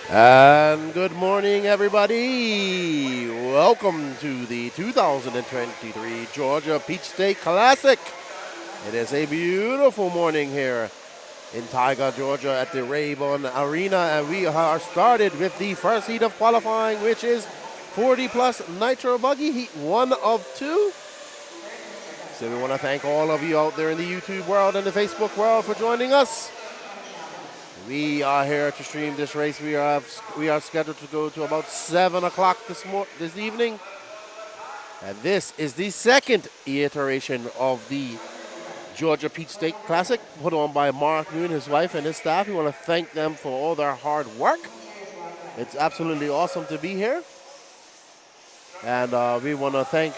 And good morning, everybody. Welcome to the 2023 Georgia Peach State Classic. It is a beautiful morning here in Tiger, Georgia at the Rabun Arena, and we are started with the first heat of qualifying, which is 40 plus Nitro Buggy Heat 1 of 2. So we want to thank all of you out there in the YouTube world and the Facebook world for joining us. We are here to stream this race. We are scheduled to go to about 7 o'clock this evening. And this is the second iteration of the Georgia Peach State Classic, put on by Mark Moon, his wife, and his staff. We want to thank them for all their hard work. It's absolutely awesome to be here. And we want to thank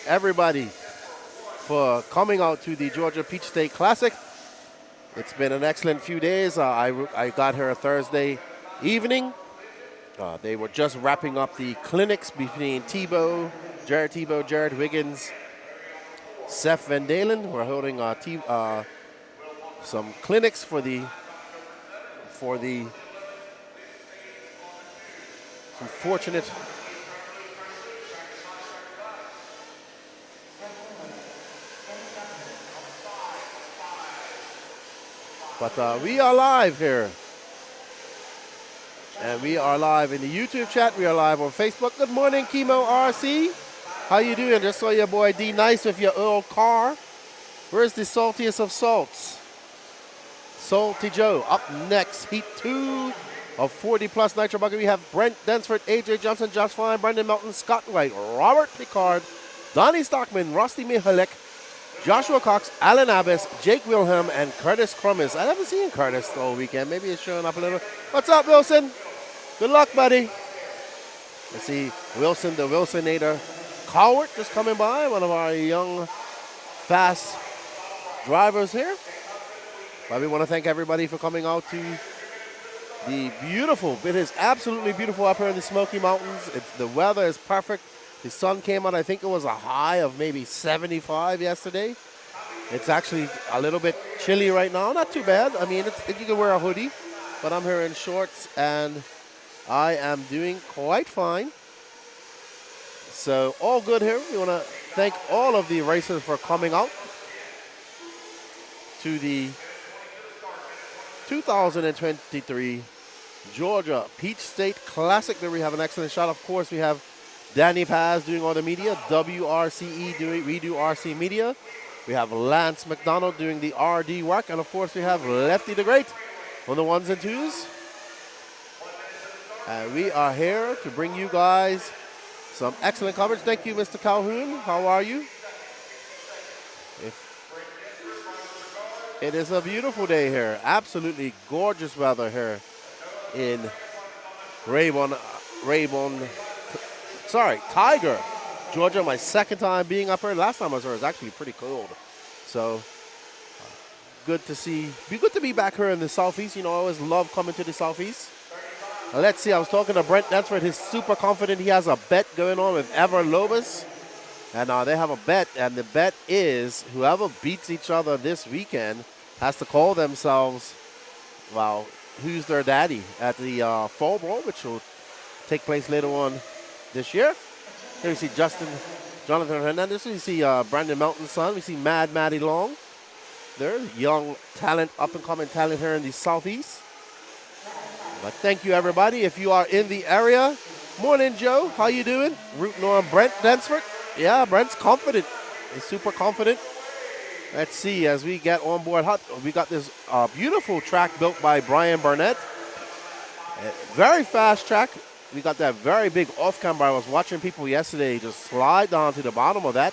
everybody for coming out to the Georgia Peach State Classic. It's been an excellent few days. I got here Thursday evening. They were just wrapping up the clinics between Jared Wiggins, Seth Van Dalen. We're holding some clinics for some fortunate But we are live here. And we are live in the YouTube chat. We are live on Facebook. Good morning, Chemo RC. How you doing? Just saw your boy D Nice with your old car. Where's the saltiest of salts? Salty Joe. Up next, Heat 2 of 40 plus Nitro Buggy. We have Brent Densford, AJ Johnson, Josh Fine, Brendan Melton, Scott White, Robert Picard, Donnie Stockman, Rusty Mihalek, Joshua Cox, Alan Abbas, Jake Wilhelm, and Curtis Crummis. I haven't seen Curtis all weekend. Maybe he's showing up a little. What's up, Wilson? Good luck, buddy. Let's see Wilson, the Wilsonator. Cowart just coming by, one of our young, fast drivers here. But we want to thank everybody for coming out to the beautiful. It is absolutely beautiful up here in the Smoky Mountains. The weather is perfect. The sun came out, I think it was a high of maybe 75 yesterday. It's actually a little bit chilly right now. Not too bad. I mean, you can wear a hoodie, but I'm here in shorts, and I am doing quite fine. So all good here. We want to thank all of the racers for coming out to the 2023 Georgia Peach State Classic. There we have an excellent shot. Of course, we have Danny Paz doing all the media, WRCE we do RC Media. We have Lance McDonald doing the RD work, and of course we have Lefty the Great on the ones and twos. And we are here to bring you guys some excellent coverage. Thank you, Mr. Calhoun. How are you? It is a beautiful day here. Absolutely gorgeous weather here in Tiger, Georgia. My second time being up here. Last time I was here, it was actually pretty cold. So good to be back here in the Southeast. You know, I always love coming to the Southeast. Now, let's see, I was talking to Brent Densford. He's super confident. He has a bet going on with Ever Lobus. And they have a bet, and the bet is whoever beats each other this weekend has to call themselves, well, who's their daddy at the Fall Brawl, which will take place later on this year. Here we see Jonathan Hernandez. We see Brandon Melton's son. We see Mad Matty Long. They're young talent, up-and-coming talent here in the Southeast. But thank you, everybody. If you are in the area, morning, Joe. How you doing? Rooting on Brent Densford. Yeah, Brent's confident. He's super confident. Let's see, as we get on board, we got this beautiful track built by Brian Burnett. Very fast track. We got that very big off-camber. I was watching people yesterday just slide down to the bottom of that.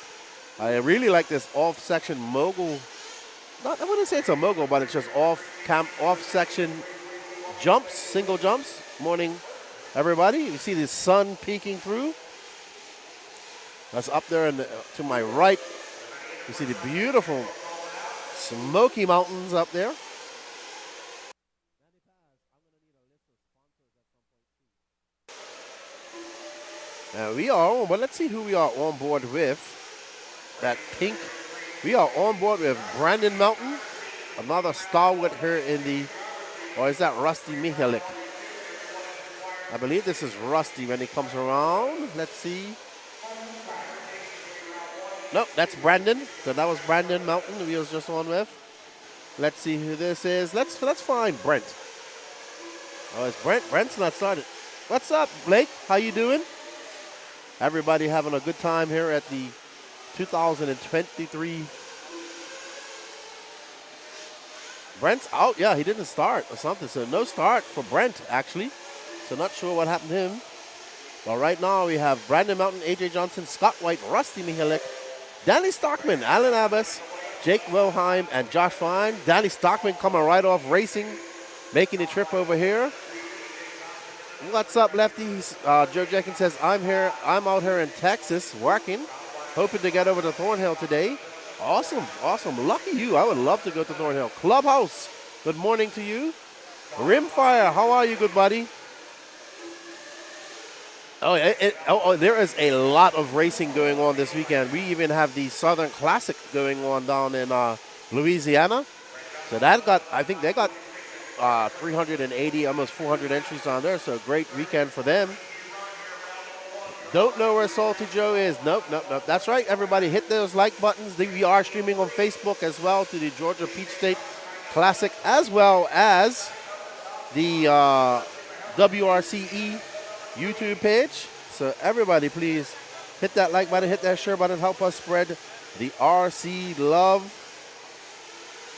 I really like this off-section mogul. I wouldn't say it's a mogul, but it's just off-section jumps, single jumps. Morning, everybody. You see the sun peeking through. That's up there to my right. You see the beautiful Smoky Mountains up there. We are on, but let's see who we are on board with. That pink We are on board with Brandon Melton, another stalwart here in the, or is that Rusty Mihalik? I believe this is Rusty when he comes around. Let's see. Nope, that's Brandon. So that was Brandon Melton we was just on with. Let's see who this is. Let's find Brent. Oh, it's Brent. Brent's not started. What's up, Blake? How you doing? Everybody having a good time here at the 2023. Brent's out. Yeah, he didn't start or something. So no start for Brent, actually. So not sure what happened to him. But right now we have Brandon Melton, AJ Johnson, Scott White, Rusty Mihalik, Danny Stockman, Alan Abbas, Jake Wilhelm, and Josh Fine. Danny Stockman coming right off racing, making the trip over here. What's up, lefties? Joe Jenkins says, I'm out here in Texas working, hoping to get over to Thornhill today. Awesome, awesome. Lucky you. I would love to go to Thornhill. Clubhouse, good morning to you. Rimfire, how are you, good buddy? Oh, there is a lot of racing going on this weekend. We even have the Southern Classic going on down in Louisiana. So I think they got 380, almost 400 entries down there. So great weekend for them. Don't know where Salty Joe is. Nope. That's right, everybody. Hit those like buttons. We are streaming on Facebook as well to the Georgia Peach State Classic, as well as the WRCE YouTube page. So everybody, please hit that like button, hit that share button, help us spread the RC love.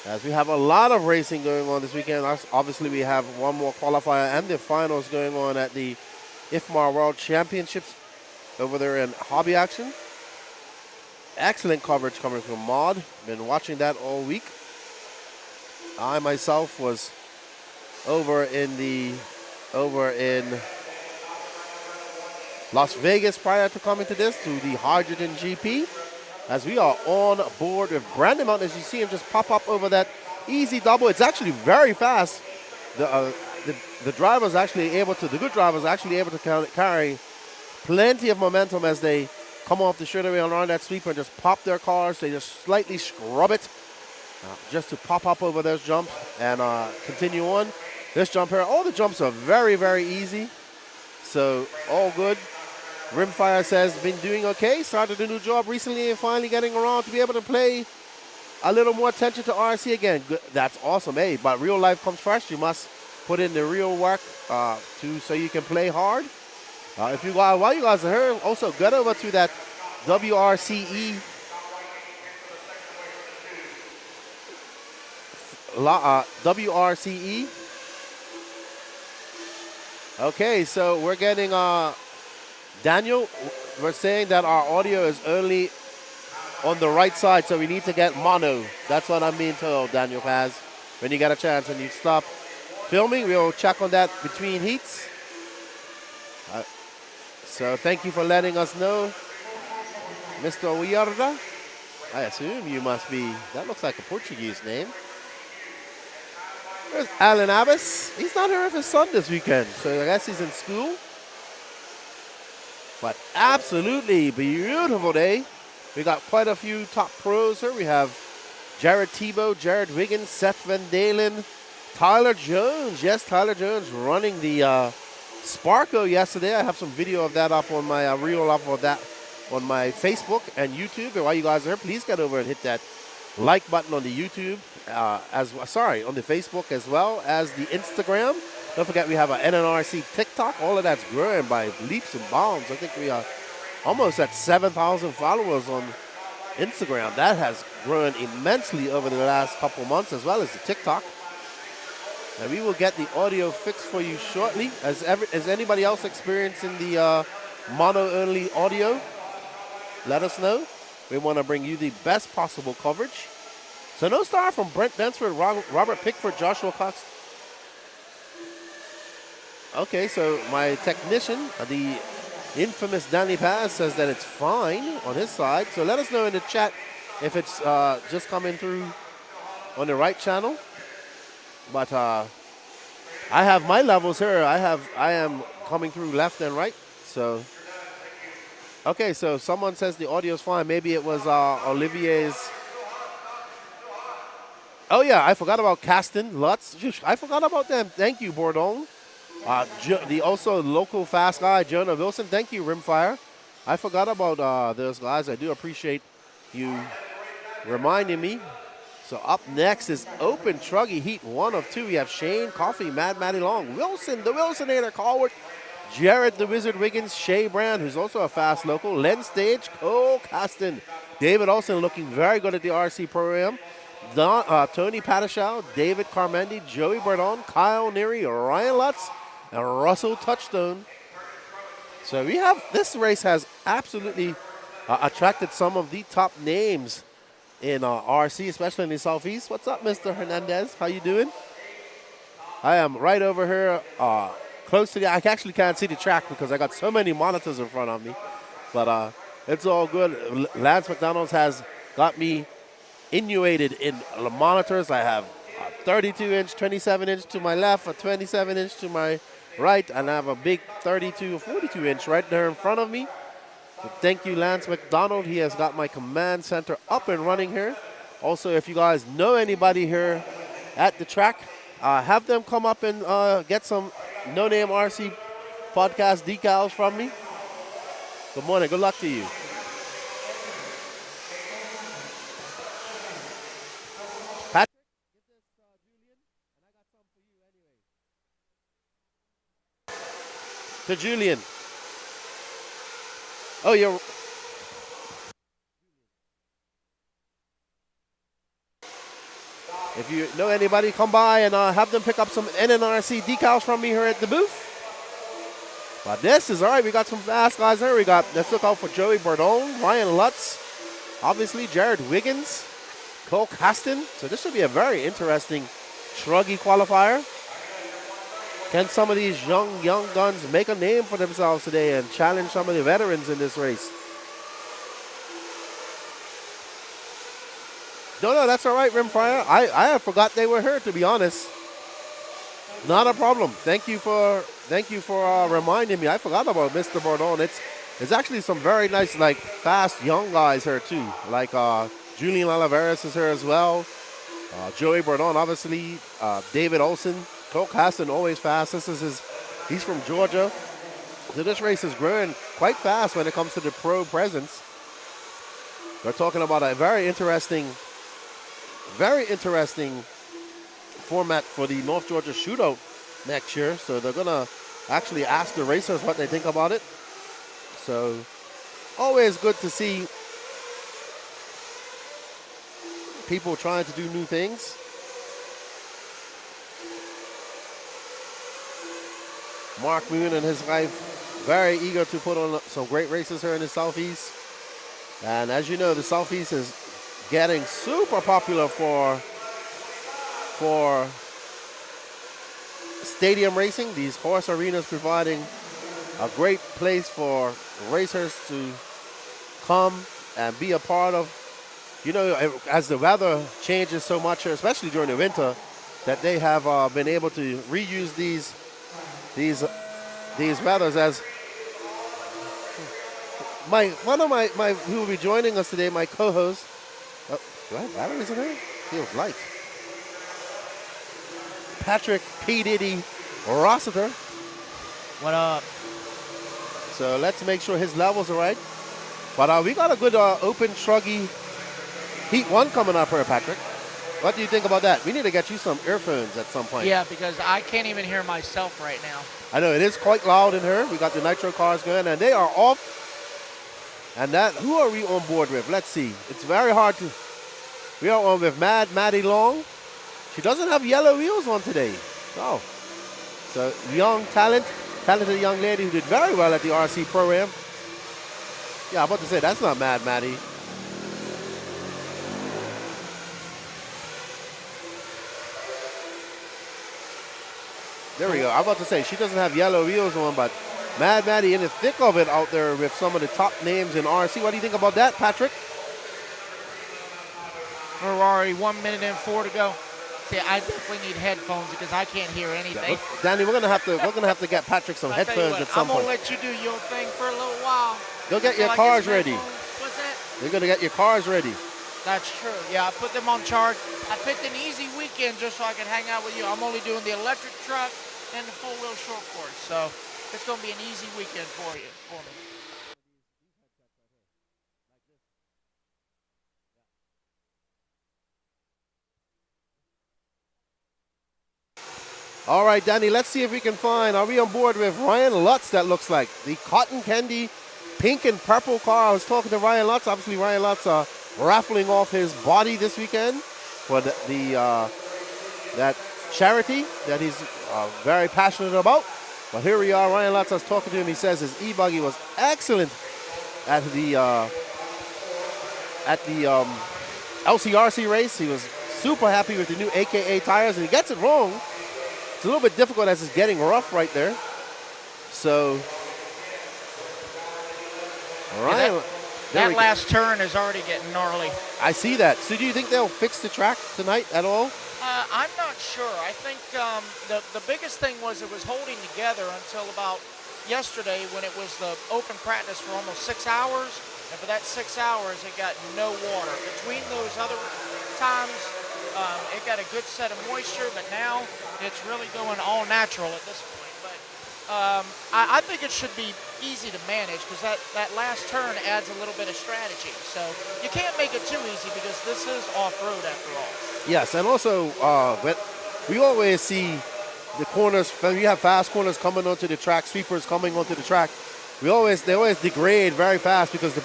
As we have a lot of racing going on this weekend. Obviously, we have one more qualifier and the finals going on at the IFMAR World Championships over there in hobby action. Excellent coverage coming from Maud. Been watching that all week. I myself was over in Las Vegas prior to coming to this, to the Hydrogen GP, as we are on board with Brandon Mountain. As you see him just pop up over that easy double. It's actually very fast. The good drivers actually able to carry plenty of momentum as they come off the straightaway and around that sweeper and just pop their cars. They just slightly scrub it just to pop up over those jumps and continue on. This jump here, all the jumps are very, very easy. So all good. Rimfire says, been doing okay. Started a new job recently and finally getting around to be able to play a little more attention to RC again. Good. That's awesome. Hey, but real life comes first. You must put in the real work so you can play hard. While you guys are here, also get over to that WRCE WRCE. Okay, so we're getting Daniel, we're saying that our audio is only on the right side, so we need to get mono. That's what I'm being told, Daniel Paz. When you get a chance and you stop filming, we'll check on that between heats. So thank you for letting us know, Mr. Uyarda. I assume you must be, that looks like a Portuguese name. There's Alan Abbas. He's not here with his son this weekend, so I guess he's in school. But absolutely beautiful day. We got quite a few top pros here. We have Jared Tebow, Jared Wiggins, Seth Van Dalen, Tyler Jones. Yes, Tyler Jones running the Sparko yesterday. I have some video of that up on my reel up of that on my Facebook and YouTube. And while you guys are here, please get over and hit that like button on the YouTube, on the Facebook as well as the Instagram. Don't forget we have an NNRC TikTok. All of that's growing by leaps and bounds. I think we are almost at 7,000 followers on Instagram. That has grown immensely over the last couple months, as well as the TikTok. And we will get the audio fixed for you shortly. Is anybody else experiencing the mono-only audio? Let us know. We want to bring you the best possible coverage. So no star from Brent Bensford, Robert Pickford, Joshua Cox. Okay, so my technician, the infamous Danny Paz, says that it's fine on his side. So let us know in the chat if it's just coming through on the right channel. But I have my levels here. I am coming through left and right. So okay, so someone says the audio is fine. Maybe it was Olivier's Oh, yeah, I forgot about Caston, Lutz. I forgot about them. Thank you, Bourdon. The also local fast guy, Jonah Wilson. Thank you, Rimfire. I forgot about those guys. I do appreciate you reminding me. So up next is Open Truggy Heat 1 of 2. We have Shane, Coffee, Mad Matty Long, Wilson, the Wilsonator, Colwood, Jared, the Wizard Wiggins, Shay Brand, who's also a fast local, Len Stage, Cole Caston, David Olsen looking very good at the RC program, Tony Patashow, David Carmendi, Joey Burdon, Kyle Neary, Ryan Lutz, and Russell Touchstone. So we have, this race has absolutely attracted some of the top names in RC, especially in the Southeast. What's up, Mr. Hernandez? How you doing? I am right over here, close to the, I actually can't see the track because I got so many monitors in front of me. But it's all good. Lance McDonald's has got me inundated in the monitors. I have a 32-inch, 27-inch to my left, a 27-inch to my right, and I have a big 32 or 42-inch right there in front of me. So thank you, Lance McDonald. He has got my command center up and running here. Also, if you guys know anybody here at the track, have them come up and get some No Name RC podcast decals from me. Good morning. Good luck to you. Patrick, get this, Julian, and I got some for you anyway. To Julian. Oh, you're... If you know anybody, come by and have them pick up some NNRC decals from me here at the booth. But this is all right. We got some fast guys here. Let's look out for Joey Bordone, Ryan Lutz, obviously Jared Wiggins, Cole Caston. So this should be a very interesting Truggy qualifier. Can some of these young guns make a name for themselves today and challenge some of the veterans in this race? No, that's all right, Rimfire. I forgot they were here, to be honest. Not a problem. Thank you for reminding me. I forgot about Mr. Bordon. It's actually some very nice, like, fast young guys here too. Like Julian Oliveras is here as well. Joey Bordon, obviously. David Olson. Cole Caston, always fast. He's from Georgia. So this race is growing quite fast when it comes to the pro presence. We're talking about a very interesting format for the North Georgia Shootout next year. So they're going to actually ask the racers what they think about it. So always good to see people trying to do new things. Mark Moon and his wife very eager to put on some great races here in the Southeast. And as you know, the Southeast is getting super popular for stadium racing. These horse arenas providing a great place for racers to come and be a part of. You know, as the weather changes so much here, especially during the winter, that they have been able to reuse these weathers. As one of my who will be joining us today, my co-host. Do I have batteries in there? Feels light. Patrick P. Diddy Rossiter. What up? So let's make sure his levels are right. But we got a good Open Truggy Heat 1 coming up here, Patrick. What do you think about that? We need to get you some earphones at some point. Yeah, because I can't even hear myself right now. I know, it is quite loud in here. We got the Nitro cars going, and they are off. And who are we on board with? Let's see. It's very hard to... We are on with Mad Maddie Long. She doesn't have yellow wheels on today. Oh. So, talented young lady who did very well at the RC program. Yeah, I'm about to say, that's not Mad Maddie. There we go. I'm about to say, she doesn't have yellow wheels on, but Mad Maddie in the thick of it out there with some of the top names in RC. What do you think about that, Patrick? Ferrari, 1 minute and 4 to go. See, I definitely need headphones because I can't hear anything. Yeah, Danny, we're gonna have to get Patrick some headphones at some point. I'm gonna let you do your thing for a little while. Go get your cars ready. What's that? You're gonna get your cars ready. That's true. Yeah, I put them on charge. I picked an easy weekend just so I could hang out with you. I'm only doing the electric truck and the full-wheel short course, so it's going to be an easy weekend for me. All right, Danny, let's see if we can find, are we on board with Ryan Lutz, that looks like? The cotton candy pink and purple car. I was talking to Ryan Lutz. Obviously, Ryan Lutz raffling off his body this weekend for that charity that he's very passionate about. But here we are, Ryan Lutz. I was talking to him. He says his E-Buggy was excellent at the LCRC race. He was super happy with the new AKA tires, and he gets it wrong. It's a little bit difficult as it's getting rough right there. So, Ryan, yeah, that last turn is already getting gnarly. I see that. So do you think they'll fix the track tonight at all? I'm not sure. I think the biggest thing was it was holding together until about yesterday when it was the open practice for almost 6 hours. And for that 6 hours, it got no water. Between those other times, it got a good set of moisture, but now it's really going all natural at this point. But I think it should be easy to manage because that last turn adds a little bit of strategy. So you can't make it too easy because this is off-road after all. Yes, and also we always see the corners, when you have fast corners coming onto the track, sweepers coming onto the track, they always degrade very fast because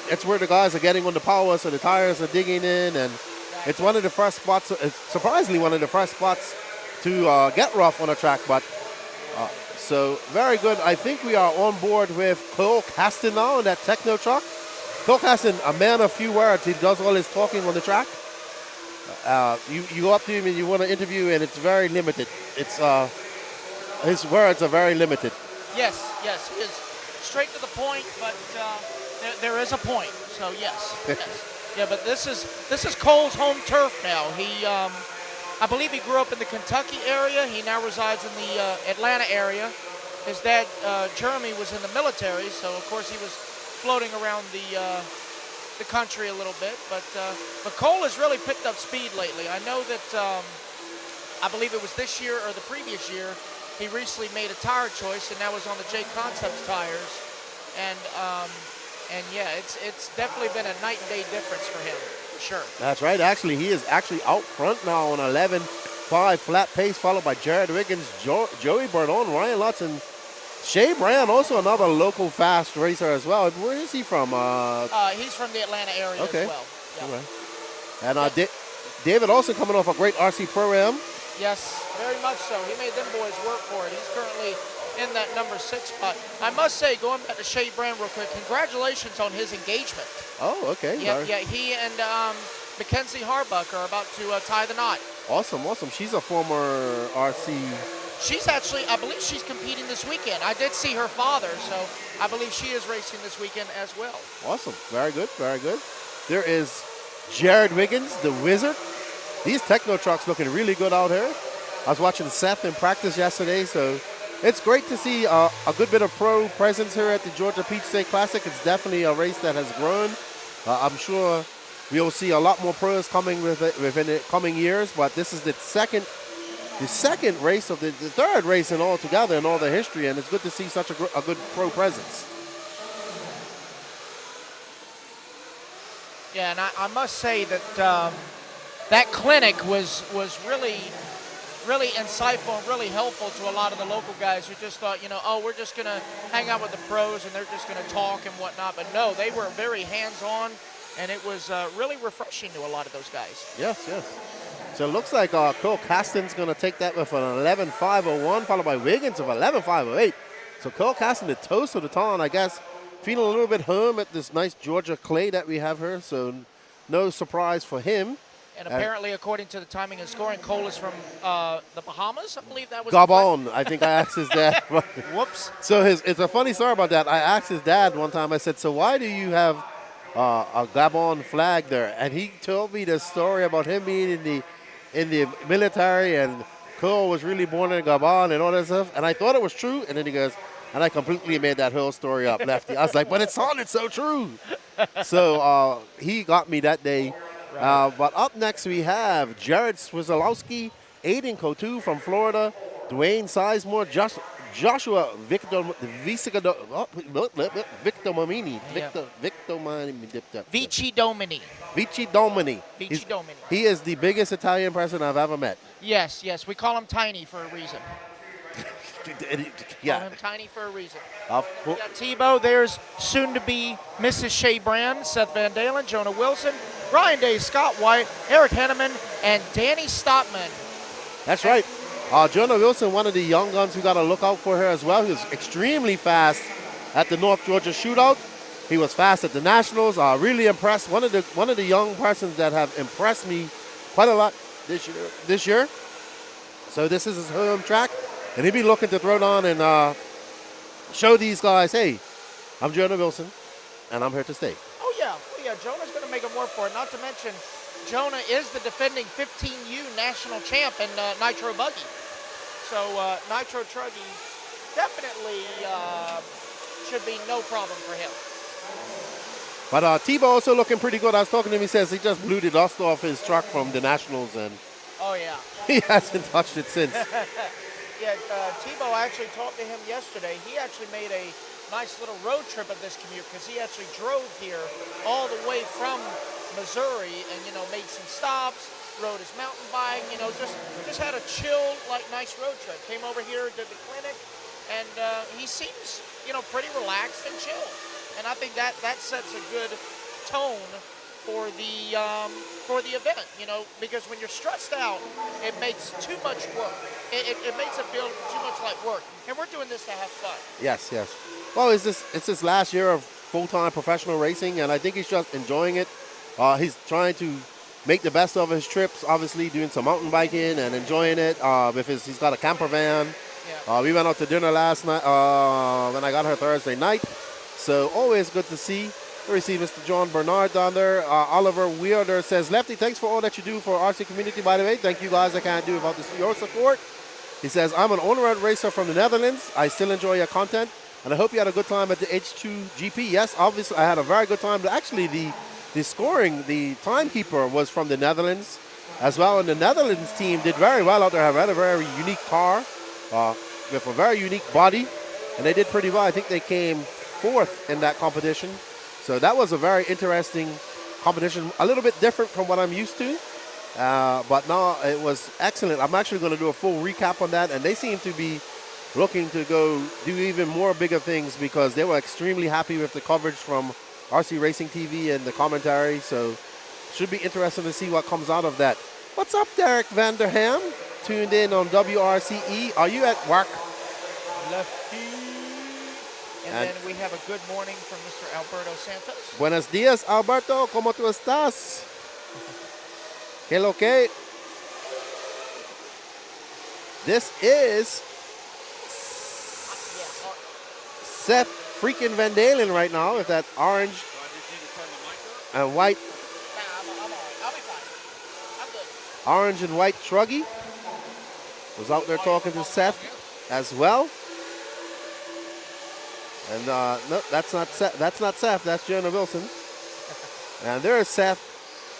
it's where the guys are getting on the power, so the tires are digging in, and it's one of the first spots, it's surprisingly one of the first spots to get rough on a track. But so very good. I think we are on board with Cole Caston now in that techno truck. Cole Caston, a man of few words. He does all his talking on the track. You go up to him and you want to interview, and it's very limited. It's his words are very limited. Yes, he is straight to the point, but there is a point. So yes. Yeah, but this is Cole's home turf now. He, I believe he grew up in the Kentucky area. He now resides in the Atlanta area. His dad, Jeremy, was in the military, so of course he was floating around the country a little bit. But Cole has really picked up speed lately. I know that I believe it was this year or the previous year, he recently made a tire choice, and that was on the J Concepts tires. And yeah, it's definitely been a night and day difference for him, for sure. That's right. Actually, he is actually out front now on 11.5 flat pace, followed by Jared Wiggins, Joey Burdon, Ryan Lutz, and Shea Brand, also another local fast racer as well. Where is he from? He's from the Atlanta area as well. Yeah. Okay. And David also coming off a great RC Pro-Am. Yes, very much so. He made them boys work for it. He's currently in that number 6 spot. I must say, going back to Shea Brand real quick, congratulations on his engagement. Oh, okay. Yeah, he and Mackenzie Harbuck are about to tie the knot. Awesome. She's a former RC. She's actually, I believe she's competing this weekend. I did see her father, so I believe she is racing this weekend as well. Awesome. Very good. There is Jared Wiggins, the Wizard. These techno trucks looking really good out here. I was watching Seth in practice yesterday, so it's great to see a good bit of pro presence here at the Georgia Peach State Classic. It's definitely a race that has grown. I'm sure we'll see a lot more pros coming within the coming years, but this is the second race of the third race in all together in all the history, and it's good to see such a good pro presence. Yeah, and I must say that that clinic was really insightful and really helpful to a lot of the local guys who just thought, we're just going to hang out with the pros and they're just going to talk and whatnot. But no, they were very hands-on, and it was really refreshing to a lot of those guys. Yes. So it looks like Cole Caston's going to take that with an 11.501, followed by Wiggins of 11.508. So Cole Caston, the toast of the town, I guess, feeling a little bit home at this nice Georgia clay that we have here. So no surprise for him. And apparently, according to the timing and scoring, Cole is from the Bahamas. I believe that was Gabon. I think I asked his dad. Whoops. So it's a funny story about that. I asked his dad one time, I said, so why do you have a Gabon flag there? And he told me the story about him being in the military, and Cole was really born in Gabon and all that stuff. And I thought it was true. And then he goes, and I completely made that whole story up, Lefty. I was like, but it sounded so true. So he got me that day Right. But up next we have Jared Swizelowski, Aiden Kotu from Florida, Dwayne Sizemore, Joshua Victor Mamini. Yeah. Vici Domini. Vici Domini. Vici Domini. He is the biggest Italian person I've ever met. Yes, yes. We call him Tiny for a reason. Yeah. Call him Tiny for a reason. Of We got Tebow. There's soon to be Mrs. Shea Brand, Seth Van Dalen, Jonah Wilson, Ryan Day, Scott White, Eric Henneman, and Danny Stopman. That's right. Jonah Wilson, one of the young guns who got to look out for her as well. He was extremely fast at the North Georgia Shootout. He was fast at the Nationals. Really impressed. One of the young persons that have impressed me quite a lot this year. So this is his home track, and he'll be looking to throw down and show these guys, hey, I'm Jonah Wilson, and I'm here to stay. Oh yeah. Jonah's going to make him work for it. Not to mention, Jonah is the defending 15U national champ in Nitro Buggy. So Nitro Truggy definitely should be no problem for him. But Tebow also looking pretty good. I was talking to him. He says he just blew the dust off his truck from the Nationals, and Oh yeah. he hasn't touched it since. Yeah, Tebow actually talked to him yesterday. He actually made a nice little road trip of this commute because he actually drove here all the way from Missouri and, made some stops, rode his mountain bike, just had a chill, nice road trip. Came over here, did the clinic, and he seems, pretty relaxed and chill. And I think that sets a good tone for the event, because when you're stressed out, it makes too much work. It makes it feel too much like work. And we're doing this to have fun. Yes. Well, it's his last year of full-time professional racing, and I think he's just enjoying it. He's trying to make the best of his trips, obviously doing some mountain biking and enjoying it. He's got a camper van. Yeah. We went out to dinner last night when I got her Thursday night. So always good to see. We see Mr. John Bernard down there. Oliver Weirder says, Lefty, thanks for all that you do for RC community, by the way. Thank you guys. I can't do without your support. He says, I'm an owner racer from the Netherlands. I still enjoy your content, and I hope you had a good time at the H2 GP. Yes, obviously, I had a very good time. But actually, the scoring, the timekeeper was from the Netherlands as well, and the Netherlands team did very well out there. Have had a very unique car with a very unique body, and they did pretty well. I think they came fourth in that competition. So that was a very interesting competition, a little bit different from what I'm used to. But no, it was excellent. I'm actually going to do a full recap on that, and they seem to be looking to go do even more bigger things because they were extremely happy with the coverage from RC Racing TV and the commentary. So should be interesting to see what comes out of that. What's up, Derek Vanderham? Tuned in on WRCE. Are you at work? Lefty. And then we have a good morning from Mr. Alberto Santos. Buenos días, Alberto. ¿Cómo tú estás? ¿Qué lo que? This is Seth freaking Van Dalen right now with that orange and white. Nah, I'll be fine. I'm good. Orange and white Truggy. Was out there talking to Seth as well. And no, that's not Seth. That's not Seth. That's Jonah Wilson. And there's Seth.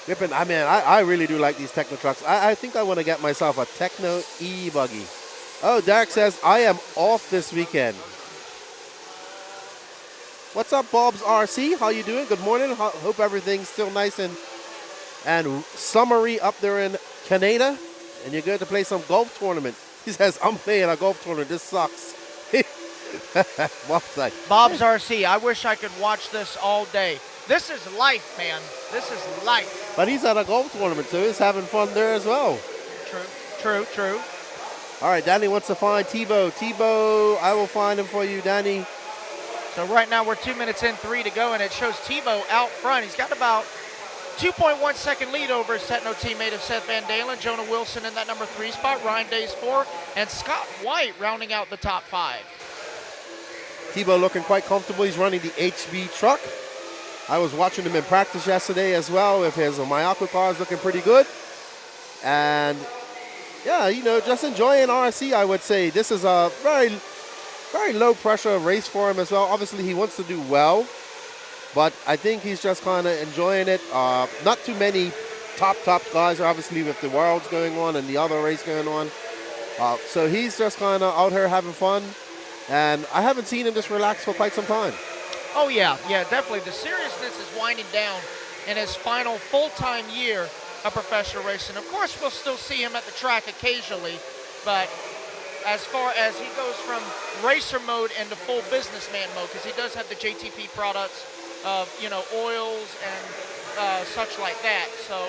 I really do like these Techno trucks. I think I want to get myself a Techno E-Buggy. Oh, Derek says, I am off this weekend. What's up, Bob's RC? How you doing? Good morning. Hope everything's still nice and summery up there in Canada. And you're going to play some golf tournament. He says, I'm playing a golf tournament. This sucks. Bob's RC. I wish I could watch this all day. This is life, man. This is life. But he's at a golf tournament, so he's having fun there as well. True. All right, Danny wants to find Tebow. Tebow, I will find him for you, Danny. So right now we're 2 minutes in, 3 to go, and it shows Tebow out front. He's got about 2.1 second lead over his Techno teammate of Seth Van Dalen, Jonah Wilson in that number 3 spot, Ryan Day's 4, and Scott White rounding out the top 5. Tebow looking quite comfortable. He's running the HB truck. I was watching him in practice yesterday as well with his Mayako cars looking pretty good. And yeah, just enjoying RC, I would say. This is a very, very low pressure race for him as well. Obviously, he wants to do well, but I think he's just kind of enjoying it. Not too many top guys are obviously with the Worlds going on and the other race going on. So he's just kind of out here having fun. And I haven't seen him just relax for quite some time. Oh, yeah, definitely. The seriousness is winding down in his final full-time year of professional racing. Of course, we'll still see him at the track occasionally, but as far as he goes from racer mode into full businessman mode, because he does have the JTP products of, oils and such like that. So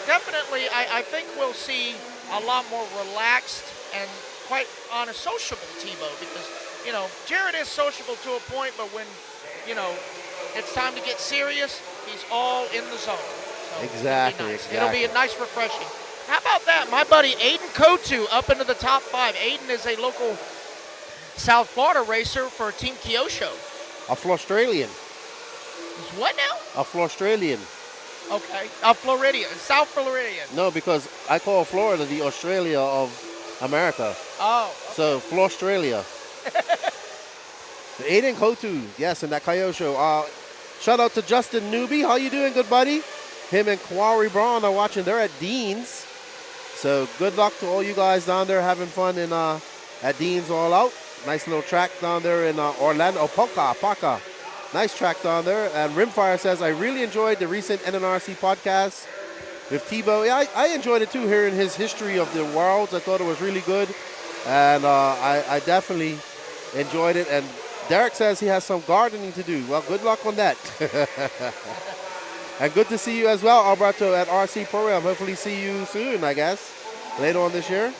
definitely, I think we'll see a lot more relaxed and quite honest, sociable Tebow, because, Jared is sociable to a point, but when, it's time to get serious, he's all in the zone. So Exactly. It'll be a nice refreshing. How about that? My buddy Aiden Q2 up into the top 5. Aiden is a local South Florida racer for Team Kyosho. A Florstralian. He's what now? A Florstralian. Okay. A Floridian. South Floridian. No, because I call Florida the Australia of America. Oh. Okay. So, Florstralia. Aiden Q2, yes, in that Kyosho. Shout out to Justin Newby. How you doing, good buddy? Him and Quarry Braun are watching. They're at Dean's. So good luck to all you guys down there having fun in at Dean's All Out. Nice little track down there in Orlando. Paca. Nice track down there. And Rimfire says, I really enjoyed the recent NNRC podcast with Tebow. Yeah, I enjoyed it too, hearing his history of the Worlds. I thought it was really good. And I definitely enjoyed it. And Derek says he has some gardening to do. Well, good luck on that. And good to see you as well, Alberto, at RC Program. Hopefully see you soon, I guess, later on this year.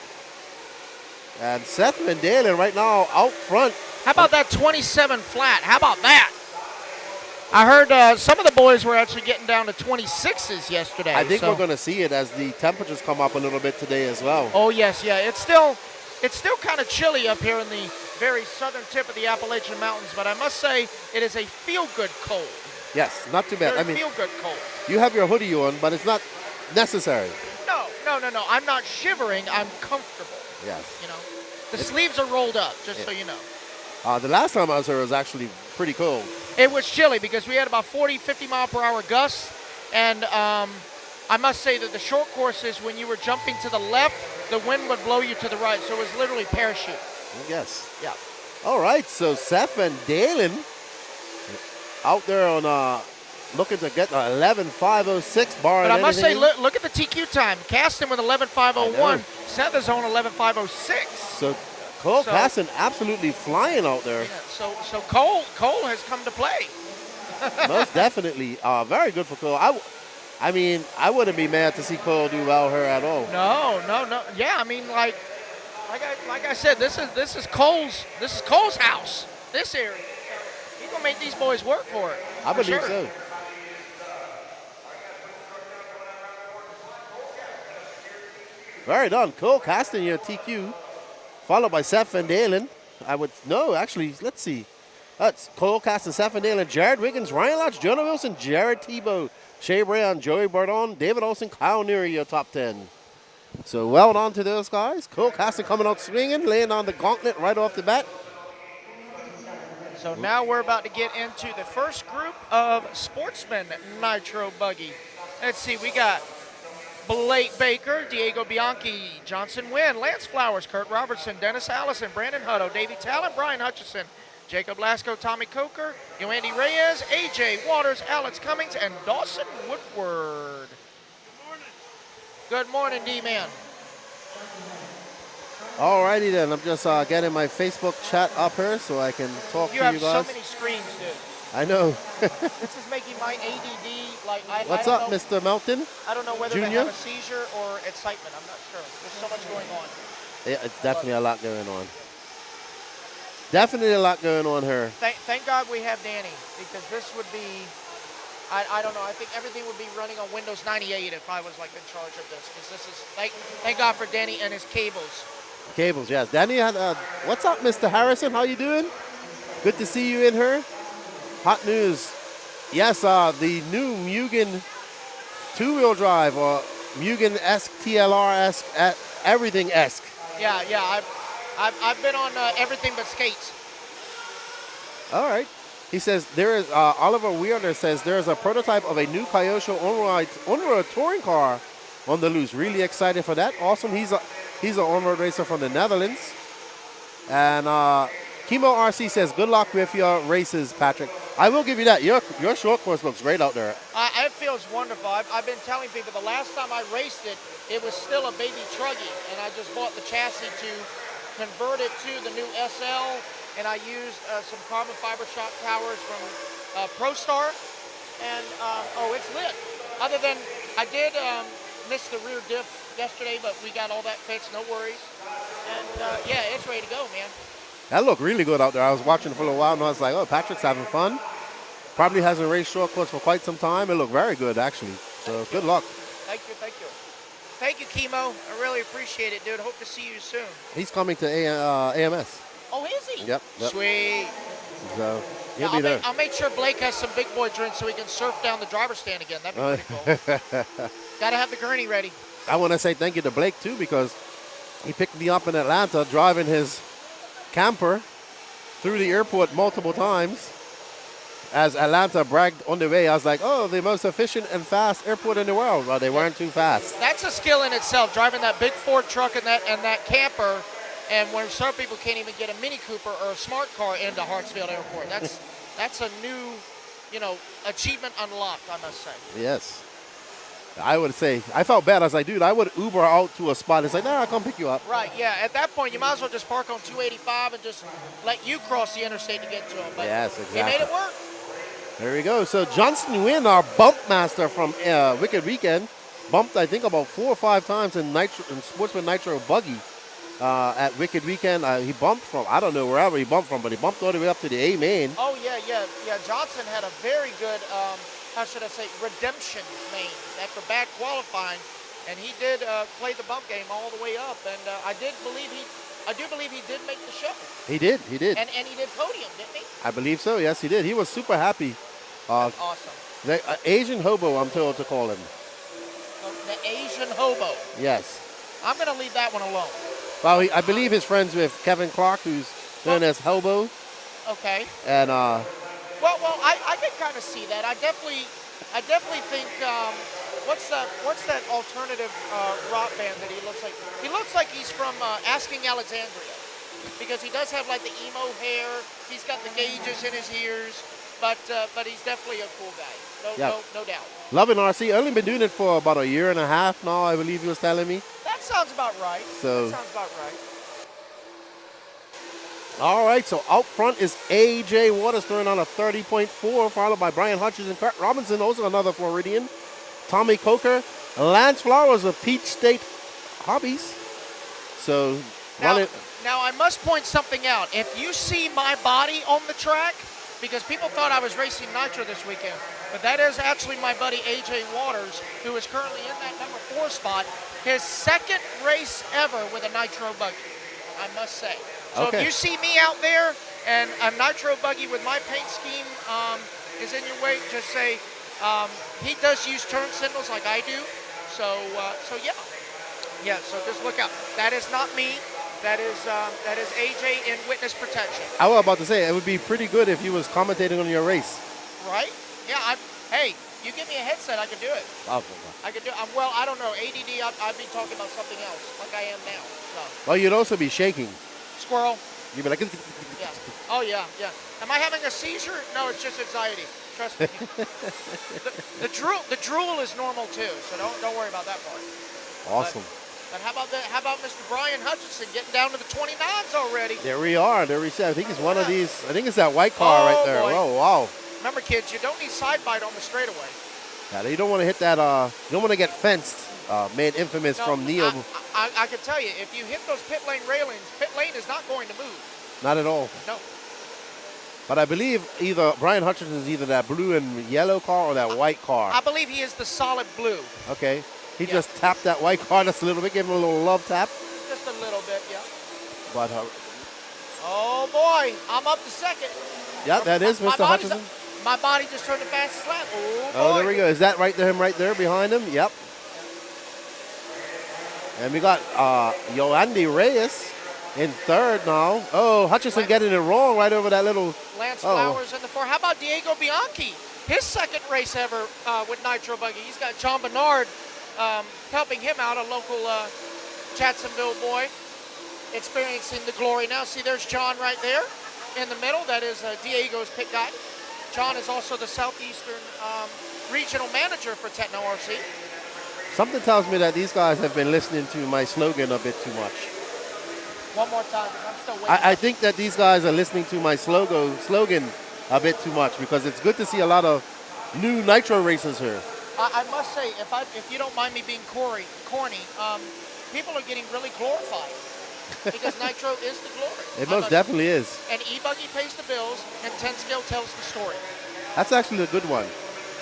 And Seth Mandalen right now out front. How about that 27 flat? How about that? I heard some of the boys were actually getting down to 26s yesterday. I think we're going to see it as the temperatures come up a little bit today as well. Oh, yes, yeah. It's still kind of chilly up here in the very southern tip of the Appalachian Mountains, but I must say it is a feel-good cold. Yes, not too bad. Very feel-good cold. You have your hoodie on, but it's not necessary. No. I'm not shivering. I'm comfortable. Yes. The sleeves are rolled up, just so you know. The last time I was here, it was actually pretty cold. It was chilly because we had about 40, 50 mile per hour gusts, and I must say that the short courses, when you were jumping to the left, the wind would blow you to the right, so it was literally parachute. Yes. Yeah. All right, so Seth and Dalen out there on looking to get an 11.506 bar. But I must say, look at the TQ time. Caston with 11.501. Seth is on 11.506. So Cole Caston absolutely flying out there. Yeah, so Cole has come to play. Most definitely. Very good for Cole. I mean, I wouldn't be mad to see Cole do well here at all. No. Yeah, I mean, like I said, this is Cole's house. This area. He's gonna make these boys work for it. I believe so. Very done. Cole Caston here, TQ, followed by Seth Van Dalen. Let's see. That's Cole Caston, Seth Van Dalen, Jared Wiggins, Ryan Lodge, Jonah Wilson, Jared Tebow, Shea Brown, Joey Bardon, David Olsen, Kyle Neary, your top 10. So well done to those guys. Cole Caston coming out swinging, laying on the gauntlet right off the bat. So now we're about to get into the first group of Sportsman Nitro Buggy. Let's see, we got Blake Baker, Diego Bianchi, Johnson Wynn, Lance Flowers, Kurt Robertson, Dennis Allison, Brandon Hutto, Davey Talent, Brian Hutchison, Jacob Lasco, Tommy Coker, Yoandy Reyes, AJ Waters, Alex Cummings, and Dawson Woodward. Good morning, D-Man. All righty then. I'm just getting my Facebook chat up here so I can talk to you guys. You have so many screens, dude. I know. This is making my ADD like What's up, Mr. Melton? I don't know whether Junior? they have a seizure or excitement. I'm not sure. There's so much going on. Yeah, it's definitely a lot going on. Definitely a lot going on here. Thank God we have Danny, because this would be, I don't know, I think everything would be running on Windows 98 if I was like in charge of this, because this is, thank God for Danny and his cables. Cables, yes. Danny, what's up, Mr. Harrison? How you doing? Good to see you in here. Hot news. Yes, the new Mugen two-wheel drive, or Mugen-esque, TLR-esque, everything-esque. Yeah, I've been on everything but skates. All right. He says there is Oliver Weirder says there is a prototype of a new Kyosho on-road touring car on the loose. Really excited for that. Awesome. He's an on-road racer from the Netherlands. And Chemo RC says good luck with your races, Patrick. I will give you that. Your short course looks great out there. It feels wonderful. I've been telling people the last time I raced it, it was still a baby Truggy, and I just bought the chassis to convert it to the new SL, and I used some carbon fiber shock towers from ProStar, and it's lit. Other than I did miss the rear diff yesterday, but we got all that fixed, no worries. And yeah, it's ready to go, man. That looked really good out there. I was watching for a little while, and I was like, oh, Patrick's having fun. Probably hasn't raced short course for quite some time. It looked very good, actually. So good luck. Thank you, thank you. Thank you, Chemo. I really appreciate it, dude. Hope to see you soon. He's coming to AMS. Oh, is he? Yep. Sweet. So he'll be there. I'll make sure Blake has some big boy drinks so he can surf down the driver's stand again. That'd be pretty cool. Got to have the gurney ready. I want to say thank you to Blake, too, because he picked me up in Atlanta driving his camper through the airport multiple times. As Atlanta bragged on the way, I was like, oh, the most efficient and fast airport in the world. Well, they weren't too fast. That's a skill in itself, driving that big Ford truck and that camper, and when some people can't even get a Mini Cooper or a smart car into Hartsfield Airport. That's a new, achievement unlocked, I must say. Yes. I would say, I felt bad. I was like, dude, I would Uber out to a spot. It's like, nah, I'll come pick you up. Right, yeah. At that point, you might as well just park on 285 and just let you cross the interstate to get to them. But yes, exactly. He made it work. There we go. So Johnson Wynn, our bump master from Wicked Weekend, bumped, I think, about 4 or 5 times in Sportsman Nitro Buggy at Wicked Weekend. He bumped from, I don't know wherever he bumped from, but he bumped all the way up to the A main. Oh, yeah. Johnson had a very good, how should I say, redemption mains after bad qualifying, and he did play the bump game all the way up, and I do believe he did make the show. He did. And he did podium, didn't he? I believe so. Yes, he did. He was super happy. That's awesome. The Asian hobo, I'm told to call him. The Asian hobo. Yes. I'm going to leave that one alone. Well, I believe he's friends with Kevin Clark, who's known as Hobo. Okay. And well, I can kind of see that. I definitely think what's that alternative rock band that he looks like? He looks like he's from Asking Alexandria, because he does have like the emo hair. He's got the gauges in his ears, but he's definitely a cool guy. No doubt. Loving RC. Only been doing it for about 1.5 years now, I believe he was telling me. That sounds about right. So. That sounds about right. All right, so out front is A.J. Waters throwing on a 30.4, followed by Brian Hutchins and Kurt Robinson, also another Floridian. Tommy Coker, Lance Flowers of Peach State Hobbies. So, now I must point something out. If you see my body on the track, because people thought I was racing Nitro this weekend, but that is actually my buddy A.J. Waters, who is currently in that number 4 spot. His second race ever with a Nitro Buggy, I must say. So if you see me out there and a Nitro Buggy with my paint scheme is in your way, just say he does use turn signals like I do. So yeah. So just look out. That is not me. That is AJ in witness protection. I was about to say it would be pretty good if he was commentating on your race. Right? Yeah. Hey, you give me a headset, I can do it. I can do it. Well, I don't know. ADD, I'd be talking about something else, like I am now. So. Well, you'd also be shaking. Squirrel. You'd be like, yeah. Oh, yeah. Am I having a seizure? No, it's just anxiety. Trust me. the drool is normal too, so don't worry about that part. Awesome. But how about Mr. Brian Hutchinson getting down to the 29s already? There we are. I think it's one of these. I think it's that white car right there. Boy. Oh, wow. Remember, kids, you don't need side bite on the straightaway. Yeah, you don't want to hit that. You don't want to get fenced. Made infamous from Neil. I can tell you, if you hit those pit lane railings, pit lane is not going to move. Not at all. No. But I believe either Brian Hutchinson is either that blue and yellow car or that white car. I believe he is the solid blue. Okay. He just tapped that white car just a little bit, gave him a little love tap. Just a little bit, yeah. But oh boy, I'm up to second. Yeah, that is Mr. Hutchinson. My body just turned the fastest lap. Oh, there we go. Is that him right there behind him? Yep. And we got Yoandi Reyes in third now. Oh, Hutchison getting it wrong right over that little. Lance Flowers in the 4. How about Diego Bianchi? His second race ever with Nitro Buggy. He's got John Bernard helping him out, a local Jacksonville boy, experiencing the glory now. See, there's John right there in the middle. That is Diego's pit guy. John is also the Southeastern regional manager for WRCE. Something tells me that these guys have been listening to my slogan a bit too much. One more time, because I'm still waiting. I think that these guys are listening to my slogan a bit too much, because it's good to see a lot of new Nitro racers here. I must say, if you don't mind me being corny, people are getting really glorified because Nitro is the glory. It most definitely is. And E-Buggy pays the bills, and 10 scale tells the story. That's actually a good one.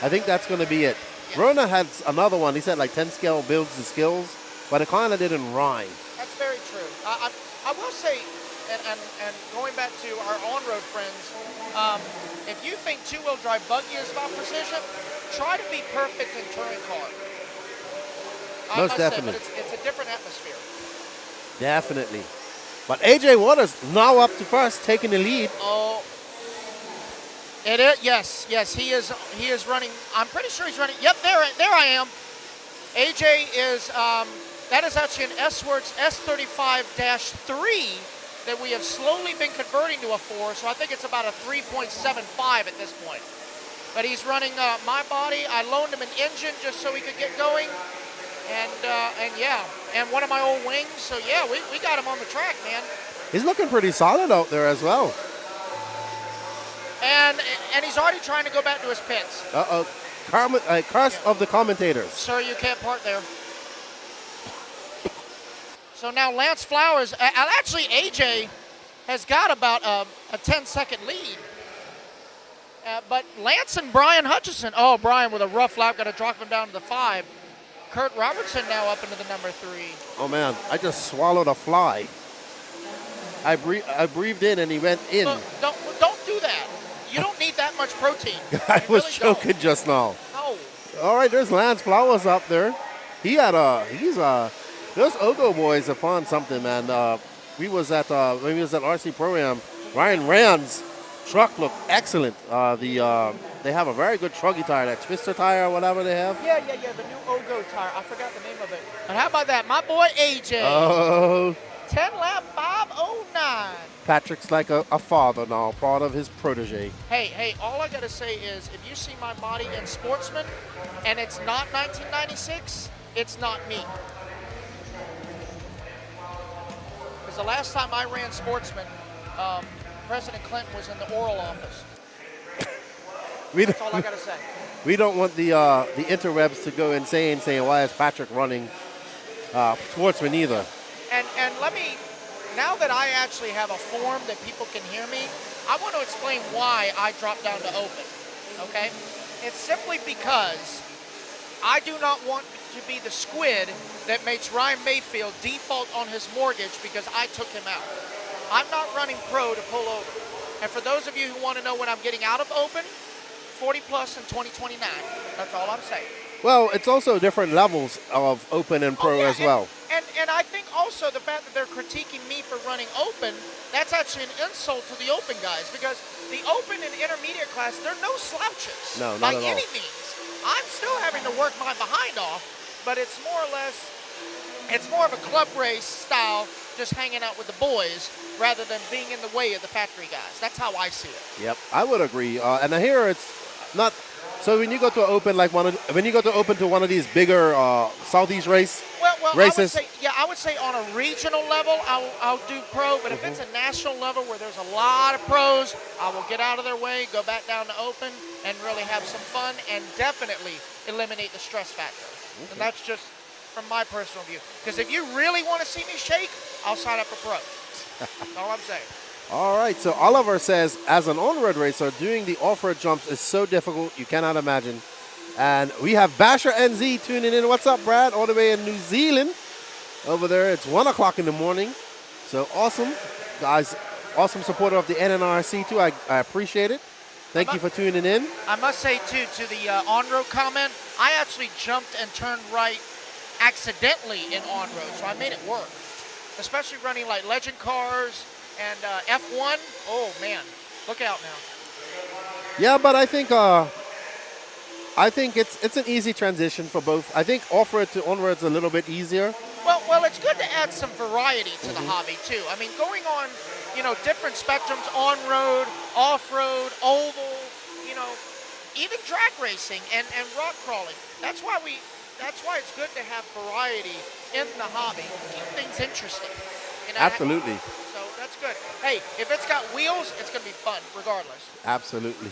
I think that's going to be it. Yes. Rona had another one. He said like 10 scale builds the skills, but it kind of didn't rhyme. That's very true. I will say, and going back to our on-road friends, if you think two-wheel drive buggy is about precision, try to be perfect in touring car. Most definitely. Say, but it's a different atmosphere. Definitely. But AJ Waters now up to first, taking the lead. Oh, it is. Yes. He is running. I'm pretty sure he's running. Yep, there I am. AJ is. That is actually an S-Works S35-3 that we have slowly been converting to a 4. So I think it's about a 3.75 at this point. But he's running my body. I loaned him an engine just so he could get going. And yeah, and one of my old wings. So yeah, we got him on the track, man. He's looking pretty solid out there as well. And he's already trying to go back to his pits. Curse of the commentators. Sir, you can't park there. So now Lance Flowers, actually AJ has got about a 10-second lead. But Lance and Brian Hutchison, Brian with a rough lap, got to drop him down to the 5. Kurt Robertson now up into the number 3. Oh man, I just swallowed a fly. I breathed in and he went in. Look, don't do that. You don't need that much protein. I was really choking don't. just now. No. All right, there's Lance Flowers up there. Those Ogo boys have found something, man. When we was at RC Pro-Am, Ryan Rand's truck looked excellent. They have a very good Truggy tire, that Twister tire or whatever they have. Yeah, the new Ogo tire. I forgot the name of it. But how about that? My boy AJ. Oh. 10 lap 509. Patrick's like a father now, proud of his protege. Hey, all I got to say is if you see my body in Sportsman and it's not 1996, it's not me. Because the last time I ran Sportsman, President Clinton was in the oral office. That's all I got to say. We don't want the interwebs to go insane saying, why is Patrick running Sportsman either? And let me, now that I actually have a form that people can hear me, I want to explain why I dropped down to open, okay? It's simply because I do not want to be the squid that makes Ryan Mayfield default on his mortgage because I took him out. I'm not running pro to pull over. And for those of you who want to know when I'm getting out of open, 40 plus in 2029. That's all I'm saying. Well, it's also different levels of open and pro as well. And I think also the fact that they're critiquing me for running open, that's actually an insult to the open guys because the open and intermediate class, they're no slouches. No, not by at all. any means. I'm still having to work my behind off, but it's more or less, it's more of a club race style, just hanging out with the boys rather than being in the way of the factory guys. That's how I see it. Yep, I would agree. And here it's not. So when you go to open when you go to open to one of these bigger Southeast races, I would say on a regional level, I'll do pro. But if it's a national level where there's a lot of pros, I will get out of their way, go back down to open, and really have some fun and definitely eliminate the stress factor. Okay. And that's just from my personal view. Because if you really want to see me shake, I'll sign up for pro. That's all I'm saying. All right, so Oliver says, as an on-road racer, doing the off-road jumps is so difficult, you cannot imagine. And we have Basher NZ tuning in. What's up, Brad? All the way in New Zealand. Over there, it's 1 o'clock in the morning. So awesome. Guys, awesome supporter of the NNRC, too. I appreciate it. Thank you for tuning in. I must say, too, to the on-road comment, I actually jumped and turned right accidentally in on-road, so I made it work. especially running like legend cars and F1. Oh man, look out now. Yeah, but I think it's an easy transition for both. I think off-road to on-road's a little bit easier. Well, it's good to add some variety to the hobby too. I mean, going on, different spectrums, on-road, off-road, oval, even drag racing and rock crawling. That's why it's good to have variety in the hobby to keep things interesting. Absolutely. So that's good. Hey, if it's got wheels, it's going to be fun regardless. Absolutely.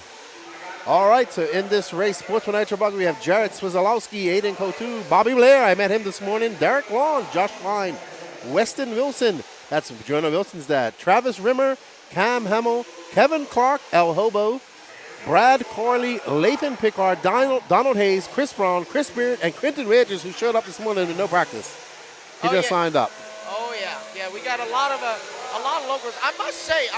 All right, so in this race, Sportsman Nitro Buggy, we have Jared Swizzalowski, Aiden Q2, Bobby Blair, I met him this morning, Derek Long, Josh Fine, Weston Wilson, that's Jonah Wilson's dad, Travis Rimmer, Cam Hamill, Kevin Clark, El Hobo, Brad Corley, Lathan Pickard, Donald Hayes, Chris Brown, Chris Beard, and Quentin Regis, who showed up this morning with no practice. He just signed up. Oh yeah, we got a lot of locals. I must say,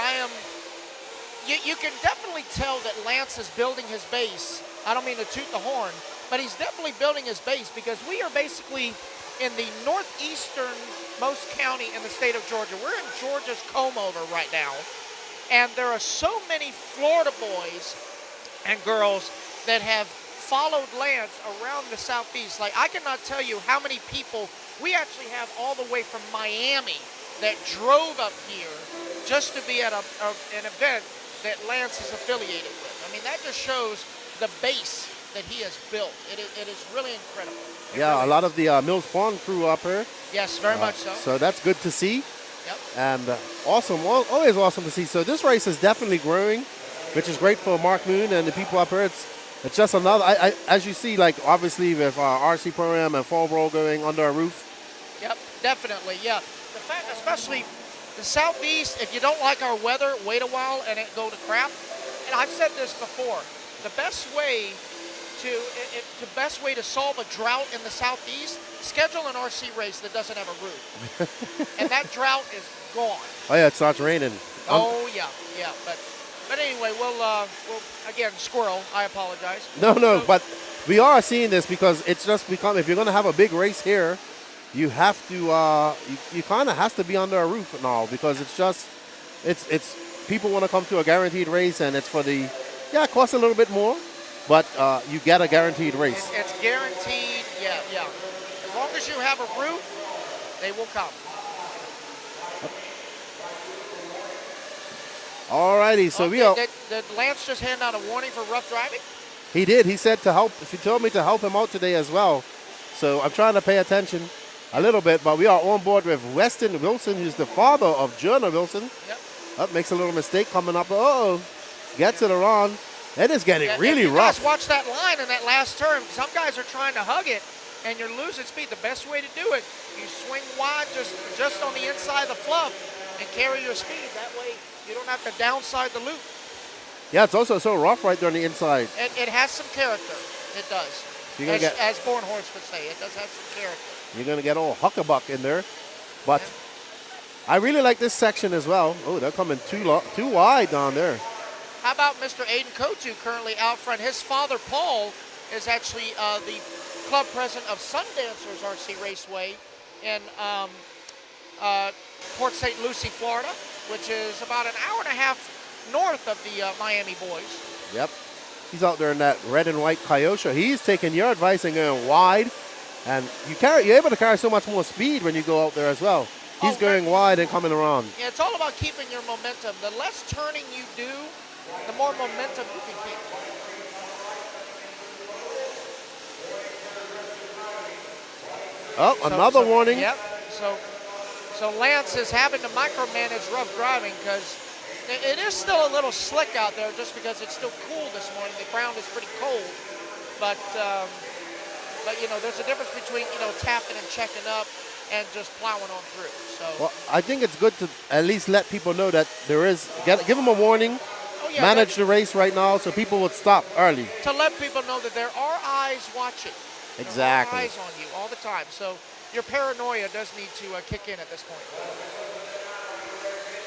You can definitely tell that Lance is building his base. I don't mean to toot the horn, but he's definitely building his base because we are basically in the northeasternmost county in the state of Georgia. We're in Georgia's comb over right now, and there are so many Florida boys and girls that have followed Lance around the southeast. Like, I cannot tell you how many people we actually have all the way from Miami that drove up here just to be at an event that Lance is affiliated with. I mean, that just shows the base that he has built. It is really incredible. A lot of the Mills Pond crew up here. Yes, very much so. So that's good to see. Yep. And awesome, always awesome to see. So this race is definitely growing, which is great for Mark Moon and the people up here. It's just another, as you see, like obviously with RC program and Fall Brawl going under a roof. Yep, definitely, yeah. The fact, especially the southeast, if you don't like our weather, wait a while and it go to crap. And I've said this before, the best way to solve a drought in the southeast, schedule an RC race that doesn't have a roof. And that drought is gone. Oh yeah, it starts raining. Oh yeah. But anyway, we'll again, squirrel, I apologize. No, but we are seeing this because it's just become, if you're going to have a big race here, you have to, you kind of has to be under a roof and all because it's people want to come to a guaranteed race and it's for it costs a little bit more, but you get a guaranteed race. It's guaranteed, yeah. As long as you have a roof, they will come. All righty, so Did Lance just hand out a warning for rough driving? He did. He said he told me to help him out today as well. So I'm trying to pay attention a little bit, but we are on board with Weston Wilson, who's the father of Jonah Wilson. Yep. That makes a little mistake coming up. Gets it around. It is getting really rough. Guys, watch that line in that last turn. Some guys are trying to hug it, and you're losing speed. The best way to do it, you swing wide just on the inside of the fluff and carry your speed. That way you don't have to downside the loop. Yeah, it's also so rough right there on the inside. It has some character. It does. As Bornhorst would say, it does have some character. You're going to get all huckabuck in there. But I really like this section as well. Oh, they're coming too wide down there. How about Mr. Aiden Q2 currently out front? His father, Paul, is actually the club president of Sundancers RC Raceway in Port St. Lucie, Florida, which is about an hour and a half north of the Miami boys. Yep. He's out there in that red and white Kyosha. He's taking your advice and going wide. And you're able to carry so much more speed when you go out there as well. He's going wide and coming around. Yeah, it's all about keeping your momentum. The less turning you do, the more momentum you can keep. Another warning. Yep. So Lance is having to micromanage rough driving because it is still a little slick out there just because it's still cool this morning. The ground is pretty cold. But there's a difference between, tapping and checking up and just plowing on through. So well, I think it's good to at least let people know that there is, give them a warning, manage the race right now so people would stop early. To let people know that there are eyes watching. Exactly. There are eyes on you all the time. So your paranoia does need to kick in at this point.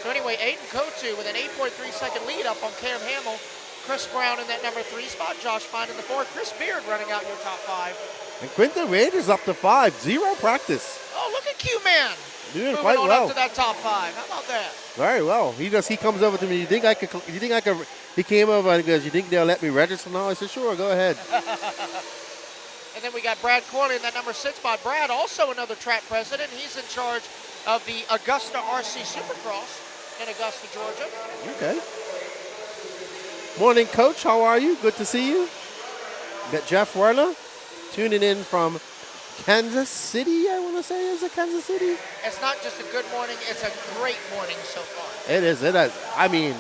So anyway, Aiden Q2 with an 8.3 second lead up on Cam Hamill. Chris Brown in that number 3 spot. Josh Fine in the 4. Chris Beard running out your top 5. And Quentin Wade is up to 5. 0 practice. Oh, look at Q-Man. Doing moving quite on well. up to that top 5. How about that? Very well. He comes over to me. You think I could? He came over and he goes, "You think they'll let me register now?" I said, "Sure, go ahead." And then we got Brad Corley in that number 6 spot. Brad, also another track president. He's in charge of the Augusta RC Supercross in Augusta, Georgia. Okay. Morning, Coach. How are you? Good to see you. Got Jeff Werner tuning in from Kansas City, I want to say. Is it Kansas City? It's not just a good morning, it's a great morning so far. It is. I mean,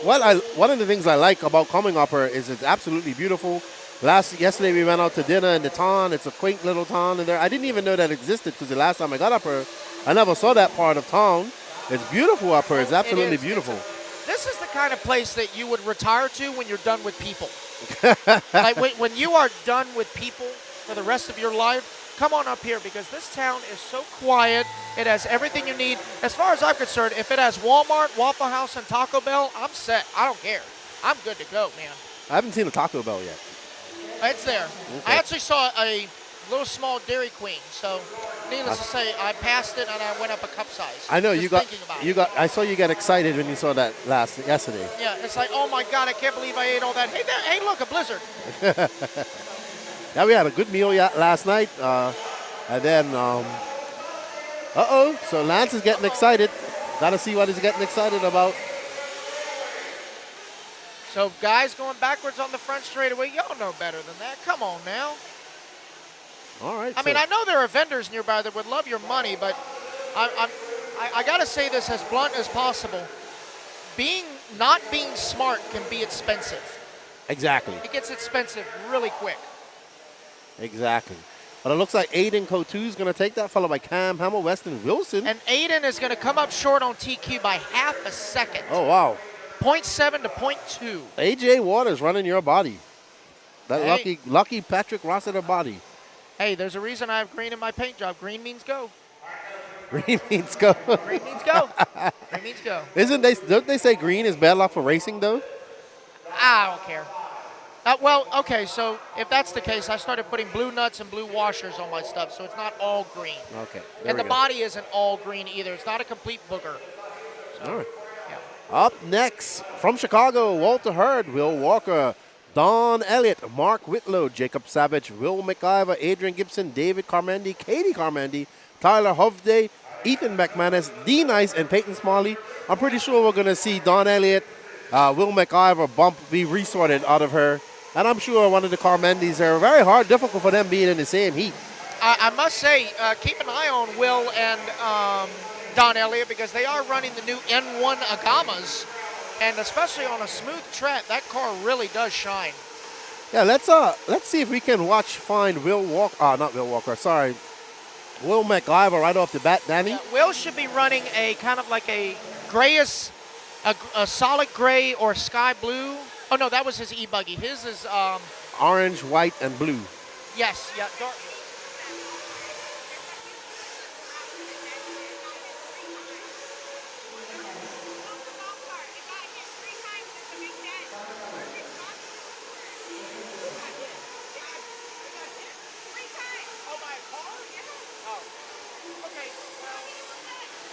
one of the things I like about coming up here is it's absolutely beautiful. Yesterday we went out to dinner in the town. It's a quaint little town in there. I didn't even know that existed because the last time I got up here, I never saw that part of town. It's beautiful up here. It's absolutely beautiful. This is the kind of place that you would retire to when you're done with people. Like when you are done with people for the rest of your life, come on up here because this town is so quiet. It has everything you need. As far as I'm concerned, if it has Walmart, Waffle House, and Taco Bell, I'm set. I don't care. I'm good to go, man. I haven't seen a Taco Bell yet. It's there. Okay. I actually saw a little small Dairy Queen, so needless to say, I passed it and I went up a cup size. I know Just I saw you get excited when you saw that yesterday. Yeah, it's like, oh my God, I can't believe I ate all that. Hey, look, a blizzard. Yeah, we had a good meal last night, and then so Lance is getting excited. Got to see what he's getting excited about. So guys going backwards on the front straightaway, y'all know better than that. Come on now. All right. I mean, I know there are vendors nearby that would love your money, but I got to say this as blunt as possible. Not being smart can be expensive. Exactly. It gets expensive really quick. Exactly. But it looks like Aiden Coutu is going to take that, followed by Cam Hamill, Weston Wilson. And Aiden is going to come up short on TQ by half a second. Oh, wow. 0.7 to 0.2. AJ Waters running your body. That lucky Patrick Rossiter body. Hey, there's a reason I have green in my paint job. Green means go. Green means go. Green means go. Green means go. Don't they say green is bad luck for racing, though? I don't care. Well, okay, so if that's the case, I started putting blue nuts and blue washers on my stuff, so it's not all green. Okay. And the body isn't all green either. It's not a complete booger. So, all right. Yeah. Up next, from Chicago, Walter Hurd, Will Walker, Don Elliott, Mark Whitlow, Jacob Savage, Will McIver, Adrian Gibson, David Carmendi, Katie Carmendi, Tyler Hovde, Ethan McManus, D Nice, and Peyton Smalley. I'm pretty sure we're going to see Don Elliott, Will McIver be resorted out of her. And I'm sure one of the Carmendis are very difficult for them being in the same heat. I must say, keep an eye on Will and Don Elliott because they are running the new N1 Agamas. And especially on a smooth track, that car really does shine. Yeah, let's see if we can find Will McIver right off the bat, Danny. Yeah, Will should be running a kind of like a grayish, a solid gray or sky blue. Oh no, that was his E-Buggy. His is orange, white, and blue. Yes, yeah, dark.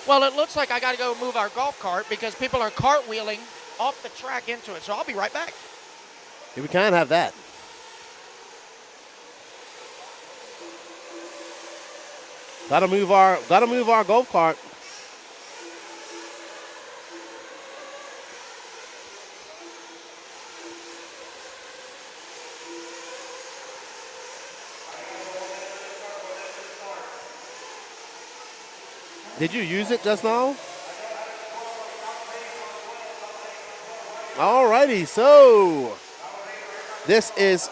Well, it looks like I got to go move our golf cart because people are cartwheeling off the track into it. So I'll be right back. Yeah, we can't have that. Gotta move our golf cart. Did you use it just now? Alrighty, so this is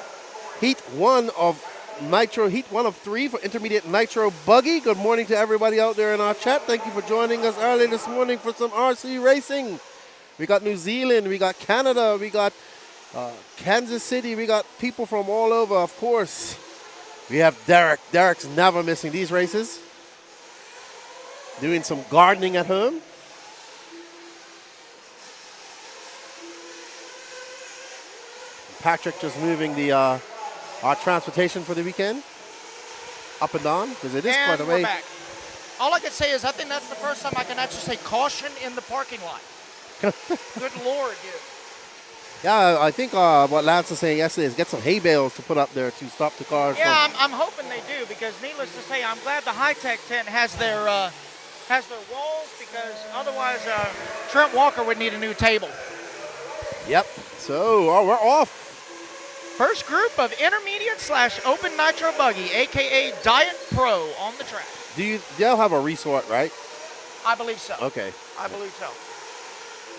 heat one of Nitro, heat one of 3 for intermediate Nitro Buggy. Good morning to everybody out there in our chat. Thank you for joining us early this morning for some RC racing. We got New Zealand, we got Canada, we got Kansas City, we got people from all over, of course. We have Derek. Derek's never missing these races. Doing some gardening at home. Patrick just moving the our transportation for the weekend up and down because it is quite a way. All I can say is I think that's the first time I can actually say caution in the parking lot. Good Lord, dude. Yeah, I think what Lance was saying yesterday is get some hay bales to put up there to stop the cars. Yeah, I'm hoping they do, because needless to say, I'm glad the high-tech tent has their walls, because otherwise Trent Walker would need a new table. Yep. So we're off. First group of intermediate/open nitro buggy, aka Diet Pro, on the track. They'll have a resort, right? I believe so. Okay. I believe so.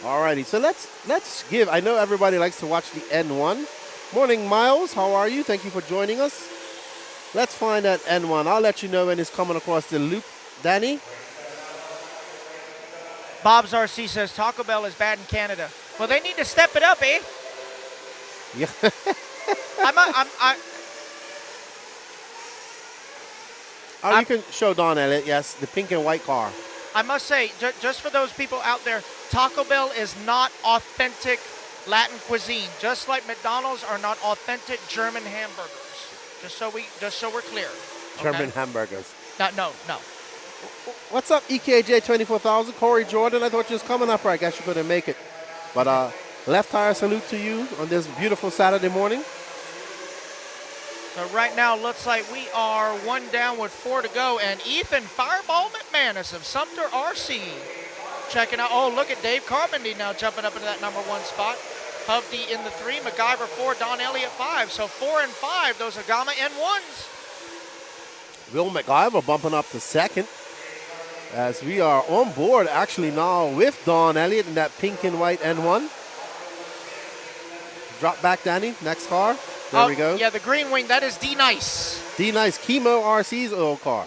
Alrighty. So let's give. I know everybody likes to watch the N1. Morning, Miles. How are you? Thank you for joining us. Let's find that N1. I'll let you know when it's coming across the loop. Danny. Bob's RC says Taco Bell is bad in Canada. Well, they need to step it up, eh? Yeah. You can show Don Elliott, yes, the pink and white car. I must say, just for those people out there, Taco Bell is not authentic Latin cuisine, just like McDonald's are not authentic German hamburgers. Just so we're clear. Okay? German hamburgers. No. What's up, EKJ 24,000? Corey Jordan, I thought you was coming up, or I guess you couldn't make it. But left tire salute to you on this beautiful Saturday morning. So right now, looks like we are 1 down with 4 to go, and Ethan Fireball McManus of Sumter RC checking out. Oh, look at Dave Carmody now jumping up into that number 1 spot. Hovde in the 3, MacGyver 4, Don Elliott 5. So 4 and 5, those are Gamma N1s. Will MacGyver bumping up to 2nd. As we are on board actually now with Don Elliott in that pink and white N1. Drop back, Danny. Next car. There we go. Yeah, the green wing, that is D-Nice. D-Nice, Chemo RC's old car.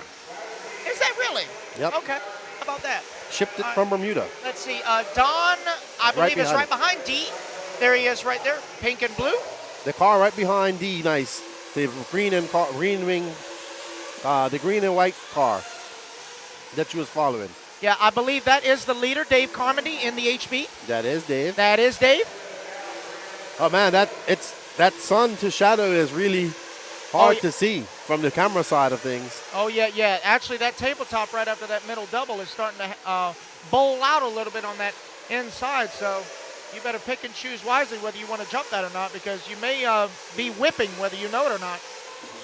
Is that really? Yep. Okay. How about that? Shipped it from Bermuda. Let's see. Don, I believe, is right behind D. There he is right there, pink and blue. The car right behind D-Nice. The green and wing, the green and white car that you was following. Yeah, I believe that is the leader, Dave Carmody, in the HB. That is Dave. That is Dave. Oh man, that sun to shadow is really hard to see from the camera side of things. Oh yeah. Actually, that tabletop right after that middle double is starting to bowl out a little bit on that inside. So you better pick and choose wisely whether you want to jump that or not, because you may be whipping whether you know it or not.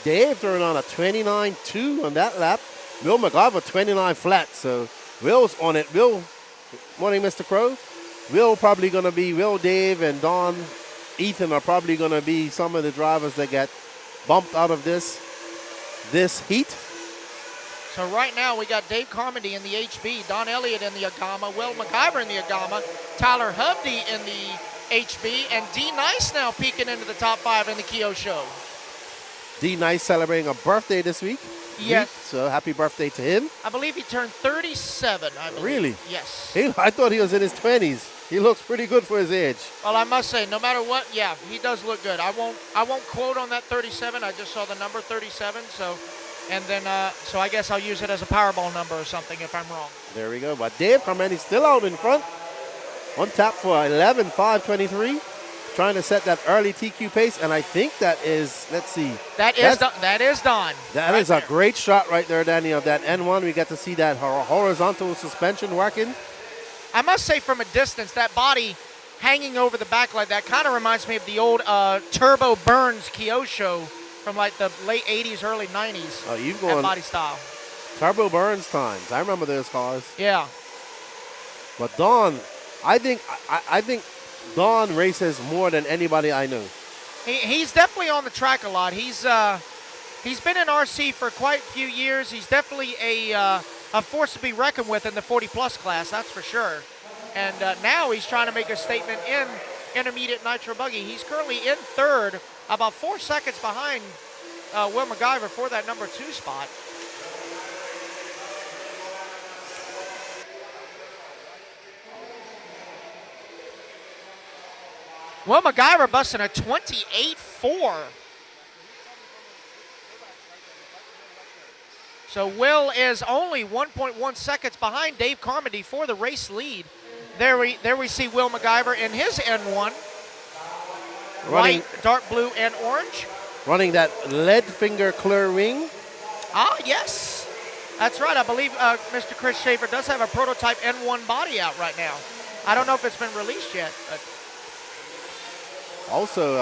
Dave turned on a 29.2 on that lap. Will MacGyver 29 flat. So Will's on it. Will, morning, Mr. Crow. Will, Dave, and Don, Ethan are probably going to be some of the drivers that get bumped out of this heat. So right now we got Dave Carmody in the HB, Don Elliott in the Agama, Will MacGyver in the Agama, Tyler Hovde in the HB, and D-Nice now peeking into the top 5 in the Kyo show. D-Nice celebrating a birthday this week. Yes. So happy birthday to him. I believe he turned 37, I believe. Really? Yes. I thought he was in his 20s. He looks pretty good for his age. Well, I must say, no matter what, yeah, he does look good. I won't quote on that 37. I just saw the number 37. So I guess I'll use it as a Powerball number or something if I'm wrong. There we go. But Dave Carmani's still out in front. On tap for 11.523. Trying to set that early TQ pace, and I think that is, let's see. That is Don. That is a great shot right there, Danny, of that N1. We get to see that horizontal suspension working. I must say, from a distance, that body hanging over the back like that kind of reminds me of the old Turbo Burns Kyosho from like the late 80s, early 90s. Oh, you've gone body style. Turbo Burns times. I remember those cars. Yeah. But Don, I think Don races more than anybody I know. He's definitely on the track a lot. He's been in RC for quite a few years. He's definitely a force to be reckoned with in the 40-plus class, that's for sure. And now he's trying to make a statement in intermediate Nitro Buggy. He's currently in 3rd, about 4 seconds behind Will MacGyver for that number 2 spot. Will MacGyver busting a 28.4. So Will is only 1.1 seconds behind Dave Carmody for the race lead. There we see Will MacGyver in his N1. White, dark blue, and orange. Running that lead finger clear wing. Ah, yes. That's right. I believe Mr. Chris Schaefer does have a prototype N1 body out right now. I don't know if it's been released yet. But Also,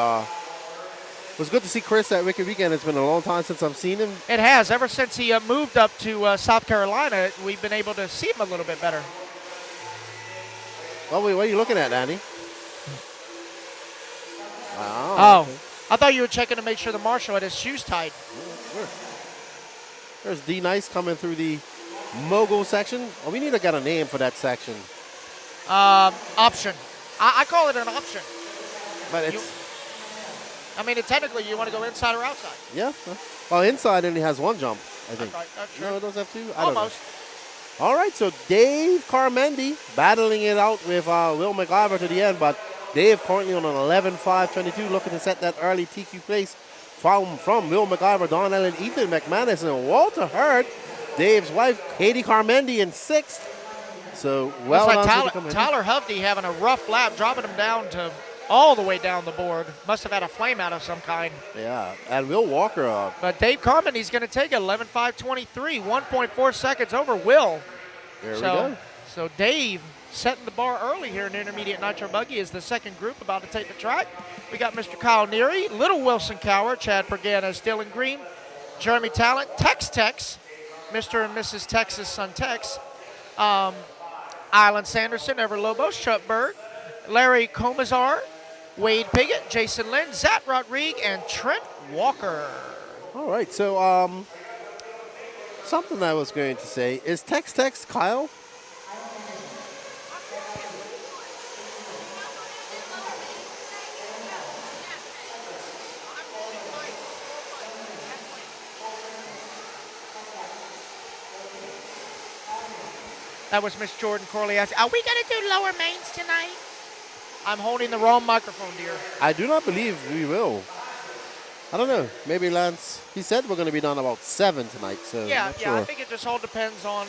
it was good to see Chris at Wicked Weekend. It's been a long time since I've seen him. it has. Ever since he moved up to South Carolina, we've been able to see him a little bit better. Well, what are you looking at, Danny? Oh, okay. I thought you were checking to make sure the marshal had his shoes tied. There's D Nice coming through the mogul section. Oh, we need to get a name for that section. Option. I call it an option. But it's technically you want to go inside or outside. yeah. Well, inside only has one jump, I think. That's true. No, it does have two. I don't know. Almost. All right, so Dave Carmendi battling it out with Will McIver to the end, but Dave currently on an 11.522, looking to set that early TQ place from Will McIver, Don Allen, Ethan McManus, and Walter Hurd. Dave's wife, Katie Carmendi, in 6th. So well Looks done like to the Carmendi. Tyler Hovde having a rough lap, dropping him down to all the way down the board. Must have had a flame out of some kind. Yeah, and Will Walker. But Dave Carmendi's going to take it 11.523, 1.4 seconds over Will. There we go. So Dave setting the bar early here in the Intermediate Nitro Buggy is the second group about to take the track. We got Mr. Kyle Neary, Little Wilson Cower, Chad Perganas, Dylan Green, Jeremy Talent, Tex, Mr. and Mrs. Texas Son Tex, Island Sanderson, Ever Lobos, Chuck Berg, Larry Comazar, Wade Piggott, Jason Lynn, Zach Rodriguez, and Trent Walker. All right, so something I was going to say is Tex Kyle. That was Miss Jordan Corley asking, are we going to do lower mains tonight? I'm holding the wrong microphone, dear. I do not believe we will. I don't know. Maybe Lance, he said we're going to be done about 7 tonight, so Yeah, not sure. I think it just all depends on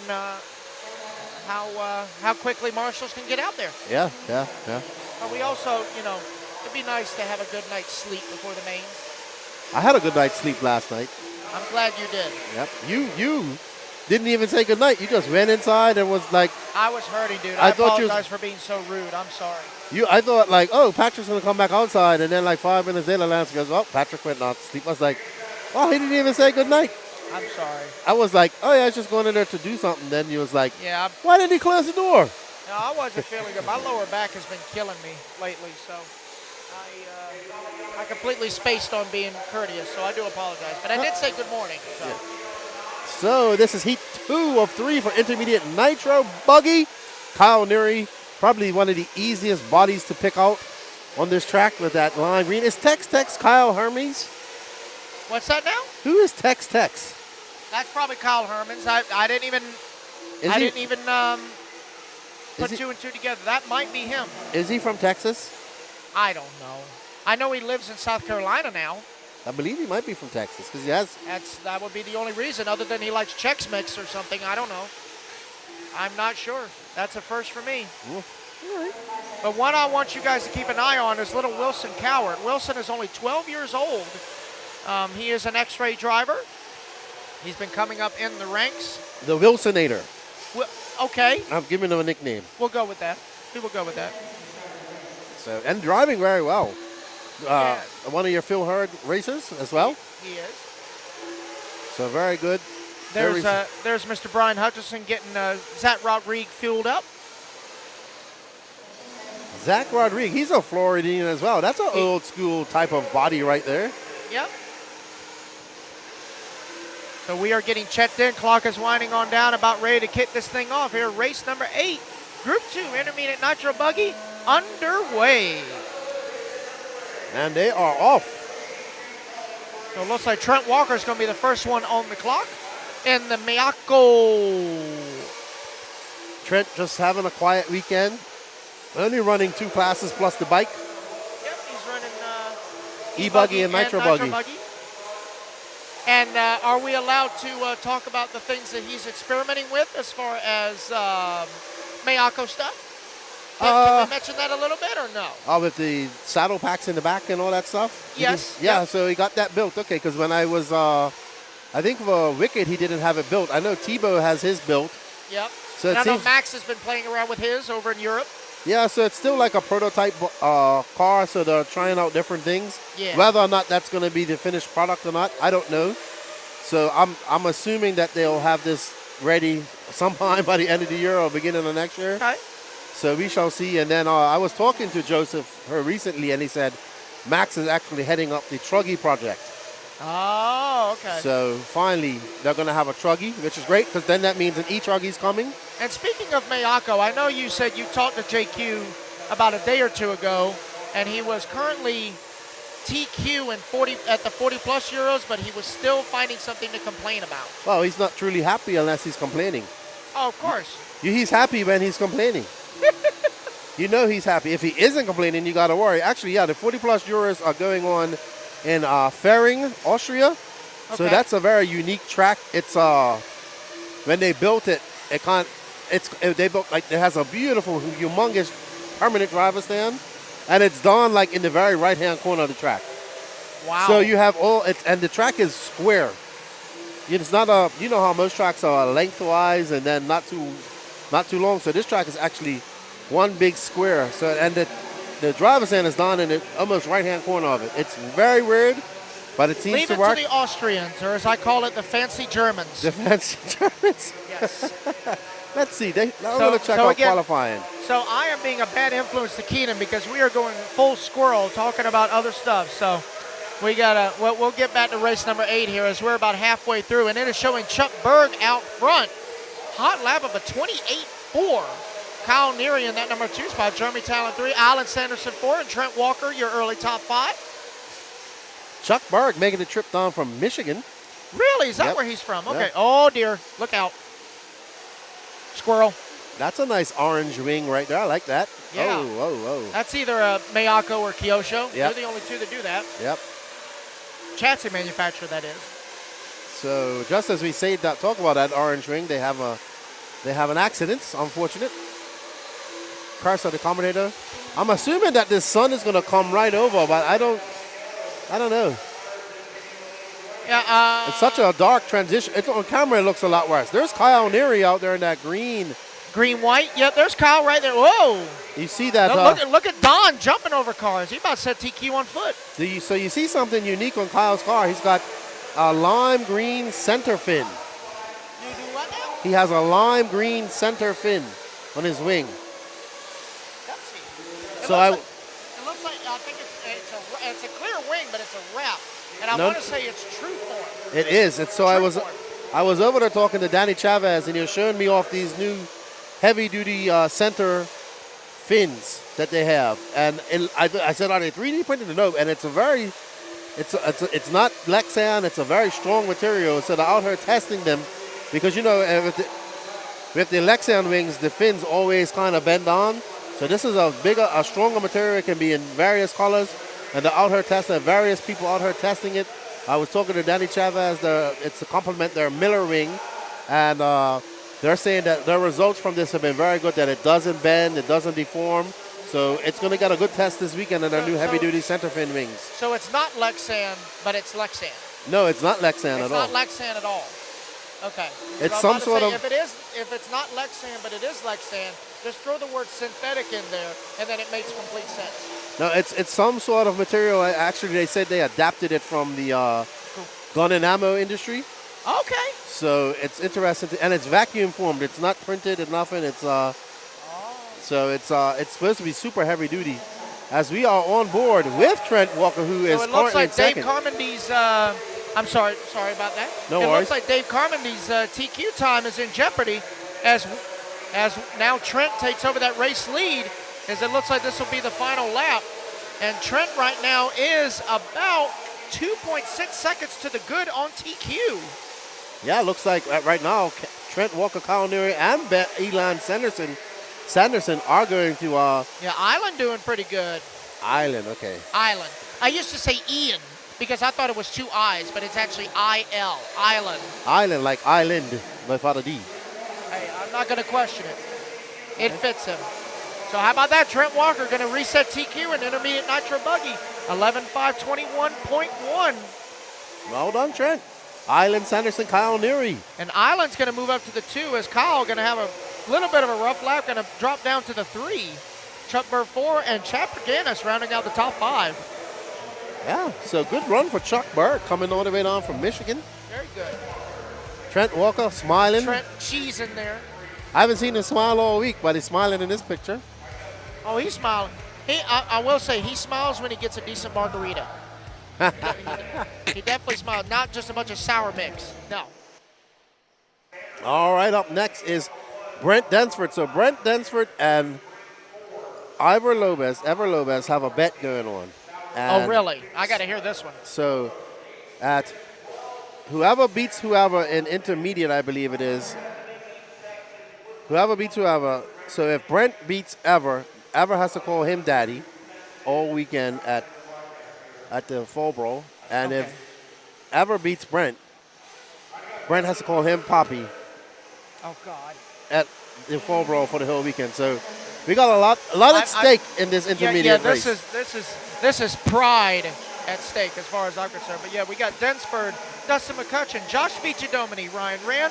how quickly marshals can get out there. Yeah. But we also, it'd be nice to have a good night's sleep before the mains. I had a good night's sleep last night. I'm glad you did. Yep. You didn't even say good night. You just went inside and was like, I was hurting, dude. I I thought you apologize for being so rude. I'm sorry. I thought like, oh, Patrick's going to come back outside. And then like 5 minutes later, Lance goes, oh, Patrick went off to sleep. I was like, oh, he didn't even say good night. I'm sorry. I was like, oh, yeah, I was just going in there to do something. Then you was like, Yeah. why didn't he close the door? No, I wasn't feeling good. My lower back has been killing me lately, so I completely spaced on being courteous, so I do apologize. But I did say good morning. So. Yeah. So this is heat 2 of 3 for Intermediate Nitro Buggy. Kyle Neary, probably one of the easiest bodies to pick out on this track with that lime green. Is Tex Kyle Hermes? What's that now? Who is Tex? That's probably Kyle Hermans. I didn't even put 2 and 2 together. That might be him. Is he from Texas? I don't know. I know he lives in South Carolina now. I believe he might be from Texas because he has. That would be the only reason, other than he likes Chex Mix or something. I don't know. I'm not sure. That's a first for me. Well, all right. But one I want you guys to keep an eye on is little Wilson Cowart. Wilson is only 12 years old. He is an X-ray driver. He's been coming up in the ranks. The Wilsonator. Well, okay. I've given him a nickname. We'll go with that. We will go with that. So and driving very well. Yeah. One of your Phil Hurd racers as well. He is. So very good. There's Mr. Brian Hutchison getting Zach Rodriguez fueled up. Zach Rodriguez, he's a Floridian as well. That's an old school type of body right there. Yep. So we are getting checked in. Clock is winding on down, about ready to kick this thing off here. Race number 8, Group 2 Intermediate Nitro Buggy underway. And they are off. So it looks like Trent Walker is going to be the first one on the clock in the Miyako. Trent just having a quiet weekend. Only running 2 classes plus the bike. Yep, he's running E-Buggy and Nitro Buggy. And are we allowed to talk about the things that he's experimenting with as far as Miyako stuff? Can we mention that a little bit or no? Oh, with the saddle packs in the back and all that stuff? Yes. Yeah, yep. So he got that built. Okay, because when I was at I think for Wicked, he didn't have it built. I know Tebow has his built. Yep. So and it I know seems, Max has been playing around with his over in Europe. yeah, so it's still like a prototype car, so they're trying out different things. Yeah. Whether or not that's going to be the finished product or not, I don't know. So I'm assuming that they'll have this ready sometime by the end of the year or beginning of next year. Okay. So we shall see. And then I was talking to Joseph recently, and he said Max is actually heading up the Truggy project. Oh, okay. So finally, they're going to have a Truggy, which is great because then that means an E-Truggy's coming. And speaking of Mayako, I know you said you talked to JQ about a day or two ago, and he was currently TQ at the 40-plus euros, but he was still finding something to complain about. Well, he's not truly happy unless he's complaining. Oh, of course. He's happy when he's complaining. You know he's happy. If he isn't complaining, you got to worry. Actually, yeah, the 40-plus euros are going on in Fering, Austria. Okay. So that's a very unique track. It's when they built it, it has a beautiful, humongous permanent driver stand, and it's done like in the very right-hand corner of the track. Wow. So you have and the track is square. It's not you know how most tracks are lengthwise and then not too long. So this track is actually one big square. So and the driver's stand is done in the almost right-hand corner of it. It's very weird, but it seems Leave to it work. to the Austrians, or as I call it, the fancy Germans. The fancy Germans. Yes. Let's see. I'm going to check out qualifying. So I am being a bad influence to Keenan because we are going full squirrel talking about other stuff. So we'll get back to race number 8 here as we're about halfway through, and it is showing Chuck Berg out front. Hot lap of a 28.4. Kyle Neary in that number 2 spot. Jeremy Talon 3. Alan Sanderson 4. And Trent Walker, your early top 5. Chuck Berg making the trip down from Michigan. Really? Is that Yep. where he's from? Okay. Yep. Oh, dear. Look out. Squirrel. That's a nice orange wing right there. I like that. Yeah. Oh. That's either a Mayako or Kyosho. Yep. They're the only two that do that. Yep. Chassis manufacturer, that is. So just as we talk about that orange wing, they have an accident. It's unfortunate. Curse of the commentator. I'm assuming that the sun is going to come right over, but I don't know. Yeah. It's such a dark transition. On camera, it looks a lot worse. There's Kyle Neary out there in that green. Green-white. Yep, there's Kyle right there. Whoa. You see that? Look at Don jumping over cars. He about to set TQ on foot. So you see something unique on Kyle's car. He's got a lime green center fin. You do what now? He has a lime green center fin on his wing. Let's see. So it looks like I think it's a clear wing, but it's a wrap. And I want to say it's true form. It is. I was over there talking to Danny Chavez, and he was showing me off these new heavy-duty center fins that they have. And I said, are they 3D printed? No, and it's not Lexan. It's a very strong material. So they're out here testing them because, with the Lexan wings, the fins always kind of bend on. So this is a stronger material. It can be in various colors. And they're out here testing, various people out here testing it. I was talking to Danny Chavez. It's to complement their Miller wing. And they're saying that their results from this have been very good, that it doesn't bend, it doesn't deform. So it's going to get a good test this weekend in their new heavy-duty center fin wings. So it's not Lexan, but it's Lexan. No, it's not Lexan at all. It's not Lexan at all. Okay. It's some sort of... If it's not Lexan, but it is Lexan, just throw the word synthetic in there, and then it makes complete sense. No, it's some sort of material. Actually, they said they adapted it from the gun and ammo industry. Okay. So it's interesting, and it's vacuum formed. It's not printed and nothing. So it's supposed to be super heavy duty. As we are on board with Trent Walker, who is currently in second. So it looks like Dave Carmondy's. I'm sorry about that. No worries. It worries. looks like Dave Carmondy's TQ time is in jeopardy as now Trent takes over that race lead. As it looks like this will be the final lap. And Trent right now is about 2.6 seconds to the good on TQ. Yeah, it looks like right now Trent Walker, Kyle Neary, and Elon Sanderson are going to... Yeah, Island doing pretty good. Island, okay. Island. I used to say Ian because I thought it was 2 I's, but it's actually I-L. Island. Island, like Island by Father D. Hey, I'm not going to question it. It fits him. So how about that? Trent Walker going to reset TQ and intermediate Nitro Buggy. 11.521.1. Well done, Trent. Island Sanderson, Kyle Neary. And Island's going to move up to the 2 as Kyle going to have a little bit of a rough lap, going to drop down to the 3. Chuck Burr 4 and Chad Perganis rounding out the top 5. Yeah, so good run for Chuck Burr coming all the way down from Michigan. Very good. Trent Walker smiling. Trent cheese in there. I haven't seen him smile all week, but he's smiling in this picture. Oh, he's smiling. I will say he smiles when he gets a decent margarita. He definitely smiles, not just a bunch of sour mix. No. All right, up next is Brent Densford. So Brent Densford and Ever Lopez have a bet going on. And oh, really? I got to hear this one. so at whoever beats whoever in intermediate, I believe it is. Whoever beats whoever. So if Brent beats Ever has to call him daddy all weekend at the Fall Brawl. And Okay. if Ever beats Brent has to call him Poppy Oh, God. at the Fall Brawl for the whole weekend. So we got a lot at stake in this intermediate race. This is pride at stake as far as I'm concerned. But yeah, we got Densford, Dustin McCutcheon, Josh Vichadomini, Ryan Rand,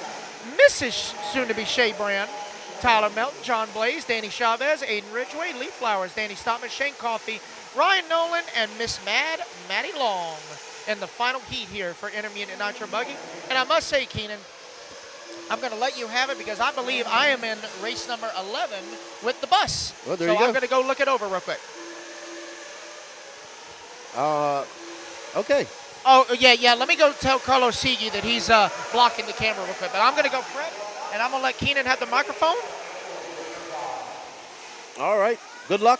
Mrs. soon-to-be Shea Brand, Tyler Melton, John Blaze, Danny Chavez, Aiden Ridgway, Lee Flowers, Danny Stockman, Shane Coffey, Ryan Nolan, and Miss Maddie Long in the final heat here for Intermediate Nitro Buggy. And I must say, Keenan, I'm going to let you have it because I believe I am in race number 11 with the bus. Well, there so you go. I'm going to go look it over real quick. Okay. Oh, yeah. Let me go tell Carlos Sigui that he's blocking the camera real quick. But I'm going to go prep, and I'm going to let Keenan have the microphone. All right. Good luck.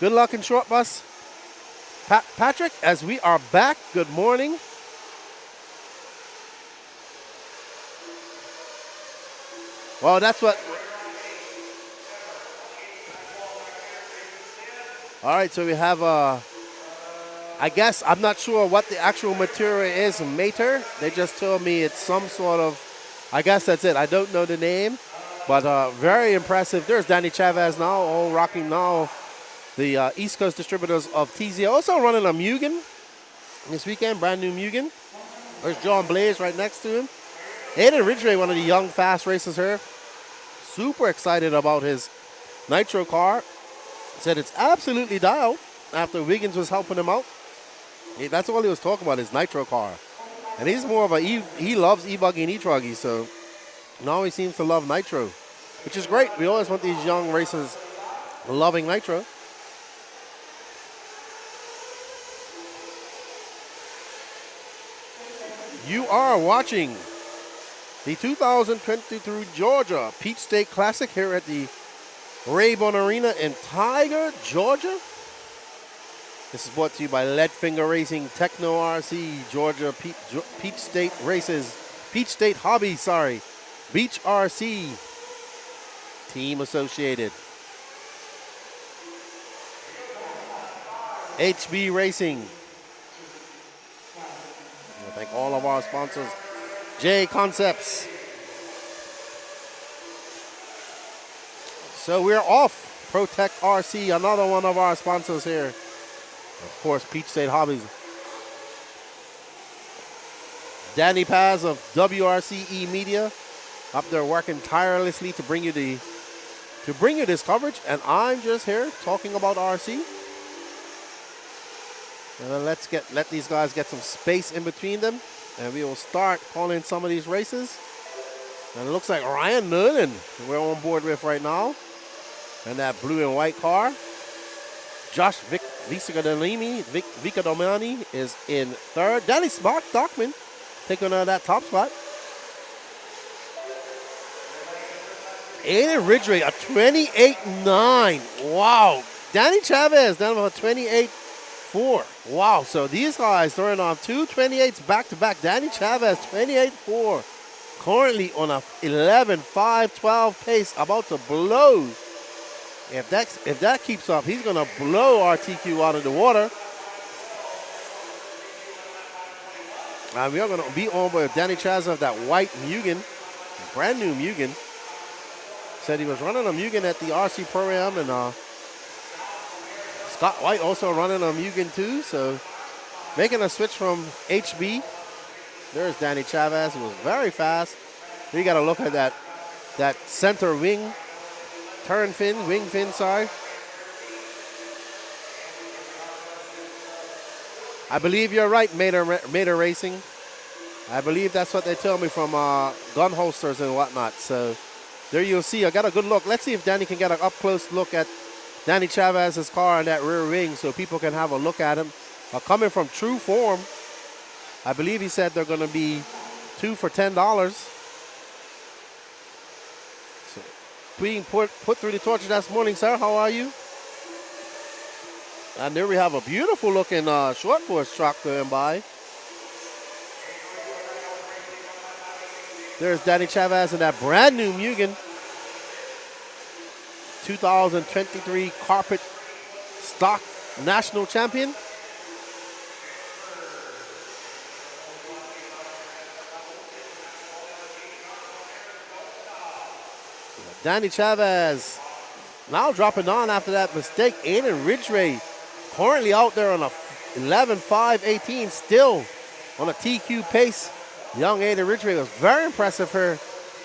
Good luck in short bus. Patrick, as we are back, good morning. Well, that's what. All right, so we have, I guess, I'm not sure what the actual material is, Mater. They just told me it's some sort of, I guess that's it. I don't know the name, but very impressive. There's Danny Chavez now, all rocking now the East Coast distributors of TZ. Also running a Mugen this weekend, brand new Mugen. There's John Blaze right next to him. Aiden Ridgway, one of the young, fast racers here. Super excited about his Nitro car. Said it's absolutely dialed after Wiggins was helping him out. That's all he was talking about, his Nitro car. And he's more of he loves E-Buggy and E-Truggy, so now he seems to love Nitro, which is great. We always want these young racers loving Nitro. You are watching the 2023 Georgia Peach State Classic here at the Rabun Arena in Tiger, Georgia. This is brought to you by Leadfinger Racing, Techno RC, Georgia Peach State Races, Peach State Hobby, Beach RC, Team Associated. HB Racing. I thank all of our sponsors. J Concepts. So we're off. Protect RC, another one of our sponsors here. Of course, Peach State Hobbies. Danny Paz of WRCE Media up there working tirelessly to bring you this coverage, and I'm just here talking about RC. And let these guys get some space in between them, and we will start calling some of these races. And it looks like Ryan Nolan we're on board with right now. And that blue and white car. Josh Vicadomani is in third. Danny Stockman taking on that top spot. Aiden Ridgway, a 28.9. Wow. Danny Chavez down to a 28.4. Wow. So these guys throwing off two 28s back-to-back. Danny Chavez, 28.4. Currently on a 11.5-12 pace, about to blow. If that keeps up, he's going to blow RTQ out of the water. And we are going to be on with Danny Chavez of that white Mugen, brand new Mugen. Said he was running a Mugen at the RC Pro-Am, and Scott White also running a Mugen too. So making a switch from HB There's Danny Chavez, who was very fast. You got to look at that center wing fin, sorry. I believe you're right, Mater Racing. I believe that's what they tell me from gun holsters and whatnot. So there you'll see. I got a good look. Let's see if Danny can get an up-close look at Danny Chavez's car and that rear wing so people can have a look at him. Coming from True Form, I believe he said they're going to be 2 for $10. So being put through the torture this morning, sir. How are you? And there we have a beautiful looking short course truck going by. There's Danny Chavez in that brand new Mugen. 2023 Carpet Stock National Champion. Danny Chavez now dropping on after that mistake. Aiden Ridgway currently out there on a 11.5.18, still on a TQ pace. Young Aiden Ridgway was very impressive here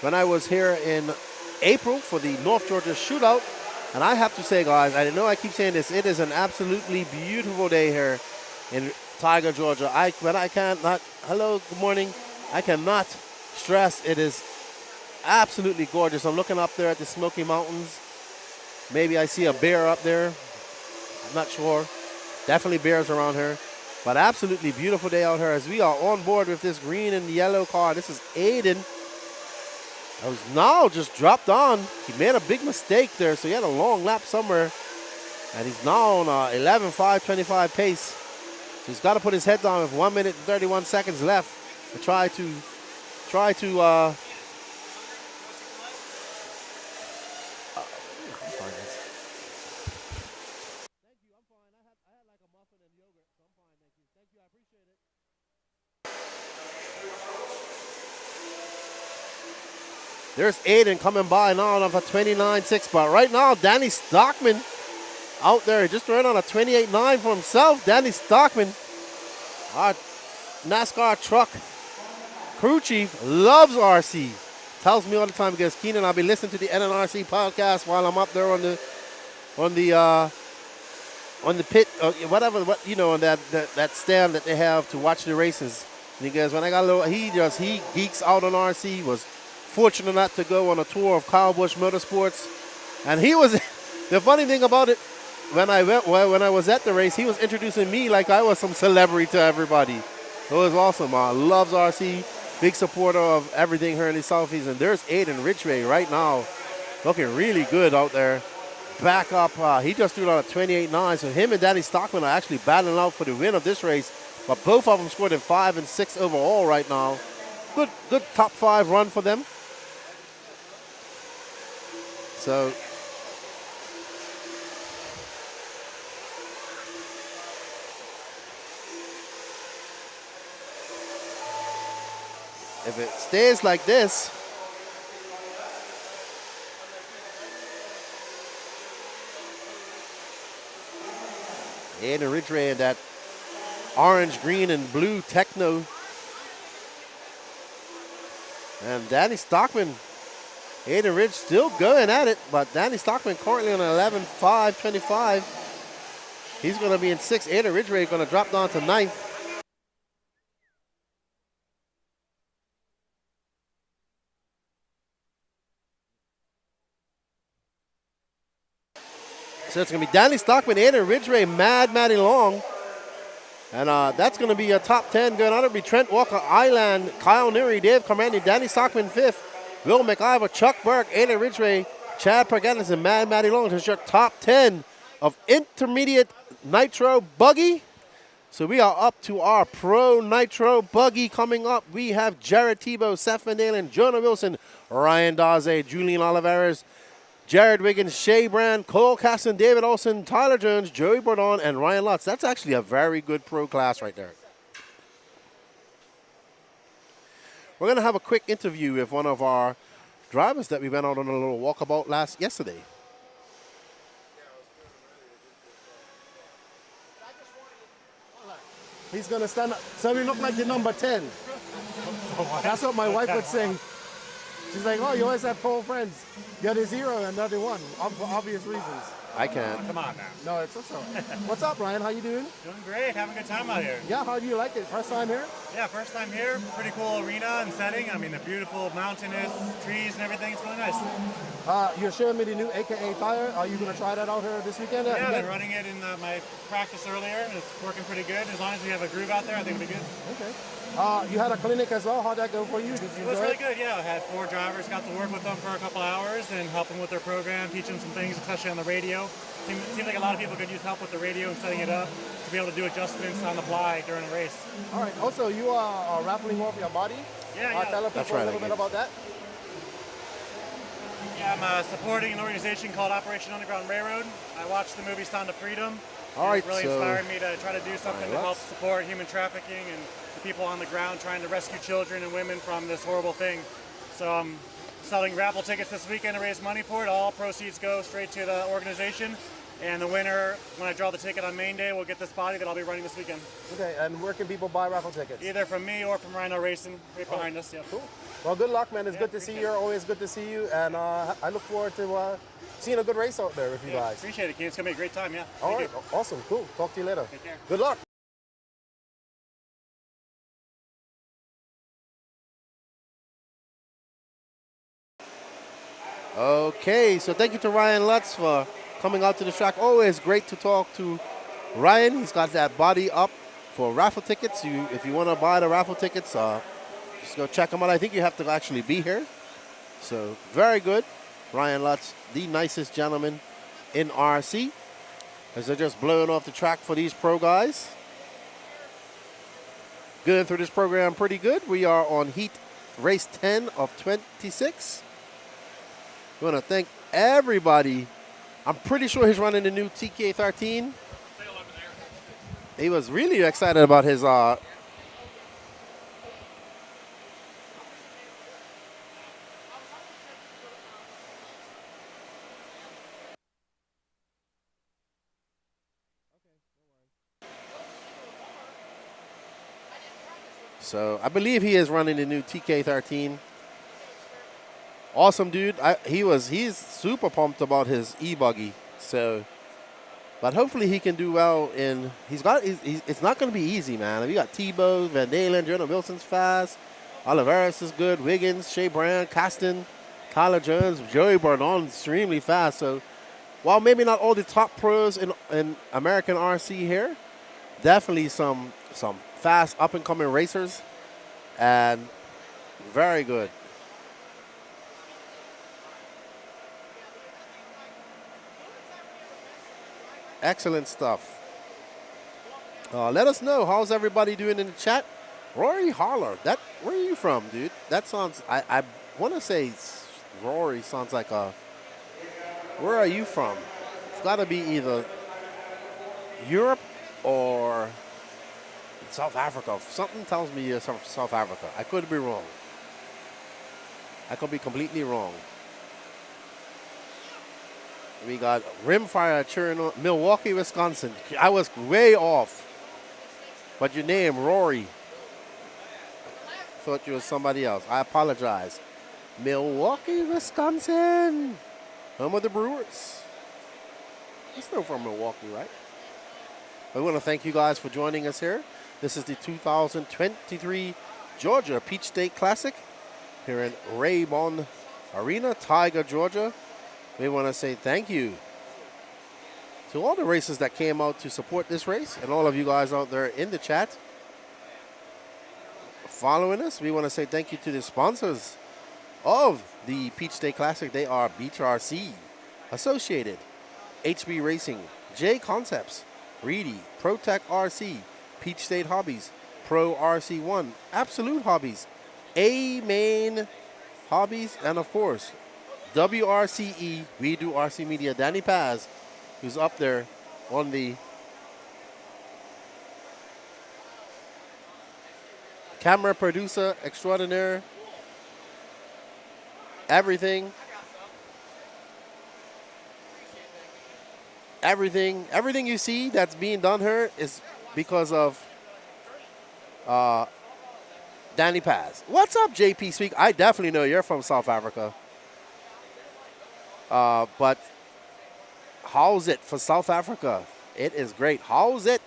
when I was here in April for the North Georgia Shootout. And I have to say, guys, I know I keep saying this, it is an absolutely beautiful day here in Tiger, Georgia. Hello, good morning. I cannot stress it is absolutely gorgeous. I'm looking up there at the Smoky Mountains. Maybe I see a bear up there. I'm not sure. Definitely bears around here. But absolutely beautiful day out here as we are on board with this green and yellow car. This is Aiden. Who's now just dropped on. He made a big mistake there, so he had a long lap somewhere. And he's now on a 11.5.25 pace. So he's got to put his head down with 1 minute and 31 seconds left to try to There's Aiden coming by now off a 29.6, but right now Danny Stockman out there just ran on a 28.9 for himself. Danny Stockman, our NASCAR truck crew chief, loves RC. Tells me all the time because Keenan, I'll be listening to the NNRC podcast while I'm up there on the pit, on that stand that they have to watch the races. And he goes, when I got a little, he geeks out on RC. Was fortunate not to go on a tour of Kyle Busch Motorsports, and he was. The funny thing about it, when I was at the race, he was introducing me like I was some celebrity to everybody. It was awesome. Loves RC, big supporter of everything here in the Southeast. And there's Aiden Ridgway right now, looking really good out there. Back up, he just threw out a 28.9. So him and Danny Stockman are actually battling out for the win of this race. But both of them scored in 5 and 6 overall right now. Good top 5 run for them. So if it stays like this, Aiden Ridgway in that orange, green, and blue Techno. And Danny Stockman, Aiden Ridge still going at it, but Danny Stockman currently on 11.5.25. He's going to be in 6th. Aiden Ridgway going to drop down to 9th. So it's going to be Danny Stockman, Aiden Ridgway, Matty Long. And that's going to be a top 10 going on. It'll be Trent Walker, Island, Kyle Neary, Dave Comandi, Danny Stockman 5th, Will McIver, Chuck Burke, Aiden Ridgway, Chad Perganis, and Matty Long. This is your top 10 of intermediate Nitro Buggy. So we are up to our Pro Nitro Buggy coming up. We have Jared Tebow, Seth Van Dalen, Jonah Wilson, Ryan Daze, Julian Oliveras, Jared Wiggins, Shea Brand, Cole Caston, David Olson, Tyler Jones, Joey Bourdon, and Ryan Lutz. That's actually a very good pro class right there. We're going to have a quick interview with one of our drivers that we went out on a little walkabout yesterday. He's going to stand up. So we look like the number 10. That's what my wife would say. She's like, oh, you always have 12 friends. You're the zero and not the one, for obvious reasons. I can't. Come on now. No, it's also. What's up, Ryan? How you doing? Doing great. Having a good time out here. Yeah, how do you like it? First time here? Yeah, first time here. Pretty cool arena and setting. I mean, the beautiful mountainous trees and everything. It's really nice. You're showing me the new AKA tire. Are you going to try that out here this weekend? Yeah, I've been running it in my practice earlier, and it's working pretty good. As long as we have a groove out there, I think it'll be good. Okay. You had a clinic as well. How'd that go for you? Did you It was enjoy really good, yeah. I had 4 drivers, got to work with them for a couple hours and help them with their program, teach them some things, especially on the radio. Seems like a lot of people could use help with the radio and setting it up to be able to do adjustments on the fly during a race. All right. Also, you are raffling off your body. Yeah. Tell people a little bit about that. Yeah, I'm supporting an organization called Operation Underground Railroad. I watched the movie Sound of Freedom. All right, It really so inspired me to try to do something to help support human trafficking and the people on the ground trying to rescue children and women from this horrible thing. So I'm selling raffle tickets this weekend to raise money for it. All proceeds go straight to the organization. And the winner, when I draw the ticket on main day, will get this body that I'll be running this weekend. Okay, and where can people buy raffle tickets? Either from me or from Rhino Racing, right behind us. Yeah. Cool. Well, good luck, man. It's good to see you. Always good to see you. And I look forward to seeing a good race out there with you guys. Appreciate it, Ken. It's going to be a great time, yeah. All right. Awesome. Cool. Talk to you later. Take care. Good luck. Okay, so thank you to Ryan Lutz for coming out to the track. Always great to talk to Ryan. He's got that body up for raffle tickets. If you want to buy the raffle tickets, just go check him out. I think you have to actually be here. So very good. Ryan Lutz, the nicest gentleman in RC, as they're just blowing off the track for these pro guys. Going through this program pretty good. We are on heat race 10 of 26. We want to thank everybody. I'm pretty sure he's running the new TK13. He was really excited about his So I believe he is running the new TK13. Awesome dude. He's super pumped about his E-Buggy. So, but hopefully he can do well in. It's not going to be easy, man. We got Tebow, Van Dalen, Jonah Wilson's fast. Oliveris is good. Wiggins, Shea Brand, Caston, Tyler Jones, Joey Bardon, extremely fast. So, while maybe not all the top pros in American RC here, definitely some fast up and coming racers, and very good. Excellent stuff. Let us know, how's everybody doing in the chat? Rory Holler, where are you from, dude? That sounds, I want to say Rory sounds like where are you from? It's got to be either Europe or South Africa. Something tells me you're from South Africa. I could be wrong. I could be completely wrong. We got Rimfire cheering on Milwaukee, Wisconsin. I was way off. But your name, Rory. Thought you were somebody else. I apologize. Milwaukee, Wisconsin. Home of the Brewers. You're still from Milwaukee, right? I want to thank you guys for joining us here. This is the 2023 Georgia Peach State Classic here in Rabun Arena, Tiger, Georgia. We want to say thank you to all the racers that came out to support this race and all of you guys out there in the chat following us. We want to say thank you to the sponsors of the Peach State Classic. They are WRCE, Associated, HB Racing, J Concepts, Reedy, ProTech RC, Peach State Hobbies, Pro RC1, Absolute Hobbies, A-Main Hobbies, and of course, WRCE, We Do RC Media, Danny Paz, who's up there on the camera producer extraordinaire. Everything you see that's being done here is because of Danny Paz. What's up, JP Speak? I definitely know you're from South Africa. But how's it for South Africa? It is great. How's it?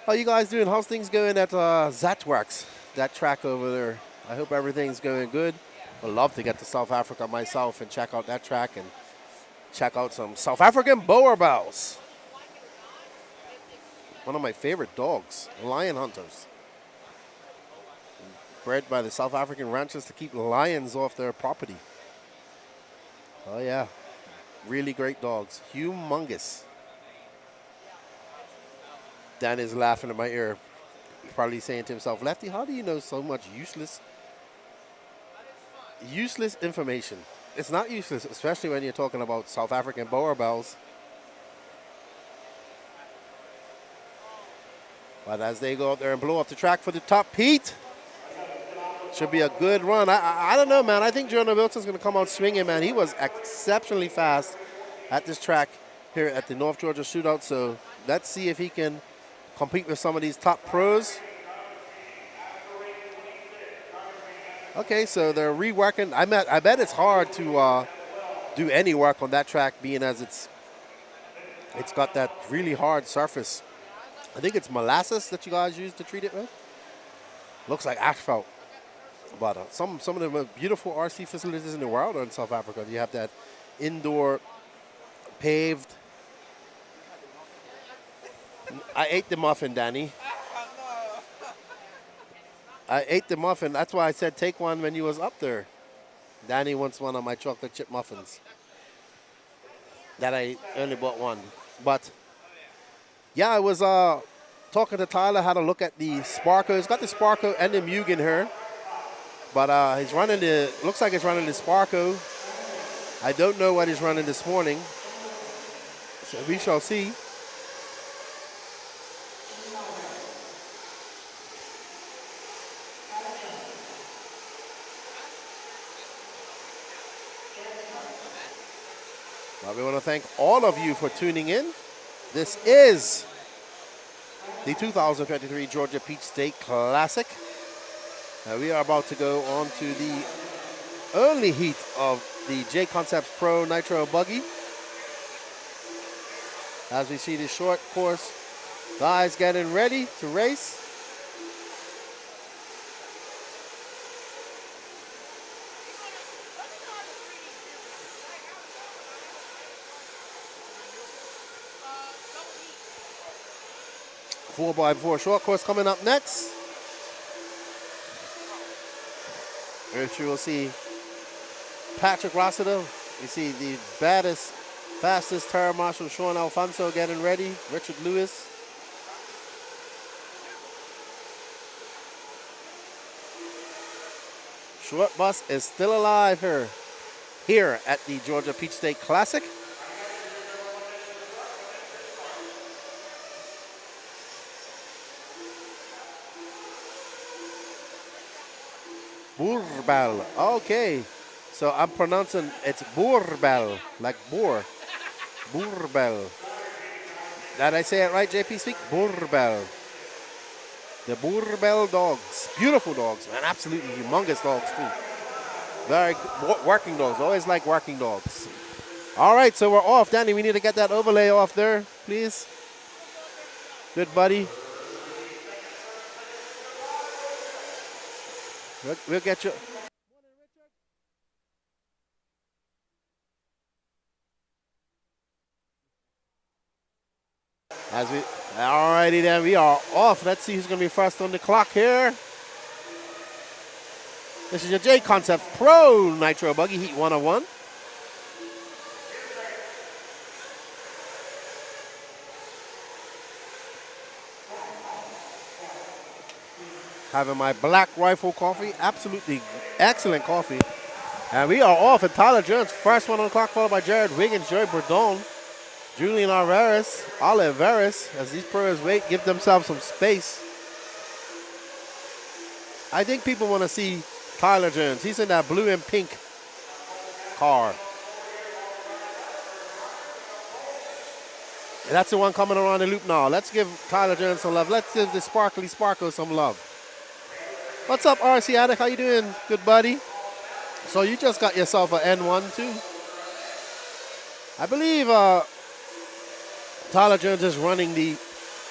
How you guys doing? How's things going at Zatwerks, that track over there? I hope everything's going good. Would love to get to South Africa myself and check out that track and check out some South African boer bows. One of my favorite dogs, lion hunters. Bred by the South African ranchers to keep lions off their property. Oh yeah, really great dogs, humongous. Dan is laughing in my ear, probably saying to himself, Lefty, how do you know so much useless information? It's not useless, especially when you're talking about South African boer bells. But as they go out there and blow up the track for the top heat, should be a good run. I don't know, man. I think Jonah Wilson's going to come out swinging, man. He was exceptionally fast at this track here at the North Georgia Shootout. So let's see if he can compete with some of these top pros. Okay, so they're reworking. I bet it's hard to do any work on that track, being as it's got that really hard surface. I think it's molasses that you guys use to treat it with. Looks like asphalt. But some of the most beautiful RC facilities in the world are in South Africa. You have that indoor paved. I ate the muffin, Danny. I ate the muffin. That's why I said take one when you was up there. Danny wants one of my chocolate chip muffins. That I only bought one. But yeah, I was talking to Tyler, had a look at the Sparko. It's got the Sparko and the Mugen here. But he's running looks like he's running the Sparko. I don't know what he's running this morning. So we shall see. Well, we want to thank all of you for tuning in. This is the 2023 Georgia Peach State Classic. We are about to go on to the early heat of the J Concepts Pro Nitro Buggy. As we see the short course guys getting ready to race. Four by four short course coming up next. Here you will see Patrick Rossiter. You see the baddest, fastest Terra Marshal Sean Alfonso getting ready. Richard Lewis. Short bus is still alive here at the Georgia Peach State Classic. Boorbell. Okay. So I'm pronouncing it's Boorbell, like boar. Boorbell. Did I say it right, JP Speak? Boorbell. The Boorbell dogs. Beautiful dogs, man. Absolutely humongous dogs, too. Very good. Working dogs. Always like working dogs. All right, so we're off. Danny, we need to get that overlay off there, please. Good, buddy. We'll get you. Alrighty then, we are off. Let's see who's going to be first on the clock here. This is your J Concept Pro Nitro Buggy Heat 101. Having my Black Rifle coffee, absolutely excellent coffee. And we are off at Tyler Jones, first one on the clock, followed by Jared Wiggins, Joey Bourdon, Julian Oliveras, as these pros wait, give themselves some space. I think people want to see Tyler Jones. He's in that blue and pink car. And that's the one coming around the loop now. Let's give Tyler Jones some love. Let's give the Sparkly Sparko some love. What's up, RC Addict? How you doing, good buddy? So you just got yourself an N1 too. I believe Tyler Jones is running the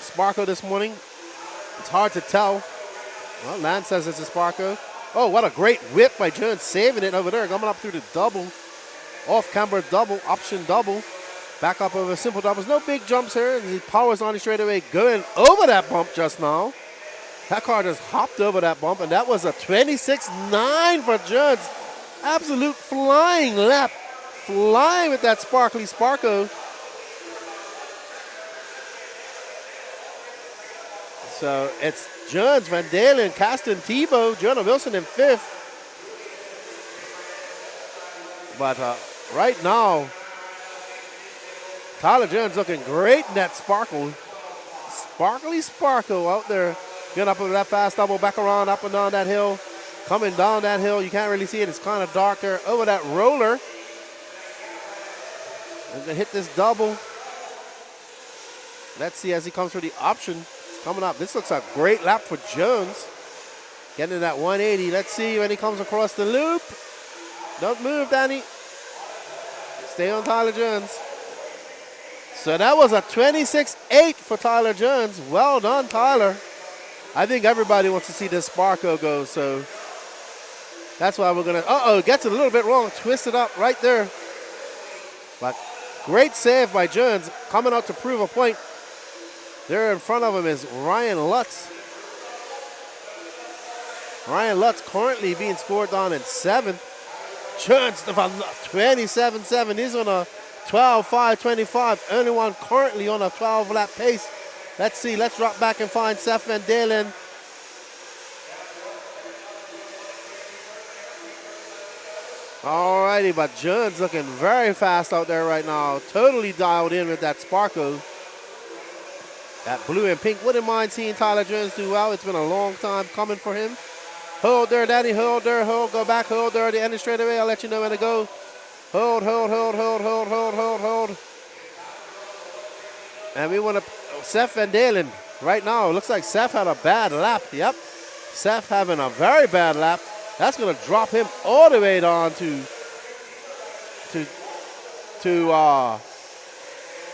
Sparko this morning. It's hard to tell. Well, Lance says it's a Sparko. Oh, what a great whip by Jones, saving it over there, coming up through the double. Off-camber double, option double. Back up over simple doubles. No big jumps here. And he powers on it straight away, going over that bump just now. That car just hopped over that bump, and that was a 26.9 for Jones. Absolute flying lap. Flying with that sparkly Sparko. So it's Jones, Van Dalen, Caston, Tebow, Jonah Wilson in 5th. But right now, Tyler Jones looking great in that sparkle. Sparkly Sparko out there. Getting up over that fast double, back around, up and down that hill. Coming down that hill, you can't really see it. It's kind of dark there. Over that roller. And to hit this double. Let's see as he comes through the option. It's coming up. This looks a great lap for Jones. Getting to that 180. Let's see when he comes across the loop. Don't move, Danny. Stay on Tyler Jones. So that was a 26.8 for Tyler Jones. Well done, Tyler. I think everybody wants to see this Sparko go, so that's why we're going to, gets it a little bit wrong, twisted up right there. But great save by Jones, coming out to prove a point. There in front of him is Ryan Lutz. Ryan Lutz currently being scored down in 7th. Jones, 27.7, he's on a 12.5.25, only one currently on a 12-lap pace. Let's see, let's drop back and find Seth Van Dalen. Alrighty, but Jones looking very fast out there right now. Totally dialed in with that Sparko. That blue and pink. Wouldn't mind seeing Tyler Jones do well. It's been a long time coming for him. Hold there, Danny, hold there, hold, go back, hold there, the end straight away. I'll let you know when to go. Hold, hold, hold, hold, hold, hold, hold, hold. And we want to, Seth Van Dalen right now. Looks like Seth had a bad lap. Yep. Seth having a very bad lap. That's going to drop him all the way down to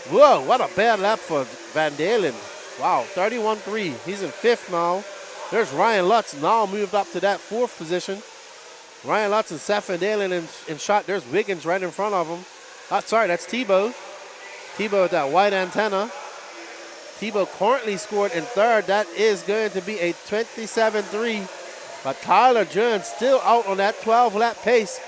whoa, what a bad lap for Van Dalen. Wow, 31.3. He's in 5th now. There's Ryan Lutz now moved up to that 4th position. Ryan Lutz and Seth Van Dalen in shot. There's Wiggins right in front of him. Sorry, that's Tebow. Tebow with that white antenna. Tebow currently scored in 3rd. That is going to be a 27.3. But Tyler Jones still out on that 12-lap pace.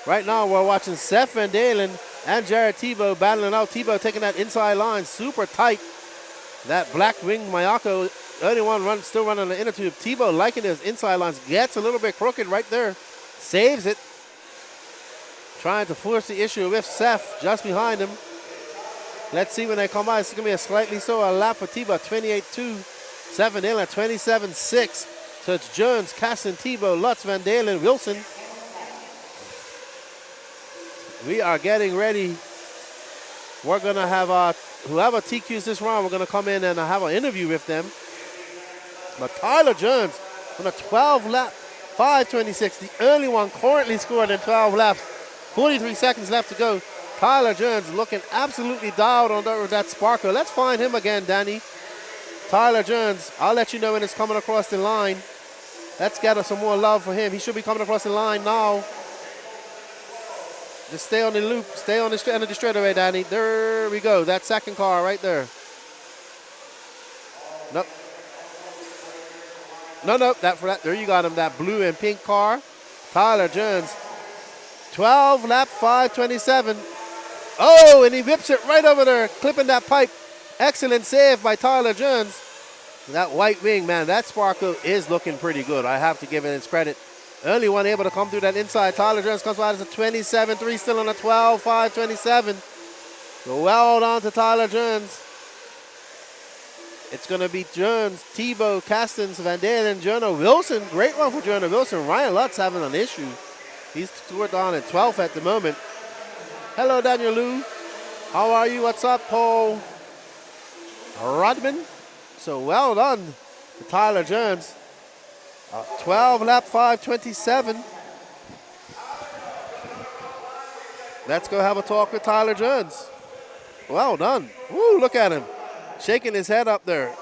Right now we're watching Seth Van Dalen and Jared Tebow battling out. Tebow taking that inside line super tight. That black wing Mayako, only one still running the inner tube. Tebow liking his inside lines. Gets a little bit crooked right there. Saves it. Trying to force the issue with Seth just behind him. Let's see when they come by. It's going to be a slightly slower lap for Tebow. 28.2. Seth Van Dalen at 27.6. So it's Jones, Caston, Tebow, Lutz, Van Dalen, Wilson. We are getting ready. We're going to have whoever TQs this round, we're going to come in and have an interview with them. But Tyler Jones on a 12-lap, 5.26, the only one currently scored in 12 laps. 43 seconds left to go. Tyler Jones looking absolutely dialed on that Sparko. Let's find him again, Danny. Tyler Jones, I'll let you know when it's coming across the line. Let's gather some more love for him. He should be coming across the line now. Just stay on the loop. Stay on the straightaway, Danny. There we go. That second car right there. Nope. No. There you got him. That blue and pink car. Tyler Jones. 12 lap 5.27. Oh, and he whips it right over there, clipping that pipe. Excellent save by Tyler Jones. That white wing, man, that Sparko is looking pretty good. I have to give it its credit. Only one able to come through that inside. Tyler Jones comes by as a 27.3, still on a 12.5.27. So well done to Tyler Jones. It's going to be Jones, Tebow, Castens, Van Dalen, Jonah Wilson. Great one for Jonah Wilson. Ryan Lutz having an issue. He's scored down at 12th at the moment. Hello, Daniel Lou. How are you? What's up, Paul Rodman? So well done to Tyler Jones. 12 lap 5:27. Let's go have a talk with Tyler Jones. Well done. Woo, look at him. Shaking his head up there.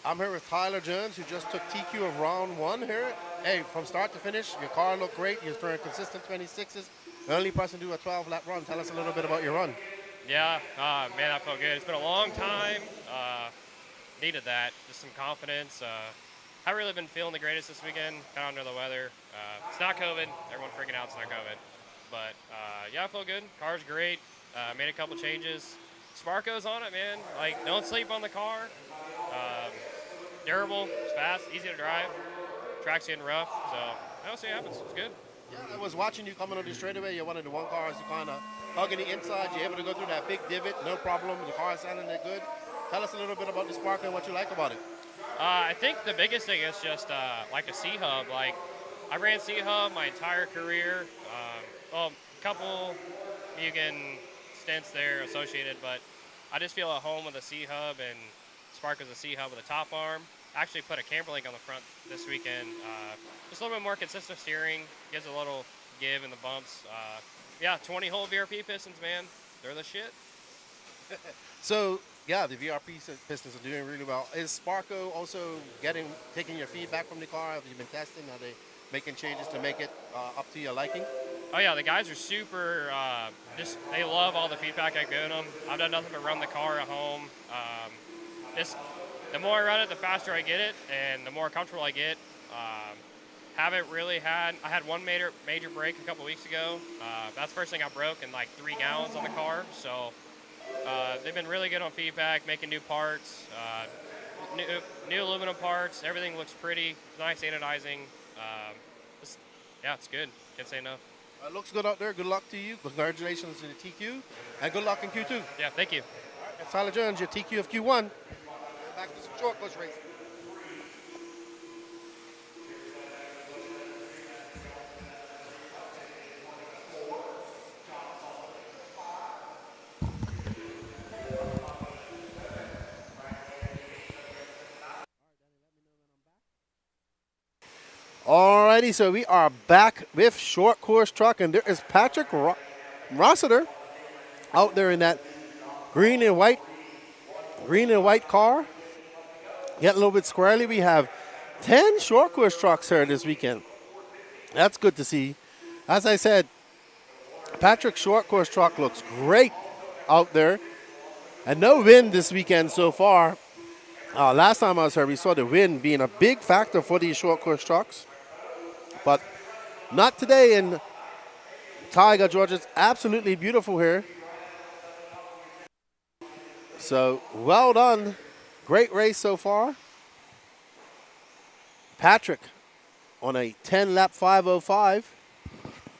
I'm here with Tyler Jones, who just took TQ of round 1 here. Hey, from start to finish, your car looked great. You're throwing consistent 26s. The only person to do a 12-lap run. Tell us a little bit about your run. Yeah, man, I felt good. It's been a long time. Needed that, just some confidence. Haven't really been feeling the greatest this weekend. Kind of under the weather. It's not COVID. Everyone freaking out. It's not COVID. But yeah, I feel good. Car's great. Made a couple changes. Sparko's on it, man. Like, don't sleep on the car. Durable, it's fast, easy to drive. Track's getting rough, so I don't see what happens. It's good. Yeah, I was watching you coming on the straightaway. You're one of the one cars you kind of hugging the inside. You're able to go through that big divot, no problem. The car is sounding that good. Tell us a little bit about the Sparko and what you like about it. I think the biggest thing is just like a C-Hub. Like, I ran C-Hub my entire career. Well, a couple Mugen stints there associated, but I just feel at home with a C-Hub, and Sparko's a C-Hub with a top arm. Actually put a camber link on the front this weekend. Just a little bit more consistent steering. Gives a little give in the bumps. Yeah, 20-hole VRP pistons, man. They're the shit. So, yeah, the VRP pistons are doing really well. Is Sparko also taking your feedback from the car? Have you been testing? Are they making changes to make it up to your liking? Oh, yeah, the guys are super, they love all the feedback I give them. I've done nothing but run the car at home. The more I run it, the faster I get it, and the more comfortable I get. I had one major break a couple weeks ago. That's the first thing I broke in like 3 gallons on the car. So they've been really good on feedback, making new parts, new aluminum parts. Everything looks pretty, nice anodizing. Yeah, it's good. Can't say enough. Looks good out there. Good luck to you. Congratulations in the TQ, and good luck in Q2. Yeah, thank you. That's Tyler Jones, your TQ of Q1. Back to some short course racing. Alrighty, so we are back with short course truck, and there is Patrick Rossiter out there in that green and white car. Get a little bit squarely. We have 10 short course trucks here this weekend. That's good to see. As I said, Patrick's short course truck looks great out there. And no wind this weekend so far. Last time I was here, we saw the wind being a big factor for these short course trucks. But not today. And Tiger, Georgia's absolutely beautiful here. So well done. Great race so far. Patrick on a 10-lap 5:05.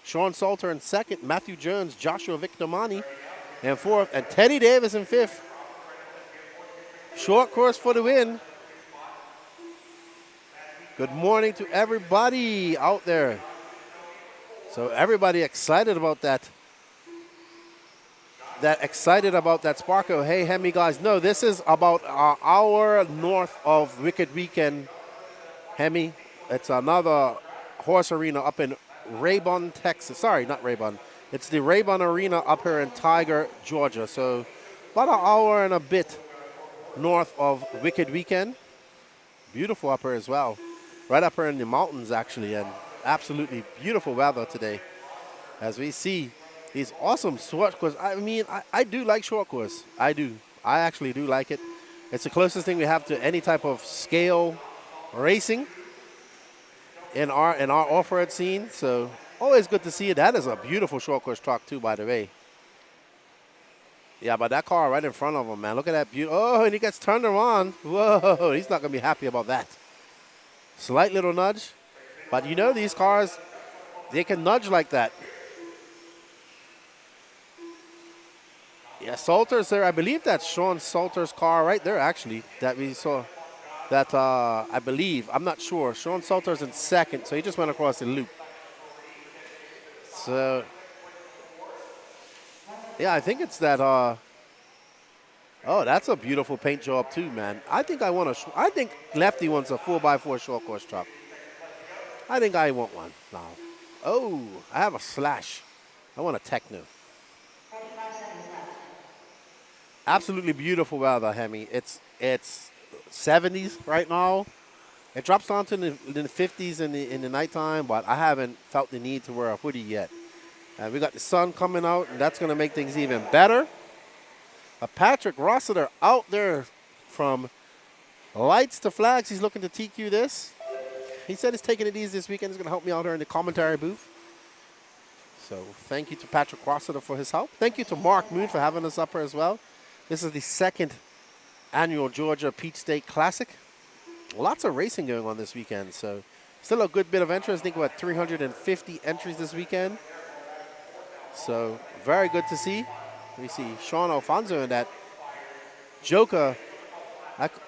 Sean Salter in second. Matthew Jones, Joshua Victormani in fourth. And Teddy Davis in fifth. Short course for the win. Good morning to everybody out there. So everybody excited about that that excited about that Sparko. Hey, Hemi guys, no, this is about an hour north of Wicked Weekend, Hemi. It's another horse arena up in Rabun, Texas. Sorry, not Rabun. It's the Rabun Arena up here in Tiger, Georgia. So about an hour and a bit north of Wicked Weekend. Beautiful up here as well. Right up here in the mountains, actually, and absolutely beautiful weather today. As we see these awesome short course. I mean, I do like short course. I do. I actually do like it. It's the closest thing we have to any type of scale racing in our off-road scene. So always good to see it. That is a beautiful short course track too, by the way. Yeah, but that car right in front of him, man. Look at that beauty. Oh, and he gets turned around. Whoa, he's not going to be happy about that. Slight little nudge. But you know these cars, they can nudge like that. Yeah, Salter's there. I believe that's Sean Salter's car right there, actually, that we saw. That, I believe. I'm not sure. Sean Salter's in second, so he just went across the loop. So, yeah, I think it's that. Oh, that's a beautiful paint job too, man. I think I think Lefty wants a 4x4 short course truck. I think I want one now. Oh, I have a Slash. I want a Techno. Absolutely beautiful weather, Hemi. It's 70s right now. It drops down to the 50s in the nighttime, but I haven't felt the need to wear a hoodie yet. And we got the sun coming out, and that's going to make things even better. Patrick Rossiter out there from lights to flags. He's looking to TQ this. He said he's taking it easy this weekend. He's going to help me out here in the commentary booth. So thank you to Patrick Rossiter for his help. Thank you to Mark Moon for having us up here as well. This is the second annual Georgia Peach State Classic. Lots of racing going on this weekend, so still a good bit of entries. I think about 350 entries this weekend. So very good to see. We see Sean Alfonso in that Joker.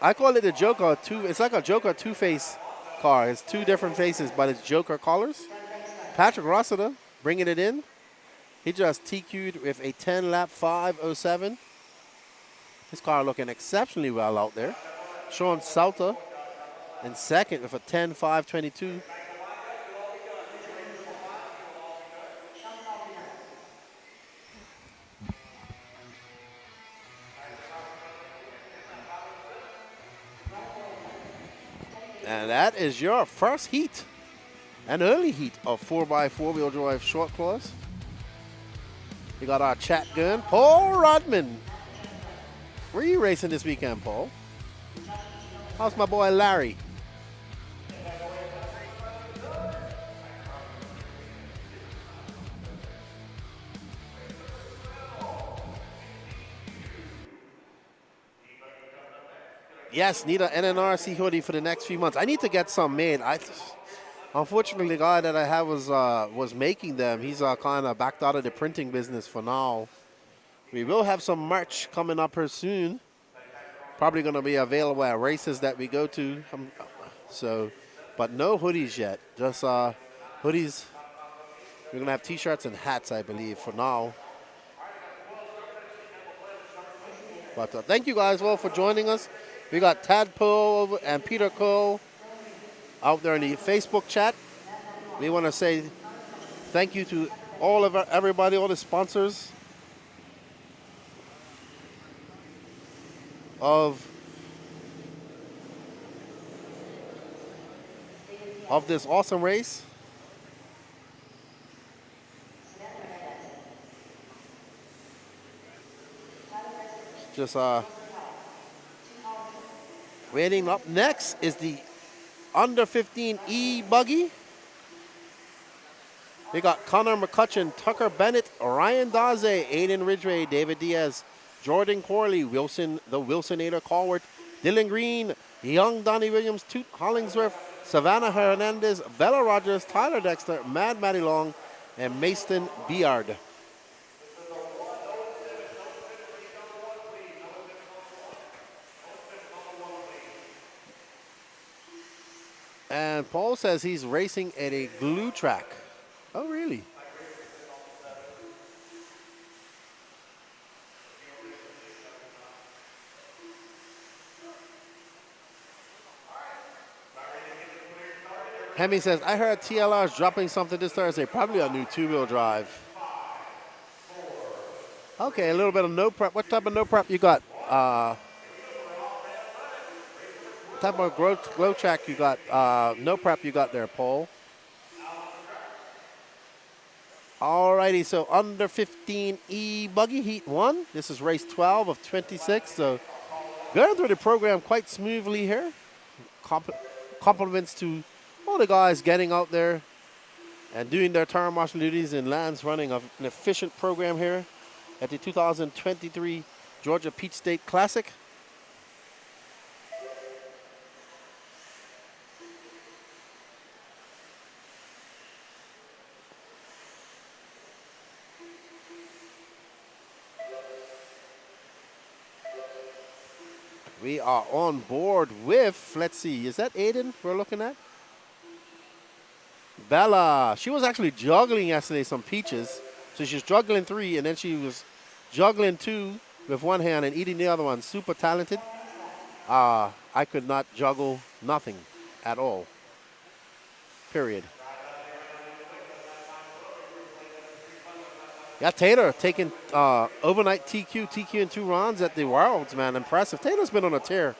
I call it a Joker it's like a Joker two-face car. It's two different faces, but it's Joker colors. Patrick Rossiter bringing it in. He just TQ'd with a 10-lap 5:07. His car looking exceptionally well out there. Sean Salter in second with a 10.522. And that is your first heat, an early heat of 4x4 wheel drive short course. We got our chat gun, Paul Rodman. Where are you racing this weekend, Paul? How's my boy Larry? Yes, need an NNRC hoodie for the next few months. I need to get some made. Unfortunately, the guy that I have was making them. He's kind of backed out of the printing business for now. We will have some merch coming up here soon. Probably going to be available at races that we go to. But no hoodies yet. Just hoodies. We're going to have T-shirts and hats, I believe, for now. But thank you guys all for joining us. We got Tadpole and Peter Cole out there in the Facebook chat. We want to say thank you to everybody, all the sponsors of this awesome race. Just waiting. Up next is the under 15 E-Buggy. We got Connor McCutcheon, Tucker Bennett, Ryan Daze, Aiden Ridgway, David Diaz, Jordan Corley, Wilson, the Wilsonator Colwart, Dylan Green, Young Donnie Williams, Toot Hollingsworth, Savannah Hernandez, Bella Rogers, Tyler Dexter, Mad Matty Long, and Mason Beard. And Paul says he's racing at a glue track. Oh, really? Hemi says, I heard TLR is dropping something this Thursday, probably a new two-wheel drive. Okay, a little bit of no prep. What type of no prep you got? What type of glow track you got? No prep you got there, Paul. Alrighty, so under 15 E-Buggy Heat 1. This is race 12 of 26. So going through the program quite smoothly here. Compliments to all the guys getting out there and doing their tire marshal duties, and Lance running an efficient program here at the 2023 Georgia Peach State Classic. We are on board with, let's see, is that Aiden we're looking at? Bella. She was actually juggling yesterday some peaches. So she's juggling 3, and then she was juggling 2 with one hand and eating the other one. Super talented. I could not juggle nothing at all. Period. Yeah, Taylor taking overnight TQ and 2 runs at the Worlds, man. Impressive. Taylor's been on a tear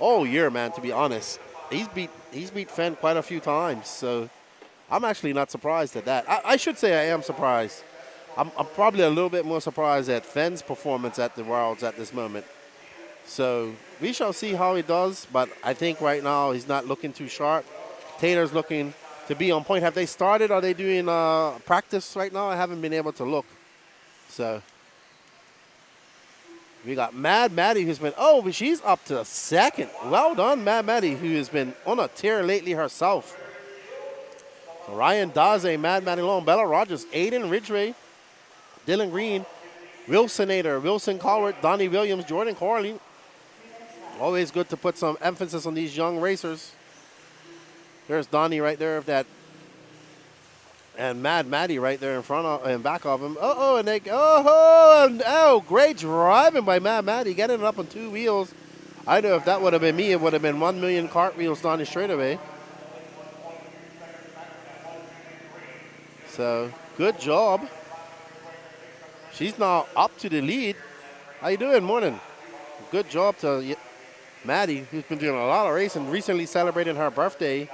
all year, man, to be honest. He's beat Fenn quite a few times, so I'm actually not surprised at that. I should say I am surprised. I'm probably a little bit more surprised at Fenn's performance at the Worlds at this moment. So we shall see how he does, but I think right now he's not looking too sharp. Taylor's looking to be on point. Have they started? Are they doing practice right now? I haven't been able to look. So we got Mad Maddie, who's been, but she's up to 2nd. Well done, Mad Maddie, who has been on a tear lately herself. So Ryan Daze, Mad Maddie Long, Bella Rogers, Aiden Ridgway, Dylan Green, Wilson Nader, Wilson Colbert, Donnie Williams, Jordan Corley. Always good to put some emphasis on these young racers. There's Donnie right there, and Mad Maddie right there in front of and back of him. Great driving by Mad Maddie, getting it up on 2 wheels. I know if that would have been me, it would have been 1 million cartwheels down the straightaway. So good job. She's now up to the lead. How you doing? Morning. Good job to Maddie, who's been doing a lot of racing. Recently celebrated her birthday.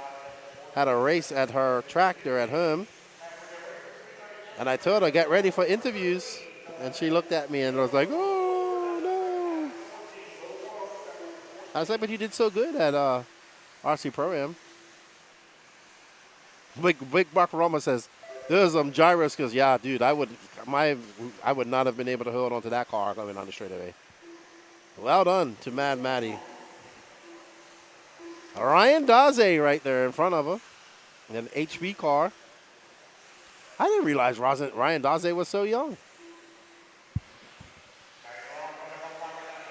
Had a race at her track there at home. And I told her, get ready for interviews. And she looked at me and was like, oh, no. I was like, but you did so good at RC Pro-Am. Big Buck Roma says, there's some gyros, because, yeah, dude, I would not have been able to hold on to that car going on the straightaway. Well done to Mad Maddie. Ryan Daze right there in front of her. An HB car. I didn't realize Ryan Daze was so young.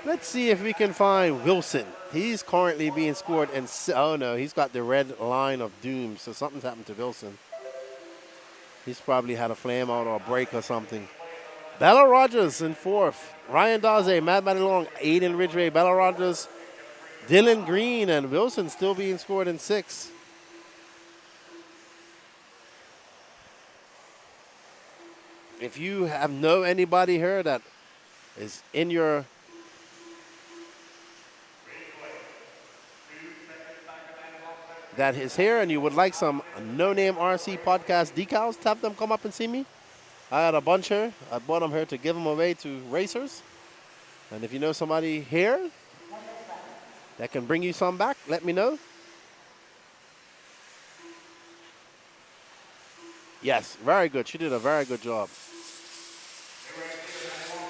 Let's see if we can find Wilson. He's currently being scored, and oh no, he's got the red line of doom, so something's happened to Wilson. He's probably had a flame out or a break or something. Bella Rogers in 4th. Ryan Daze, Mad Maddie Long, Aiden Ridgway, Bella Rogers, Dylan Green, and Wilson still being scored in 6th. If you know anybody here that is in your that is here and you would like some no-name RC podcast decals, have them come up and see me. I had a bunch here. I bought them here to give them away to racers. And if you know somebody here that can bring you some back, let me know. Yes, very good. She did a very good job.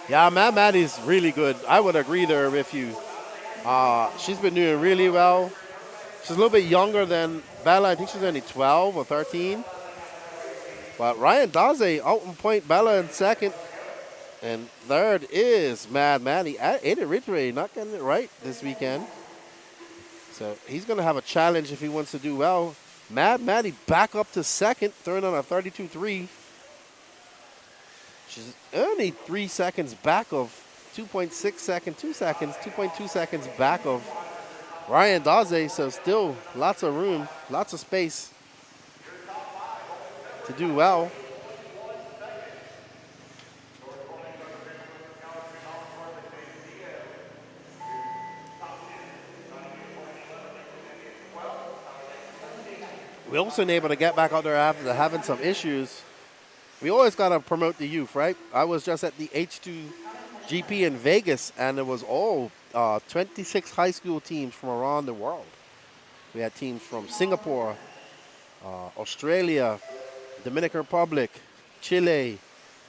Yeah, Maddie's really good. I would agree there with you. She's been doing really well. She's a little bit younger than Bella. I think she's only 12 or 13. But Ryan Daze out in point, Bella in 2nd. And 3rd is Mad Maddie. Aiden Ridgway not getting it right this weekend. So he's going to have a challenge if he wants to do well. Mad Maddie back up to 2nd, throwing on a 32.3. She's only 3 seconds back of 2.6 seconds, 2.2 seconds back of Ryan Daze, so still lots of room, lots of space to do well. Wilson able to get back out there after having some issues. We always got to promote the youth, right? I was just at the H2 GP in Vegas, and it was all 26 high school teams from around the world. We had teams from Singapore, Australia, Dominican Republic, Chile,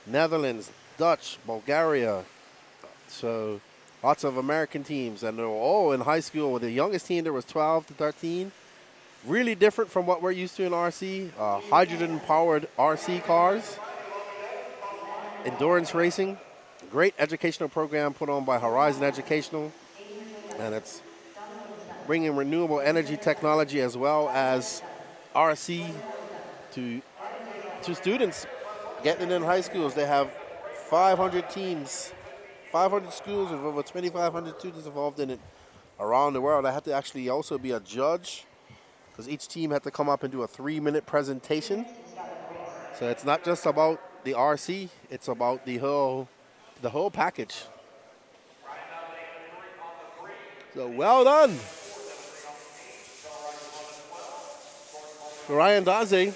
Netherlands, Dutch, Bulgaria. So lots of American teams, and they were all in high school. With the youngest team, there was 12 to 13. Really different from what we're used to in RC. Hydrogen-powered RC cars, endurance racing, great educational program put on by Horizon Educational, and it's bringing renewable energy technology as well as RC to students getting it in high schools. They have 500 teams, 500 schools with over 2,500 students involved in it around the world. I had to actually also be a judge, because each team had to come up and do a 3-minute presentation. So it's not just about the RC, it's about the whole package. So well done. Ryan Daze.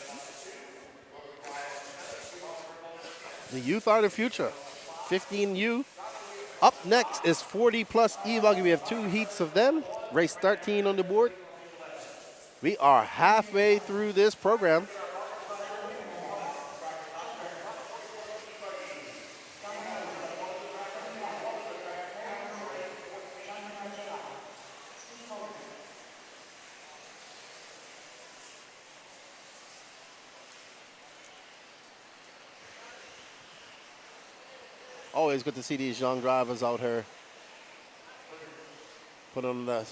The youth are the future. 15U. Up next is 40 plus E-Buggy. We have 2 heats of them. Race 13 on the board. We are halfway through this program. Always good to see these young drivers out here put on the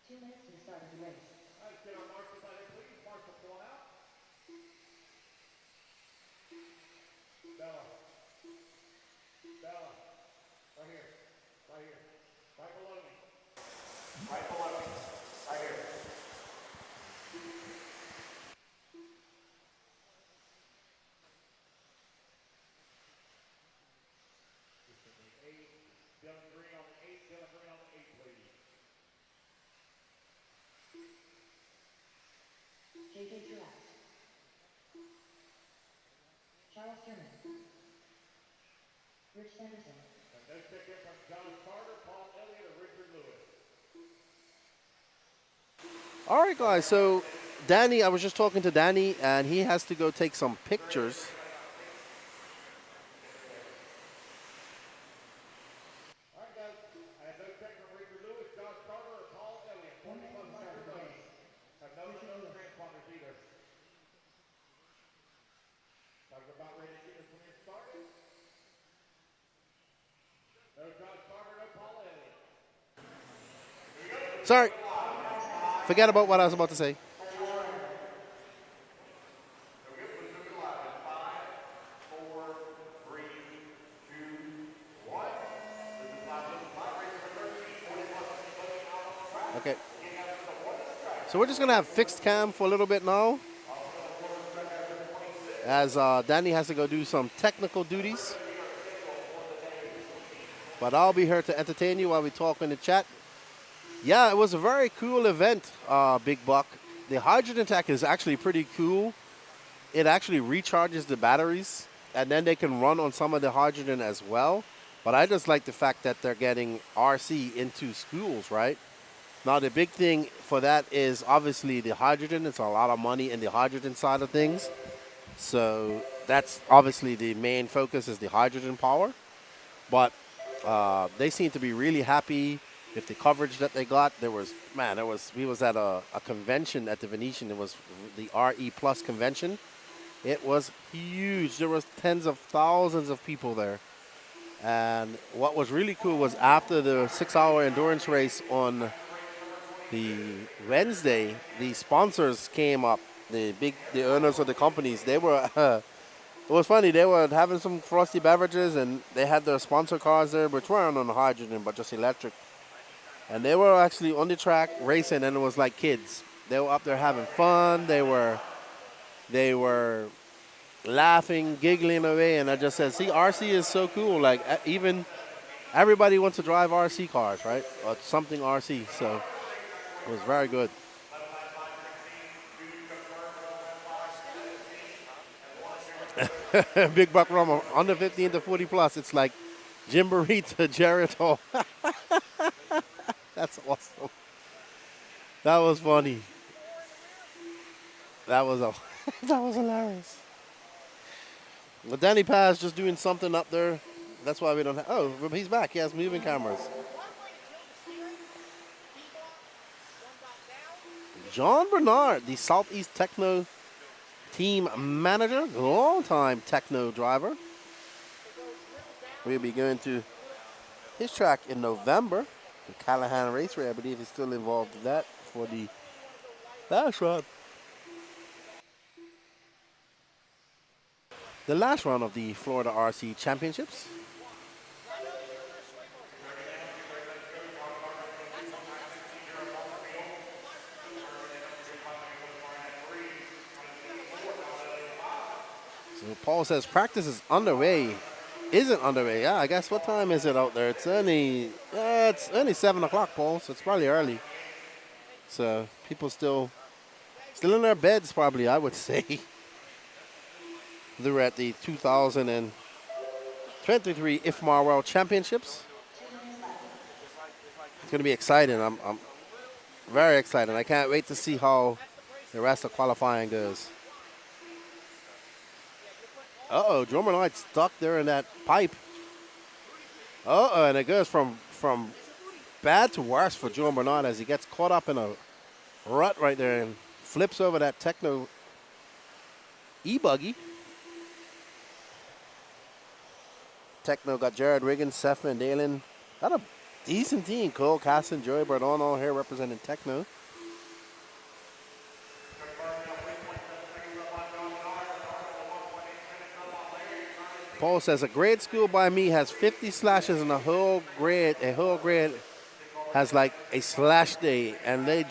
2 minutes to the start of the race. JJ Truax. Charles German. Rich Sanderson. No ticket from John Carter, Paul Elliott, or Richard Lewis. All right, guys, so Danny, I was just talking to Danny, and he has to go take some pictures. All right, guys. I have no ticket from Richard Lewis, John Carter, or Paul Elliott. 1 minute to start the race. Have no transponders either. Talking about ready to get this one started. No John Carter, no Paul Elliott. Sorry. Forget about what I was about to say. Okay. So we're just going to have fixed cam for a little bit now, as Danny has to go do some technical duties. But I'll be here to entertain you while we talk in the chat. Yeah, it was a very cool event, Big Buck. The hydrogen tech is actually pretty cool. It actually recharges the batteries, and then they can run on some of the hydrogen as well. But I just like the fact that they're getting RC into schools, right? Now, the big thing for that is obviously the hydrogen. It's a lot of money in the hydrogen side of things. So that's obviously the main focus, is the hydrogen power. But they seem to be really happy with the coverage that they got. We was at a convention at the Venetian. It was the RE Plus convention. It was huge. There was tens of thousands of people there. And what was really cool was after the 6-hour endurance race on the Wednesday, the sponsors came up, the owners of the companies. They were, it was funny, they were having some frosty beverages, and they had their sponsor cars there, which weren't on hydrogen, but just electric. And they were actually on the track racing, and it was like kids. They were up there having fun. They were laughing, giggling away, and I just said, see, RC is so cool. Like, even everybody wants to drive RC cars, right? Or something RC, so it was very good. Big Buck Rumble, under 15 to 40 plus. It's like Jimboree to Jericho. That's awesome. That was funny. That was that was hilarious. Well, Danny Paz just doing something up there. That's why we don't have. Oh, he's back. He has moving cameras. John Bernard, the Southeast Techno team manager, long-time Techno driver. We'll be going to his track in November. The Callahan Raceway, I believe, is still involved in that for the last run. The last round of the Florida RC Championships. So Paul says practice is underway. Isn't underway. Yeah, I guess what time is it out there? It's only 7 o'clock, Paul, so it's probably early. So people still in their beds probably, I would say. They were at the 2023 IFMAR World Championships. It's going to be exciting. I'm very excited. I can't wait to see how the rest of qualifying goes. Uh-oh, Drummer Knight stuck there in that pipe. Uh-oh, and it goes from bad to worse for Joe Bernard as he gets caught up in a rut right there and flips over that Techno E-Buggy. Techno got Jared Riggins, Seth and Dalen. Got a decent team. Cole, Casson, Joey Bardon all here representing Techno. Paul says a grade school by me has 50 slashes and a whole grade has like a slash day, and they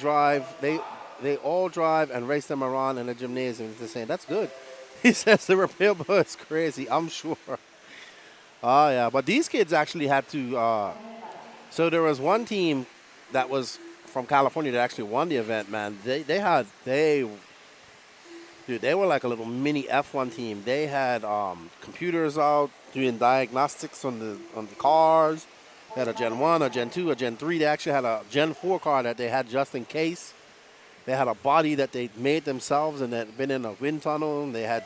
all drive and race them around in the gymnasium. He's saying that's good. He says the repair boy is crazy, I'm sure. Oh yeah, but these kids actually had to. So there was one team that was from California that actually won the event. Man, they were like a little mini F1 team. They had computers out doing diagnostics on the cars. They had a Gen 1, a Gen 2, a Gen 3. They actually had a Gen 4 car that they had just in case. They had a body that they made themselves and had been in a wind tunnel. And they had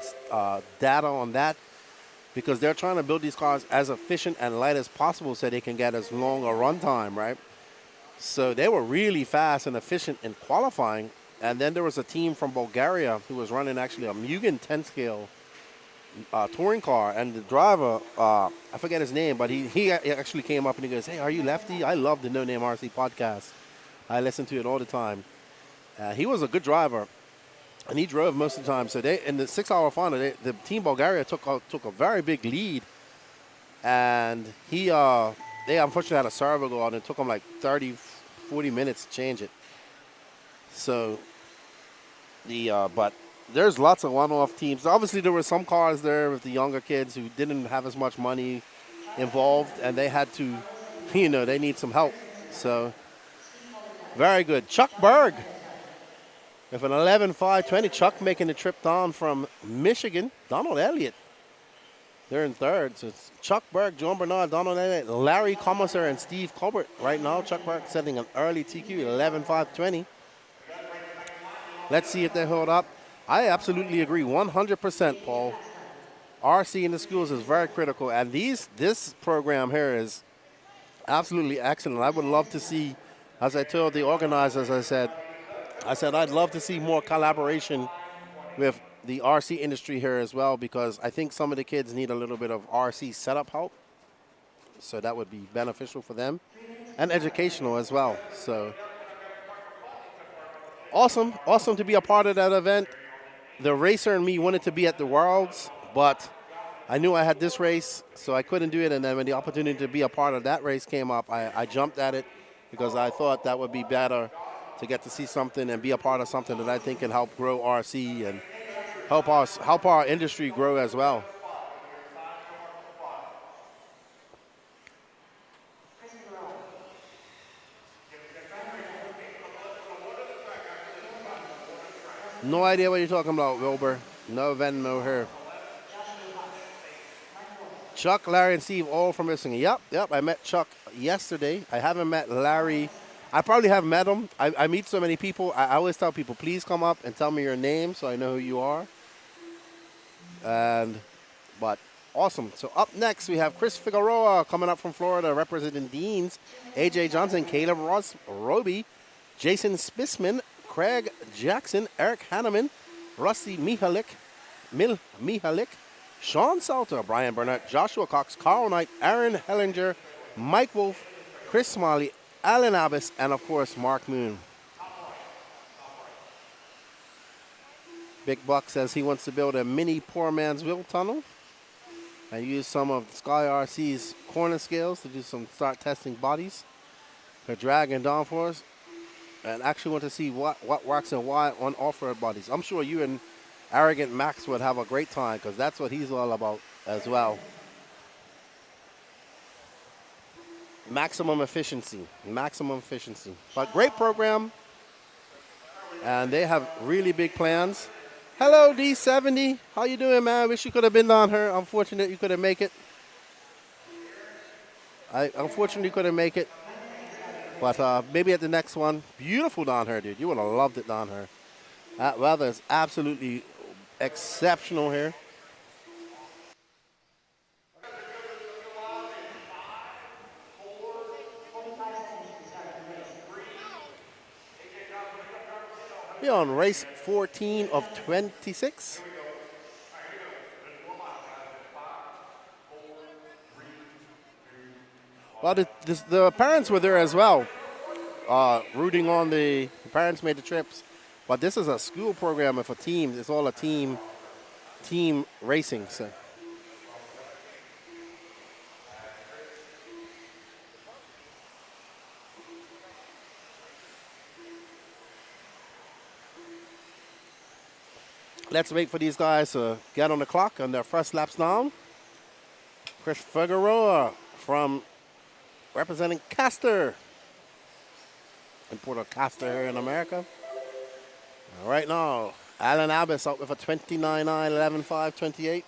data on that because they're trying to build these cars as efficient and light as possible so they can get as long a run time, right? So they were really fast and efficient in qualifying. And then there was a team from Bulgaria who was running actually a Mugen 10-scale touring car. And the driver, I forget his name, but he actually came up and he goes, hey, are you lefty? I love the No Name RC podcast. I listen to it all the time. He was a good driver, and he drove most of the time. So they in the 6-hour final, the team Bulgaria took a very big lead. And they unfortunately had a servo go out, and it took them like 30, 40 minutes to change it. So but there's lots of one-off teams. Obviously, there were some cars there with the younger kids who didn't have as much money involved, and they had to, they need some help. So very good. Chuck Berg with an 11.520. Chuck making the trip down from Michigan. Donald Elliott, they're in third. So it's Chuck Berg, John Bernard, Donald Elliott, Larry Commissar, and Steve Colbert. Right now, Chuck Berg setting an early TQ at 11.520. Let's see if they hold up. I absolutely agree, 100%, Paul. RC in the schools is very critical, and this program here is absolutely excellent. I would love to see, as I told the organizers, I said I'd love to see more collaboration with the RC industry here as well, because I think some of the kids need a little bit of RC setup help. So that would be beneficial for them and educational as well. So awesome to be a part of that event. The racer and me wanted to be at the Worlds, but I knew I had this race, so I couldn't do it. And then when the opportunity to be a part of that race came up, I jumped at it. because I thought that would be better to get to see something and be a part of something that I think can help grow RC and help our industry grow as well. No idea what you're talking about, Wilbur. No Venmo here. Chuck, Larry, and Steve all from Missing. Yep. I met Chuck yesterday. I haven't met Larry. I probably have met him. I meet so many people. I always tell people, please come up and tell me your name so I know who you are. But awesome. So up next, we have Chris Figueroa coming up from Florida, representing Deans, AJ Johnson, Caleb Ross, Roby, Jason Spisman, Craig Jackson, Eric Hanneman, Rusty Mihalik, Sean Salter, Brian Burnett, Joshua Cox, Carl Knight, Aaron Hellinger, Mike Wolf, Chris Smalley, Alan Abbas, and of course, Mark Moon. Big Buck says he wants to build a mini poor man's wheel tunnel and use some of Sky RC's corner scales to start testing bodies for drag and downforce, and actually want to see what works and why on off-road bodies. I'm sure you and Arrogant Max would have a great time because that's what he's all about as well. Maximum efficiency. But great program, and they have really big plans. Hello, D70. How you doing, man? Wish you could have been down here. Unfortunate you couldn't make it. Unfortunately couldn't make it. But maybe at the next one. Beautiful down here, dude. You would have loved it down here. That weather is absolutely exceptional here. We're on race 14 of 26. Well, the parents were there as well, rooting on the parents made the trips. But this is a school program for teams. It's all a team racing. So. Let's wait for these guys to get on the clock on their first laps down. Chris Figueroa from representing Castor. In Port of Castor here in America. Right now, Alan Abbas out with a 29.9, 11.5, 28.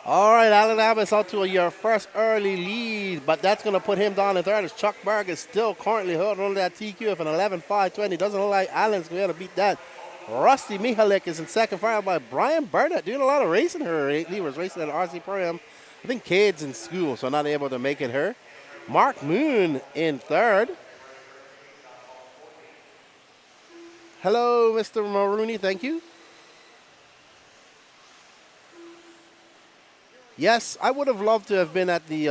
All right, Alan Abbas out to your first early lead, but that's going to put him down in third as Chuck Berg is still currently holding on to that TQ of an 11.520. Doesn't look like Alan's going to be able to beat that. Rusty Mihalik is in second, followed by Brian Burnett, doing a lot of racing here. He was racing at an RC program. I think kids in school, so not able to make it here. Mark Moon in third. Hello, Mr. Maroney, thank you. Yes, I would have loved to have been at the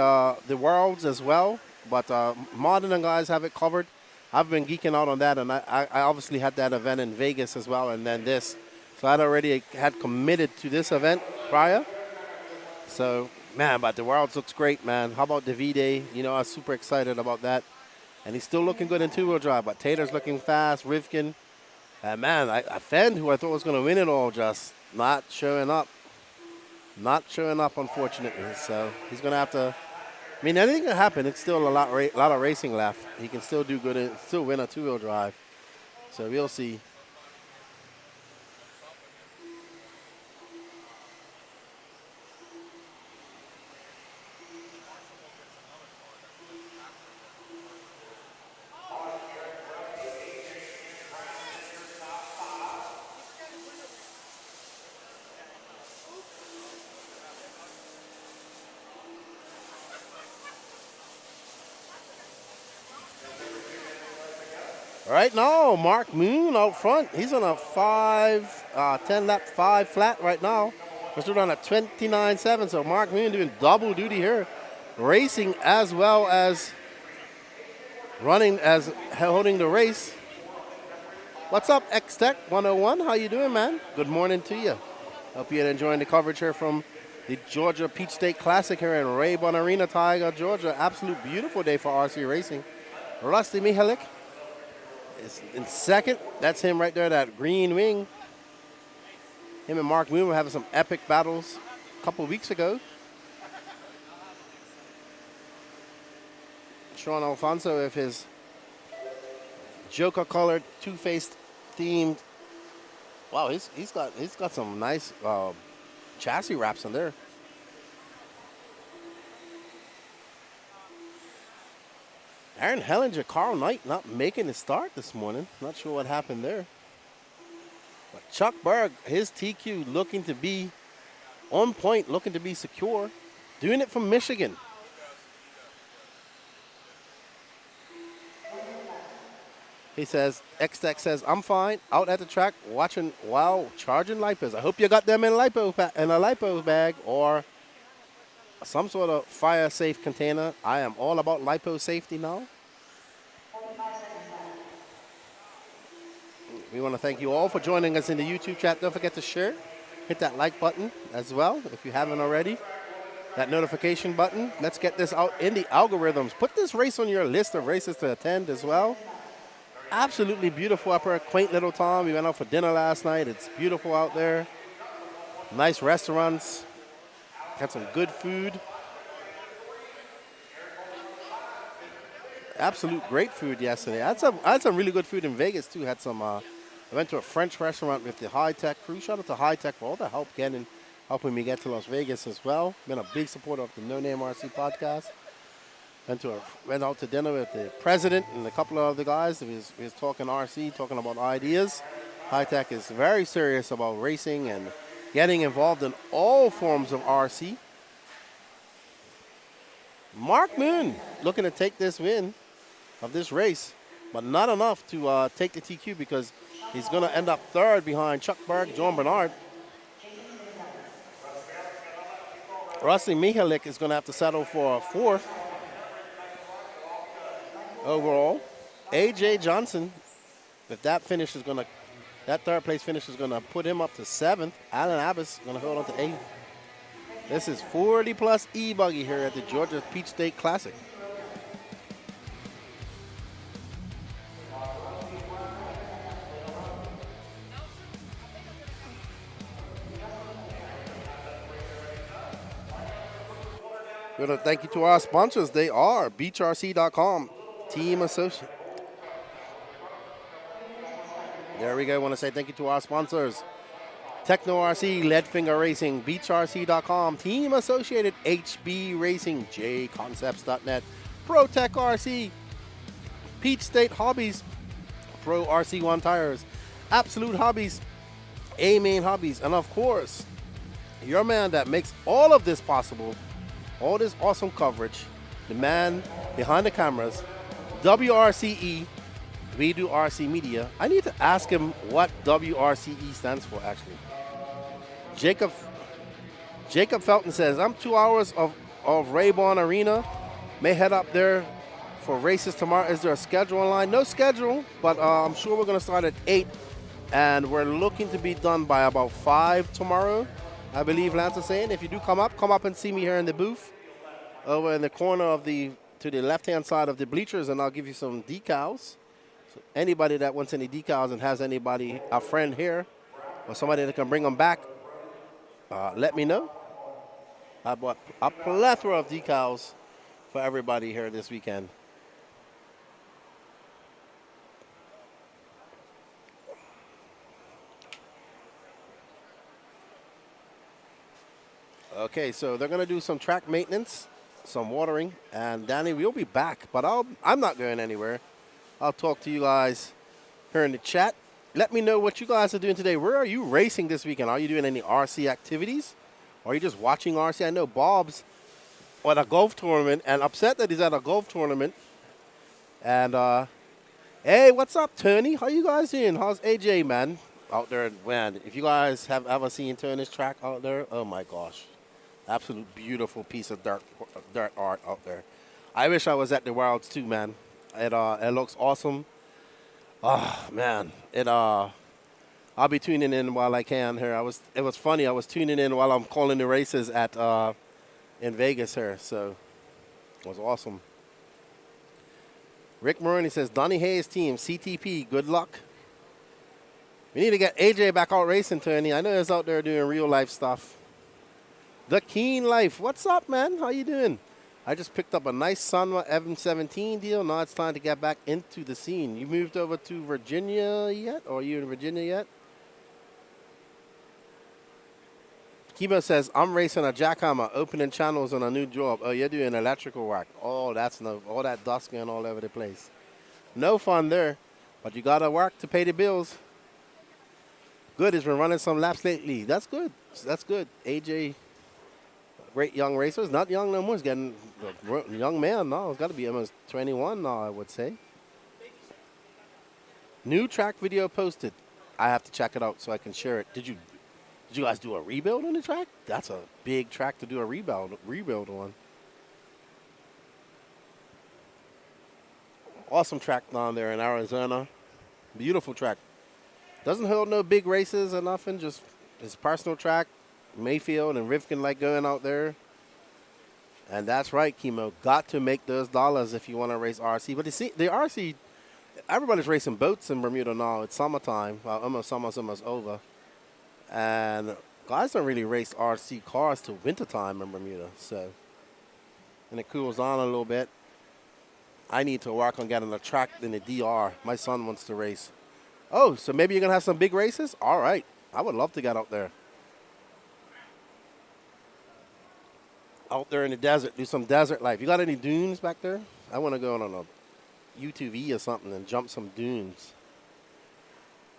Worlds as well, but Martin and guys have it covered. I've been geeking out on that, and I obviously had that event in Vegas as well, and then this. So I'd already had committed to this event prior. So, man, but the Worlds looks great, man. How about the V-Day? You know, I was super excited about that. And he's still looking good in two-wheel drive, but Tater's looking fast, Rivkin. And, man, Fenn, who I thought was going to win it all, just not showing up. Not showing up, unfortunately. So he's going to have to. I mean, anything can happen. It's still a lot of racing left. He can still do good and still win a two-wheel drive. So we'll see. Right now, Mark Moon out front. He's on a 10 lap 5 flat right now. We're still on a 29.7, so Mark Moon doing double duty here. Racing as well as running as holding the race. What's up, X-Tech 101? How you doing, man? Good morning to you. Hope you're enjoying the coverage here from the Georgia Peach State Classic here in Rabun Arena, Tiger, Georgia. Absolute beautiful day for RC racing. Rusty Mihalik is in second. That's him right there, that green wing. Him and Mark Moon were having some epic battles a couple weeks ago. Sean Alfonso with his Joker-colored, two-faced themed. Wow, he's got some nice chassis wraps in there. Aaron Hellinger, Carl Knight not making the start this morning. Not sure what happened there. But Chuck Berg, his TQ looking to be on point, looking to be secure. Doing it from Michigan. He says, X-Tech says, I'm fine, out at the track, watching while charging lipos. I hope you got them in a lipo bag or some sort of fire-safe container. I am all about lipo safety now. We want to thank you all for joining us in the YouTube chat. Don't forget to share. Hit that like button as well if you haven't already. That notification button. Let's get this out in the algorithms. Put this race on your list of races to attend as well. Absolutely beautiful up here. Quaint little town. We went out for dinner last night. It's beautiful out there. Nice restaurants. Had some good food. Absolute great food yesterday. I had some really good food in Vegas too. Had some. I went to a French restaurant with the High Tech crew. Shout out to High Tech for all the help helping me get to Las Vegas as well. Been a big supporter of the No Name RC podcast. Went out to dinner with the president and a couple of other guys. We was talking RC, talking about ideas. High Tech is very serious about racing and getting involved in all forms of RC. Mark Moon looking to take this win of this race, but not enough to take the TQ because he's going to end up third behind Chuck Berg, John Bernard. Rusty Mihalik is going to have to settle for a fourth. Overall, AJ Johnson, if that third place finish is gonna put him up to 7th. Alan Abbas gonna hold on to 8th. This is 40 plus E-Buggy here at the Georgia Peach State Classic. We want to thank you to our sponsors. They are BeachRC.com. Team Associate. There we go. I want to say thank you to our sponsors. Techno RC, Leadfinger Racing, BeachRC.com, Team Associated, HB Racing, JConcepts.net, ProTech RC, Peach State Hobbies, Pro RC1 Tires, Absolute Hobbies, A-Main Hobbies, and of course, your man that makes all of this possible, all this awesome coverage, the man behind the cameras, WRCE, we do RC Media. I need to ask him what WRCE stands for, actually. Jacob Felton says, I'm 2 hours of Rabun Arena. May head up there for races tomorrow. Is there a schedule online? No schedule, but I'm sure we're going to start at 8, and we're looking to be done by about 5 tomorrow, I believe Lance is saying. If you do come up and see me here in the booth, over in the corner to the left-hand side of the bleachers, and I'll give you some decals. So anybody that wants any decals and has a friend here, or somebody that can bring them back, let me know. I bought a plethora of decals for everybody here this weekend. Okay, so they're going to do some track maintenance, some watering, and Danny, we'll be back, but I'm not going anywhere. I'll talk to you guys here in the chat. Let me know what you guys are doing today. Where are you racing this weekend? Are you doing any RC activities? Or are you just watching RC? I know Bob's at a golf tournament and upset that he's at a golf tournament. And Hey, what's up, Tony? How you guys doing? How's AJ, man? Out there, man. If you guys have ever seen Tony's track out there, oh my gosh. Absolute beautiful piece of dirt art out there. I wish I was at the Worlds too, man. It looks awesome. Oh man, I'll be tuning in while I can here. It was funny. I was tuning in while I'm calling the races at in Vegas here, so it was awesome. Rick Maroney says, Donnie Hayes team, CTP, good luck. We need to get AJ back out racing, Tony. I know he's out there doing real life stuff. The Keen Life, what's up, man? How you doing? I just picked up a nice Sanwa M17 deal. Now it's time to get back into the scene. You moved over to Virginia yet? Or are you in Virginia yet? Kiba says, I'm racing a jackhammer, opening channels on a new job. Oh, you're doing electrical work. Oh, that's no, all that dust going all over the place. No fun there, but you got to work to pay the bills. Good, he's been running some laps lately. That's good. That's good. AJ, great young racer. He's not young no more. He's getting a young man now. He's got to be almost 21 now, I would say. New track video posted. I have to check it out so I can share it. Did you guys do a rebuild on the track? That's a big track to do a rebuild on. Awesome track down there in Arizona. Beautiful track. Doesn't hold no big races or nothing, just his personal track. Mayfield and Rivkin like going out there. And that's right, Chemo. Got to make those dollars if you want to race RC. But you see, the RC, everybody's racing boats in Bermuda now. It's summertime. Well, almost over. And guys don't really race RC cars till wintertime in Bermuda. So, and it cools down a little bit. I need to work on getting a track in the DR. My son wants to race. Oh, so maybe you're going to have some big races? All right. I would love to get out there. Out there in the desert, do some desert life. You got any dunes back there? I want to go on a UTV or something and jump some dunes.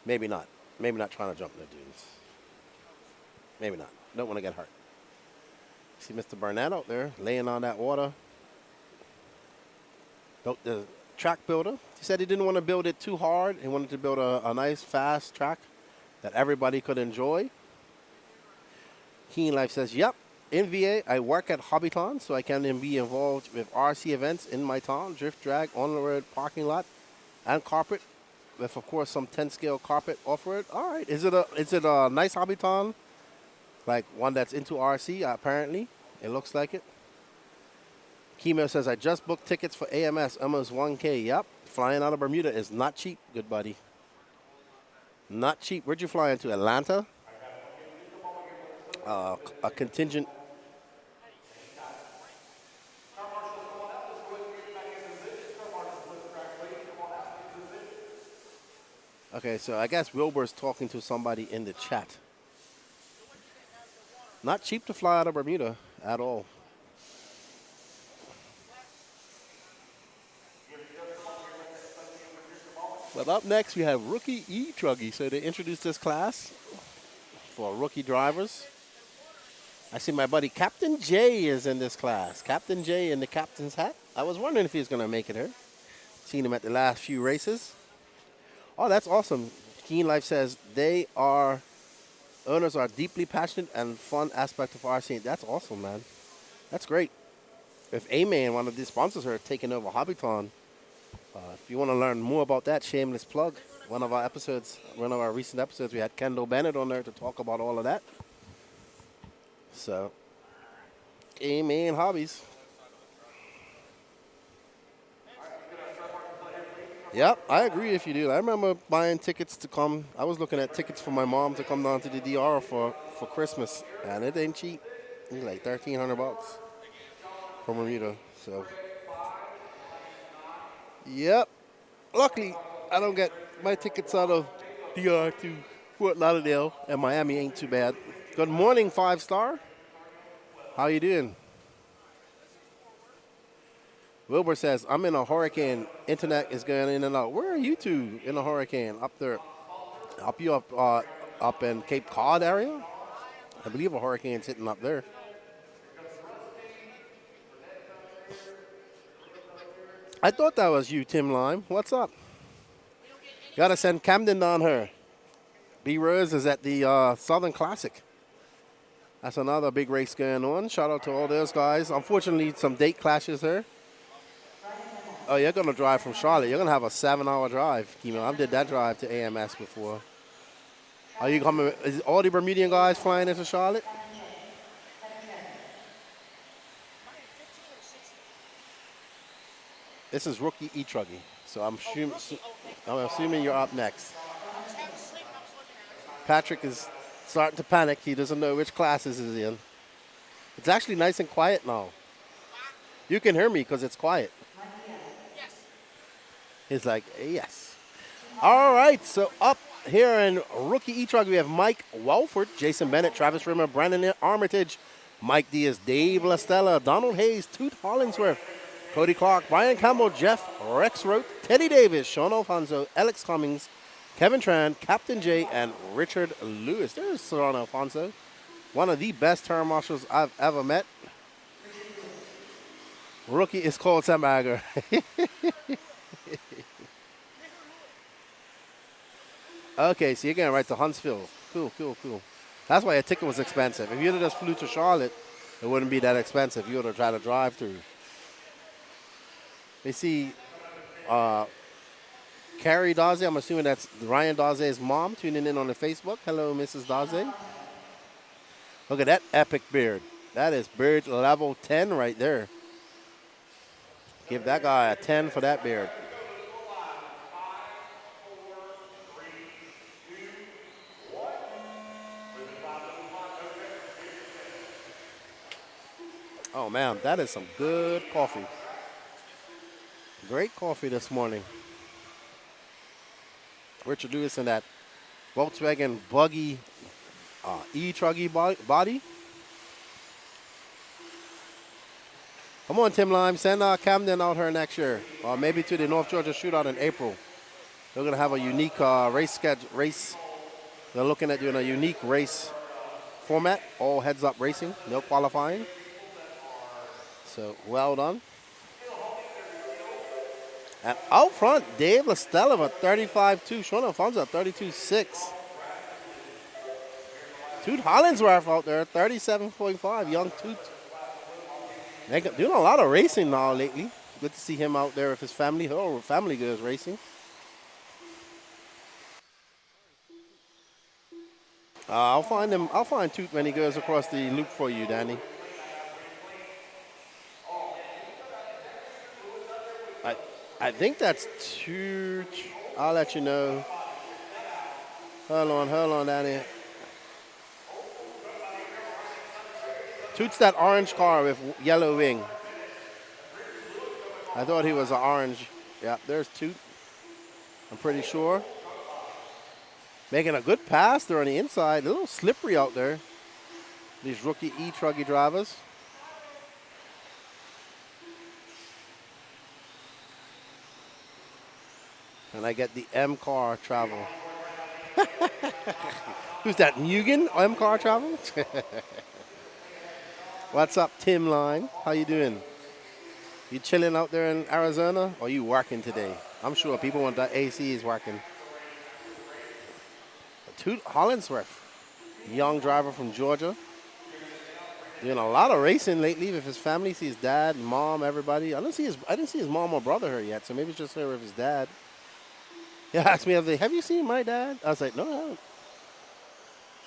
Maybe not. Maybe not trying to jump in the dunes. Maybe not. Don't want to get hurt. See Mr. Burnett out there laying on that water. Built the track builder. He said he didn't want to build it too hard. He wanted to build a nice, fast track that everybody could enjoy. Keen Life says, yep. In VA, I work at Hobbyton, so I can then be involved with RC events in my town, drift, drag, on-the-road parking lot, and carpet, with, of course, some 10-scale carpet off-road. All right. Is it a nice Hobbyton? Like one that's into RC, apparently. It looks like it. Chemo says, I just booked tickets for AMS, almost 1K. Yep. Flying out of Bermuda is not cheap, good buddy. Not cheap. Where'd you fly into? Atlanta? A contingent. Okay, so I guess Wilbur's talking to somebody in the chat. Not cheap to fly out of Bermuda at all. But up next, we have rookie E-Truggy. So they introduced this class for rookie drivers. I see my buddy Captain J is in this class. Captain J in the captain's hat. I was wondering if he was going to make it here. Seen him at the last few races. Oh, that's awesome. Keen Life says owners are deeply passionate and fun aspect of RC. That's awesome, man. That's great. If A-Man, one of the sponsors, are taking over Hobbyton, if you want to learn more about that, shameless plug. One of our recent episodes, we had Kendall Bennett on there to talk about all of that. So, A-Man Hobbies. Yep, I agree if you do. I remember buying tickets to come. I was looking at tickets for my mom to come down to the DR for Christmas, and it ain't cheap. It was like $1,300 from Bermuda. So, yep. Luckily, I don't get my tickets out of DR to Fort Lauderdale, and Miami ain't too bad. Good morning, 5-star. How you doing? Wilbur says, I'm in a hurricane. Internet is going in and out. Where are you two in a hurricane? Up there? Up in Cape Cod area? I believe a hurricane's hitting up there. I thought that was you, Tim Lime. What's up? Gotta send Camden down here. B Rose is at the Southern Classic. That's another big race going on. Shout out to all those guys. Unfortunately, some date clashes here. Oh, you're gonna drive from Charlotte. You're gonna have a 7-hour drive, Kimo. I did that drive to AMS before. Are you coming? Is all the Bermudian guys flying into Charlotte? This is rookie E-Truggy, so I'm assuming you're up next. Patrick is starting to panic. He doesn't know which classes he's in. It's actually nice and quiet now. You can hear me because it's quiet. He's like, yes. All right, so up here in rookie E-Truggy, we have Mike Walford, Jason Bennett, Travis Rimmer, Brandon Armitage, Mike Diaz, Dave LaStella, Donald Hayes, Toot Hollingsworth, Cody Clark, Brian Campbell, Jeff Rexroth, Teddy Davis, Sean Alfonso, Alex Cummings, Kevin Tran, Captain J, and Richard Lewis. There's Sean Alfonso, one of the best term marshals I've ever met. Rookie is called Sam Agger. Okay, so you're getting right to Huntsville. Cool, cool, cool. That's why your ticket was expensive. If you'd have just flew to Charlotte, it wouldn't be that expensive. You would have tried to drive through. They see Carrie Daze. I'm assuming that's Ryan Daze's mom tuning in on the Facebook. Hello, Mrs. Daze. Look at that epic beard. That is beard level 10 right there. Give that guy a 10 for that beard. Oh, man, that is some good coffee. Great coffee this morning. Richard Lewis in that Volkswagen Buggy E-Truggy body. Come on, Tim Lime. Send Camden out here next year. Or maybe to the North Georgia Shootout in April. They're going to have a unique race. They're looking at doing a unique race format. All heads-up racing. No qualifying. So, well done. And out front, Dave LaStella at 35.2. Sean Alfonso at 32.6. Toot Hollingsworth out there, 37.5. Young Toot. They're doing a lot of racing now lately. Good to see him out there with his family. Her whole family goes racing. I'll find Toot when he goes across the loop for you, Danny. I think that's Toot. I'll let you know. Hold on, Danny. Toot's that orange car with yellow wing. I thought he was an orange. Yeah, there's Toot. I'm pretty sure. Making a good pass there on the inside. A little slippery out there. These rookie E-Truggy drivers. And I get the M car travel. Who's that? Mugen? M car travel? What's up, Tim Line? How you doing? You chilling out there in Arizona? Or are you working today? I'm sure people want that AC is working. Toot Hollingsworth, young driver from Georgia. Doing a lot of racing lately with his family. See his dad, mom, everybody. I didn't see his mom or brother here yet, so maybe it's just here with his dad. He asked me, have you seen my dad? I was like, no, I haven't.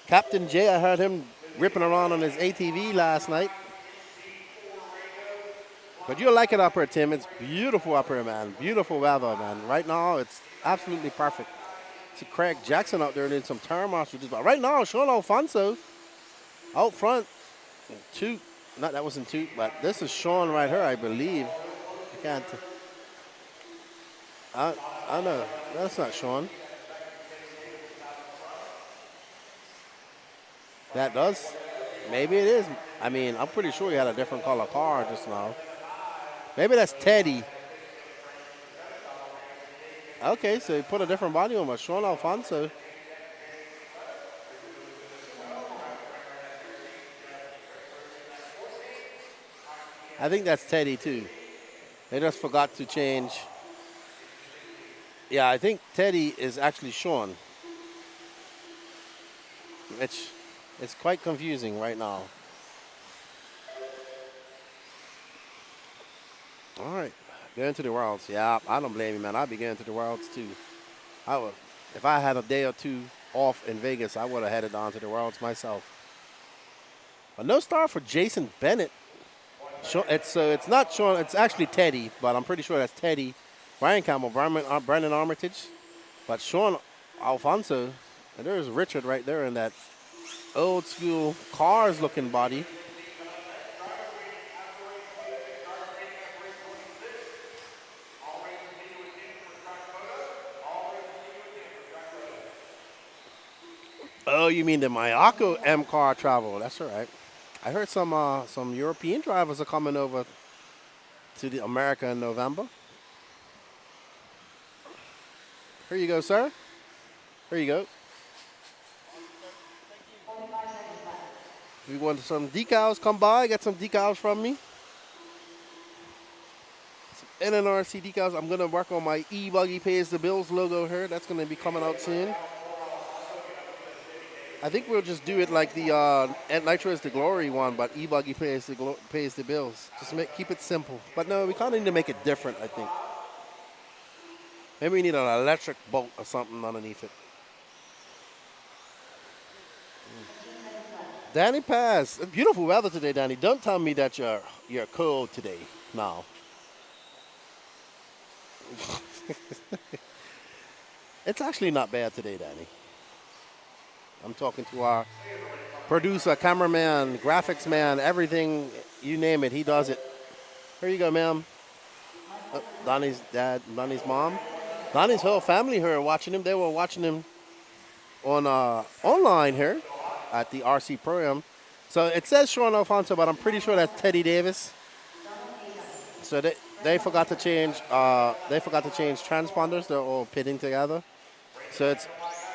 Captain J, I heard him ripping around on his ATV last night. But you'll like it up here, Tim. It's beautiful up here, man. Beautiful weather, man. Right now, it's absolutely perfect. See Craig Jackson out there doing some turn marshals. But right now, Sean Alfonso out front. Toot. That wasn't Toot, but this is Sean right here, I believe. I can't. I know. That's not Sean. That does. Maybe it is. I mean, I'm pretty sure he had a different color car just now. Maybe that's Teddy. Okay, so he put a different body on, but Sean Alfonso. I think that's Teddy too. They just forgot to change. Yeah, I think Teddy is actually Sean. It's quite confusing right now. All right, going to the Worlds. Yeah, I don't blame you, man. I'd be going to the Worlds too. I would, if I had a day or two off in Vegas, I would have headed on to the Worlds myself. But no star for Jason Bennett. It's not Sean. It's actually Teddy, but I'm pretty sure that's Teddy, Brian Campbell, Brandon Armitage, but Sean Alfonso, and there's Richard right there in that old school Cars looking body. Oh, you mean the Mayako M car travel? That's all right. I heard some European drivers are coming over to the America in November. Here you go, sir. Here you go. If you want some decals, come by, get some decals from me. Some NNRC decals. I'm gonna work on my E-Buggy Pays the Bills logo here. That's gonna be coming out soon. I think we'll just do it like the Nitro is the Glory one, but E-Buggy pays the bills. Just keep it simple. But no, we kind of need to make it different, I think. Maybe we need an electric bolt or something underneath it. Danny Pass. Beautiful weather today, Danny. Don't tell me that you're cold today. No. It's actually not bad today, Danny. I'm talking to our producer, cameraman, graphics man, everything, you name it, he does it. Here you go, ma'am. Donnie's dad, Donnie's mom. Donnie's whole family here watching him. They were watching him on online here at the RC program. So it says Sean Alfonso, but I'm pretty sure that's Teddy Davis. So they forgot to change transponders. They're all pitting together. So it's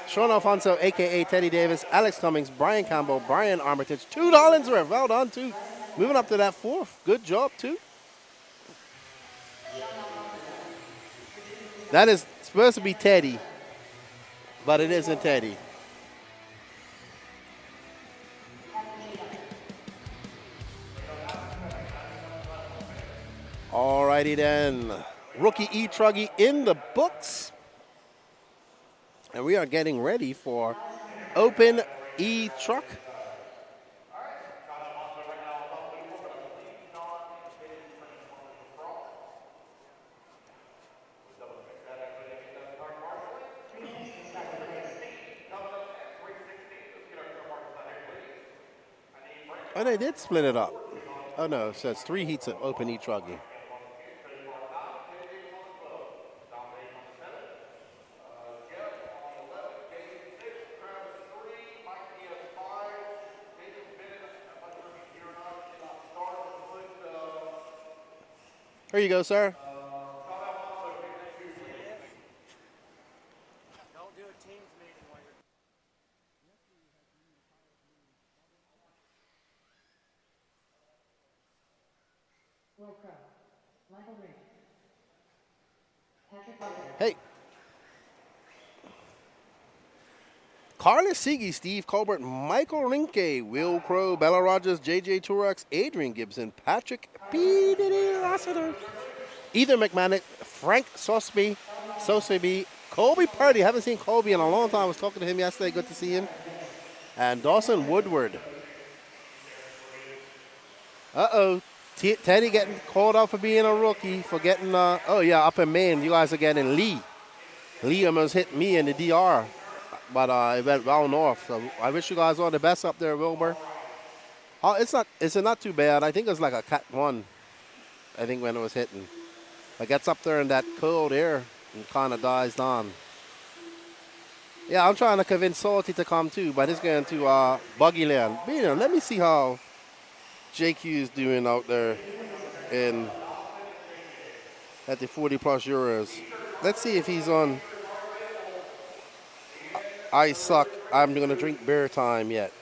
Sean Alfonso, a.k.a. Teddy Davis, Alex Cummings, Brian Campbell, Brian Armitage. $2 worth. Well done, too. Moving up to that fourth. Good job, too. That is supposed to be Teddy, but it isn't Teddy. All righty, then. Rookie E-Truggy in the books. And we are getting ready for Open E-Truck. Oh, they did split it up. Oh, no, it says 3 heats of Open E-Truggy. Here you go, sir. Don't do a Teams meeting while you're... Will Crow. Michael Reed. Patrick Barber. Hey. Carlos Seege, Steve Colbert, Michael Rinke, Will Crow, Bella Rogers, JJ Turex, Adrian Gibson, Patrick P. Diddy Lassiter, Ethan McManus, Frank Sosby, Colby Purdy. Haven't seen Colby in a long time. I was talking to him yesterday. Good to see him. And Dawson Woodward. Uh-oh. Teddy getting called out for being a rookie, for getting, oh, yeah, up in Maine. You guys are getting Lee. Lee almost hit me in the DR. But it went well north. So I wish you guys all the best up there, Wilbur. Oh, it's not too bad. I think it was like a Cat 1, I think, when it was hitting. It gets up there in that cold air and kind of dies down. Yeah, I'm trying to convince Salty to come too, but he's going to Buggy Land. But, you know, let me see how JQ is doing out there at the 40+ euros. Let's see if he's on I Suck, I'm going to drink beer time yet.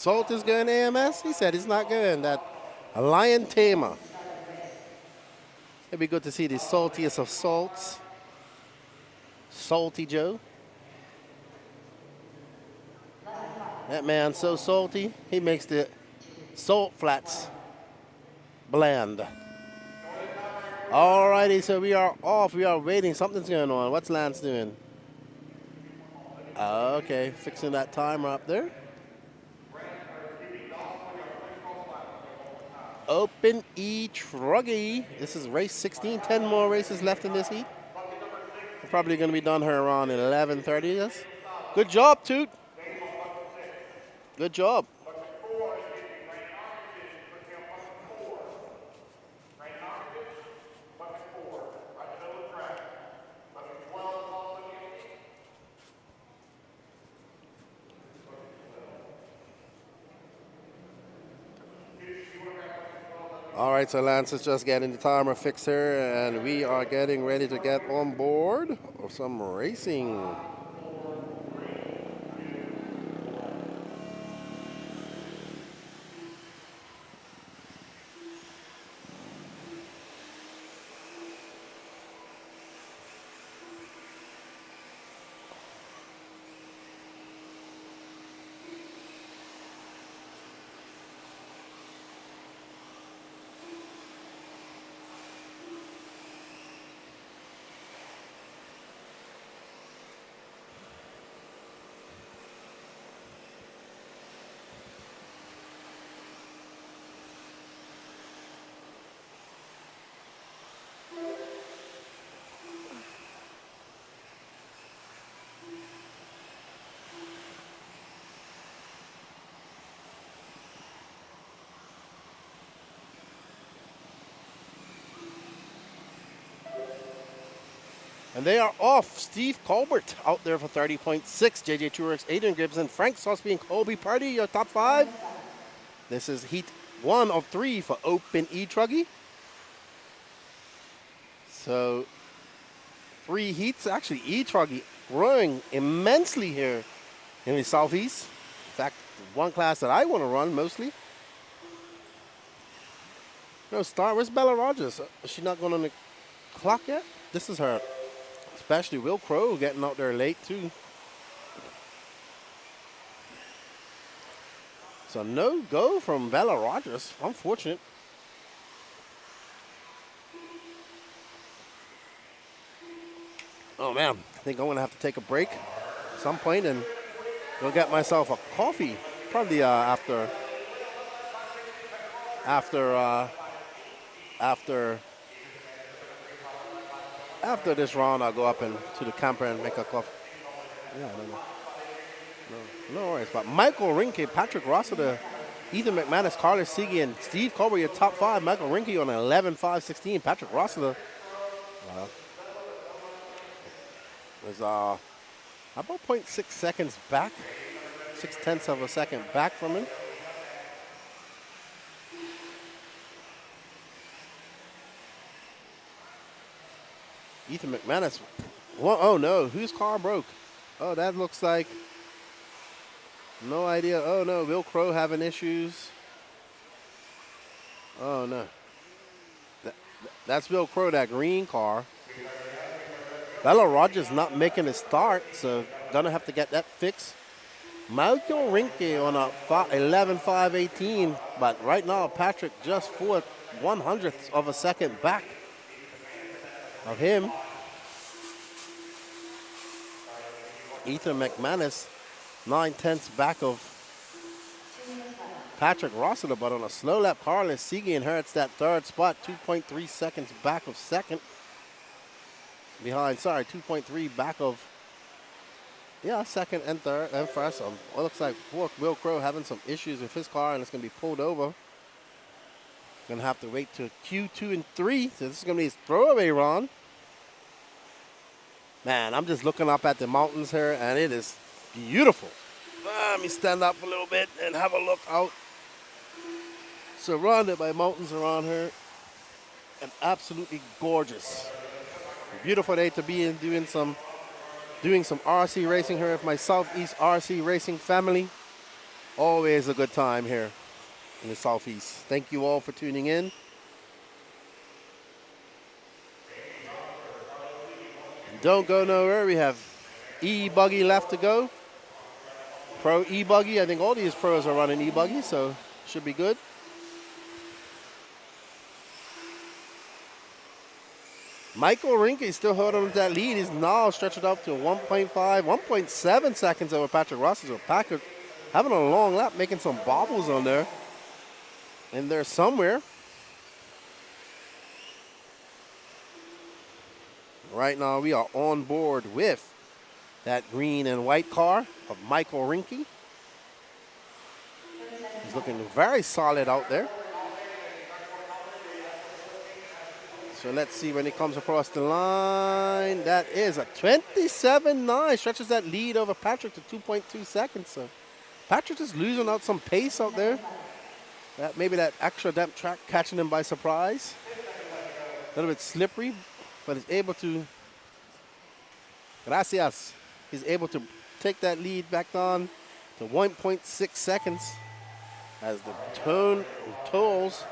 Salt is going AMS? He said he's not going. That a lion tamer. It'd be good to see the saltiest of salts. Salty Joe. That man's so salty, he makes the salt flats bland. Alrighty, so we are off. We are waiting. Something's going on. What's Lance doing? Okay, fixing that timer up there. Open E-Truggy. This is race 16. 10 more races left in this heat. We're probably going to be done here around 11:30. Yes. Good job, Toot. Good job. All right, so Lance is just getting the timer fixed here, and we are getting ready to get on board of some racing. And they are off. Steve Colbert out there for 30.6. JJ Truex, Adrian Gibson, Frank Sosby, and Colby Party, your top 5. This is heat 1 of 3 for Open E-Truggy. So 3 heats. Actually, E-Truggy growing immensely here in the Southeast. In fact, one class that I want to run mostly. No, start. Where's Bella Rogers? Is she not going on the clock yet? This is her. Especially Will Crow getting out there late too. So no go from Bella Rogers. Unfortunate. Oh man, I think I'm gonna have to take a break at some point and go get myself a coffee. Probably after this round, I'll go up and to the camper and make a coffee. Yeah, I don't know. No worries. But Michael Rinke, Patrick Rossiter, Ethan McManus, Carlos Seege, and Steve Colbert, your top 5. Michael Rinke on an 11.5.16. Patrick Rossiter was about 0.6 seconds back, 0.6 of a second back from him. Ethan McManus. Oh no, whose car broke? Oh, that looks like. No idea. Oh no, Will Crow having issues. Oh no. That's Will Crow, that green car. Bella Rogers not making a start, so gonna have to get that fixed. Michael Rinke on a 11.5.18, but right now Patrick just 4/100th of a second back of him. Ethan McManus 9/10 back of Patrick Rossiter, but on a slow lap, Carlos Seege inherits that 3rd spot, 2.3 seconds back of second. 2.3 back of, second and third and first. It looks like Will Crow having some issues with his car, and it's going to be pulled over. Going to have to wait till Q2 and 3, so this is going to be his throwaway run. Man, I'm just looking up at the mountains here, and it is beautiful. Let me stand up a little bit and have a look out. Surrounded by mountains around here, and absolutely gorgeous. Beautiful day to be in, doing some RC racing here with my Southeast RC racing family. Always a good time here in the Southeast. Thank you all for tuning in. Don't go nowhere. We have E-Buggy left to go. Pro E-Buggy. I think all these pros are running E-Buggy, so should be good. Michael Rinke still holding on to that lead. He's now stretched it up to 1.5, 1.7 seconds over Patrick Ross. So Patrick having a long lap, making some bobbles on there. In there somewhere. Right now we are on board with that green and white car of Michael Rinke. He's looking very solid out there. So let's see when he comes across the line. That is a 27.9. Stretches that lead over Patrick to 2.2 seconds. So Patrick is losing out some pace out there. Maybe that extra damp track catching him by surprise. A little bit slippery, but he's able to, gracias, he's able to take that lead back down to 1.6 seconds as the tolls.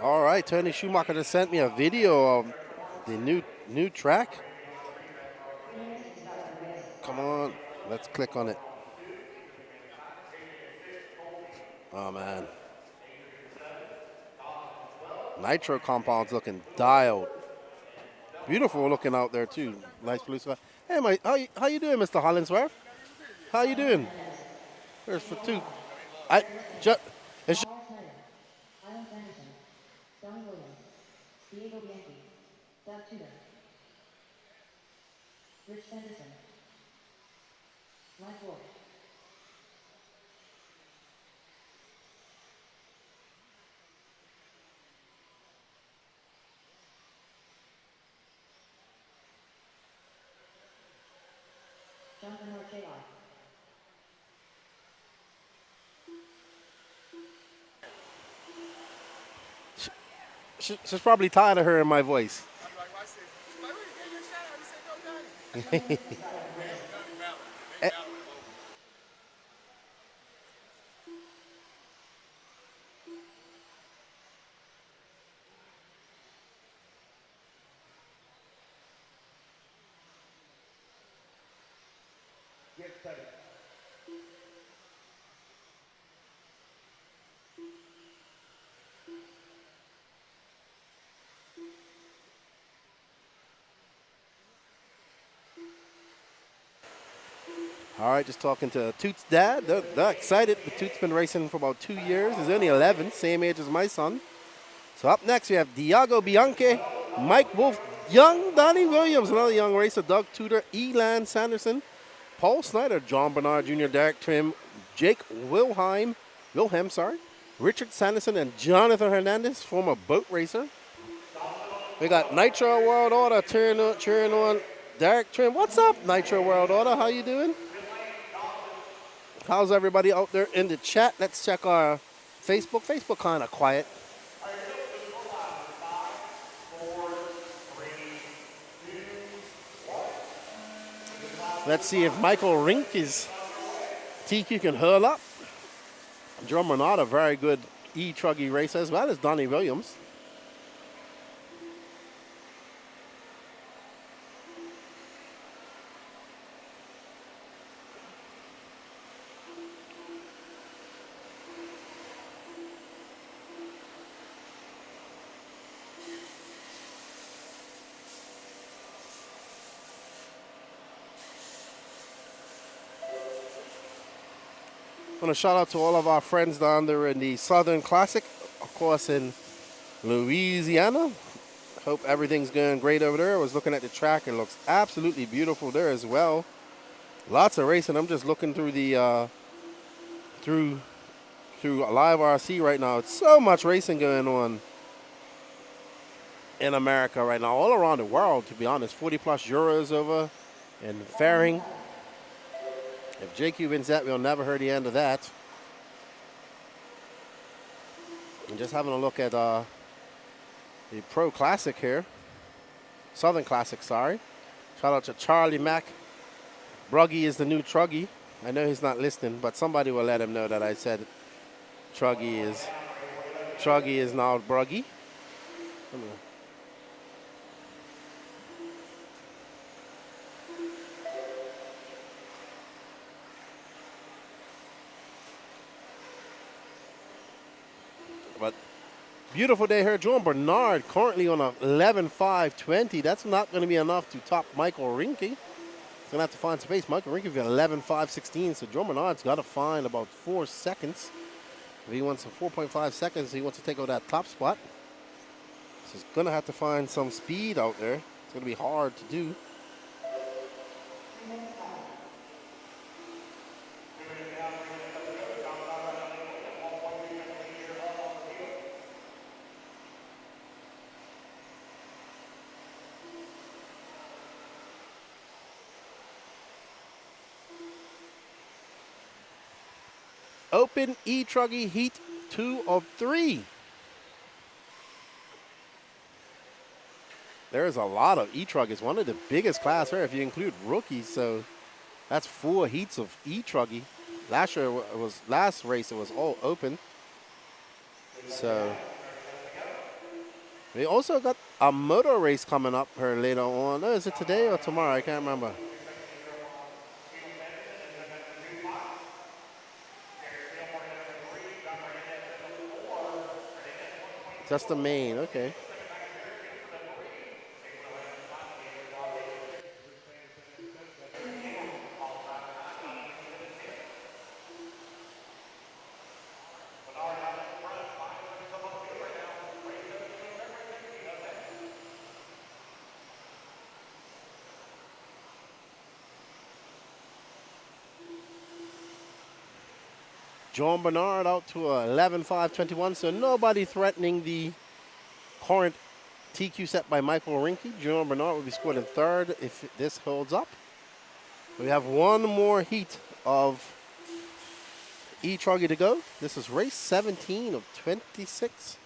All right, Tony Schumacher just sent me a video of the new track. Come on, let's click on it. Oh man. Nitro compound's looking dialed. Beautiful looking out there too. Nice blue sky. Hey, how you doing, Mr. Hollinsworth? How you doing? There's for two. It's Paul Snyder, Alan Sanderson, Don Williams, Diego Bianchi, Doug Tudor, Rich Sanderson, Mike Wolf. Jonathan Ortega. She's probably tired of hearing my voice. Get set. All right, just talking to Toot's dad. They're excited. Toot's been racing for about 2 years. He's only 11, same age as my son. So up next, we have Diego Bianchi, Mike Wolf, young Donnie Williams, another young racer, Doug Tudor, Elan Sanderson, Paul Snyder, John Bernard Jr., Derek Trim, Jake Wilhelm, Richard Sanderson, and Jonathan Hernandez, former boat racer. We got Nitro World Order cheering on Derek Trim. What's up, Nitro World Order? How you doing? How's everybody out there in the chat? Let's check our Facebook. Facebook kind of quiet. Let's see if Michael Rinke's TQ can hurl up. Joe Renata, very good E-Truggy racer, as well as Donnie Williams. want to shout out to all of our friends down there in the Southern Classic, of course, in Louisiana. Hope everything's going great over there. I was looking at the track. It looks absolutely beautiful there as well. Lots of racing. I'm just looking through the through Live RC right now. It's so much racing going on in America right now, all around the world, to be honest. 40 plus Euros over in Fairing. If JQ wins that, we'll never hear the end of that. And just having a look at the Pro Classic here. Southern Classic, sorry. Shout out to Charlie Mack. Bruggy is the new Truggy. I know he's not listening, but somebody will let him know that I said Truggy is now Bruggy. But beautiful day here. John Bernard currently on a 11.520. That's not going to be enough to top Michael Rinke. He's going to have to find space. Michael Rinke is at 11.516. So John Bernard's got to find about 4 seconds. If he wants 4.5 seconds, he wants to take over that top spot. So he's going to have to find some speed out there. It's going to be hard to do. Open E-Truggy Heat 2 of 3. There's a lot of E-Truggies. One of the biggest class here if you include rookies. So that's 4 heats of E-Truggy. Last race it was all open. So we also got a motor race coming up here later on. Oh, is it today or tomorrow? I can't remember. Just the main, okay. John Bernard out to a 11.521, so nobody threatening the current TQ set by Michael Rinke. John Bernard will be scored in third if this holds up. We have one more heat of E-Truggy to go. This is race 17 of 26.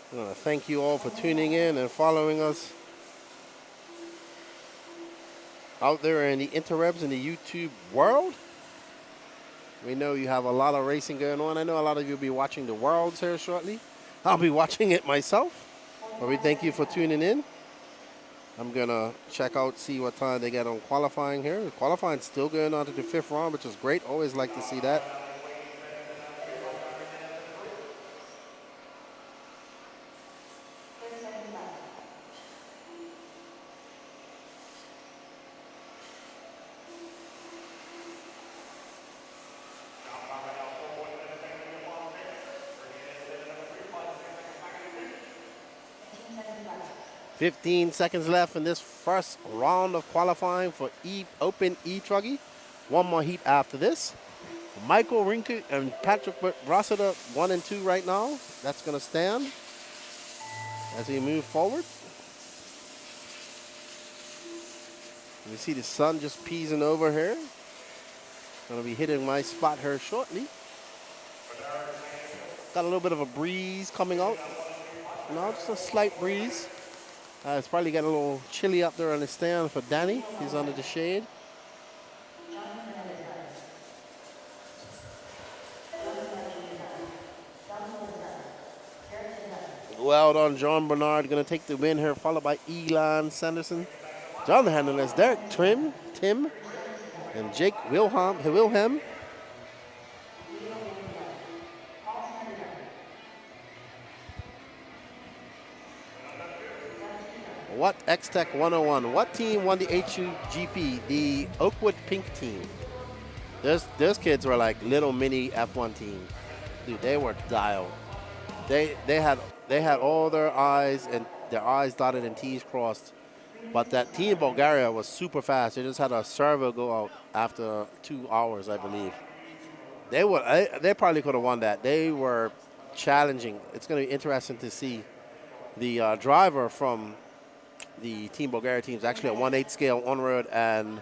I want to thank you all for tuning in and following us out there in the interwebs in the YouTube world. We know you have a lot of racing going on. I know a lot of you will be watching the Worlds here shortly. I'll be watching it myself. But we thank you for tuning in. I'm going to check out, see what time they get on qualifying here. The qualifying still going on to the 5th round, which is great. Always like to see that. $15 seconds left in this first round of qualifying for Open E-Truggy. One more heat after this. Michael Rinke and Patrick Rossiter 1 and 2 right now. That's going to stand as we move forward. You see the sun just peasing over here. Going to be hitting my spot here shortly. Got a little bit of a breeze coming out. No, just a slight breeze. It's probably getting a little chilly up there on the stand for Danny. He's under the shade. Well done, John Bernard. Going to take the win here, followed by Elon Sanderson. John handling is Derek Tim, and Jake Wilhelm. What X-Tech 101? What team won the HUGP? The Oakwood Pink team. Those kids were like little mini F1 teams. Dude, they were dialed. They had all their I's and their I's dotted and T's crossed. But that team in Bulgaria was super fast. They just had a servo go out after 2 hours, I believe. They probably could have won that. They were challenging. It's going to be interesting to see. The driver from the Team Bulgaria team is actually a 1/8 scale on-road and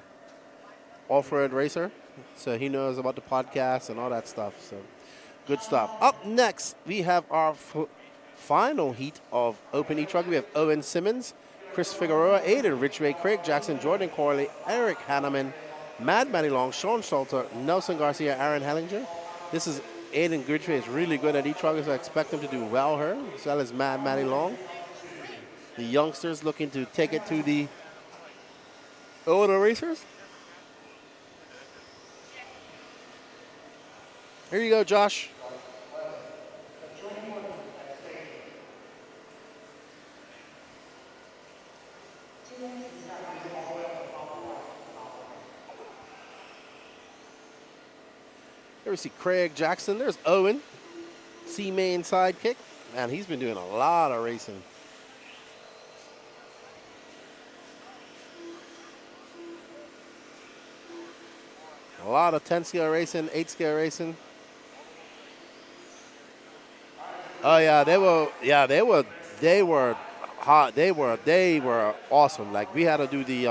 off-road racer. So he knows about the podcast and all that stuff. So good stuff. Up next, we have our final heat of Open E-Truggy. We have Owen Simmons, Chris Figueroa, Aiden, Rich Ray, Craig Jackson, Jordan Corley, Eric Hanneman, Mad Matty Long, Sean Salter, Nelson Garcia, Aaron Hellinger. This is Aiden Gridgway is really good at E-Truggy, so I expect him to do well here, as well as Mad Matty Long. The youngsters looking to take it to the older racers. Here you go, Josh. Here we see Craig Jackson. There's Owen, C-Main sidekick. Man, he's been doing a lot of racing. A lot of 10-scale racing, 8-scale racing. Oh yeah, they were hot. They were awesome. Like we had to do the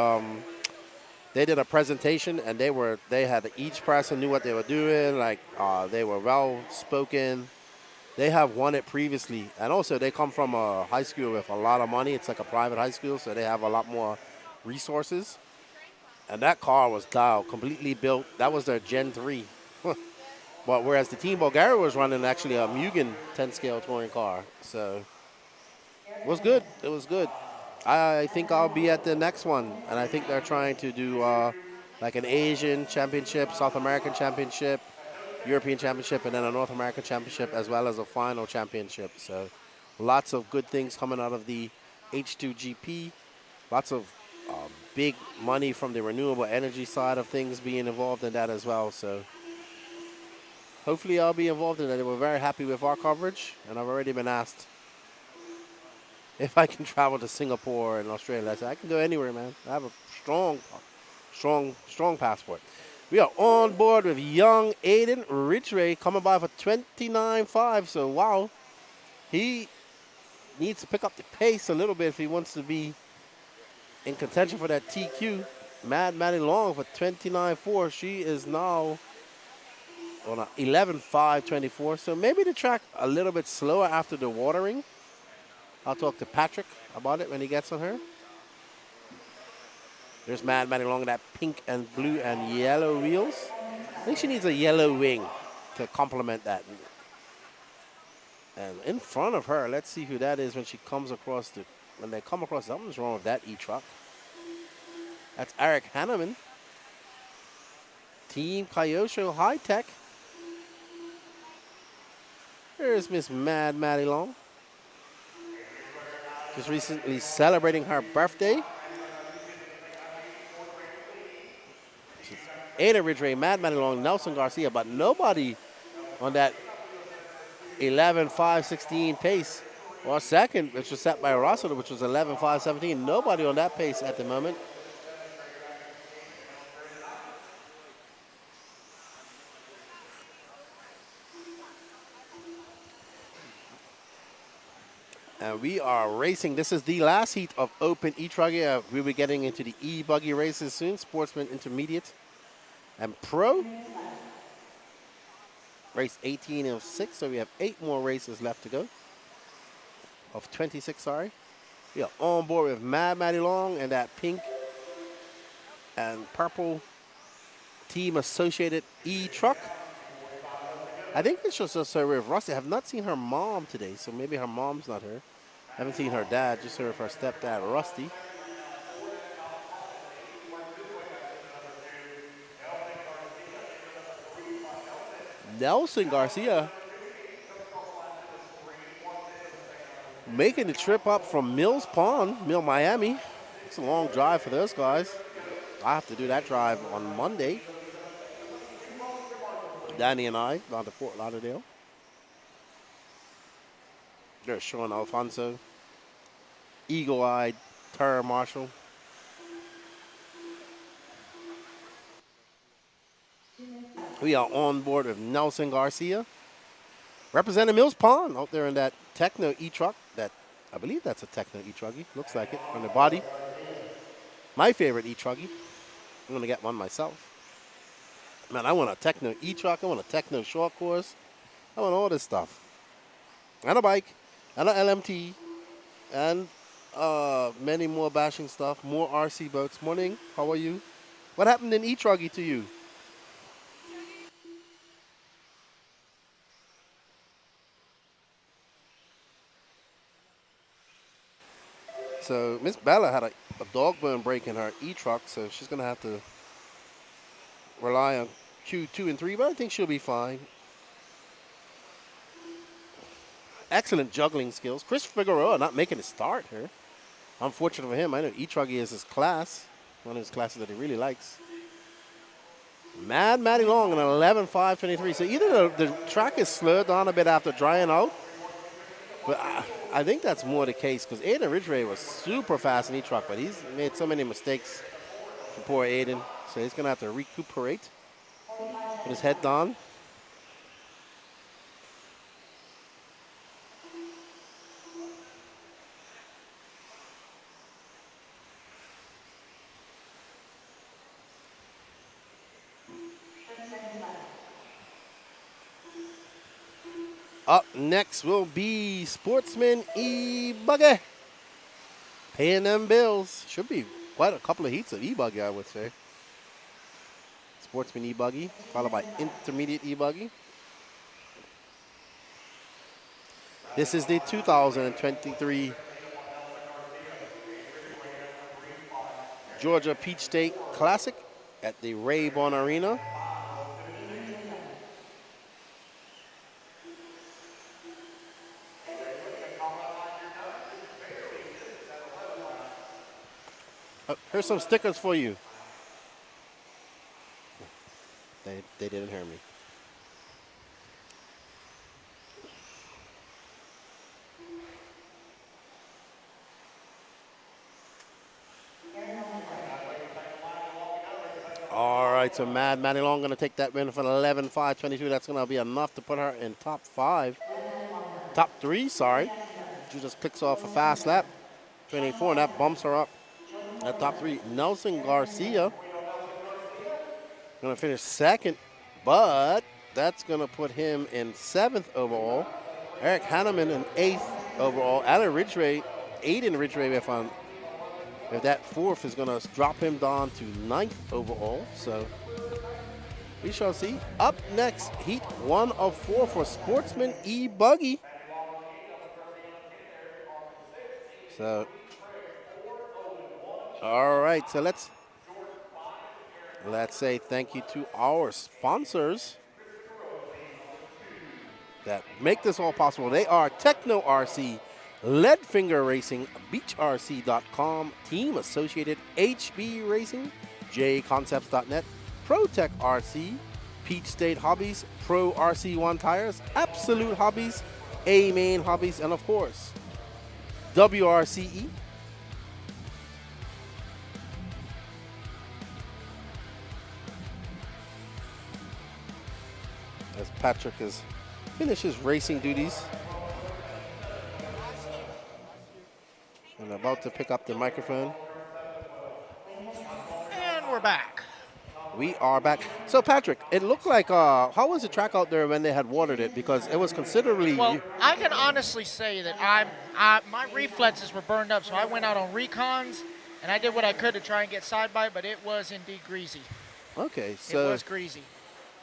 they did a presentation and they had each person knew what they were doing. Like they were well spoken. They have won it previously, and also they come from a high school with a lot of money. It's like a private high school, so they have a lot more resources. And that car was dialed, completely built. That was their Gen 3. But whereas the Team Bulgaria was running actually a Mugen 10-scale touring car. So it was good. It was good. I think I'll be at the next one. And I think they're trying to do like an Asian championship, South American championship, European championship, and then a North American championship, as well as a final championship. So lots of good things coming out of the H2GP. Lots of big money from the renewable energy side of things being involved in that as well. So hopefully I'll be involved in that. They were very happy with our coverage, and I've already been asked if I can travel to Singapore and Australia. I said, I can go anywhere, man. I have a strong passport. We are on board with young Aiden Ridgway coming by for 29.5. So, wow. He needs to pick up the pace a little bit if he wants to be in contention for that TQ. Mad Matty Long for 29.4. She is now on a 11.524. So maybe the track a little bit slower after the watering. I'll talk to Patrick about it when he gets on her. There's Mad Matty Long in that pink and blue and yellow wheels. I think she needs a yellow wing to complement that. And in front of her, let's see who that is when she comes across the. When they come across, something's wrong with that E-Truck. That's Eric Hanneman. Team Kyosho High Tech. Here's Miss Mad Matty Long. Just recently celebrating her birthday. Ada Ridgway, Mad Matty Long, Nelson Garcia, but nobody on that 11.516 pace. Or second, which was set by Rossiter, which was 11.517. Nobody on that pace at the moment. And we are racing. This is the last heat of Open E-Truggy. We'll be getting into the E-Buggy races soon. Sportsman Intermediate and Pro. Race 18 of 6, so we have 8 more races left to go. Of 26, sorry. We are on board with Mad Matty Long and that pink and purple Team Associated E-Truck. I think it's just her with Rusty. I have not seen her mom today, so maybe her mom's not here. I haven't seen her dad, just her with her stepdad, Rusty. Nelson Garcia making the trip up from Mills Pond, Miami. It's a long drive for those guys. I have to do that drive on Monday. Danny and I down to Fort Lauderdale. There's Sean Alfonso, eagle-eyed Tara Marshall. We are on board with Nelson Garcia, representing Mills Pond out there in that Techno E-Truck. That I believe that's a Techno E-Truggy. Looks like it from the body. My favorite E-Truggy. I'm gonna get one myself. Man, I want a Techno E-Truck. I want a Techno short course. I want all this stuff. And a bike, and an LMT, and many more bashing stuff, more RC boats. Morning, how are you? What happened in E-Truggy to you? So Miss Bella had a dog bone break in her E-Truck, so she's going to have to rely on Q2 and 3, but I think she'll be fine. Excellent juggling skills. Chris Figueroa not making a start here. Unfortunate for him. I know E-Truggy is his class, one of his classes that he really likes. Mad Matty Long in 11.5.23. So either the track is slowed down a bit after drying out, but I think that's more the case because Aiden Ridgway was super fast in E-Truck, but he's made so many mistakes for poor Aiden. So he's going to have to recuperate with his head down. Up next will be Sportsman E-Buggy. Paying them bills. Should be quite a couple of heats of E-Buggy, I would say. Sportsman E-Buggy, followed by Intermediate E-Buggy. This is the 2023 Georgia Peach State Classic at the Rabun Arena. Here's some stickers for you. They didn't hear me. All right, so Mad Matty Long going to take that win for 11.5.22. That's going to be enough to put her in top 3, sorry. She just clicks off a fast lap, 24, and that bumps her up at top 3. Nelson Garcia going to finish second, but that's going to put him in 7th overall. Eric Hanneman in 8th overall. Aiden Ridgway, if that 4th is going to drop him down to 9th overall. So we shall see. Up next, heat 1 of 4 for Sportsman E-Buggy. So, all right, so let's say thank you to our sponsors that make this all possible. They are Techno RC, Leadfinger Racing, BeachRC.com, Team Associated, HB Racing, JConcepts.net, ProTech RC, Peach State Hobbies, Pro RC1 Tires, Absolute Hobbies, A-Main Hobbies, and of course, WRCE. As Patrick has finished his racing duties and about to pick up the microphone. And we're back. We are back. So Patrick, it looked like, how was the track out there when they had watered it? Because it was considerably... Well, I can honestly say that my reflexes were burned up, so I went out on recons, and I did what I could to try and get side by, but it was indeed greasy. Okay, so... It was greasy.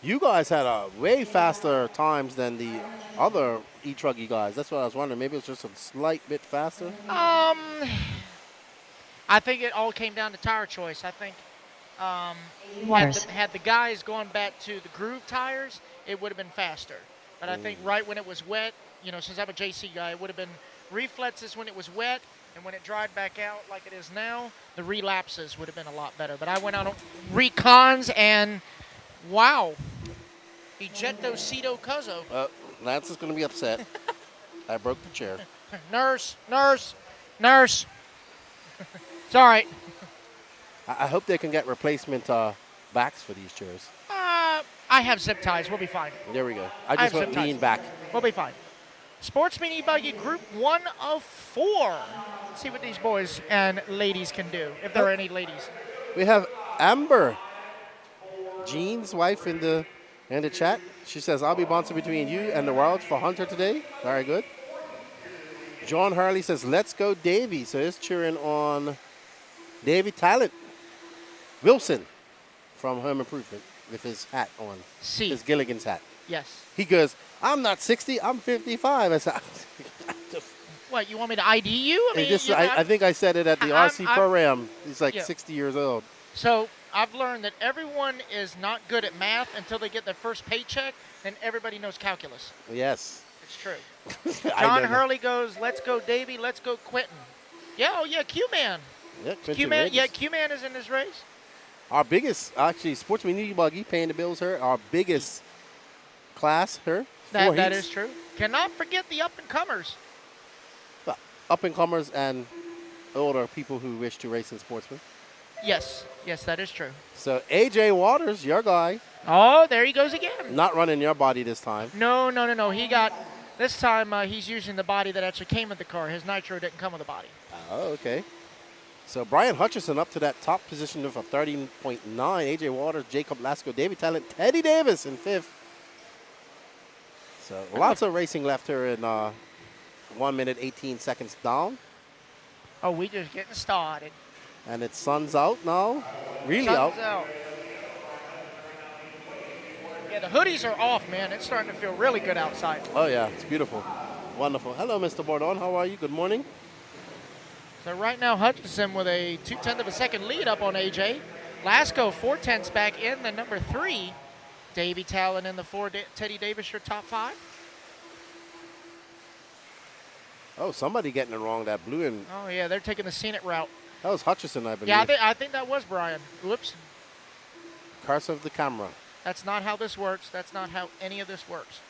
You guys had way faster times than the other E-Truggy guys. That's what I was wondering. Maybe it was just a slight bit faster? I think it all came down to tire choice. I think had the guys gone back to the groove tires, it would have been faster. But I think right when it was wet, since I'm a JC guy, it would have been reflexes when it was wet, and when it dried back out like it is now, the relapses would have been a lot better. But I went on recons, and wow. Ejecto Ceto Cuzzo. Lance is going to be upset. I broke the chair. Nurse. It's all right. I hope they can get replacement backs for these chairs. I have zip ties. We'll be fine. There we go. I just went lean back. We'll be fine. Sportsman E-Buggy Group 1 of 4. Let's see what these boys and ladies can do, if there are any ladies. We have Amber, Jean's wife, in the chat. She says, I'll be bouncing between you and the world for Hunter today. Very good. John Hurley says, let's go Davey. So he's cheering on Davey Talent Wilson from Home Improvement with his hat on. His Gilligan's hat. Yes. He goes, I'm not 60, I'm 55. I said, what, you want me to ID you? I think I said it at the RC program. He's like 60 years old. So I've learned that everyone is not good at math until they get their first paycheck, then everybody knows calculus. Yes. It's true. John Hurley goes, let's go Davey, let's go Quentin. Yeah, Q-Man. Yeah, Q-Man, Q-Man is in this race. Our biggest, actually, Sportsman E-Buggy paying the bills her. Our biggest class her. That is true. Cannot forget the up-and-comers. Up-and-comers and older people who wish to race in Sportsman. Yes, that is true. So AJ Waters, your guy. Oh, there he goes again. Not running your body this time. No. He got, this time he's using the body that actually came with the car. His Nitro didn't come with the body. Oh, okay. So Brian Hutchison up to that top position with a 13.9. AJ Waters, Jacob Lasco, David Talent, Teddy Davis in 5th. So lots of racing left here in 1 minute, 18 seconds down. Oh, we just getting started. And it's sun's out now. Really sun's out. Yeah, the hoodies are off, man. It's starting to feel really good outside. Oh, yeah. It's beautiful. Wonderful. Hello, Mr. Bordon. How are you? Good morning. So right now, Hutchinson with a 0.2 of a second lead up on AJ. Lasco 0.4 back in the number 3. Davey Talon in the 4. Teddy Davis, your top 5. Oh, somebody getting it wrong. That blue and. Oh yeah, they're taking the scenic route. That was Hutchison, I believe. Yeah, I think that was Brian. Whoops. Curse of the camera. That's not how this works. That's not how any of this works.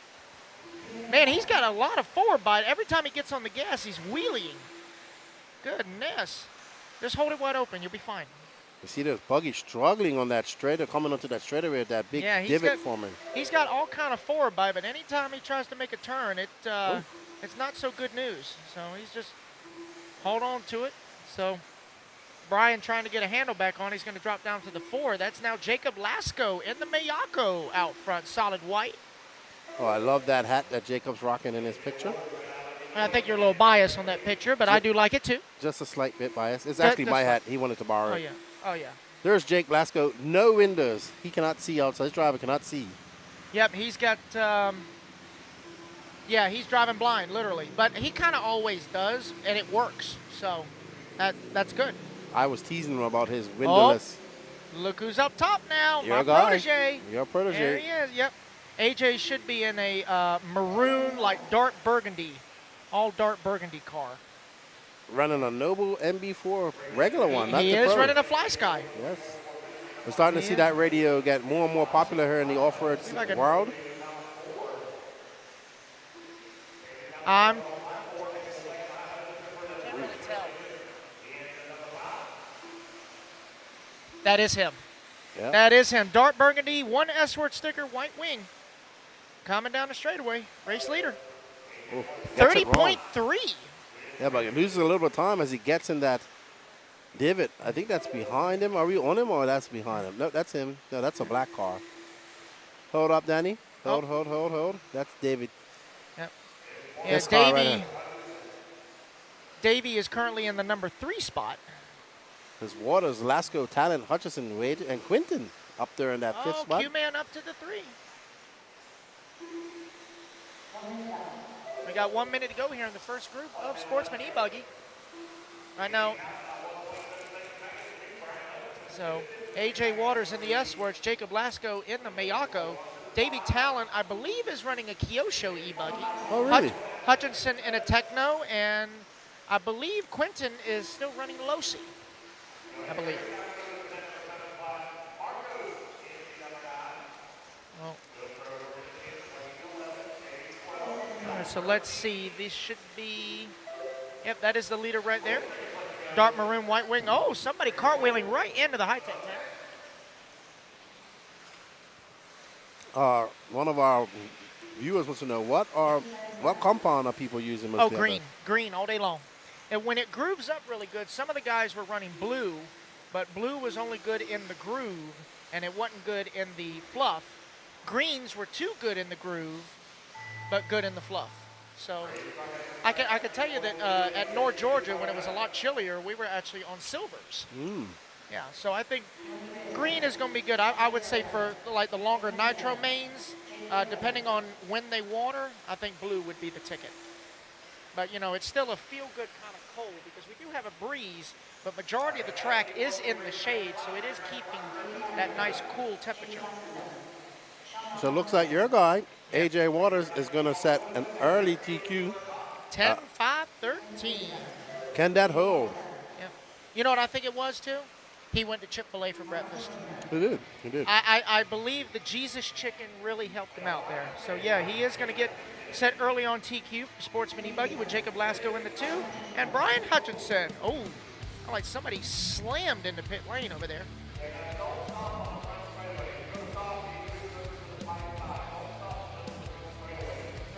Man, he's got a lot of forward bite. Every time he gets on the gas, he's wheeling. Goodness. Just hold it wide open. You'll be fine. You see this buggy struggling on that straighter, coming onto that straightaway with that big divot forming. He's got all kind of forward bite, but anytime he tries to make a turn, it's not so good news. So he's just hold on to it. So Brian trying to get a handle back on. He's going to drop down to the 4. That's now Jacob Lasco in the Miyako out front, solid white. Oh, I love that hat that Jacob's rocking in his picture. I think you're a little biased on that picture, but I do like it too. Just a slight bit biased. It's actually my hat. He wanted to borrow it. Oh, yeah. There's Jake Blasco. No windows. He cannot see outside. His driver cannot see. Yep, he's got, he's driving blind, literally. But he kind of always does, and it works. So that's good. I was teasing him about his windowless. Oh, look who's up top now. Your my guy. protege. Your protege. There he is, yep. AJ should be in a maroon, like dark burgundy, all dark burgundy car. Running a Noble MB4 regular one, not the He is Pro. running a Fly Sky. Yes. We're starting to see that radio get more and more popular here in the off-road world. That is him. Yep. That is him. Dark burgundy, 1 S-word sticker, white wing. Coming down the straightaway. Race leader. 30.3. Yeah, but he loses a little bit of time as he gets in that divot. I think that's behind him. Are we on him or that's behind him? No, that's him. No, that's a black car. Hold up, Danny. Hold. That's David. Yep. Yeah, Davey is currently in the number 3 spot. There's Waters, Lasco, Talent, Hutchison, Wade, and Quinton up there in that 5th spot. Q-Man up to the 3. We got 1 minute to go here in the first group of Sportsman E-Buggy. Right now, so AJ Waters in the S, where it's Jacob Lasco in the Miyako. Davey Talent, I believe, is running a Kyosho E-Buggy. Oh, really? Hutchinson in a Techno, and I believe Quentin is still running Losi, I believe. Well, all right, so let's see. This should be, yep, that is the leader right there. Dark maroon, white wing. Oh, somebody cartwheeling right into the high-tech tank. One of our viewers wants to know what compound are people using most Oh, out there? green all day long. And when it grooves up really good, some of the guys were running blue, but blue was only good in the groove, and it wasn't good in the fluff. Greens were too good in the groove, but good in the fluff. So I could tell you that at North Georgia, when it was a lot chillier, we were actually on silvers. Yeah, so I think green is going to be good. I would say for like the longer nitro mains, depending on when they water, I think blue would be the ticket. But, you know, it's still a feel-good kind of cold because we do have a breeze, but majority of the track is in the shade, so it is keeping that nice cool temperature. So it looks like your guy, AJ Waters, is going to set an early TQ. 10-5-13. Can that hold? Yeah. You know what I think it was, too? He went to Chick-fil-A for breakfast. He did. He did. I believe the Jesus Chicken really helped him out there. So, yeah, he is going to get set early on TQ for Sportsman E-Buggy with Jacob Lasko in the 2. And Brian Hutchinson. Oh, like somebody slammed into pit lane over there.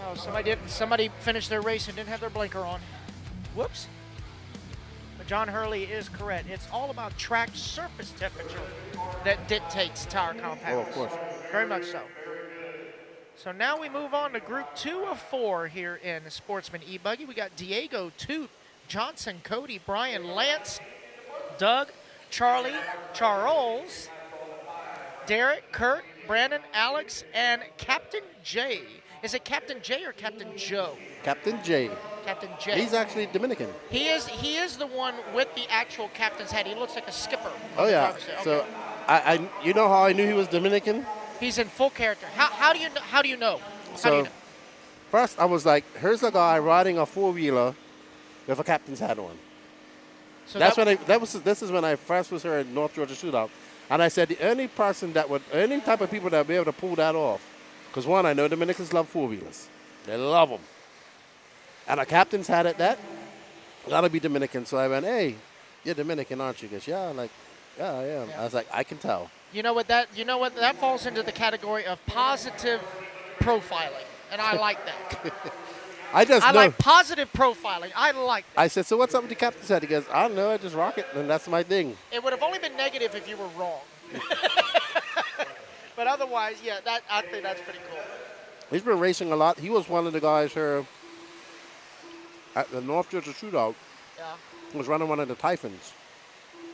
Oh, somebody finished their race and didn't have their blinker on. Whoops. But John Hurley is correct. It's all about track surface temperature that dictates tire compounds. Oh, of course. Very much so. So now we move on to Group 2 of 4 here in Sportsman E-Buggy. We got Diego, Toot, Johnson, Cody, Brian, Lance, Doug, Charlie, Charles, Derek, Kurt, Brandon, Alex, and Captain J. Is it Captain J or Captain Joe? Captain J. Captain J. He's actually Dominican. He is the one with the actual captain's hat. He looks like a skipper. Oh, yeah. Okay. So, you know how I knew he was Dominican? He's in full character. How do you know? How do you know? First I was like, here's a guy riding a four-wheeler with a captain's hat on. So this is when I first was here at North Georgia Shootout, and I said the only type of people that would be able to pull that off, because one, I know Dominicans love four-wheelers, they love them, and a captain's hat at that, gotta be Dominican. So I went, hey, you're Dominican, aren't you? He goes, yeah, yeah, I am. Yeah. I was like, I can tell. You know what that falls into the category of positive profiling, and I like that. I like positive profiling. I like that. I said, so what's up with the captain's hat? He goes, I don't know, I just rock it, and that's my thing. It would have only been negative if you were wrong. But otherwise, yeah, I think that's pretty cool. He's been racing a lot. He was one of the guys here at the North Georgia Shootout. Yeah. He was running one of the Typhoons.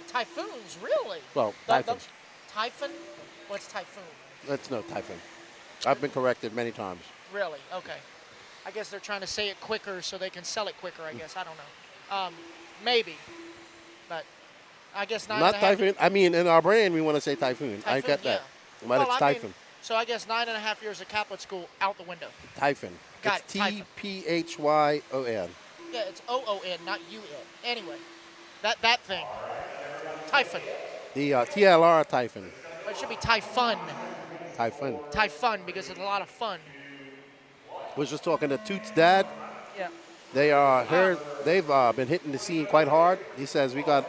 Typhoons, really? Well, Typhoons. Typhon? What's Typhoon? That's no Typhoon. I've been corrected many times. Really? Okay. I guess they're trying to say it quicker so they can sell it quicker, I guess. I don't know. Maybe. But I guess not Typhoon. I mean, in our brain, we want to say Typhoon. I get that. Yeah. But it's Typhoon. So I guess 9.5 years of Catholic school out the window. Typhoon. Got it's it. T-P-H-Y-O-N. Yeah, it's O-O-N, not U-N. Anyway, that thing. Typhoon. The TLR Typhoon. But it should be Typhon. Typhoon. Typhon, because it's a lot of fun. Was just talking to Toot's dad. Yeah. They are here. They've been hitting the scene quite hard. He says we got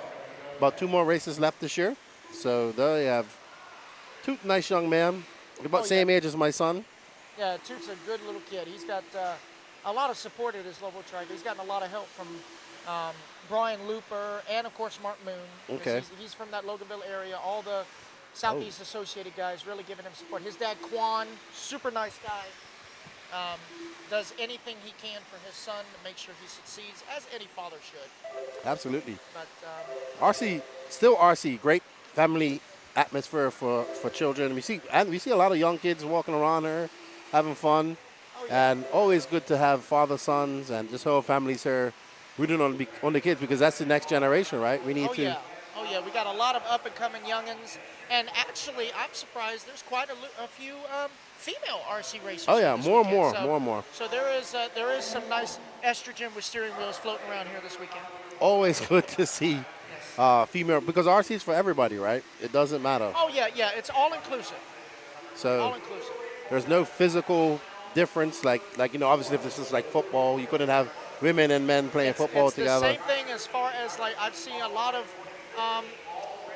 about 2 more races left this year. So they have Toot, nice young man, about same age as my son. Yeah, Toot's a good little kid. He's got a lot of support at his local track. He's gotten a lot of help from Brian Looper and, of course, Mark Moon. Okay. He's from that Loganville area. All the Southeast Associated guys really giving him support. His dad, Quan, super nice guy. Does anything he can for his son to make sure he succeeds, as any father should. Absolutely. But RC, great family atmosphere for children. We see a lot of young kids walking around here, having fun, and always good to have father sons and just whole families here rooting on the kids, because that's the next generation, right? We need to. Oh yeah, we got a lot of up-and-coming youngins. And actually, I'm surprised there's quite a few female RC racers. Oh, yeah, this more and weekend. more, more and more. So there is some nice estrogen with steering wheels floating around here this weekend. Always good to see female, because RC is for everybody, right? It doesn't matter. Oh, yeah, it's all-inclusive. So All-inclusive. there's no physical difference. Like obviously if this is like football, you couldn't have women and men playing football it's together. the same thing as far as, like, I've seen a lot of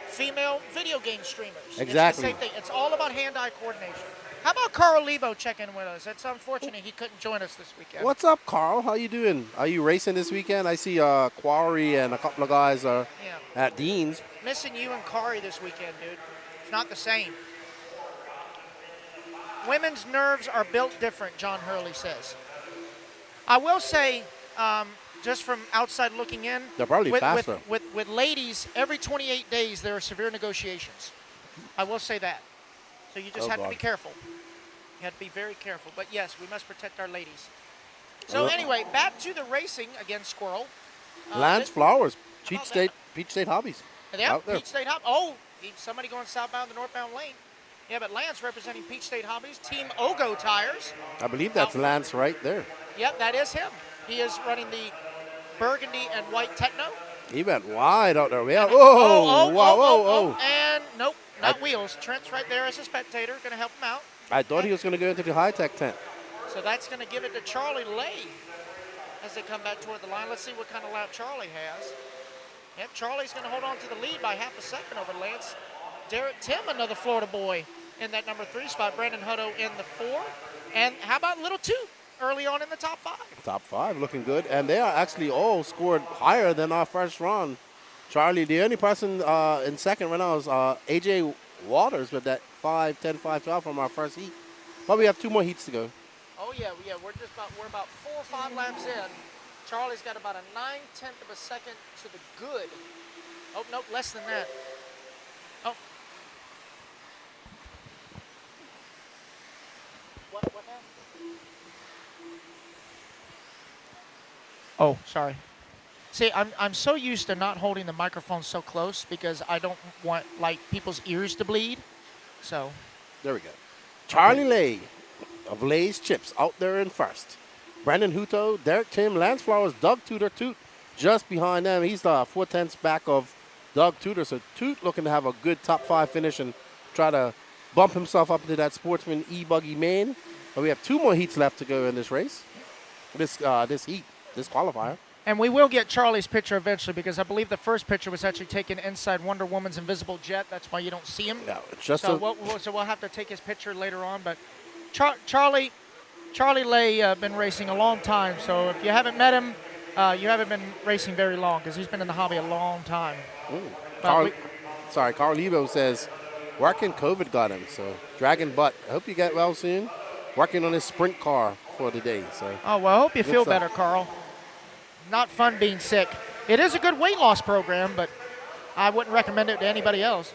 female video game streamers. Exactly. It's the same thing. It's all about hand-eye coordination. How about Carl Lebo checking with us? It's unfortunate he couldn't join us this weekend. What's up, Carl? How you doing? Are you racing this weekend? I see Qual and a couple of guys are at Dean's. Missing you and Kari this weekend, dude. It's not the same. Women's nerves are built different, John Hurley says. I will say, just from outside looking in, they're probably faster. With ladies, every 28 days there are severe negotiations. I will say that. So you just have to be careful. You have to be very careful. But yes, we must protect our ladies. So anyway, back to the racing against Squirrel. Lance Flowers, Peach State Hobbies. Yeah, Peach State Hobbies. Oh, somebody going southbound the northbound lane. Yeah, but Lance representing Peach State Hobbies, Team Ogo Tires. I believe that's Lance right there. Yep, that is him. He is running the burgundy and white Techno. He went wide out there. Yeah. Oh. And nope, not wheels. Trent's right there as a spectator, going to help him out. I thought he was going to go into the high-tech tent. So that's going to give it to Charlie Lay as they come back toward the line. Let's see what kind of lap Charlie has. Yep, Charlie's going to hold on to the lead by half a second over Lance. Derek Tim, another Florida boy, in that number 3 spot. Brandon Hutto in the 4. And how about Little 2 early on in the top 5? Top 5, looking good. And they are actually all scored higher than our first run. Charlie, the only person in second right now is A.J. Waters with that 5-10, 5-12 from our first heat. But we have 2 more heats to go. Oh, yeah. We're about 4 or 5 laps in. Charlie's got about a 9/10 of a second to the good. Oh, nope, less than that. Oh. What happened? Oh, sorry. See, I'm so used to not holding the microphone so close because I don't want, like, people's ears to bleed. So. There we go. Charlie Lay of Lay's Chips out there in first. Brandon Hutto, Derek Tim, Lance Flowers, Doug Tudor, Toot just behind them. He's the 4/10 back of Doug Tudor. So Toot looking to have a good top 5 finish and try to bump himself up into that Sportsman E-Buggy main. But we have 2 more heats left to go in this race. This qualifier. And we will get Charlie's picture eventually because I believe the first picture was actually taken inside Wonder Woman's invisible jet. That's why you don't see him. Yeah, it's just so we'll have to take his picture later on. But Charlie Lay been racing a long time. So if you haven't met him, you haven't been racing very long because he's been in the hobby a long time. Carl Lebo says, working COVID got him. So Dragon Butt, I hope you get well soon. Working on his sprint car for the day. So. Oh, well, I hope you feel better, Carl. Not fun being sick. It is a good weight loss program, but I wouldn't recommend it to anybody else.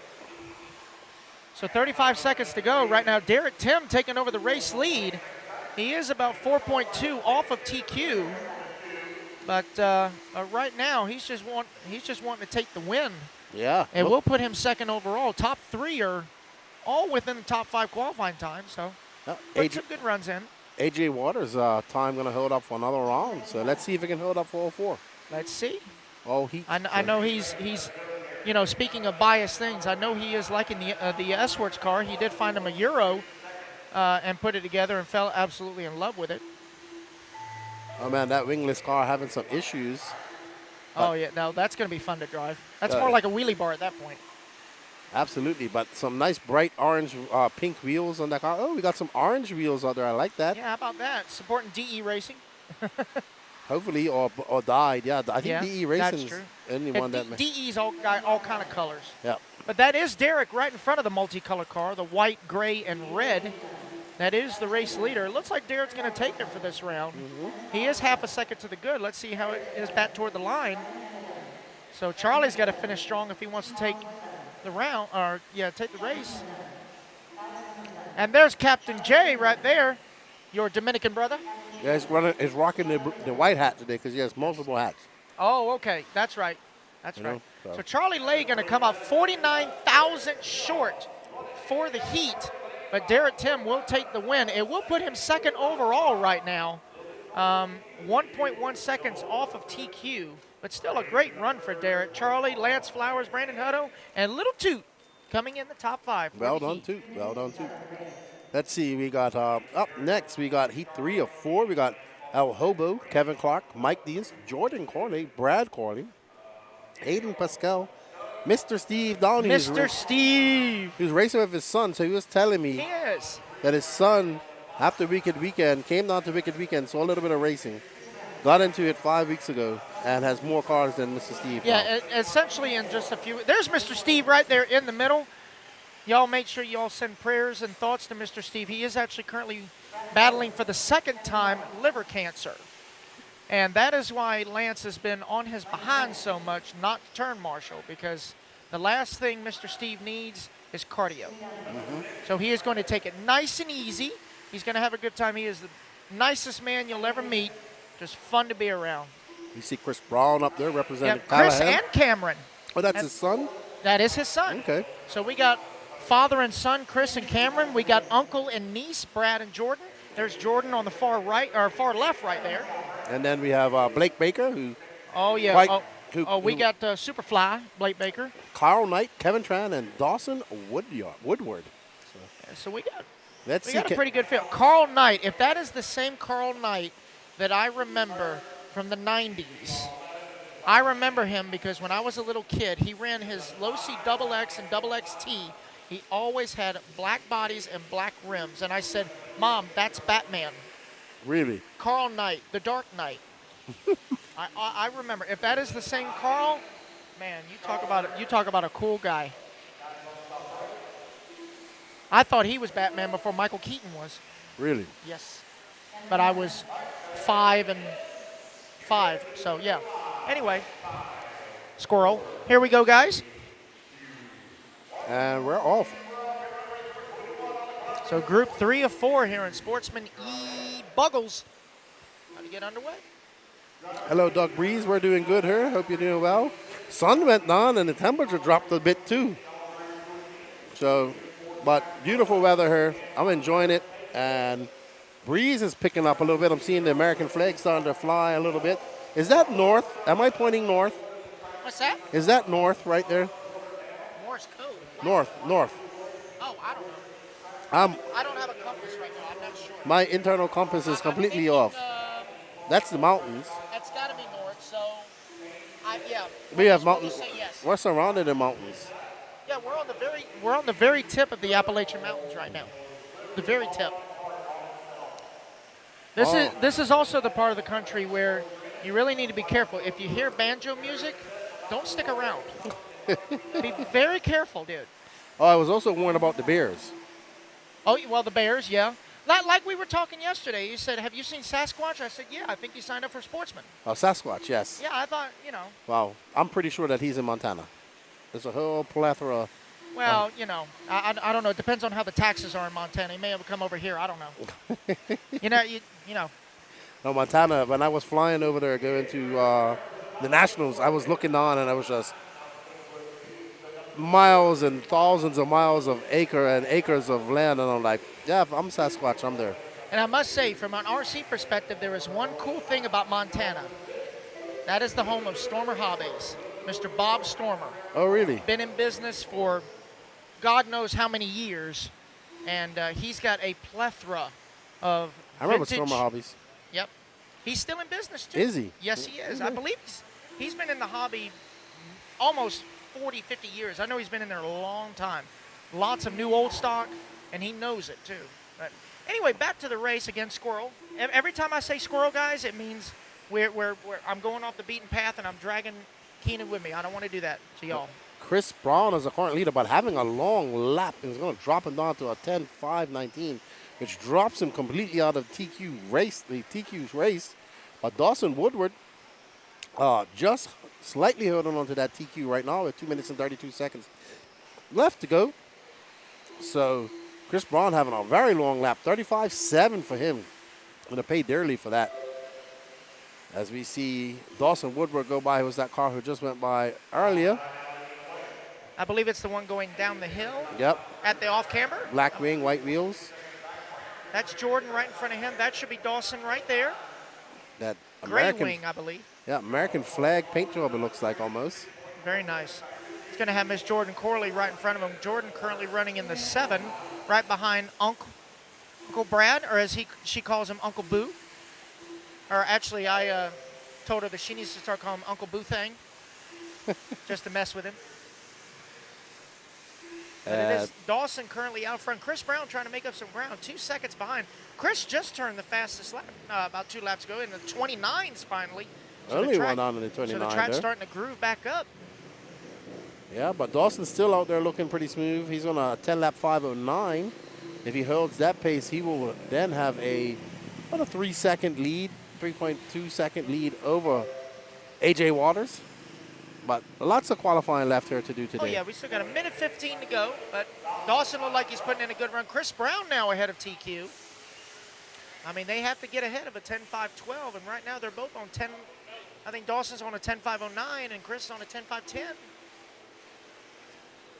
So 35 seconds to go. Right now, Derek Tim taking over the race lead. He is about 4.2 off of TQ. But right now, he's just wanting to take the win. Yeah. And we'll put him second overall. Top 3 are all within the top 5 qualifying time. So put some good runs in. A.J. Waters' time going to hold up for another round. So let's see if he can hold up for all 4. Let's see. Oh, I know he's speaking of biased things, I know he is liking the Eswarts car. He did find him a Euro and put it together and fell absolutely in love with it. Oh, man, that wingless car having some issues. Oh, yeah. Now, that's going to be fun to drive. That's more like a wheelie bar at that point. Absolutely, but some nice bright orange, pink wheels on that car. Oh, we got some orange wheels out there. I like that. Yeah, how about that? Supporting DE Racing. Hopefully, or died. Yeah, I think DE Racing is the only one that. DE's all kind of colors. Yeah. But that is Derek right in front of the multicolored car, the white, gray, and red. That is the race leader. It looks like Derek's going to take it for this round. He is half a second to the good. Let's see how it is back toward the line. So Charlie's got to finish strong if he wants to take the round, or take the race. And there's Captain J right there, your Dominican brother. Yeah, he's rocking the white hat today because he has multiple hats. Oh, okay, that's right. That's right. So Charlie Lay going to come up 49 short for the heat, but Derek Tim will take the win. It will put him second overall right now, 1.1 seconds off of TQ, but still a great run for Derek. Charlie, Lance Flowers, Brandon Hutto, and Little Toot coming in the top 5. Well done, Toot. Well done, Toot. Let's see. We got up next. We got Heat 3 of 4. We got El Hobo, Kevin Clark, Mike Diaz, Jordan Corley, Brad Corley, Aiden Pascal, Mr. Steve Downey. Mr. Steve. He was racing with his son, so he was telling me He is. that his son, after Wicked Weekend, came down to Wicked Weekend, saw a little bit of racing, got into it 5 weeks ago, and has more cars than Mr. Steve. Yeah, essentially in just a few. There's Mr. Steve right there in the middle. Y'all make sure y'all send prayers and thoughts to Mr. Steve. He is actually currently battling for the second time liver cancer. And that is why Lance has been on his behind so much, not turn marshal, because the last thing Mr. Steve needs is cardio. So he is going to take it nice and easy. He's going to have a good time. He is the nicest man you'll ever meet. Just fun to be around. You see Chris Brown up there representing Chris Callahan. and Cameron. Oh, that's his son? That is his son. Okay. So we got father and son, Chris and Cameron. We got uncle and niece, Brad and Jordan. There's Jordan on the far right or far left right there. And then we have Blake Baker, who. Oh, yeah. We got Superfly, Blake Baker. Carl Knight, Kevin Tran, and Dawson Woodward. So we got Let's a pretty good field. Carl Knight, if that is the same Carl Knight that I remember from the 90s, I remember him because when I was a little kid, he ran his low C XX and XXT. He always had black bodies and black rims. And I said, Mom, that's Batman. Really? Carl Knight, the Dark Knight. I remember. If that is the same Carl, man, you talk about a cool guy. I thought he was Batman before Michael Keaton was. Really? Yes. But I was 5 and 5, so yeah. Anyway, squirrel. Here we go, guys. And we're off. So group 3 of 4 here in Sportsman E-Buggles. How to get underway. Hello, Doug Breeze. We're doing good here. Hope you're doing well. Sun went down and the temperature dropped a bit too. So, but beautiful weather here. I'm enjoying it. And breeze is picking up a little bit. I'm seeing the American flag starting to fly a little bit. Is that north? Am I pointing north? What's that? Is that north right there? Morse code. North. Oh, I don't know. I don't have a compass right now. I'm not sure. My internal compass is completely thinking, off. That's the mountains. That's got to be north, so yeah. We have mountains. Say yes. We're surrounded in mountains. Yeah, we're on the very tip of the Appalachian Mountains right now. The very tip. This is also the part of the country where you really need to be careful. If you hear banjo music, don't stick around. Be very careful, dude. Oh, I was also warned about the bears. Oh, well, the bears, yeah. Like we were talking yesterday. You said, have you seen Sasquatch? I said, yeah, I think he signed up for Sportsman. Oh, Sasquatch, yes. Yeah, I thought, Wow, I'm pretty sure that he's in Montana. There's a whole plethora. Well, I don't know. It depends on how the taxes are in Montana. He may have come over here. I don't know. you know. No, Montana, when I was flying over there going to the Nationals, I was looking on and I was just miles and thousands of miles of acres of land. And I'm like, yeah, if I'm Sasquatch, I'm there. And I must say, from an RC perspective, there is one cool thing about Montana. That is the home of Stormer Hobbies, Mr. Bob Stormer. Oh, really? Been in business for God knows how many years, and he's got a plethora of I remember vintage. Stormer Hobbies. Yep. He's still in business, too. Is he? Yes, he is. I believe he's been in the hobby almost 40, 50 years. I know he's been in there a long time. Lots of new old stock, and he knows it, too. But anyway, back to the race again, Squirrel. Every time I say Squirrel, guys, it means I'm going off the beaten path, and I'm dragging Keenan with me. I don't want to do that to y'all. Chris Brown is the current leader, but having a long lap, and he's going to drop him down to a 10.5.19, which drops him completely out of TQ's race. But Dawson Woodward just slightly holding on to that TQ right now with 2 minutes and 32 seconds left to go. So Chris Brown having a very long lap, 35.7 for him. Going to pay dearly for that. As we see Dawson Woodward go by, who was that car who just went by earlier. I believe it's the one going down the hill. Yep. At the off-camber. Black wing, white wheels. That's Jordan right in front of him. That should be Dawson right there. That Gray American wing, I believe. Yeah, American flag paint job, it looks like almost. Very nice. He's going to have Miss Jordan Corley right in front of him. Jordan currently running in the 7, right behind Uncle Brad, or as she calls him, Uncle Boo. Or actually, I told her that she needs to start calling him Uncle Boo Thang, just to mess with him. But it is Dawson currently out front. Chris Brown trying to make up some ground, 2 seconds behind. Chris just turned the fastest lap about 2 laps ago in the 29s finally. So Only one on in the 29 So the track's there. starting to groove back up. Yeah, but Dawson's still out there looking pretty smooth. He's on a 10-lap 5:09. If he holds that pace, he will then have about a 3-second lead, 3.2-second lead over A.J. Waters. But lots of qualifying left here to do today. Oh, yeah, we still got a minute 15 to go, but Dawson looked like he's putting in a good run. Chris Brown now ahead of TQ. I mean, they have to get ahead of a 10.5.12, and right now they're both on 10. I think Dawson's on a 10.5.09, and Chris is on a 10.5.10.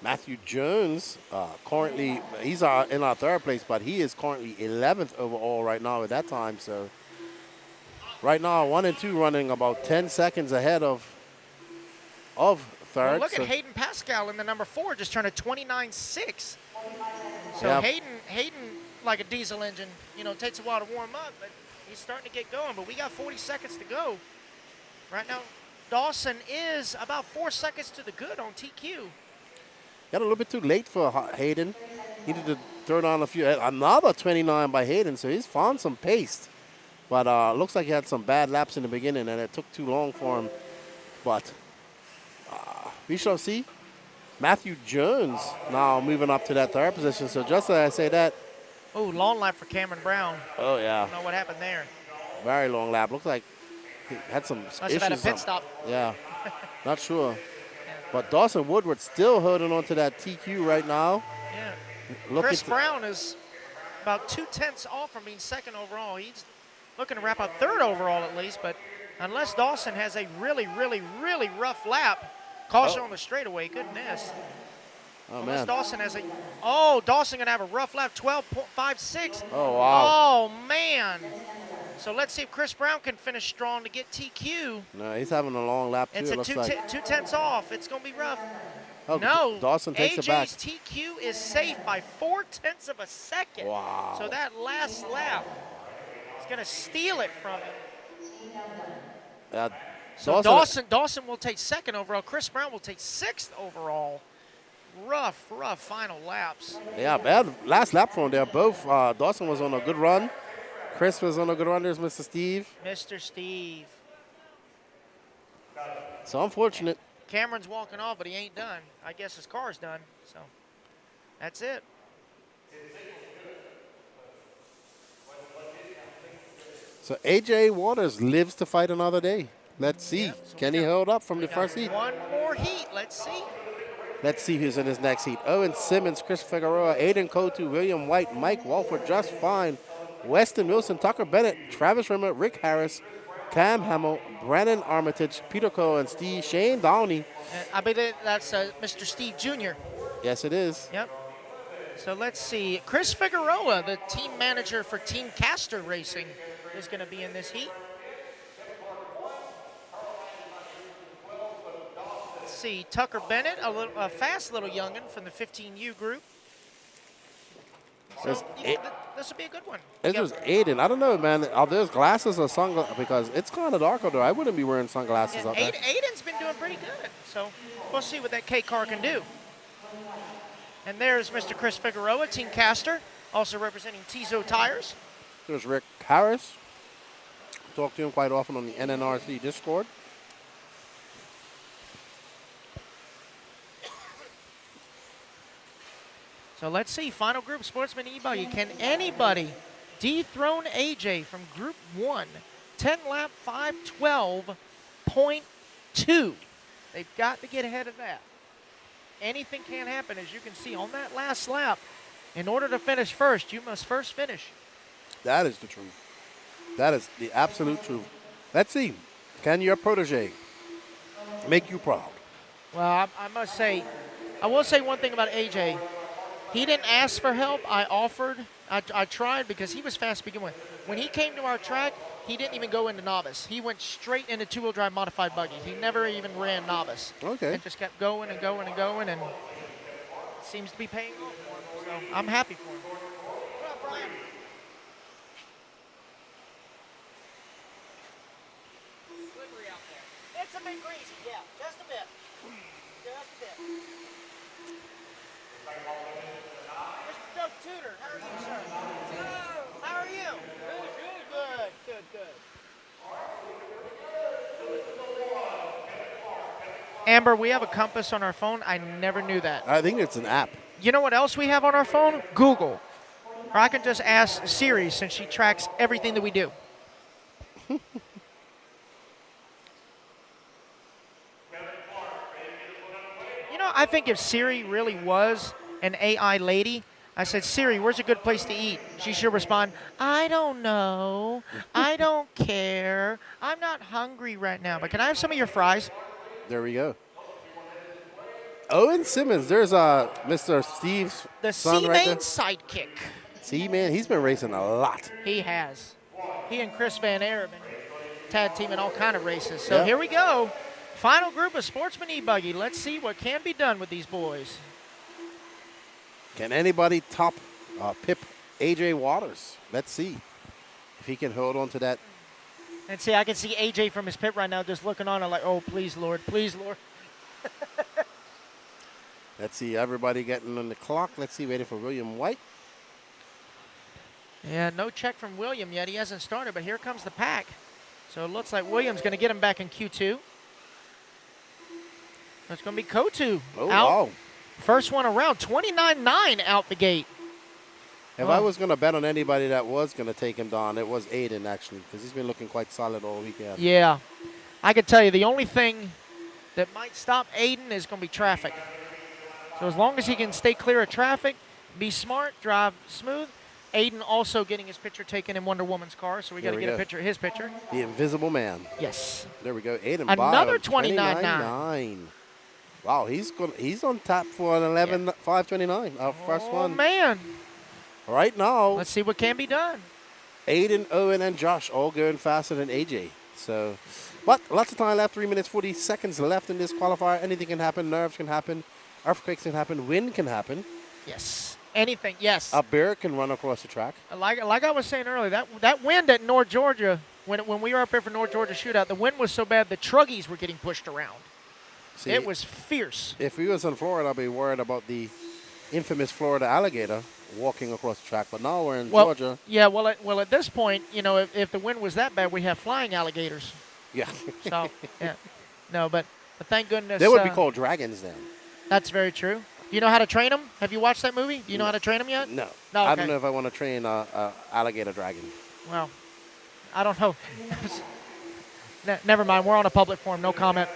Matthew Jones, currently, he's in our 3rd place, but he is currently 11th overall right now at that time. So right now, 1 and 2 running about 10 seconds ahead of 3rd. Well, look at Hayden Pascal in the number 4, just turned a 29.6. So Yep. Hayden, like a diesel engine, takes a while to warm up, but he's starting to get going. But we got 40 seconds to go. Right now, Dawson is about 4 seconds to the good on TQ. Got a little bit too late for Hayden. Needed to throw down another 29 by Hayden, so he's found some pace. But looks like he had some bad laps in the beginning, and it took too long for him. But we shall see. Matthew Jones now moving up to that 3rd position. So just as I say that. Oh, long lap for Cameron Brown. Oh, yeah. I don't know what happened there. Very long lap. Looks like he had some issues. Must have had a pit stop. Yeah, not sure. But Dawson Woodward still holding on to that TQ right now. Yeah. Chris Brown is about 2/10 off from being 2nd overall. He's looking to wrap up 3rd overall at least, but unless Dawson has a really, really, really rough lap, caution on the straightaway, goodness. Oh, Unless man. Dawson has Dawson gonna have a rough lap, 12.56. Oh, wow. Oh, man. So let's see if Chris Brown can finish strong to get TQ. No, he's having a long lap, too, It's it a looks 2/10 off. It's going to be rough. Oh, No. Dawson takes it back. AJ's TQ is safe by 0.4 of a second. Wow. So that last lap is going to steal it from him. So Dawson will take 2nd overall. Chris Brown will take 6th overall. Rough final laps. Yeah, bad last lap for him there. Both, Dawson was on a good run. Chris was on a good run. There's Mr. Steve. Mr. Steve. So unfortunate. Cameron's walking off, but he ain't done. I guess his car's done. So that's it. So A.J. Waters lives to fight another day. Let's see. Yep, so Can he hold up from the first heat? One more heat. Let's see. Let's see who's in his next heat. Owen Simmons, Chris Figueroa, Aiden Kotu, William White, Mike Walford, Just Fine, Weston Wilson, Tucker Bennett, Travis Rimmer, Rick Harris, Cam Hamill, Brandon Armitage, Peter Cole, and Shane Downey. I believe that's Mr. Steve Jr. Yes, it is. Yep. So let's see. Chris Figueroa, the team manager for Team Castor Racing, is going to be in this heat. Let's see. Tucker Bennett, a fast little youngin from the 15U group. So this will be a good one. This was Aiden. I don't know, man. Are those glasses or sunglasses? Because it's kind of dark out there. I wouldn't be wearing sunglasses out there. Aiden's been doing pretty good. So we'll see what that K car can do. And there's Mr. Chris Figueroa, Team Castor, also representing Tizo Tires. There's Rick Harris. Talk to him quite often on the NNRC Discord. So let's see, final group, Sportsman E-Buggy. Can anybody dethrone AJ from Group 1? 10-lap 5:12.2. They've got to get ahead of that. Anything can happen, as you can see on that last lap. In order to finish first, you must first finish. That is the truth. That is the absolute truth. Let's see. Can your protege make you proud? Well, I must say, I will say one thing about AJ. He didn't ask for help. I offered. I tried because he was fast to begin with. When he came to our track, he didn't even go into novice. He went straight into two-wheel drive modified buggy. He never even ran novice. Okay. And just kept going and going and going, and seems to be paying off for him. So I'm happy for him. What up, Brian? Slippery out there. It's a bit greasy, yeah, just a bit. Just a bit. Mr. Doug Tudor, how are you, sir? Hello. How are you? Good, good, good. Amber, we have a compass on our phone. I never knew that. I think it's an app. You know what else we have on our phone? Google. Or I can just ask Siri since she tracks everything that we do. You know, I think if Siri really was an AI lady, I said, Siri, where's a good place to eat? She should respond, I don't know. I don't care. I'm not hungry right now, but can I have some of your fries? There we go. Owen Simmons, there's Mr. Steve's The son right C-Main there. sidekick. See, man, he's been racing a lot. He has. He and Chris Van Air have been tag teaming all kind of races. So Yep. here we go. Final group of Sportsman E-Buggy. Let's see what can be done with these boys. Can anybody top Pip AJ Waters? Let's see if he can hold on to that. And see, I can see AJ from his pit right now just looking on and like, oh, please, Lord, please, Lord. Let's see everybody getting on the clock. Let's see, waiting for William White. Yeah, no check from William yet. He hasn't started, but here comes the pack. So it looks like William's going to get him back in Q2. It's going to be Q2 Oh, out. wow. First one around, 29.9 out the gate. If I was going to bet on anybody that was going to take him down, it was Aiden, actually, because he's been looking quite solid all weekend. Yeah. I can tell you the only thing that might stop Aiden is going to be traffic. So as long as he can stay clear of traffic, be smart, drive smooth. Aiden also getting his picture taken in Wonder Woman's car, so we got to get a picture of his picture. The Invisible Man. Yes. There we go. Aiden Another Byer, 29.9. Wow, he's on tap for an 11.529. Our first one. Oh, man. Right now, Let's see what can be done. Aiden, Owen, and Josh all going faster than AJ. So, but lots of time left. 3 minutes, 40 seconds left in this qualifier. Anything can happen. Nerves can happen. Earthquakes can happen. Wind can happen. Yes. Anything, yes. A bear can run across the track. Like I was saying earlier, that wind at North Georgia, when we were up here for North Georgia Shootout, the wind was so bad the Truggies were getting pushed around. See, it was fierce. If we was in Florida, I'd be worried about the infamous Florida alligator walking across the track. But now we're in Georgia. Yeah, well, at this point, you know, if the wind was that bad, we have flying alligators. Yeah. So, yeah. No, but thank goodness. They would be called dragons then. That's very true. Do you know how to train them? Have you watched that movie? Do you know how to train them yet? No. No, I okay. don't know if I want to train a alligator dragon. Well, I don't know. Never mind. We're on a public forum. No comment.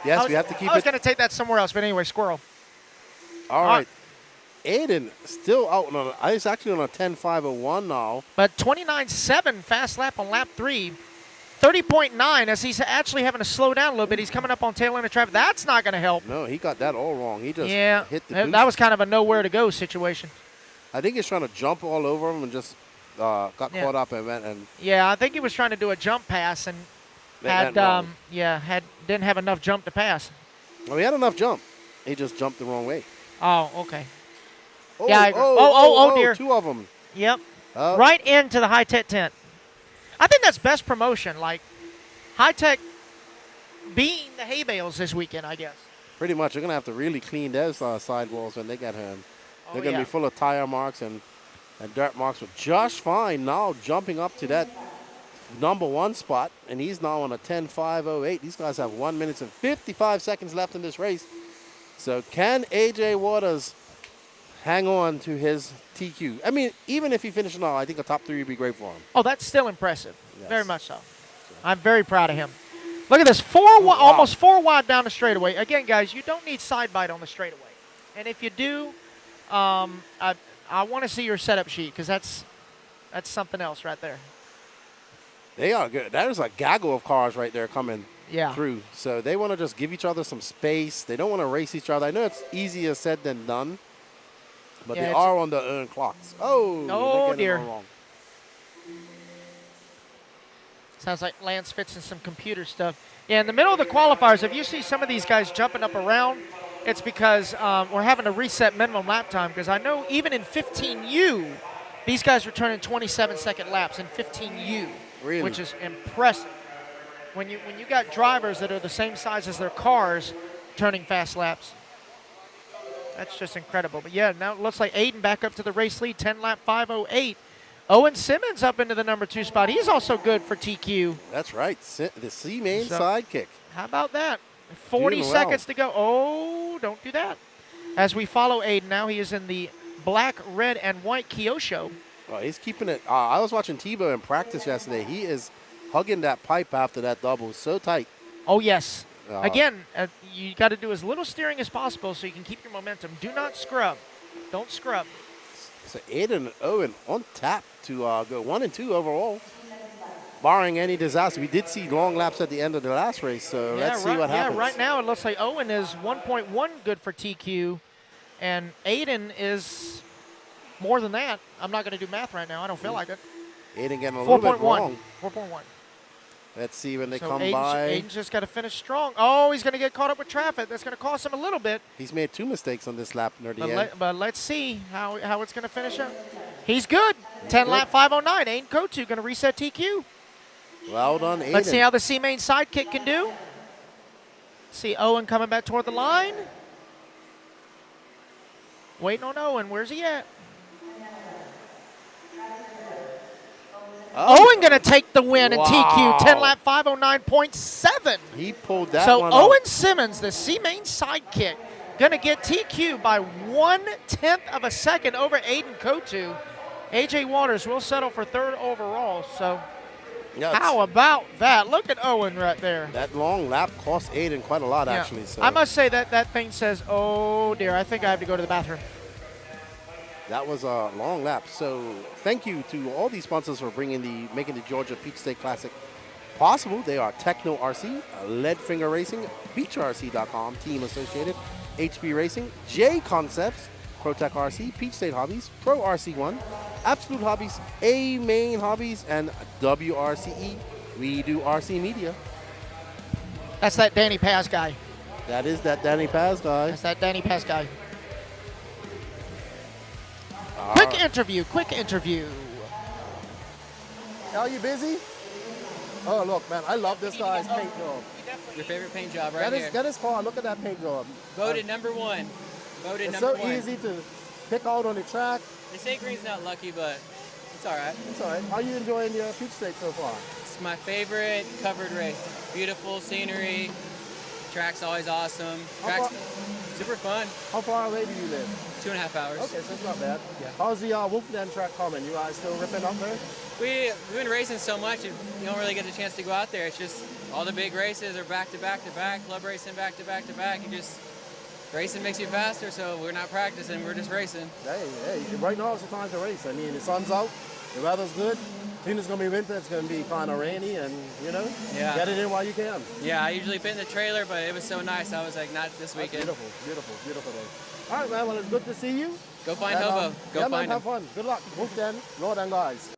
Yes, we have to keep it. I was going to take that somewhere else, but anyway, squirrel. All right. Aiden still out on he's actually on a 10.501 now. But 29.7 fast lap on lap 3. 30.9 as he's actually having to slow down a little bit. He's coming up on tail end of traffic. That's not going to help. No, he got that all wrong. He just hit the boost. That was kind of a nowhere to go situation. I think he's trying to jump all over him and just got caught up and went and. Yeah, I think he was trying to do a jump pass and didn't have enough jump to pass. Well, he had enough jump. He just jumped the wrong way. Oh, okay. Oh, yeah. Oh, dear. Two of them. Yep. Right into the high-tech tent. I think that's best promotion, like high-tech being the hay bales this weekend, I guess. Pretty much. They're going to have to really clean those sidewalls when they get home. They're going to be full of tire marks and dirt marks. But Josh Fine now jumping up to that #1 spot, and he's now on a 10.508. These guys have 1 minute and 55 seconds left in this race. So can AJ Waters hang on to his TQ? I mean, even if he finishes now, I think a top 3 would be great for him. Oh, that's still impressive. Yes. Very much so. I'm very proud of him. Look at this, almost 4 wide down the straightaway. Again, guys, you don't need side bite on the straightaway. And if you do, I want to see your setup sheet because that's something else right there. They are good. There's a gaggle of cars right there coming Yeah. through. So they want to just give each other some space. They don't want to race each other. I know it's easier said than done, but Yeah, they it's- are on their own clocks. Oh, Oh, they're getting dear. it all wrong. Sounds like Lance fixing some computer stuff. Yeah, in the middle of the qualifiers, if you see some of these guys jumping up around, it's because we're having to reset minimum lap time. Because I know even in 15U, these guys were turning 27-second laps in 15U, Really? which is impressive. When you got drivers that are the same size as their cars turning fast laps, that's just incredible. But yeah, now it looks like Aiden back up to the race lead, 10 lap 5:08. Owen Simmons up into the number 2 spot. He's also good for TQ. That's right. The C-main So- sidekick. How about that? 40 Doing well. seconds to go. Oh, don't do that. As we follow Aiden now, he is in the black, red, and white Kyosho. Oh, he's keeping it. I was watching Tebow in practice yesterday. He is hugging that pipe after that double so tight. Oh, yes. Uh, Again, you got to do as little steering as possible so you can keep your momentum. Do not scrub. Don't scrub. So Aiden and Owen on tap to go 1 and 2 overall, barring any disaster. We did see long laps at the end of the last race, so let's see what happens. Yeah, right now it looks like Owen is 1.1 good for TQ, and Aiden is more than that. I'm not going to do math right now. I don't feel like it. Aiden getting a little bit 4.1. wrong. 4.1. Let's see when they So come Aiden's, by. Aiden's just got to finish strong. Oh, he's going to get caught up with traffic. That's going to cost him a little bit. He's made 2 mistakes on this lap near the end. But let's see how it's going to finish up. He's good. 10 lap 5:09. Aiden Q2 going to reset TQ. Well done, Aiden. Let's see how the C-main sidekick can do. See Owen coming back toward the line. Waiting on Owen. Where's he at? Owen going to take the win in TQ. 10 lap 5:09.7. He pulled that So one Owen out. Simmons, the C-main sidekick, going to get TQ by 1/10 of a second over Aiden Q2. AJ Waters will settle for 3rd overall. So Yeah, how about that? Look at Owen right there. that long lap cost Aiden quite a lot, Yeah. actually. So I must say that thing says, oh dear, I think I have to go to the bathroom. that was a long lap. So thank you to all these sponsors for making the Georgia Peach State Classic possible. They are Techno RC, Leadfinger Racing, BeachRC.com, Team Associated, HB Racing, J Concepts, ProTech RC, Peach State Hobbies, Pro RC1, Absolute Hobbies, A Main Hobbies, and WRCE. We do RC Media. That's that Danny Paz guy. That is that Danny Paz guy. That's that Danny Paz guy. All Quick right. interview. Are you busy? Oh, look, man, I love this guy's paint job. Your favorite paint job right here. Get his car. Look at that paint job. Voted number 1. Voted It's number so 1. easy to pick out on the track. They say green's not lucky, but it's all right. It's all right. How are you enjoying your Peach State so far? It's my favorite covered race. Beautiful scenery. Track's always awesome. How Track's far- super fun. How far away do you live? 2.5 hours. Okay, so it's not bad. Yeah. How's the Wolfden track coming? You guys still ripping up there? We've been racing so much, you don't really get the chance to go out there. It's just all the big races are back to back to back, club racing back to back to back. You just, racing makes you faster, so we're not practicing, we're just racing. Hey, right now it's the time to race. I mean, the sun's out, the weather's good. Soon it's going to be winter, it's going to be kind of rainy, and, Yeah. get it in while you can. Yeah, I usually pit in the trailer, but it was so nice. I was like, not this That's weekend. beautiful day. All right, man, well, it's good to see you. Go find And, Hobo. Go yeah, man, find him. have fun. Good luck. Wolfden, Lord and guys.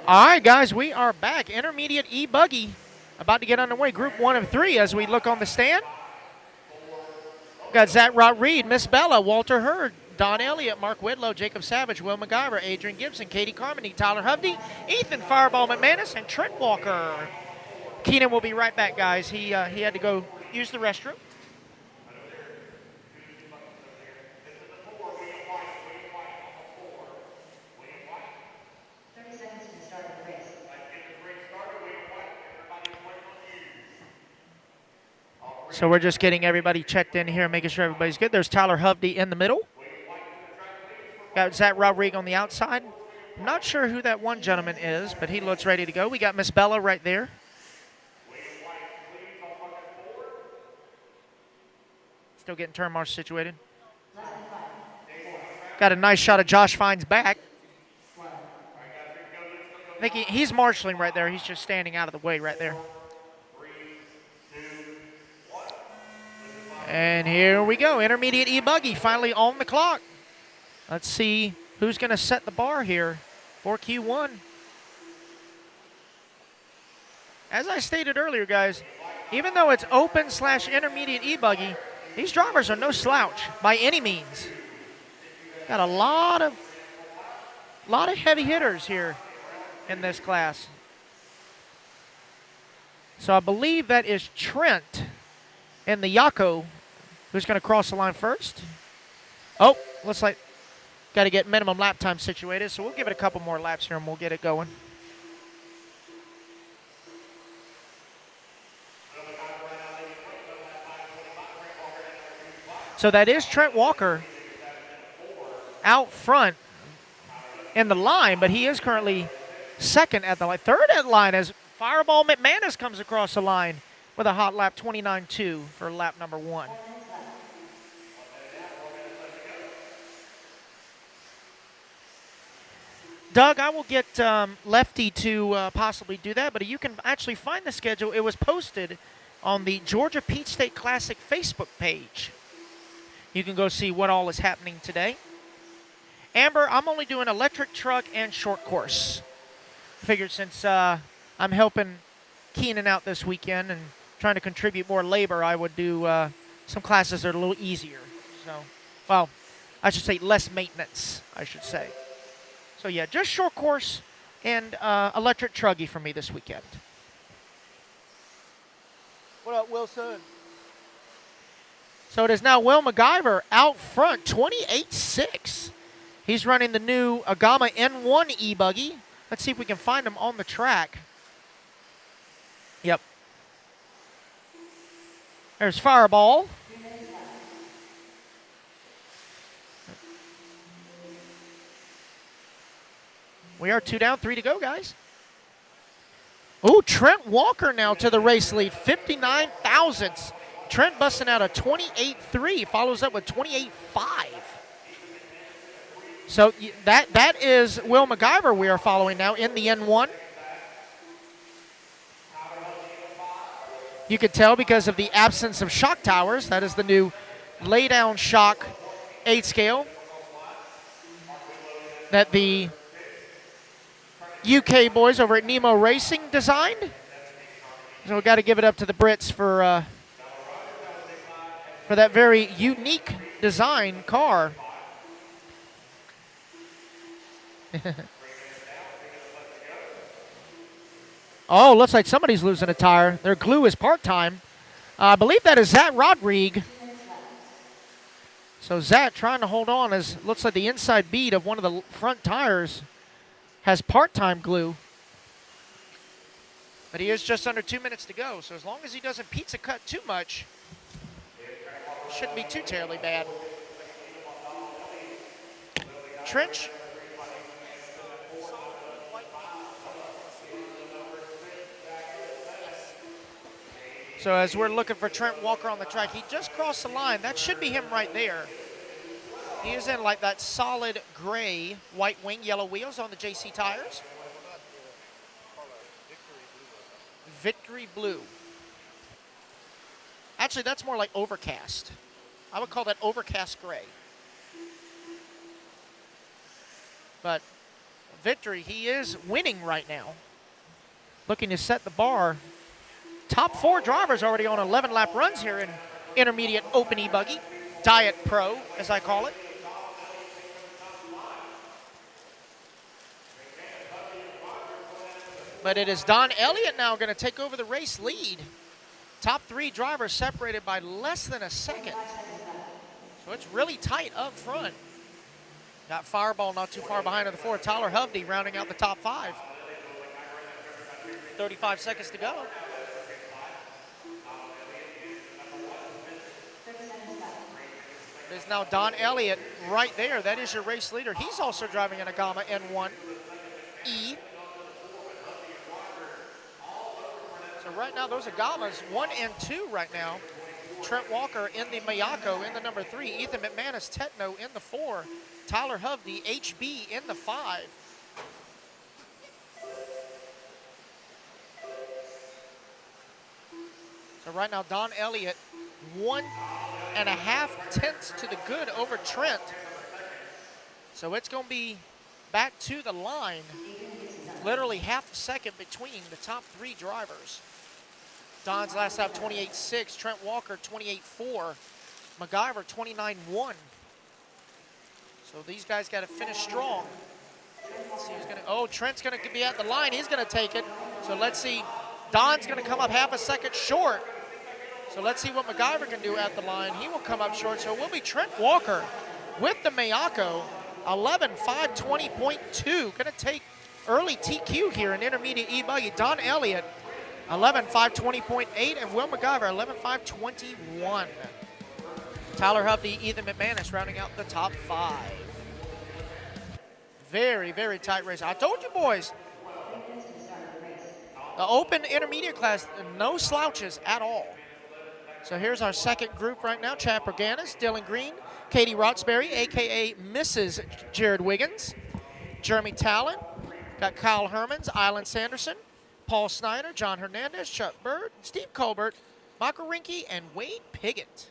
All right, guys, we are back. Intermediate E-Buggy about to get underway. Group 1 of 3 as we look on the stand. Got Zach Rott Reed, Miss Bella, Walter Hurd, Don Elliott, Mark Whitlow, Jacob Savage, Will McGyver, Adrian Gibson, Katie Carmody, Tyler Hovde, Ethan Fireball McManus, and Trent Walker. Keenan will be right back, guys. He had to go use the restroom. So we're just getting everybody checked in here, making sure everybody's good. There's Tyler Hovde in the middle. Got Zach Rodriguez on the outside. I'm not sure who that one gentleman is, but he looks ready to go. We got Miss Bella right there. Still getting turn march situated. Got a nice shot of Josh Fine's back. I think he's marshalling right there. He's just standing out of the way right there. And here we go. Intermediate E-Buggy finally on the clock. Let's see who's going to set the bar here for Q1. As I stated earlier, guys, even though it's open/intermediate E-Buggy, these drivers are no slouch by any means. Got a lot of heavy hitters here in this class. So I believe that is Trent in the Yako who's going to cross the line first. Oh, looks like got to get minimum lap time situated, so we'll give it a couple more laps here and we'll get it going. So that is Trent Walker out front in the line, but he is currently second at the line. Third at the line as Fireball McManus comes across the line with a hot lap 29.2 for lap number 1. Doug, I will get Lefty to possibly do that, but you can actually find the schedule. It was posted on the Georgia Peach State Classic Facebook page. You can go see what all is happening today. Amber, I'm only doing electric truck and short course. I figured since I'm helping Keenan out this weekend and trying to contribute more labor, I would do some classes that are a little easier. So, well, I should say less maintenance, I should say. So yeah, just short course and electric truggy for me this weekend. What up, Wilson? So it is now Will MacGyver out front, 28.6. He's running the new Agama N1 E-Buggy. Let's see if we can find him on the track. Yep. There's Fireball. We are 2 down, 3 to go, guys. Oh, Trent Walker now to the race lead, 59 thousandths. Trent busting out a 28.3, follows up with 28.5. So that is Will MacGyver we are following now in the N1. You could tell because of the absence of shock towers. That is the new lay-down shock 8 scale that the UK boys over at Nemo Racing designed. So we've got to give it up to the Brits for that very unique design car. Oh, looks like somebody's losing a tire. Their glue is part-time. I believe that is Zach Rodriguez. So Zach trying to hold on as looks like the inside bead of one of the front tires has part-time glue. But he is just under 2 minutes to go. So as long as he doesn't pizza cut too much, shouldn't be too terribly bad. Trench. So as we're looking for Trent Walker on the track, he just crossed the line. That should be him right there. He is in like that solid gray, white wing, yellow wheels on the JC tires. Victory blue. Actually, that's more like overcast. I would call that overcast gray. But Victory, he is winning right now. Looking to set the bar. Top 4 drivers already on 11-lap runs here in intermediate open E-Buggy. Diet Pro, as I call it. But it is Don Elliott now going to take over the race lead. Top 3 drivers separated by less than a second. So it's really tight up front. Got Fireball not too far behind in the 4. Tyler Hovde rounding out the top 5. 35 seconds to go. There's now Don Elliott right there. That is your race leader. He's also driving an Agama N1E. So right now, those Agamas, 1 and 2 right now. Trent Walker in the Miyako in the number 3. Ethan McManus, Tetno in the 4. Tyler Hovde, HB in the 5. So right now, Don Elliott, 1.5 tenths to the good over Trent. So it's going to be back to the line. Literally half a second between the top 3 drivers. Don's last lap 28.6, Trent Walker 28.4, MacGyver 29.1. So these guys got to finish strong. Let's see who's gonna, oh, Trent's going to be at the line. He's going to take it. So let's see. Don's going to come up half a second short. So let's see what MacGyver can do at the line. He will come up short. So it will be Trent Walker with the Miyako, 11.520.2. Going to take early TQ here in intermediate E-Buggy. Don Elliott, 11.520.8, and Will MacGyver, 11.521. Tyler Hovde, Ethan McManus rounding out the top 5. Very, very tight race. I told you boys, the open intermediate class, no slouches at all. So here's our second group right now. Chad Perganis, Dylan Green, Katie Roxbury, a.k.a. Mrs. Jared Wiggins, Jeremy Talon, got Kyle Hermans, Island Sanderson, Paul Snyder, John Hernandez, Chuck Bird, Steve Colbert, Michael Rinke, and Wade Piggott.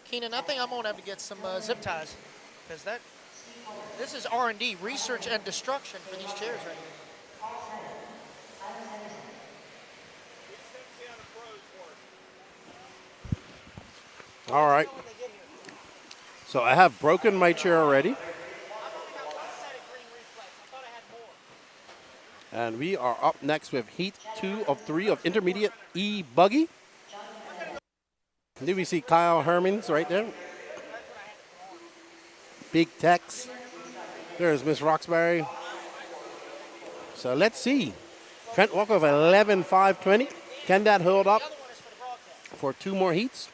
Keenan, I think I'm going to have to get some zip ties because this is R&D, research and destruction for these chairs right here. All right. So I have broken my chair already. And we are up next with Heat 2 of 3 of Intermediate E-Buggy. Then we see Kyle Hermans right there. Big Tex. There's Miss Roxbury. So let's see. Trent Walker of 11.520. Can that hold up for 2 more heats?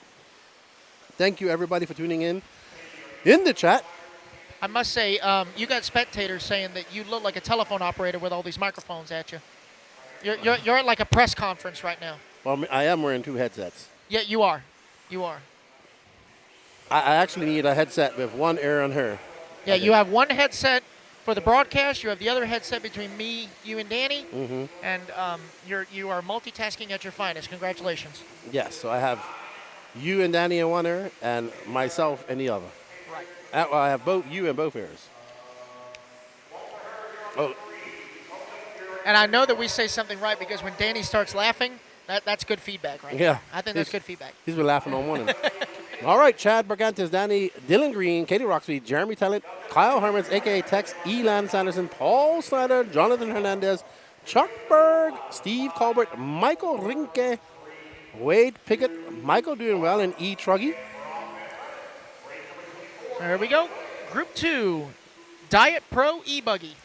Thank you, everybody, for tuning in the chat. I must say, you got spectators saying that you look like a telephone operator with all these microphones at you. You're at like a press conference right now. Well, I am wearing 2 headsets. Yeah, you are. You are. I actually need a headset with one ear on her. Yeah, you have one headset for the broadcast. You have the other headset between me, you, and Danny. Mm-hmm. And you are multitasking at your finest. Congratulations. Yes, so I have you and Danny in one ear and myself in the other. Right. Well, I have both you in both ears. Oh. And I know that we say something right because when Danny starts laughing, that's good feedback, right? Yeah. I think that's good feedback. He's been laughing all morning. All right, Chad Bergantes, Danny, Dylan Green, Katie Roxby, Jeremy Tellett, Kyle Hermans, a.k.a. Tex, Elan Sanderson, Paul Snyder, Jonathan Hernandez, Chuck Berg, Steve Colbert, Michael Rinke, Wade Pickett, Michael doing well in E-Truggy. There we go. Group 2, Diet Pro E-Buggy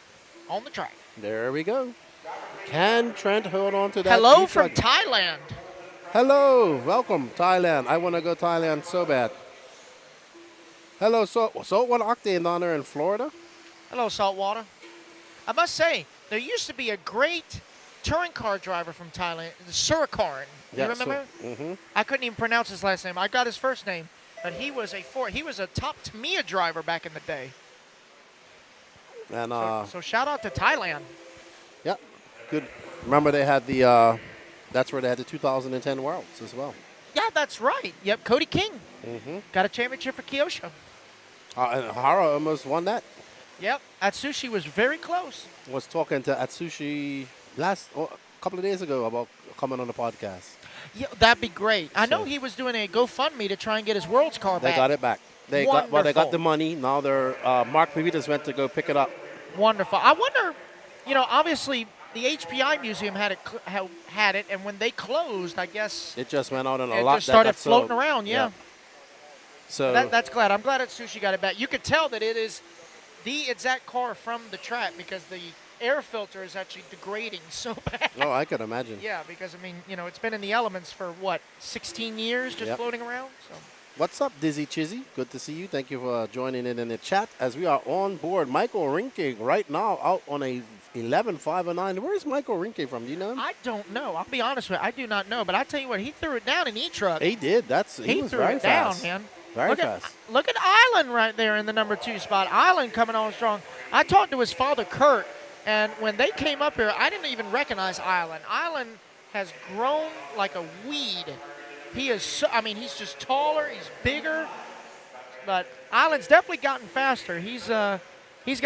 on the track. There we go. Can Trent hold on to that? Hello E-Truggy? from Thailand. Hello, welcome, Thailand. I want to go Thailand so bad. Hello, Saltwater Octane down there in Florida. Hello, Saltwater. I must say, there used to be a great touring car driver from Thailand, the Surakaran. You remember? Mm-hmm. I couldn't even pronounce his last name. I got his first name, but he was a top Tamiya driver back in the day. And so shout out to Thailand. Yeah, good. Remember they had the. That's where they had the 2010 Worlds as well. Yeah, that's right. Yep, Cody King. Mm-hmm. Got a championship for Kyosho. And Hara almost won that. Yep, Atsushi was very close. Was talking to Atsushi a couple of days ago about coming on the podcast. Yeah, that'd be great. I know he was doing a GoFundMe to try and get his Worlds car back. They got it back. They got the money. Now they're Mark Pavitas went to go pick it up. Wonderful. I wonder, obviously the HPI Museum had it, and when they closed, I guess it just went out on a lot. It just started floating around. Yeah. So that's glad. I'm glad Atsushi got it back. You could tell that it is the exact car from the track because the air filter is actually degrading so bad. Oh, I could imagine. Yeah, because, I mean, it's been in the elements for, what, 16 years just Yep. floating around? So. What's up, Dizzy Chizzy? Good to see you. Thank you for joining in the chat as we are on board. Michael Rinke right now out on a 11.509. Where's Michael Rinke from? Do you know him? I don't know. I'll be honest with you. I do not know. But I tell you what, he threw it down in E-Truck. He did. He was threw very it fast. down, man. Very fast. Look at Island right there in the number 2 spot. Island coming on strong. I talked to his father, Kurt, and when they came up here, I didn't even recognize Island. Island has grown like a weed. He is so, I mean, he's just taller. He's bigger. But Island's definitely gotten faster. He's got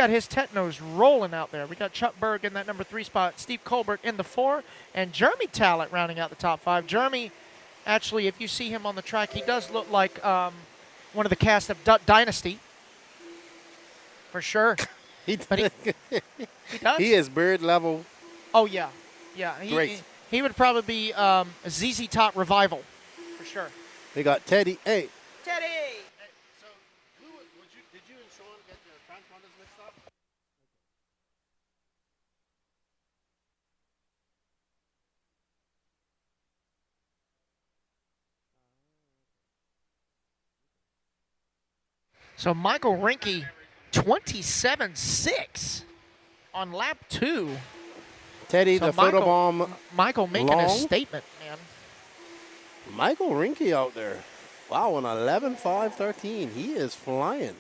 his Tetnos rolling out there. We got Chuck Berg in that number 3 spot, Steve Colbert in the 4, and Jeremy Talent rounding out the top 5. Jeremy, actually, if you see him on the track, he does look like one of the cast of Dynasty, for sure. He does. He is bird level. Oh yeah. Great. He would probably be a ZZ Top revival, for sure. We got Teddy. Hey. Teddy. So, did you and Sean get the transponders mixed up? So Michael Rinke, 27.6 on lap 2. Teddy, So the Michael- photobomb. Michael making a long. statement, man. Michael Rinke out there. Wow, on 11.513. He is flying.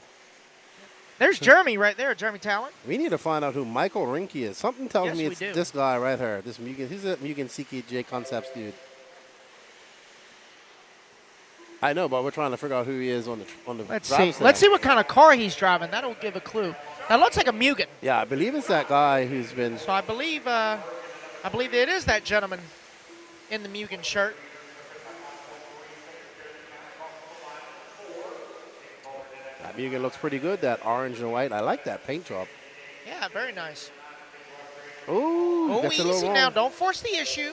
There's Jeremy right there, Jeremy Talent. We need to find out who Michael Rinke is. Something tells Yes, me we it's do. this guy right here. This Mugen. He's a Mugen CKJ Concepts dude. I know, but we're trying to figure out who he is on the Let's driver's see. side. Let's see what kind of car he's driving. That'll give a clue. That looks like a Mugen. Yeah, I believe it's that guy who's been. So I believe it is that gentleman in the Mugen shirt. That Mugen looks pretty good. That orange and white. I like that paint job. Yeah, very nice. Ooh, Oh, that's a little easy wrong. now. Don't force the issue.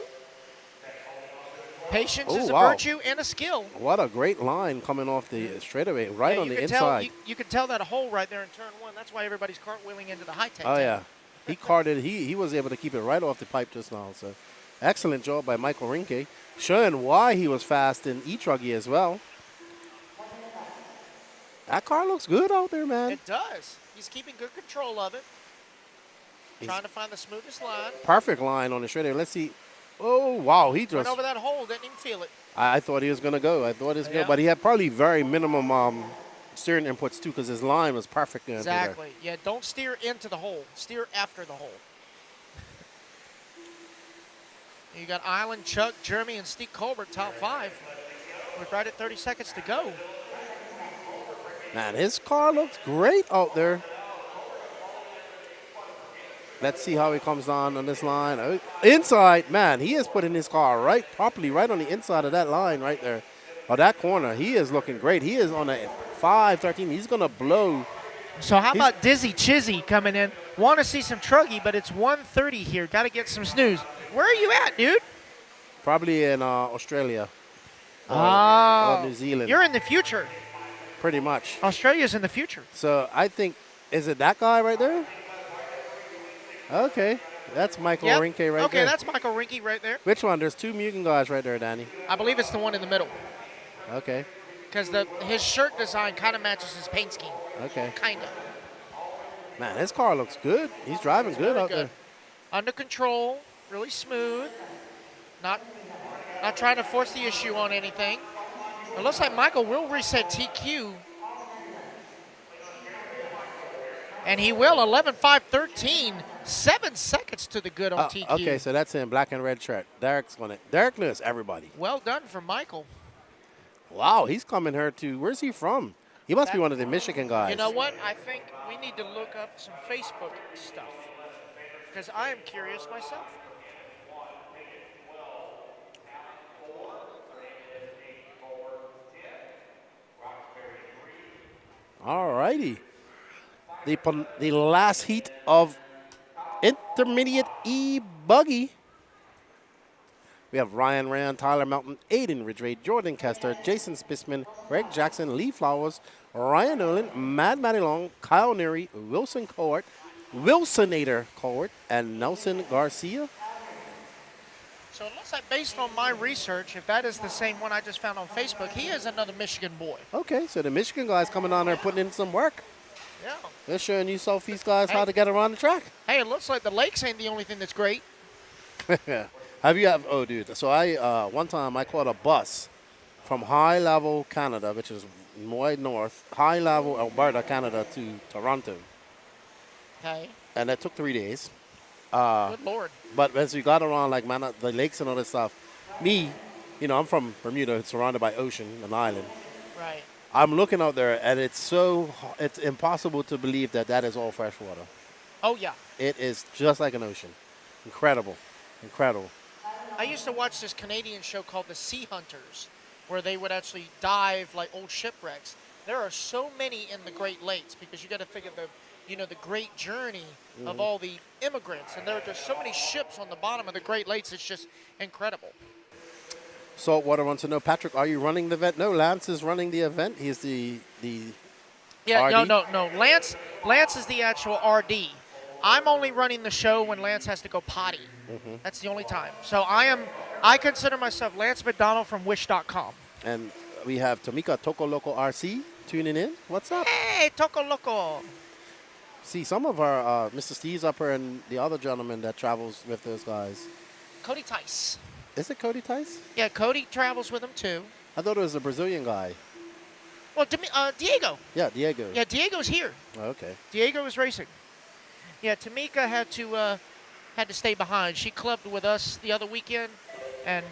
Patience Oh, is a wow. virtue and a skill. What a great line coming off the straightaway, right Yeah, on you the can tell- inside. you can tell that hole right there in turn 1. That's why everybody's cartwheeling into the high-tech. Oh tank. yeah, he carded. He was able to keep it right off the pipe just now. So, excellent job by Michael Rinke, showing why he was fast in E-Truggy as well. That car looks good out there, man. It does. He's keeping good control of it. Trying to find the smoothest line. Perfect line on the straightaway. Let's see. Oh wow, he Went just. over that hole, didn't even feel it. I thought he was gonna go. I thought he was Yeah. good, but he had probably very minimum steering inputs too, because his line was perfect. There. Exactly. Yeah, don't steer into the hole. Steer after the hole. You got Island, Chuck, Jeremy, and Steve Colbert, top 5. We're right at 30 seconds to go. Man, his car looks great out there. Let's see how he comes down on this line. Oh, inside, man, he is putting his car right properly, right on the inside of that line right there. Or that corner. He is looking great. He is on a 5.13. He's going to blow. So how about Dizzy Chizzy coming in? Want to see some Truggy, but it's 1:30 here. Got to get some snooze. Where are you at, dude? Probably in Australia. Oh, or New Zealand. You're in the future. Pretty much. Australia's in the future. So I think, is it that guy right there? Okay. That's Michael Yep. Rinke right Okay, there. that's Michael Rinke right there. Which one? There's 2 Mugen guys right there, Danny. I believe it's the one in the middle. Okay. Because his shirt design kind of matches his paint scheme. Okay. Kind of. Man, his car looks good. He's driving good Very out good. there. Under control, really smooth. Not trying to force the issue on anything. It looks like Michael will reset TQ. And he will, 11.513. 7 seconds to the good on TQ. Okay, so that's in black and red shirt. Derek Lewis, everybody. Well done for Michael. Wow, he's coming here to, where's he from? He must be one of the Michigan guys. You know what? I think we need to look up some Facebook stuff. Because I am curious myself. All righty. The last heat of intermediate E-Buggy. We have Ryan Rand, Tyler Melton, Aiden Ridgway, Jordan Kester, Jason Spisman, Greg Jackson, Lee Flowers, Ryan Nolan, Mad Matty Long, Kyle Neary, Wilson Court, Wilsonator Cowart and Nelson Garcia. So it looks like, based on my research, if that is the same one I just found on Facebook, he is another Michigan boy. Okay, so the Michigan guys coming on there putting in some work. Yeah. They're showing you Southeast guys how to get around the track. Hey, it looks like the lakes ain't the only thing that's great. Oh, dude. So one time I caught a bus from High Level, Canada, which is way north, High Level, Alberta, Canada, to Toronto. Okay. And that took 3 days. Good Lord. But as we got around, like, man, the lakes and all this stuff, I'm from Bermuda, surrounded by ocean and island. Right. I'm looking out there, and it's impossible to believe that is all fresh water. Oh, yeah. It is just like an ocean. Incredible. Incredible. I used to watch this Canadian show called The Sea Hunters, where they would actually dive like old shipwrecks. There are so many in the Great Lakes because you got to think of the great journey of all the immigrants, and there are just so many ships on the bottom of the Great Lakes. It's just incredible. Saltwater wants to know, Patrick, are you running the event? No, Lance is running the event. He's the Yeah, RD. no. Lance is the actual RD. I'm only running the show when Lance has to go potty. That's the only time. So I consider myself Lance McDonald from Wish.com. And we have Tamika Toco Loco RC tuning in. What's up? Hey, Toco Loco. See, some of our, Mr. Steve's up here and the other gentleman that travels with those guys. Cody Tice. Is it Cody Tice? Yeah, Cody travels with him too. I thought it was a Brazilian guy. Well, Diego. Yeah, Diego. Yeah, Diego's here. Oh, okay. Diego is racing. Yeah, Tamika had to stay behind. She clubbed with us the other weekend, and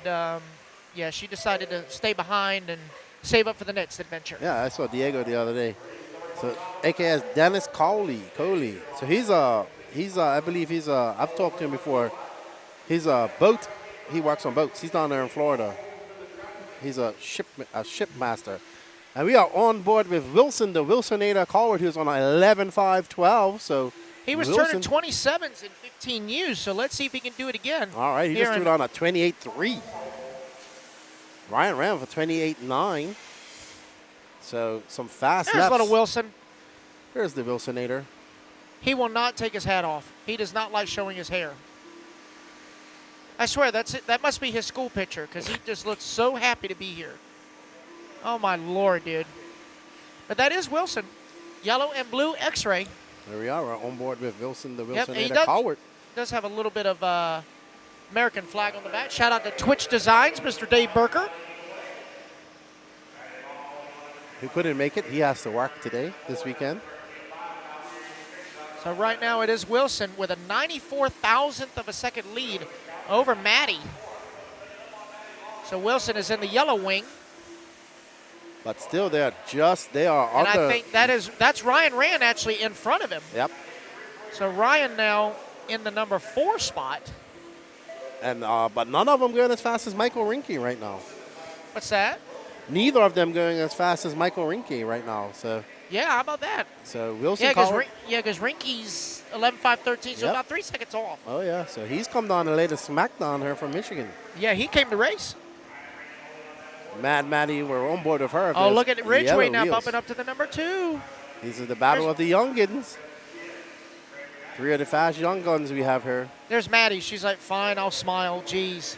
she decided to stay behind and save up for the next adventure. Yeah, I saw Diego the other day. So, AKA Dennis Coley. So I believe I've talked to him before. He's a boat. He works on boats. He's down there in Florida. He's a ship master. And we are on board with Wilson, the Wilsonator Cowart, who's on 11.5.12. So he was Wilson, turning 27s in 15 U's, so let's see if he can do it again. All right, he just threw it on a 28.3. Ryan ran for 28.9. So some fast There's laps. little Wilson. There's the Wilsonator. He will not take his hat off. He does not like showing his hair. I swear, that's it. That must be his school picture because he just looks so happy to be here. Oh, my Lord, dude. But that is Wilson. Yellow and blue X-ray. There we are. We're on board with Wilson, the Yep, Wilsonator Cowart. Does have a little bit of American flag on the back. Shout out to Twitch Designs, Mr. Dave Burker. Who couldn't make it. He has to work this weekend. So right now it is Wilson with a 94,000th of a second lead over Maddie. So Wilson is in the yellow wing. But still, they are And I think that's Ryan Rand actually in front of him. Yep. So Ryan now in the number 4 spot. And but none of them going as fast as Michael Rinke right now. What's that? Neither of them going as fast as Michael Rinke right now. So yeah, how about that? So Wilson. Yeah, because Rinke's 11.5.13, so about 3 seconds off. Oh yeah, so he's come down the latest smackdown here from Michigan. Yeah, he came to race. Mad Maddie, we're on board with her. Oh, look at Ridgeway now bumping up to the number 2. These are the battle of the youngins. 3 of the fast young guns we have here. There's Maddie. She's like, fine, I'll smile. Jeez.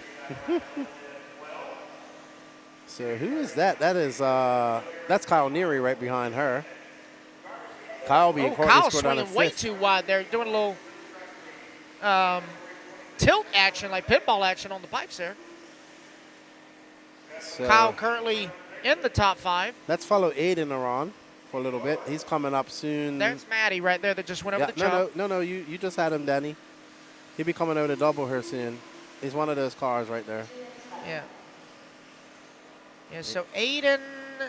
So who is that? That's Kyle Neary right behind her. Kyle being Kyle's swinging way too wide there, doing a little tilt action, like pinball action on the pipes there. So Kyle currently in the top 5. Let's follow Aiden around for a little bit. He's coming up soon. There's Maddie right there that just went over the jump. No, you just had him, Danny. He'll be coming over to double her soon. He's one of those cars right there. Yeah. Yeah, so Aiden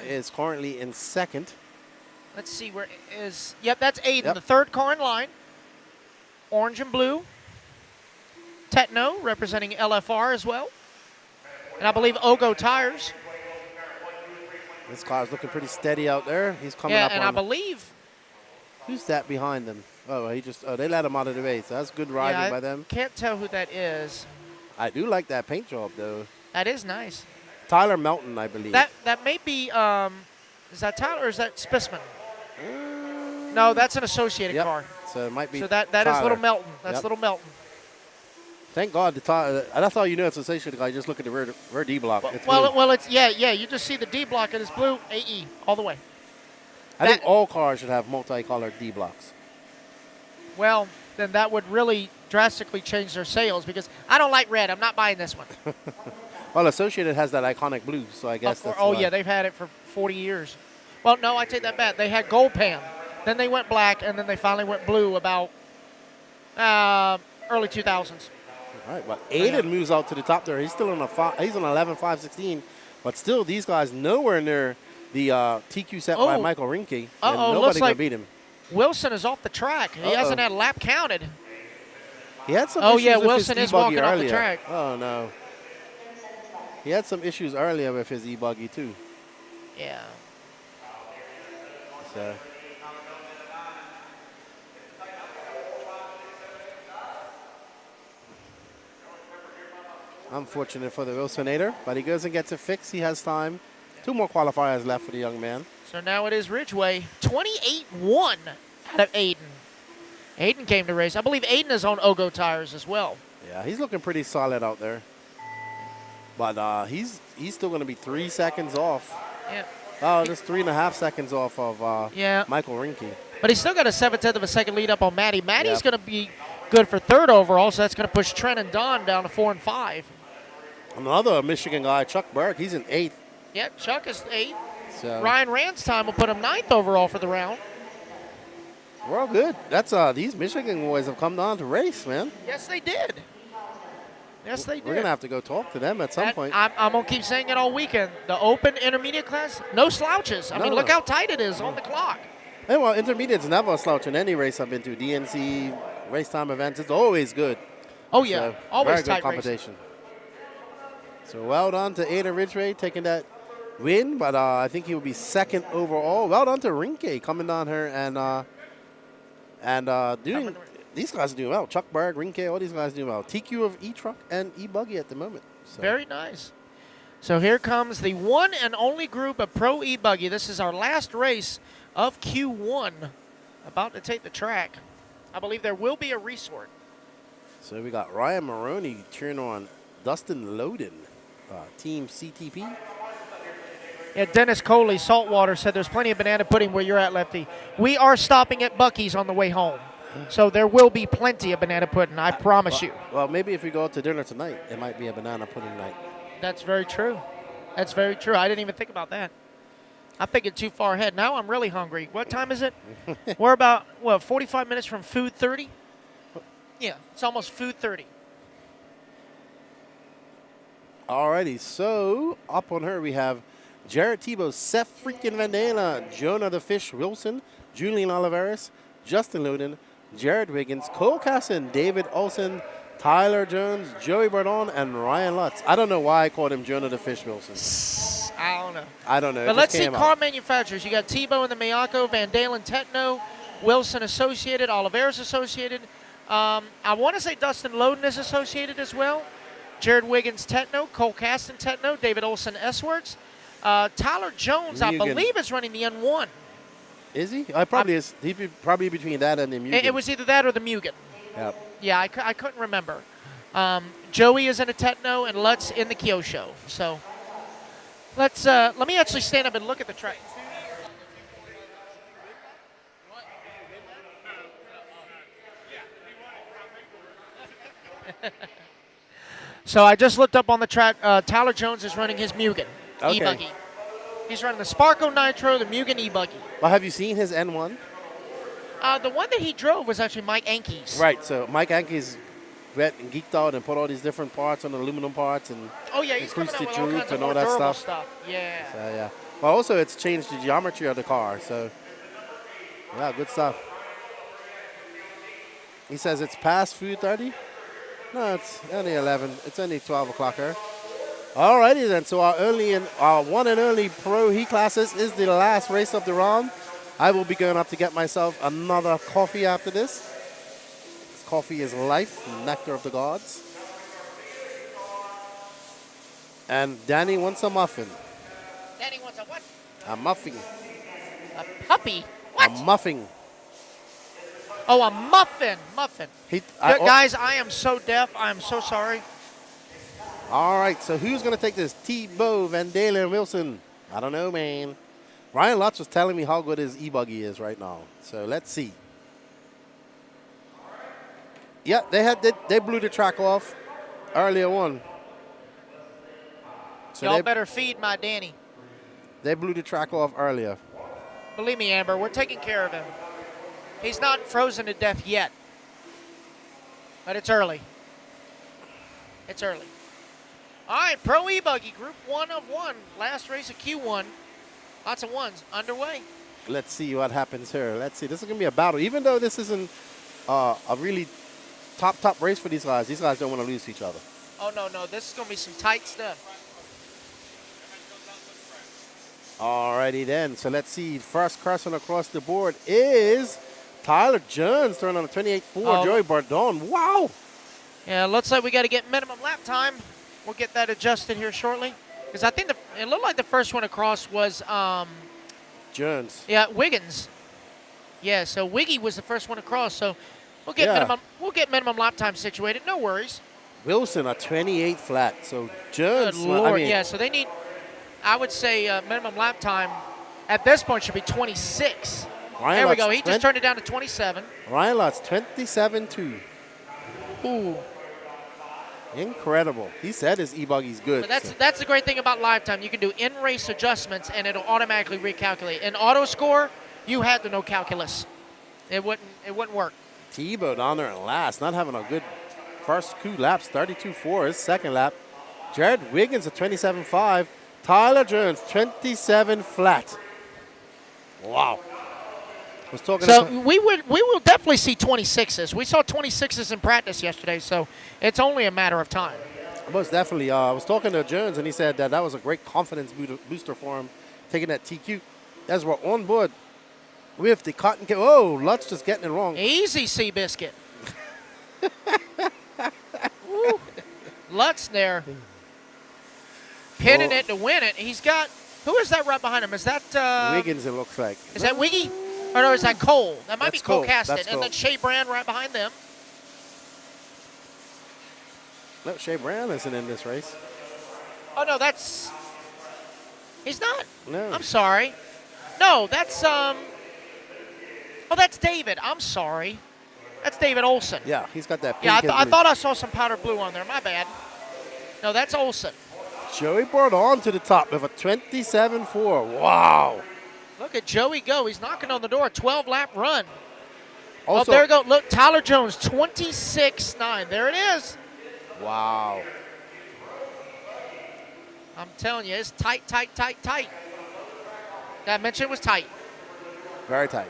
is currently in second. Let's see where is. Yep, that's Aiden, the 3rd car in line. Orange and blue. Tetno representing LFR as well. And I believe Ogo Tires. This car's looking pretty steady out there. He's coming up. Yeah, and I believe. Who's that behind them? Oh, they let him out of the way. So that's good riding by them. Can't tell who that is. I do like that paint job though. That is nice. Tyler Melton, I believe. That may be. Is that Tyler or is that Spisman? No, that's an associated car. So it might be. So that is Tyler. Little Melton. That's Yep. Little Melton. Thank God that's how you know it's associated. I just look at the rear D block. It's blue. Well, it's yeah. You just see the D block and it's blue. AE all the way. I think all cars should have multicolored D blocks. Well, then that would really drastically change their sales because I don't like red. I'm not buying this one. Well, Associated has that iconic blue, so I guess that's why. Yeah, they've had it for 40 years. Well, no, I take that back. They had gold pan, then they went black, and then they finally went blue about early 2000s. All right, well, Aiden moves out to the top there. He's still on he's on 11.516, but still these guys nowhere near the TQ set by Michael Rinke. And nobody can beat him. Wilson is off the track. He hasn't had a lap counted. He had some issues with Wilson his is walking E-Buggy off the track. Oh, no. He had some issues earlier with his E-Buggy, too. Yeah. So. Unfortunate for the Wilsonator, but he goes and gets it fixed. He has time. 2 more qualifiers left for the young man. So now it is Ridgeway. 28-1 out of Aiden. Aiden came to race. I believe Aiden is on Ogo tires as well. Yeah, he's looking pretty solid out there. But he's still going to be 3 seconds off. Yeah. Oh, just 3.5 seconds off of Michael Rinke. But he's still got a 7/10 of a second lead up on Matty. Matty's going to be good for 3rd overall, so that's going to push Trent and Don down to 4 and 5. Another Michigan guy, Chuck Berg, he's in 8th. Yeah, Chuck is 8th. So Ryan Rand's time will put him 9th overall for the round. we're all good. That's these Michigan boys have come down to race, man. Yes, they did. Yes, they did. We're gonna have to go talk to them at some point. I'm going to keep saying it all weekend. The open intermediate class, no slouches. I mean, look how tight it is on the clock. Hey, well, intermediate's never a slouch in any race I've been to. DNC, race time events, it's always good. Oh, yeah. So, Always very good tight competition. So well done to Ada Ridgeway taking that win, but I think he will be 2nd overall. Well done to Rinke coming down here and doing. These guys are doing well. Chuck Berg, Rinke, all these guys doing well. TQ of E-Truck and E-Buggy at the moment. So. Very nice. So here comes the one and only group of Pro E-Buggy. This is our last race of Q1. About to take the track. I believe there will be a resort. So we got Ryan Maroney cheering on Dustin Loden, Team CTP. Yeah, Dennis Coley, Saltwater, said there's plenty of banana pudding where you're at, Lefty. We are stopping at Buc-ee's on the way home. So there will be plenty of banana pudding, I promise you. Well, maybe if we go out to dinner tonight, it might be a banana pudding night. That's very true. That's very true. I didn't even think about that. I'm thinking too far ahead. Now I'm really hungry. What time is it? We're about, 45 minutes from Food 30? Yeah, it's almost Food 30. Alrighty, so up on her we have Jared Tebow, Seth freaking Vandana, Jonah the Fish Wilson, Julian Oliveris, Justin Loden, Jared Wiggins, Cole Casson, David Olson, Tyler Jones, Joey Bardon, and Ryan Lutz. I don't know why I called him Jonah the Fish Wilson. I don't know. It But let's just see came car out. manufacturers. You got Tebow in the Miyako, Van Dalen Techno, Wilson Associated, Oliveris Associated. I want to say Dustin Loden is associated as well. Jared Wiggins Techno, Cole Caston Techno, David Olson S-Works. Tyler Jones, I Mugen. believe, is running the N1. Is he? Probably is. He'd be probably between that and the Mugen. It was either that or the Mugen. Yep. Yeah, I couldn't remember. Joey is in a Techno and Lutz in the Kyosho. So let me actually stand up and look at the track. So I just looked up on the track. Tyler Jones is running his Mugen E-Buggy. He's running the Sparko Nitro, the Mugen E-Buggy. Well, have you seen his N1? The one that he drove was actually Mike Anke's. Right, so Mike Anke's went and geeked out and put all these different parts on the aluminum parts and He's coming out with all droop kinds of and all more that durable stuff. Yeah. So, yeah. Well, also, it's changed the geometry of the car, so yeah, good stuff. He says it's past Food 30. No, it's only 11. It's only 12 o'clock here. Alrighty then, so our one and only Pro Heat Classes is the last race of the round. I will be going up to get myself another coffee after this. Coffee is life, nectar of the gods. And Danny wants a muffin. Danny wants a what? A muffin. A puppy? What? A muffin. Oh, a muffin. Oh, Guys, I am so deaf. I am so sorry. all right, so who's going to take this? T-Bow, Van Dalen, Wilson. I don't know, man. Ryan Lutz was telling me how good his E-Buggy is right now. So let's see. Yeah, they blew the track off earlier on. So Y'all better feed my Danny. They blew the track off earlier. Believe me, Amber, we're taking care of him. He's not frozen to death yet. But it's early. It's early. All right, Pro E-Buggy, Group 1 of 1. Last race of Q1. Lots of ones underway. Let's see what happens here. Let's see. This is going to be a battle. Even though this isn't a really top race for these guys don't want to lose to each other. Oh, no. This is going to be some tight stuff. Alrighty then. So let's see. First person across the board is Tyler Jones, turned on a 28.4. Joey Bardon. Wow. Yeah, looks like we got to get minimum lap time. We'll get that adjusted here shortly. Because I think it looked like the first one across was Jones. Yeah, Wiggins. Yeah, so Wiggy was the first one across. So we'll get minimum lap time situated. No worries. Wilson a 28 flat. So Jones. Good Lord. Yeah, so they need, I would say, minimum lap time at this point should be 26. There we go. He just turned it down to 27. Ryan Lutz 27.2. Ooh. Incredible. He said his E-Buggy's good. But that's the great thing about live time. You can do in-race adjustments, and it'll automatically recalculate. In auto score, you had to know calculus. It wouldn't work. Tebow down there in last, not having a good first 2 laps. 32.4 his second lap. Jared Wiggins at 27.5. Tyler Jones 27 flat. Wow. We will definitely see 26s. We saw 26s in practice yesterday, so it's only a matter of time. Most definitely. I was talking to Jones, and he said that was a great confidence booster for him, taking that TQ. As we're on board with the cotton. Oh, Lutz just getting it wrong. Easy, Seabiscuit. Lutz there. Pinning it to win it. He's got, who is that right behind him? Is that Wiggins, it looks like. Is that Wiggy? Or no, is that Cole? That might be Cole Caston. That's and then Shea Brand right behind them. No, Shea Brand isn't in this race. Oh, no, that's, he's not. No. I'm sorry. No, that's, that's David. I'm sorry. That's David Olson. Yeah, he's got that pink. Yeah, I thought I saw some powder blue on there. My bad. No, that's Olson. Joey Bardon to the top with a 27.4. Wow. Look at Joey go. He's knocking on the door. 12-lap run. Also, there we go. Look, Tyler Jones, 26.9. There it is. Wow. I'm telling you, it's tight. Did I mention it was tight? Very tight.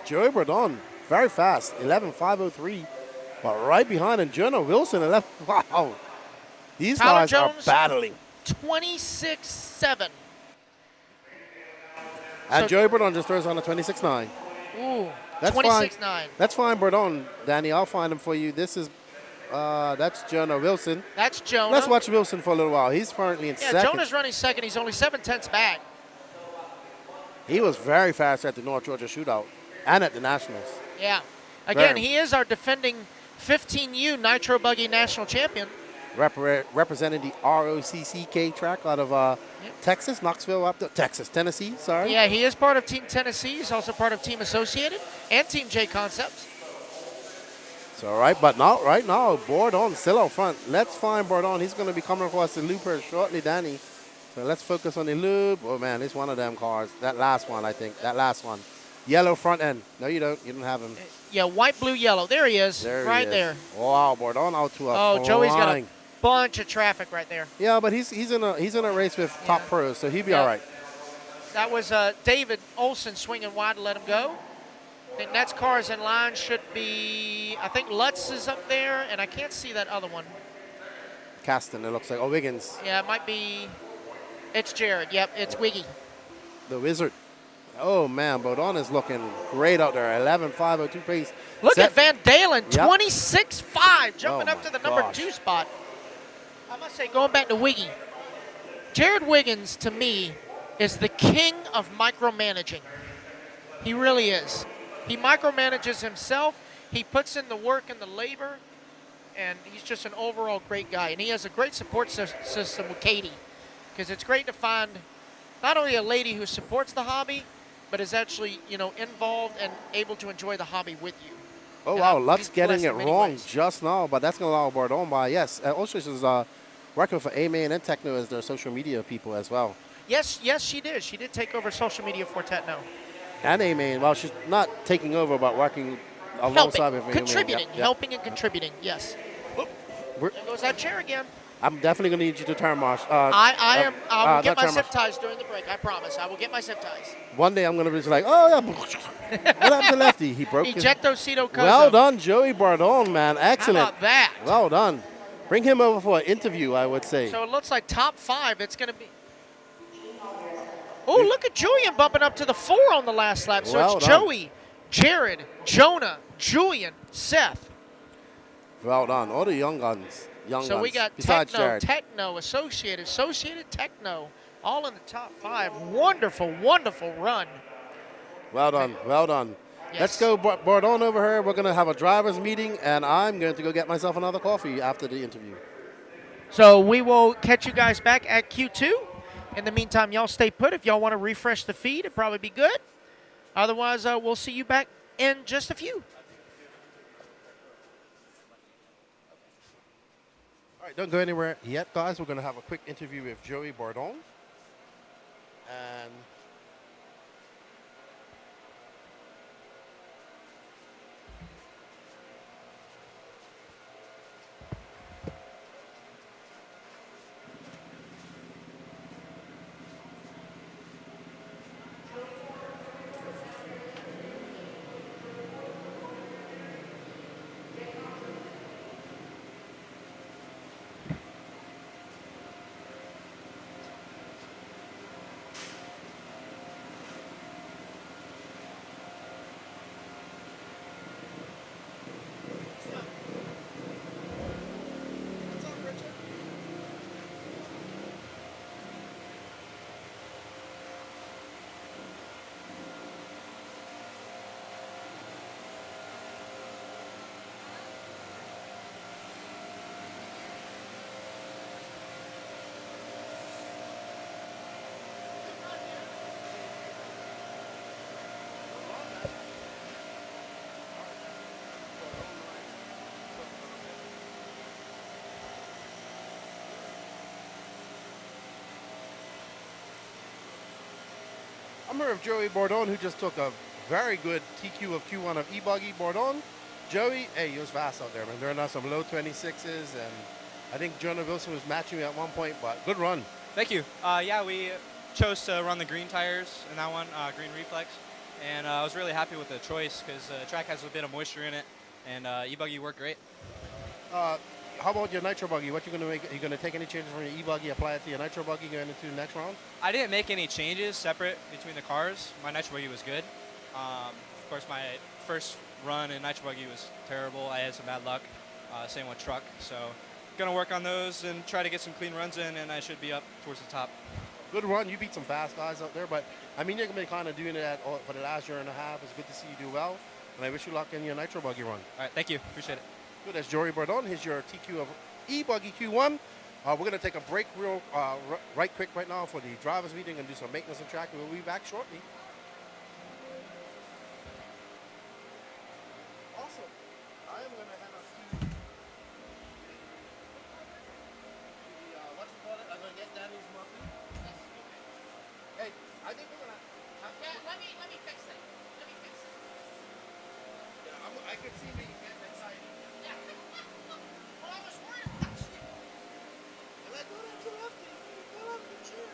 Joey Bardon, very fast, 11.503. But right behind him, Jonah Wilson, 11. Wow. These Tyler guys Jones, are battling. 26.7. And Joey Bardon just throws on a 26.9. Ooh, that's 26.9. That's fine, Bardon. Danny, I'll find him for you. This is, that's Jonah Wilson. That's Jonah. Let's watch Wilson for a little while. He's currently in second. Yeah, Jonah's running second. He's only 7/10 back. He was very fast at the North Georgia Shootout and at the Nationals. Yeah. Again, he is our defending 15U Nitro Buggy National Champion. Representing the ROCCK track out of Texas, Knoxville, up to Tennessee, sorry. Yeah, he is part of Team Tennessee. He's also part of Team Associated and Team J Concepts. So right now, Bardon still out front. Let's find Bardon. He's going to be coming across the loop here shortly, Danny. So let's focus on the loop. Oh, man, it's one of them cars. That last one, I think. That last one. Yellow front end. No, you don't. You don't have him. Yeah, white, blue, yellow. There he is. There. Wow, Bardon out to a Oh, Joey's got a bunch of traffic right there. Yeah, but he's in a race with top pros, so he'll be all right. That was David Olson swinging wide to let him go. I think next car is in line. Should be, I think Lutz is up there, and I can't see that other one. Caston, it looks like. Oh, Wiggins. Yeah, it might be. It's Jared. Yep, it's Wiggy. The Wizard. Oh, man, Bardon is looking great out there. 11.502 pace. Look at Van Dalen, 26.5, jumping up to the number 2 spot. I must say, going back to Wiggy, Jared Wiggins, to me, is the king of micromanaging. He really is. He micromanages himself. He puts in the work and the labor, and he's just an overall great guy. And he has a great support system with Katie, because it's great to find not only a lady who supports the hobby, but is actually, involved and able to enjoy the hobby with you. Oh, And wow. he's Lutz getting blessed it in many wrong ways. just now, but that's going to allow Bordon by. Yes, also she's working for A-Man and Techno as their social media people as well. Yes, she did. She did take over social media for Techno. And A-Man, well, she's not taking over, but working alongside with A-Man. Contributing, Yep. helping and contributing, yes. We're- There goes that chair again. I'm definitely going to need you to turn, Marsh. I will get not my turn, zip Marsh. ties during the break, I promise. I will get my zip ties. One day I'm going to be just like, oh, yeah. What happened to Lefty? He broke his... Ejecto Cito Coso. Well done, Joey Bordon, man. Excellent. How about that? Well done. Bring him over for an interview, I would say. So it looks like top 5. It's going to be. Oh, look at Julian bumping up to the 4 on the last lap. So Well it's done. Joey, Jared, Jonah, Julian, Seth. Well done. All the young guns. So we got Besides Techno, Jared. Techno, Associated Techno, all in the top 5. Wonderful, wonderful run. Well done. Well done. Yes. Let's go Bordon over here. We're going to have a driver's meeting, and I'm going to go get myself another coffee after the interview. So we will catch you guys back at Q2. In the meantime, y'all stay put. If y'all want to refresh the feed, it'd probably be good. Otherwise, we'll see you back in just a few. All right, don't go anywhere yet, guys. We're going to have a quick interview with Joey Bordon. And I'm here with Joey Bordon, who just took a very good TQ of Q1 of E-Buggy. Bordon, Joey, hey, you was fast out there, man. There are now some low 26s, and I think Jonah Wilson was matching you at one point, but good run. Thank you. Yeah, we chose to run the green tires in that one, green reflex, and I was really happy with the choice because the track has a bit of moisture in it, and E-Buggy worked great. How about your Nitro Buggy? What you going to make? Are you going to take any changes from your E-Buggy, apply it to your Nitro Buggy going into the next round? I didn't make any changes separate between the cars. My Nitro Buggy was good. Of course, my first run in Nitro Buggy was terrible. I had some bad luck. Same with truck. So gonna work on those and try to get some clean runs in, and I should be up towards the top. Good run. You beat some fast guys out there, but I mean, you're going to be kind of doing that for the last year and a half. It's good to see you do well, and I wish you luck in your Nitro Buggy run. All right, thank you. Appreciate it. Good. That's Joey Bordon. Here's your TQ of E-Buggy Q1. We're going to take a break right quick right now for the drivers meeting and do some maintenance and track. We'll be back shortly. Awesome. I am going to head up to the, I'm going to get Danny's muffin. Hey, I think we're going to have to... Yeah, let me fix it. Yeah, I could see me getting excited. Well, I was worried about you. And I go to Lefty. Go up the chair.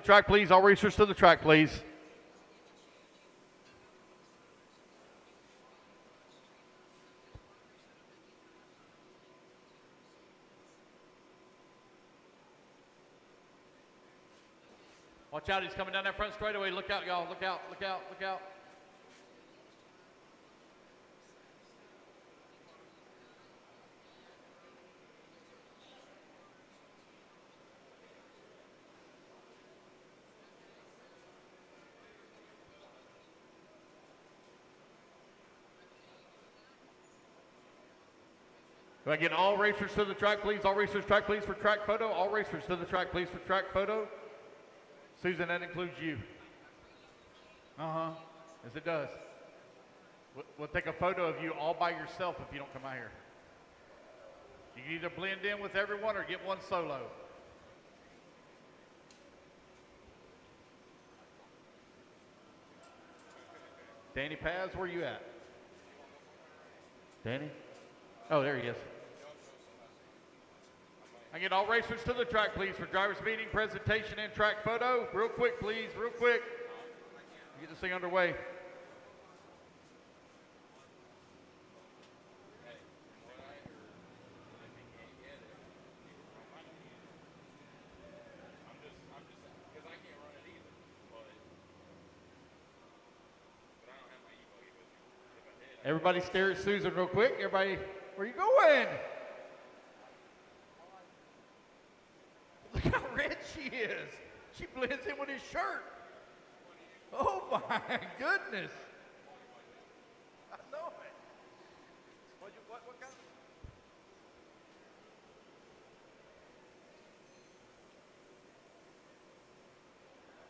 track, please. All racers to the track, please. Watch out, he's coming down that front straightaway. Look out, y'all. Look out, look out, look out. Do I get all racers to the track, please? All racers track, please, for track photo. All racers to the track, please, for track photo. Susan, that includes you. Uh-huh. Yes, it does. We'll take a photo of you all by yourself if you don't come out here. You can either blend in with everyone or get one solo. Danny Paz, where you at? Danny? Oh, there he is. I get all racers to the track, please, for driver's meeting, presentation, and track photo. Real quick, please, real quick. Get this thing underway. Everybody stare at Susan real quick. Everybody, where you going? Look how red she is. She blends in with his shirt. Oh my goodness. I know it. What kind of...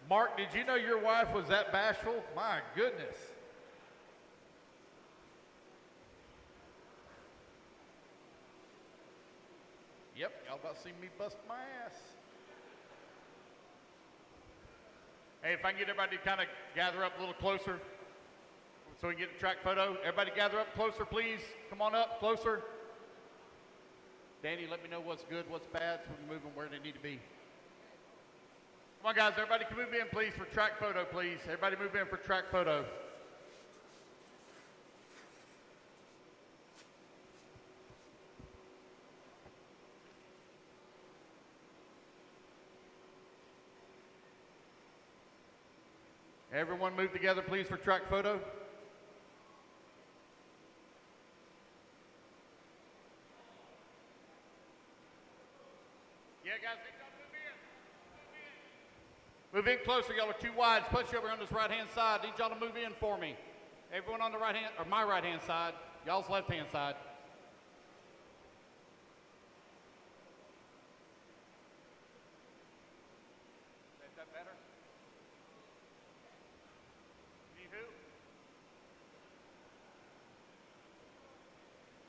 Mark, did you know your wife was that bashful? My goodness. Yep, y'all about to see me bust my ass. Hey, if I can get everybody to kind of gather up a little closer so we can get a track photo. Everybody gather up closer, please. Come on up, closer. Danny, let me know what's good, what's bad, so we can move them where they need to be. Come on, guys, everybody can move in, please, for track photo, please. Everybody move in for track photo. Everyone move together, please, for track photo. Yeah, guys, move in closer. Y'all are too wide. Especially over on this right-hand side. Need y'all to move in for me. Everyone on the right-hand, or my right-hand side. Y'all's left-hand side. Is that better?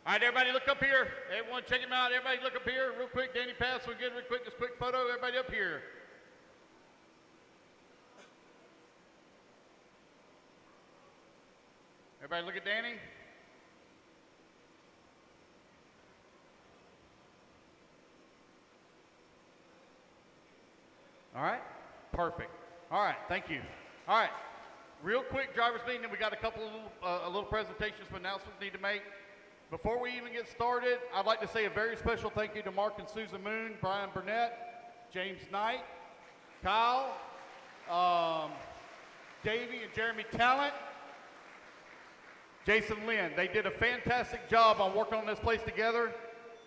All right, everybody look up here. Everyone check him out. Everybody look up here real quick. Danny Pass, we get real quick, this quick photo. Everybody up here. Everybody look at Danny. All right, perfect. All right, thank you. All right, real quick driver's meeting, and we got a couple of little presentations for announcements we need to make. Before we even get started, I'd like to say a very special thank you to Mark and Susan Moon, Brian Burnett, James Knight, Kyle, Davey and Jeremy Talent, Jason Lynn. They did a fantastic job on working on this place together.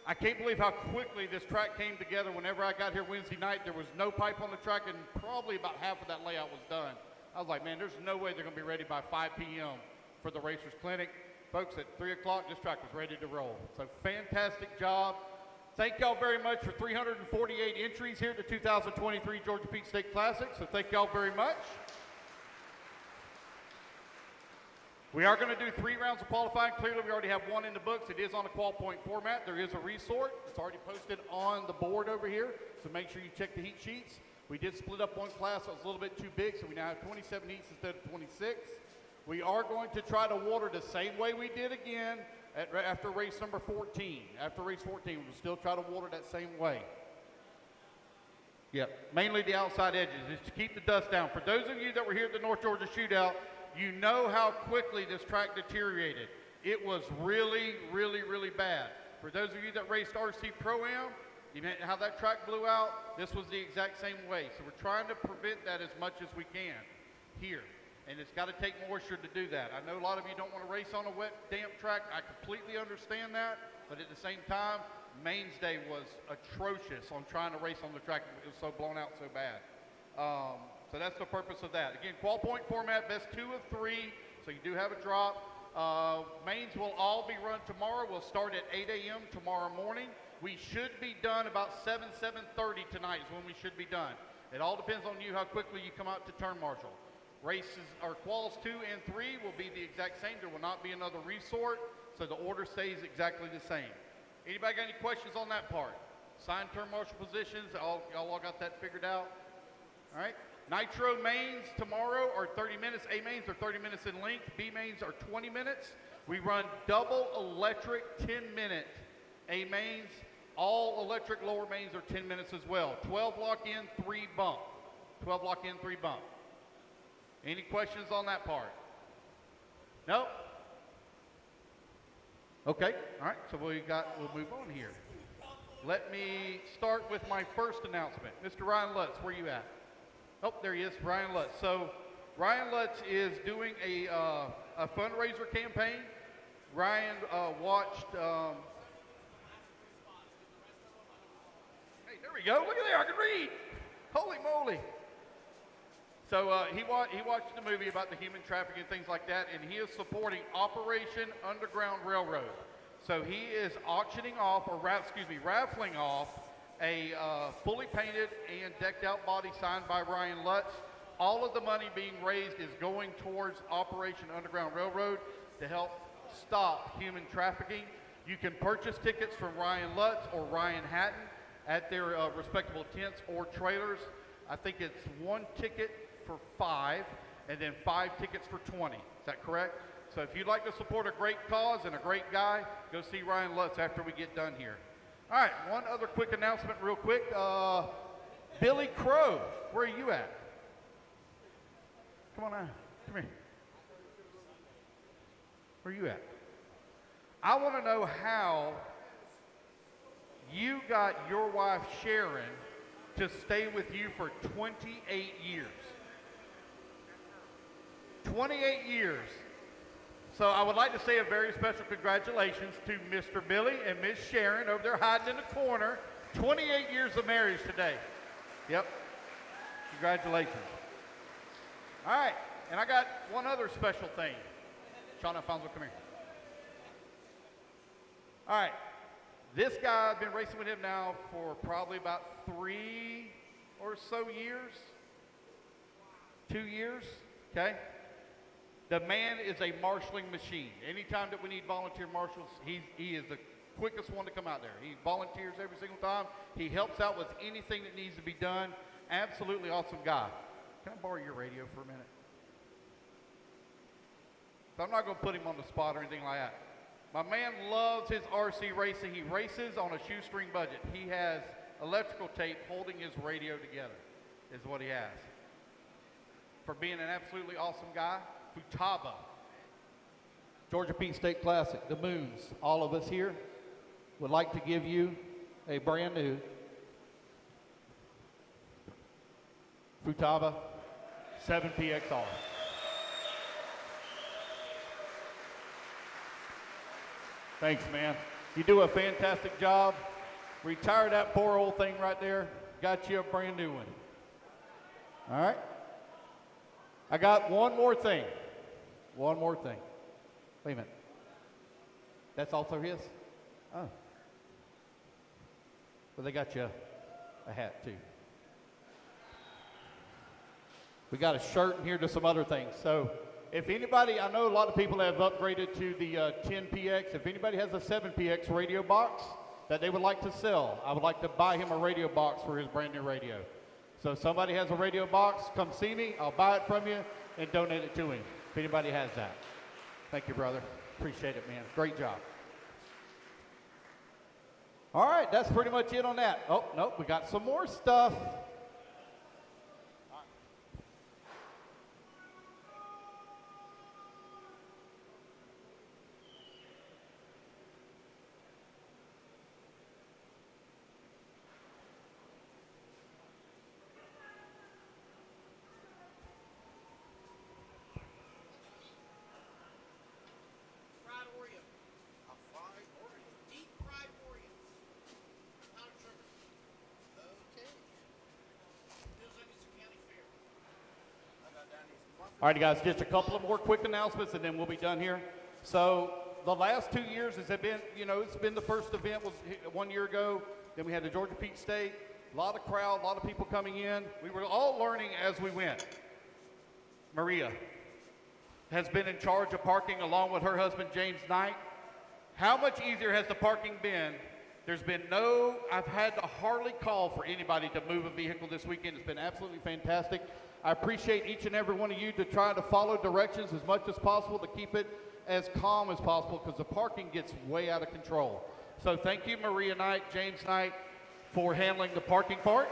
I can't believe how quickly this track came together. Whenever I got here Wednesday night, there was no pipe on the track, and probably about half of that layout was done. I was like, man, there's no way they're going to be ready by 5 p.m. for the Racers Clinic. Folks, at 3 o'clock, this track was ready to roll. So fantastic job. Thank y'all very much for 348 entries here at the 2023 Georgia Peak State Classic. So thank y'all very much. We are going to do 3 rounds of qualifying. Clearly, we already have 1 in the books. It is on a qual point format. There is a resort. It's already posted on the board over here. So make sure you check the heat sheets. We did split up one class that was a little bit too big, so we now have 27 heats instead of 26. We are going to try to water the same way we did again after race number 14. After race 14, we'll still try to water that same way. Yep, mainly the outside edges, is to keep the dust down. For those of you that were here at the North Georgia Shootout, you know how quickly this track deteriorated. It was really, really, really bad. For those of you that raced RC Pro-Am, you know how that track blew out? This was the exact same way. So we're trying to prevent that as much as we can here. And it's got to take moisture to do that. I know a lot of you don't want to race on a wet, damp track. I completely understand that. But at the same time, Mains Day was atrocious on trying to race on the track. It was so blown out so bad. So that's the purpose of that. Again, qual point format, best 2 of 3. So you do have a drop. Mains will all be run tomorrow. We'll start at 8 a.m. tomorrow morning. We should be done about 7:30 tonight is when we should be done. It all depends on you how quickly you come out to turn marshal. Races, or quals 2 and 3 will be the exact same. There will not be another resort, so the order stays exactly the same. Anybody got any questions on that part? Sign turn marshal positions, y'all all got that figured out? All right. Nitro mains tomorrow are 30 minutes. A mains are 30 minutes in length. B mains are 20 minutes. We run double electric 10-minute A mains. All electric lower mains are 10 minutes as well. 12 lock in, 3 bump. 12 lock in, 3 bump. Any questions on that part? No? Okay, all right, so we'll move on here. Let me start with my first announcement. Mr. Ryan Lutz, where you at? Oh, there he is, Ryan Lutz. So Ryan Lutz is doing a fundraiser campaign. Ryan watched, hey, there we go, look at there, I can read. Holy moly. So he watched the movie about the human trafficking and things like that, and he is supporting Operation Underground Railroad. So he is auctioning off, or raffling off, a fully painted and decked out body signed by Ryan Lutz. All of the money being raised is going towards Operation Underground Railroad to help stop human trafficking. You can purchase tickets from Ryan Lutz or Ryan Hatton at their respectable tents or trailers. I think it's 1 ticket for 5, and then 5 tickets for 20. Is that correct? So if you'd like to support a great cause and a great guy, go see Ryan Lutz after we get done here. All right, one other quick announcement real quick. Billy Crow, where are you at? Come on now, come here. Where are you at? I want to know how you got your wife Sharon to stay with you for 28 years. 28 years. So I would like to say a very special congratulations to Mr. Billy and Miss Sharon over there hiding in the corner. 28 years of marriage today. Yep. Congratulations. All right. And I got one other special thing. Sean Alfonso, come here. All right. This guy, I've been racing with him now for probably about 3 or so years. 2 years. Okay. The man is a marshaling machine. Anytime that we need volunteer marshals, he is the quickest one to come out there. He volunteers every single time. He helps out with anything that needs to be done. Absolutely awesome guy. Can I borrow your radio for a minute? So I'm not going to put him on the spot or anything like that. My man loves his RC racing. He races on a shoestring budget. He has electrical tape holding his radio together, is what he has. For being an absolutely awesome guy, Futaba, Georgia Pete State Classic, the Moons, all of us here would like to give you a brand new Futaba 7PXR. Thanks, man. You do a fantastic job. Retire that poor old thing right there. Got you a brand new one. All right? I got one more thing. One more thing. Wait a minute. That's also his? Oh. Well, they got you a hat, too. We got a shirt in here to some other things. So if anybody, I know a lot of people have upgraded to the 10PX. If anybody has a 7PX radio box that they would like to sell, I would like to buy him a radio box for his brand new radio. So if somebody has a radio box, come see me. I'll buy it from you and donate it to him, if anybody has that. Thank you, brother. Appreciate it, man. Great job. All right, that's pretty much it on that. Oh, no, we got some more stuff. All right, guys, just a couple of more quick announcements and then we'll be done here. So the last 2 years has been, it's been the first event was 1 year ago. Then we had the Georgia Peak State. A lot of crowd, a lot of people coming in. We were all learning as we went. Maria has been in charge of parking along with her husband, James Knight. How much easier has the parking been? There's been I've had to hardly call for anybody to move a vehicle this weekend. It's been absolutely fantastic. I appreciate each and every one of you to try to follow directions as much as possible to keep it as calm as possible because the parking gets way out of control. So thank you, Maria Knight, James Knight, for handling the parking part.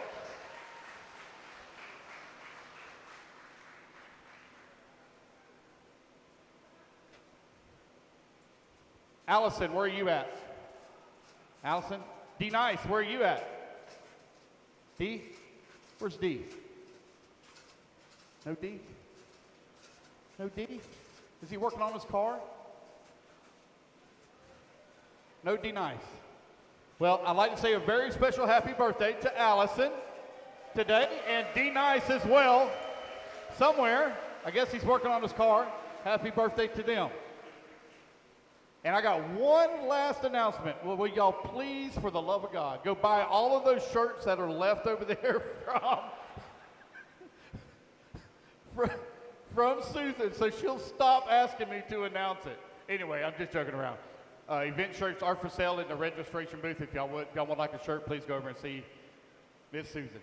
Allison, where are you at? Allison? D Nice, where are you at? D? Where's D? No D? No D? Is he working on his car? No D Nice. Well, I'd like to say a very special happy birthday to Allison today and D Nice as well. Somewhere, I guess he's working on his car. Happy birthday to them. And I got one last announcement. Will y'all please, for the love of God, go buy all of those shirts that are left over there from Susan, so she'll stop asking me to announce it. Anyway, I'm just joking around. Event shirts are for sale in the registration booth. If y'all would like a shirt, please go over and see Miss Susan.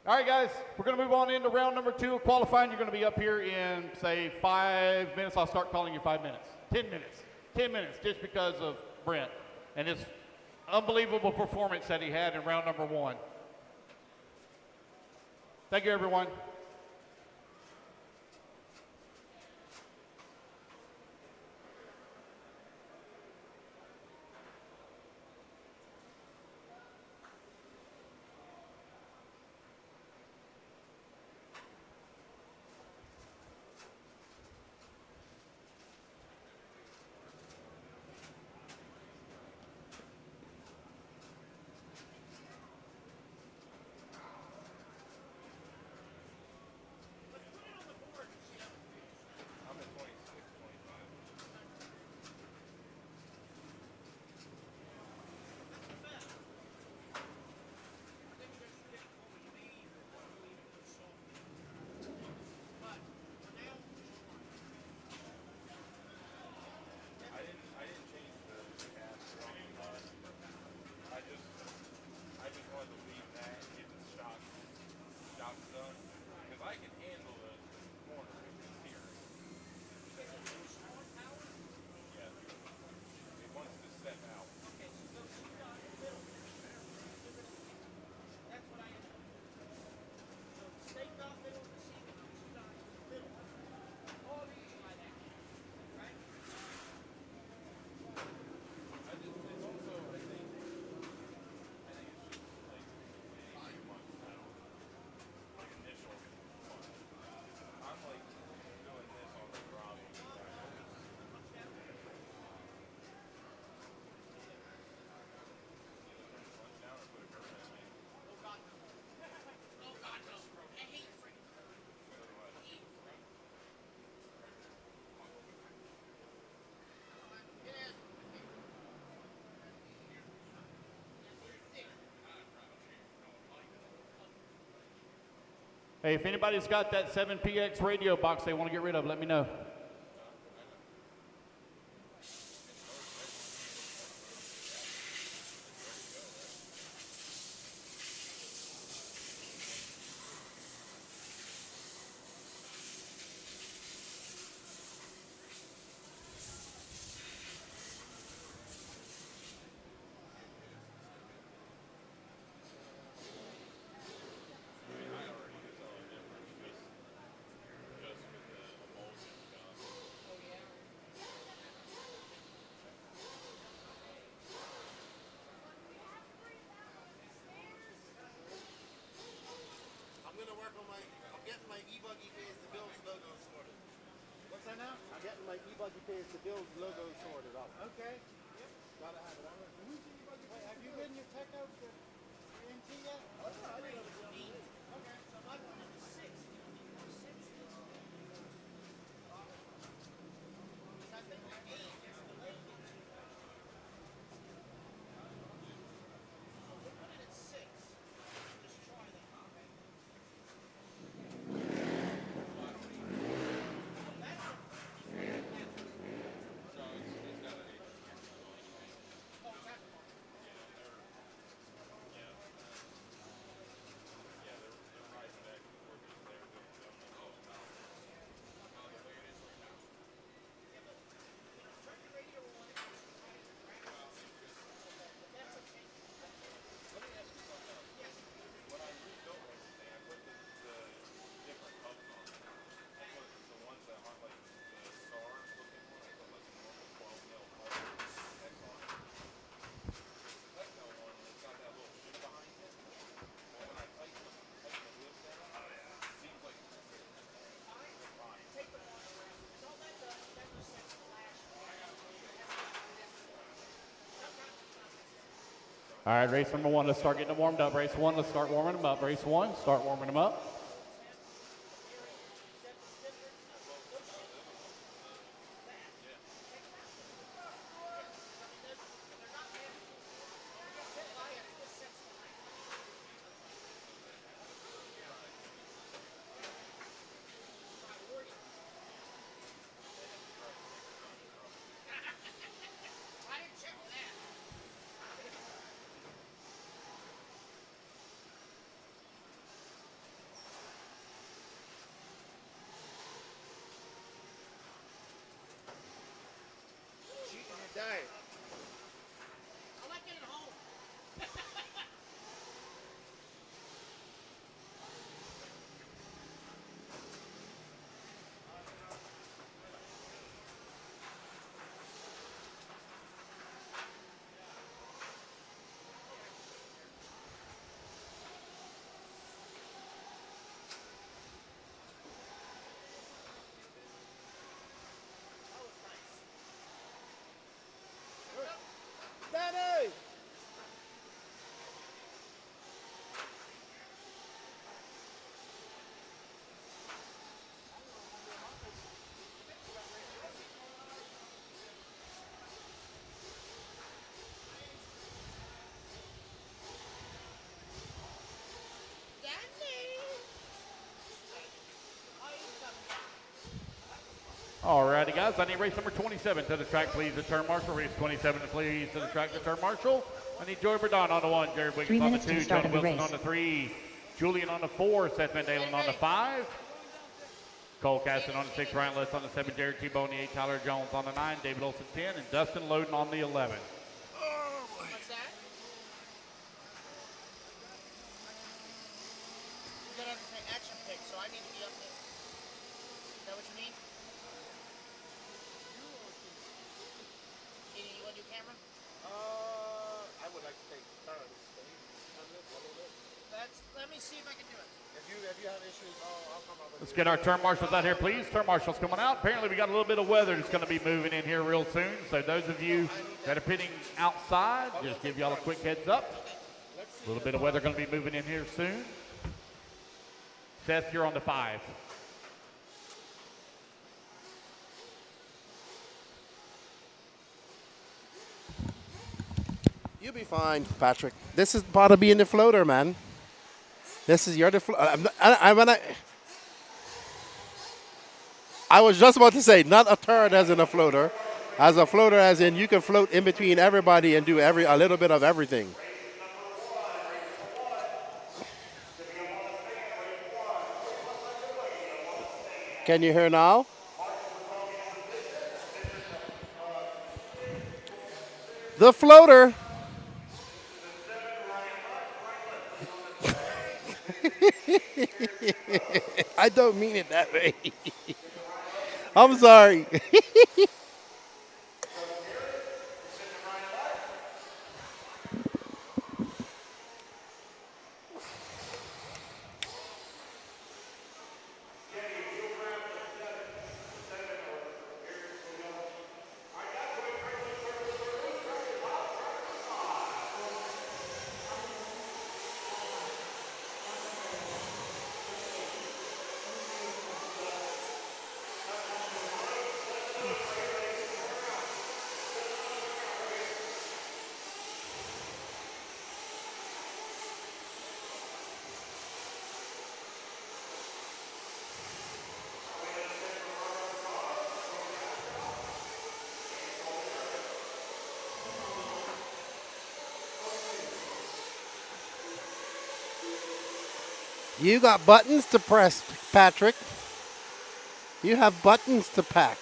All right, guys, we're going to move on into round number 2 of qualifying. You're going to be up here in, say, 5 minutes. I'll start calling you 5 minutes. 10 minutes. 10 minutes just because of Brent and his unbelievable performance that he had in round number 1. Thank you, everyone. Hey, if anybody's got that 7PX radio box they want to get rid of, let me know. Getting my E-Buggy Pays the Bills logo sorted out. Okay. Yep. Gotta have it. Who's the E-Buggy? Wait, have you ridden your tech out to NT yet? Oh, no, I didn't know. Okay, so my one is 6. You don't need more 6. All right, race number 1, let's start getting them warmed up. Race 1, let's start warming them up. Race 1, start warming them up. Alrighty, guys, I need race number 27 to the track, please, the turn marshal. Race 27, please, to the track, the turn marshal. I need Joey Verdon on the 1, Jared Wiggins on the 2, John Wilson on the 3, Julian on the 4, Seth Van Dalen on the 5, Cole Caston on the 6, Ryan List on the 7, Jared T-Bone, the 8, Tyler Jones on the 9, David Olson 10, and Dustin Loden on the 11. What's that? You gotta have to say action pick, so I need to be up there. Is that what you mean? You want to do camera? I would like to take turns. Let me see if I can do it. If you have issues, I'll come up with Let's get our turn marshals out here, please. Turn marshals coming out. Apparently, we got a little bit of weather that's going to be moving in here real soon. So those of you that are pitting outside, just give y'all a quick heads up. A little bit of weather going to be moving in here soon. Seth, you're on the 5. You'll be fine, Patrick. This is part of being the floater, man. This is your I was just about to say, not a turd as in a floater. As a floater, as in you can float in between everybody and do a little bit of everything. Can you hear now? The floater. I don't mean it that way. I'm sorry. You got buttons to press, Patrick. You have buttons to press.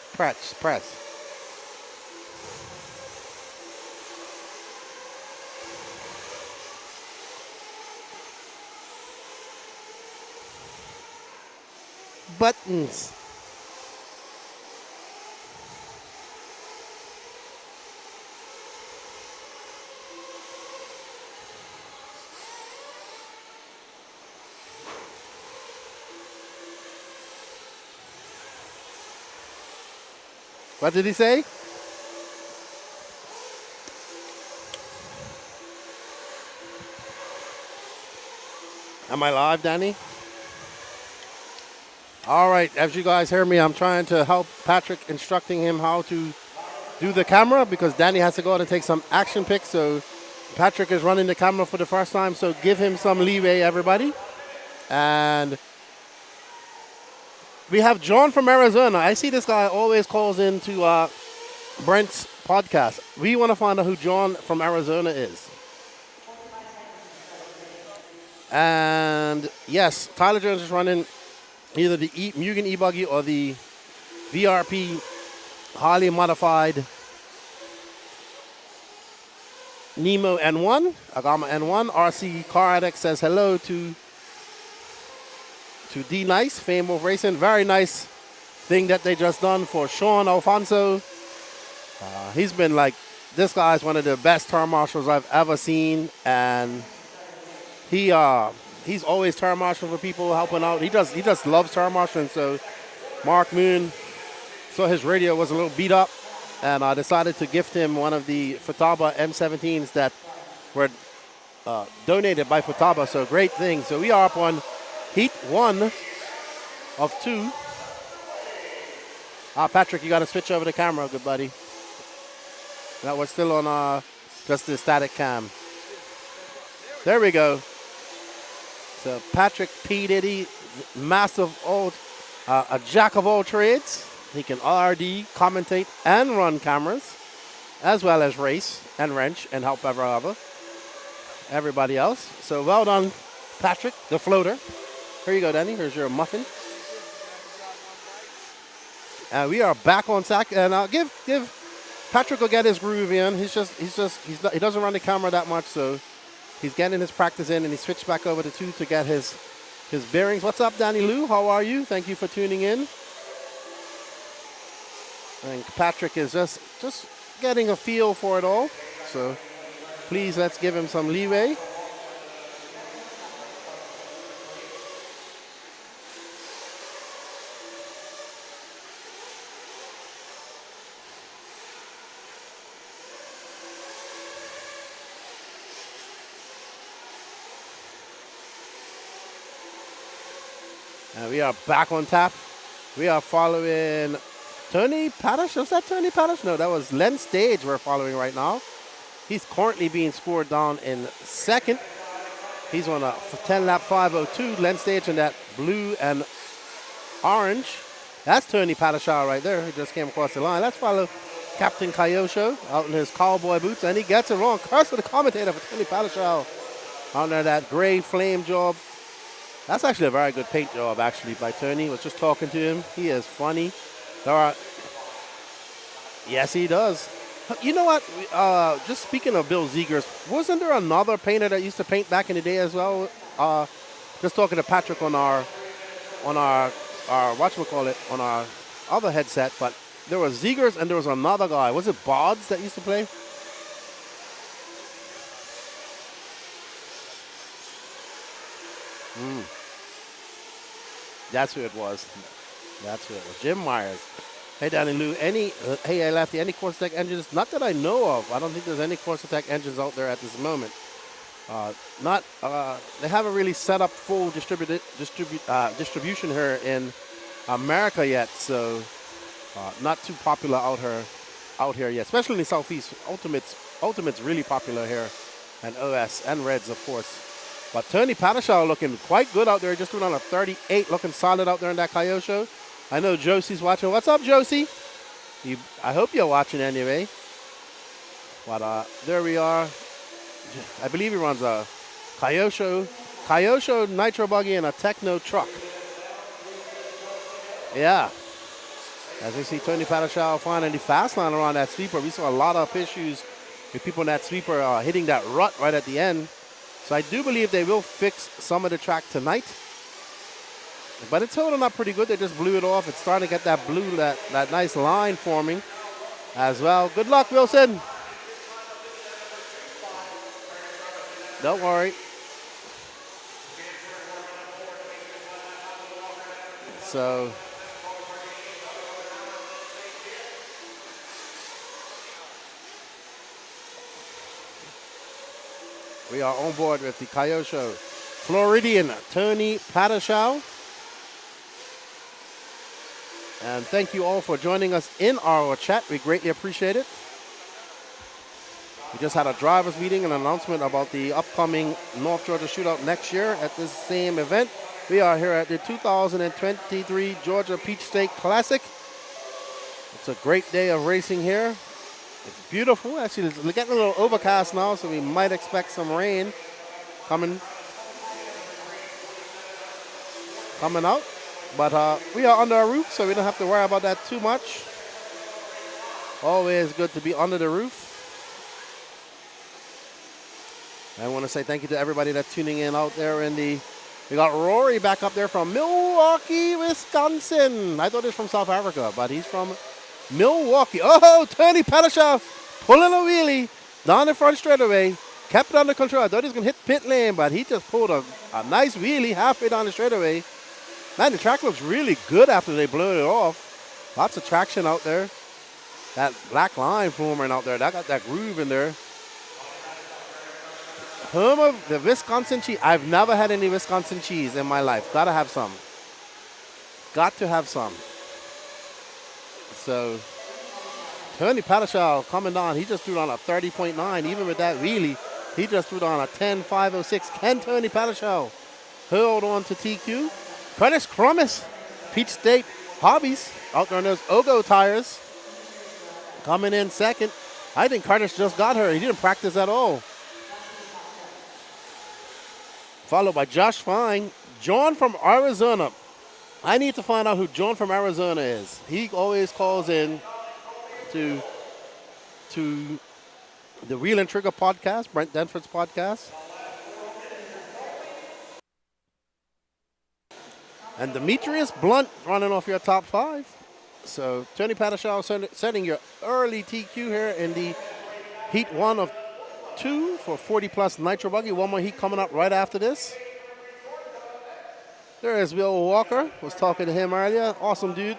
Buttons. What did he say? Am I live, Danny? All right, as you guys hear me, I'm trying to help Patrick, instructing him how to do the camera because Danny has to go out and take some action pics. So Patrick is running the camera for the first time, so give him some leeway, everybody. And we have John from Arizona. I see this guy always calls into Brent's podcast. We want to find out who John from Arizona is. And yes, Tyler Jones is running either the Mugen E-Buggy or the VRP highly modified Nemo N1, Agama N1. RC Car Addict says hello to D Nice, Fame of Racing. Very nice thing that they just done for Sean Alfonso. He's been like, this guy's one of the best turn marshals I've ever seen, and he's always turn marshal for people, helping out. He just loves turn marshaling. So Mark Moon saw his radio was a little beat up, and I decided to gift him one of the Futaba M17s that were donated by Futaba. So great thing. So we are up on heat 1 of 2. Patrick, you got to switch over the camera, good buddy. Now we're still on just the static cam. There we go. So Patrick P. Diddy, massive old, a jack of all trades. He can RD, commentate, and run cameras, as well as race and wrench and help everybody else. So well done, Patrick, the floater. Here you go, Danny. Here's your muffin. And we are back on sack. And I'll give Patrick will get his groove in. He doesn't run the camera that much, so he's getting his practice in, and he switched back over to 2 to get his bearings. What's up, Danny Lou? How are you? Thank you for tuning in. And Patrick is just getting a feel for it all. So please, let's give him some leeway. And we are back on tap. We are following Tony Padish. Was that Tony Padish? No, that was Len Stage we're following right now. He's currently being scored down in second. He's on a 10-lap 5:02. Len Stage in that blue and orange. That's Tony Padish right there. He just came across the line. Let's follow Captain Kayosho out in his cowboy boots, and he gets it wrong. Curse of the commentator for Tony Padish out there, that gray flame job. That's actually a very good paint job, actually, by Tony. Was just talking to him. He is funny. Yes, he does. You know what? Just speaking of Bill Ziegers, wasn't there another painter that used to paint back in the day as well? Just talking to Patrick on our whatchamacallit, on our other headset, but there was Ziegers and there was another guy. Was it Bods that used to play? That's who it was. Jim Myers. Hey, Danny Lou. Hey, Lefty. Any Corsa Tech engines? Not that I know of. I don't think there's any Corsa Tech engines out there at this moment. They haven't really set up full distribution here in America yet, so not too popular out here yet, especially in the Southeast. Ultimate's really popular here, and OS and Reds, of course. But Tony Padishaw looking quite good out there, just doing on a 38, looking solid out there in that Kyosho. I know Josie's watching. What's up, Josie? I hope you're watching anyway. But there we are. I believe he runs a Kyosho Nitro Buggy and a Techno truck. Yeah. As we see Tony Padishaw finally fast line around that sweeper. We saw a lot of issues with people in that sweeper hitting that rut right at the end. So I do believe they will fix some of the track tonight. But it's holding up pretty good. They just blew it off. It's starting to get that blue, that nice line forming as well. Good luck, Wilson. Don't worry. So we are on board with the Kyosho Floridian Tony Pataschow. And thank you all for joining us in our chat. We greatly appreciate it. We just had a drivers meeting and announcement about the upcoming North Georgia Shootout next year at this same event. We are here at the 2023 Georgia Peach State Classic. It's a great day of racing here. It's beautiful. Actually, it's getting a little overcast now, so we might expect some rain coming out. But we are under a roof, so we don't have to worry about that too much. Always good to be under the roof. I want to say thank you to everybody that's tuning in out there we got Rory back up there from Milwaukee, Wisconsin. I thought he was from South Africa, but he's from Milwaukee. Oh, Tony Pataschow pulling a wheelie down the front straightaway. Kept it under control. I thought he was going to hit pit lane, but he just pulled a nice wheelie halfway down the straightaway. Man, the track looks really good after they blew it off. Lots of traction out there. That black line forming out there, that got that groove in there. Home of the Wisconsin cheese. I've never had any Wisconsin cheese in my life. Gotta have some. Got to have some. So, Tony Pataschow coming down. He just threw down a 30.9. Even with that wheelie, he just threw down a 10.506. Can Tony Pataschow hold on to TQ? Curtis Crummis, Peach State Hobbies, out there on those Ogo tires. Coming in second. I think Curtis just got her. He didn't practice at all. Followed by Josh Fine. John from Arizona. I need to find out who John from Arizona is. He always calls in to the Wheel and Trigger podcast, Brent Denford's podcast. And Demetrius Blunt running off your top 5. So Tony Pataschow setting your early TQ here in the Heat 1 of 2 for 40-plus Nitro Buggy. One more heat coming up right after this. There is Will Walker. Was talking to him earlier. Awesome dude.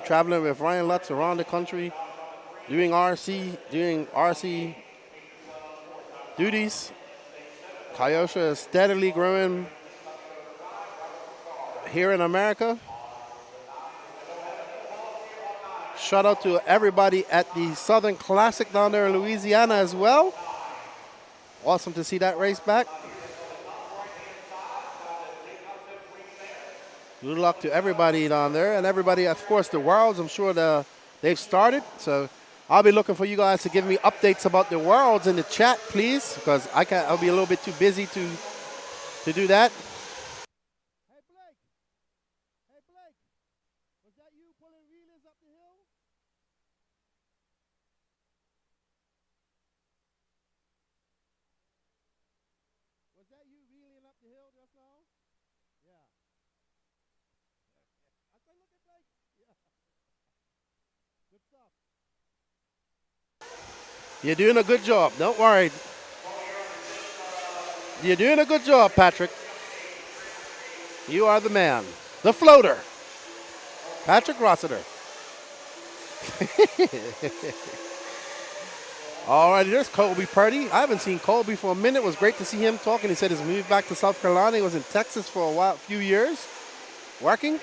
Traveling with Ryan Lutz around the country, doing RC duties. Kyosha is steadily growing here in America. Shout out to everybody at the Southern Classic down there in Louisiana as well. Awesome to see that race back. Good luck to everybody down there. And everybody, of course, the Worlds, I'm sure they've started. So I'll be looking for you guys to give me updates about the Worlds in the chat, please, because I'll be a little bit too busy to do that. Hey, Blake. Hey, Blake. Was that you pulling wheelies up the hill? Was that you wheeling up the hill just now? Yeah. I said, look at Blake. Yeah. Good stuff. You're doing a good job. Don't worry. You're doing a good job, Patrick. You are the man. The floater. Patrick Rossiter. All right, there's Colby Purdy. I haven't seen Colby for a minute. It was great to see him talking. He said he's moved back to South Carolina. He was in Texas for a few years, working.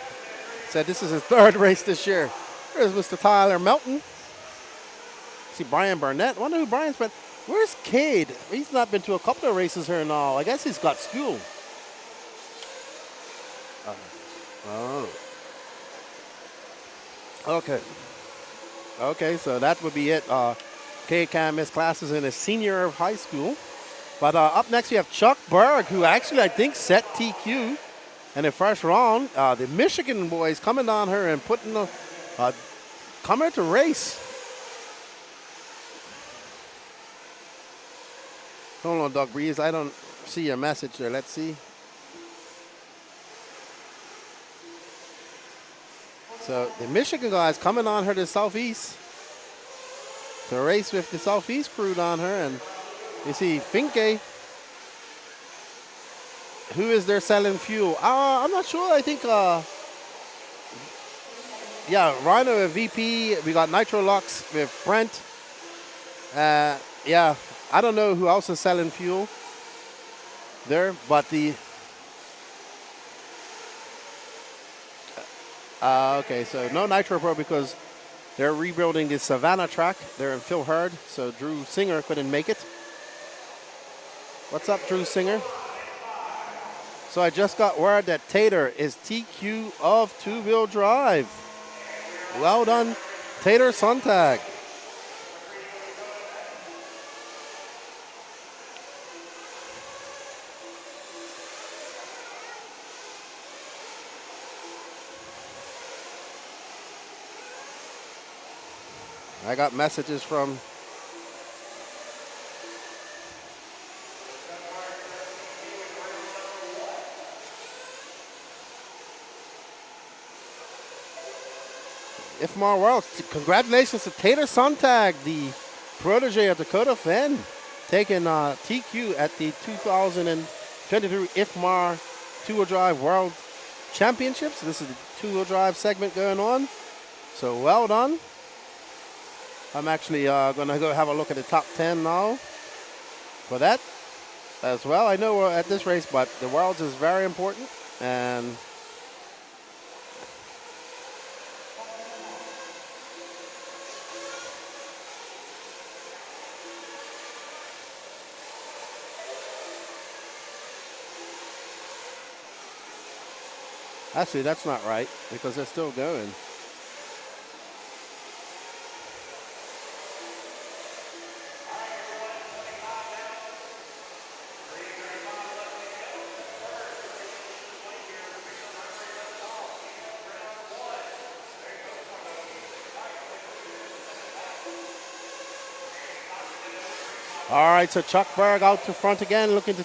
Said this is his 3rd race this year. There's Mr. Tyler Melton. See Brian Burnett. I wonder who Brian's been. Where's Cade? He's not been to a couple of races here now. I guess he's got school. Oh. Okay, so that would be it. Cade can miss classes in his senior year of high school. But up next we have Chuck Berg, who actually I think set TQ in the first round. The Michigan boys coming down here and putting coming to race. Hold on, Doug Breeze. I don't see your message there. Let's see. So the Michigan guys coming on here to Southeast to race with the Southeast crew down here. And you see Finke, who is there selling fuel? I'm not sure. I think, Rhino with VP. We got Nitro Lux with Brent. I don't know who else is selling fuel there, but the Okay, so no Nitro Pro because they're rebuilding the Savannah track. They're in Phil Hurd, so Drew Singer couldn't make it. What's up, Drew Singer? So I just got word that Tater is TQ of two-wheel drive. Well done, Tater Sontag. I got messages from IFMAR Worlds. Congratulations to Tater Sontag, the protege of Dakota Fenn, taking TQ at the 2023 IFMAR two-wheel drive World Championships. This is the two-wheel drive segment going on. So well done. I'm actually going to go have a look at the top 10 now for that as well. I know we're at this race, but the Worlds is very important. And actually, that's not right because they're still going. All right, so Chuck Berg out to front again, looking to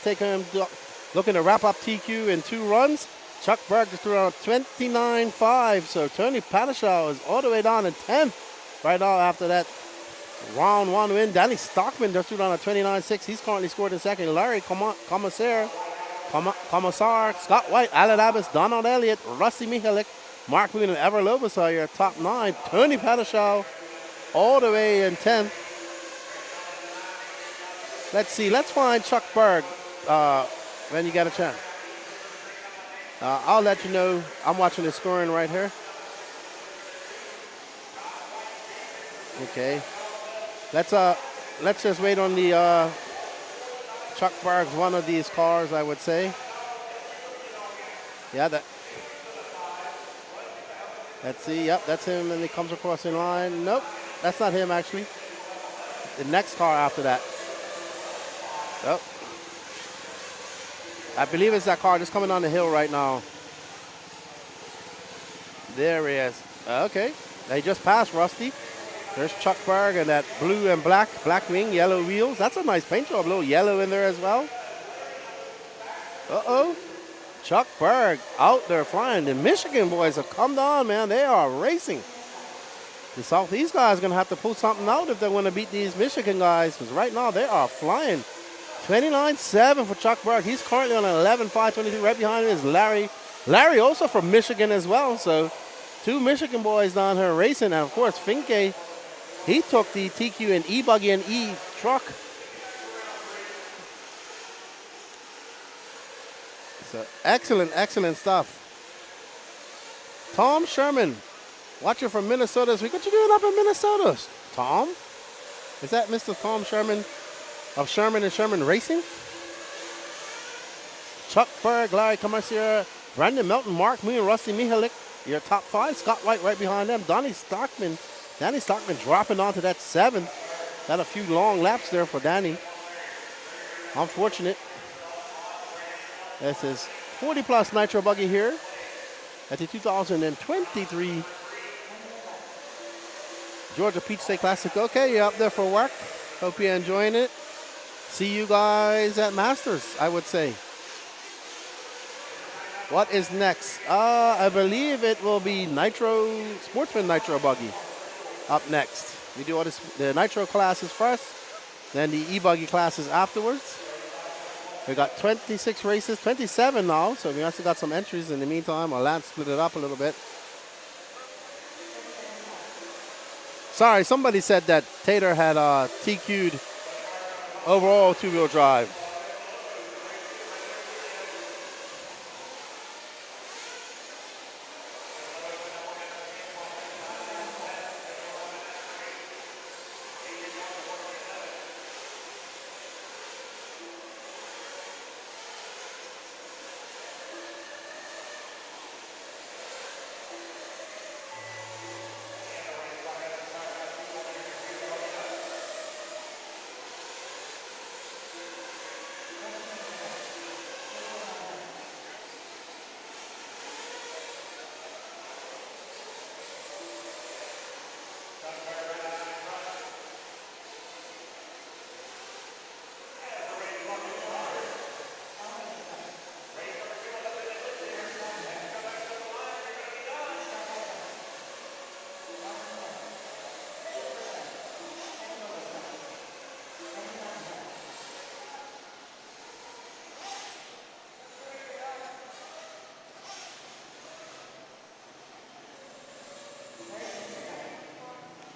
wrap up TQ in 2 runs. Chuck Berg just threw out 29.5, so Tony Padishaw is all the way down in 10th right now after that round 1 win. Danny Stockman just threw down a 29.6. He's currently scored in second. Larry Commissar, Scott White, Alan Abbas, Donald Elliott, Rusty Michalik, Mark Boone, and Ever Lobos are your top 9. Tony Padishaw all the way in 10th. Let's see. Let's find Chuck Berg when you get a chance. I'll let you know. I'm watching the scoring right here. Okay. Let's just wait on the Chuck Berg's one of these cars, I would say. Yeah, let's see. Yep, that's him, and he comes across in line. Nope, that's not him actually. The next car after that. Oh, I believe it's that car just coming on the hill right now. There he is. Okay, they just passed Rusty. There's Chuck Berg and that blue and black wing, yellow wheels. That's a nice paint job, a little yellow in there as well. Uh-oh, Chuck Berg out there flying. The Michigan boys have come down, man. They are racing. The Southeast guys are going to have to pull something out if they want to beat these Michigan guys, because right now they are flying. 29.7 for Chuck Berg. He's currently on an 11.522. Right behind him is Larry. Larry also from Michigan as well. So 2 Michigan boys down here racing. And, of course, Finke, he took the TQ and E-Buggy and E-Truck. So excellent, excellent stuff. Tom Sherman, watching from Minnesota this week. What you doing up in Minnesota, Tom? Is that Mr. Tom Sherman of Sherman and Sherman Racing? Chuck Berg, Larry Comercier, Brandon Melton, Mark Moon, Rusty Mihalik, your top 5. Scott White right behind them. Danny Stockman dropping onto that 7th. Got a few long laps there for Danny. Unfortunate. This is 40 plus Nitro Buggy here at the 2023 Georgia Peach State Classic. Okay, you're up there for work. Hope you're enjoying it. See you guys at Masters, I would say. What is next? I believe it will be Sportsman Nitro Buggy up next. We do all the Nitro classes first, then the E-Buggy classes afterwards. We got 26 races, 27 now, so we also got some entries in the meantime. Our Lance split it up a little bit. Sorry, somebody said that Tater had TQ'd overall 2-wheel drive.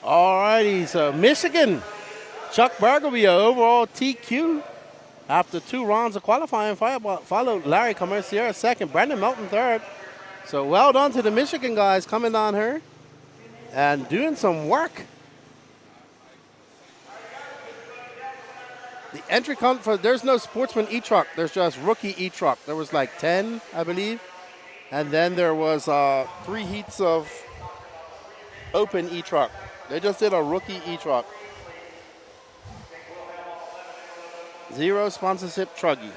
All righty, so Michigan, Chuck Berger will be your overall TQ after 2 rounds of qualifying, followed Larry Comercier second, Brandon Melton third. So well done to the Michigan guys coming down here and doing some work. The entry count for, there's no Sportsman E-Truck, there's just rookie E-Truck. There was like 10, I believe. And then there was 3 heats of open E-Truck. They just did a rookie E-Truck. 0 sponsorship Truggy.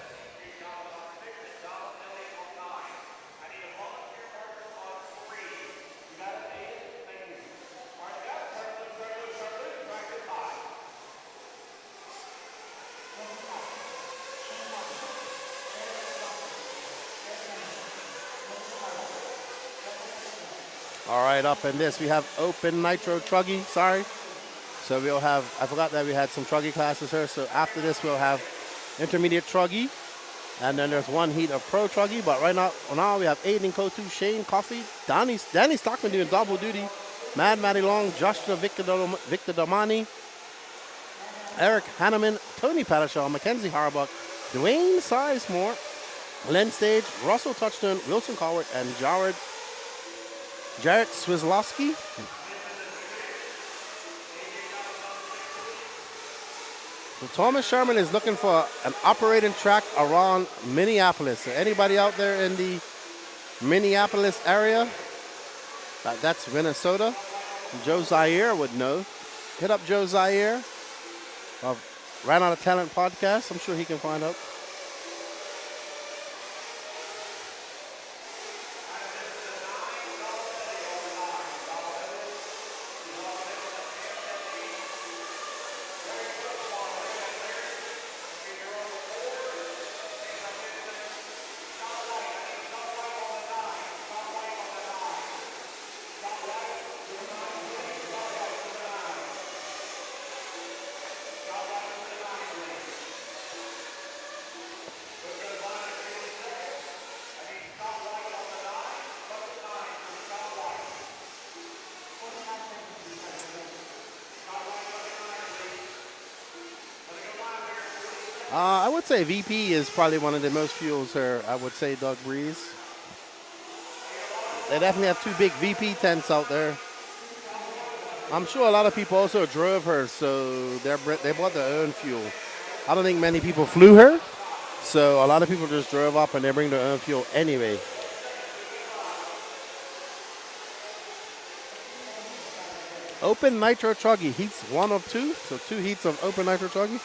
All right, up in this, we have open Nitro Truggy, sorry. So we'll have, I forgot that we had some Truggy classes here. So after this, we'll have intermediate Truggy. And then there's 1 heat of pro Truggy. But right now we have Aiden Kotu, Shane Coffey, Danny Stockman doing double duty, Matty Long, Joshua Victor Domani, Eric Hanneman, Tony Pattershaw, Mackenzie Harbuck, Dwayne Sizemore, Len Stage, Russell Touchstone, Wilson Coward, and Jarrett Swislowski. So Thomas Sherman is looking for an operating track around Minneapolis. So anybody out there in the Minneapolis area, that's Minnesota, Joe Zaire would know. Hit up Joe Zaire of Ran Out of Talent podcast. I'm sure he can find out. I would say VP is probably one of the most fuels here. I would say Doug Breeze. They definitely have 2 big VP tents out there. I'm sure a lot of people also drove her, so they bought their own fuel. I don't think many people flew her, so a lot of people just drove up and they bring their own fuel anyway. Open Nitro Truggy, heats 1 of 2, so 2 heats of open Nitro Truggy.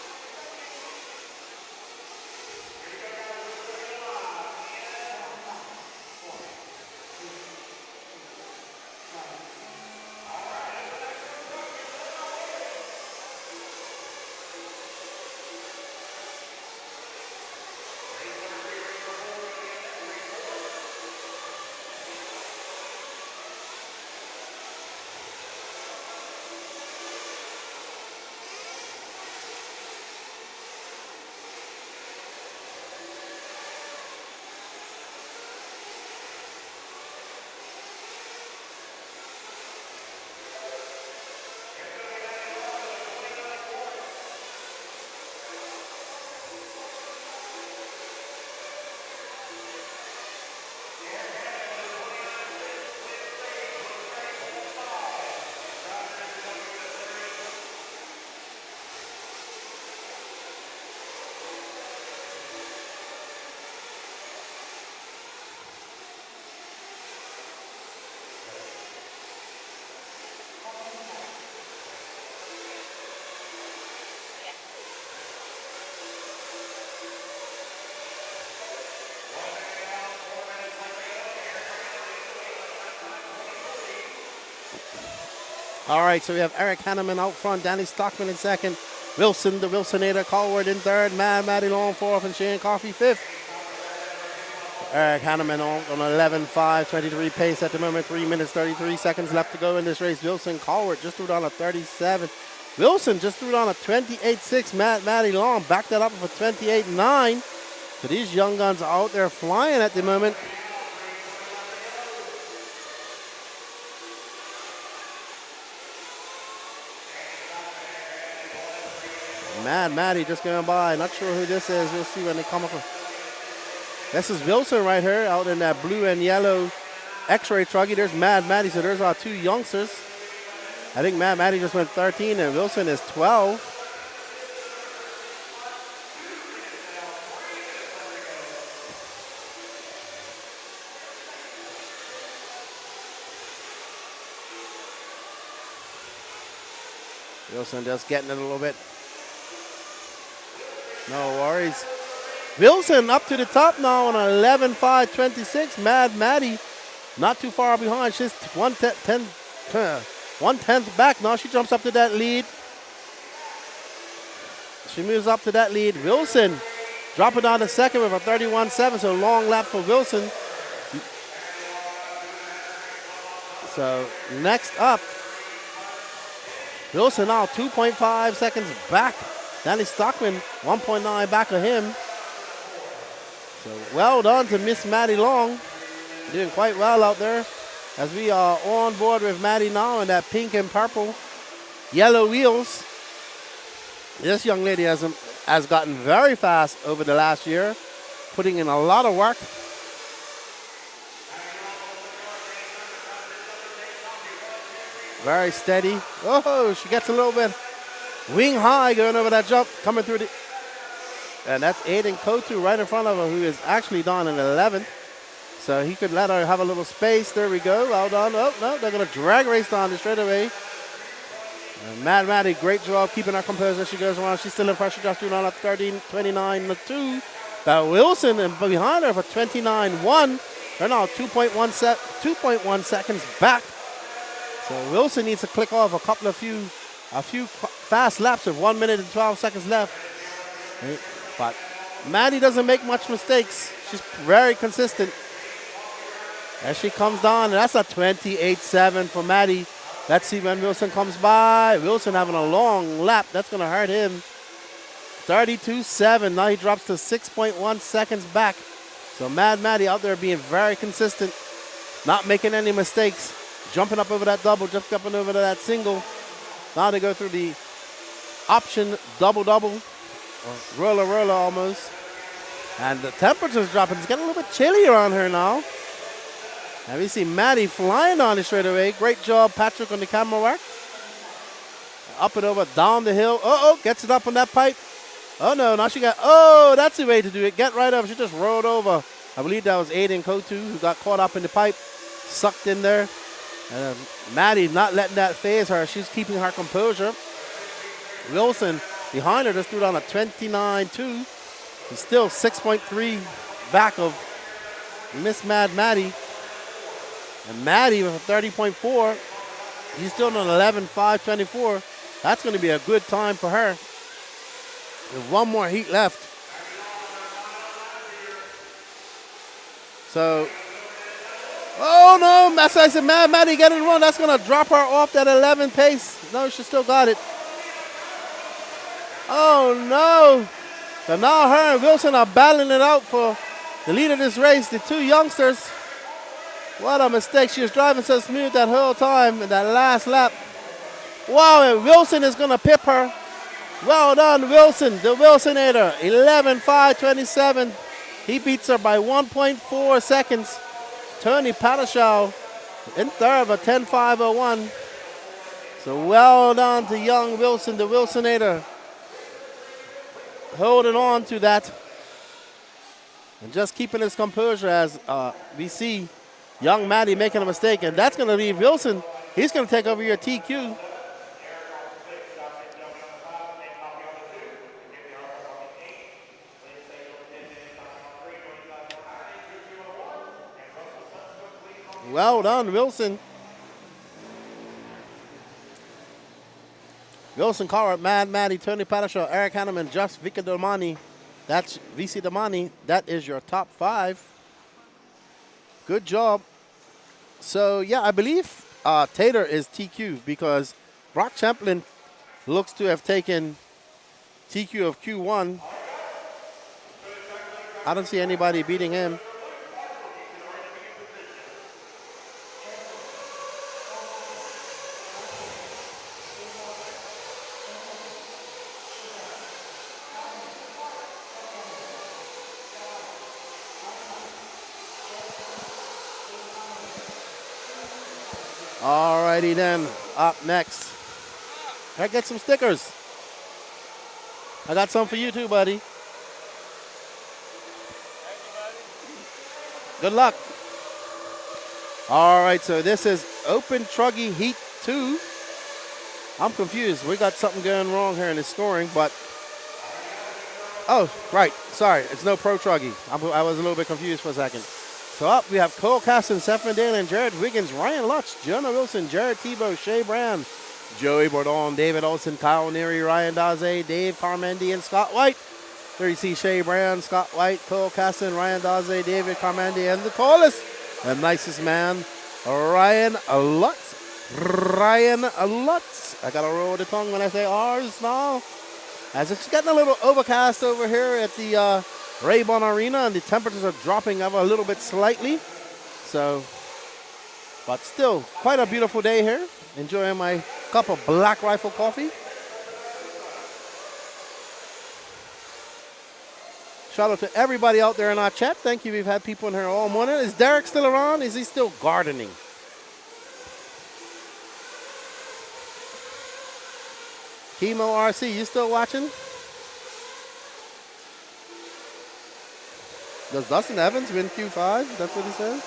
All right, so we have Eric Hanneman out front, Danny Stockman in second, Wilson, the Wilsonator, Colward in third, Matty Long fourth, and Shane Coffey fifth. Eric Hanneman on 11.5, 23 pace at the moment, 3 minutes, 33 seconds left to go in this race. Wilson Colward just threw down a 37. Wilson just threw down a 28.6. Matty Long backed that up with a 28.9. So these young guns are out there flying at the moment. Mad Maddie just going by. Not sure who this is. We'll see when they come up. This is Wilson right here out in that blue and yellow X-ray truggy. There's Mad Maddie. So there's our 2 youngsters. I think Mad Maddie just went 13 and Wilson is 12. Wilson just getting it a little bit. No worries. Wilson up to the top now on 11.5.26. Mad Maddie not too far behind. She's 1/10 back now. She jumps up to that lead. She moves up to that lead. Wilson dropping down to second with a 31.7. So long lap for Wilson. So next up, Wilson now 2.5 seconds back. Danny Stockman 1.9 back of him. So well done to Miss Maddie Long. Doing quite well out there. As we are on board with Maddie now in that pink and purple yellow wheels. This young lady has gotten very fast over the last year, putting in a lot of work. Very steady. Oh, she gets a little bit wing high going over that jump, coming through the... And that's Aiden Kotu right in front of her, who is actually down in 11th. So he could let her have a little space. There we go. Well done. Oh, no, they're going to drag race down the straightaway. Mad Maddie, great job keeping her composure as she goes around. She's still in front. She just doing on a 13.29.2. But Wilson and behind her for 29.1. They're now 2.1 seconds back. So Wilson needs to click off a few fast laps with 1 minute and 12 seconds left. But Maddie doesn't make much mistakes. She's very consistent. As she comes down, and that's a 28.7 for Maddie. Let's see when Wilson comes by. Wilson having a long lap. That's going to hurt him. 32.7. Now he drops to 6.1 seconds back. So Mad Maddie out there being very consistent, not making any mistakes. Jumping up over that double, just jumping over to that single. Now they go through the option double-double, or roller almost. And the temperature's dropping. It's getting a little bit chilly around here now. And we see Maddie flying on it straight away. Great job, Patrick, on the camera work. Up and over, down the hill. Gets it up on that pipe. Oh, no, now she got, that's the way to do it. Get right up. She just rolled over. I believe that was Aiden Kotu who got caught up in the pipe, sucked in there. And Maddie not letting that phase her. She's keeping her composure. Wilson behind her just threw down a 29.2. He's still 6.3 back of Miss Mad Maddie. And Maddie with a 30.4. He's still on 11.5.24. That's going to be a good time for her. With one more heat left. So, oh no, that's I said, Mad Maddie getting it wrong. That's going to drop her off that 11 pace. No, she still got it. Oh no. So now her and Wilson are battling it out for the lead of this race. The two youngsters. What a mistake. She was driving so smooth that whole time in that last lap. Wow, and Wilson is going to pip her. Well done, Wilson, the Wilsonator. 11.5.27. He beats her by 1.4 seconds. Tony Pataschow in third of 10.5.01. So well done to young Wilson, the Wilsonator. Holding on to that. And just keeping his composure as we see young Maddie making a mistake. And that's going to leave Wilson. He's going to take over your TQ. Well done, Wilson. Wilson Carr, Mad Maddie, Tony Pataschow, Eric Hanneman, Just Vika Domani. That's VC Domani. That is your top 5. Good job. So, yeah, I believe Tater is TQ because Brock Champlin looks to have taken TQ of Q1. I don't see anybody beating him. Alrighty then, up next. Can I get some stickers? I got some for you too, buddy. Good luck. All right, so this is E-Truggy Heat 2. I'm confused. We got something going wrong here in the scoring, but oh, right. Sorry, it's no Pro Truggy. I was a little bit confused for a second. So up, we have Cole Caston, Seth Van Dalen, Jared Wiggins, Ryan Lutz, Jonah Wilson, Jared Tebow, Shea Brand, Joey Bourdon, David Olson, Kyle Neary, Ryan Daze, Dave Carmendi, and Scott White. There you see Shea Brand, Scott White, Cole Caston, Ryan Daze, David Carmendi, and the tallest and nicest man, Ryan Lutz. Ryan Lutz. I gotta roll the tongue when I say R's now. As it's getting a little overcast over here at the Rabun Arena, and the temperatures are dropping ever a little bit slightly. So, but still, quite a beautiful day here. Enjoying my cup of Black Rifle coffee. Shout out to everybody out there in our chat. Thank you. We've had people in here all morning. Is Derek still around? Is he still gardening? Chemo RC, you still watching? Does Dustin Evans win Q5? That's what he says.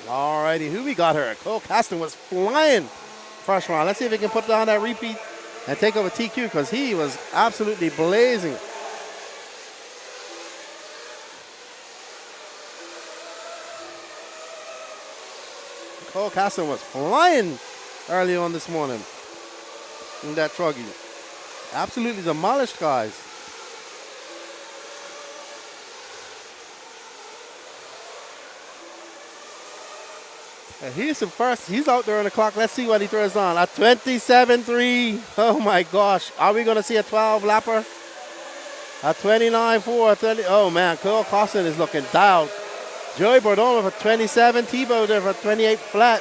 Alrighty, who we got here? Cole Caston was flying first round. Let's see if he can put down that repeat and take over TQ, because he was absolutely blazing. Cole Caston was flying early on this morning in that Truggy. Absolutely demolished guys. And he's the first. He's out there on the clock. Let's see what he throws on. A 27.3. Oh my gosh. Are we going to see a 12 lapper? A 29.4. 30. Oh man, Cole Caston is looking dialed. Joey Bourdon with a 27. Tebow there for a 28 flat.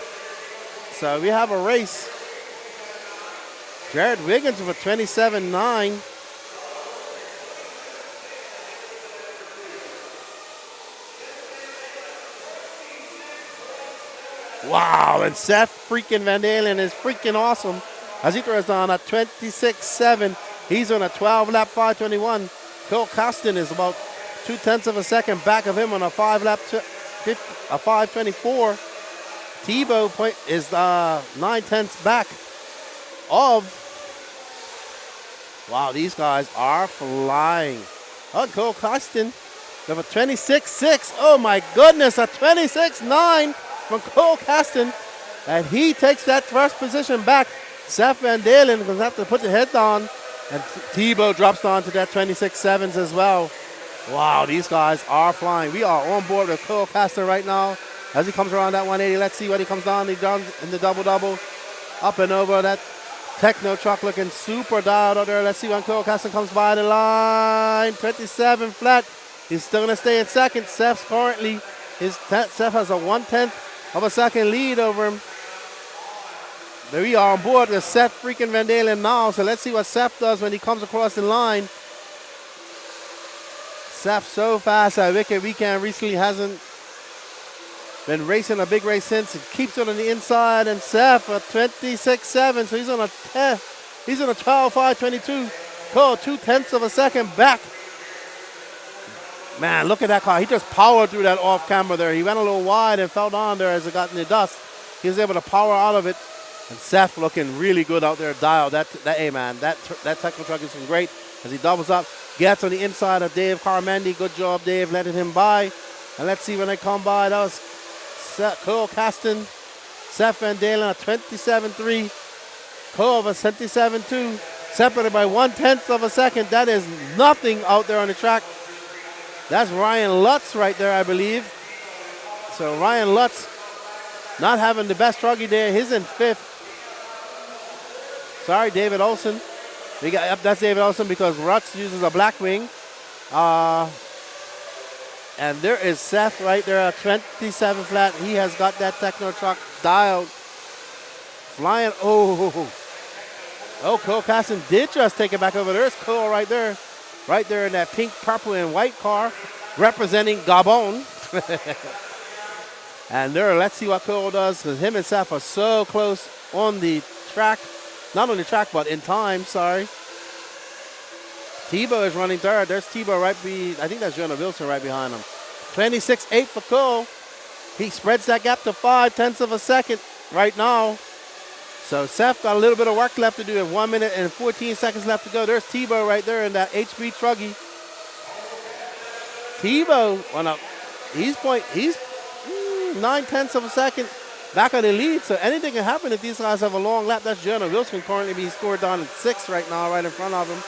So we have a race. Jared Wiggins with a 27.9. Wow, and Seth freaking Van Dalen is freaking awesome. As he throws on a 26.7. He's on a 12-lap 5:21. Cole Caston is about 0.2 of a second back of him on a 5-lap 5:24. Tebow is 0.9 back of. Wow, these guys are flying. Oh, Cole Caston with a 26.6. Oh my goodness, a 26.9. From Cole Caston, and he takes that first position back. Seth Van Dalen is going to have to put the head down, and Tebow drops down to that 26.7s as well. Wow, these guys are flying. We are on board with Cole Caston right now as he comes around that 180. Let's see what he comes down. He down in the double-double, up and over that techno truck looking super dialed out there. Let's see when Cole Caston comes by the line. 27 flat. He's still going to stay in second. Seth currently, Seth has a 1/10 of a second lead over him. There we are on board with Seth freaking Van Dalen now. So let's see what Seth does when he comes across the line. Seth so fast at Wicked Weekend recently hasn't been racing a big race since. He keeps it on the inside, and Seth a 26.7. So he's on a 10. He's on a 12.522. Cole 0.2 of a second back. Man, look at that car. He just powered through that off camera there. He went a little wide and fell down there as it got in the dust. He was able to power out of it. And Seth looking really good out there, dialed. That technical truck is great as he doubles up. Gets on the inside of Dave Carmendi. Good job, Dave, letting him by. And let's see when they come by. That was Cole Caston, Seth Van Dalen, a 27.3. Cole of a 27.2. Separated by 1/10 of a second. That is nothing out there on the track. That's Ryan Lutz right there, I believe. So Ryan Lutz not having the best Truggy day. He's in 5th. Sorry, David Olson. We got, yep, that's David Olson because Rutz uses a black wing. And there is Seth right there at 27 flat. He has got that Techno truck dialed. Flying. Oh, Cole Caston did just take it back over. There's Cole right there. Right there in that pink, purple, and white car representing Gabon. And there, let's see what Cole does because him and Seth are so close on the track. Not on the track, but in time, sorry. Tebow is running third. There's Tebow I think that's Jonah Wilson right behind him. 26.8 for Cole. He spreads that gap to 0.5 of a second right now. So Seth got a little bit of work left to do. 1 minute and 14 seconds left to go. There's Tebow right there in that HB Truggy. Tebow went up. He's 0.9 of a second back on the lead. So anything can happen if these guys have a long lap. That's Jonah Wilson currently being scored down at 6 right now, right in front of him.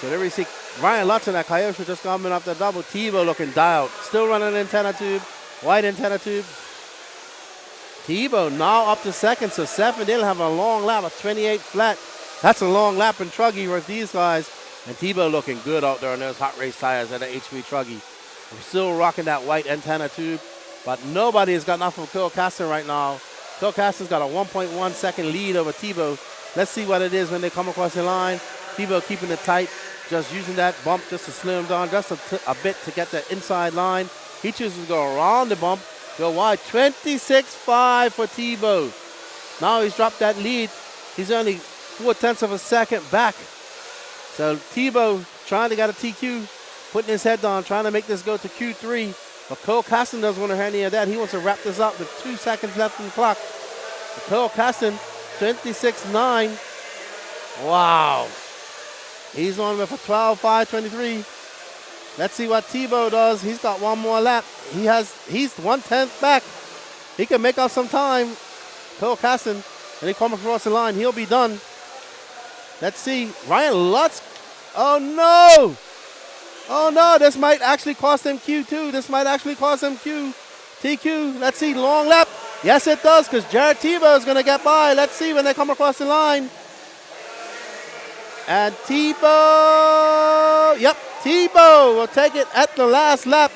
So there we see Ryan Lutz and that Coyote just coming up the double. Tebow looking dialed. Still running antenna tube. White antenna tube. Tebow now up to second. So Seth and Dale have a long lap of 28 flat. That's a long lap in Truggy with these guys. And Tebow looking good out there on those hot race tires at the HB Truggy. I'm still rocking that white antenna tube. But nobody has got enough of Cole Caston right now. Cole Caston's got a 1.1 second lead over Tebow. Let's see what it is when they come across the line. Tebow keeping it tight. Just using that bump just to slow him down just a bit to get the inside line. He chooses to go around the bump, go wide. 26.5 for Tebow. Now he's dropped that lead. He's only 0.4 of a second back. So Tebow trying to get a TQ, putting his head down, trying to make this go to Q3. But Cole Caston doesn't want to hear any of that. He wants to wrap this up with 2 seconds left in the clock. Cole Caston, 26.9. Wow. He's on with a 12.523. Let's see what Tebow does. He's got one more lap. He's 1/10 back. He can make up some time. Cole Caston, and he comes across the line. He'll be done. Let's see. Ryan Lutz. Oh no! Oh no! This might actually cost him Q2. This might actually cost him TQ. Let's see. Long lap. Yes, it does, because Jared Tebow is going to get by. Let's see when they come across the line. And Tebow, Tebow will take it at the last lap.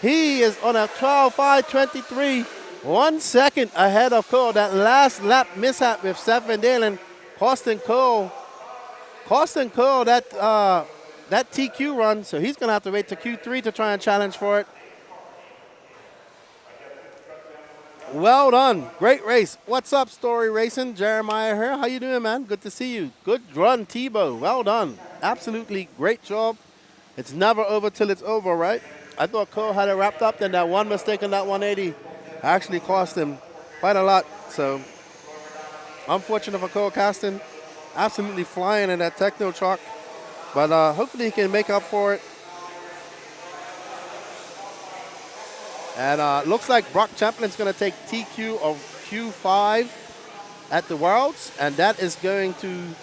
He is on a 12.523, 1 second ahead of Cole. That last lap mishap with Seth and Dalen costing Cole that TQ run. So he's going to have to wait to Q3 to try and challenge for it. Well done. Great race. What's up, Story Racing? Jeremiah here. How you doing, man? Good to see you. Good run, Tebow. Well done. Absolutely great job. It's never over till it's over, right? I thought Cole had it wrapped up, then that one mistake on that 180 actually cost him quite a lot. So, unfortunate for Cole Caston. Absolutely flying in that Techno truck. But hopefully he can make up for it. And looks like Brock Champlin's going to take TQ of Q5 at the Worlds. And that is going to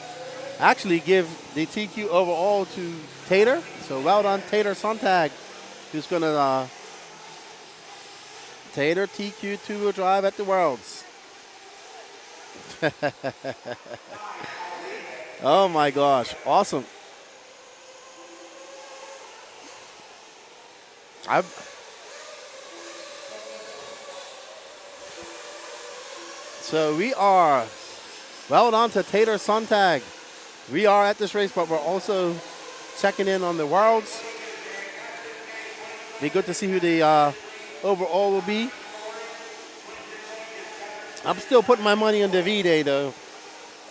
actually give the TQ overall to Tater. So well done, Tater Sontag, who's going to Tater TQ two-wheel drive at the Worlds. Oh my gosh, awesome. So we are well done to Tater Sontag. We are at this race, but we're also checking in on the Worlds. Be good to see who the overall will be. I'm still putting my money on Davide, though,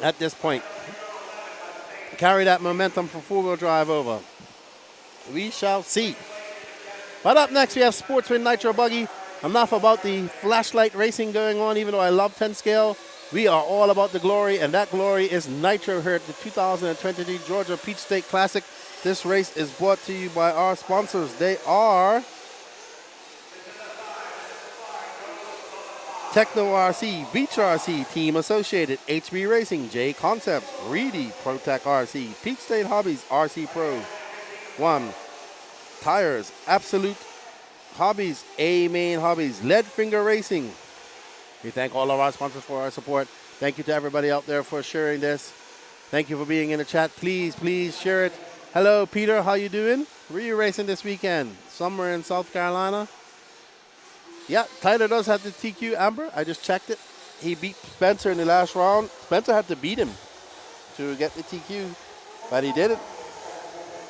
at this point. Carry that momentum for four-wheel drive over. We shall see. But up next, we have Sportsman Nitro Buggy. Enough about the flashlight racing going on, even though I love 10 scale. We are all about the glory, and that glory is Nitro here at the 2023 Georgia Peach State Classic. This race is brought to you by our sponsors. They are Techno RC, Beach RC, Team Associated, HB Racing, J Concepts, Reedy, ProTech RC, Peach State Hobbies, RC Pro 1, Tires, Absolute Hobbies, A-Main Hobbies, Lead Finger Racing. We thank all of our sponsors for our support. Thank you to everybody out there for sharing this. Thank you for being in the chat. Please, please share it. Hello, Peter. How you doing? Where are you racing this weekend? Somewhere in South Carolina? Yeah, Tyler does have the TQ, Amber. I just checked it. He beat Spencer in the last round. Spencer had to beat him to get the TQ, but he did it.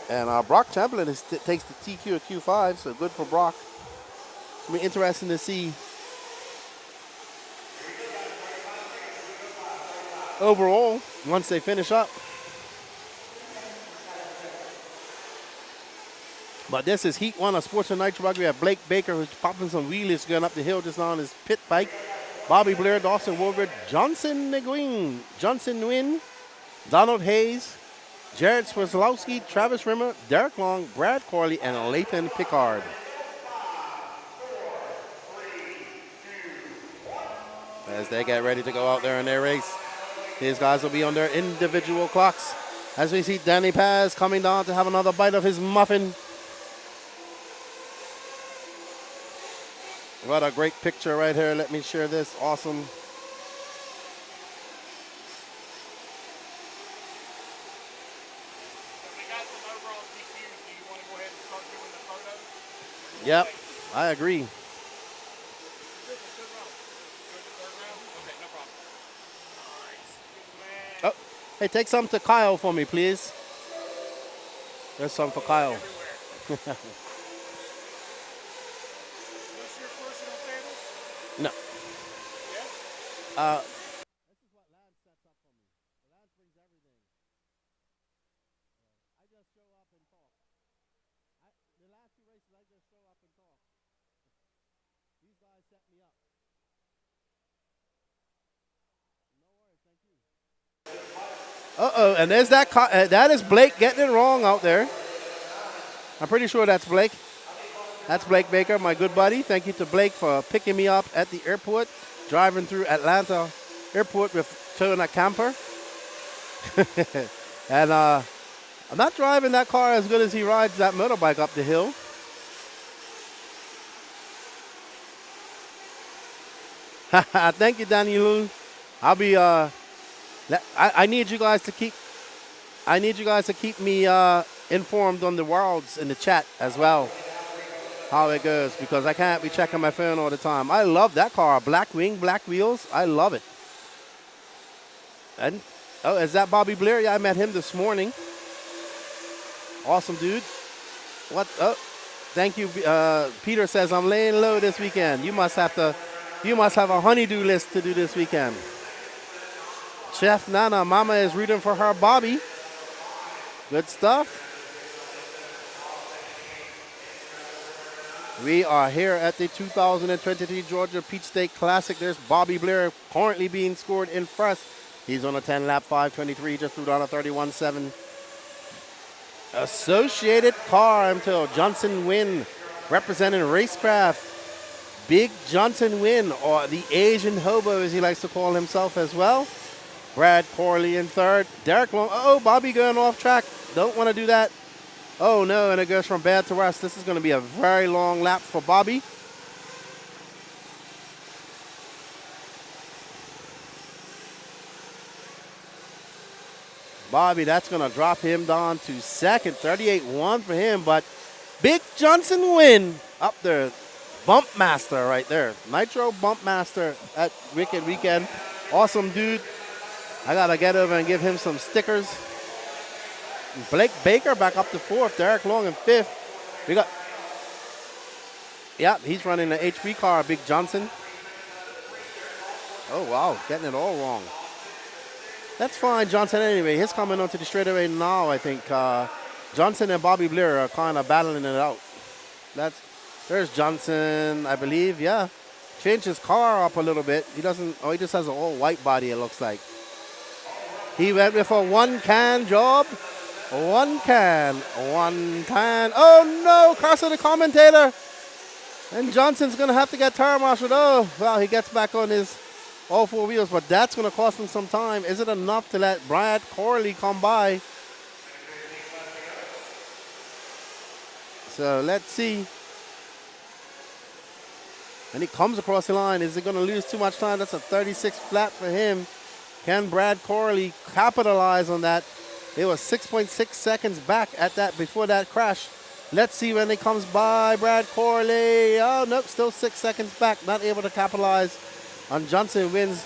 And Brock Chamberlain takes the TQ at Q5, so good for Brock. It'll be interesting to see overall once they finish up. But this is Heat 1 of Sportsman Nitro Buggy. We have Blake Baker, who's popping some wheelies going up the hill just now on his pit bike. Bobby Blair, Dawson Woolford, Johnson Nguyen, Johnson Nguyen, Donald Hayes, Jared Swislowski, Travis Rimmer, Derek Long, Brad Corley, and Lathan Pickard. As they get ready to go out there in their race, these guys will be on their individual clocks. As we see Danny Paz coming down to have another bite of his muffin. What a great picture right here. Let me share this. Awesome. Yep, I agree. Oh, hey, take some to Kyle for me, please. There's some for Kyle. No. This is what Lance sets up for me. Lance brings everything. I just show up and talk. The last two races, I just show up and talk. These guys set me up. No worries, thank you. Uh-oh, and there's that. That is Blake getting it wrong out there. I'm pretty sure that's Blake. That's Blake Baker, my good buddy. Thank you to Blake for picking me up at the airport, driving through Atlanta airport with towing a camper. And I'm not driving that car as good as he rides that motorbike up the hill. Thank you, Daniel. I'll be. I need you guys to keep. I need you guys to keep me informed on the worlds in the chat as well. How it goes, because I can't be checking my phone all the time. I love that car. Black wing, black wheels. I love it. And oh, is that Bobby Blair? Yeah, I met him this morning. Awesome dude. What? Oh, thank you. Peter says I'm laying low this weekend. You must have a honeydew list to do this weekend. Chef Nana, Mama is rooting for her Bobby. Good stuff. We are here at the 2023 Georgia Peach State Classic. There's Bobby Blair currently being scored in first. He's on a 10-lap 5:23, just threw down a 31.7. Associated car until Johnson Nguyen, representing Racecraft. Big Johnson Nguyen, or the Asian hobo as he likes to call himself as well. Brad Corley in third. Derek Long. Oh, Bobby going off track. Don't want to do that. Oh no, and it goes from bad to worse. This is going to be a very long lap for Bobby. Bobby, that's going to drop him down to second. 38.1 for him, but Big Johnson Nguyen up there. Bump Master right there. Nitro Bump Master at Wicked Weekend. Awesome dude. I got to get over and give him some stickers. Blake Baker back up to fourth. Derek Long in fifth. We got, yeah, he's running the HB car, Big Johnson. Oh, wow, getting it all wrong. That's fine, Johnson, anyway. He's coming onto the straightaway now, I think. Johnson and Bobby Blair are kind of battling it out. There's Johnson, I believe, yeah. Changed his car up a little bit. He just has an all-white body, it looks like. He went with a one-can job. One can. Oh, no, Carson, the commentator. And Johnson's going to have to get tire marshaled. Oh, well, he gets back on his all four wheels, but that's going to cost him some time. Is it enough to let Brad Corley come by? So let's see. And he comes across the line. Is he going to lose too much time? That's a 36 flat for him. Can Brad Corley capitalize on that? They were 6.6 seconds back at that before that crash. Let's see when it comes by. Brad Corley. Oh, nope, still 6 seconds back. Not able to capitalize on Johnson Wynn's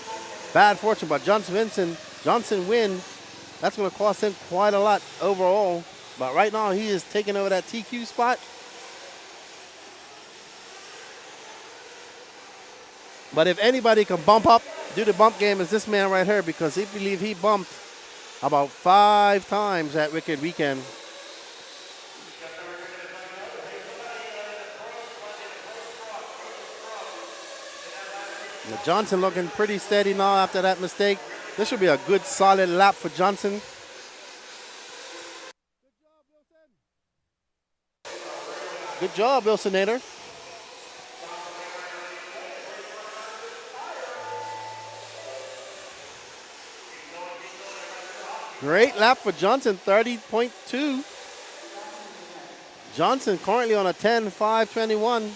bad fortune. But Johnson Wynn, that's going to cost him quite a lot overall. But right now, he is taking over that TQ spot. But if anybody can bump up, do the bump game, is this man right here, because he believe he bumped about 5 times at Wicked Weekend. Now Johnson looking pretty steady now after that mistake. This should be a good solid lap for Johnson. Good job, Wilsonator. Great lap for Johnson, 30.2. Johnson currently on a 10.521.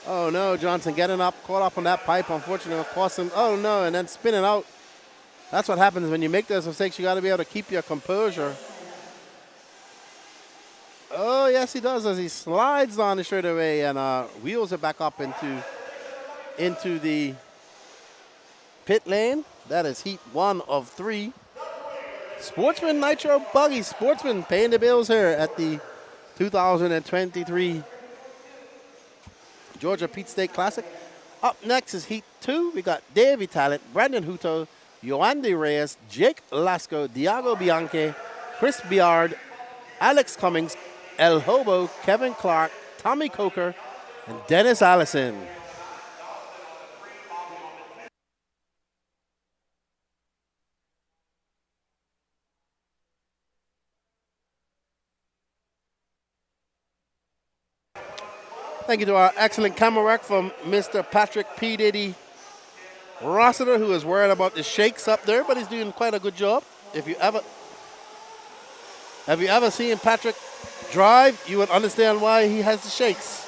Oh no, Johnson getting up, caught up on that pipe. Unfortunately, it cost him. Oh no, and then spinning out. That's what happens when you make those mistakes. You got to be able to keep your composure. Oh yes, he does, as he slides down the straightaway and wheels it back up into the pit lane. That is heat 1 of 3. Sportsman Nitro Buggy. Sportsman paying the bills here at the 2023 Georgia Pete State Classic. Up next is heat 2. We got Davey Talent, Brandon Hutto, Yoandy Reyes, Jake Lasco, Diago Bianchi, Chris Biard, Alex Cummings, El Hobo, Kevin Clark, Tommy Coker, and Dennis Allison. Thank you to our excellent camera work from Mr. Patrick P. Diddy Rossiter, who is worried about the shakes up there, but he's doing quite a good job. Have you ever seen Patrick drive, you would understand why he has the shakes.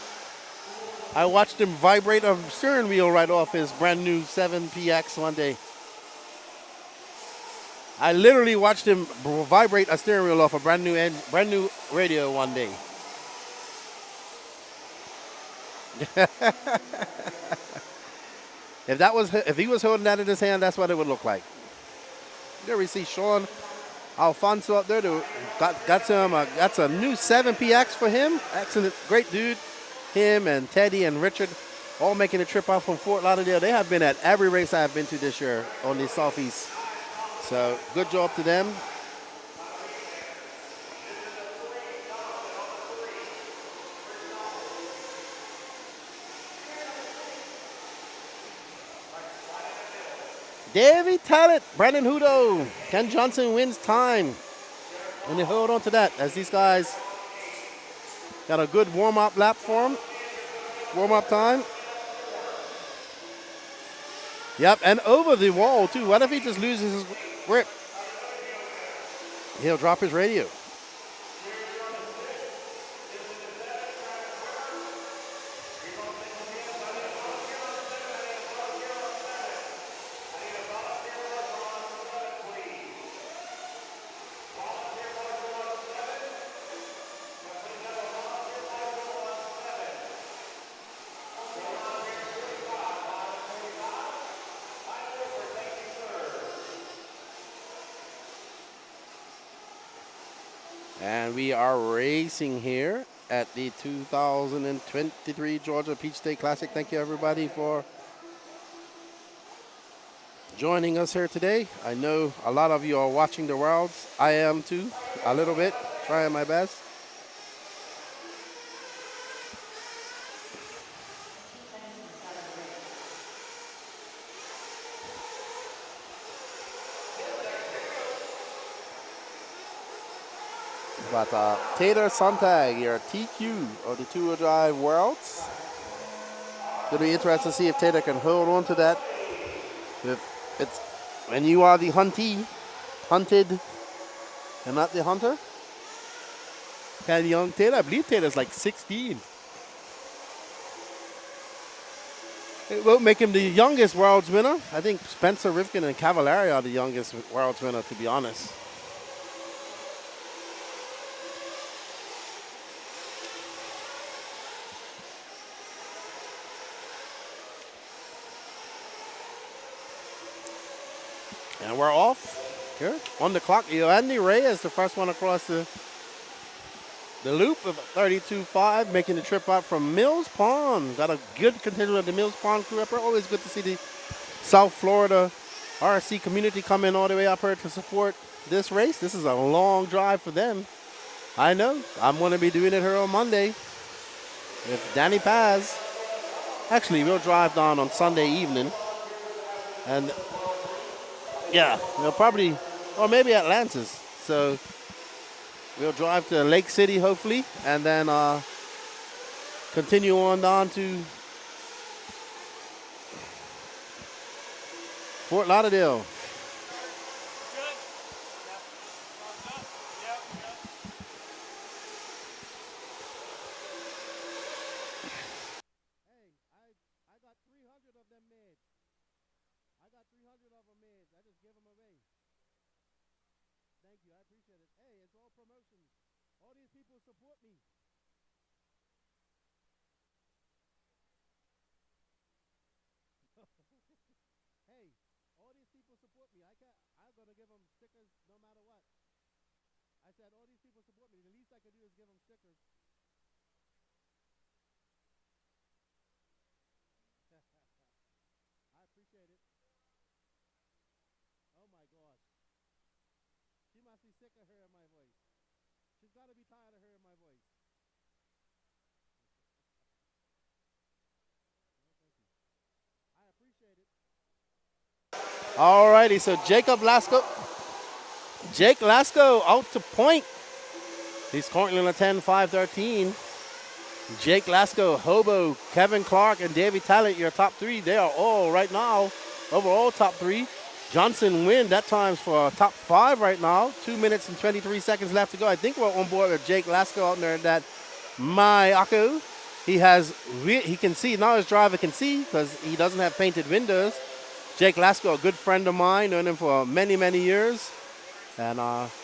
I watched him vibrate a steering wheel right off his brand new 7PX one day. I literally watched him vibrate a steering wheel off a brand new radio one day. If he was holding that in his hand, that's what it would look like. There we see Sean Alfonso up there. That's a new 7PX for him. Excellent, great dude. Him and Teddy and Richard all making a trip out from Fort Lauderdale. They have been at every race I have been to this year on the Southeast. So good job to them. Davey Talent, Brandon Hutto, Ken Johnson wins time. And they hold on to that as these guys got a good warm-up lap for him. Warm-up time. Yep, and over the wall, too. What if he just loses his grip? He'll drop his radio. And we are racing here at the 2023 Georgia Peach State Classic. Thank you, everybody, for joining us here today. I know a lot of you are watching the Worlds. I am, too, a little bit, trying my best. But Taylor Sontag, your TQ of the two-wheel drive Worlds. It'll be interesting to see if Taylor can hold on to that. If it's And you are the hunted, and not the hunter. Can young Taylor? I believe Taylor's like 16. It will make him the youngest Worlds winner. I think Spencer Rifkin and Cavallari are the youngest Worlds winner, to be honest. And we're off here on the clock. Andy Ray is the first one across the loop of 32.5, making the trip out from Mills Pond. Got a good contingent of the Mills Pond crew up here. Always good to see the South Florida RC community come in all the way up here to support this race. This is a long drive for them. I know. I'm going to be doing it here on Monday with Danny Paz. Actually, we'll drive down on Sunday evening. And yeah, we'll probably, or maybe Atlantis. So we'll drive to Lake City, hopefully, and then continue on down to Fort Lauderdale. Sick of hearing my voice. She's got to be tired of hearing my voice. I appreciate it. All righty, so Jake Lasco out to point. He's currently on a 10.5.13. Jake Lasco, Hobo, Kevin Clark, and Davey Talent, your top three. They are all right now, overall top three. Johnson Wynn, that time's for top 5 right now. 2 minutes and 23 seconds left to go. I think we're on board with Jake Lasco out there in that Mayako. He can see, now his driver can see because he doesn't have painted windows. Jake Lasco, a good friend of mine, known him for many, many years. And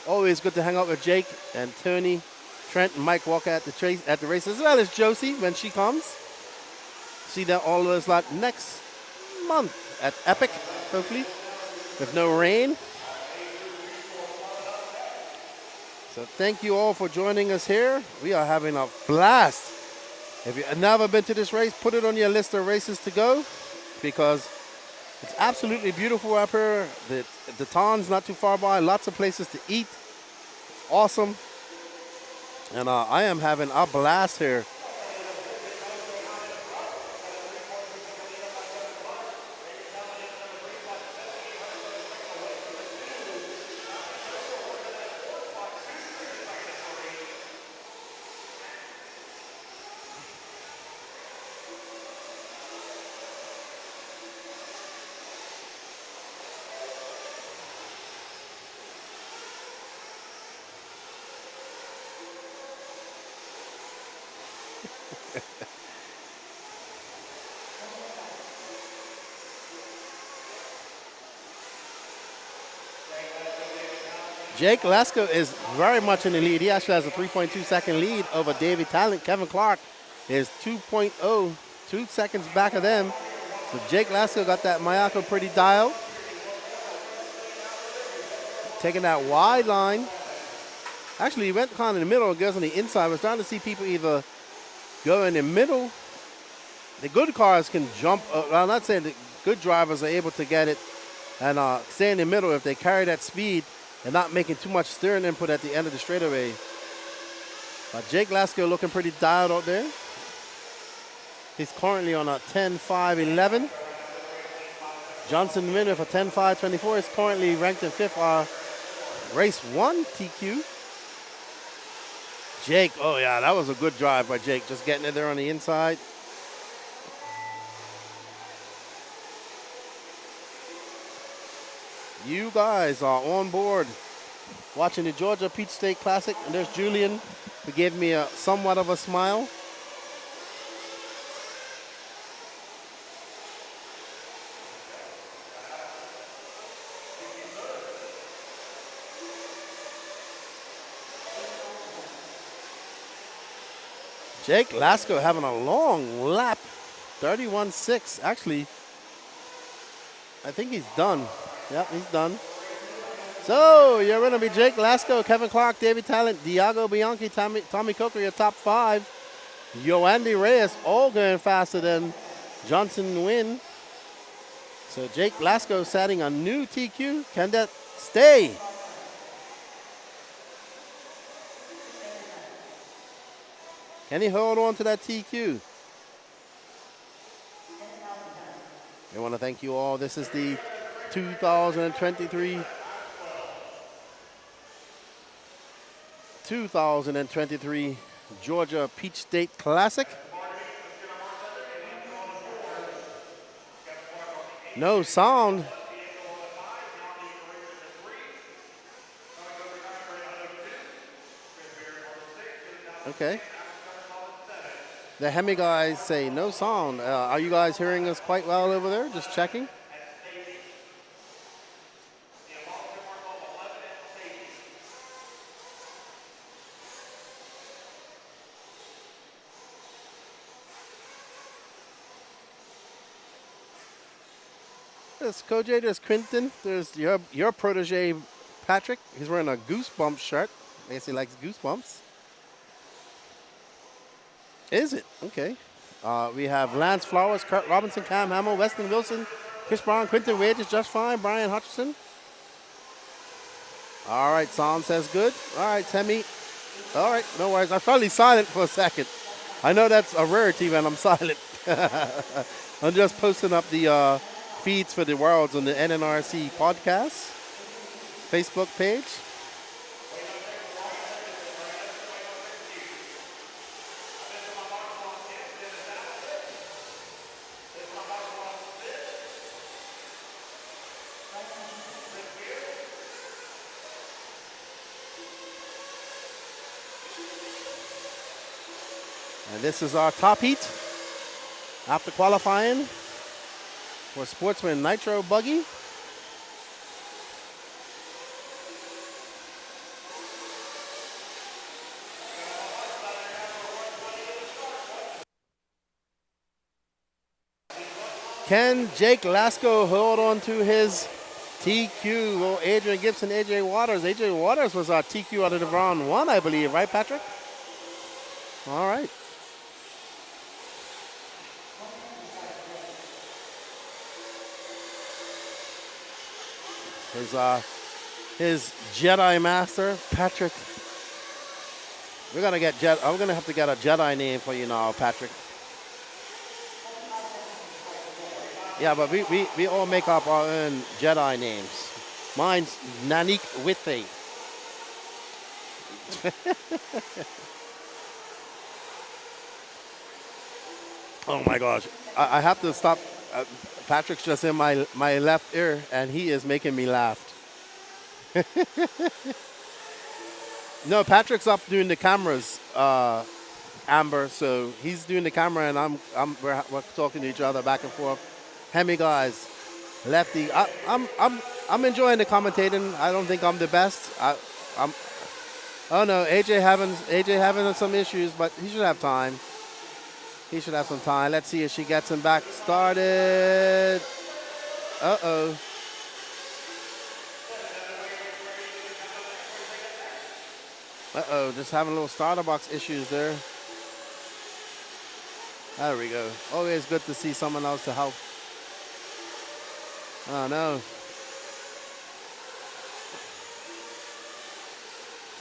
always good to hang out with Jake and Tony, Trent, and Mike Walker at the race, as well as Josie when she comes. See that all of us like next month at Epic, hopefully. With no rain. So thank you all for joining us here. We are having a blast. If you've never been to this race, put it on your list of races to go because it's absolutely beautiful up here. The town's not too far by. Lots of places to eat. It's awesome. And I am having a blast here. Jake Lasco is very much in the lead. He actually has a 3.2 second lead over Davey Talent. Kevin Clark is 2.0, 2 seconds back of them. So Jake Lasco got that Mayako pretty dialed. Taking that wide line. Actually, he went kind of in the middle and goes on the inside. I was trying to see people either go in the middle. The good cars can jump. I'm not saying the good drivers are able to get it and stay in the middle if they carry that speed and not making too much steering input at the end of the straightaway. But Jake Lasco looking pretty dialed out there. He's currently on a 10.5.11. Johnson Wynn with a 10.5.24 is currently ranked in 5th race 1 TQ. Jake, oh yeah, that was a good drive by Jake, just getting it there on the inside. You guys are on board watching the Georgia Peach State Classic. And there's Julian, who gave me a somewhat of a smile. Jake Lasko having a long lap, 31.6. Actually, I think he's done. Yep, he's done. So you're going to be Jake Lasko, Kevin Clark, David Talent, Diago Bianchi, Tommy Coker, your top 5. Yoandy Reyes, all going faster than Johnson Nguyen. So Jake Lasko setting a new TQ. Can that stay? Can he hold on to that TQ? I want to thank you all. This is the 2023 Georgia Peach State Classic. No sound. Okay. The Hemi guys say no sound. Are you guys hearing us quite well over there? Just checking. There's Koj, there's Quinton, there's your protege, Patrick. He's wearing a Goosebumps shirt. I guess he likes Goosebumps. Is it? Okay. We have Lance Flowers, Kurt Robinson, Cam Hamill, Weston Wilson, Chris Brown, Quinton Wade is just fine, Brian Hutchinson. All right, sound says good. All right, Temi. All right, no worries. I'm probably silent for a second. I know that's a rarity when I'm silent. I'm just posting up the feeds for the Worlds on the NNRC podcast Facebook page. And this is our top heat after qualifying for Sportsman Nitro Buggy. Can Jake Lasko hold on to his TQ? Well, Adrian Gibson, AJ Waters. AJ Waters was our TQ out of the round 1, I believe, right, Patrick? All right. His Jedi Master, Patrick. I'm gonna have to get a Jedi name for you now, Patrick. Yeah, but we all make up our own Jedi names. Mine's Nanik Withe. Oh my gosh, I have to stop. Patrick's just in my left ear, and he is making me laugh. No, Patrick's up doing the cameras, Amber. So he's doing the camera, and we're talking to each other back and forth. Hemi guys, lefty. I'm enjoying the commentating. I don't think I'm the best. Oh no, AJ having some issues, but he should have time. He should have some time. Let's see if she gets him back started. Uh-oh. Uh-oh, just having a little starter box issues there. There we go. Always good to see someone else to help. Oh no.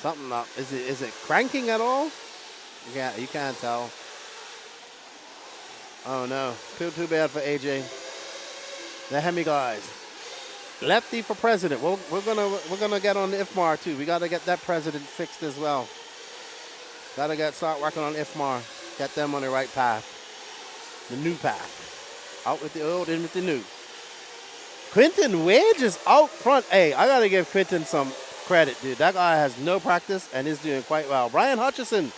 Something up. Is it cranking at all? Yeah, you can't tell. Oh no, feel too bad for AJ. The Hemi guys. Lefty for president. We're gonna get on the IFMAR too. We gotta get that president fixed as well. Gotta start working on IFMAR. Get them on the right path. The new path. Out with the old, in with the new. Quentin Wedge is out front. Hey, I got to give Quentin some credit, dude. That guy has no practice and is doing quite well. Brian Hutchison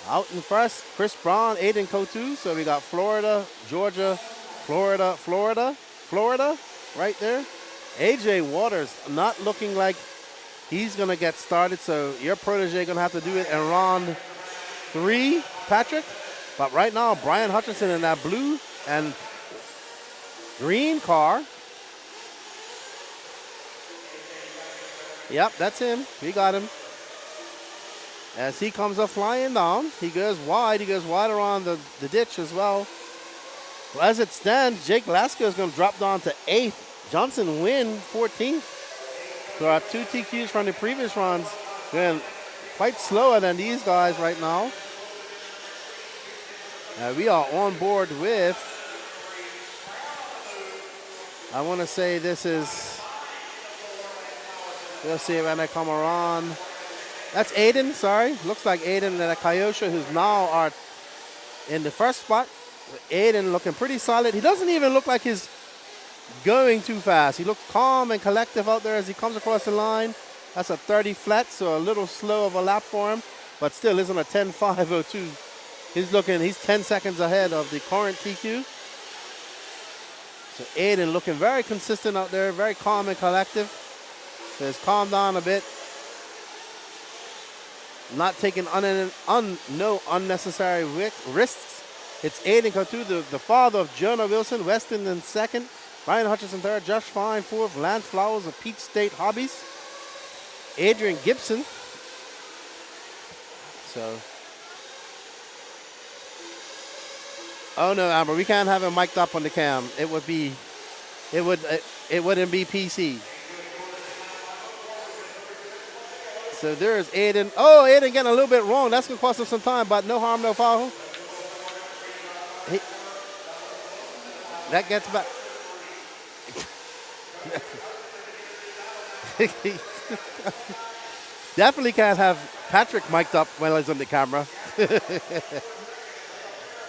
out in first. Chris Brown, Aiden Q2. So we got Florida, Georgia, Florida, right there. AJ Waters not looking like he's going to get started. So your protege going to have to do it in round 3, Patrick. But right now, Brian Hutchison in that blue and green car. Yep, that's him. We got him. As he comes up flying down, he goes wide. He goes wide around the ditch as well. Well, as it stands, Jake Lasko is going to drop down to 8th. Johnson Wynn, 14th. So our 2 TQs from the previous runs going quite slower than these guys right now. We are on board with, I want to say this is, we'll see when they come around. That's Aiden, sorry. Looks like Aiden and Kayosha, who's now are in the first spot. Aiden looking pretty solid. He doesn't even look like he's going too fast. He looks calm and collective out there as he comes across the line. That's a 30 flat, so a little slow of a lap for him, but still isn't a 10.502. He's 10 seconds ahead of the current TQ. So Aiden looking very consistent out there, very calm and collective. So he's calmed down a bit. Not taking no unnecessary risks. It's Aiden Q2, the father of Jonah Wilson, Weston in second, Brian Hutchison third, Josh Fine fourth, Lance Flowers of Peach State Hobbies, Adrian Gibson. So, oh no, Amber, we can't have him mic'd up on the cam. It wouldn't be PC. So there's Aiden. Oh, Aiden getting a little bit wrong. That's going to cost him some time, but no harm, no foul. That gets back. Definitely can't have Patrick mic'd up when he's on the camera.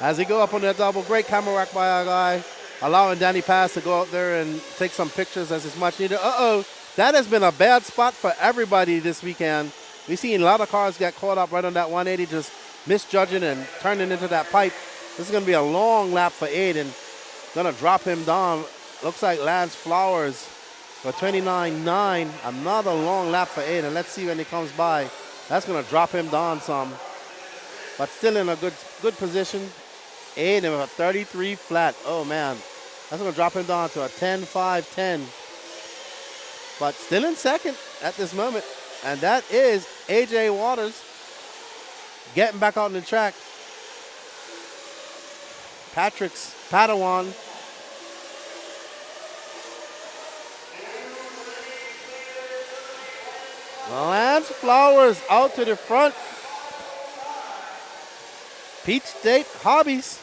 As he go up on that double, great camera work by our guy, allowing Danny Pass to go out there and take some pictures as is much needed. Uh-oh. That has been a bad spot for everybody this weekend. We've seen a lot of cars get caught up right on that 180, just misjudging and turning into that pipe. This is going to be a long lap for Aiden. Going to drop him down. Looks like Lance Flowers for 29.9. Another long lap for Aiden. Let's see when he comes by. That's going to drop him down some. But still in a good position. Aiden with a 33 flat. Oh, man. That's going to drop him down to a 10.510. But still in second at this moment. And that is AJ Waters getting back out on the track. Patrick's Padawan. Lance Flowers out to the front. Peach State Hobbies.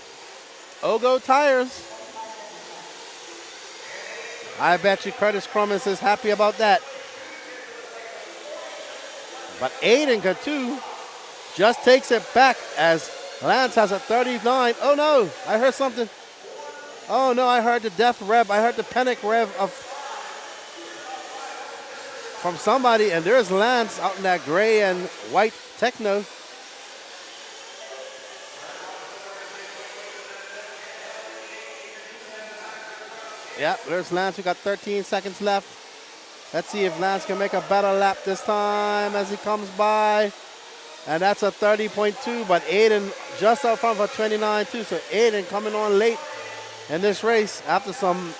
Ogo Tires. I bet you Curtis Crummins is happy about that. But Aiden Q2 just takes it back as Lance has a 39. Oh no, I heard something. Oh no, I heard the death rev. I heard the panic rev from somebody, and there's Lance out in that gray and white techno. Yeah, there's Lance. We got 13 seconds left. Let's see if Lance can make a better lap this time as he comes by. And that's a 30.2, but Aiden just out front for 29.2. So Aiden coming on late in this race after some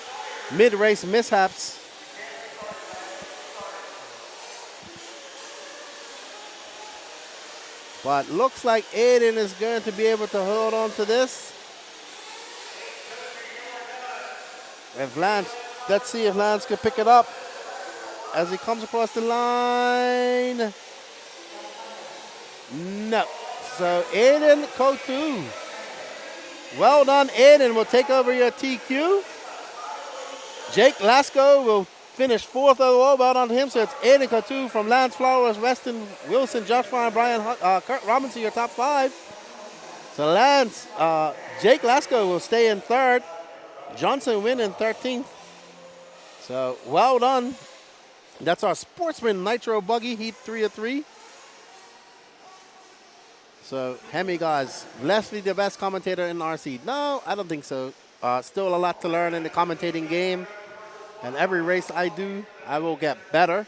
mid-race mishaps. But looks like Aiden is going to be able to hold on to this. If Lance, let's see if Lance can pick it up as he comes across the line. No. So Aiden Q2. Well done, Aiden. Will take over your TQ. Jake Lasko will finish fourth overall. Well done to him. So it's Aiden Q2 from Lance Flowers, Weston Wilson, Josh Fine, Brian Kurt Robinson, your top five. So Lance, Jake Lasko will stay in third. Johnson Wynn in 13th. So well done. That's our Sportsman Nitro Buggy Heat 3 of 3. So Hemi, guys, Leslie the best commentator in RC? No, I don't think so. Still a lot to learn in the commentating game. And every race I do, I will get better.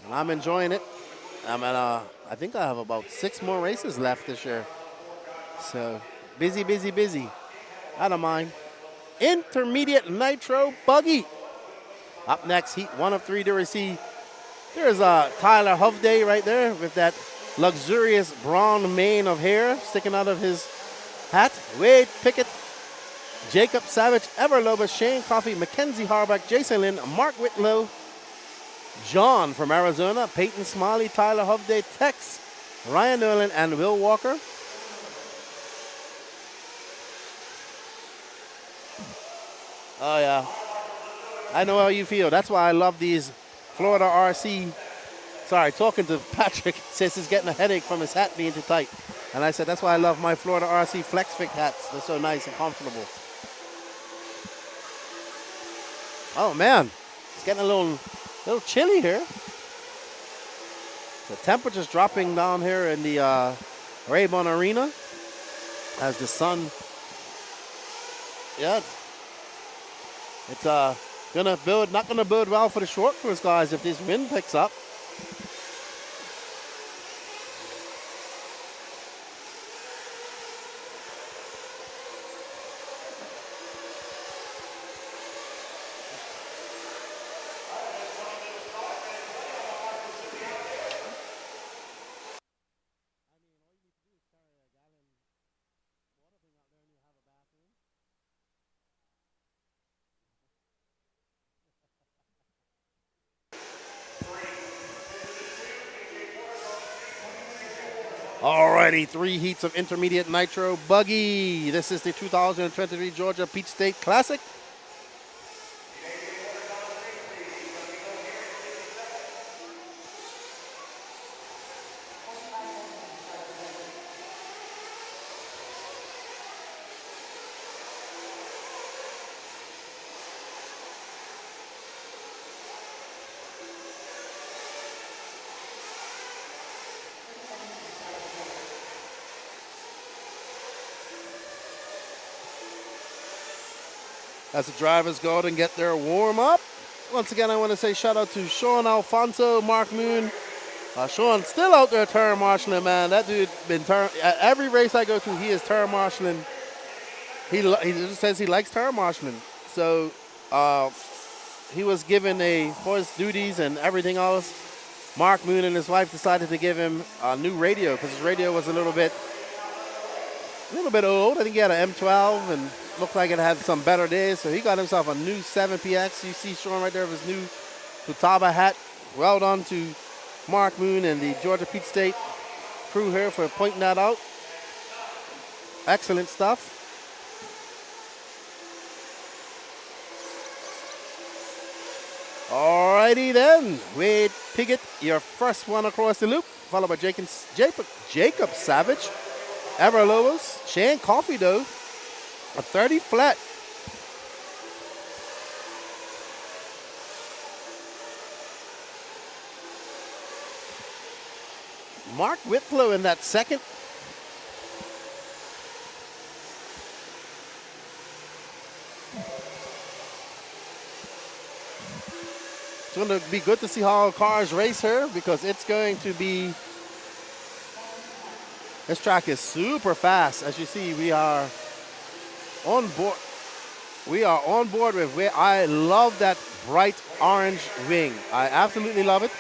And I'm enjoying it. I think I have about 6 more races left this year. So busy, busy, busy. I don't mind. Intermediate Nitro Buggy. Up next, Heat 1 of 3 WRCE. There's Tyler Hovday right there with that luxurious brown mane of hair sticking out of his hat. Wade Pickett, Jacob Savage, Ever Lobos, Shane Coffey, Mackenzie Harback, Jason Lynn, Mark Whitlow, John from Arizona, Peyton Smiley, Tyler Hovday, Tex, Ryan Nolan, and Will Walker. Oh, yeah. I know how you feel. That's why I love these Florida RC. Sorry, talking to Patrick, says he's getting a headache from his hat being too tight. And I said, that's why I love my Florida RC Flex Fit hats. They're so nice and comfortable. Oh, man. It's getting a little chilly here. The temperature's dropping down here in the Rabun Arena as the sun, yeah, it's not gonna build well for the short course guys if this wind picks up. Alrighty, 3 heats of intermediate Nitro Buggy. This is the 2023 Georgia Peach State Classic. As the drivers go out and get their warm-up. Once again, I want to say shout out to Sean Alfonso, Mark Moon. Sean still out there turn marshalling, man. That dude been every race I go to, he is turn marshalling. He just says he likes turn marshalling. So he was given for his duties and everything else. Mark Moon and his wife decided to give him a new radio because his radio was a little bit old. I think he had an M12 and looked like it had some better days, so he got himself a new 7PX. You see Sean right there with his new Futaba hat. Well done to Mark Moon and the Georgia Peach State crew here for pointing that out. Excellent stuff. Alrighty then, Wade Piggott, your first one across the loop, followed by Jacob Savage, Ever Lobos, Shane Coffey though. A 30 flat. Mark Whitlow in that second. It's going to be good to see how cars race here because it's going to be, this track is super fast. As you see, we are on board. We are on board with where I love that bright orange wing. I absolutely love it.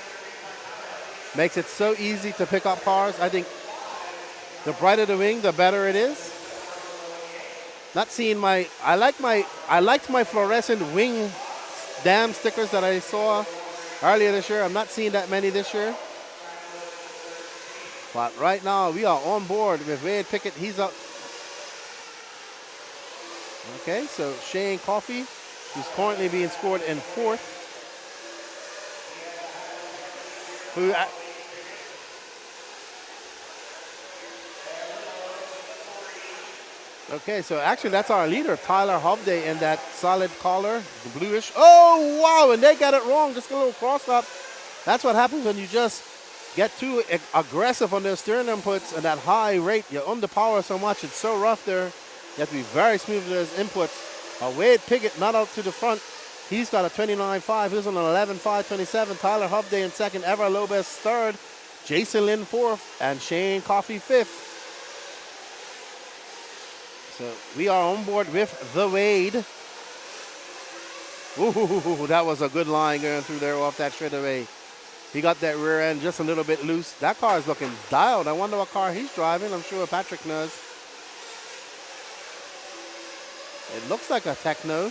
Makes it so easy to pick up cars. I think the brighter the wing, the better it is. Not seeing I liked my fluorescent wing dam stickers that I saw earlier this year. I'm not seeing that many this year. But right now we are on board with Wade Pickett. He's up. Okay, so Shane Coffey, who's currently being scored in 4th. Okay, so actually that's our leader, Tyler Hovde, in that solid collar, the bluish. Oh, wow, and they got it wrong. Just a little cross up. That's what happens when you just get too aggressive on their steering inputs and that high rate. You underpower so much. It's so rough there. You have to be very smooth with those inputs. Wade Piggott not out to the front. He's got a 29.5. He's on an 11.527. Tyler Hovde in second. Ever Lopez third. Jason Lynn fourth. And Shane Coffey fifth. So we are on board with the Wade. Ooh, that was a good line going through there off that straightaway. He got that rear end just a little bit loose. That car is looking dialed. I wonder what car he's driving. I'm sure Patrick knows. It looks like a Techno.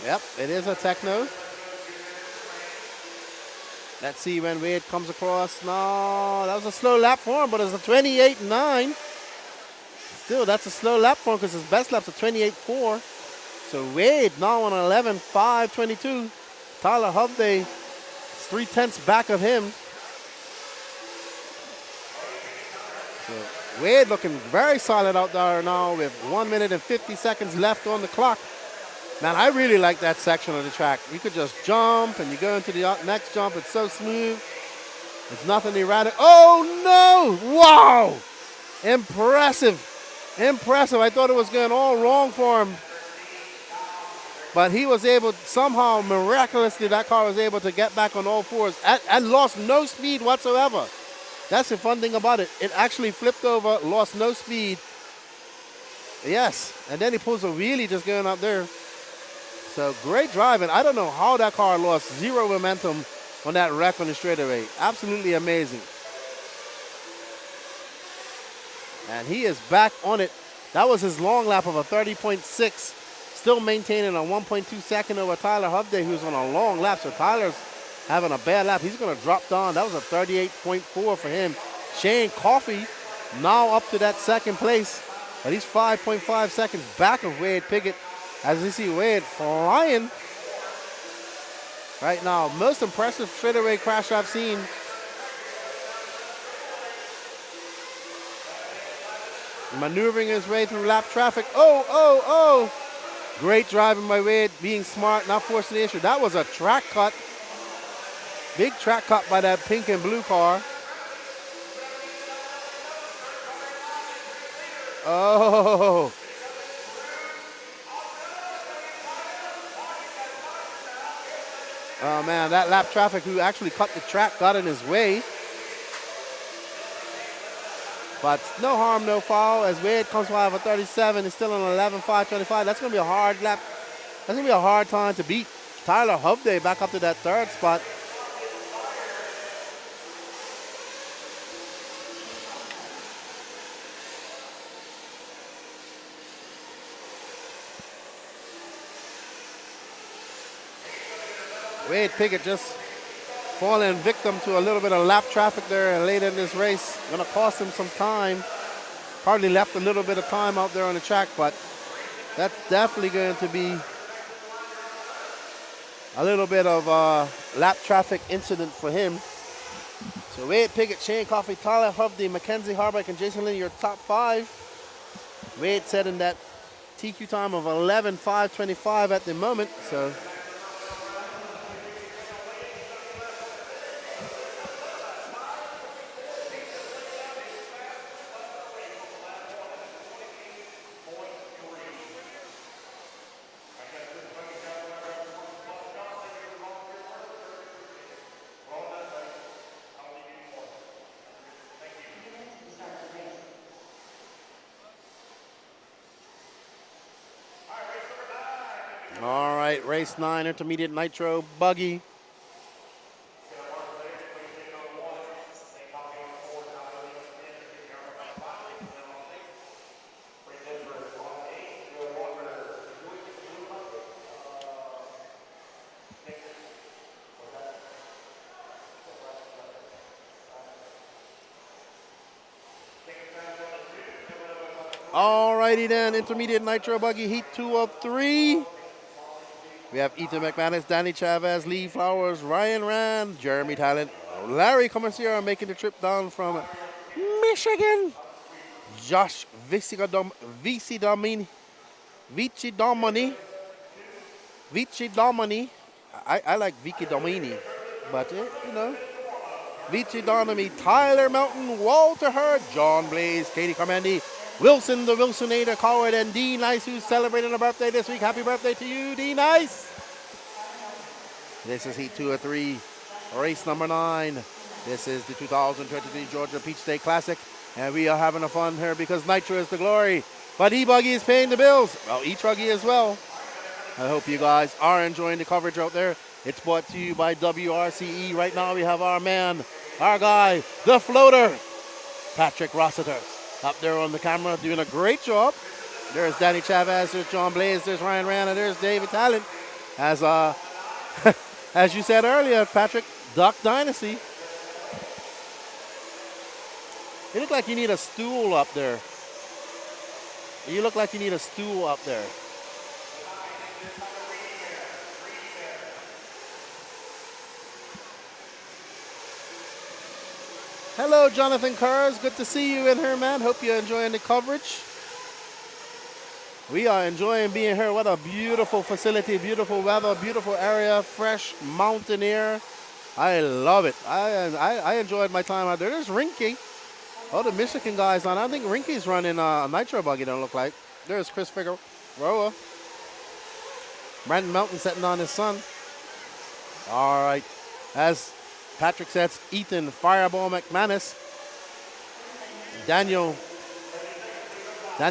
Yep, it is a Techno. Let's see when Wade comes across. No, that was a slow lap for him, but it's a 28.9. Still, that's a slow lap for him because his best lap's a 28.4. So Wade now on an 11.522. Tyler Hovde 3/10 back of him. So Wade looking very solid out there now with 1 minute and 50 seconds left on the clock. Man, I really like that section of the track. You could just jump and you go into the next jump. It's so smooth. It's nothing erratic. Oh no! Wow! Impressive. Impressive. I thought it was going all wrong for him. But he was able, somehow, miraculously, that car was able to get back on all fours and lost no speed whatsoever. That's the fun thing about it. It actually flipped over, lost no speed. Yes, and then he pulls a wheelie just going up there. So great driving. I don't know how that car lost zero momentum on that wreck on the straightaway. Absolutely amazing. And he is back on it. That was his long lap of a 30.6. Still maintaining a 1.2 second over Tyler Hovde, who's on a long lap. So Tyler's having a bad lap. He's going to drop down. That was a 38.4 for him. Shane Coffey now up to that second place. But he's 5.5 seconds back of Wade Piggott. As you see Wade flying right now. Most impressive straightaway crash I've seen. Maneuvering his way through lap traffic. Oh. Great driving by Wade, being smart, not forcing the issue. That was a track cut. Big track cut by that pink and blue car. Oh. Oh man, that lap traffic who actually cut the track got in his way. But no harm, no foul. As Wade comes by for 37, he's still on 11.525. That's going to be a hard lap. That's going to be a hard time to beat. Tyler Hovde back up to that third spot. Wade Piggott just falling victim to a little bit of lap traffic there later in this race. Gonna cost him some time. Hardly left a little bit of time out there on the track, but that's definitely going to be a little bit of a lap traffic incident for him. So Wade Piggott, Shane Coffey, Tyler Hovde, Mackenzie Harbeck, and Jason Lynn, your top five. Wade setting that TQ time of 11.525 at the moment, so. All right, race 9, intermediate Nitro Buggy. All righty then, intermediate Nitro Buggy heat 2 of 3. We have Ethan McManus, Danny Chavez, Lee Flowers, Ryan Rand, Jeremy Talent, Larry Commercier making the trip down from Michigan. Josh Vici Domini. I like Vicky Domini, but you know. Vici Domini, Tyler Melton, Walter Hurd, John Blaze, Katie Comendi, Wilson the Wilsonator, Coward, and D Nice, who's celebrating a birthday this week. Happy birthday to you, D Nice. This is Heat 2 of 3, race number 9. This is the 2023 Georgia Peach State Classic, and we are having a fun here because Nitro is the glory, but E-Buggy is paying the bills. Well, E-Truggy as well. I hope you guys are enjoying the coverage out there. It's brought to you by WRCE. Right now we have our man, our guy, the floater, Patrick Rossiter, up there on the camera doing a great job. There's Danny Chavez, there's John Blaze, there's Ryan Rand, and there's David Talent. As as you said earlier, Patrick, Duck Dynasty. You look like you need a stool up there. You look like you need a stool up there. Hello, Jonathan Kurz. Good to see you in here, man. Hope you're enjoying the coverage. We are enjoying being here. What a beautiful facility, beautiful weather, beautiful area, fresh mountain air. I love it. I enjoyed my time out there. There's Rinky. Oh, the Michigan guys on. I think Rinky's running a Nitro Buggy, don't look like. There's Chris Figueroa. Brandon Melton sitting on his son. All right. As Patrick says, Ethan Fireball McManus. Danny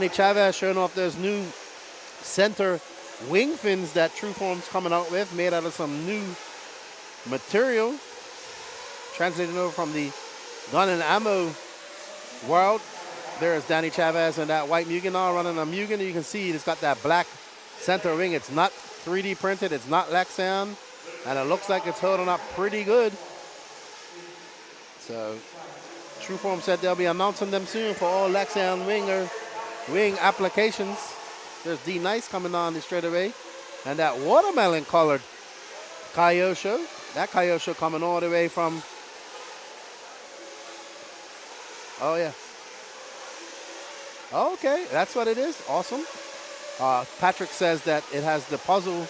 Chavez showing off those new center wing fins that Trueform's coming out with, made out of some new material. Translating over from the gun and ammo world. There's Danny Chavez and that white Mugen now running a Mugen. You can see it's got that black center wing. It's not 3D printed. It's not Lexan. And it looks like it's holding up pretty good. So Trueform said they'll be announcing them soon for all Lexan wing applications. There's D Nice coming on the straightaway. And that watermelon colored Kyosho. That Kyosho coming all the way from, oh yeah. Okay, that's what it is. Awesome. Patrick says that it has the puzzle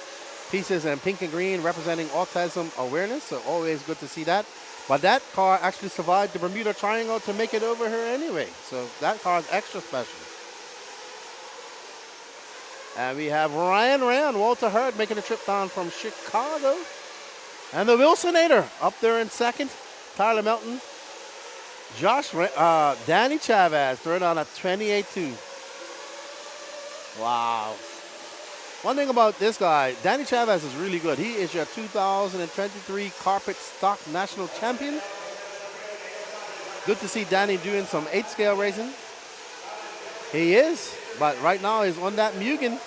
pieces in pink and green representing autism awareness. So always good to see that. But that car actually survived the Bermuda Triangle to make it over here anyway. So that car is extra special. And we have Ryan Rand, Walter Hurd making a trip down from Chicago. And the Wilsonator up there in second. Tyler Melton. Danny Chavez throwing on a 28-2. Wow. One thing about this guy, Danny Chavez is really good. He is your 2023 Carpet Stock National Champion. Good to see Danny doing some 8-scale racing. He is, but right now he's on that Mugen.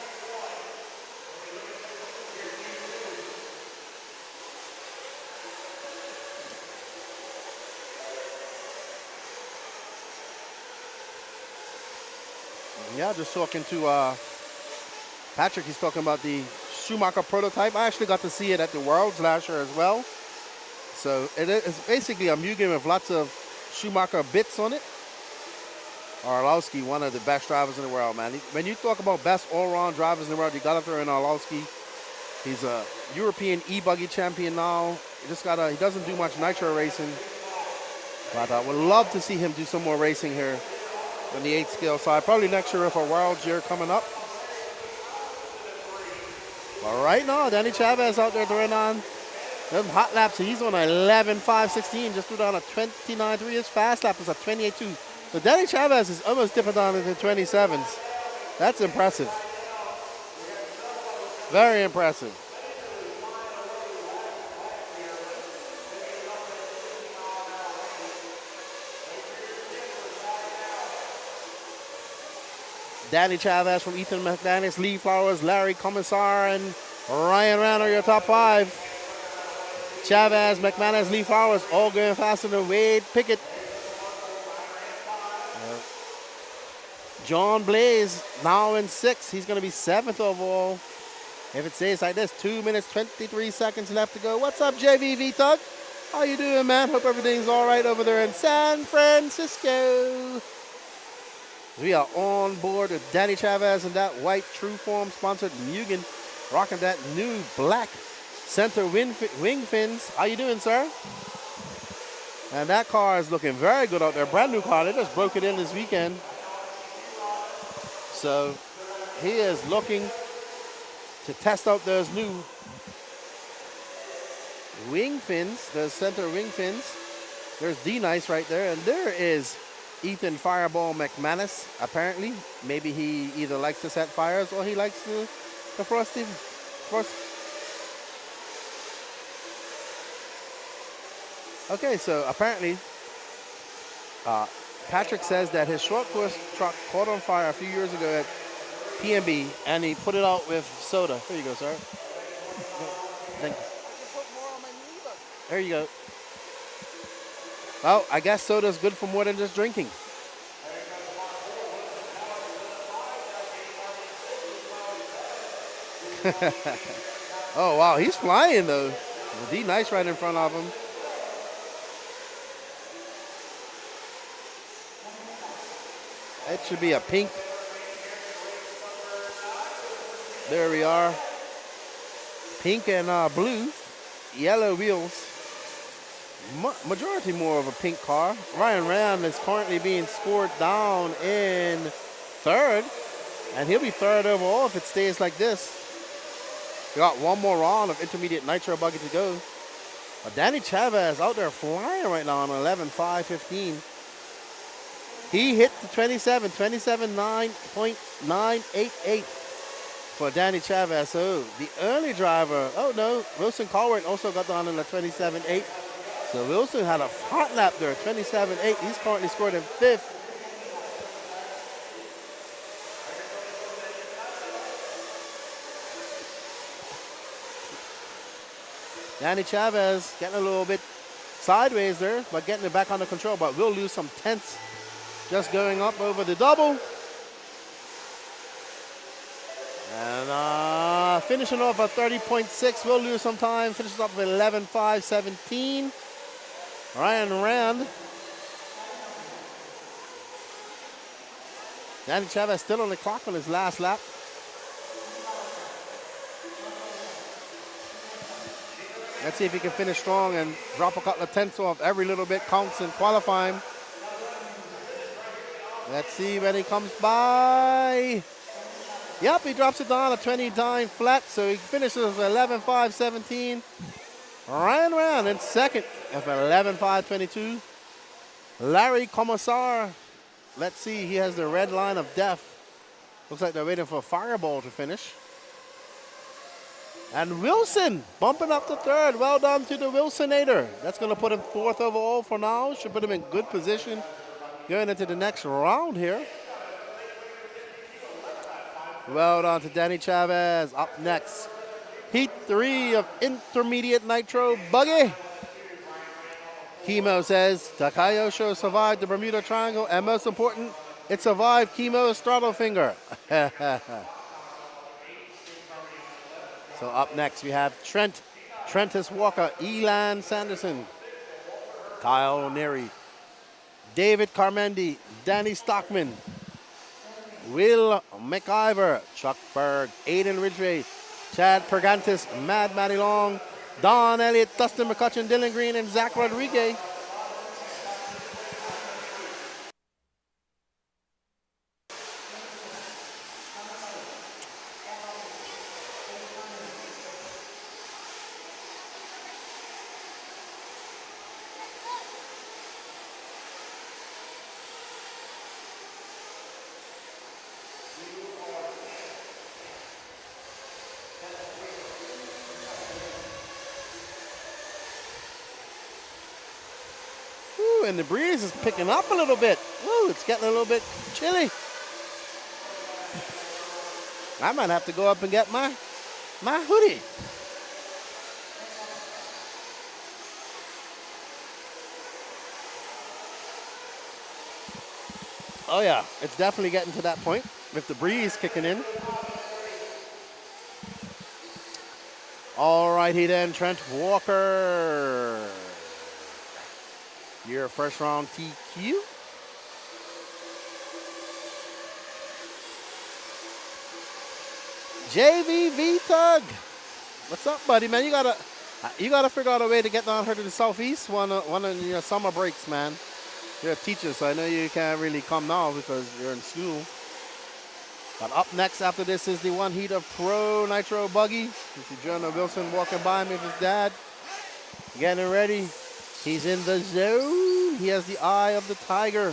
Yeah, just talking to Patrick. He's talking about the Schumacher prototype. I actually got to see it at the Worlds last year as well. So it's basically a Mugen with lots of Schumacher bits on it. Orlowski, one of the best drivers in the world, man. When you talk about best all-round drivers in the world, you got to throw in Orlowski. He's a European E-Buggy champion now. He doesn't do much Nitro racing. But I would love to see him do some more racing here on the 8-scale side. Probably next year if a Worlds year coming up. But right now, Danny Chavez out there throwing on them hot laps. He's on a 11.516, just threw down a 29.3. His fast lap is a 28.2. So Danny Chavez is almost dipping down into 27s. That's impressive. Very impressive. Danny Chavez from Ethan McManus, Lee Flowers, Larry Commissar, and Ryan Rand are your top 5. Chavez, McManus, Lee Flowers, all going faster than Wade Pickett. John Blaze now in 6th. He's going to be 7th overall. If it stays like this, 2 minutes, 23 seconds left to go. What's up, JVV Tug? How you doing, man? Hope everything's all right over there in San Francisco. We are on board with Danny Chavez and that white True Form sponsored Mugen, rocking that new black center wing fins. How you doing, sir? And that car is looking very good out there. Brand new car. They just broke it in this weekend. So he is looking to test out those new wing fins, those center wing fins. There's D-Nice right there, and there is Ethan Fireball McManus, apparently. Maybe he either likes to set fires or he likes the frosty. Okay, so apparently Patrick says that his short course truck caught on fire a few years ago at PNB, and he put it out with soda. Here you go, sir. Thank you. There you go. Well, I guess soda's good for more than just drinking. Oh, wow, he's flying, though. D-Nice right in front of him. It should be a pink. There we are. Pink and blue. Yellow wheels. Majority more of a pink car. Ryan Ram is currently being scored down in third. And he'll be third overall if it stays like this. We got one more round of intermediate Nitro Buggy to go. But Danny Chavez out there flying right now on 11.5.15. He hit the 27.988 for Danny Chavez. So the early driver, oh no, Wilson Colwart also got down in the 27.8. So Wilson had a hot lap there, 27.8. He's currently scored in fifth. Danny Chavez getting a little bit sideways there, but getting it back under control, but will lose some tenths just going up over the double. And finishing off at 30.6, will lose some time, finishes up with 11.5.17. Ryan Rand. Danny Chavez still on the clock on his last lap. Let's see if he can finish strong and drop a couple of tenths off. Every little bit counts in qualifying. Let's see when he comes by. Yep, he drops it down to 29 flat, so he finishes with 11.5.17. Ryan Rand in second at 11.5.22. Larry Commissar, let's see, he has the red line of death. Looks like they're waiting for a Fireball to finish. And Wilson bumping up to third. Well done to the Wilsonator. That's going to put him fourth overall for now. Should put him in good position going into the next round here. Well done to Danny Chavez. Up next, Heat 3 of intermediate Nitro Buggy. Chemo says Takayosho survived the Bermuda Triangle, and most important, it survived Chemo's throttle finger. So up next, we have Trentus Walker, Elan Sanderson, Kyle Neary, David Carmendi, Danny Stockman, Will McIver, Chuck Berg, Aiden Ridgway, Chad Pergantis, Mad Matty Long, Don Elliott, Dustin McCutcheon, Dylan Green, and Zach Rodriguez. And the breeze is picking up a little bit. Woo, it's getting a little bit chilly. I might have to go up and get my hoodie. Oh yeah, it's definitely getting to that point with the breeze kicking in. All righty then, Trent Walker. Your first round TQ. JVV Tug. What's up, buddy, man? You gotta figure out a way to get down here to the southeast one of your summer breaks, man. You're a teacher, so I know you can't really come now because you're in school. But up next after this is the one heat of Pro Nitro Buggy. You see Jonah Wilson walking by me with his dad. Getting ready. He's in the zone. He has the eye of the tiger.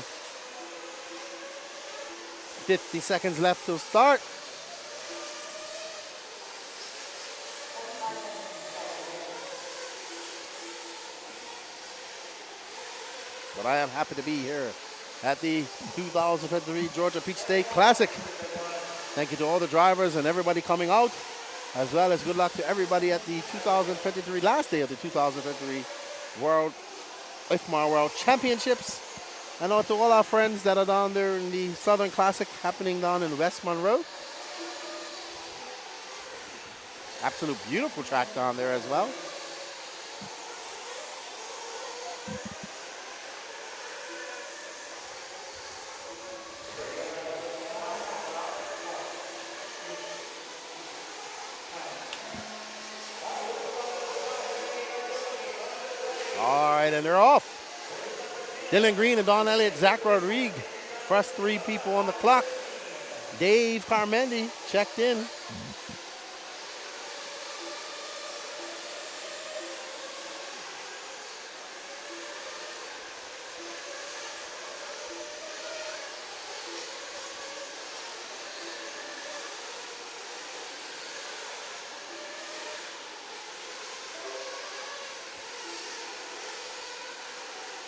50 seconds left to start. But I am happy to be here at the 2023 Georgia Peach State Classic. Thank you to all the drivers and everybody coming out, as well as good luck to everybody at the 2023 last day of the 2023 IFMAR World Championships. And to all our friends that are down there in the Southern Classic happening down in West Monroe. Absolute beautiful track down there as well. All right, and they're off. Dylan Green and Don Elliott, Zach Rodriguez, first three people on the clock. Dave Carmendi checked in.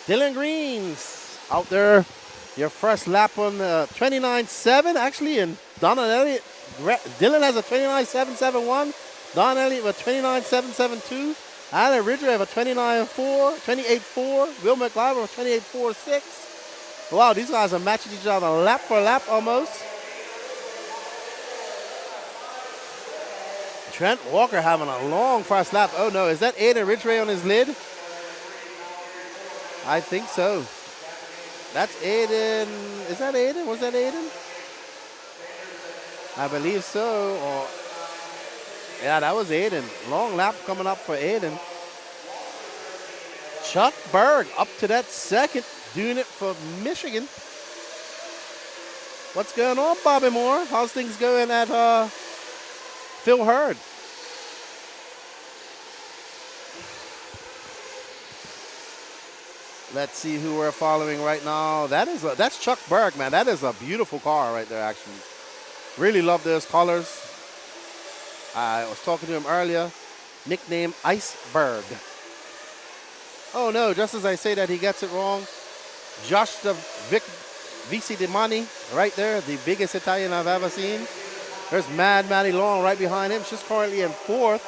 Dylan Green's out there. Your first lap on 29.7 actually, and Don Elliott. Dylan has a 29.771. Don Elliott with 29.772. Alan Ridgway have a 28.4. Will McLeod with 28.46. Wow, these guys are matching each other lap for lap almost. Trent Walker having a long first lap. Oh no, is that Aiden Ridgway on his lid? I think so. That's Aiden. Is that Aiden? Was that Aiden? I believe so. Or yeah, that was Aiden. Long lap coming up for Aiden. Chuck Berg up to that second, doing it for Michigan. What's going on, Bobby Moore? How's things going at Phil Hurd? Let's see who we're following right now. That's Chuck Berg, man. That is a beautiful car right there, actually. Really love those colors. I was talking to him earlier. Nickname Iceberg. Oh no, just as I say that, he gets it wrong. Josh the Vici Dimani right there, the biggest Italian I've ever seen. There's Mad Matty Long right behind him. She's currently in fourth.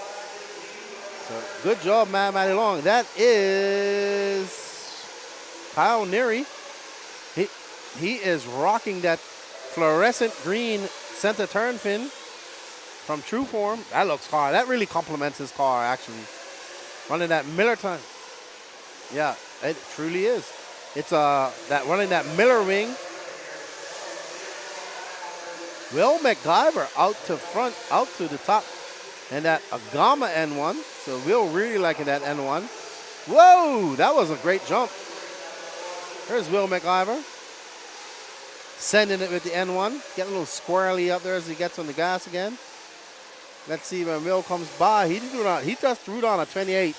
So good job, Mad Matty Long. That is Kyle Neary. He is rocking that fluorescent green center turn fin from True Form. That looks hard. That really complements his car, actually. Running that Miller time. Yeah, it truly is. It's running that Miller wing. Will McGyver out to front, out to the top, and that Agama N1. So Will really liking that N1. Whoa, that was a great jump. There's Will McIver. Sending it with the N1. Getting a little squirrely up there as he gets on the gas again. Let's see when Will comes by. He just threw down a 28.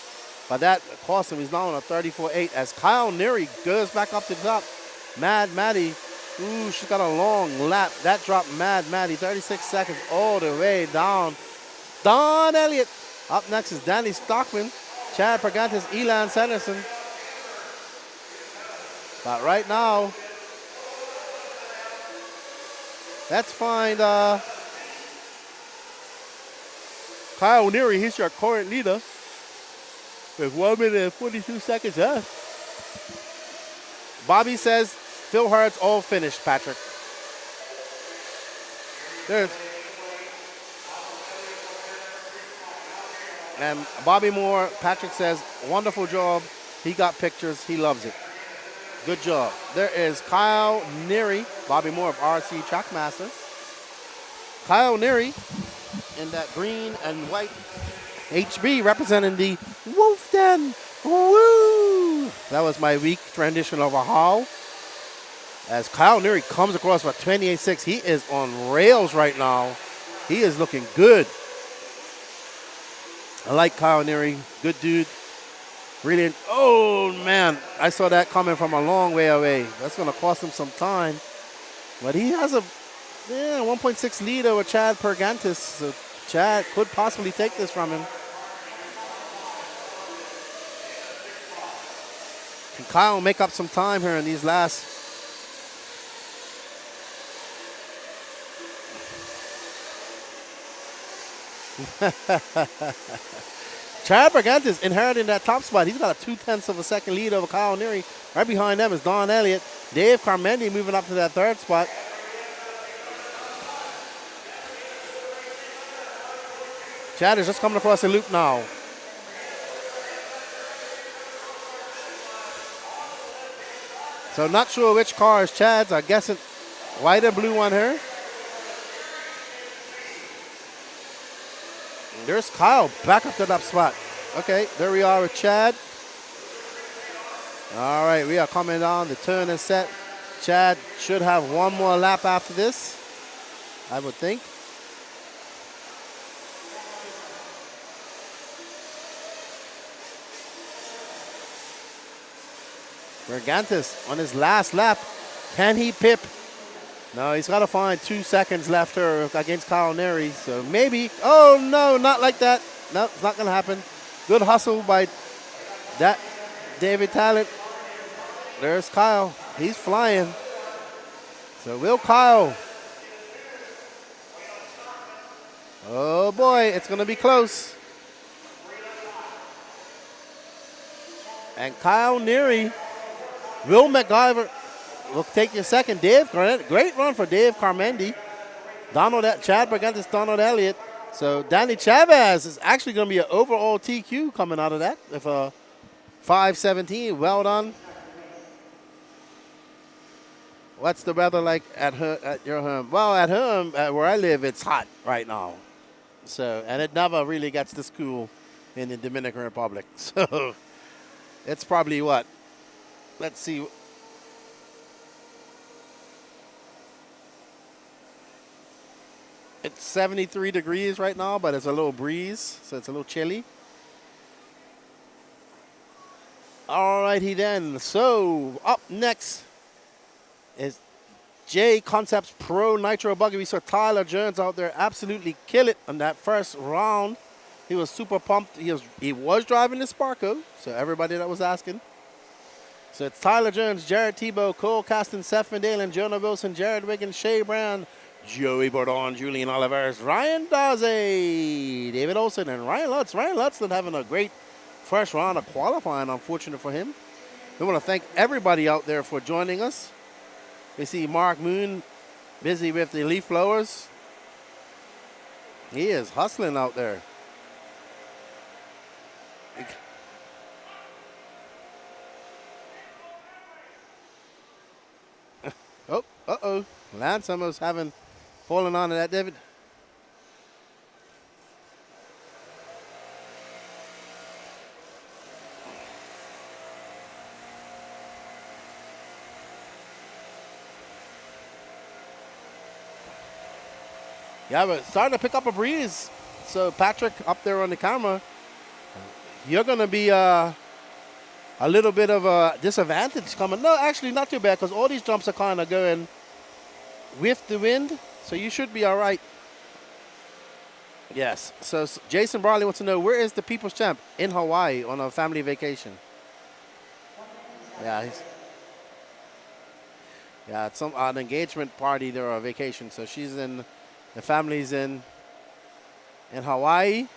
But that cost him. He's now on a 34.8 as Kyle Neary goes back up to the top. Mad Maddie. Ooh, she's got a long lap. That dropped Mad Maddie. 36 seconds all the way down. Don Elliott. Up next is Danny Stockman. Chad Pergantis, Elan Sanderson. But right now, let's find Kyle Neary. He's your current leader with 1 minute and 42 seconds left. Bobby says Phil Hurd's all finished, Patrick. And Bobby Moore, Patrick says, wonderful job. He got pictures. He loves it. Good job. There is Kyle Neary, Bobby Moore of RC Trackmasters. Kyle Neary in that green and white HB representing the Wolf Den. Woo! That was my weak rendition of a howl. As Kyle Neary comes across for 28.6, he is on rails right now. He is looking good. I like Kyle Neary. Good dude. Really, oh man, I saw that coming from a long way away. That's going to cost him some time. But he has a 1.6 lead over Chad Pergantis. So Chad could possibly take this from him. Can Kyle make up some time here in these last? Chad Pergantis inheriting that top spot. He's got a 0.2 of a second lead over Kyle Neary. Right behind them is Don Elliott. Dave Carmendi moving up to that third spot. Chad is just coming across the loop now. So not sure which car is Chad's. I'm guessing white and blue on her. There's Kyle back up to that spot. Okay, there we are with Chad. All right, we are coming down the turn and set. Chad should have one more lap after this, I would think. Pergantis on his last lap. Can he pip? No, he's got to find 2 seconds left here against Kyle Neary. So maybe. Oh, no, not like that. No, it's not going to happen. Good hustle by that David Talent. There's Kyle. He's flying. So will Kyle. Oh, boy, it's going to be close. And Kyle Neary. Will McIver will take your second. Dave, great run for Dave Carmendi. Chad Pergantis, Donald Elliott. So Danny Chavez is actually going to be an overall TQ coming out of that with a 5:17. Well done. What's the weather like at your home? Well, at home, where I live, it's hot right now. So, and it never really gets this cool in the Dominican Republic. So it's probably what? Let's see. It's 73 degrees right now, but it's a little breeze, so it's a little chilly. All righty then. So up next is J Concepts Pro Nitro Buggy. We saw Tyler Jones out there absolutely kill it on that first round. He was super pumped. He was driving the Sparko, so everybody that was asking. So it's Tyler Jones, Jared Tebow, Cole Caston, Seth Vandale, and Jonah Wilson, Jared Wiggins, Shea Brown, Joey Bourdon, Julian Olivers, Ryan Daze, David Olson, and Ryan Lutz. Ryan Lutz been having a great first round of qualifying, unfortunate for him. We want to thank everybody out there for joining us. We see Mark Moon busy with the leaf blowers. He is hustling out there. Oh, uh-oh. Lance almost having fallen onto that, David. Yeah, but starting to pick up a breeze. So Patrick up there on the camera, you're going to be a little bit of a disadvantage coming. No, actually not too bad because all these jumps are kind of going with the wind, so you should be all right. Yes. So Jason Barley wants to know, where is the People's Champ? In Hawaii on a family vacation. Yeah, it's an engagement party there or a vacation. So she's in, the family's in Hawaii.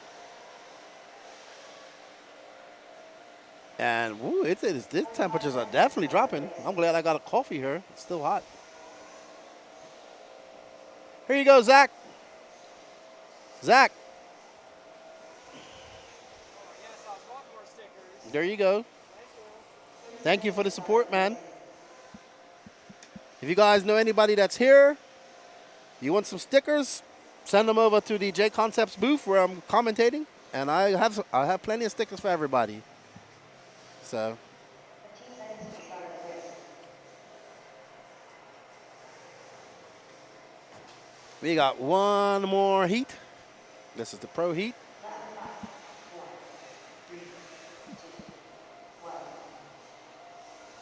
And woo, these temperatures are definitely dropping. I'm glad I got a coffee here. It's still hot. Here you go, Zach. Zach. There you go. Thank you for the support, man. If you guys know anybody that's here, you want some stickers, send them over to the J Concepts booth where I'm commentating, and I have plenty of stickers for everybody. So. 15 seconds to start the race. We got one more heat. This is the pro heat. Less than 5, 4, 3, 2, 1.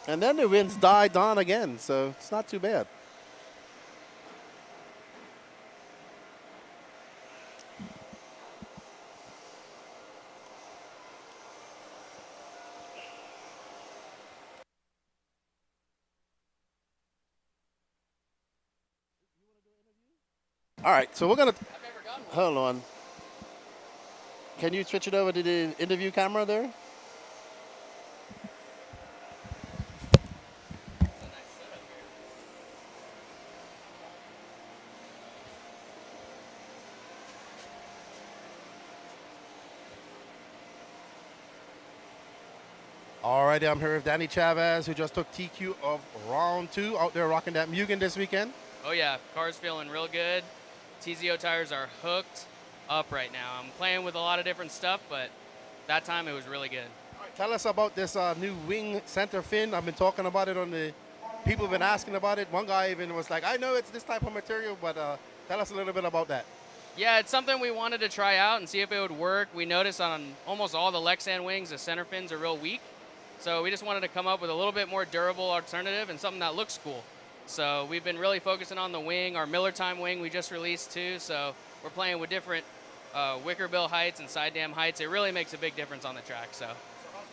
And then the winds died down again, so it's not too bad. All right, so we're going to, hold on. Can you switch it over to the interview camera there? All right, I'm here with Danny Chavez, who just took TQ of round 2 out there rocking that Mugen this weekend. Oh yeah, car's feeling real good. TZO tires are hooked up right now. I'm playing with a lot of different stuff, but that time it was really good. All right, tell us about this new wing center fin. I've been talking about it on the, people have been asking about it. One guy even was like, I know it's this type of material, but tell us a little bit about that. Yeah, it's something we wanted to try out and see if it would work. We noticed on almost all the Lexan wings, the center fins are real weak. So we just wanted to come up with a little bit more durable alternative and something that looks cool. So we've been really focusing on the wing. Our Miller Time wing we just released too. So we're playing with different wicker bill heights and side dam heights. It really makes a big difference on the track. So how's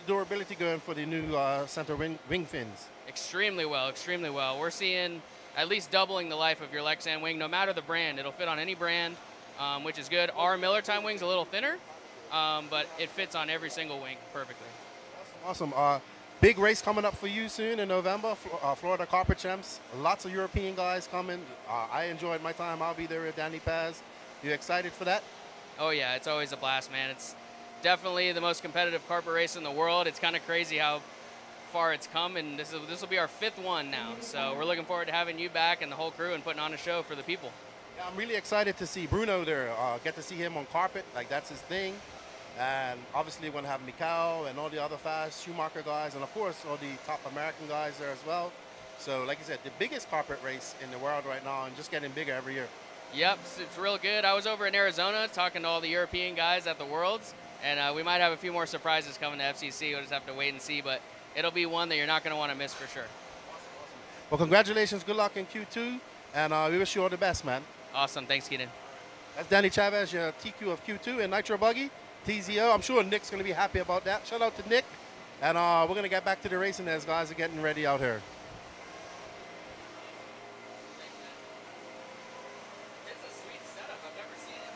the durability going for the new center wing fins? extremely well, extremely well. We're seeing at least doubling the life of your Lexan wing, no matter the brand. It'll fit on any brand, which is good. Our Miller Time wing's a little thinner, but it fits on every single wing perfectly. Awesome. Big race coming up for you soon in November, Florida Carpet Champs. Lots of European guys coming. I enjoyed my time. I'll be there with Danny Paz. You excited for that? Oh yeah, it's always a blast, man. It's definitely the most competitive carpet race in the world. It's kind of crazy how far it's come, and this will be our 5th one now. So we're looking forward to having you back and the whole crew and putting on a show for the people. Yeah, I'm really excited to see Bruno there. Get to see him on carpet, like that's his thing. And obviously we're going to have Mikal and all the other fast Schumacher guys, and of course all the top American guys there as well. So like I said, the biggest carpet race in the world right now, and just getting bigger every year. Yep, it's real good. I was over in Arizona talking to all the European guys at the Worlds, and we might have a few more surprises coming to FCC. We'll just have to wait and see, but it'll be one that you're not going to want to miss for sure. Well, congratulations, good luck in Q2, and we wish you all the best, man. Awesome, thanks, Keaton. That's Danny Chavez, your TQ of Q2 and Nitro Buggy. TZO. I'm sure Nick's going to be happy about that. Shout out to Nick. And we're going to get back to the racing as guys are getting ready out here. It's a sweet setup. I've never seen it.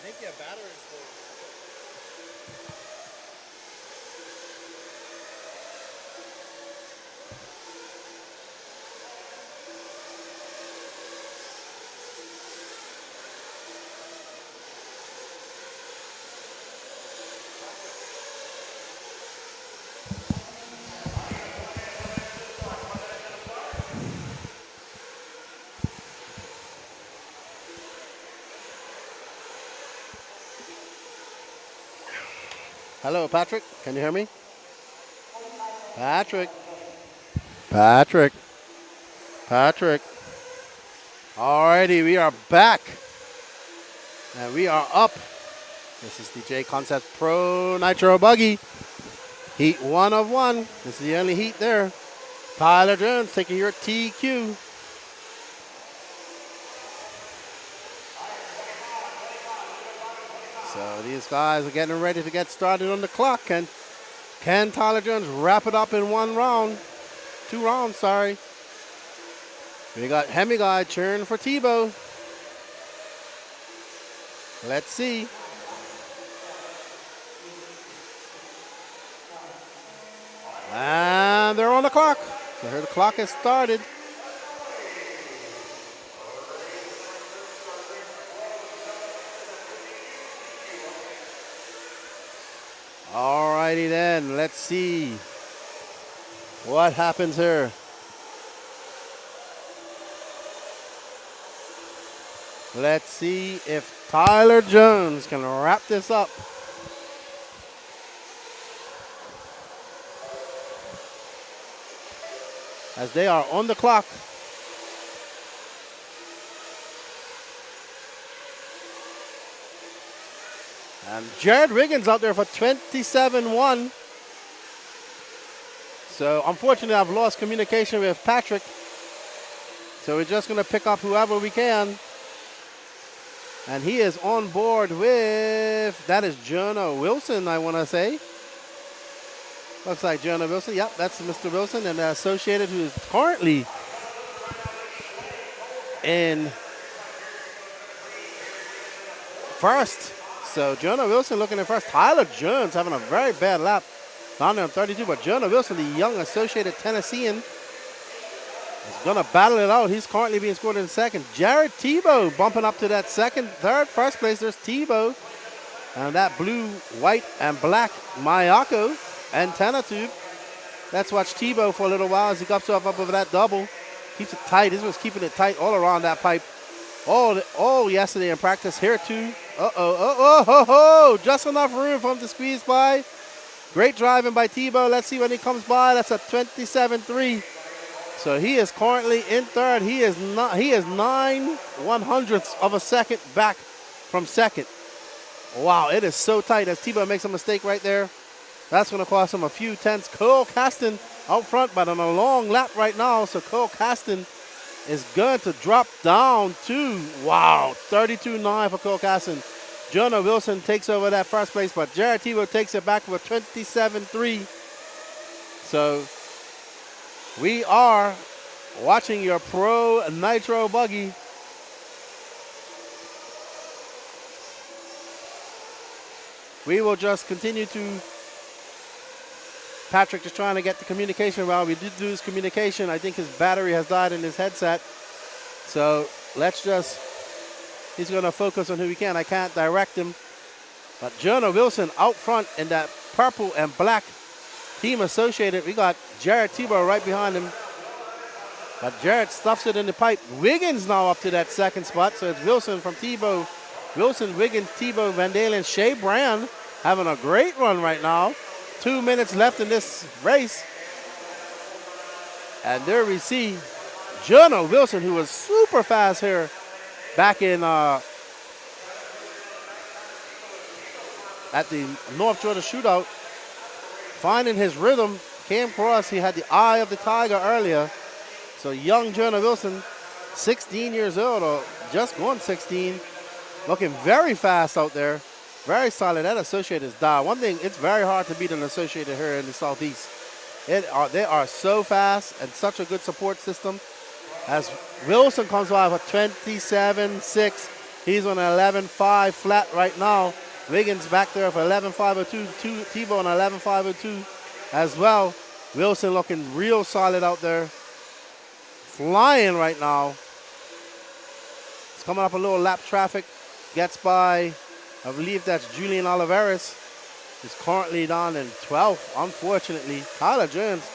think your battery's full. Hello, Patrick. Can you hear me? Patrick. Patrick. Patrick. Alrighty, we are back. And we are up. This is the J Concept Pro Nitro Buggy. Heat 1 of 1. This is the only heat there. Tyler Jones taking your TQ. So these guys are getting ready to get started on the clock. And can Tyler Jones wrap it up in 1 round? 2 rounds, sorry. We got Hemi Guy cheering for Tebow. Let's see. And they're on the clock. So here the clock has started. Alrighty then, let's see what happens here. Let's see if Tyler Jones can wrap this up. As they are on the clock. And Jared Wiggins out there for 27-1. So unfortunately I've lost communication with Patrick. So we're just gonna pick up whoever we can. And he is on board with, that is Jonah Wilson, I wanna say. Looks like Jonah Wilson. Yep, that's Mr. Wilson and Associated, who is currently in first. So Jonah Wilson looking in first. Tyler Jones having a very bad lap down there on 32, but Jonah Wilson, the young Associated Tennessean, is gonna battle it out. He's currently being scored in second. Jared Tebow bumping up to that second, third, first place. There's Tebow. And that blue, white, and black Mayako antenna tube. Let's watch Tebow for a little while as he gets up over that double. Keeps it tight. This was keeping it tight all around that pipe. All yesterday in practice here too. Just enough room for him to squeeze by. Great driving by Tebow. Let's see when he comes by. That's a 27-3. So he is currently in third. He is 9/100ths of a second back from second. Wow, it is so tight as Tebow makes a mistake right there. That's going to cost him a few tenths. Cole Caston out front, but on a long lap right now. So Cole Caston is going to drop down to, wow, 32.9 for Cole Caston. Jonah Wilson takes over that first place, but Jared Tebow takes it back with 27.3. So we are watching your Pro Nitro Buggy. We will just continue to, Patrick just trying to get the communication around. We did lose communication. I think his battery has died in his headset. So let's just, he's going to focus on who he can. I can't direct him. But Jonah Wilson out front in that purple and black Team Associated. We got Jared Tebow right behind him. But Jared stuffs it in the pipe. Wiggins now up to that second spot. So it's Wilson from Tebow. Wilson, Wiggins, Tebow, Van Dalen, Shea Brand having a great run right now. 2 minutes left in this race. And there we see Jonah Wilson, who was super fast here back in at the North Georgia Shootout. Finding his rhythm, came across, he had the eye of the tiger earlier. So young Jonah Wilson, 16 years old, or just going 16, looking very fast out there. Very solid. That Associated is dialed. One thing, it's very hard to beat an Associated here in the Southeast. They are so fast and such a good support system. As Wilson comes by for 27.6. He's on an 11.5 flat right now. Wiggins back there for 11.502. Tebow on 11.502 as well. Wilson looking real solid out there. Flying right now. It's coming up a little lap traffic. Gets by, I believe that's Julian Oliveras. He's currently down in 12th, unfortunately. Tyler Jones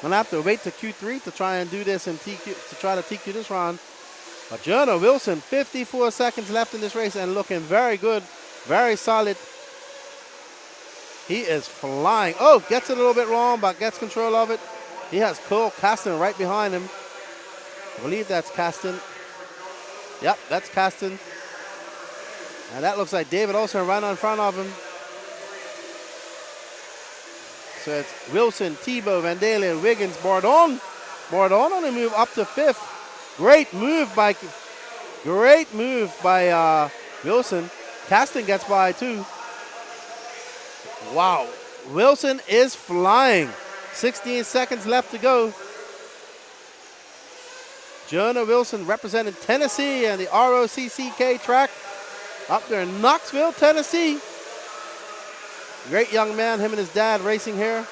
gonna have to wait to Q3 to try and do this and TQ, to try to TQ this round. But Jonah Wilson, 54 seconds left in this race and looking very good, very solid. He is flying. Oh, gets it a little bit wrong, but gets control of it. He has Cole Caston right behind him. I believe that's Caston. Yep, that's Caston. And that looks like David Olsen right in front of him. So it's Wilson, Tebow, Van Dalen, Wiggins, Bourdon. Bourdon on the move up to 5th. Great move by Wilson. Caston gets by too. Wow, Wilson is flying. 16 seconds left to go. Jonah Wilson representing Tennessee and the ROCCK track up there in Knoxville, Tennessee. Great young man, him and his dad racing here.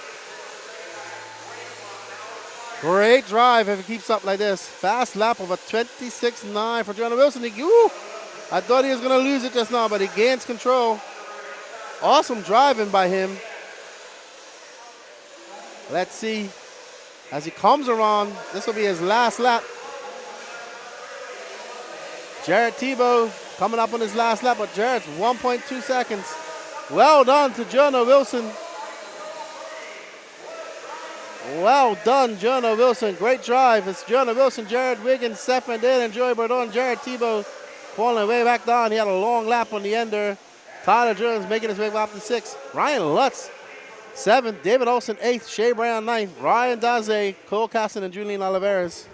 Great drive if he keeps up like this. Fast lap of a 26.9 for Jonah Wilson. I thought he was going to lose it just now, but he gains control. Awesome driving by him. Let's see. As he comes around, this will be his last lap. Jared Tebow coming up on his last lap, but Jared's 1.2 seconds. Well done to Jonah Wilson. Well done, Jonah Wilson. Great drive. It's Jonah Wilson, Jared Wiggins, Seth Van Dalen, Joey Bourdon, Jared Tebow falling way back down. He had a long lap on the end there. Tyler Jones making his way up to 6th. Ryan Lutz, 7th. David Olsen, 8th. Shea Brown, 9th. Ryan Daze, Cole Caston, and Julian Oliveras.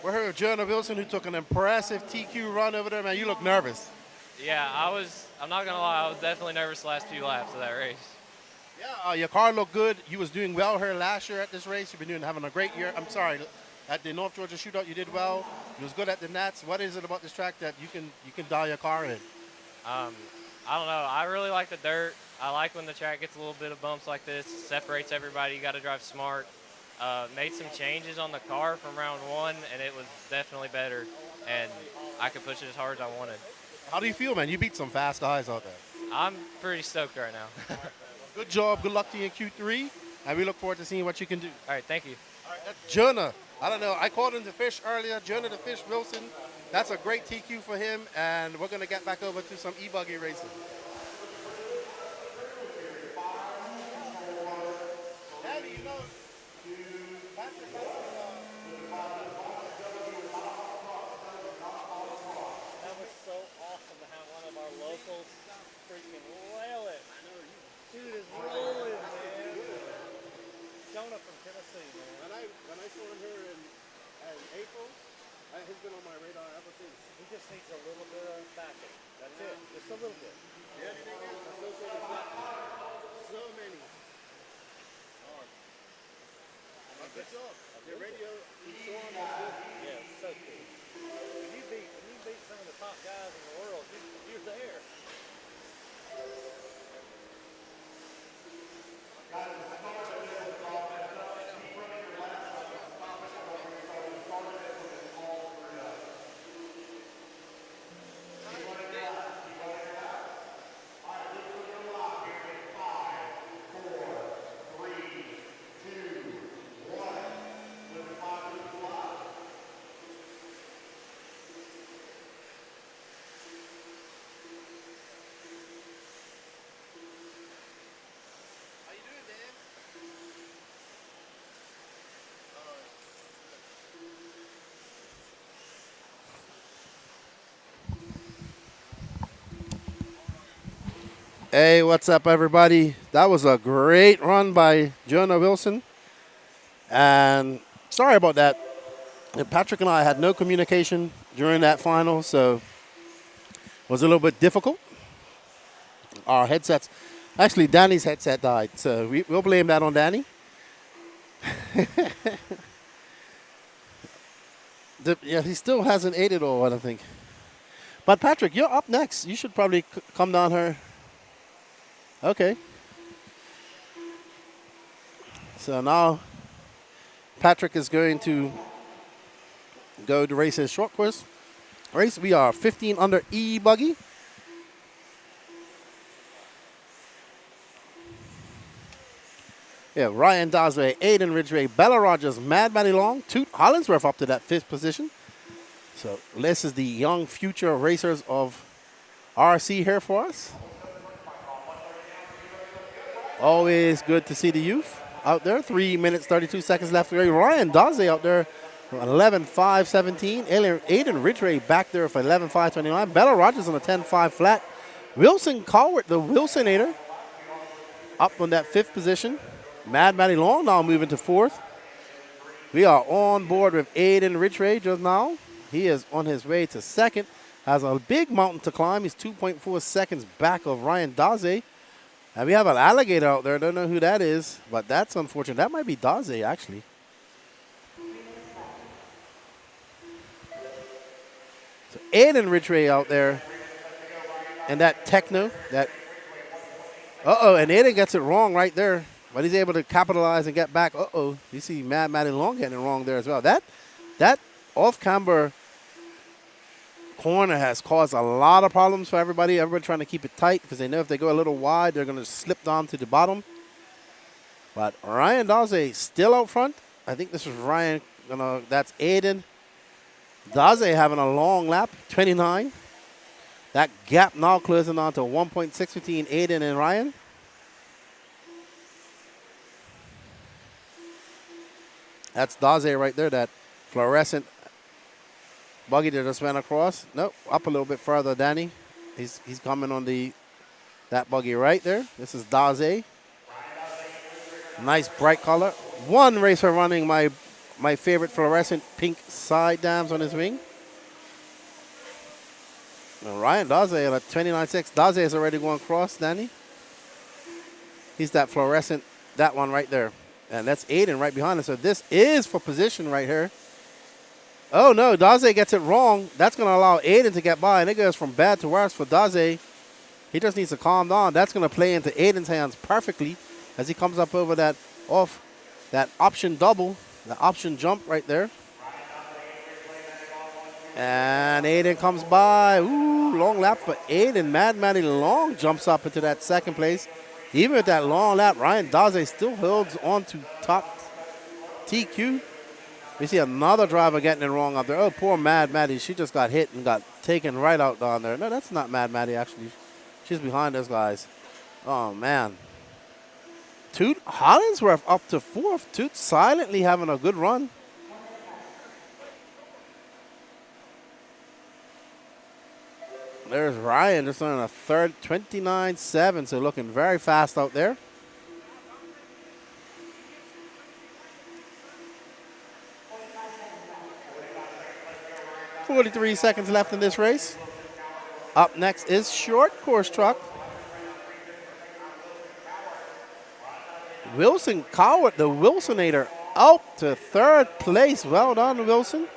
We're here with Jonah Wilson, who took an impressive TQ run over there. Man, you look nervous. Yeah, I'm not going to lie, I was definitely nervous the last few laps of that race. Yeah, your car looked good. You was doing well here last year at this race. You've been having a great year. I'm sorry, at the North Georgia Shootout, you did well. You was good at the Nats. What is it about this track that you can dial your car in? I don't know. I really like the dirt. I like when the track gets a little bit of bumps like this. It separates everybody. You got to drive smart. Made some changes on the car from round 1, and it was definitely better. And I could push it as hard as I wanted. How do you feel, man? You beat some fast guys out there. I'm pretty stoked right now. Good job. Good luck to you in Q3. And we look forward to seeing what you can do. All right, thank you. All right, that's Jonah. I don't know. I called him the Fish earlier. Jonah the Fish Wilson. That's a great TQ for him. And we're going to get back over to some E-Buggy racing. He's been on my radar ever since. He just needs a little bit of backing. That's it. Just a little bit. Yeah, anything else associated with that? So many. Good job. The radio, you saw him was good. Yeah, so cool. When you beat beat some of the top guys in the world. You're there. Hey, what's up, everybody? That was a great run by Jonah Wilson. And sorry about that. Patrick and I had no communication during that final, so it was a little bit difficult. Our headsets, actually, Danny's headset died, so we'll blame that on Danny. Yeah, he still hasn't ate it all, I don't think. But Patrick, you're up next. You should probably come down here. Okay. So now Patrick is going to go to race his short course race. We are 15 under E-Buggy. Yeah, Ryan Dosway, Aiden Ridgway, Bella Rogers, Mad Matty Long, Toot Hollinsworth up to that 5th position. So this is the young future racers of RC here for us. Always good to see the youth out there. 3 minutes, 32 seconds left to go. Ryan Dosway out there, 11.5.17. Aiden Ridgway back there for 11.5.29. Bella Rogers on a 10.5 flat. Wilson Cowart, the Wilsonator, up on that 5th position. Mad Matty Long now moving to 4th. We are on board with Aiden Ridgway just now. He is on his way to 2nd. Has a big mountain to climb. He's 2.4 seconds back of Ryan Dosway. And we have an alligator out there. Don't know who that is, but that's unfortunate. That might be Dosway, actually. So Aiden Ridgway out there. And that techno, that... Uh-oh, and Aiden gets it wrong right there. But he's able to capitalize and get back. Uh-oh, you see Mad Matty Long getting it wrong there as well. That off-camber corner has caused a lot of problems for everybody. Everybody trying to keep it tight because they know if they go a little wide, they're going to slip down to the bottom. But Ryan Dosway still out front. I think this is Ryan. That's Aiden. Dosway having a long lap, 29. That gap now closing on to 1.6 between Aiden and Ryan. That's Dosway right there, that fluorescent buggy that just went across. Nope, up a little bit further, Danny. He's coming on that buggy right there. This is Dosway. Nice bright color. One racer running my favorite fluorescent pink side dams on his wing. And Ryan Dosway at a 29.6. Dosway is already going across, Danny. He's that fluorescent, that one right there. And that's Aiden right behind us. So this is for position right here. Oh, no, Dosway gets it wrong. That's going to allow Aiden to get by. And it goes from bad to worse for Dosway. He just needs to calm down. That's going to play into Aiden's hands perfectly as he comes up over that option double, the option jump right there. And Aiden comes by. Ooh, long lap for Aiden. Mad Matty Long jumps up into that 2nd place. Even with that long lap, Ryan Dosway still holds on to top TQ. We see another driver getting it wrong up there. Oh, poor Mad Matty. She just got hit and got taken right out down there. No, that's not Mad Matty, actually. She's behind those guys. Oh, man. Toot Hollinsworth up to 4th. Toot silently having a good run. There's Ryan just on a 3rd, 29.7, so looking very fast out there. .43 seconds left in this race. Up next is short course truck. Wilson Cowart, the Wilsonator, out to 3rd place. Well done, Wilson.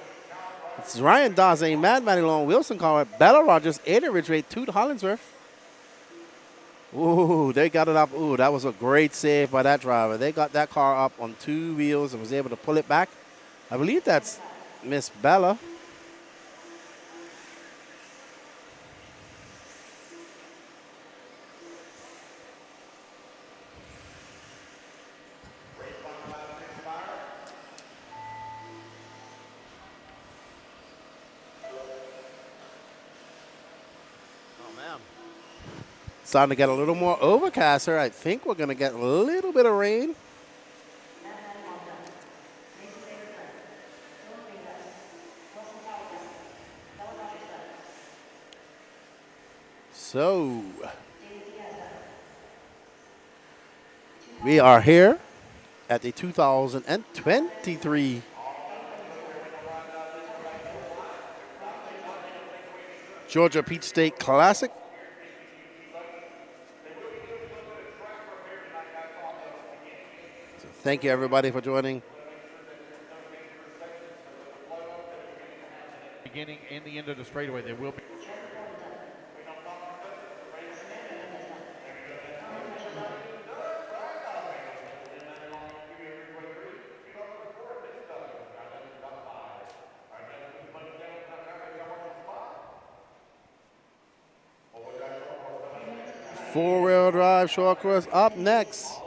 It's Ryan Dawes, Mad Matty Long, Wilson Collar, Bella Rogers, Aiden Ridgeway, Toot Hollingsworth. Ooh, they got it up. Ooh, that was a great save by that driver. They got that car up on 2 wheels and was able to pull it back. I believe that's Miss Bella. Starting to get a little more overcast here. I think we're going to get a little bit of rain. So, we are here at the 2023 Georgia Peach State Classic. Thank you, everybody, for joining. Beginning and the end of the straightaway, there will be. Four-wheel drive short course up next.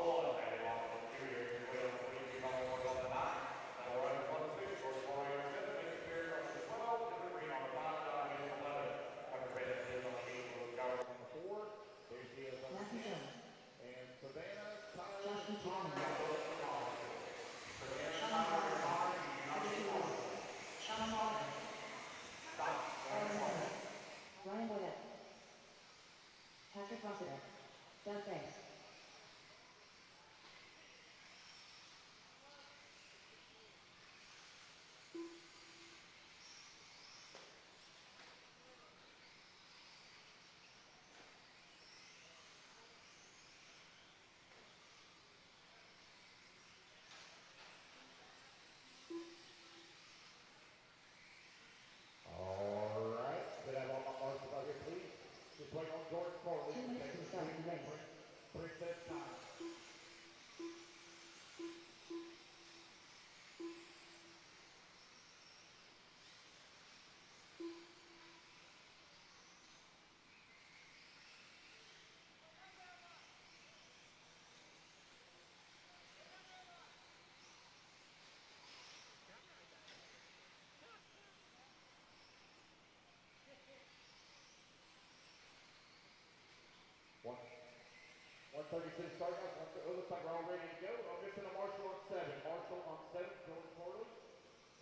Start up. It looks like we're all ready to go. I'm missing a Marshall on 7. Marshall on 7, Jordan Corley.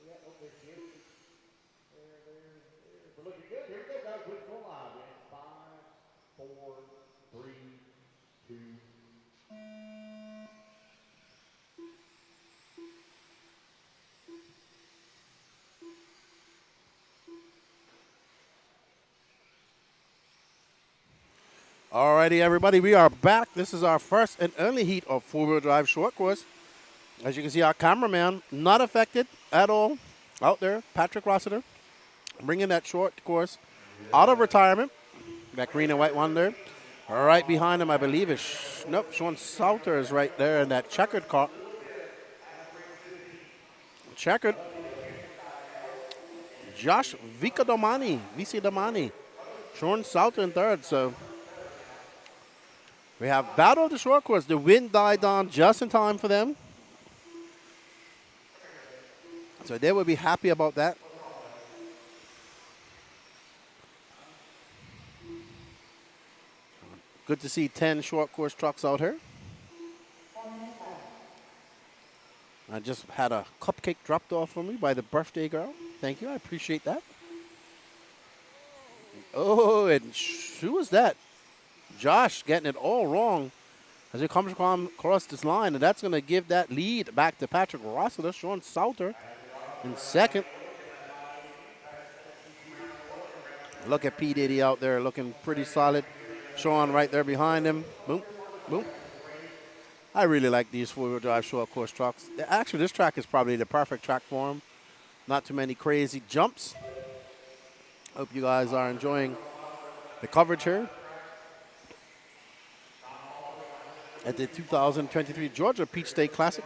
Yeah, oh, there she is. There. We're looking good. Here we go, guys. We're going live in 5, 4, 3, 2. Alrighty, everybody, we are back. This is our first and only heat of four-wheel drive short course. As you can see, our cameraman not affected at all out there, Patrick Rossiter, bringing that short course out of retirement. That green and white one there. Right behind him, I believe, is Sean Salter is right there in that checkered car. Checkered. Josh Vici Sean Salter in third, so we have battle of the short course. The wind died down just in time for them. So they will be happy about that. Good to see 10 short course trucks out here. I just had a cupcake dropped off for me by the birthday girl. Thank you, I appreciate that. Oh, and who was that? Josh getting it all wrong as he comes across this line, and that's going to give that lead back to Patrick Rossiter. Sean Salter in second. Look at P. Diddy out there looking pretty solid. Sean right there behind him. Boom, boom. I really like these four-wheel drive short course trucks. Actually, this track is probably the perfect track for him. Not too many crazy jumps. Hope you guys are enjoying the coverage here at the 2023 Georgia Peach State Classic.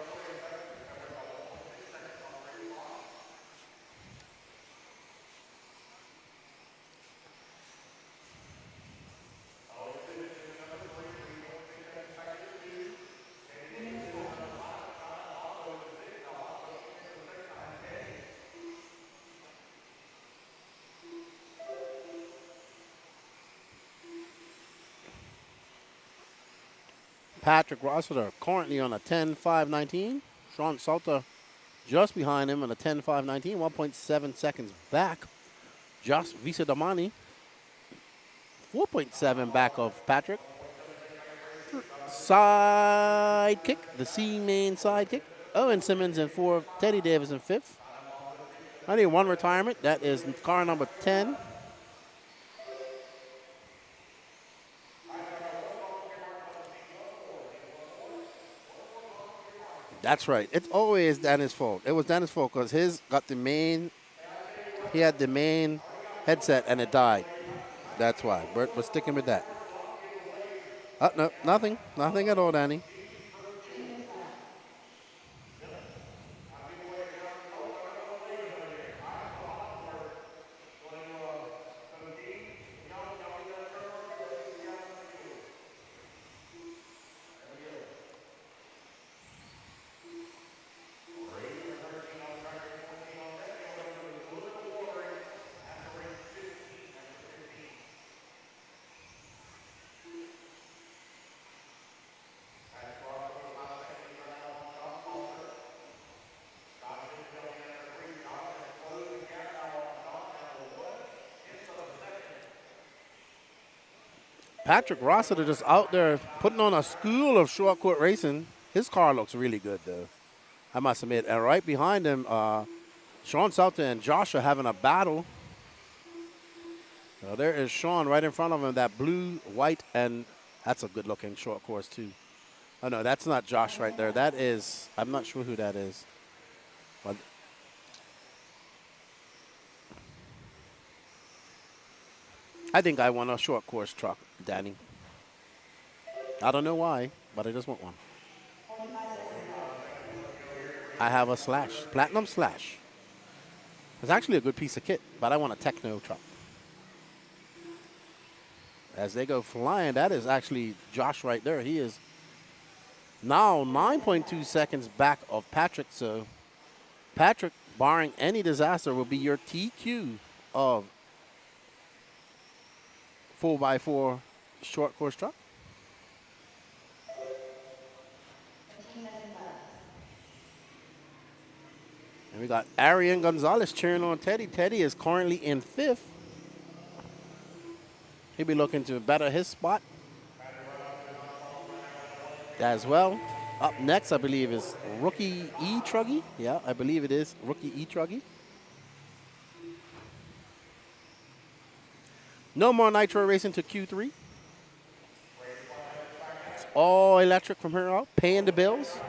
Patrick Rossiter currently on a 10.519. Sean Salter just behind him on a 10.519, 1.7 seconds back. Josh Visadamani, 4.7 back of Patrick. Side kick, the C main side kick. Owen Simmons in fourth, Teddy Davis in fifth. I need one retirement. That is car number 10. That's right. It's always Danny's fault. It was Danny's fault because his got the main, he had the main headset and it died. That's why. We're sticking with that. No, nothing. Nothing at all, Danny. Patrick Rossiter just out there putting on a school of short court racing. His car looks really good, though, I must admit. And right behind him, Sean Salter and Josh are having a battle. There is Sean right in front of him, that blue, white, and that's a good-looking short course, too. Oh, no, that's not Josh right there. That is, I'm not sure who that is. But I think I want a short course truck, Danny. I don't know why, but I just want one. I have a Slash, Platinum Slash. It's actually a good piece of kit, but I want a Techno truck. As they go flying, that is actually Josh right there. He is now 9.2 seconds back of Patrick. So Patrick, barring any disaster, will be your TQ of 4x4 short course truck. And we got Arian Gonzalez cheering on Teddy. Teddy is currently in fifth. He'll be looking to better his spot as well. Up next, I believe, is rookie E-Truggy. Yeah, I believe it is rookie E-Truggy. No more Nitro racing to Q3. It's all electric from here out, paying the bills.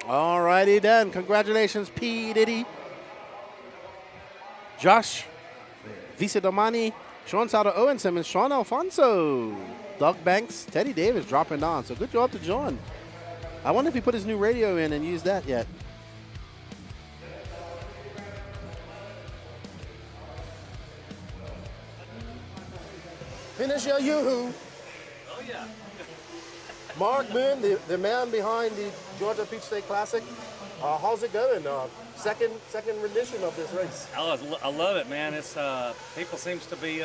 All righty then. Congratulations, P. Diddy. Josh Visadamani, Sean Salter, Owen Simmons, Sean Alfonso, Doug Banks, Teddy Davis dropping down. So good job to John. I wonder if he put his new radio in and used that yet. Finish your yoo-hoo. Oh, yeah. Mark Moon, the man behind the Georgia Peach State Classic. How's it going? Second rendition of this race. I love it, man. It's people seems to be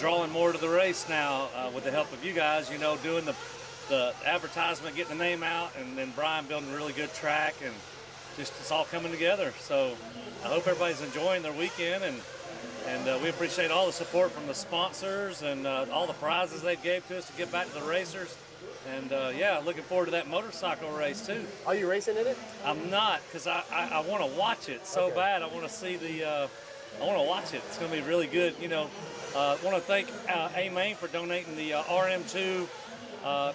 drawing more to the race now with the help of you guys. You know, doing the advertisement, getting the name out, and then Brian building a really good track, and just it's all coming together. So I hope everybody's enjoying their weekend, and we appreciate all the support from the sponsors and all the prizes they gave to us to give back to the racers. And yeah, looking forward to that motorcycle race too. Are you racing in it? I'm not, because I want to watch it so bad. I want to see I want to watch it. It's going to be really good. You know, I want to thank A-Main for donating the RM2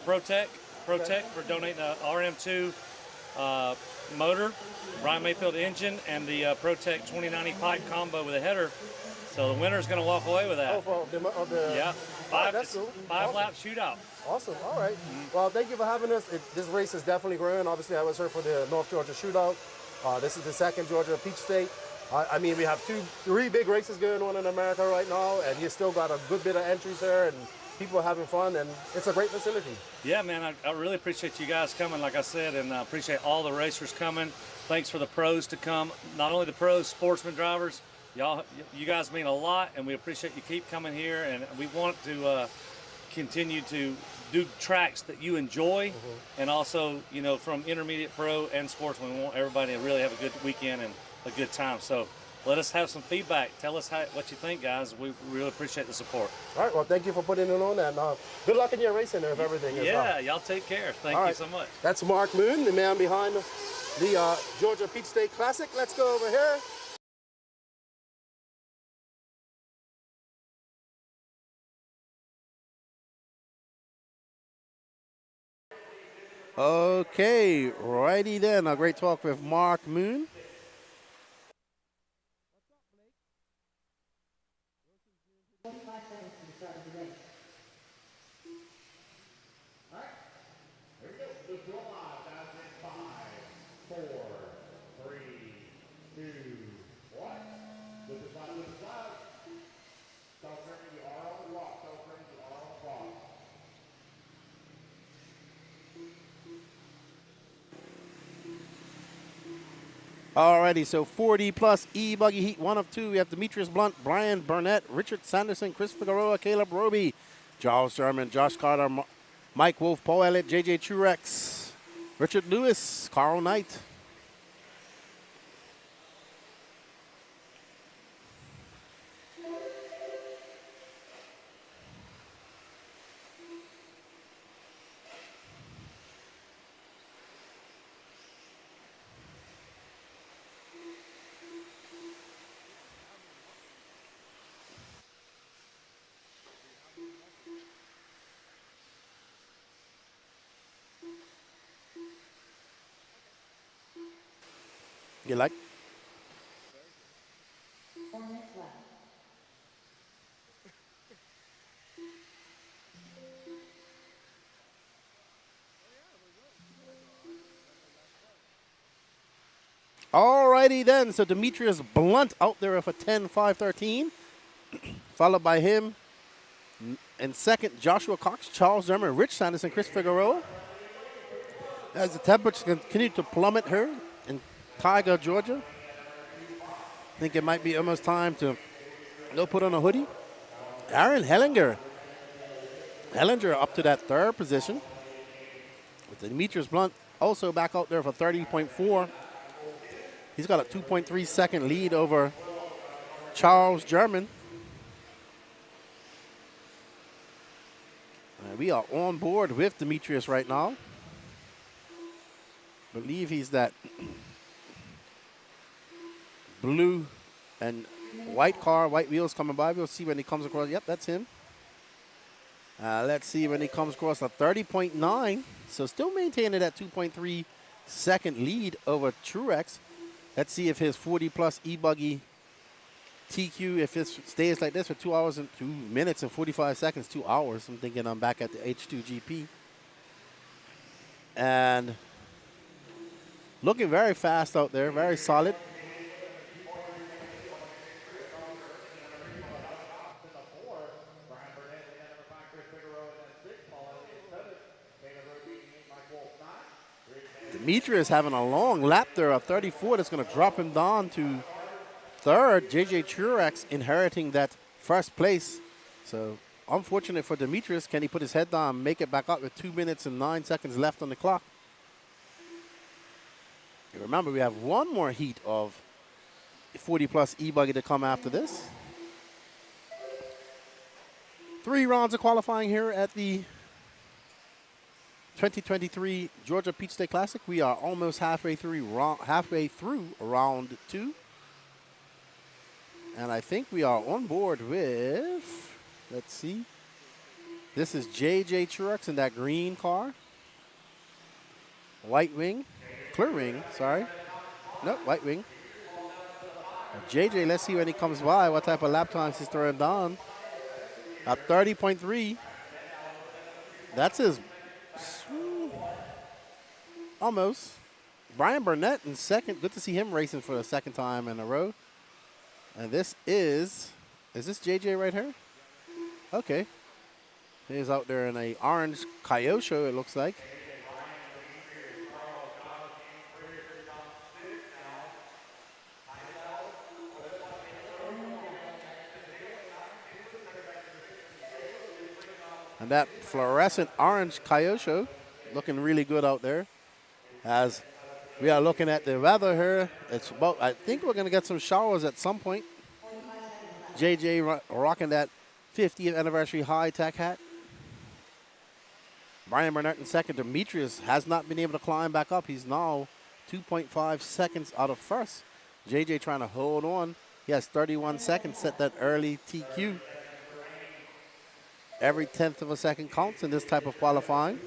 ProTech for donating the RM2 motor, Ryan Mayfield engine, and the ProTech 2090 pipe combo with a header. So the winner's going to walk away with that. Oh, yeah. That's cool. Five lap shootout. Awesome. All right. Well, thank you for having us. This race is definitely growing. Obviously, I was here for the North Georgia Shootout. This is the second Georgia Peach State. I mean, we have 3 big races going on in America right now, and you still got a good bit of entries here, and people are having fun, and it's a great facility. Yeah, man, I really appreciate you guys coming, like I said, and I appreciate all the racers coming. Thanks for the pros to come. Not only the pros, sportsman drivers. You guys mean a lot, and we appreciate you keep coming here, and we want to continue to do tracks that you enjoy, and also, you know, from intermediate pro and sportsman, we want everybody to really have a good weekend and a good time. So let us have some feedback. Tell us what you think, guys. We really appreciate the support. All right, well, thank you for putting it on, and good luck in your racing there, if everything is Yeah, y'all take care. Thank you so much. That's Mark Moon, the man behind the Georgia Peach State Classic. Let's go over here. Okay, righty then. A great talk with Mark Moon. Alrighty, so 40 plus E-Buggy Heat 1 of 2. We have Demetrius Blunt, Brian Burnett, Richard Sanderson, Chris Figueroa, Caleb Roby, Charles Sherman, Josh Carter, Mike Wolf, Paul Elliott, JJ Truex, Richard Lewis, Carl Knight. You like? 4 minutes left. Alrighty then, so Demetrius Blunt out there with a 10.513, followed by him in second, Joshua Cox, Charles Zerman, Rich Sanderson, Chris Figueroa. As the temperatures continue to plummet here in Tiger, Georgia, I think it might be almost time to put on a hoodie. Aaron Hellinger up to that 3rd position, with Demetrius Blunt also back out there for 30.4. He's got a 2.3 second lead over Charles German. We are on board with Demetrius right now. Believe he's that blue and white car, white wheels coming by. We'll see when he comes across. Yep, that's him. Let's see when he comes across a 30.9. So still maintaining that 2.3 second lead over Truex. Let's see if his 40 plus E-Buggy TQ, if it stays like this for 2 hours and 2 minutes and 45 seconds, 2 hours. I'm thinking I'm back at the H2GP. And looking very fast out there, very solid. Demetrius having a long lap there, a 34 that's going to drop him down to 3rd. JJ Truex inheriting that 1st place. So unfortunate for Demetrius. Can he put his head down and make it back up with 2 minutes and 9 seconds left on the clock? Remember, we have one more heat of 40 plus E-Buggy to come after this. 3 rounds of qualifying here at the 2023 Georgia Peach State Classic. We are almost halfway through round 2. And I think we are on board with, let's see. This is JJ Truex in that green car. White wing, clear wing, sorry. Nope, white wing. JJ, let's see when he comes by, what type of lap times he's throwing down. At 30.3. That's his, almost. Brian Burnett in second. Good to see him racing for the second time in a row. And this is this JJ right here? Okay. He's out there in a orange Kyosho, it looks like. And that fluorescent orange Kyosho looking really good out there. As we are looking at the weather here, it's about, I think we're going to get some showers at some point. JJ rocking that 50th anniversary high-tech hat. Brian Burnett in second. Demetrius has not been able to climb back up. He's now 2.5 seconds out of first. JJ trying to hold on. He has 31 seconds, set that early TQ. Every 10th of a second counts in this type of qualifying.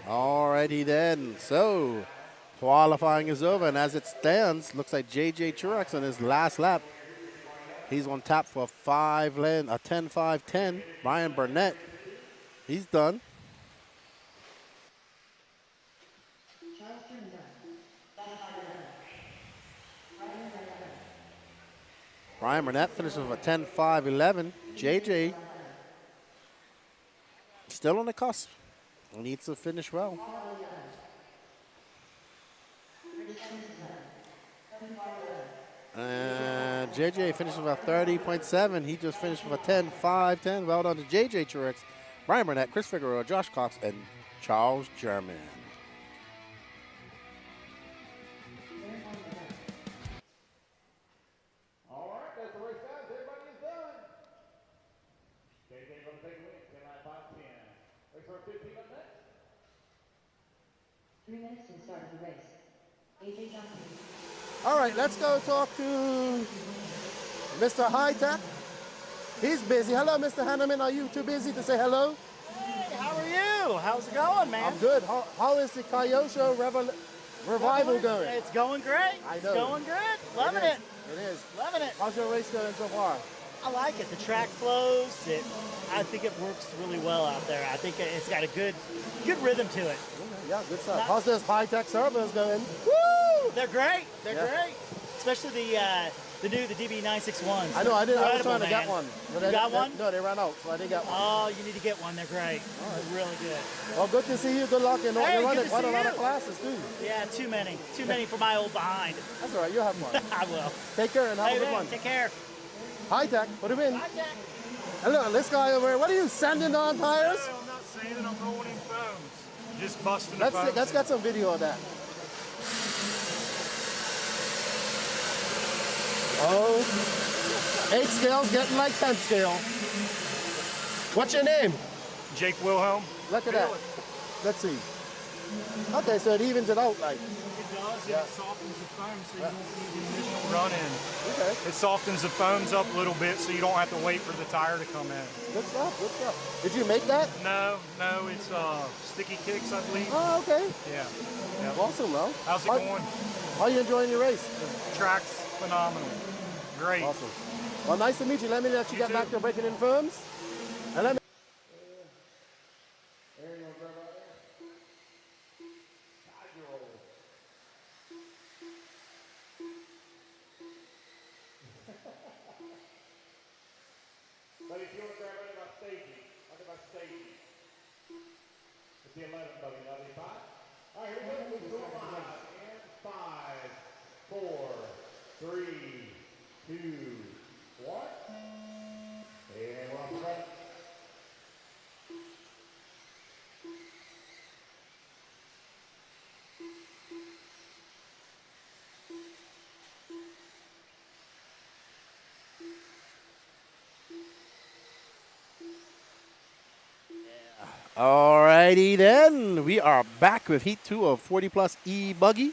Alrighty then, so qualifying is over, and as it stands, looks like JJ Truex on his last lap. He's on tap for a 10-5-10. Brian Burnett, he's done. Brian Burnett finishes with a 10-5-11. JJ still on the cusp. Needs to finish well. And JJ finishes with a 30.7. He just finished with a 10-5-10. Well done to JJ Truex, Brian Burnett, Chris Figueroa, Josh Cox, and Charles German. All right, that's the race guys. Everybody is done. JJ going to take a win. 10-9-5-10. Race number 15 up next. 3 minutes to the start of the race. AJ Johnson. All right, let's go talk to Mr. High Tech. He's busy. Hello, Mr. Hanneman. Are you too busy to say hello? Hey, how are you? How's it going, man? I'm good. How is the Kyosho revival going? It's going great. I know. It's going good. Loving it. It is. Loving it. How's your race going so far? I like it. The track flows. I think it works really well out there. I think it's got a good rhythm to it. Yeah, good stuff. How's this high-tech servos going? Woo! They're great. They're great. Especially the DB961s. I know. I was trying to man. get one. You got one? No, they ran out, so I didn't get one. Oh, you need to get one. They're great. They're really good. Well, good to see you. Good luck. And Hey, you're good running to quite a see lot you. of classes, too. Yeah, too many. Too many for my old behind. That's all right. You'll have one. I will. Take care and have Hey, a good man, one. take care. High-tech. Put him in. High-tech. Hello, this guy over here. What are you, sanding on tires? No, I'm not sanding. I'm rolling in foams. Just busting the Let's foams. get some video of that. Oh, 8 scales getting like 10 scale. What's your name? Jake Wilhelm. Look at that. Let's see. Okay, so it evens it out like. It does, yeah. It softens the foam so you don't need the initial run in. Okay. It softens the foams up a little bit so you don't have to wait for the tire to come in. Good stuff, good stuff. Did you make that? No, it's Sticky Kicks, I believe. Oh, okay. Yeah. Awesome, though. How's it going? How are you enjoying your race? The track's phenomenal. Great. Awesome. Well, nice to meet you. Let me let you get back to breaking in firms. And let me. But if you want to grab under my staging, it's the 11th buggy, 95. All right, here we go. We'll go live in 5, 4, 3, 2, Alrighty then, we are back with Heat 2 of 40 plus E-Buggy.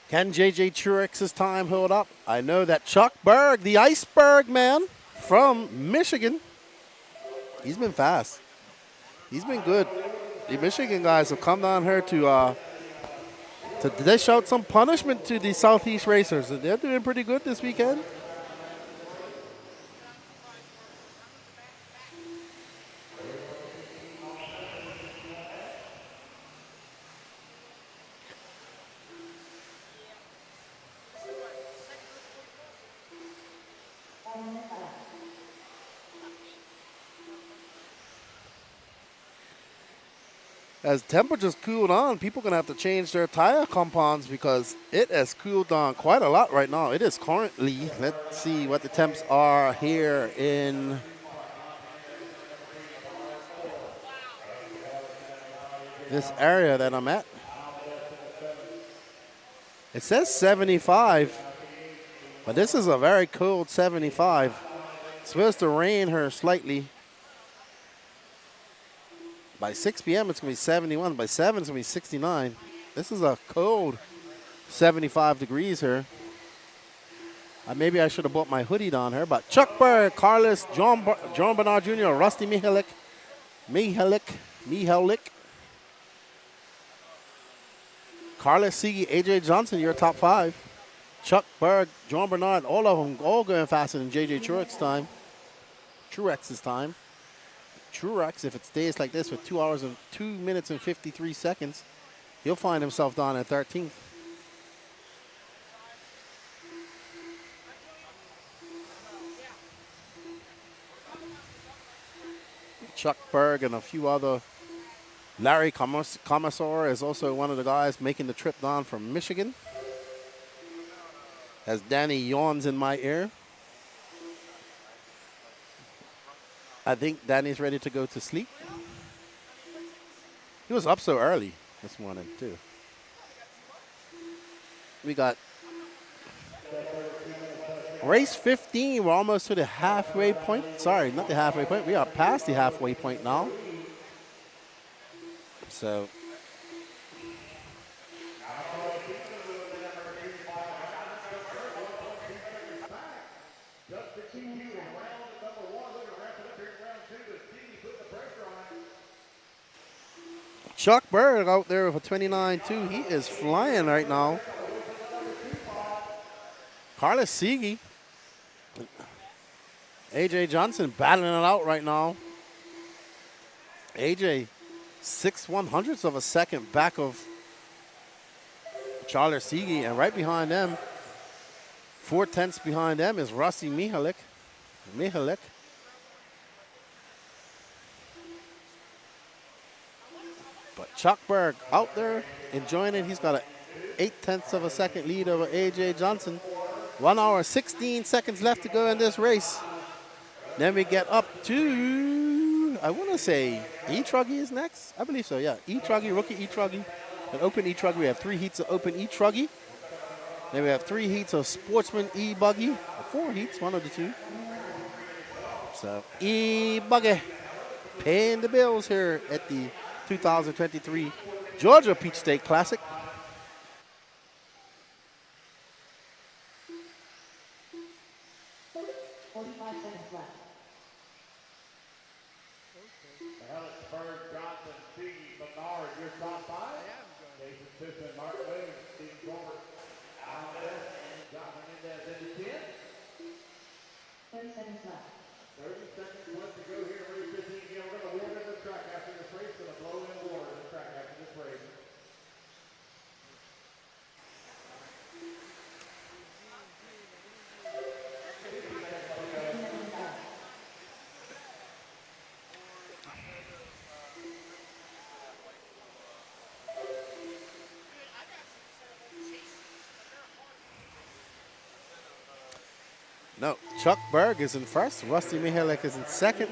Can JJ Truex's time hold up? I know that Chuck Berg, the Iceberg man from Michigan, he's been fast. He's been good. The Michigan guys have come down here to dish out some punishment to the Southeast racers. They're doing pretty good this weekend. As temperatures cooled on, people are going to have to change their tire compounds because it has cooled down quite a lot right now. It is currently, let's see what the temps are here in this area that I'm at. It says 75, but this is a very cold 75. It's supposed to rain here slightly. By 6 p.m., it's going to be 71. By 7, it's going to be 69. This is a cold 75 degrees here. Maybe I should have bought my hoodie down here. But Chuck Berg, Carlos, John Bernard Jr., Rusty Mihalik, Carlos Siege, AJ Johnson, your top 5. Chuck Berg, John Bernard, all of them, all going faster than JJ Truex's time. Truex, if it stays like this for 2 hours and 2 minutes and 53 seconds, he'll find himself down at 13th. Chuck Berg and a few other. Larry Commissar is also one of the guys making the trip down from Michigan. As Danny yawns in my ear. I think Danny's ready to go to sleep. He was up so early this morning, too. We got race 15. We're almost to the halfway point. Sorry, not the halfway point. We are past the halfway point now. So Chuck Berg out there with a 29.2. He is flying right now. Carlos Siege. AJ Johnson battling it out right now. AJ 6/100ths of a second back of Charles Siege, and right behind them, 4/10 behind them is Rusty Mihalik. But Chuck Berg out there enjoying it. He's got an 8/10 of a second lead over AJ Johnson. 1 hour, 16 seconds left to go in this race. Then we get up to, I want to say, E-Truggy is next. I believe so, yeah. E-Truggy, rookie E-Truggy, and open E-Truggy. We have 3 heats of open E-Truggy. Then we have 3 heats of Sportsman E-Buggy. 4 heats, one of the 2. So E-Buggy paying the bills here at the 2023 Georgia Peach State Classic. No, Chuck Berg is in first. Rusty Mihalik is in second.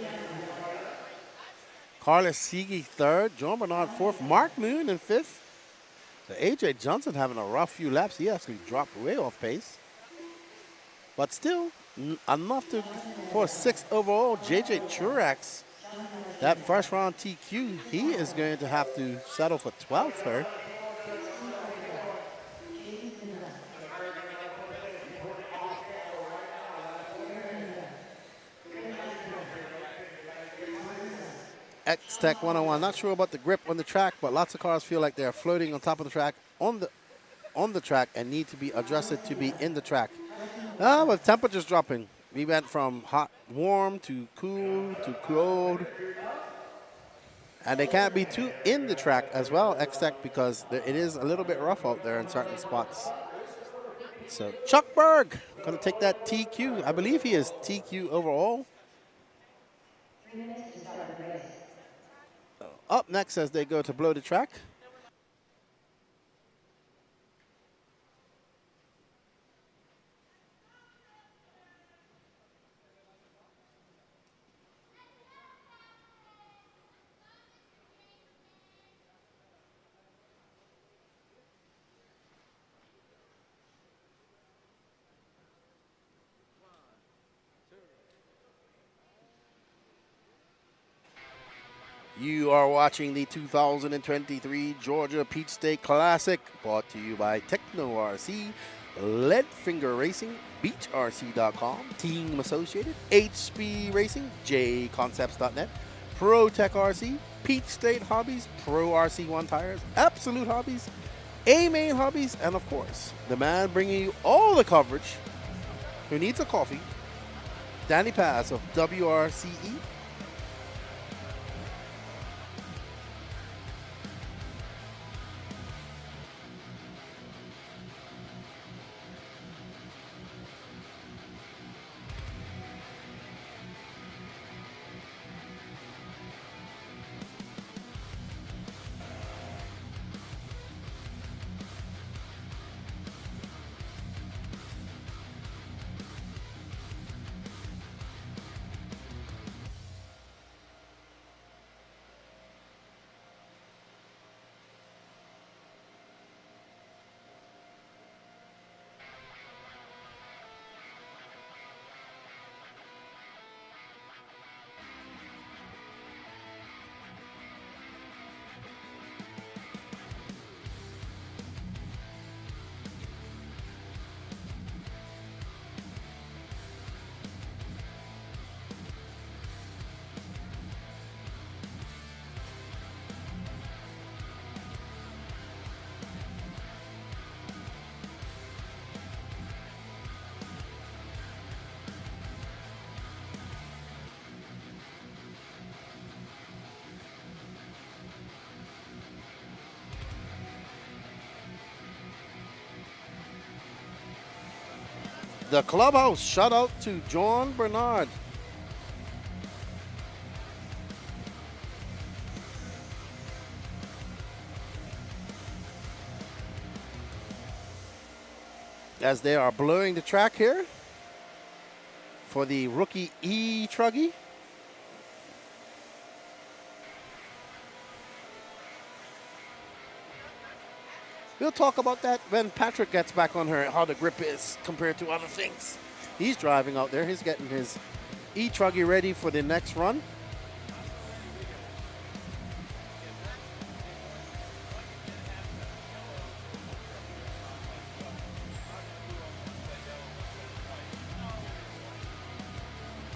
Carlos Siege third. John Bernard fourth. Mark Moon in fifth. So AJ Johnson having a rough few laps. He actually dropped way off pace. But still, enough for 6th overall. JJ Truex That first round TQ, he is going to have to settle for 12th here. X-Tech 101. Not sure about the grip on the track, but lots of cars feel like they're floating on top of the track on the track and need to be adjusted to be in the track. With temperatures dropping, we went from warm to cool to cold. And they can't be too in the track as well, X-Tech, because it is a little bit rough out there in certain spots. So Chuck Berg going to take that TQ. I believe he is TQ overall. Up next as they go to blow the track. You are watching the 2023 Georgia Peach State Classic, brought to you by Techno RC, Lead Finger Racing, BeachRC.com, Team Associated, HB Racing, JConcepts.net, ProTech RC, Peach State Hobbies, Pro RC1 Tires, Absolute Hobbies, A-Main Hobbies, and of course, the man bringing you all the coverage, who needs a coffee, Danny Paz of WRCE. The clubhouse, shout out to John Bernard. As they are blowing the track here for the rookie E-Truggy. We'll talk about that when Patrick gets back on her, how the grip is compared to other things. He's driving out there. He's getting his E-Truggy ready for the next run.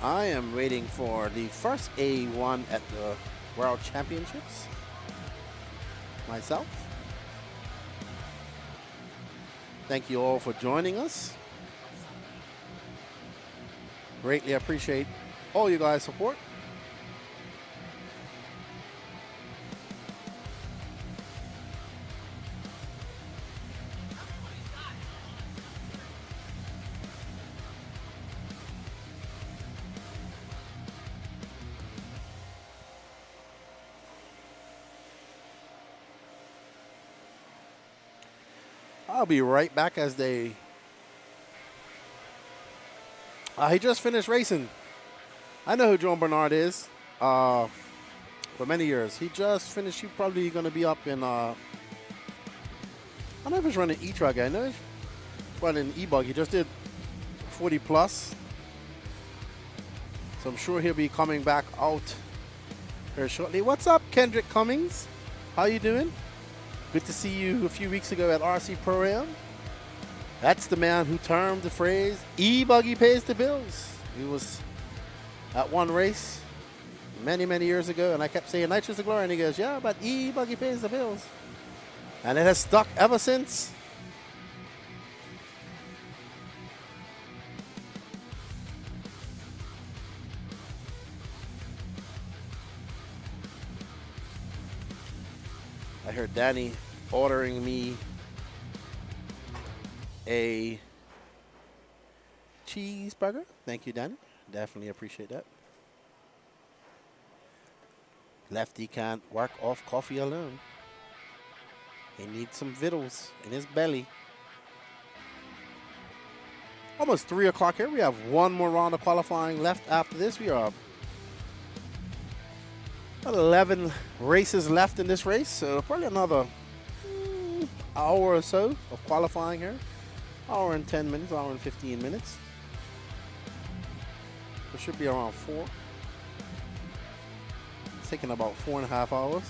I am waiting for the first A1 at the World Championships myself. Thank you all for joining us. Greatly appreciate all you guys' support. I'll be right back as they... he just finished racing. I know who John Bernard is for many years. He just finished. He's probably going to be up in... I don't know if he's running E-Truggy. I know he's running E-Buggy. He just did 40 plus. So I'm sure he'll be coming back out her shortly. What's up, Kendrick Cummings? How you doing? Good to see you a few weeks ago at RC Pro Am. That's the man who termed the phrase, E-Buggy pays the bills. He was at one race many, many years ago, and I kept saying, Nitro's the glory, and he goes, yeah, but E-Buggy pays the bills. And it has stuck ever since. I heard Danny ordering me a cheeseburger. Thank you, Danny. Definitely appreciate that. Lefty can't work off coffee alone. He needs some vittles in his belly. Almost 3 o'clock here. We have one more round of qualifying left after this. We are about 11 races left in this race, so probably another hour or so of qualifying here. Hour and 10 minutes, hour and 15 minutes. It should be around 4. It's taking about 4.5 hours.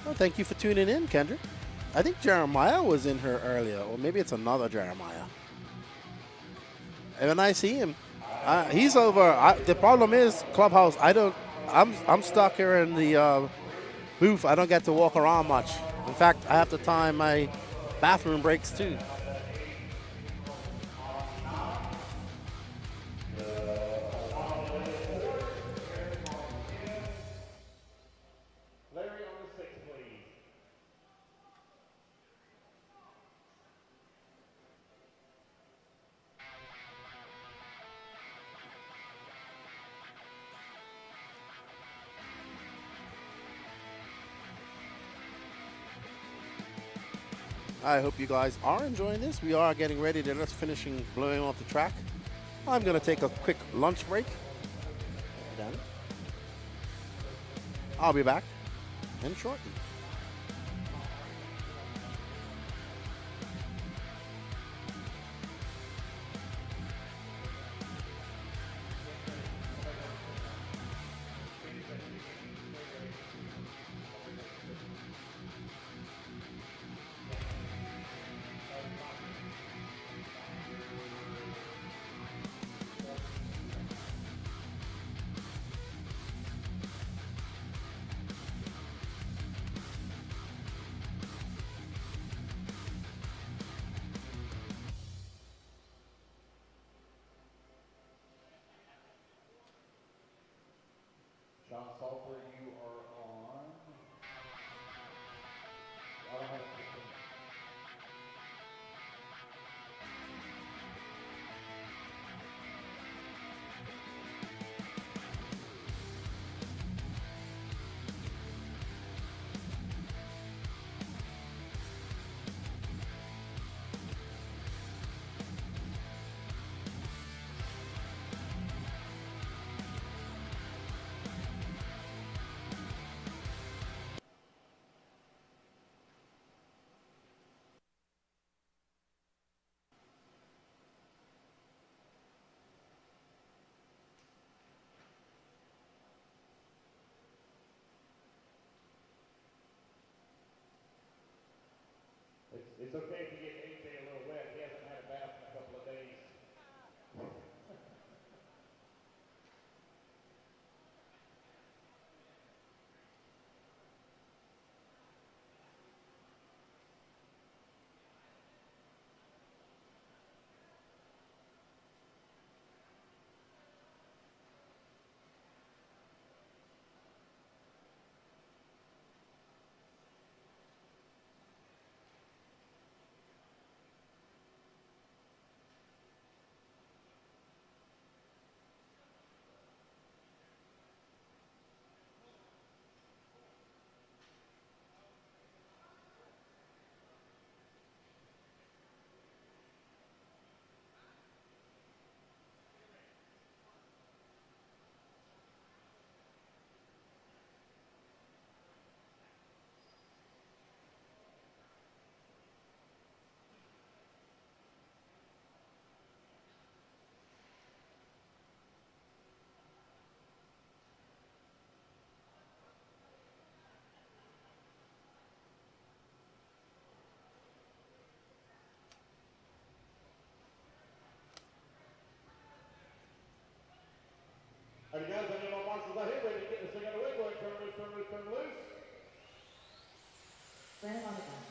Well, thank you for tuning in, Kendrick. I think Jeremiah was in here earlier, or maybe it's another Jeremiah. And when I see him, he's over. The problem is, Clubhouse, I'm stuck here in the booth. I don't get to walk around much. In fact, I have to time my bathroom breaks too. I hope you guys are enjoying this. We are getting ready. They're just finishing blowing off the track. I'm going to take a quick lunch break. I'll be back in shortly. John Salter, you are on. It's okay if you get AJ a little wet. He hasn't had a bath in a couple of days.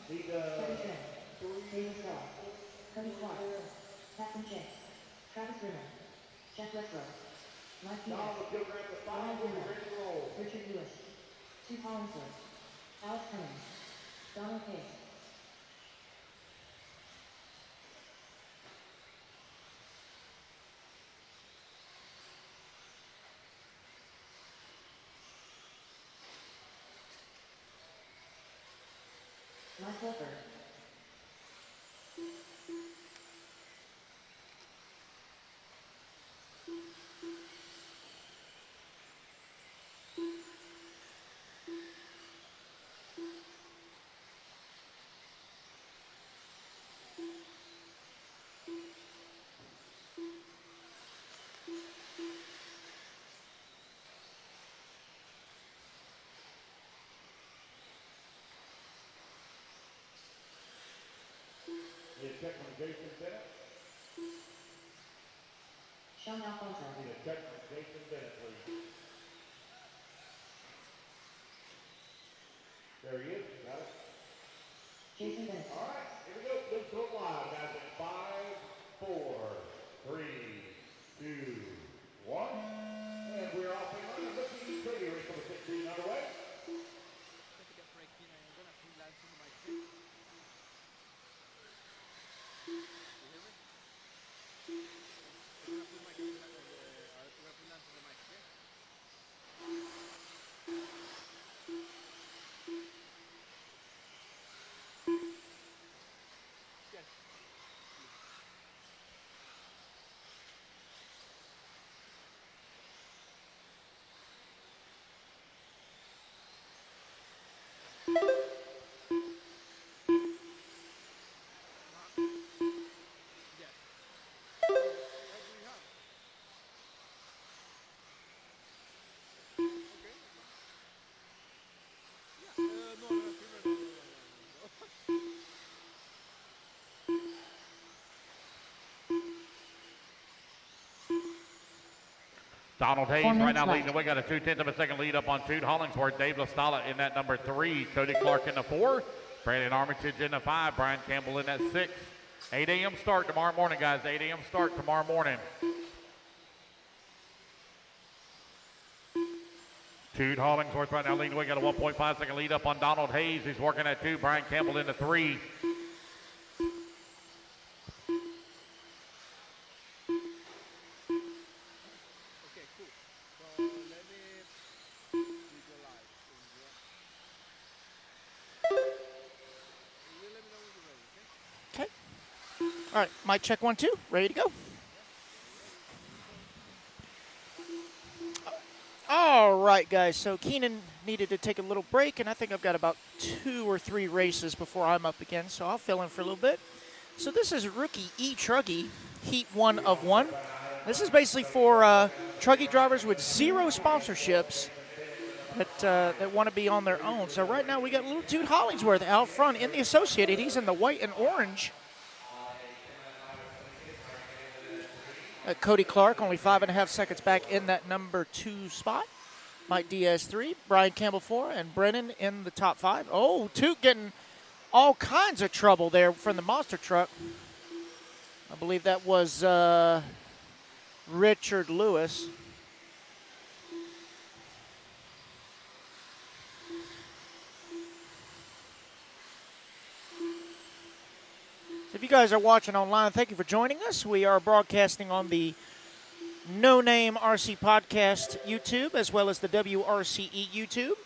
Kevin Smith, David Starr, Cody Clark, Captain Chase, Travis Rimmel, Jeff Westbrook, Mike Peters, Ryan Zimmer, Richard Lewis, Stu Collinsworth, Alex Cummings, Donald Case. Mike Wolford. Need a check from Jason Bennett. Sean Alfonso. Need a check from Jason Bennett, please. There he is. Got it. Jason Bennett. All right, here we go. Let's go live, guys. At 5, 4, 3, 2, 1. And we're off and running. Look at the E-Truggy race number 16 underway. Donald Hayes right now leading the way. Got a 2/10 of a second lead up on Toot Hollingsworth. Dave LaStalla in that number 3. Cody Clark in the 4. Brandon Armitage in the 5. Brian Campbell in that 6. 8 a.m. start tomorrow morning, guys. 8 a.m. start tomorrow morning. Toot Hollingsworth right now leading the way. Got a 1.5 second lead up on Donald Hayes. He's working at 2. Brian Campbell in the 3. All right, mic check 1, 2, ready to go. All right, guys, so Keenan needed to take a little break, and I think I've got about 2 or 3 races before I'm up again, so I'll fill in for a little bit. So this is rookie E-Truggy Heat 1 of 1. This is basically for Truggy drivers with 0 sponsorships that want to be on their own. So right now we got little Toot Hollingsworth out front in the Associated. He's in the white and orange. Cody Clark only 5.5 seconds back in that number 2 spot. Mike Diaz 3, Brian Campbell 4, and Brennan in the top 5. Oh, Toot getting all kinds of trouble there from the monster truck. I believe that was Richard Lewis. If you guys are watching online, thank you for joining us. We are broadcasting on the No Name RC Podcast YouTube as well as the WRCE YouTube.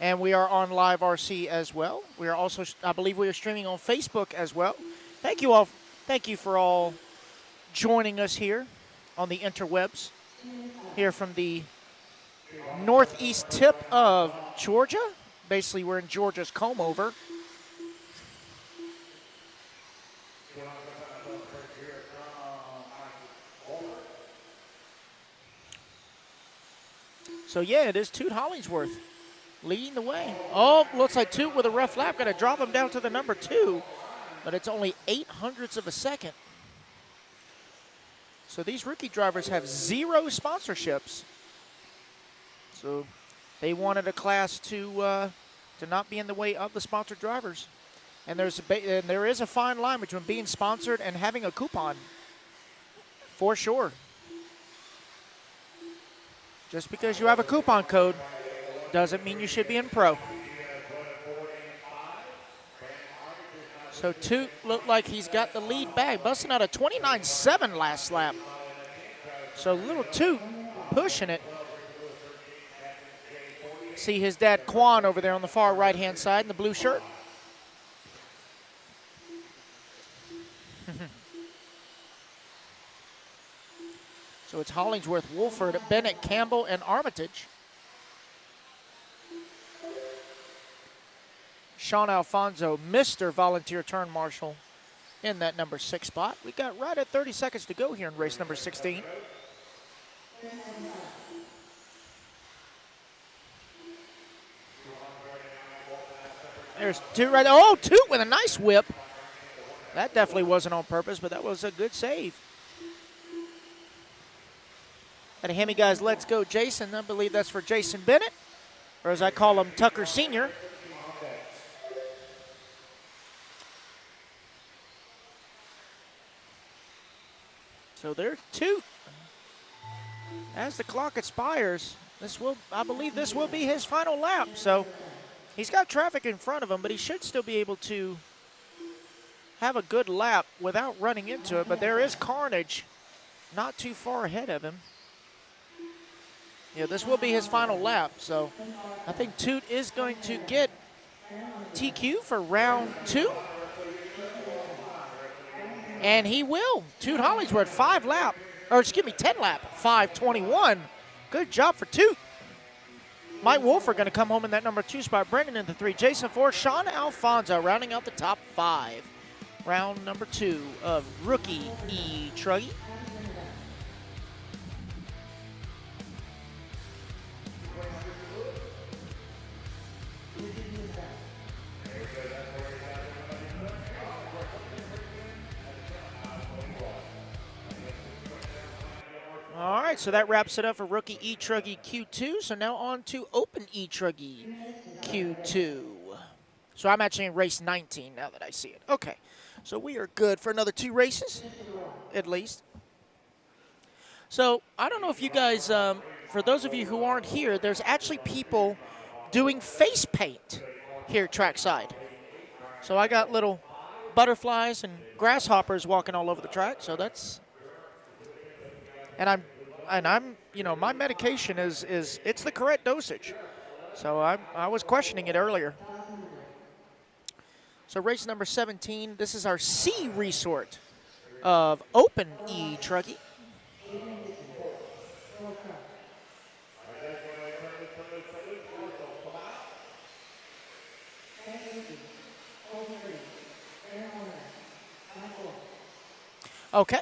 And we are on Live RC as well. We are also, I believe we are streaming on Facebook as well. Thank you all. Thank you for all joining us here on the interwebs, here from the northeast tip of Georgia. Basically, we're in Georgia's comb over. So, yeah, it is Toot Hollingsworth leading the way. Oh, looks like Toot with a rough lap. Got to drop him down to the number 2. But it's only 0.08 of a second. So these rookie drivers have 0 sponsorships. So they wanted a class to to not be in the way of the sponsored drivers. And there is a fine line between being sponsored and having a coupon, for sure. Just because you have a coupon code doesn't mean you should be in pro. So Toot looked like he's got the lead back, busting out a 29.7 last lap. So little Toot pushing it. See his dad Quan over there on the far right-hand side in the blue shirt. So it's Hollingsworth, Wolford, Bennett, Campbell, and Armitage. Sean Alfonso, Mr. Volunteer Turn Marshal, in that number 6 spot. We got right at 30 seconds to go here in race number 16. There's Toot right there. Oh, Toot with a nice whip. That definitely wasn't on purpose, but that was a good save. And a Hemi guys, let's go, Jason. I believe that's for Jason Bennett, or as I call him, Tucker Sr. So there's Toot. As the clock expires, I believe this will be his final lap. So he's got traffic in front of him, but he should still be able to have a good lap without running into it. But there is Carnage not too far ahead of him. Yeah, this will be his final lap. So I think Toot is going to get TQ for round 2. And he will. Toot Hollingsworth, 10 lap, 5:21. Good job for Toot. Mike Wolford going to come home in that number 2 spot. Brendan in the 3. Jason 4. Sean Alfonso rounding out the top 5. Round number 2 of rookie E-Truggy. All right, so that wraps it up for rookie E-Truggy Q2. So now on to open E-Truggy Q2. So I'm actually in race 19 now that I see it. Okay, so we are good for another 2 races, at least. So I don't know if you guys, for those of you who aren't here, there's actually people doing face paint here trackside. So I got little butterflies and grasshoppers walking all over the track. So that's, and I'm, you know, my medication is it's the correct dosage. So I was questioning it earlier. So race number 17, this is our C resort of open E-Truggy. Okay.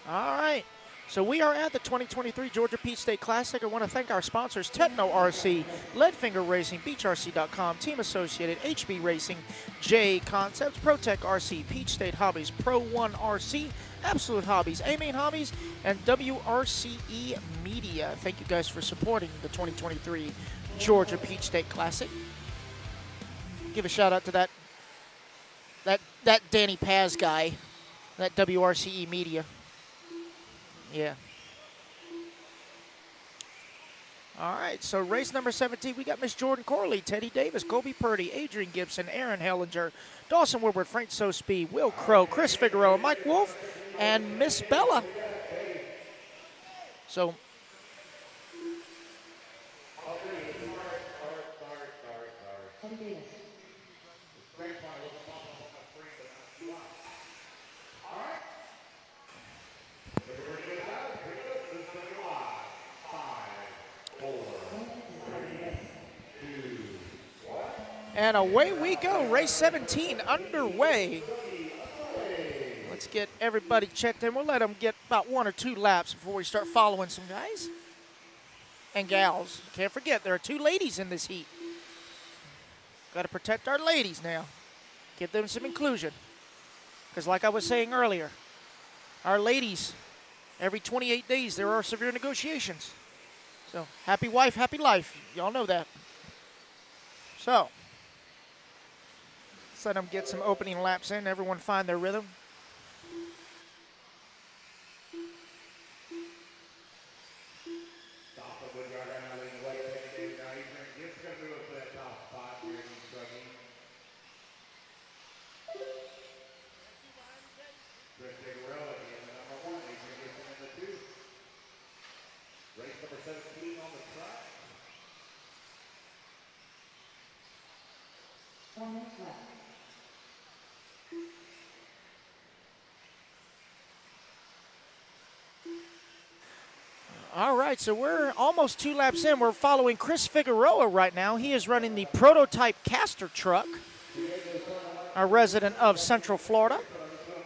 All right. So we are at the 2023 Georgia Peach State Classic. I want to thank our sponsors, Techno RC, Leadfinger Racing, BeachRC.com, Team Associated, HB Racing, J Concepts, ProTech RC, Peach State Hobbies, Pro One RC, Absolute Hobbies, A-Main Hobbies, and WRCE Media. Thank you guys for supporting the 2023 Georgia Peach State Classic. Give a shout out to that Danny Paz guy, that WRCE Media. Yeah. All right, so race number 17, we got Miss Jordan Corley, Teddy Davis, Colby Purdy, Adrian Gibson, Aaron Hellinger, Dawson Woodward, Frank Sospe, Will Crow, Chris Figueroa, Mike Wolf, and Miss Bella. So and away we go, race 17 underway. Let's get everybody checked in. We'll let them get about 1 or 2 laps before we start following some guys and gals. Can't forget, there are 2 ladies in this heat. Got to protect our ladies now. Give them some inclusion. Because like I was saying earlier, our ladies, every 28 days there are severe negotiations. So happy wife, happy life. Y'all know that. So, let's let them get some opening laps in. Everyone find their rhythm. Race number 17 on the track. 1 minute left. All right, so we're almost 2 laps in. We're following Chris Figueroa right now. He is running the prototype caster truck, a resident of Central Florida,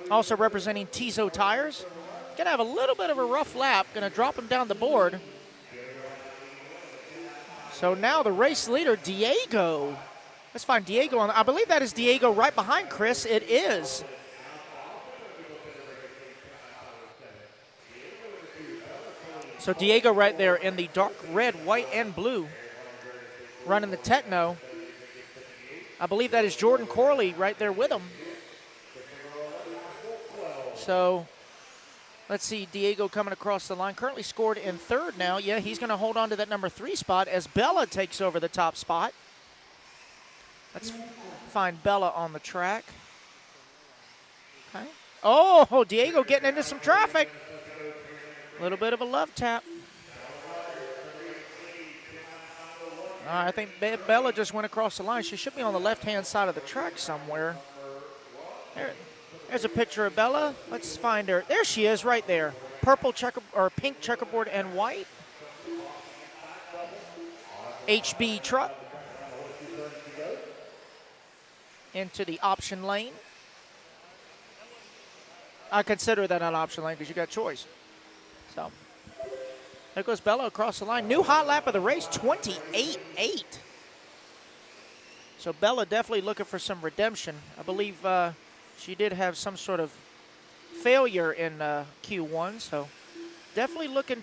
also representing Tizo Tires. Gonna have a little bit of a rough lap, gonna drop him down the board. So now the race leader, Diego. Let's find Diego on. I believe that is Diego right behind Chris. It is. So Diego right there in the dark red, white, and blue, running the Techno. I believe that is Jordan Corley right there with him. So let's see, Diego coming across the line. Currently scored in 3rd now. Yeah, he's going to hold on to that number 3 spot as Bella takes over the top spot. Let's find Bella on the track. Okay. Oh, Diego getting into some traffic. A little bit of a love tap. I think Bella just went across the line. She should be on the left-hand side of the track somewhere. There's a picture of Bella. Let's find her. There she is, right there. Purple checker or pink checkerboard and white. HB truck. Into the option lane. I consider that an option lane because you got choice. So there goes Bella across the line. New hot lap of the race, 28.8. So Bella definitely looking for some redemption. I believe she did have some sort of failure in Q1, so definitely looking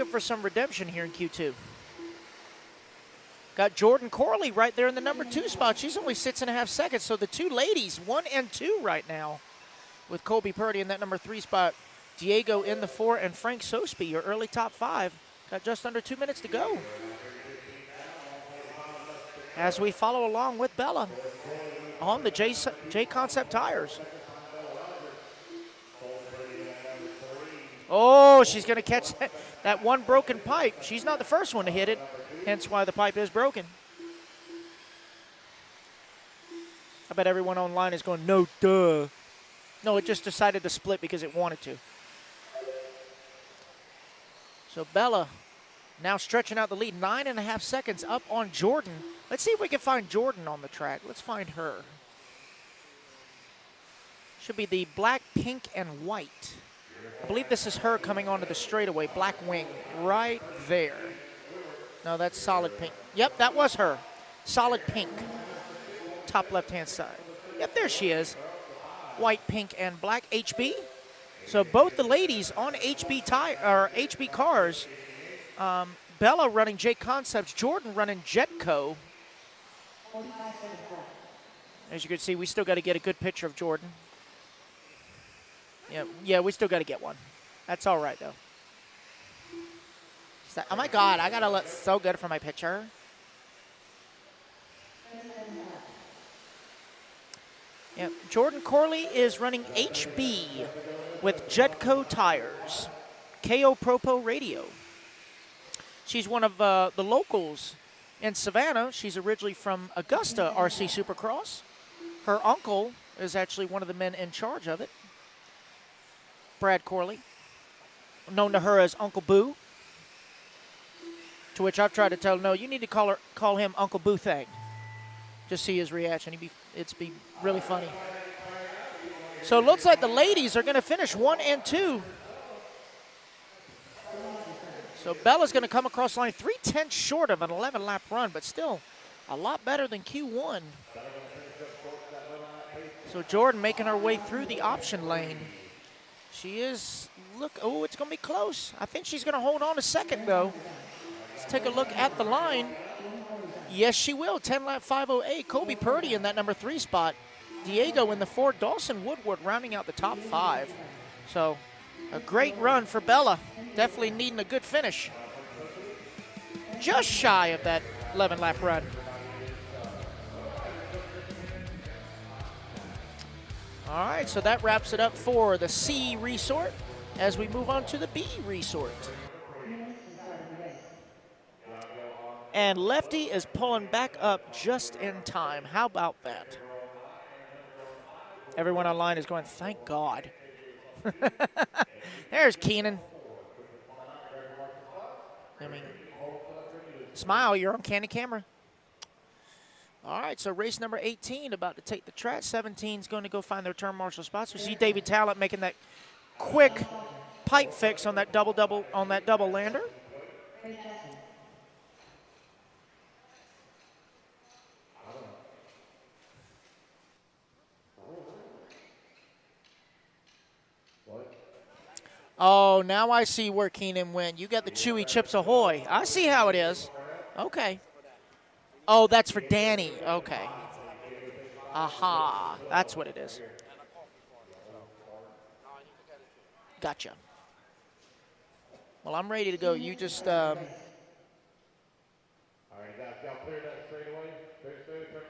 for some redemption here in Q2. Got Jordan Corley right there in the number 2 spot. She's only 6.5 seconds, so the 2 ladies, 1 and 2 right now, with Colby Purdy in that number 3 spot. Diego in the 4, and Frank Sosby, your early top 5. Got just under 2 minutes to go. As we follow along with Bella on the J Concept tires. Oh, she's going to catch that one broken pipe. She's not the first one to hit it, hence why the pipe is broken. I bet everyone online is going, no, duh. No, it just decided to split because it wanted to. So Bella now stretching out the lead, 9.5 seconds up on Jordan. Let's see if we can find Jordan on the track. Let's find her. Should be the black, pink, and white. I believe this is her coming onto the straightaway. Black wing right there. No, that's solid pink. Yep, that was her. Solid pink. Top left-hand side. Yep, there she is. White, pink, and black. HB. So both the ladies on HB cars. Bella running J Concepts, Jordan running Jetco. As you can see, we still got to get a good picture of Jordan. Yeah, we still got to get one. That's all right though. Oh my God, I gotta look so good for my picture. Yeah, Jordan Corley is running HB with Jetco tires, KO Propo radio. She's one of the locals in Savannah. She's originally from Augusta RC Supercross. Her uncle is actually one of the men in charge of it, Brad Corley, known to her as Uncle Boo. To which I've tried to tell her, no, you need to call him Uncle Boo Thang. Just see his reaction. It'd be really funny. So it looks like the ladies are going to finish 1 and 2. So Bella's going to come across the line 3/10 short of an 11-lap run, but still a lot better than Q1. So Jordan making her way through the option lane. She is, oh, it's going to be close. I think she's going to hold on a second, though. Let's take a look at the line. Yes, she will. 10-lap 5:08. Kobe Purdy in that number 3 spot. Diego in the 4. Dawson Woodward rounding out the top 5. So a great run for Bella. Definitely needing a good finish. Just shy of that 11-lap run. All right, so that wraps it up for the C resort as we move on to the B resort. And Lefty is pulling back up just in time. How about that? Everyone online is going, thank God. There's Keenan. I mean, smile, you're on candy camera. All right, so race number 18 about to take the track. 17 is going to go find their turn marshal spots. We see David Talent making that quick pipe fix on that double lander. Oh, now I see where Keenan went. You got the Chewy Chips Ahoy. I see how it is. Okay. Oh, that's for Danny. Okay. Aha. That's what it is. Gotcha. Well, I'm ready to go. You just... All right, guys, y'all clear that straightaway. Clear straight, turn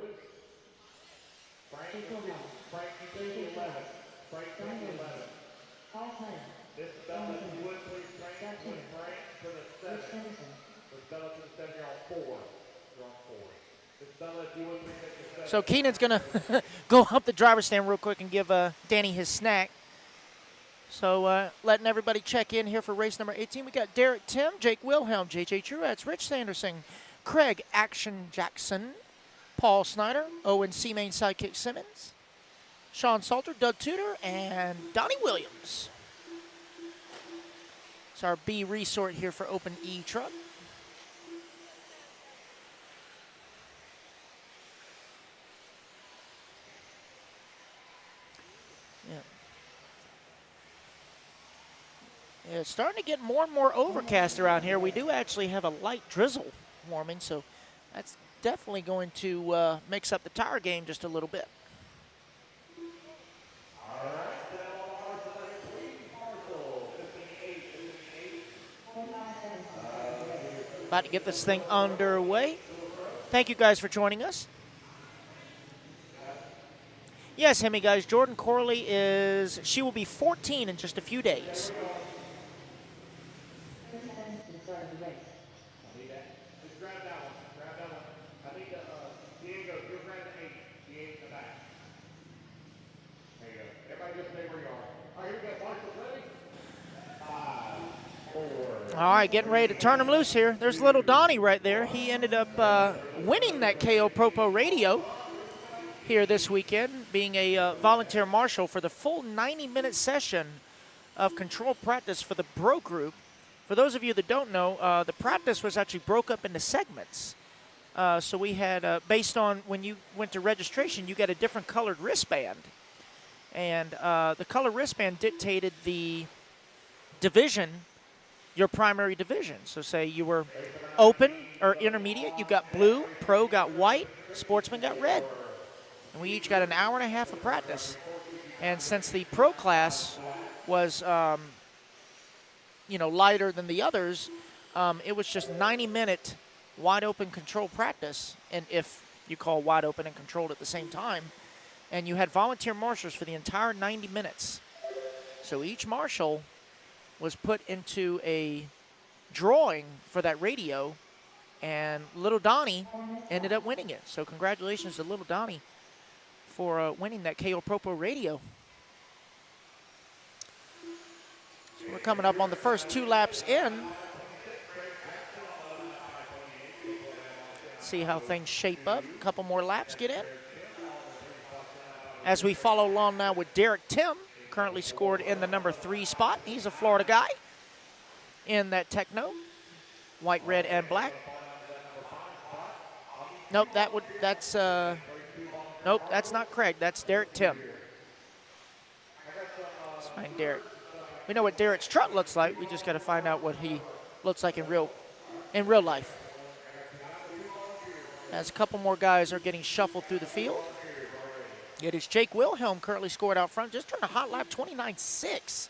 loose. Frank, you take the 11. Frank, take the 11. This is Bella, if you would, please, Frank, with Frank for the 7. With Bella to the 7, you're on 4. You're on 4. This is Bella, if you would, please take the 7. So Keenan's going to go up the driver's stand real quick and give Danny his snack. So letting everybody check in here for race number 18. We got Derek Tim, Jake Wilhelm, JJ Truex, Rich Sanderson, Craig Action Jackson, Paul Snyder, Owen Seamain Sidekick Simmons, Sean Salter, Doug Tudor, and Donnie Williams. It's our B resort here for Open E-Truck. Yeah, it's starting to get more and more overcast around here. We do actually have a light drizzle warming, so that's definitely going to mix up the tire game just a little bit. About to get this thing underway. Thank you guys for joining us. Yes, Hemi guys, Jordan Corley she will be 14 in just a few days. Just grab that one. Grab that one. I think Diego, you'll grab the 8. The 8 in the back. There you go. Everybody just stay where you are. All right, here we go. Marshall ready? 5, 4. All right, getting ready to turn him loose here. There's little Donnie right there. He ended up winning that KO Propo Radio here this weekend, being a volunteer marshal for the full 90-minute session of control practice for the Bro Group. For those of you that don't know, the practice was actually broke up into segments. So we had, based on when you went to registration, you got a different colored wristband. And the color wristband dictated the division, your primary division. So say you were open or intermediate, you got blue, pro got white, sportsman got red. And we each got an hour and a half of practice. And since the pro class was, lighter than the others, it was just 90-minute wide open control practice. And if you call wide open and controlled at the same time, and you had volunteer marshals for the entire 90 minutes. So each marshal was put into a drawing for that radio, and little Donnie ended up winning it. So congratulations to little Donnie for winning that KO Propo radio. So we're coming up on the first 2 laps in. See how things shape up. A couple more laps get in. As we follow along now with Derek Tim, currently scored in the number 3 spot. He's a Florida guy in that Techno, white, red, and black. Nope, that's not Craig. That's Derek Tim. Let's find Derek. We know what Derek's truck looks like. We just got to find out what he looks like in real life. as a couple more guys are getting shuffled through the field. It is Jake Wilhelm currently scored out front, just turned a hot lap, 29.6.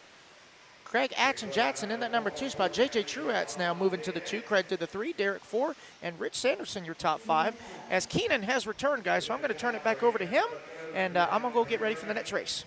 Craig Atchen Jackson in that number 2 spot. J.J. Truax now moving to the 2. Craig to the 3. Derek 4. And Rich Sanderson, your top 5. As Keenan has returned, guys, so I'm going to turn it back over to him, and I'm going to go get ready for the next race.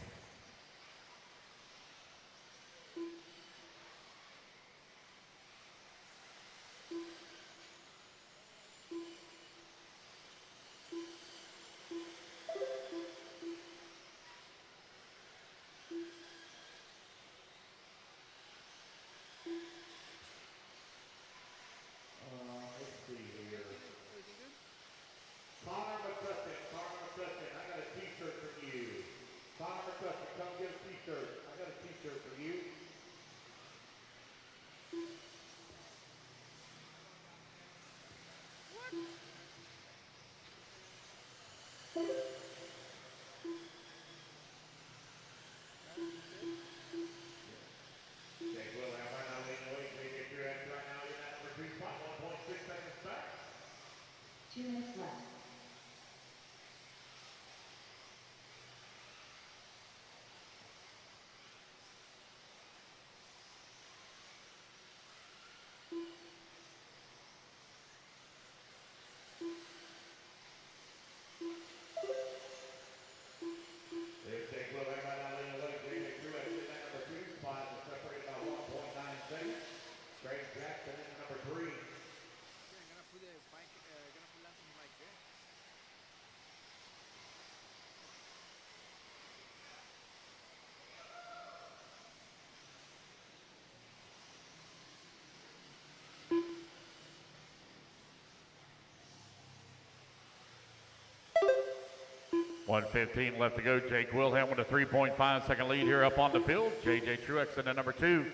.115 left to go. Jake Wilhelm with a 3.5-second lead here up on the field. J.J. Truex in the number 2.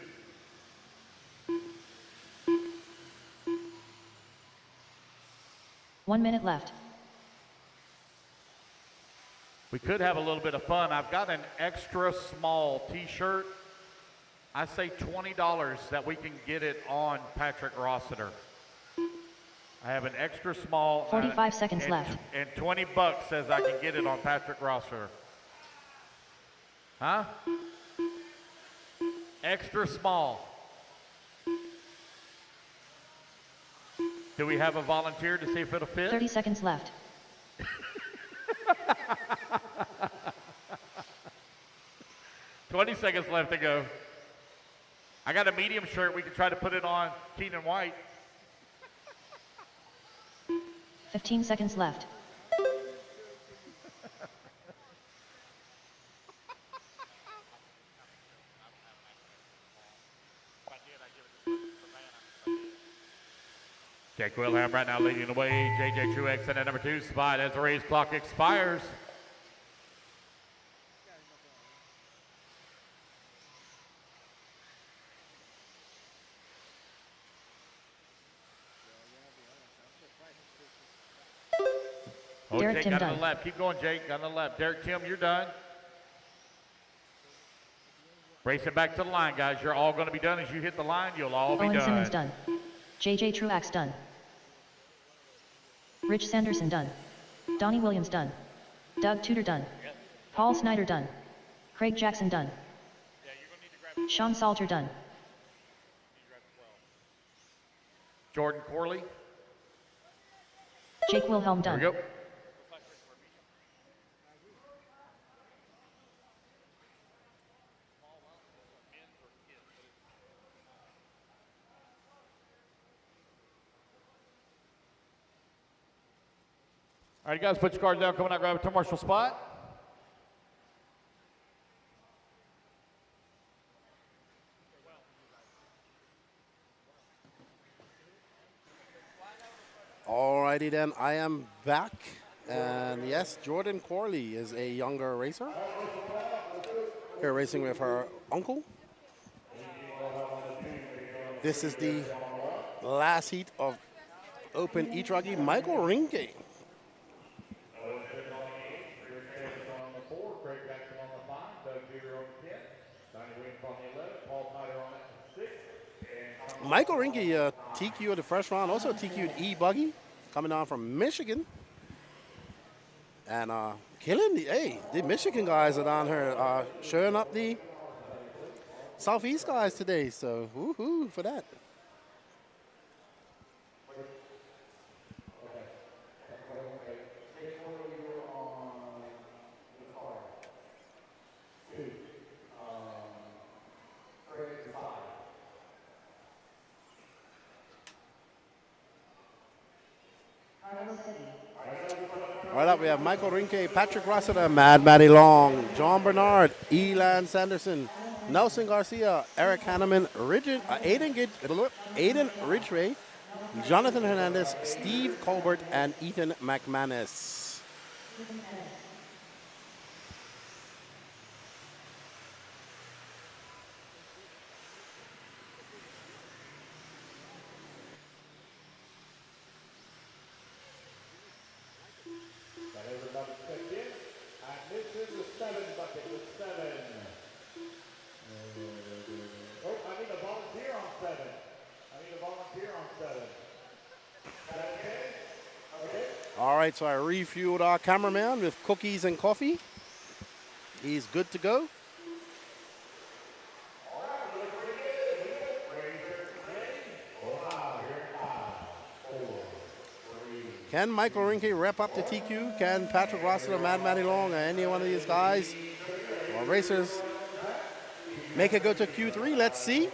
One minute left. We could have a little bit of fun. I've got an extra small t-shirt. I say $20 that we can get it on Patrick Rossiter. I have an extra small. 45 seconds left. And $20 says I can get it on Patrick Rossiter. Huh? Extra small. Do we have a volunteer to see if it'll fit? 30 seconds left. $20 seconds left to go. I got a medium shirt. We can try to put it on Keenan White. 15 seconds left. Jake Wilhelm right now leading the way. J.J. Truex in at number 2 spot as the race clock expires. Oh, Derek Jake Tim got done. on the left. Keep going, Jake. Got on the left. Derek Tim, you're done. Racing back to the line, guys. You're all going to be done. As you hit the line, you'll all be Owen done. Simmons done. J.J. Truax done. Rich Sanderson done. Donnie Williams done. Doug Tudor done. Paul Snyder done. Craig Jackson done. Sean Salter done. Jordan Corley. Jake Wilhelm done. There we go. All right, guys, put your cards down. Coming out, grab a commercial spot. Alrighty then, I am back. And yes, Jordan Corley is a younger racer. Here racing with her uncle. This is the last heat of Open E-Truggy. Michael Rinke. Michael Rinke TQ in the first round, also TQ'd E-Buggy. coming on from Michigan. And killing the Michigan guys are down here showing up the Southeast guys today. So woohoo for that. Right up, we have Michael Rinke, Patrick Rossiter, Mad Matty Long, John Bernard, Elan Sanderson, Nelson Garcia, Eric Hanneman, Aiden Ridgway, Jonathan Hernandez, Steve Colbert, and Ethan McManus. All right, so I refueled our cameraman with cookies and coffee. He's good to go. Can Michael Rinke rep up to TQ? Can Patrick Rossiter, Mad Matty Long, or any one of these guys or racers make it go to Q3? Let's see.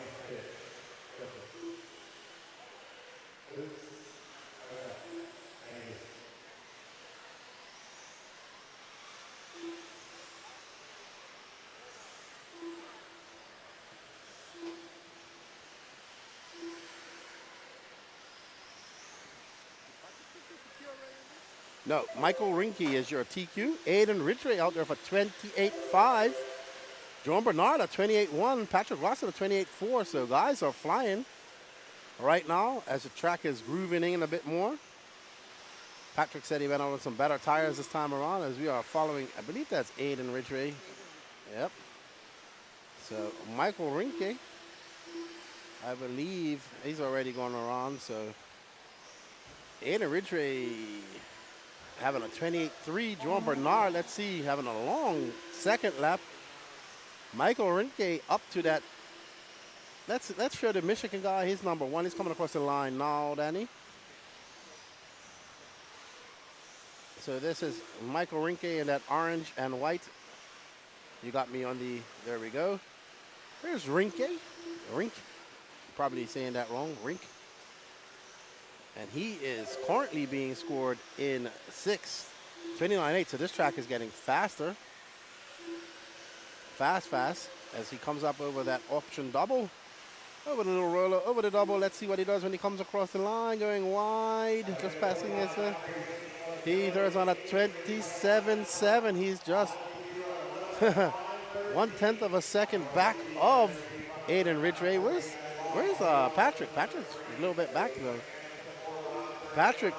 No, Michael Rinke is your TQ. Aiden Ridgway out there for 28.5. John Bernard at 28.1. Patrick Rossiter 28.4. So guys are flying right now as the track is grooving in a bit more. Patrick said he went on with some better tires this time around as we are following, I believe that's Aiden Ridgway. Yep. So Michael Rinke, I believe he's already going around. So Aiden Ridgway having a 28.3. John Bernard, let's see, having a long second lap. Michael Rinke up to that. Let's show the Michigan guy. He's number one. He's coming across the line now, Danny. So this is Michael Rinke in that orange and white. You got me on the, there we go. Here's Rinke. Rink. Probably saying that wrong. Rink. And he is currently being scored in 6th, 29.8. So this track is getting faster. Fast, as he comes up over that option double. Over the little roller, over the double. Let's see what he does when he comes across the line, going wide, just passing his. He throws on a 27.7. He's just 1/10 of a second back of Aiden Ridgway. Where's Patrick? Patrick's a little bit back though. Patrick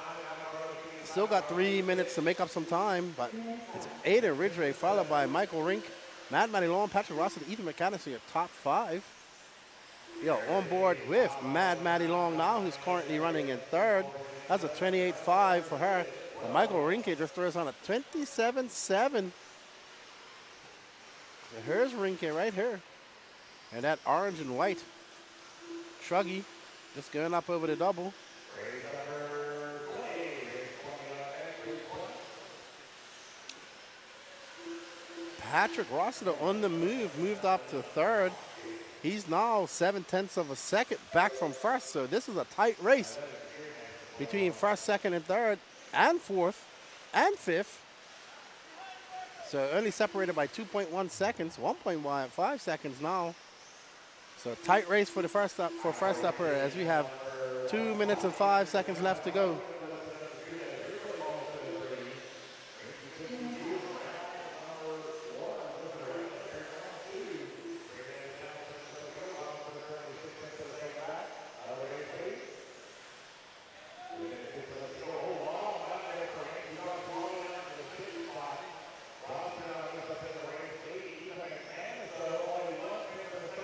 still got 3 minutes to make up some time, but it's Aiden Ridgway followed by Michael Rink, Mad Matty Long, Patrick Rossiter, Ethan McManus in your top 5. Yo, on board with Mad Matty Long now, who's currently running in 3rd. That's a 28.5 for her. And Michael Rinke just throws on a 27.7. So here's Rinke right here. And that orange and white. Truggy just going up over the double. Patrick Rossiter on the move, moved up to 3rd. He's now 7/10 of a second back from 1st. So this is a tight race between 1st, 2nd, and 3rd, and 4th, and 5th. So only separated by 2.1 seconds, 1.5 seconds now. So tight race for the first upper as we have 2 minutes and 5 seconds left to go.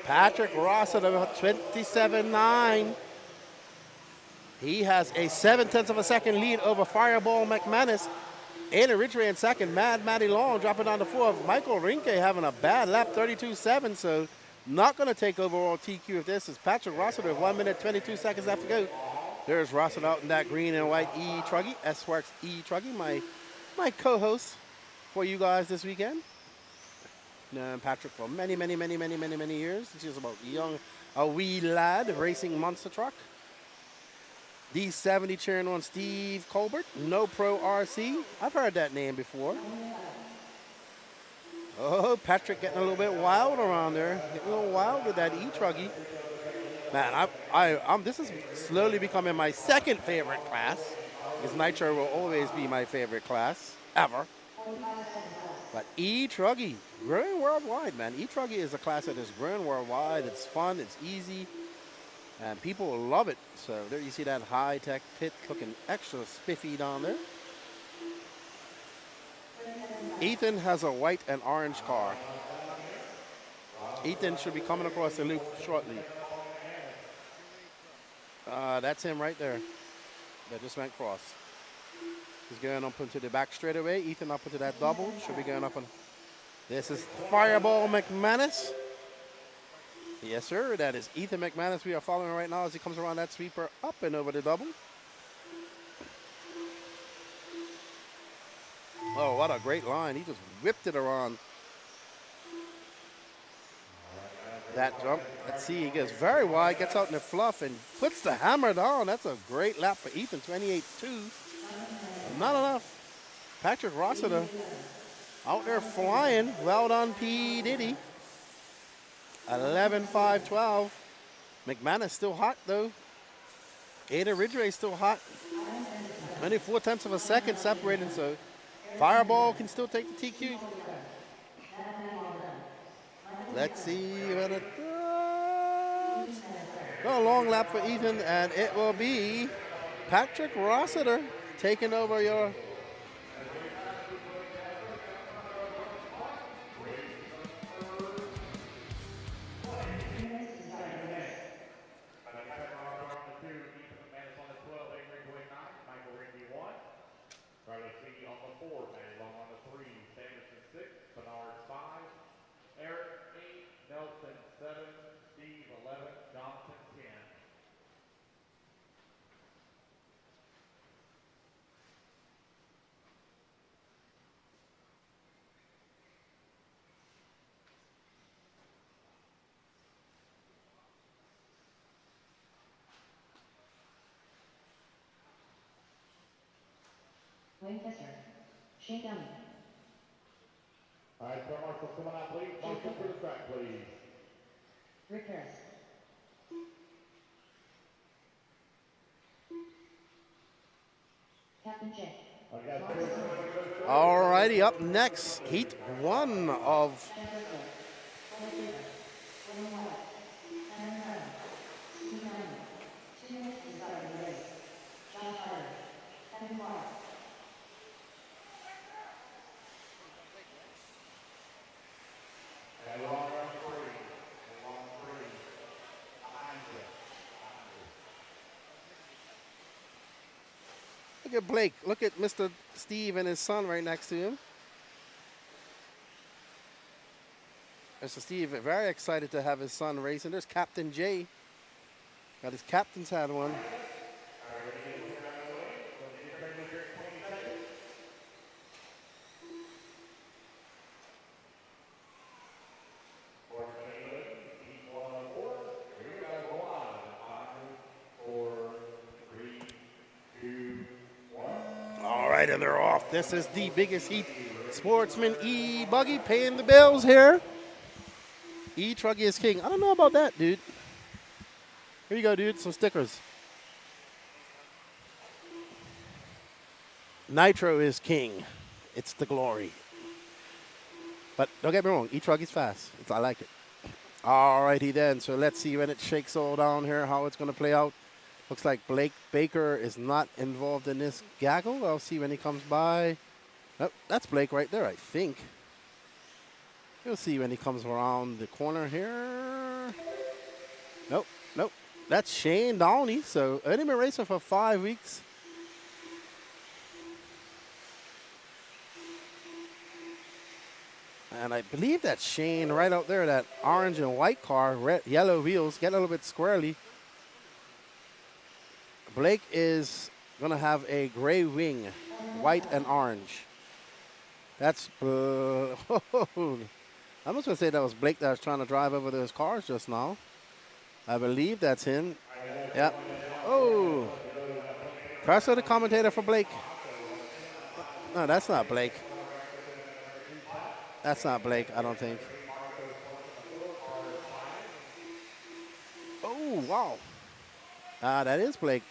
Patrick Rossiter, 27.9. He has a 7/10 of a second lead over Fireball McManus. Aiden Ridgway in second. Mad Matty Long dropping down to fourth. Michael Rinke having a bad lap, 32.7. So not going to take overall TQ if this is Patrick Rossiter, 1 minute 22 seconds left to go. There's Rossiter out in that green and white E-Truggy, S-Works E-Truggy, my co-host for you guys this weekend. Known Patrick for many years. He's just about a wee lad racing monster truck. D70 cheering on Steve Colbert. No Pro RC. I've heard that name before. Oh, Patrick getting a little bit wild around there. Getting a little wild with that E-Truggy. Man, this is slowly becoming my second favorite class. Because Nitro will always be my favorite class, ever. But E-Truggy, growing worldwide, man. E-Truggy is a class that is growing worldwide. It's fun, it's easy, and people will love it. So there you see that high-tech pit looking extra spiffy down there. Ethan has a white and orange car. Ethan should be coming across the loop shortly. That's him right there. That just went cross. He's going up into the back straightaway. Ethan up into that double. Should be going up on. This is Fireball McManus. Yes, sir. That is Ethan McManus we are following right now as he comes around that sweeper up and over the double. Oh, what a great line. He just whipped it around that jump. Let's see. He gets very wide, gets out in the fluff, and puts the hammer down. That's a great lap for Ethan, 28.2. Not enough. Patrick Rossiter out there flying. Well done, P. Diddy. 11.512. McManus still hot, though. Ada Ridgway still hot. 24/10 of a second separating, so Fireball can still take the TQ. Let's see what it does. A long lap for Ethan, and it will be Patrick Rossiter taking over your. Wayne Kester. Shane Downey. All right, Fair Marshals, come on out, please. Marshal to the track, please. Rick Harris. Captain J. All righty, up next, Heat 1 of. Look at Blake. Look at Mr. Steve and his son right next to him. Mr. Steve, very excited to have his son racing. There's Captain J. Got his captain's hat on. And they're off. This is the biggest heat. Sportsman E-Buggy paying the bills here. E-Truggy is king. I don't know about that, dude. Here you go, dude. Some stickers. Nitro is king. It's the glory. But don't get me wrong. E-Truggy's fast. I like it. All righty then. So let's see when it shakes all down here, how it's going to play out. Looks like Blake Baker is not involved in this gaggle. I'll see when he comes by. Oh, that's Blake right there, I think. We'll see when he comes around the corner here. Nope, nope. That's Shane Downey. So only been racing for 5 weeks. And I believe that's Shane right out there, that orange and white car, red, yellow wheels, get a little bit squirrely. Blake is going to have a gray wing, white and orange. That's, I'm just going to say that was Blake that was trying to drive over those cars just now. I believe that's him. Yep. Oh. Press of the commentator for Blake. No, that's not Blake. That's not Blake, I don't think. Oh, wow. That is Blake.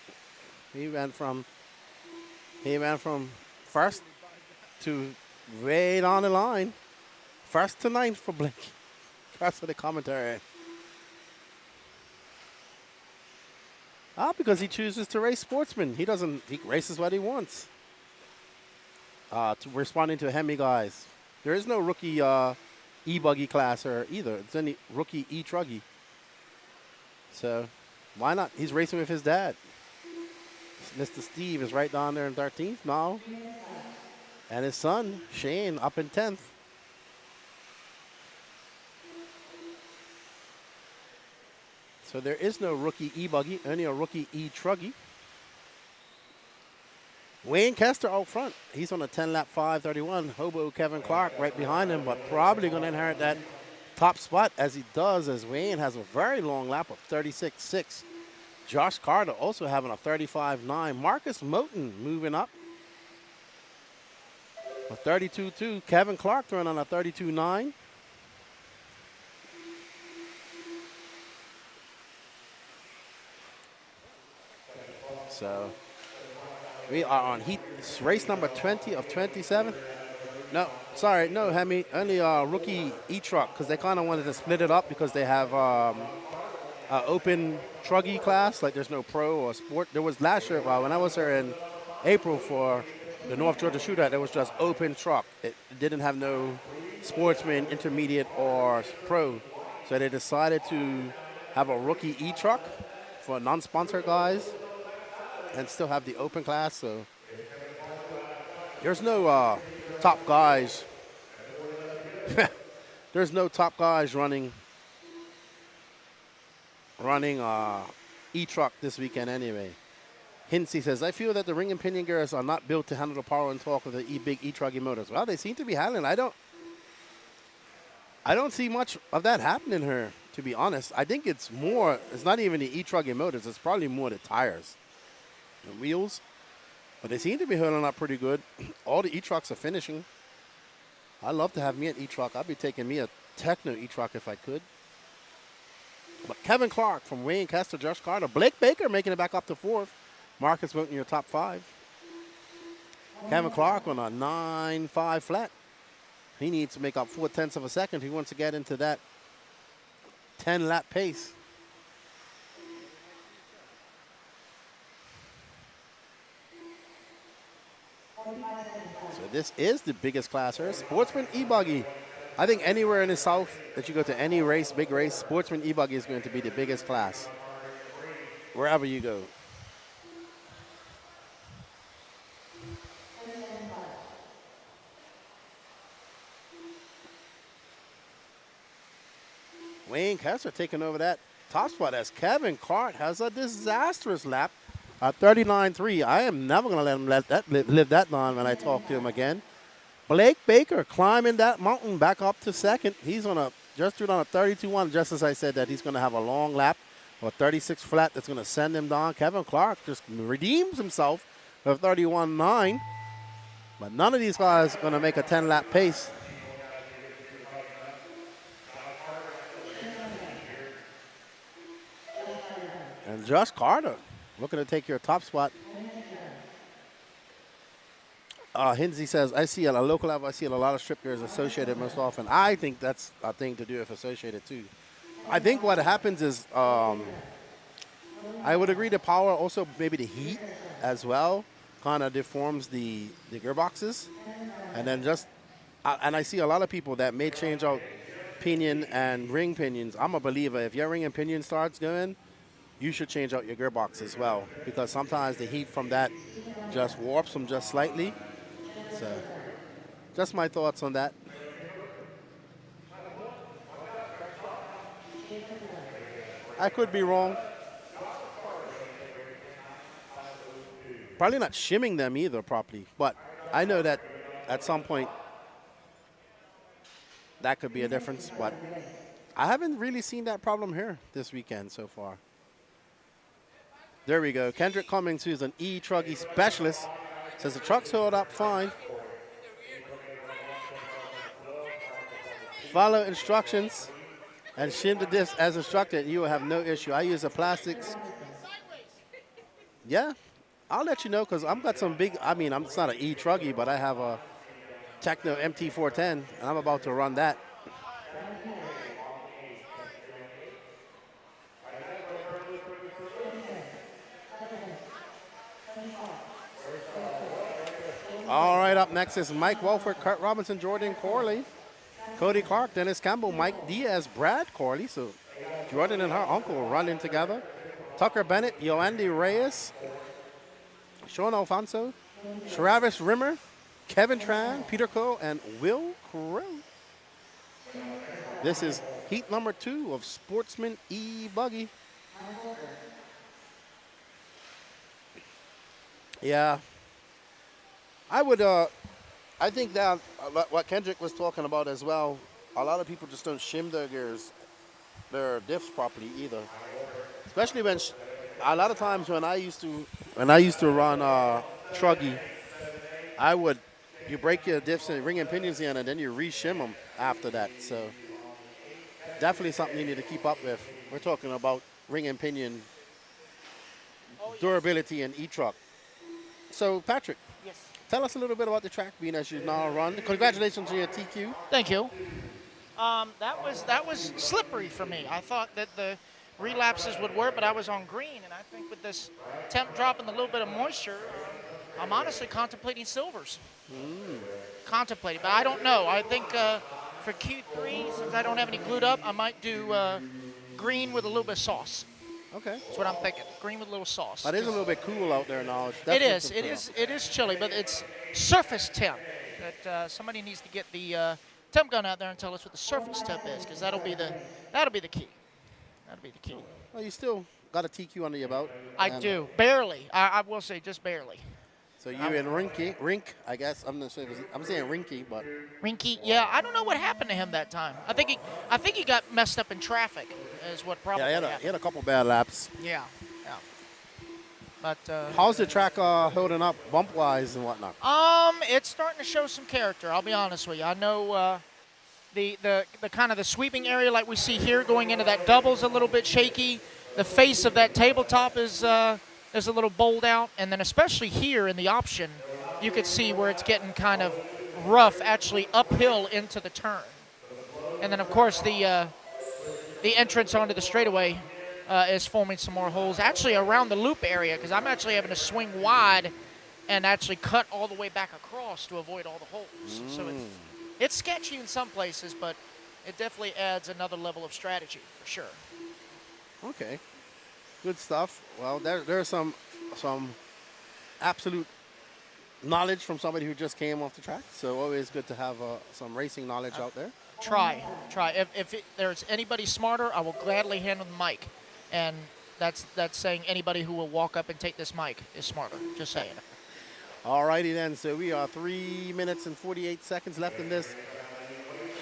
He went from first to way down the line. First to ninth for Blake. Press of the commentary. Because he chooses to race Sportsman. He races what he wants. Responding to Hemi guys. There is no rookie E-Buggy class either. It's any rookie E-Truggy. So why not? He's racing with his dad. Mr. Steve is right down there in 13th now. And his son, Shane, up in 10th. So there is no rookie E-Buggy, only a rookie E-Truggy. Wayne Kester out front. He's on a 10-lap 5:31. Hobo Kevin Clark right behind him, but probably going to inherit that top spot as he does, as Wayne has a very long lap of 36.6. Josh Carter also having a 35.9. Marcus Moten moving up. A 32.2. Kevin Clark throwing on a 32.9. So we are on heat race number 20 of 27. No, sorry, no, Hemi, only rookie E-Truck, because they kind of wanted to split it up because they have an open Truggy class, like there's no pro or sport. There was last year, when I was there in April for the North Georgia Shootout, there was just open truck. It didn't have no sportsman, intermediate, or pro. So they decided to have a rookie E-Truck for non-sponsor guys and still have the open class. So there's no top guys. There's no top guys running E-Truck this weekend anyway. Hinsey says, I feel that the ring and pinion gears are not built to handle the power and torque of the big E-Truggy motors. Well, they seem to be handling. I don't see much of that happening here, to be honest. I think it's not even the E-Truggy motors. It's probably more the tires and wheels. But they seem to be holding up pretty good. All the E-Trucks are finishing. I'd love to have me an E-Truck. I'd be taking me a Techno E-Truck if I could. But Kevin Clark from Wayne Kester, Josh Carter. Blake Baker making it back up to 4th. Marcus Moten in your top 5. Kevin Clark on a 9.5 flat. He needs to make up 0.4 of a second if he wants to get into that 10-lap pace. So this is the biggest class here. Sportsman E-Buggy. I think anywhere in the South that you go to any race, big race, Sportsman E-Buggy is going to be the biggest class. Wherever you go. Wayne Kester taking over that top spot as Kevin Clark has a disastrous lap. 39.3. I am never going to let him live that down when I talk to him again. Blake Baker climbing that mountain back up to 2nd. He's on just on a 32.1, just as I said that he's going to have a long lap or 36 flat that's going to send him down. Kevin Clark just redeems himself with 31.9. But none of these guys are going to make a 10-lap pace. And Josh Carter looking to take your top spot. Hinsey says, I see at a local level, I see a lot of strip gears associated most often. I think that's a thing to do with associated too. I think what happens is, I would agree the power, also maybe the heat as well, kind of deforms the gearboxes. And then and I see a lot of people that may change out pinion and ring pinions. I'm a believer. If your ring and pinion starts going, you should change out your gearbox as well, because sometimes the heat from that just warps them just slightly. So just my thoughts on that. I could be wrong. Probably not shimming them either properly, but I know that at some point that could be a difference, but I haven't really seen that problem here this weekend so far. There we go. Kendrick Cummings, who's an E-Truggy specialist, says the trucks hold up fine. Follow instructions and shim the disc as instructed, and you will have no issue. I use a plastics. Yeah, I'll let you know, because I've got some big, it's not an E-Truggy, but I have a Techno MT410, and I'm about to run that. All right, up next is Mike Wolford, Kurt Robinson, Jordan Corley, Cody Clark, Dennis Campbell, Mike Diaz, Brad Corley. So Jordan and her uncle running together. Tucker Bennett, Yoandy Reyes, Sean Alfonso, Travis Rimmer, Kevin Tran, Peter Cole, and Will Crow. This is heat number 2 of Sportsman E-Buggy. Yeah. I would, I think that what Kendrick was talking about as well, a lot of people just don't shim their gears, their diffs properly either. Especially when, a lot of times when I used to run Truggy, you break your diffs and ring and pinions in, and then you re-shim them after that. So definitely something you need to keep up with. We're talking about ring and pinion durability in E-Truck. So Patrick. Yes. Tell us a little bit about the track, being as you now run. Congratulations on your TQ. Thank you. That was slippery for me. I thought that the relapses would work, but I was on green, and I think with this temp drop and a little bit of moisture, I'm honestly contemplating silvers. Contemplating, but I don't know. I think for Q3, since I don't have any glued up, I might do green with a little bit of sauce. Okay. That's what I'm thinking. Green with a little sauce. But it is a little bit cool out there now. It is chilly, but it's surface temp. That somebody needs to get the temp gun out there and tell us what the surface temp is, because that'll be the key. That'll be the key. Well, you still got a TQ under your belt. I do, barely. I will say just barely. So you and Rink, I guess. I'm not sure. I'm saying Rinky, but Rinky, yeah. I don't know what happened to him that time. I think he got messed up in traffic. Is what probably happened. He had a couple bad laps. Yeah. But how's the track holding up bump-wise and whatnot? It's starting to show some character. I'll be honest with you. I know the kind of the sweeping area like we see here going into that double's a little bit shaky. The face of that tabletop is a little bowled out, and then especially here in the option, you could see where it's getting kind of rough, actually uphill into the turn. And then of course the entrance onto the straightaway is forming some more holes, actually around the loop area, because I'm actually having to swing wide and actually cut all the way back across to avoid all the holes. So it's sketchy in some places, but it definitely adds another level of strategy for sure. Okay, good stuff. Well, there's some absolute knowledge from somebody who just came off the track, so always good to have some racing knowledge out there. Try. If there's anybody smarter, I will gladly hand them the mic. And that's saying anybody who will walk up and take this mic is smarter. Just saying. All righty then. So we are 3 minutes and 48 seconds left in this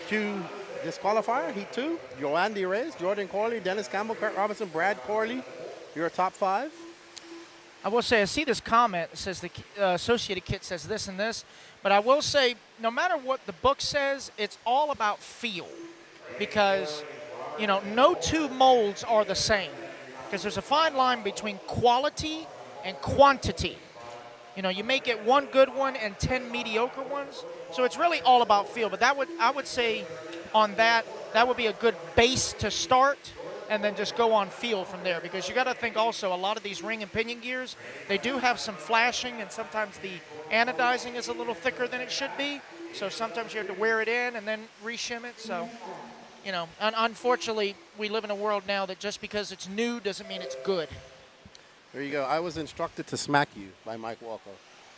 qualifier, Heat 2. Yoandy Reyes, Jordan Corley, Dennis Campbell, Kurt Robinson, Brad Corley. Your top 5. I will say, I see this comment that says the Associated Kit says this and this, but I will say, no matter what the book says, it's all about feel, because, no two molds are the same, because there's a fine line between quality and quantity. You may get one good one and 10 mediocre ones, so it's really all about feel. But I would say on that would be a good base to start, and then just go on feel from there, because you got to think also a lot of these ring and pinion gears, they do have some flashing, and sometimes the anodizing is a little thicker than it should be, so sometimes you have to wear it in and then re-shim it. So You know, unfortunately, we live in a world now that just because it's new doesn't mean it's good. There you go. I was instructed to smack you by Mike Walker.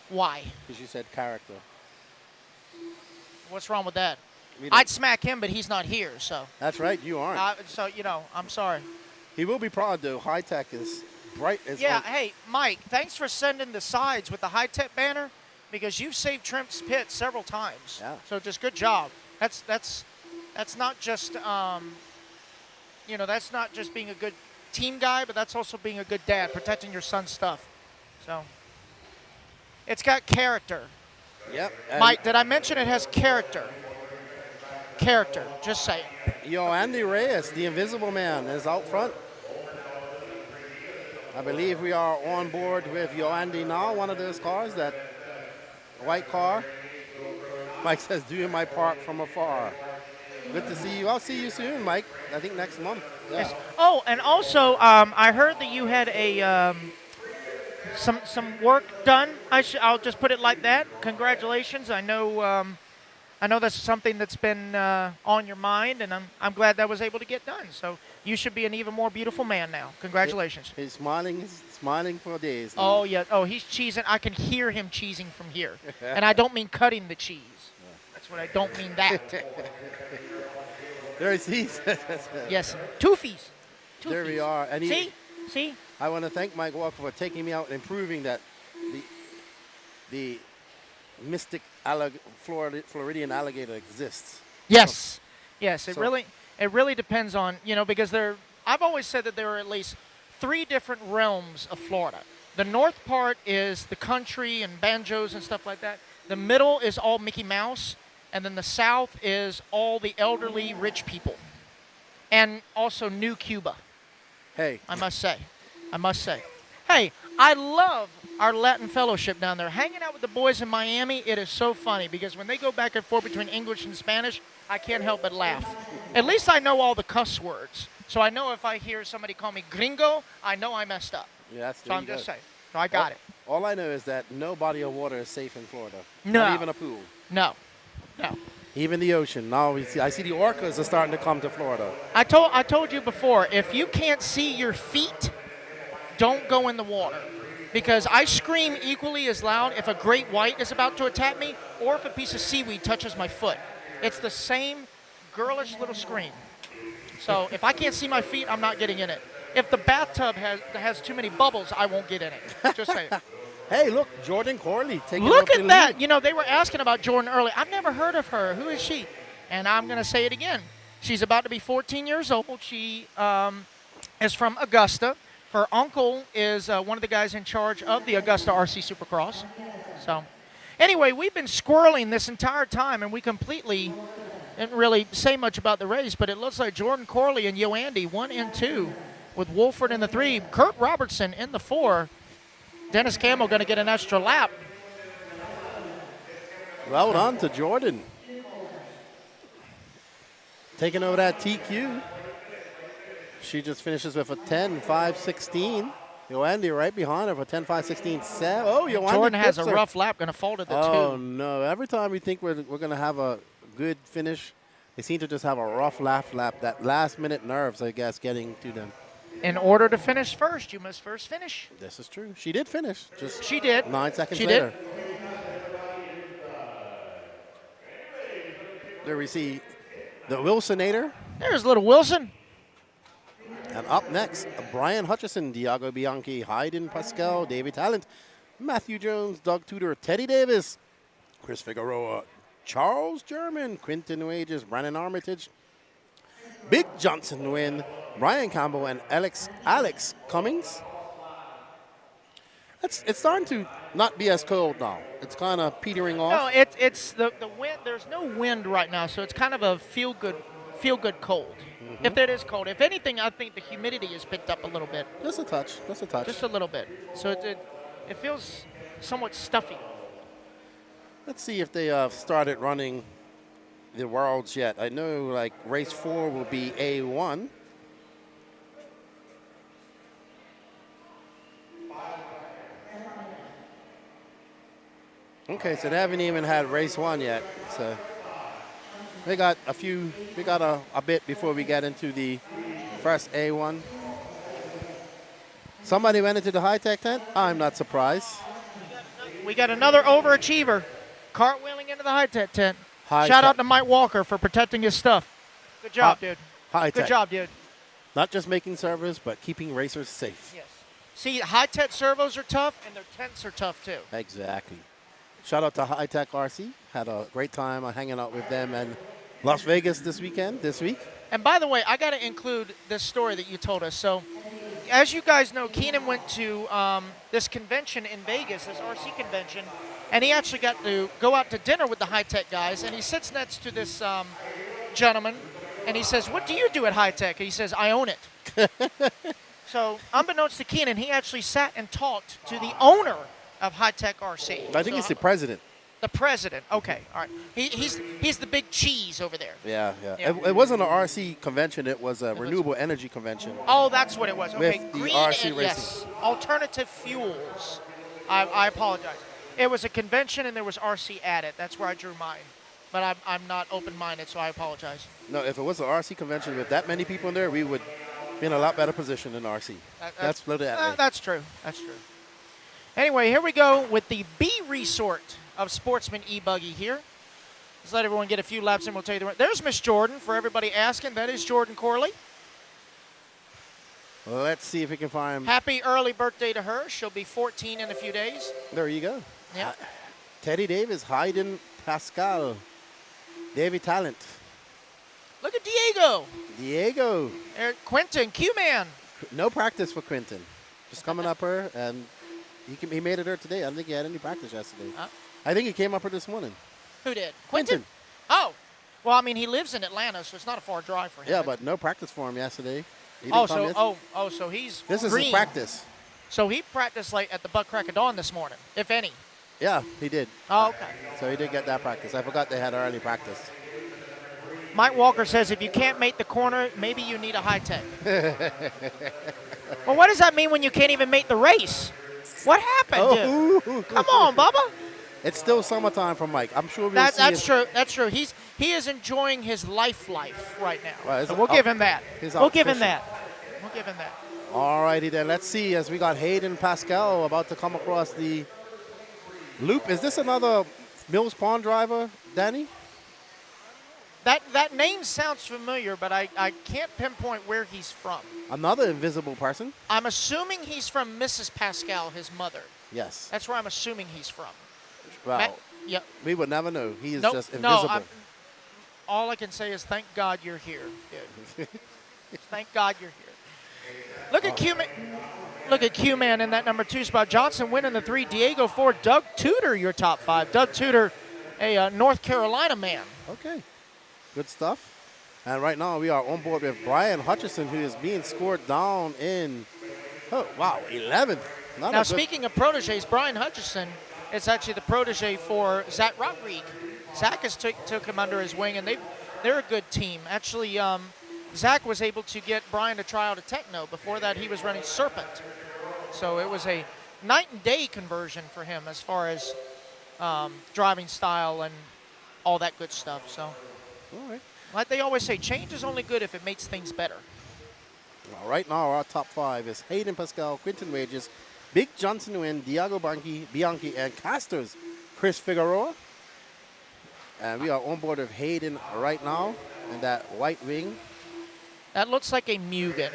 Why? Because you said character. What's wrong with that? I'd smack him, but he's not here, so. That's right, you aren't. So, you know, I'm sorry. He will be proud, though. High Tech is bright as Yeah, hey, Mike, thanks for sending the sides with the High Tech banner because you've saved Trimp's pit several times. Yeah. So just good job. That's not just, you know, that's not just being a good team guy, but that's also being a good dad, protecting your son's stuff. So it's got character. Yep. Mike, did I mention it has character? Character, just say it. Yo, Andy Reyes, the Invisible Man, is out front. I believe we are on board with Yo Andy now, one of those cars, that white car. Mike says, doing my part from afar. Good to see you. I'll see you soon, Mike. I think next month. Yeah. Yes. Oh, and also, I heard that you had a some work done. I'll just put it like that. Congratulations. I know that's something that's been on your mind, and I'm glad that was able to get done. So you should be an even more beautiful man now. Congratulations. He's smiling for days now. Oh, yeah. Oh, he's cheesing. I can hear him cheesing from here. And I don't mean cutting the cheese. That's what I don't mean that. There he sees. Yes. Toofies. There we are. And See? I want to thank Mike Walker for taking me out and proving that the mystic Floridian alligator exists. Yes. Yes, it really depends on, you know, because I've always said that there are at least 3 different realms of Florida. The north part is the country and banjos and stuff like that. The middle is all Mickey Mouse, and then the south is all the elderly rich people. And also New Cuba. Hey. I must say. Hey, I love our Latin fellowship down there. Hanging out with the boys in Miami, it is so funny because when they go back and forth between English and Spanish, I can't help but laugh. At least I know all the cuss words. So I know if I hear somebody call me gringo, I know I messed up. Yeah, so I'm just saying. So I got it. All I know is that no body of water is safe in Florida. No. Not even a pool. No. Even the ocean. Now I see the orcas are starting to come to Florida. I told you before, if you can't see your feet, don't go in the water. Because I scream equally as loud if a great white is about to attack me or if a piece of seaweed touches my foot. It's the same girlish little scream. So if I can't see my feet, I'm not getting in it. If the bathtub has too many bubbles, I won't get in it. Just saying. Hey, look, Jordan Corley taking Look up at the that. lead. You know, they were asking about Jordan early. I've never heard of her. Who is she? And I'm going to say it again. She's about to be 14 years old. She is from Augusta. Her uncle is one of the guys in charge of the Augusta RC Supercross. So, anyway, we've been squirreling this entire time, and we completely didn't really say much about the race, but it looks like Jordan Corley and Yo Andy 1 and 2 with Wolford in the 3, Kurt Robertson in the 4. Dennis Campbell going to get an extra lap. Well done to Jordan. Taking over that TQ. She just finishes with a 10.5.16. Yo Andy right behind her for 10.5.16. Oh, Yo Andy Jordan has a clips her. rough lap, going to fall to the 2. Oh, no. Every time we think we're going to have a good finish, they seem to just have a rough lap. That last-minute nerves, I guess, getting to them. In order to finish first, you must first finish. This is true. She did finish. She did. 9 seconds she later. Did. There we see the Wilsonator. There's little Wilson. And up next, Brian Hutchison, Diago Bianchi, Hayden Pascal, David Talent, Matthew Jones, Doug Tudor, Teddy Davis, Chris Figueroa, Charles German, Quinton Wages, Brandon Armitage, Big Johnson win, Brian Campbell, and Alex Cummings. It's starting to not be as cold now. It's kind of petering off. No, it's the wind. There's no wind right now, so it's kind of a feel good cold. Mm-hmm. If that is cold. If anything, I think the humidity has picked up a little bit. Just a touch. Just a little bit. So it feels somewhat stuffy. Let's see if they started running the Worlds yet. I know like race 4 will be A1. Okay, so they haven't even had race 1 yet. So We got a bit before we get into the first A1. Somebody went into the high-tech tent. I'm not surprised. We got another overachiever cartwheeling into the high-tech tent. High Shout tech. out to Mike Walker for protecting his stuff. Good job, dude. High-tech. Good job, dude. Not just making servers, but keeping racers safe. Yes. See, high-tech servos are tough, and their tents are tough, too. Exactly. Shout out to High-Tech RC. Had a great time hanging out with them in Las Vegas this week. And by the way, I got to include this story that you told us. So, as you guys know, Keenan went to this convention in Vegas, this RC convention, and he actually got to go out to dinner with the high-tech guys, and he sits next to this gentleman, and he says, "What do you do at high-tech?" And he says, "I own it." So, unbeknownst to Keenan, he actually sat and talked to the owner of High-Tech RC. I think he's the president. The president. Okay, all right. He's the big cheese over there. Yeah. Yeah. It wasn't an RC convention. It was a renewable energy convention. Oh, that's what it was. Okay, With the green RC and, racing. yes, alternative fuels. I apologize. It was a convention and there was RC added. That's where I drew mine. But I'm not open-minded, so I apologize. No, if it was an RC convention with that many people in there, we would be in a lot better position than RC. That's split it that way. That's true. That's true. Anyway, here we go with the B resort of Sportsman E-Buggy here. Let's let everyone get a few laps in. We'll tell you the rest. There's Miss Jordan for everybody asking. That is Jordan Corley. Let's see if we can find. Happy early birthday to her. She'll be 14 in a few days. There you go. Yeah. Teddy Davis, Hayden Pascal, Davy Talent. Look at Diego. Quentin, Q-Man. No practice for Quentin. Just coming up her, and he made it her today. I don't think he had any practice yesterday. I think he came up her this morning. Who did? Quentin. Oh. Well, I mean, he lives in Atlanta, so it's not a far drive for him. Yeah, but no practice for him yesterday. He Oh, didn't come yesterday. so he's This is green. his practice. So he practiced like at the butt crack of dawn this morning, if any. Yeah, he did. Oh, okay. So he did get that practice. I forgot they had early practice. Mike Walker says if you can't make the corner, maybe you need a high-tech. Well, what does that mean when you can't even make the race? What happened, dude? Come on, Bubba. It's still summertime for Mike. I'm sure we'll That's see him. true. That's true. He is enjoying his life right now. Right, So we'll give him that. We'll give him that. All righty then. Let's see as we got Hayden Pascal about to come across the loop. Is this another Mills Pond driver, Danny? That name sounds familiar, but I can't pinpoint where he's from. Another invisible person? I'm assuming he's from Mrs. Pascal, his mother. Yes. That's where I'm assuming he's from. Well, Yep. we would never know. He is Nope, just no, invisible. all I can say is thank God you're here, dude. Thank God you're here. Look at Q-Man. Look at Q-Man in that number 2 spot. Johnson winning the 3. Diego 4. Doug Tudor, your top 5. Doug Tudor, a North Carolina man. Okay. Good stuff. And right now we are on board with Brian Hutchison, who is being scored down in, 11th. Now, speaking of proteges, Brian Hutchison is actually the protege for Zach Rodrigue. Zach has took him under his wing, and they're a good team. Actually, Zach was able to get Brian to try out a Techno. Before that, he was running Serpent. So it was a night and day conversion for him as far as driving style and all that good stuff. So, all right. Like they always say, change is only good if it makes things better. Well, right now our top 5 is Hayden Pascal, Quinton Wages, Big Johnson Nguyen, Diego Bianchi, and Casters, Chris Figueroa. And we are on board with Hayden right now in that white wing. That looks like a Mugen.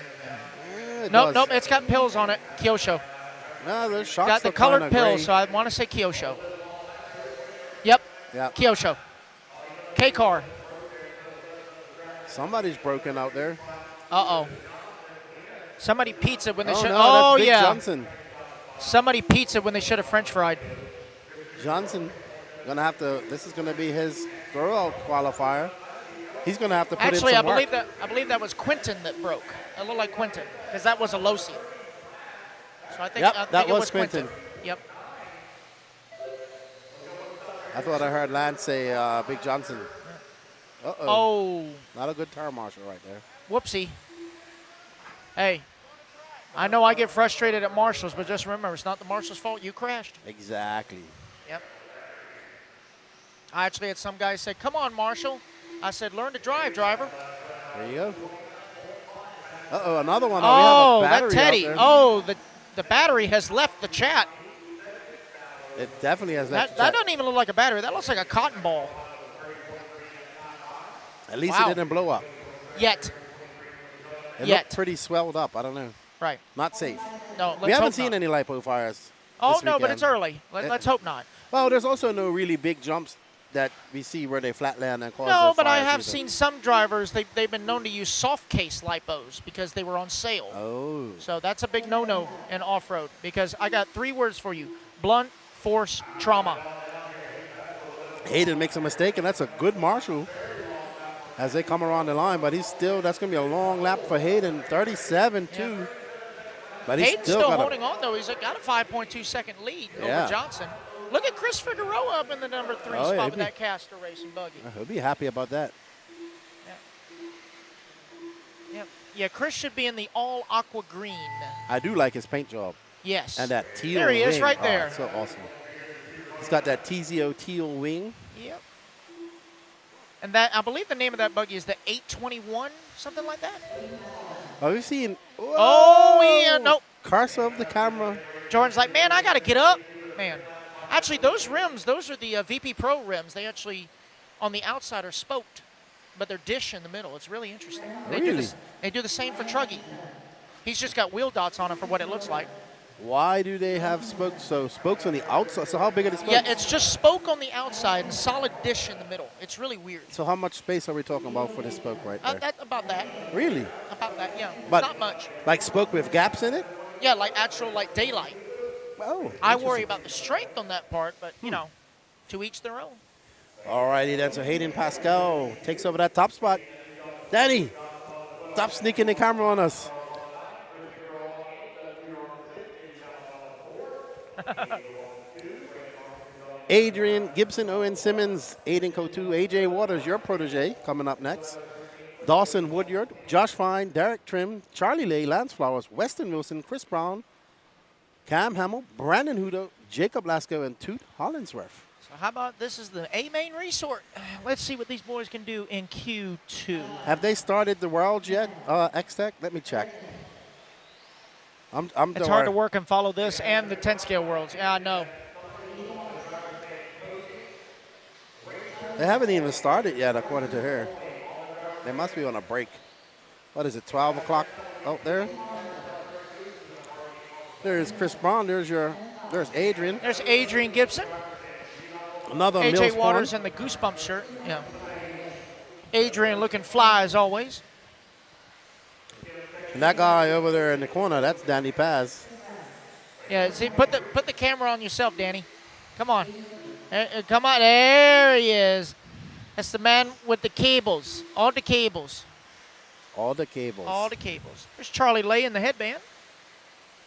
Nope, nope, it's got pills on it. Kyosho. No, the shocks got the look colored kinda pills, gray. so I want to say Kyosho. Yep. Kyosho. K-Car. Somebody's broken out there. Uh-oh. Somebody pizza when they should. No, Oh, that's Big yeah. Johnson. Somebody pizza when they should have French fried. Johnson gonna have to. This is gonna be his throw-out qualifier. He's gonna have to put Actually, in I some work. believe that was Quentin that broke. It looked like Quentin because that was a Losi. So I think, Yep, I think that it was was Quentin. Quentin. Yep. I thought I heard Lance say Big Johnson. Uh-oh. Oh. Not a good tire marshal right there. Whoopsie. Hey, I know I get frustrated at marshals, but just remember, it's not the marshal's fault. You crashed. Exactly. Yep. I actually had some guy say, come on, Marshall. I said, learn to drive, driver. There you go. Uh-oh, another one. Oh, we have a that battery Teddy. out there. Oh, the battery has left the chat. It definitely has left That doesn't even look like a battery. That looks like a cotton ball. At least Wow. it didn't blow up. Yet. It looked pretty swelled up. I don't know. Right. Not safe. No, We haven't seen any lipo fires. Oh, this no, but weekend. it's early. Let's hope not. Well, there's also no really big jumps that we see where they flatland and cause No, those but I fires have either. seen some drivers, they've been known to use soft case lipos because they were on sale. Oh. So that's a big no-no in off-road because I got 3 words for you. Blunt force trauma. Hayden makes a mistake, and that's a good marshal as they come around the line. But that's going to be a long lap for Hayden, 37 too. But he's Hayden's still got holding on, though. He's got a 5.2-second lead Yeah. over Johnson. Look at Chris Figueroa up in the number 3 Oh, yeah, spot with that caster racing buggy. He'll be happy about that. Yep. Yeah, Chris should be in the all aqua green. I do like his paint job. Yes. And that teal There he is, wing. right Oh, there. it's so awesome. He's got that TZO teal wing. Yep. And that, I believe the name of that buggy is the 821, something like that. Oh, we've seen. Oh, yeah, nope. Carsa of the camera. Jordan's like, man, I got to get up. Man. Actually, those rims, those are the VP Pro rims. They actually, on the outside, are spoked, but they're dish in the middle. It's really interesting. Really? They do the same for Truggy. He's just got wheel dots on it for what it looks like. Why do they have spokes? So spokes on the outside. So how big are the spokes? Yeah, it's just spoke on the outside and solid dish in the middle. It's really weird. So how much space are we talking about for the spoke right there? About that. Really? About that, yeah. But Not much. Like spoke with gaps in it? Yeah, like actual like daylight. Oh. I worry about the strength on that part, but you know, to each their own. All righty then. So Hayden Pascal takes over that top spot. Danny, stop sneaking the camera on us. Adrian Gibson, Owen Simmons, Aiden Q2, AJ Waters, your protege, coming up next. Dawson Woodyard, Josh Fine, Derek Trim, Charlie Lay, Lance Flowers, Weston Wilson, Chris Brown, Cam Hamill, Brandon Hudo, Jacob Lasco, and Toot Hollinsworth. So how about this is the A main resort? Let's see what these boys can do in Q2. Have they started the Worlds yet, X-Tech? Let me check. It's hard to work and follow this and the 10 scale worlds. Yeah, I know. They haven't even started yet, according to her. They must be on a break. What is it, 12 o'clock out there? There's Chris Brown. There's Adrian. There's Adrian Gibson. Another AJ Mills Waters Pond. in the Goosebump shirt. Yeah. Adrian looking fly as always. And that guy over there in the corner, that's Danny Paz. Yeah, see, put the camera on yourself, Danny. Come on. Come on. There he is. That's the man with the cables. All the cables. All the cables. All the cables. There's Charlie Lay in the headband.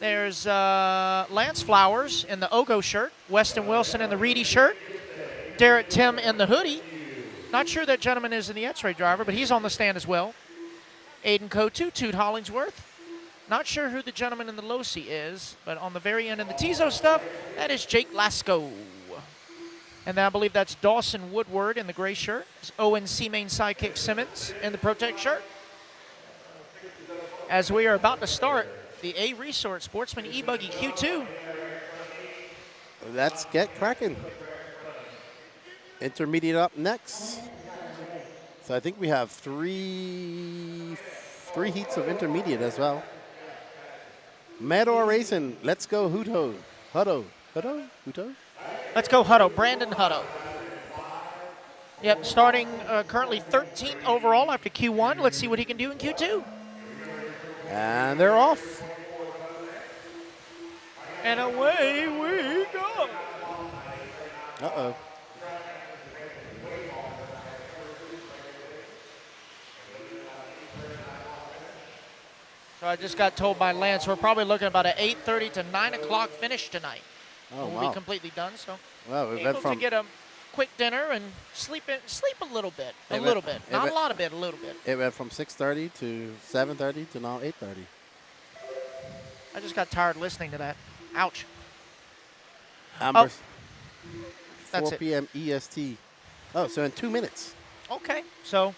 There's Lance Flowers in the Ogo shirt. Weston Wilson in the Reedy shirt. Derek Tim in the hoodie. Not sure that gentleman is in the X-Ray driver, but he's on the stand as well. Aiden Q2, Toot Hollingsworth. Not sure who the gentleman in the Losi is, but on the very end in the Tizo stuff, that is Jake Lasco. And then I believe that's Dawson Woodward in the gray shirt. It's Owen C-Main Sidekick Simmons in the Protect shirt. As we are about to start the A Resort Sportsman E-Buggy Q2. Let's get cracking. Intermediate up next. So I think we have three heats of intermediate as well. Meadow Racing, let's go Hutto. Hutto. Let's go Hutto, Brandon Hutto. Yep, starting currently 13th overall after Q1. Let's see what he can do in Q2. And they're off. And away we go. Uh-oh. So I just got told by Lance we're probably looking about an 8:30 to 9 o'clock finish tonight. Oh, we'll wow. be completely done. So Well, we able went to from get a quick dinner and sleep a little bit, It not went- a lot of bit, a little bit. It went from 6:30 to 7:30 to now 8:30. I just got tired listening to that. Ouch. Amber, That's 4 it. p.m. EST. Oh, so in 2 minutes. Okay, so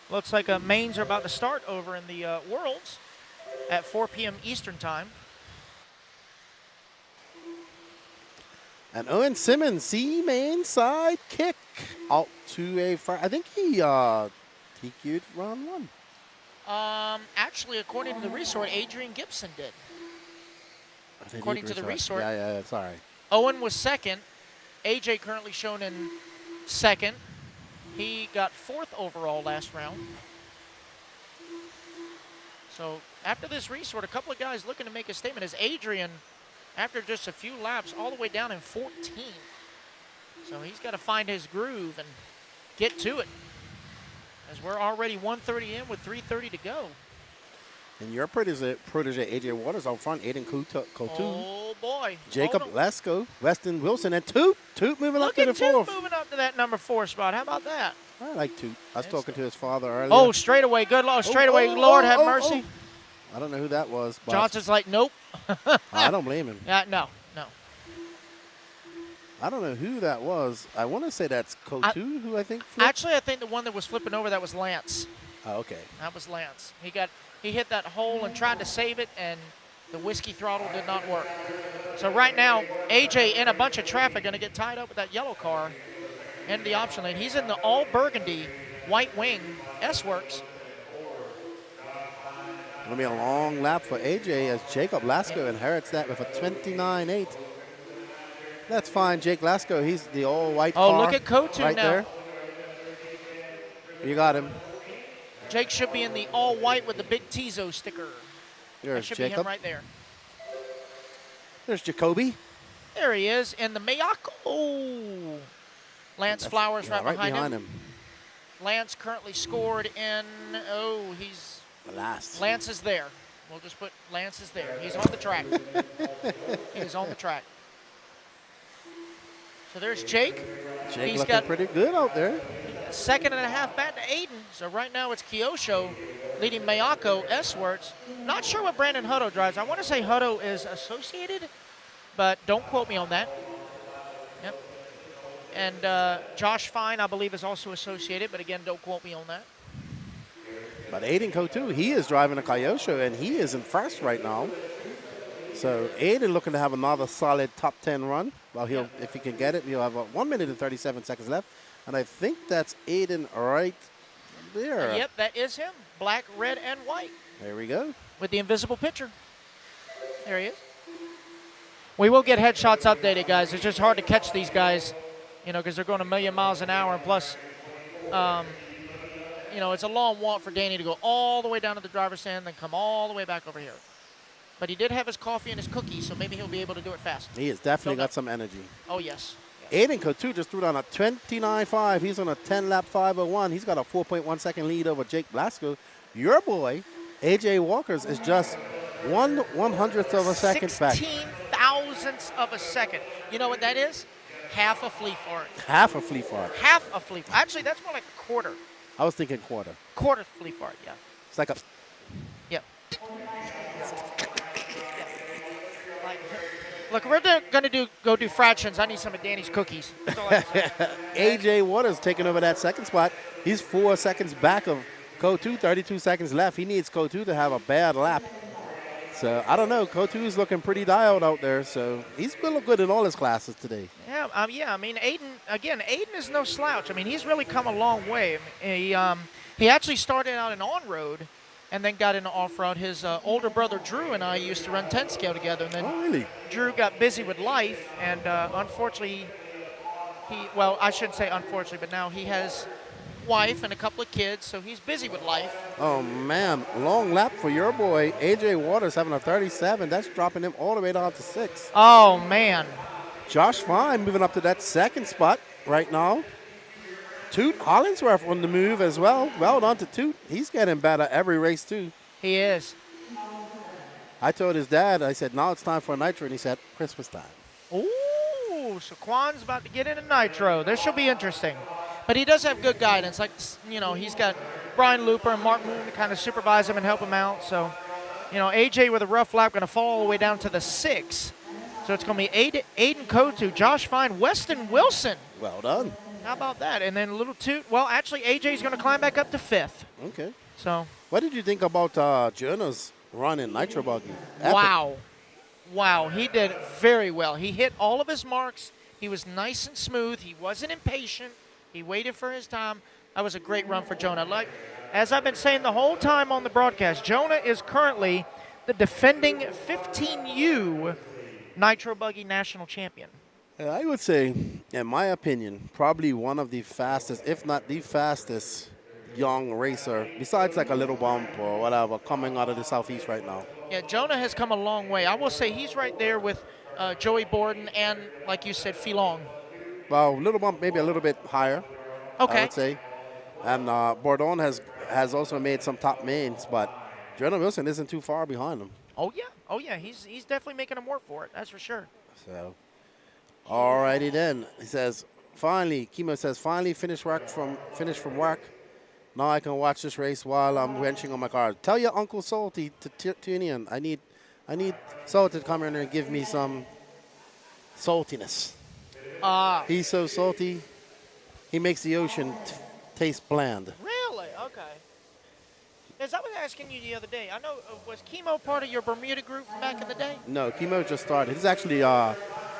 looks like mains are about to start over in the Worlds at 4 p.m. Eastern time. And Owen Simmons, main side kick out to a fire. I think he TQ'd round 1. Actually, according to the resort, Adrian Gibson did. According to the resort. Yeah, sorry. Owen was second. AJ currently shown in second. He got 4th overall last round. So after this resort, a couple of guys looking to make a statement is Adrian, after just a few laps, all the way down in 14th. So he's got to find his groove and get to it, as we're already 1:30 in with 3:30 to go. And your protege AJ Waters out front, Aiden Q2. Oh, boy. Jacob Lesko, Weston Wilson, and Toot moving up to the 4th. Toot moving up to that number 4 spot. How about that? I like Toot. I was talking to his father earlier. Oh, straightaway. Good Lord. Straightaway. Lord have mercy. I don't know who that was. But Johnson's like, nope. I don't blame him. No. I don't know who that was. I want to say that's Q2 who I think flipped. Actually, I think the one that was flipping over, that was Lance. Oh, okay. That was Lance. He hit that hole and tried to save it, and the whiskey throttle did not work. So right now, AJ in a bunch of traffic going to get tied up with that yellow car in the option lane. He's in the all burgundy white wing S-Works. Going to be a long lap for AJ as Jacob Lasko inherits that with a 29.8. That's fine, Jake Lasko. He's the all-white car. Oh, look at Q2 right now. There. You got him. Jake should be in the all-white with the big Tizo sticker. There's that should Jacob. be him right there. There's Jacoby. There he is in the Miyako. Oh. Lance Flowers right behind him. Lance currently scored in, he's... Last. Lance is there. We'll just put Lance is there. He's on the track. He's on the track. So there's Jake. Jake He's looking got pretty good out there. 2.5 back to Aiden. So right now it's Kyosho leading Miyako S-Works. Not sure what Brandon Hutto drives. I want to say Hutto is associated, but don't quote me on that. Yep. And Josh Fine, I believe, is also associated, but again, don't quote me on that. But Aiden Q2, he is driving a Kyosho, and he is in first right now. So Aiden looking to have another solid top 10 run. Well, if he can get it, he'll have 1 minute and 37 seconds left. And I think that's Aiden right there. Yep, that is him. Black, red, and white. There we go. With the invisible picture. There he is. We will get headshots updated, guys. It's just hard to catch these guys, because they're going a million miles an hour. And plus, it's a long walk for Danny to go all the way down to the driver's stand, then come all the way back over here. But he did have his coffee and his cookies, so maybe he'll be able to do it fast. He has definitely got some energy. Oh, yes. Aiden Q2 just threw down a 29.5. He's on a 10-lap 5:01. He's got a 4.1 second lead over Jake Blasco. Your boy, AJ Walkers, is just 1/100th of a second back. 16 thousandths of a second. You know what that is? Half a flea fart. Half a flea fart. Half a flea fart. Actually, that's more like a quarter. I was thinking quarter. Quarter flea fart, yeah. It's like a... Yep. Look, we're going to go do fractions. I need some of Danny's cookies. That's all I can say. AJ Waters taking over that second spot. He's 4 seconds back of Q2, 32 seconds left. He needs Q2 to have a bad lap. So, I don't know. Q2 is looking pretty dialed out there. So, he's going to look good in all his classes today. Yeah, I mean, Aiden is no slouch. I mean, he's really come a long way. He actually started out in on-road and then got into off-road. His older brother, Drew, and I used to run 10 scale together. And then really? Drew got busy with life, and unfortunately, I shouldn't say unfortunately, but now he has wife and a couple of kids, so he's busy with life. Oh, man. Long lap for your boy, AJ Waters, having a 37. That's dropping him all the way down to 6. Oh, man. Josh Fine moving up to that second spot right now. Toot Hollingsworth on the move as well. Well done to Toot. He's getting better every race, too. He is. I told his dad, I said, now it's time for a Nitro, and he said, Christmas time. Ooh, so Quan's about to get into Nitro. This should be interesting. But he does have good guidance. Like, he's got Brian Looper and Mark Moon to kind of supervise him and help him out. So, AJ with a rough lap going to fall all the way down to the 6. So it's going to be Aiden Q2, Josh Fine, Weston Wilson. Well done. How about that? And then a little toot. Well, actually, AJ's going to climb back up to 5th. Okay. So. What did you think about Jonah's run in Nitro Buggy? Epic. Wow. Wow, he did very well. He hit all of his marks. He was nice and smooth. He wasn't impatient. He waited for his time. That was a great run for Jonah. Like, as I've been saying the whole time on the broadcast, Jonah is currently the defending 15U Nitro Buggy National Champion. I would say, in my opinion, probably one of the fastest, if not the fastest, young racer, besides like a little bump or whatever, coming out of the Southeast right now. Yeah, Jonah has come a long way. I will say he's right there with Joey Borden and, like you said, Filong. Well, little bump maybe a little bit higher, okay. I would say. And Bordon has also made some top mains, but Jonah Wilson isn't too far behind him. Oh, yeah. He's definitely making him work for it. That's for sure. So, all righty then. He says, finally, Kimo says, finally finished from work. Now I can watch this race while I'm wrenching on my car. Tell your Uncle Salty to tune in. I need Salty to come in and give me some saltiness. He's so salty, he makes the ocean taste bland. Really? Okay. As I was asking you the other day, I know, was Kimo part of your Bermuda group back in the day? No, Kimo just started. He's actually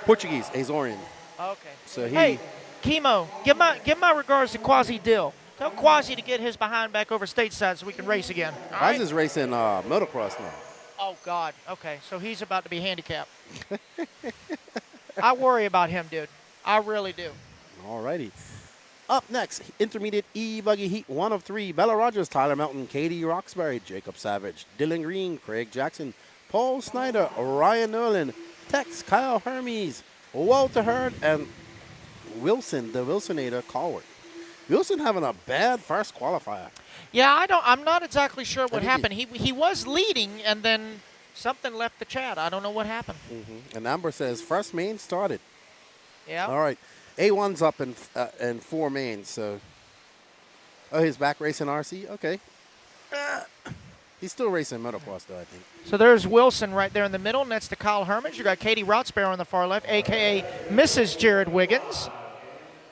Portuguese, Azorian. Okay. So hey, Kimo, give my regards to Quasi Dill. Tell Quasi to get his behind back over stateside so we can race again. Quasi's racing motocross now. Oh, God. Okay, so he's about to be handicapped. I worry about him, dude. I really do. All righty. Up next, intermediate E-Buggy Heat 1 of 3. Bella Rogers, Tyler Melton, Katie Roxbury, Jacob Savage, Dylan Green, Craig Jackson, Paul Snyder, Ryan Nolan, Tex, Kyle Hermes, Walter Hurd, and Wilson, the Wilsonator Colward. Wilson having a bad first qualifier. Yeah, I'm not exactly sure what happened. He was leading, and then something left the chat. I don't know what happened. And Amber says, first main started. Yeah. All right. A1's up in 4 mains, so. Oh, he's back racing RC? Okay. He's still racing motocross, though, I think. So there's Wilson right there in the middle. Next to Kyle Hermans. You got Katie Roxbury on the far left, a.k.a. Mrs. Jared Wiggins.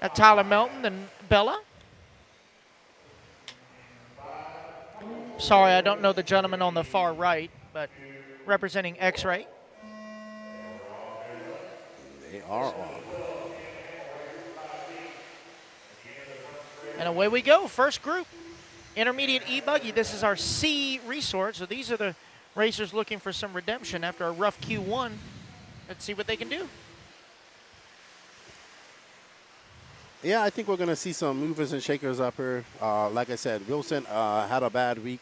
At Tyler Melton and Bella. Sorry, I don't know the gentleman on the far right, but representing X-Ray. They are on. And away we go. First group, intermediate E-Buggy. This is our C resort. So these are the racers looking for some redemption after a rough Q1. Let's see what they can do. Yeah, I think we're going to see some movers and shakers up here. Like I said, Wilson had a bad week,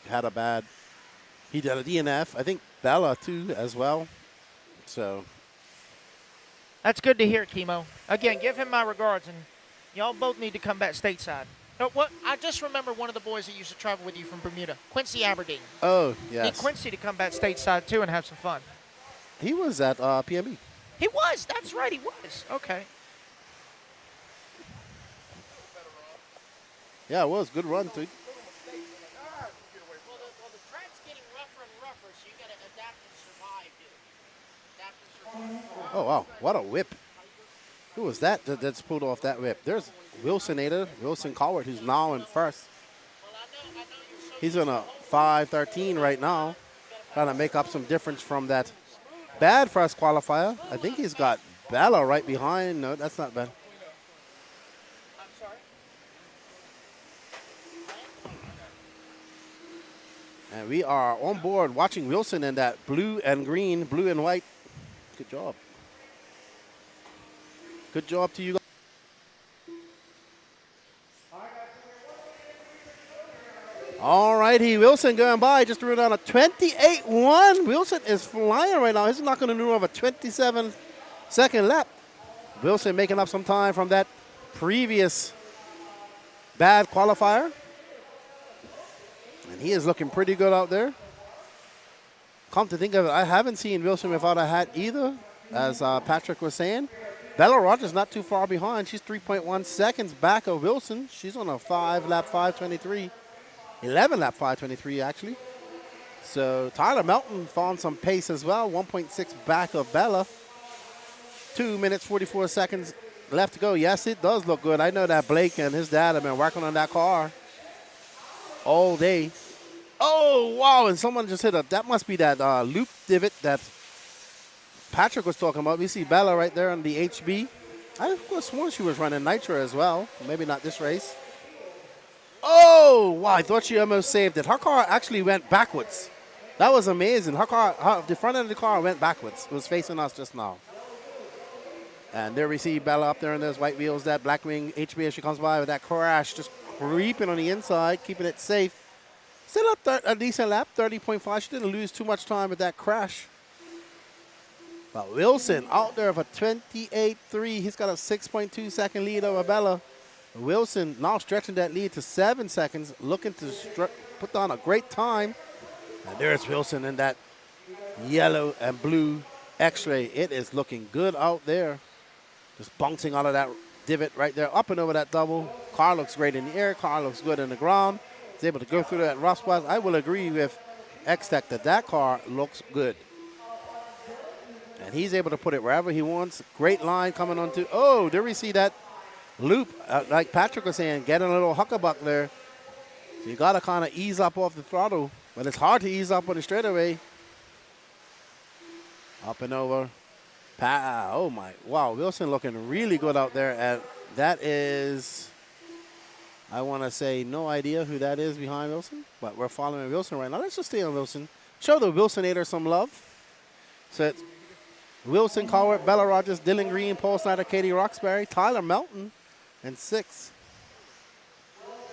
he did a DNF. I think Bella, too, as well. So. That's good to hear, Kimo. Again, give him my regards, and y'all both need to come back stateside. Oh, what? I just remember one of the boys that used to travel with you from Bermuda, Quincy Aberdeen. Oh, yes. Need Quincy to come back stateside, too, and have some fun. He was at PMB. He was. That's right, he was. Okay. Yeah, it was. Good run, too. Well, the track's getting rougher and rougher, so you got to adapt and survive, dude. Adapt and survive. Oh, wow. What a whip. Who was that that's pulled off that whip? There's Wilson Colward, who's now in first. He's on a 5:13 right now, trying to make up some difference from that bad first qualifier. I think he's got Bella right behind. No, that's not bad. And we are on board watching Wilson in that blue and green, blue and white. Good job. Good job to you guys. All righty, Wilson going by. Just threw down a 28-1. Wilson is flying right now. He's not going to do over 27-second lap. Wilson making up some time from that previous bad qualifier. And he is looking pretty good out there. Come to think of it, I haven't seen Wilson without a hat either, as Patrick was saying. Bella Rogers not too far behind. She's 3.1 seconds back of Wilson. She's on a 5-lap 5:23. 11-lap 5:23, actually. So Tyler Melton found some pace as well. 1.6 back of Bella. 2 minutes, 44 seconds left to go. Yes, it does look good. I know that Blake and his dad have been working on that car all day. Oh, wow, and someone just hit that must be that loop divot that Patrick was talking about. We see Bella right there on the HB. I could have sworn she was running Nitro as well. Maybe not this race. Oh, wow, I thought she almost saved it. Her car actually went backwards. That was amazing. The front end of the car went backwards. It was facing us just now. And there we see Bella up there in those white wheels, that Blackwing HB as she comes by with that crash, just creeping on the inside, keeping it safe. Still up a decent lap, 30.5. She didn't lose too much time with that crash. But Wilson out there for 28.3. He's got a 6.2 second lead over Bella. Wilson now stretching that lead to 7 seconds, looking to put down a great time. And there's Wilson in that yellow and blue X-ray. It is looking good out there. Just bouncing out of that divot right there, up and over that double. Car looks great in the air. Car looks good in the ground. It's able to go through that rough spot. I will agree with X-Tech that car looks good. And he's able to put it wherever he wants. Great line coming onto. Oh, there we see that loop. Like Patrick was saying, getting a little huckabuck there. So you got to kind of ease up off the throttle. But it's hard to ease up on the straightaway. Up and over. Oh, my. Wow, Wilson looking really good out there. And that is, I want to say, no idea who that is behind Wilson. But we're following Wilson right now. Let's just stay on Wilson. Show the Wilsonator some love. So it's Wilson Cowart, Bella Rogers, Dylan Green, Paul Snyder, Katie Roxbury, Tyler Melton, and 6.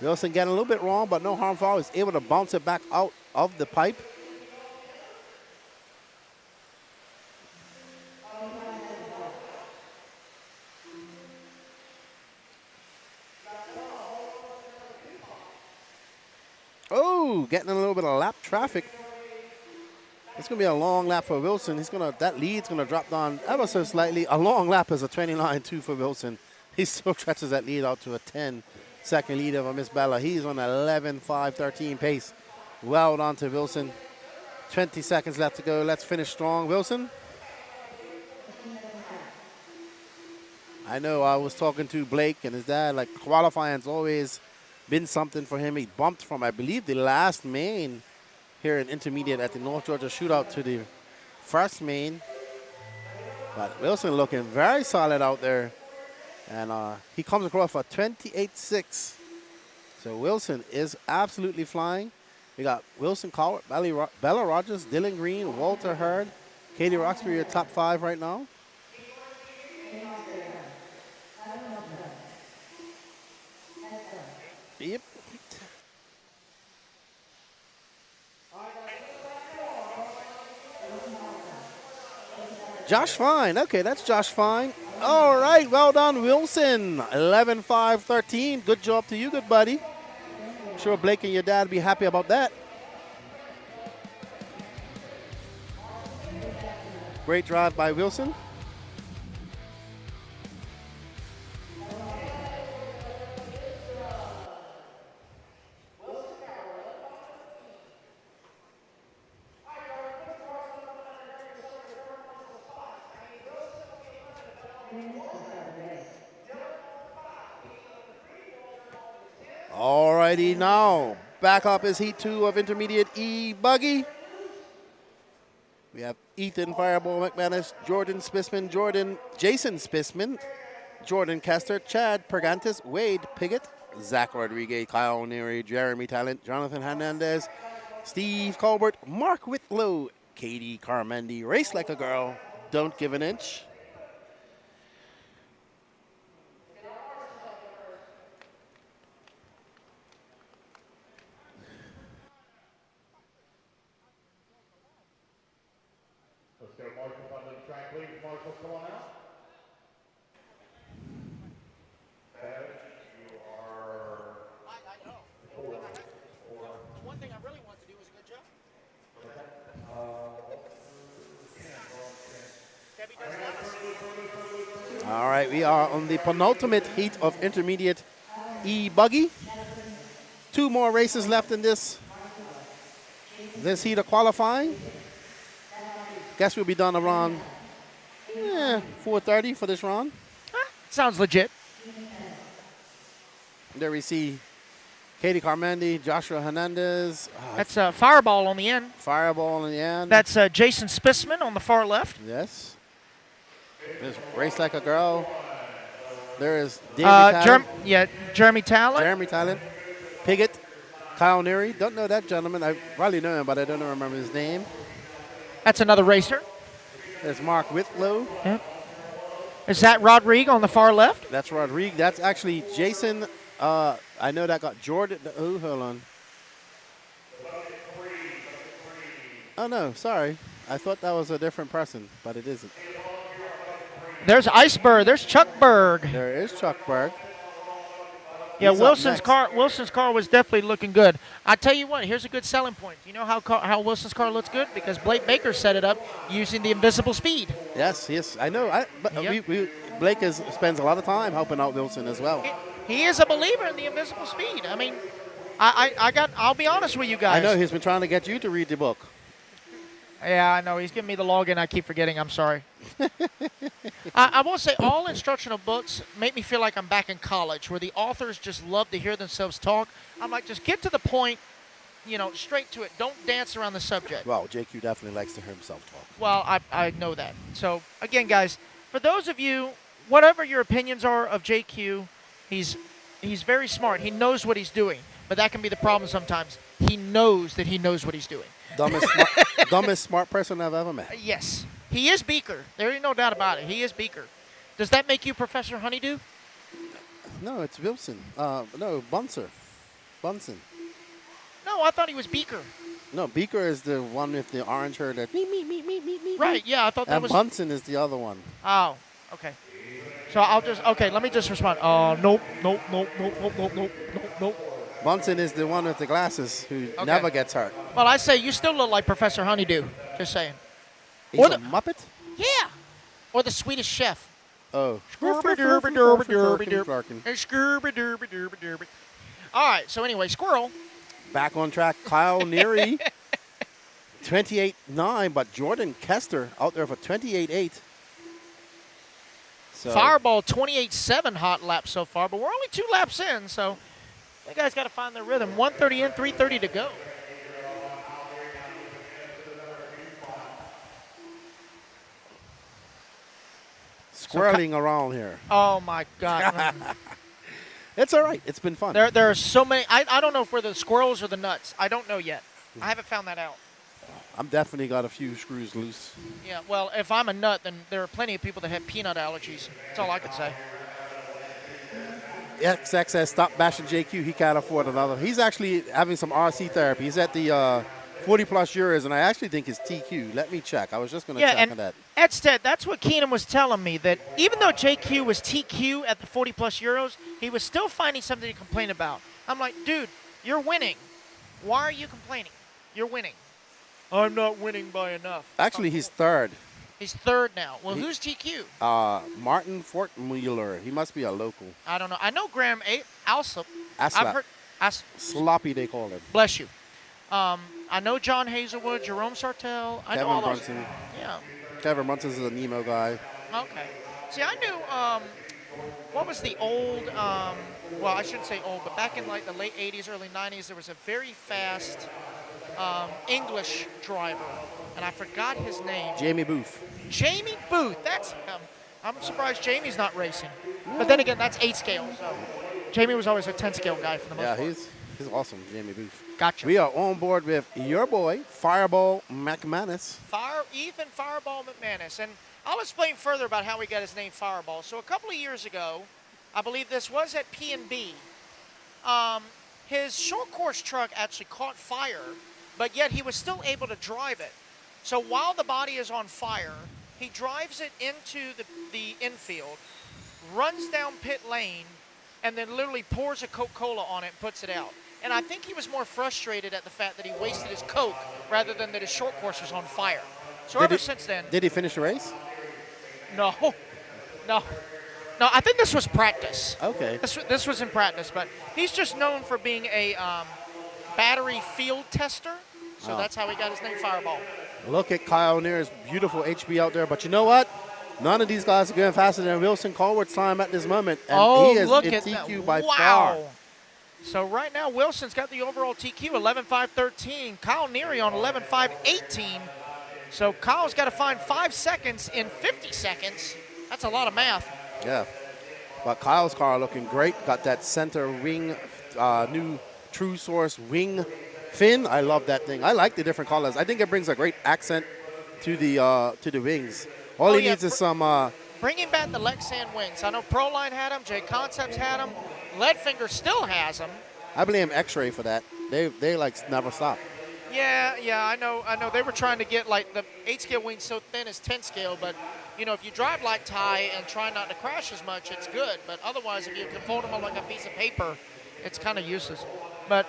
Wilson getting a little bit wrong, but no harm foul. He's able to bounce it back out of the pipe. Oh, getting a little bit of lap traffic. It's going to be a long lap for Wilson. That lead's going to drop down ever so slightly. A long lap is a 29.2 for Wilson. He still stretches that lead out to a 10-second lead over Miss Bella. He's on an 11.5.13 pace. Well done to Wilson. 20 seconds left to go. Let's finish strong. Wilson? I know I was talking to Blake and his dad. Like, qualifying's always been something for him. He bumped from, I believe, the last main here in intermediate at the North Georgia Shootout to the first main. But Wilson looking very solid out there. And he comes across for 28.6. So Wilson is absolutely flying. We got Wilson Cowart, Bella Rogers, Dylan Green, Walter Hurd, Katie Roxbury, your top 5 right now. Yep. Josh Fine. Okay, that's Josh Fine. All right, well done, Wilson. 11.5.13. Good job to you, good buddy. I'm sure Blake and your dad will be happy about that. Great drive by Wilson. Alrighty, now back up is Heat 2 of intermediate E-Buggy. We have Ethan Fireball McManus, Jordan Spisman, Jason Spisman, Jordan Kester, Chad Pergantis, Wade Piggott, Zach Rodriguez, Kyle Neary, Jeremy Talent, Jonathan Hernandez, Steve Colbert, Mark Whitlow, Katie Carmendi, Race Like a Girl, Don't Give an Inch. Let's go, Marshall, on the track lead. Marshall, come on out. You are. I know. The one thing I really want to do is a good job. Debbie does All right, we are on the penultimate heat of intermediate E-Buggy. 2 more races left in this heat of qualifying. Guess we'll be done around 4:30 for this round. Sounds legit. There we see Katie Carmendi, Joshua Hernandez. That's a Fireball on the end. Fireball in the end. That's Jason Spissman on the far left. Yes. There's Race Like a Girl. There is David Talent. Jeremy Talent. Jeremy Talent. Piggott. Kyle Neary. Don't know that gentleman. I probably know him, but I don't remember his name. That's another racer. There's Mark Whitlow. Yep. Is that Rodrigue on the far left? That's Rodrigue. That's actually Jason. I know that got Jordan. Oh, hold on. Oh, no. Sorry. I thought that was a different person, but it isn't. There's Iceberg. There's Chuck Berg. There is Chuck Berg. Yeah, He's Wilson's up car was definitely looking good. I tell you what, here's a good selling point. You know how Wilson's car looks good? Because Blake Baker set it up using the invisible speed. Yes, I know. Blake spends a lot of time helping out Wilson as well. He is a believer in the invisible speed. I mean, I'll be honest with you guys. I know he's been trying to get you to read the book. Yeah, I know. He's giving me the login. I keep forgetting. I'm sorry. I will say all instructional books make me feel like I'm back in college, where the authors just love to hear themselves talk. I'm like, just get to the point, straight to it. Don't dance around the subject. Well, JQ definitely likes to hear himself talk. Well, I know that. So, again, guys, for those of you, whatever your opinions are of JQ, he's very smart. He knows what he's doing, but that can be the problem sometimes. He knows that he knows what he's doing. Dumbest smart person I've ever met. Yes. He is Beaker. There ain't no doubt about it. He is Beaker. Does that make you Professor Honeydew? No, it's Wilson. No, Bunsen. No, I thought he was Beaker. No, Beaker is the one with the orange hair that me. Right, yeah, I thought that and was... Bunsen is the other one. Oh, okay. So let me just respond. Nope. Bunsen is the one with the glasses who never gets hurt. Well, I say you still look like Professor Honeydew. Just saying. He's a Muppet? Yeah. Or the Swedish Chef. Oh. All right, so anyway, Squirrel. Back on track, Kyle Neary, 28.9, but Jordan Kester out there for 28.8. So Fireball 28.7 hot laps so far, but we're only 2 laps in, so that guy's got to find their rhythm. 1:30 in, 3:30 to go. Squirreling around here. Oh, my God. It's all right. It's been fun. There are so many. I don't know if we're the squirrels or the nuts. I don't know yet. I haven't found that out. I'm definitely got a few screws loose. Yeah, well, if I'm a nut, then there are plenty of people that have peanut allergies. That's all I can say. XX says, stop bashing JQ. He can't afford another. He's actually having some RC therapy. He's at the 40-plus euros, and I actually think it's TQ. Let me check. I was just going to check on that. Edstead, that's what Keenan was telling me, that even though JQ was TQ at the 40-plus euros, he was still finding something to complain about. I'm like, dude, you're winning. Why are you complaining? You're winning. I'm not winning by enough. Actually, he's third. He's third now. Well, who's TQ? Martin Fortmuller. He must be a local. I don't know. I know Graham Alsop. Aslap. I've heard Sloppy, they call him. Bless you. I know John Hazelwood, Jerome Sartell. I know all those. Brunson. Yeah. Kevin Brunson's a Nemo guy. Okay. See, I knew, what was the old, well, I shouldn't say old, but back in like the late 80s, early 90s, there was a very fast English driver, and I forgot his name. Jamie Booth. Jamie Booth, that's him. I'm surprised Jamie's not racing. But then again, that's 8 scale, so Jamie was always a 10 scale guy for the most part. Yeah, he's awesome, Jamie Booth. Gotcha. We are on board with your boy, Fireball McManus. Ethan Fireball McManus. And I'll explain further about how he got his name Fireball. So a couple of years ago, I believe this was at P&B, his short course truck actually caught fire, but yet he was still able to drive it. So while the body is on fire, he drives it into the infield, runs down pit lane, and then literally pours a Coca-Cola on it and puts it out. And I think he was more frustrated at the fact that he wasted his Coke rather than that his short course was on fire. So ever since then... Did he finish the race? No. I think this was practice. Okay. This was in practice, but he's just known for being a battery field tester. So that's how he got his name Fireball. Look at Kyle Near's beautiful HB out there. But you know what? None of these guys are going faster than Wilson Colwart's time at this moment. And Oh, he is look in at TQ that. by Wow. far. So right now, Wilson's got the overall TQ, 11.5.13. Kyle Neary on 11.5.18. So Kyle's got to find 5 seconds in 50 seconds. That's a lot of math. Yeah. But Kyle's car looking great. Got that center wing, new True Source wing fin. I love that thing. I like the different colors. I think it brings a great accent to the wings. All he needs is some... Bringing back the Lexan wings. I know Proline had them. J Concepts had them. Leadfinger still has them. I blame X-Ray for that. They like never stop. Yeah, I know. They were trying to get like the 8-scale wings so thin as 10-scale, but you know, if you drive like Ty and try not to crash as much, it's good. But otherwise, if you can fold them up like a piece of paper, it's kind of useless. But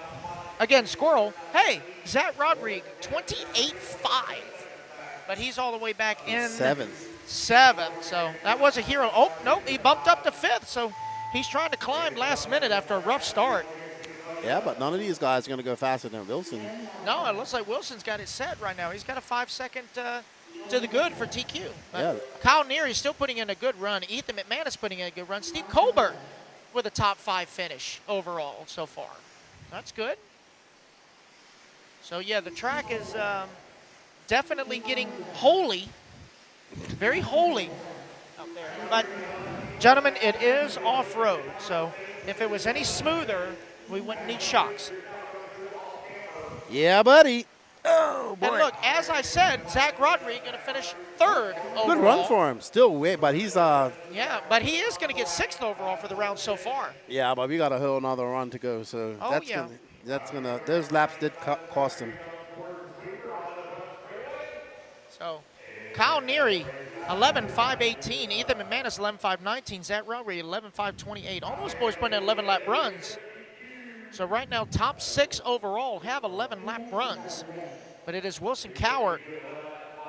again, Squirrel, hey, Zach Rodriguez, 28.5. But he's all the way back in Seventh. So that was a hero. Oh, nope, he bumped up to 5th. So he's trying to climb last minute after a rough start. Yeah, but none of these guys are going to go faster than Wilson. No, it looks like Wilson's got it set right now. He's got a 5-second to the good for TQ. Yeah. Kyle Neary's still putting in a good run. Ethan McManus putting in a good run. Steve Colbert with a top 5 finish overall so far. That's good. So, yeah, the track is definitely getting holy, very holy out there. But, gentlemen, it is off-road. So if it was any smoother, we wouldn't need shocks. Yeah, buddy. Oh, boy. And look, as I said, Zach Rodriguez going to finish 3rd overall. Good run for him. Still way, but he's Yeah, but he is going to get 6th overall for the round so far. Yeah, but we got a whole another run to go. So Oh, that's yeah. gonna those laps did cost him. So, Kyle Neary, 11.5.18. Ethan McManus, 11.5.19. Zach Rodriguez, 11.5.28. All those boys putting in 11-lap runs. So right now, top 6 overall have 11-lap runs. But it is Wilson Cowart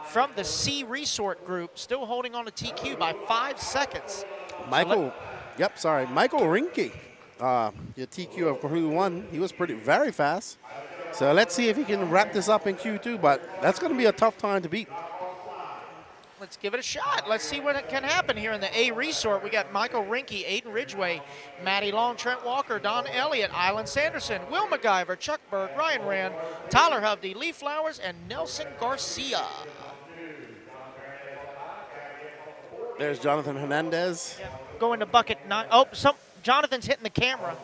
from the C Resort Group still holding on to TQ by 5 seconds. Michael Rinke, your TQ of Q1, he was very fast. So let's see if he can wrap this up in Q2, but that's going to be a tough time to beat. Let's give it a shot. Let's see what can happen here in the A Resort. We got Michael Rinke, Aiden Ridgway, Matty Long, Trent Walker, Don Elliott, Island Sanderson, Will MacGyver, Chuck Berg, Ryan Rand, Tyler Hovde, Lee Flowers, and Nelson Garcia. There's Jonathan Hernandez. Yeah, going to bucket 9. Oh, Jonathan's hitting the camera.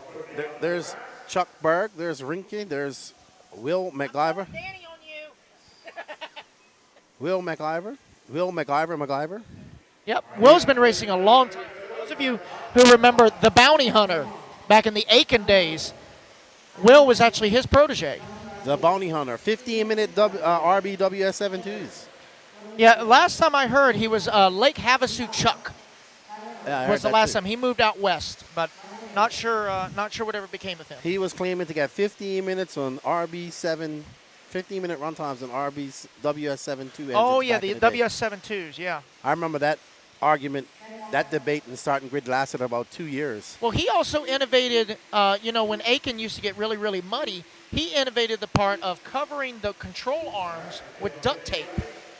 There's Chuck Berg. There's Rinke. There's Will MacGyver. Danny on you. Will MacGyver. Yep, Will's been racing a long time. For those of you who remember the Bounty Hunter back in the Aiken days, Will was actually his protege. The Bounty Hunter, 15-minute RB WS72s. Yeah, last time I heard he was Lake Havasu Chuck. Yeah, was the last time he moved out west, but not sure whatever became of him. He was claiming to get 15 minutes on RB7, 15-minute run times on RB's WS72 engines. Oh yeah, the day. WS72s, yeah. I remember that argument, that debate in the starting grid lasted about 2 years. Well, he also innovated, when Aiken used to get really, really muddy, he innovated the part of covering the control arms with duct tape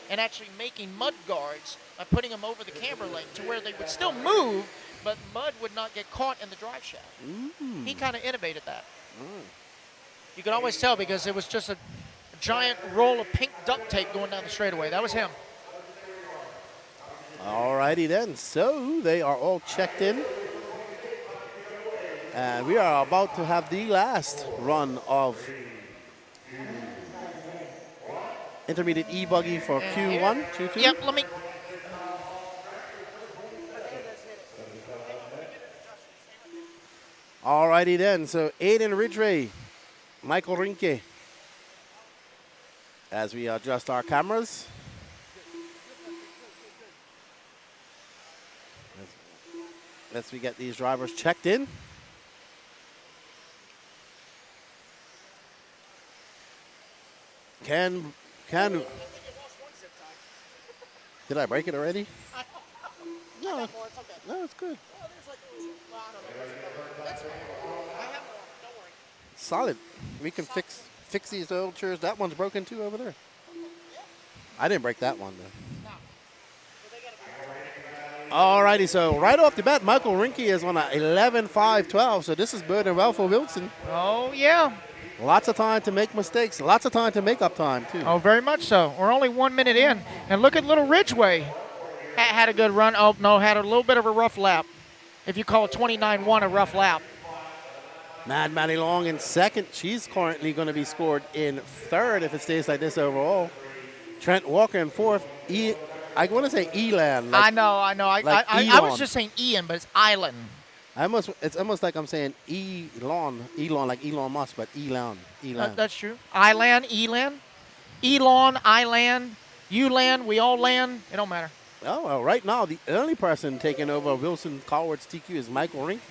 and actually making mud guards by putting them over the camber link to where they would still move, but mud would not get caught in the drive shaft. He kind of innovated that. You can always tell because it was just a giant roll of pink duct tape going down the straightaway. That was him. All righty then. So they are all checked in. And we are about to have the last run of intermediate E-Buggy for Q1, Q2. Yep, let me. All righty then. So Aiden Ridgway, Michael Rinke. As we adjust our cameras. Let's we get these drivers checked in. Did I break it already? No, it's good. Solid. We can fix these old chairs. That one's broken too over there. I didn't break that one though. Alrighty, so right off the bat, Michael Rinke is on a 11-5-12, so this is boding well for Wilson. Oh, yeah. Lots of time to make mistakes, lots of time to make up time, too. Oh, very much so. We're only 1 minute in. And look at little Ridgeway. Had a good run. Oh, no, had a little bit of a rough lap. If you call 29-1 a rough lap. Mad Maddie Long in second. She's currently going to be scored in third if it stays like this overall. Trent Walker in fourth. I want to say Elan. I know. I was just saying Ian, but it's Island. It's almost like I'm saying Elon, like Elon Musk, but Elon. That's true. Elan, Ilan, Ulan, we all land. It don't matter. Oh, well, right now, the only person taking over Wilson Colward's TQ is Michael Rink.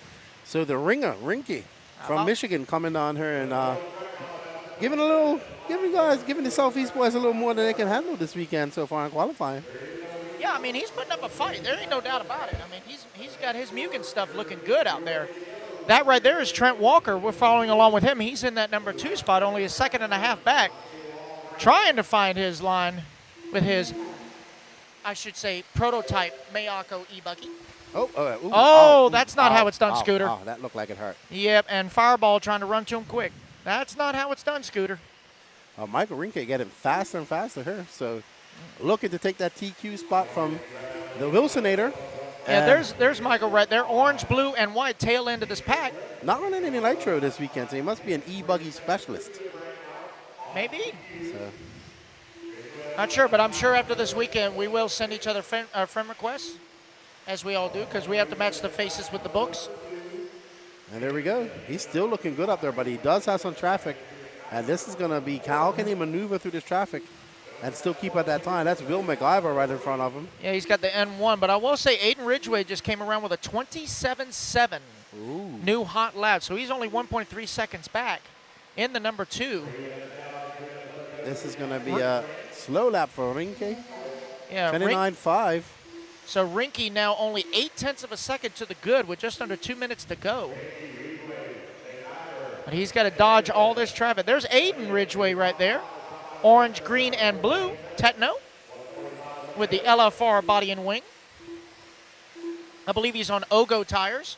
So the ringer, Rinke, from Michigan, coming down here and giving the Southeast boys a little more than they can handle this weekend so far in qualifying. Yeah, I mean, he's putting up a fight. There ain't no doubt about it. I mean, he's got his Mugen stuff looking good out there. That right there is Trent Walker. We're following along with him. He's in that number 2 spot, only a second and a half back, trying to find his line with his, I should say, prototype Mayako E-Buggy. That's not how it's done, Scooter. Oh, that looked like it hurt. Yep, and Fireball trying to run to him quick. That's not how it's done, Scooter. Michael Rinke getting faster and faster here. So looking to take that TQ spot from the Wilsonator. Yeah, there's Michael right there. Orange, blue, and white tail end of this pack. Not running any Nitro this weekend, so he must be an E-Buggy specialist. Maybe. So. Not sure, but I'm sure after this weekend we will send each other friend requests, as we all do, because we have to match the faces with the books. And there we go. He's still looking good up there, but he does have some traffic. And this is going to be, how can he maneuver through this traffic and still keep at that time? That's Will McIver right in front of him. Yeah, he's got the N1, but I will say Aiden Ridgway just came around with a 27.7 new hot lap, so he's only 1.3 seconds back in the number 2. This is going to be a slow lap for Rinke. Yeah, 29.5. So Rinke now only 0.8 of a second to the good with just under 2 minutes to go. But he's got to dodge all this traffic. There's Aiden Ridgway right there. Orange, green, and blue, Techno, with the LFR body and wing. I believe he's on Ogo tires.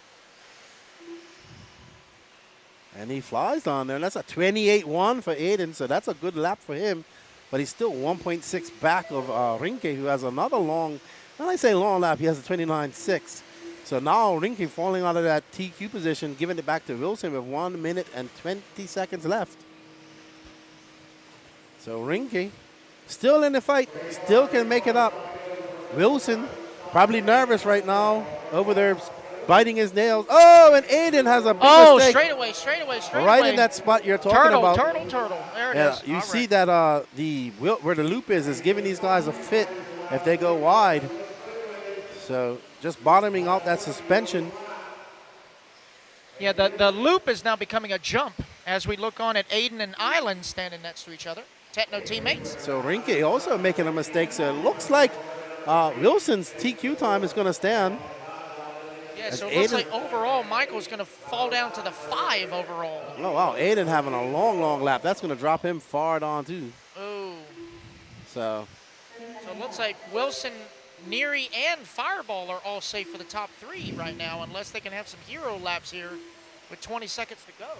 And he flies on there. And that's a 28.1 for Aiden, so that's a good lap for him. But he's still 1.6 back of Rinke, who has another long, when I say long lap, he has a 29.6. So now Rinke falling out of that TQ position, giving it back to Wilson with 1 minute and 20 seconds left. So Rinke still in the fight, still can make it up. Wilson probably nervous right now over there biting his nails. Oh, and Aiden has a big mistake. straight away. Right in that spot you're talking about. Turtle. There it is. You see that where the loop is giving these guys a fit if they go wide. So just bottoming out that suspension. Yeah, the loop is now becoming a jump as we look on at Aiden and Island standing next to each other. Techno teammates. So Rinke also making a mistake. So it looks like Wilson's TQ time is going to stand. Yeah, so it looks like overall Michael's going to fall down to the 5 overall. Oh, wow. Aiden having a long lap. That's going to drop him far down, too. Oh. So it looks like Wilson, Neary, and Fireball are all safe for the top 3 right now, unless they can have some hero laps here with 20 seconds to go.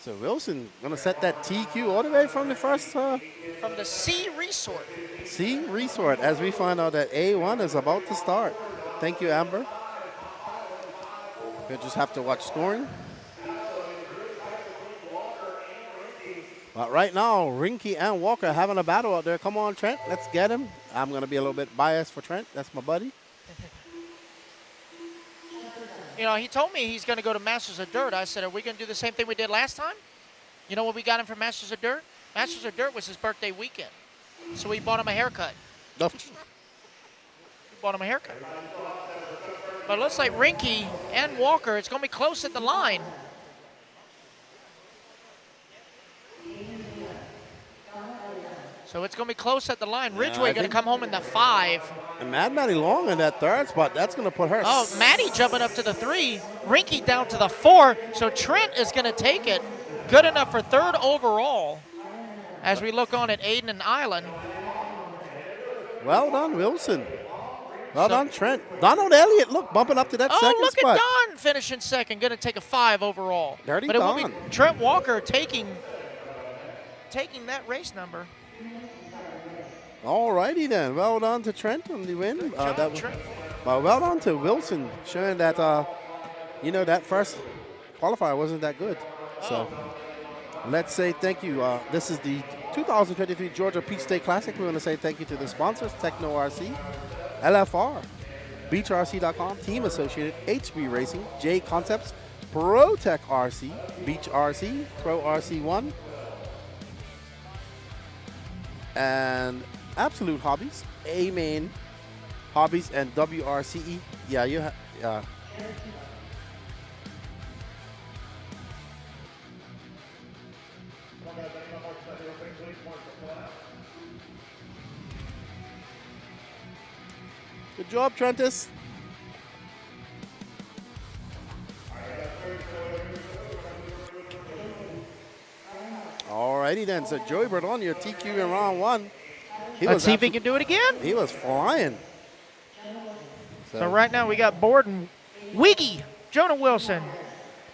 So Wilson going to set that TQ all the way from the first. From the C Resort. C Resort, as we find out that A1 is about to start. Thank you, Amber. We'll just have to watch scoring. But right now, Rinke and Walker having a battle out there. Come on, Trent, let's get him. I'm going to be a little bit biased for Trent. That's my buddy. You know, he told me he's going to go to Masters of Dirt. I said, are we going to do the same thing we did last time? You know what we got him for Masters of Dirt? Masters of Dirt was his birthday weekend. So we bought him a haircut. We bought him a haircut. But it looks like Rinke and Walker, it's going to be close at the line. So it's going to be close at the line. Ridgway going to come home in the 5. And Maddie Long in that 3rd spot, that's going to put her. Oh, Maddie jumping up to the 3. Rinke down to the 4. So Trent is going to take it. Good enough for 3rd overall. As we look on at Aiden and Island. Well done, Wilson. Well done, Trent. Donald Elliott, look, bumping up to that second Oh, look spot. at Don finishing second. Going to take a 5 overall. Dirty but it will be Don. Trent Walker taking that race number. All righty then. Well done to Trent on the win. Good job, Trent. Well done to Wilson, showing that, that first qualifier wasn't that good. So let's say thank you. This is the 2023 Georgia Peach State Classic. We want to say thank you to the sponsors, Techno RC, LFR, BeachRC.com, Team Associated, HB Racing, J Concepts, ProTech RC, Beach RC, Pro RC1, and Absolute Hobbies, A-Main Hobbies, and WRCE. Yeah, you have. Good job, Trentus. Alrighty then. So Joey Berdon, your TQ in round 1. Let's see if he can do it again. He was flying. So right now we got Borden, Wiggy, Jonah Wilson,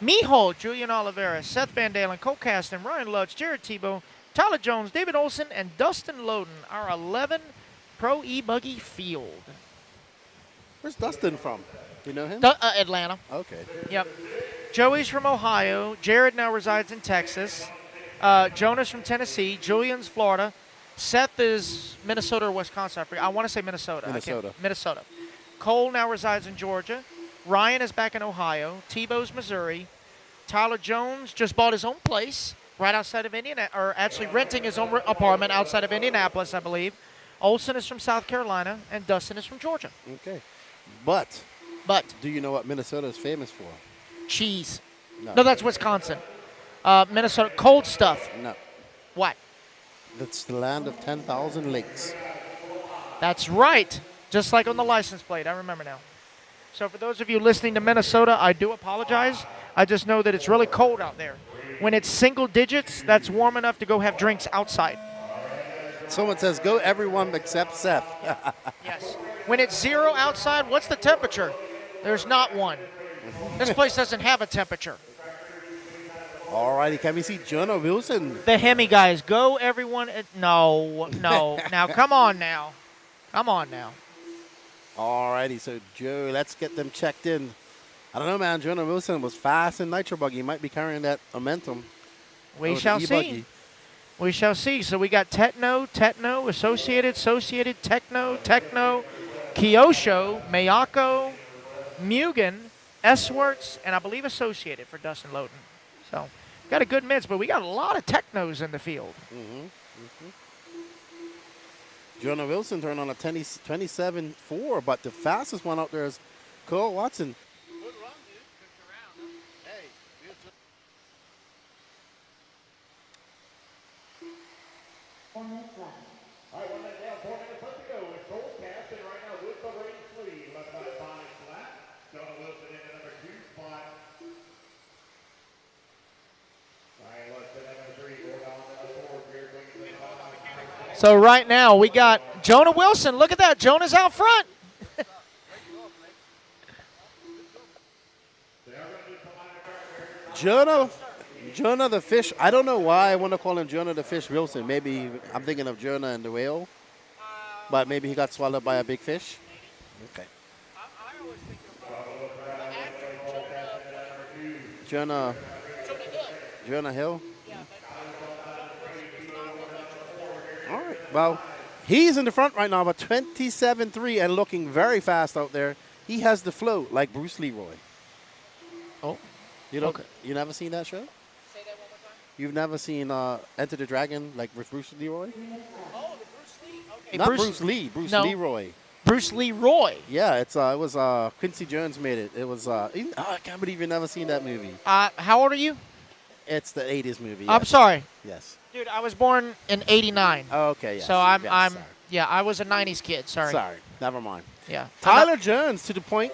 Mijo, Julian Oliveira, Seth Van Dalen, Cole Caston, Ryan Lutz, Jared Tebow, Tyler Jones, David Olson, and Dustin Loden, our 11 Pro E-Buggy field. Where's Dustin from? Do you know him? Atlanta. Okay. Yep. Joey's from Ohio. Jared now resides in Texas. Jonah's from Tennessee. Julian's Florida. Seth is Minnesota or Wisconsin. I want to say Minnesota. Minnesota. Cole now resides in Georgia. Ryan is back in Ohio. Tebow's Missouri. Tyler Jones just bought his own place right outside of Indianapolis, or actually renting his own apartment outside of Indianapolis, I believe. Olson is from South Carolina, and Dustin is from Georgia. Okay. But do you know what Minnesota is famous for? Cheese. No, that's Wisconsin. Minnesota, cold stuff. No. What? It's the land of 10,000 lakes. That's right. Just like on the license plate. I remember now. So for those of you listening to Minnesota, I do apologize. I just know that it's really cold out there. When it's single digits, that's warm enough to go have drinks outside. Someone says, go everyone except Seth. Yes. When it's 0 outside, what's the temperature? There's not one. This place doesn't have a temperature. All righty, can we see Jonah Wilson? The Hemi guys, go everyone. No. Now, come on now. All righty, so Joe, let's get them checked in. I don't know, man. Jonah Wilson was fast in Nitro Buggy. He might be carrying that momentum. We shall see. We shall see. So we got Techno, Associated, Techno, Kyosho, Mayako, Mugen, S-Works, and I believe Associated for Dustin Loden. So got a good mix, but we got a lot of Technos in the field. Jonah Wilson turned on a 27.4, but the fastest one out there is Cole Watson. Good run, dude. Took around. Hey, beautiful. 4 minutes left. All right, 1 minute down, 4 minutes left to go. It's Cole Caston right now with the race lead. Left by Bonnie Flat. Jonah Wilson in the number 2 spot. Ryan Lutz in number 3. Going on to the 4. Here brings the So right now we got Jonah Wilson. Look at that. Jonah's out front. Jonah the Fish. I don't know why I want to call him Jonah the Fish Wilson. Maybe I'm thinking of Jonah and the whale, but maybe he got swallowed by a big fish. Okay. Jonah Hill. All right. Well, he's in the front right now, but 27.3 and looking very fast out there. He has the float like Bruce Leroy. Oh. You don't? Okay. You never seen that show? Say that one more time. You've never seen Enter the Dragon like with Bruce Leroy? Oh, the Bruce Lee. Okay. Not Bruce Lee. Bruce Leroy. Bruce Leroy. Yeah, it was Quincy Jones made it. It was I can't believe you've never seen that movie. How old are you? It's the 80s movie. I'm sorry. Yes. Dude, I was born in '89. Oh, okay. Yes. So I was a '90s kid. Sorry. Sorry. Never mind. Yeah. Tyler Jones to the point.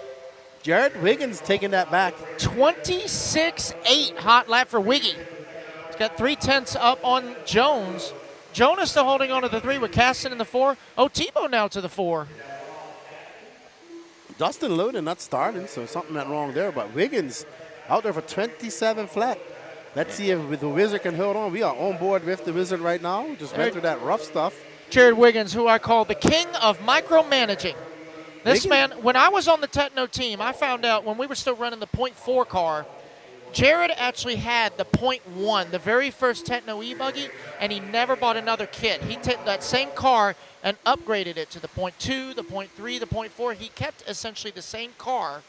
Jared Wiggins taking that back. 26.8 hot lap for Wiggy. He's got 3/10 up on Jones. Jonah still holding on to the 3 with Caston in the 4. Oh, Tebow now to the 4. Dustin Loden not starting, so something went wrong there. But Wiggins out there for 27 flat. Let's see if the Wizard can hold on. We are on board with the Wizard right now. Just went through that rough stuff. Jared Wiggins, who I call the king of micromanaging. This man, when I was on the Techno team, I found out when we were still running the .4 car, Jared actually had the .1, the very first Techno E-Buggy, and he never bought another kit. He took that same car and upgraded it to the .2, the .3, the .4. He kept essentially the same car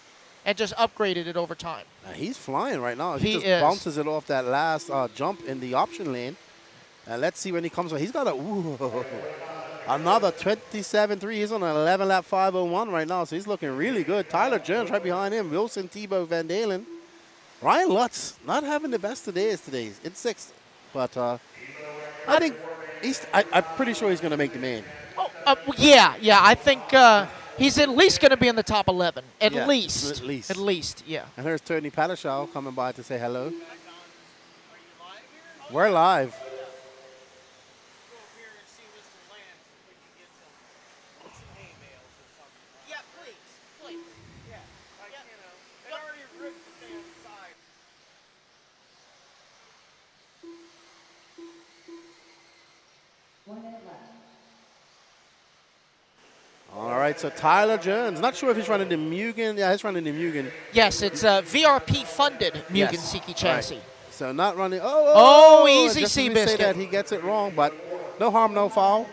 and just upgraded it over time. Now he's flying right now. He just is. bounces it off that last jump in the option lane. And let's see when he comes. He's got another 27.3. He's on an 11 lap 5:01 right now, so he's looking really good. Tyler Jones right behind him. Wilson, Tebow, Van Dalen. Ryan Lutz not having the best of days today. It's sixth, but I think I'm pretty sure he's going to make the main. Yeah. I think he's at least going to be in the top 11. At Yeah, least. at least. At least, yeah. And here's Tony Pataschow coming by to say hello. We're live. All right, so Tyler Jones. Not sure if he's running the Mugen. Yeah, he's running the Mugen. Yes, it's a VRP-funded Mugen Siki chassis. Right. So not running. Easy just Seabiscuit. Say that he gets it wrong, but no harm, no foul.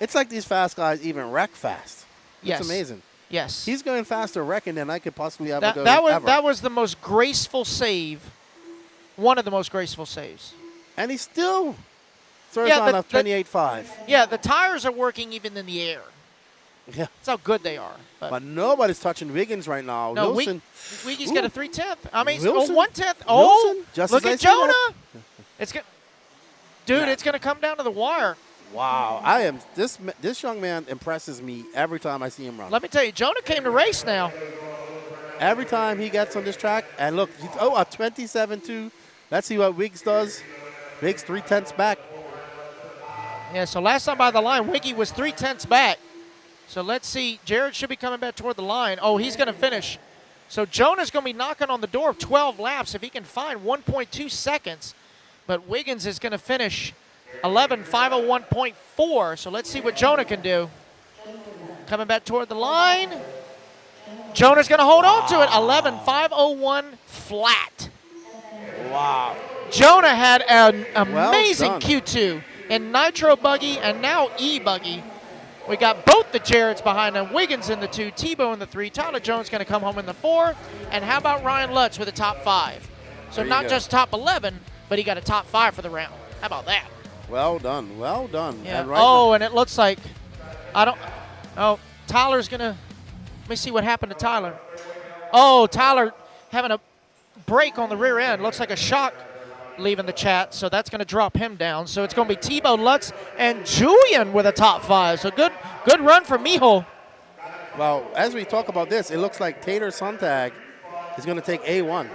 It's like these fast guys even wreck fast. Yes. It's amazing. Yes. He's going faster wrecking than I could possibly ever go That was the most graceful save. One of the most graceful saves. And he still throws on a 28.5. Yeah, the tires are working even in the air. Yeah. That's how good they are. But nobody's touching Wiggins right now. No, Wilson. Wiggy's got a 3/10. I mean, Wilson? 1/10. Wilson? Just look as I at said that. Jonah. It's going to come down to the wire. Wow. This young man impresses me every time I see him run. Let me tell you, Jonah came to race now. Every time he gets on this track, and look, a 27.2. Let's see what Wiggs does. Wiggs 3/10 back. Yeah, so last time by the line, Wiggy was 3/10 back. So let's see. Jared should be coming back toward the line. Oh, he's going to finish. So Jonah's going to be knocking on the door of 12 laps if he can find 1.2 seconds. But Wiggins is going to finish 11.501.4. So let's see what Jonah can do. Coming back toward the line. Jonah's going to hold on to it. 11.501 flat. Wow. Jonah had an amazing done. Q2 in Nitro Buggy and now E-Buggy. We got both the Jareds behind him. Wiggins in the 2, Tebow in the 3. Tyler Jones going to come home in the 4. And how about Ryan Lutz with a top 5? So not just top 11, but he got a top 5 for the round. How about that? Well done. Well done. Yeah. And right and it looks like Tyler's going to – let me see what happened to Tyler. Oh, Tyler having a break on the rear end. Looks like a shock leaving the chat, so that's going to drop him down. So it's going to be Tebow, Lutz, and Julian with a top 5. So good run for Mijo. Well, as we talk about this, it looks like Tater Sontag is going to take A1.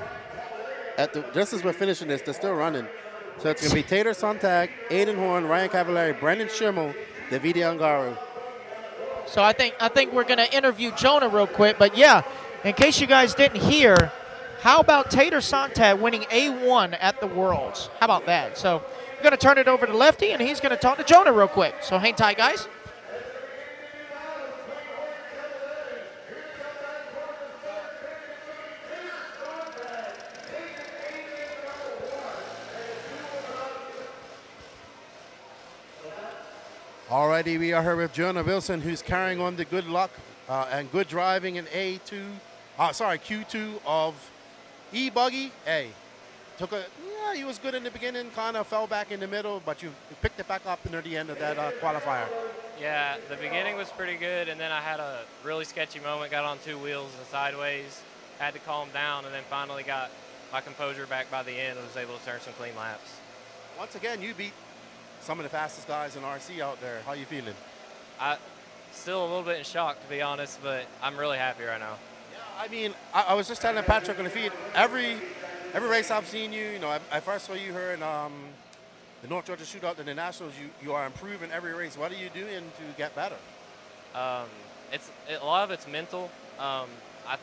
Just as we're finishing this, they're still running. So it's going to be Tater Sontag, Aiden Horn, Ryan Cavallari, Brendan Schimmel, Davide Angaru. So I think we're going to interview Jonah real quick. But, yeah, in case you guys didn't hear, how about Tater Sontag winning A1 at the Worlds? How about that? So we're going to turn it over to Lefty, and he's going to talk to Jonah real quick. So hang tight, guys. Alrighty, we are here with Jonah Wilson, who's carrying on the good luck and good driving in Q2 of E-Buggy. He was good in the beginning, kind of fell back in the middle, but you picked it back up near the end of that qualifier. Yeah, the beginning was pretty good, and then I had a really sketchy moment, got on 2 wheels and sideways, had to calm down, and then finally got my composure back by the end and was able to turn some clean laps. Once again, you beat some of the fastest guys in RC out there. How you feeling? Still a little bit in shock, to be honest, but I'm really happy right now. Yeah, I mean, I was just telling Patrick on the feed, every race I've seen you, I first saw you here in the North Georgia Shootout in the Nationals. You are improving every race. What are you doing to get better? a lot of it's mental. I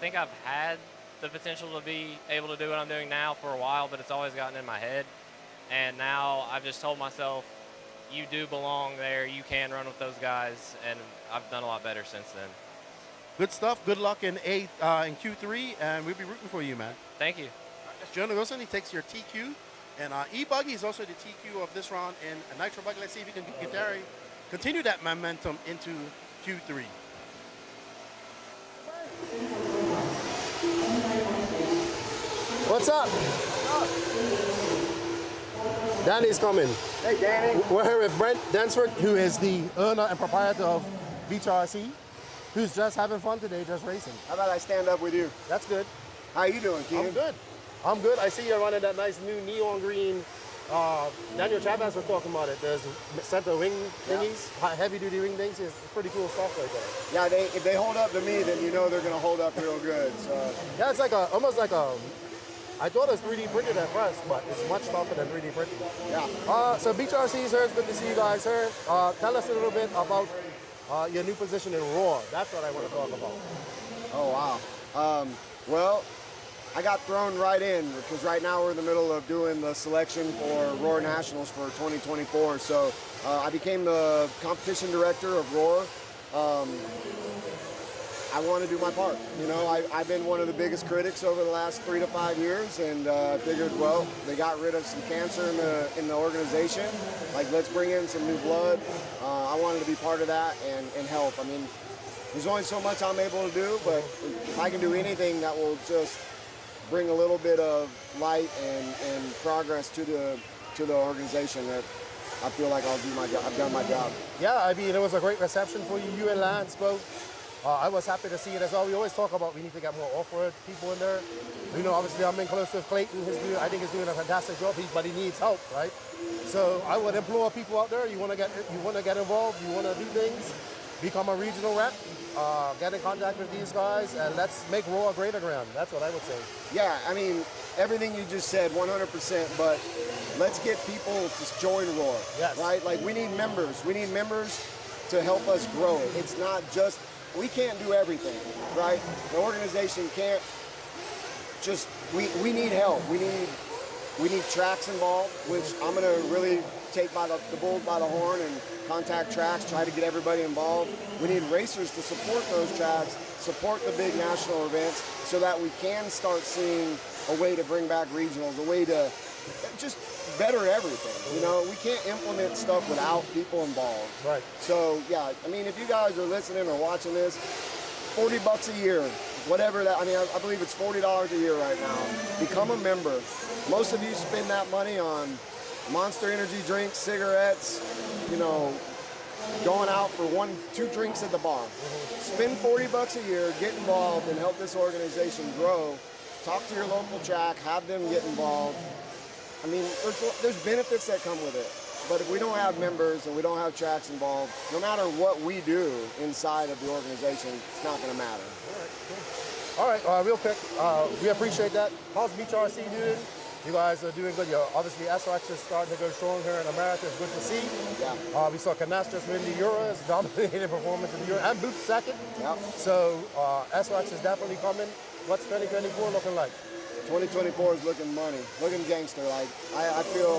think I've had the potential to be able to do what I'm doing now for a while, but it's always gotten in my head. And now I've just told myself, you do belong there. You can run with those guys, and I've done a lot better since then. Good stuff. Good luck in Q3, and we'll be rooting for you, man. Thank you. That's Jonah Wilson. He takes your TQ, and E-Buggy is also the TQ of this round in Nitro Buggy. Let's see if he can continue that momentum into Q3. What's up? Danny's coming. Hey, Danny. We're here with Brent Densford, who is the owner and proprietor of WRCE, who's just having fun today, just racing. How about I stand up with you? That's good. How you doing, Keegan? I'm good. I'm good. I see you're running that nice new neon green. Daniel Chavez was talking about it. There's center wing thingies, heavy duty wing things. It's pretty cool stuff right there. Yeah, if they hold up to me, then you know they're going to hold up real good. So. Yeah, it's like almost like a. I thought it was 3D printed at first, but it's much tougher than 3D printed. Yeah. So WRCE, sir, it's good to see you guys here. Tell us a little bit about your new position in Raw. That's what I want to talk about. Oh, wow. Well, I got thrown right in because right now we're in the middle of doing the selection for Roar Nationals for 2024. So I became the competition director of Roar. I want to do my part. You know, I've been one of the biggest critics over the last 3 to 5 years, and I figured, well, they got rid of some cancer in the organization. Like, let's bring in some new blood. I wanted to be part of that and help. I mean, there's only so much I'm able to do, but if I can do anything that will just bring a little bit of light and progress to the organization, that I feel like I'll do my job. I've done my job. Yeah, I mean, it was a great reception for you. You and Lance both. I was happy to see it as well. We always talk about we need to get more off-road people in there. You know, obviously I'm in close with Clayton. I think he's doing a fantastic job, but he needs help, right? So I would implore people out there, you want to get involved, you want to do things, become a regional rep, get in contact with these guys, and let's make Raw a greater ground. That's what I would say. Yeah, I mean, everything you just said, 100%, but let's get people to join Raw, yes. Right? Like, we need members. We need members to help us grow. It's not just, we can't do everything, right? The organization can't just, we need help. We need tracks involved, which I'm going to really take the bull by the horn and contact tracks, try to get everybody involved. We need racers to support those tracks, support the big national events, so that we can start seeing a way to bring back regionals, a way to just better everything. You know, we can't implement stuff without people involved. Right. So, yeah, I mean, if you guys are listening or watching this, $40 a year, whatever that, I mean, I believe it's $40 a year right now. Become a member. Most of you spend that money on Monster energy drinks, cigarettes, you know, going out for 1-2 drinks at the bar. Spend $40 a year, get involved, and help this organization grow. Talk to your local track, have them get involved. I mean, there's benefits that come with it. But if we don't have members and we don't have tracks involved, no matter what we do inside of the organization, it's not going to matter. All right, real quick, we appreciate that. How's WRCE doing? You guys are doing good. Obviously, SRX is starting to go strong here in America. It's good to see. Yeah. We saw Canas just win the Euros, dominating performance in the Euro, and Boots second. Yeah. So SRX is definitely coming. What's 2024 looking like? 2024 is looking money, looking gangster. Like, I feel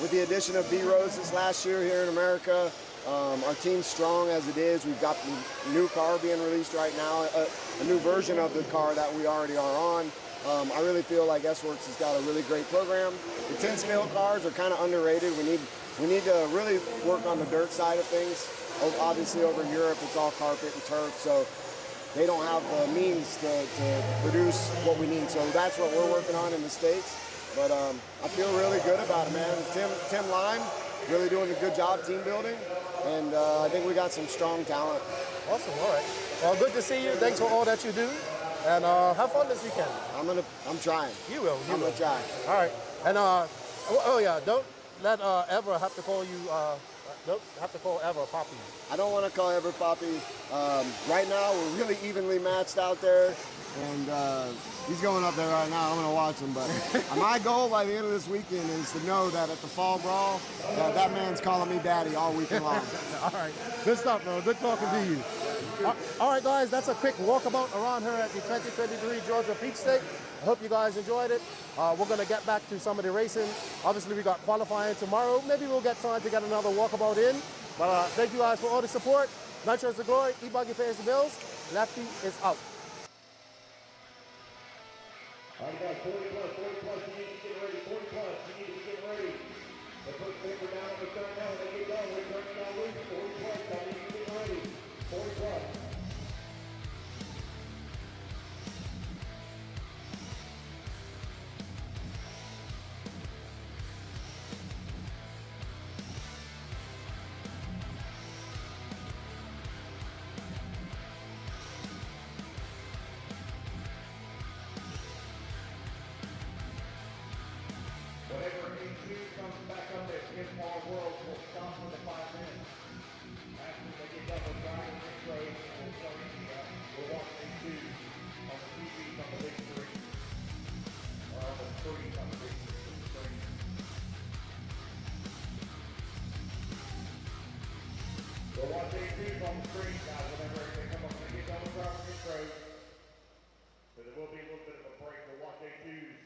with the addition of D-Rose this last year here in America, our team's strong as it is. We've got the new car being released right now, a new version of the car that we already are on. I really feel like S-Works has got a really great program. The 10-scale cars are kind of underrated. We need to really work on the dirt side of things. Obviously, over in Europe, it's all carpet and turf, so they don't have the means to produce what we need. So that's what we're working on in the States. But I feel really good about it, man. Tim Lime, really doing a good job team building, and I think we got some strong talent. Awesome, all right. Well, good to see you. Thanks for all that you do. And have fun this weekend. I'm trying. You will. I'm gonna try. All right. And oh yeah, don't let Ever have to call you. Don't have to call Ever Poppy. I don't want to call Ever Poppy. Right now, we're really evenly matched out there, and he's going up there right now. I'm gonna watch him. But my goal by the end of this weekend is to know that at the Fall Brawl, that man's calling me daddy all weekend long. All right. Good stuff, bro. Good talking to you. All right, guys, that's a quick walkabout around here at the 2023 Georgia Peach State. I hope you guys enjoyed it. We're going to get back to some of the racing. Obviously, we got qualifying tomorrow. Maybe we'll get time to get another walkabout in. But thank you guys for all the support. Nitro is the glory. E-Buggy pays the bills. Lefty is out. All right, guys, 40 plus, you need to get ready. 40 plus, you need to get ready. The first paper down on the start now, they get going. We're turning down loose. 40 plus, I need you to get ready. 40 plus. Whatever he comes back up there, his small world will stop for the 5 minutes. After they get done with driving Nitro, we'll start we'll watch these two on the TVs on the big screen. Or on the screen on the big screen. We'll watch these two on the screen, guys, whenever they come up and get done with driving Nitro. So there will be a little bit of a break. We'll watch these two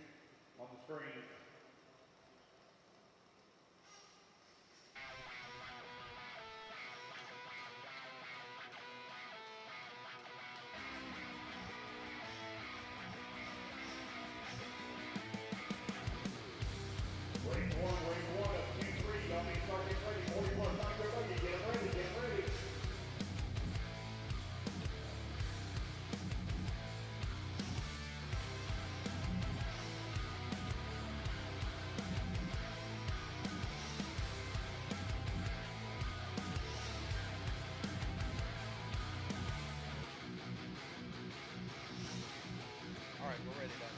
on the screen. Race one of Q3, y'all need to start getting ready. 40 plus Nitro Buggy, get them ready, get them ready. All right, we're ready, guys.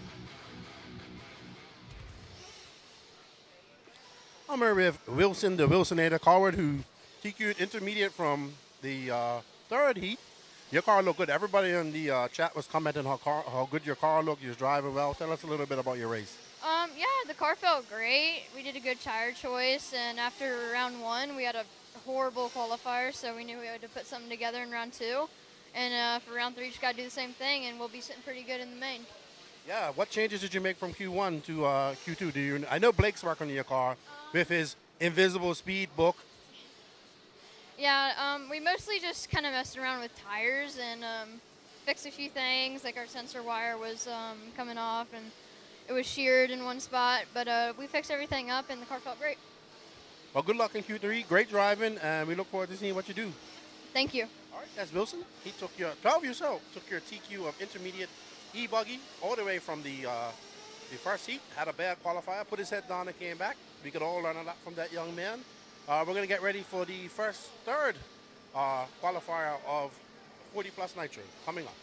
I'm here with Wilson, the Wilsonator Coward, who TQ'd intermediate from the third heat. Your car looked good. Everybody in the chat was commenting how good your car looked. You was driving well. Tell us a little bit about your race. Yeah, the car felt great. We did a good tire choice, and after round one, we had a horrible qualifier, so we knew we had to put something together in round two. And for round three, just got to do the same thing, and we'll be sitting pretty good in the main. Yeah, what changes did you make from Q1 to Q2? I know Blake's working on your car with his invisible speed book. Yeah, we mostly just kind of messed around with tires and fixed a few things, like our sensor wire was coming off, and it was sheared in one spot, but we fixed everything up, and the car felt great. Well, good luck in Q3. Great driving, and we look forward to seeing what you do. Thank you. All right, that's Wilson. He took your 12 years old, took your TQ of intermediate E-Buggy all the way from the first heat, had a bad qualifier, put his head down and came back. We could all learn a lot from that young man. We're going to get ready for the third qualifier of 40 plus Nitro coming up.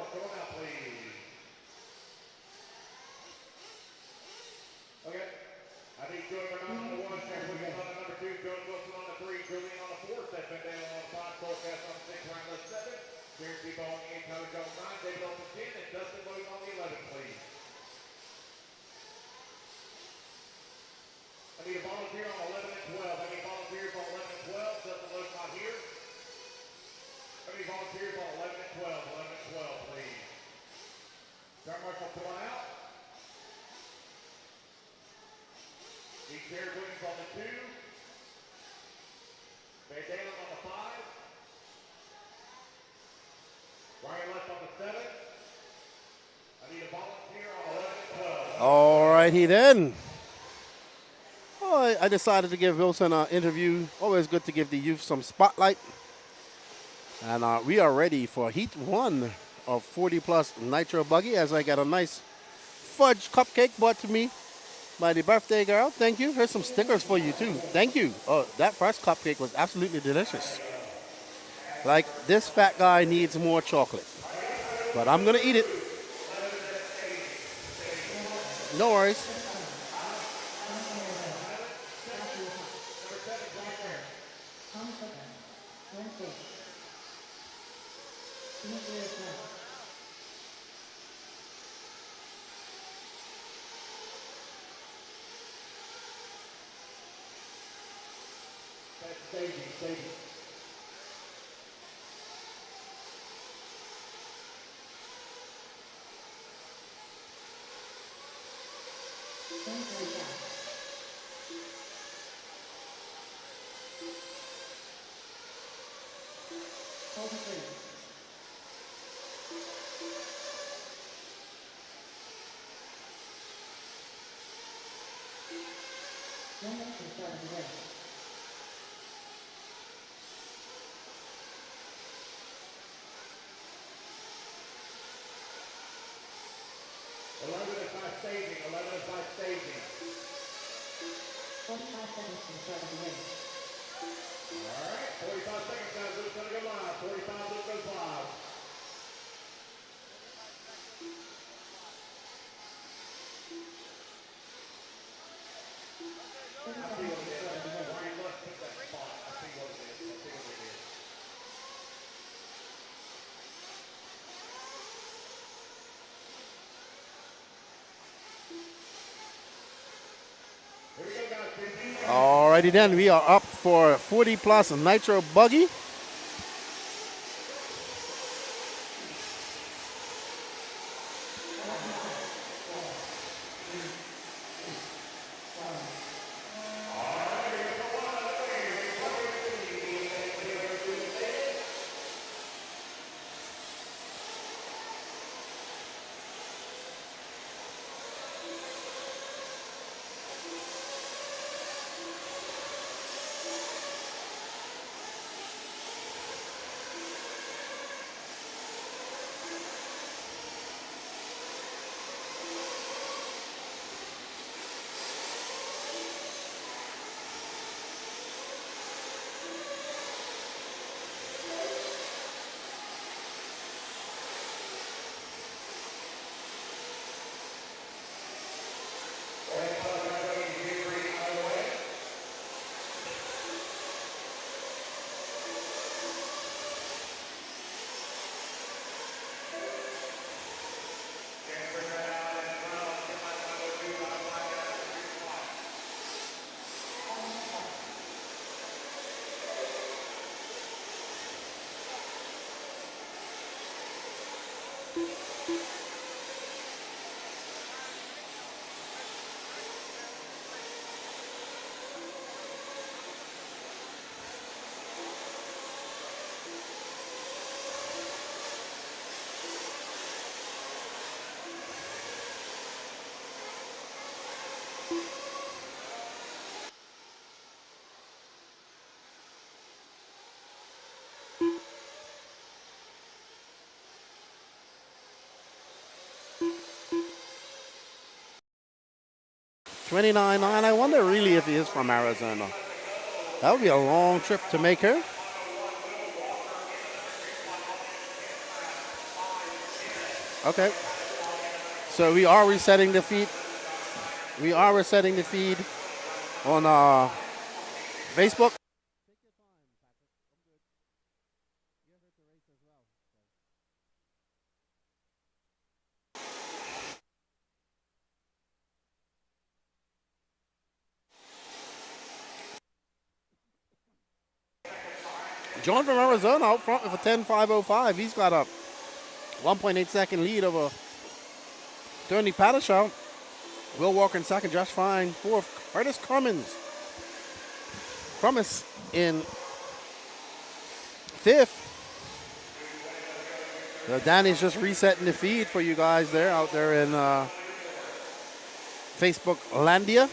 come on out, please. Okay. I need Joey Bernard on the 1, Jack Williams on the number 2, Joey Wilson on the 3, Julian on the 4, Steph Van Dale on the 5, Forecast on the 6, Ryan on the 7, Jared T. Ball on the 8, Tyler Jones 9, David on the 10, and Dustin Williams on the 11, please. I need a volunteer on 11 and 12. I need volunteers on 11 and 12. Dustin Williams not here. I need volunteers on 11 and 12. 11 and 12, please. Start Marshall, come on out. Need Jared Williams on the 2. Van Dalen on the 5. Ryan Left on the 7. I need a volunteer on 11 and 12. All righty then. Oh, I decided to give Wilson an interview. Always good to give the youth some spotlight. And we are ready for Heat 1 of 40-plus Nitro Buggy as I got a nice fudge cupcake brought to me by the birthday girl. Thank you. Here's some stickers for you, too. Thank you. Oh, that first cupcake was absolutely delicious. Like, this fat guy needs more chocolate. But I'm going to eat it. No worries. Staging. Staging, 11 is by staging. 45 seconds to the start of the race. All right, 45 seconds, guys. Luke's going to go live. 45, Luke goes live. I see what it is. Ryan Left took that spot. I see what it is. Alrighty then, we are up for 40-plus Nitro Buggy. $29.9. I wonder really if he is from Arizona. That would be a long trip to make her. Okay. So we are resetting the feed. We are resetting the feed on Facebook. John from Arizona out front with a 10.505. He's got a 1.8 second lead over Tony Pattershaw. Will Walker in second, Josh Fine fourth, Curtis Cummins in fifth. So Danny's just resetting the feed for you guys there out there in Facebook Landia.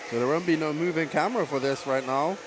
So there won't be no moving camera for this right now.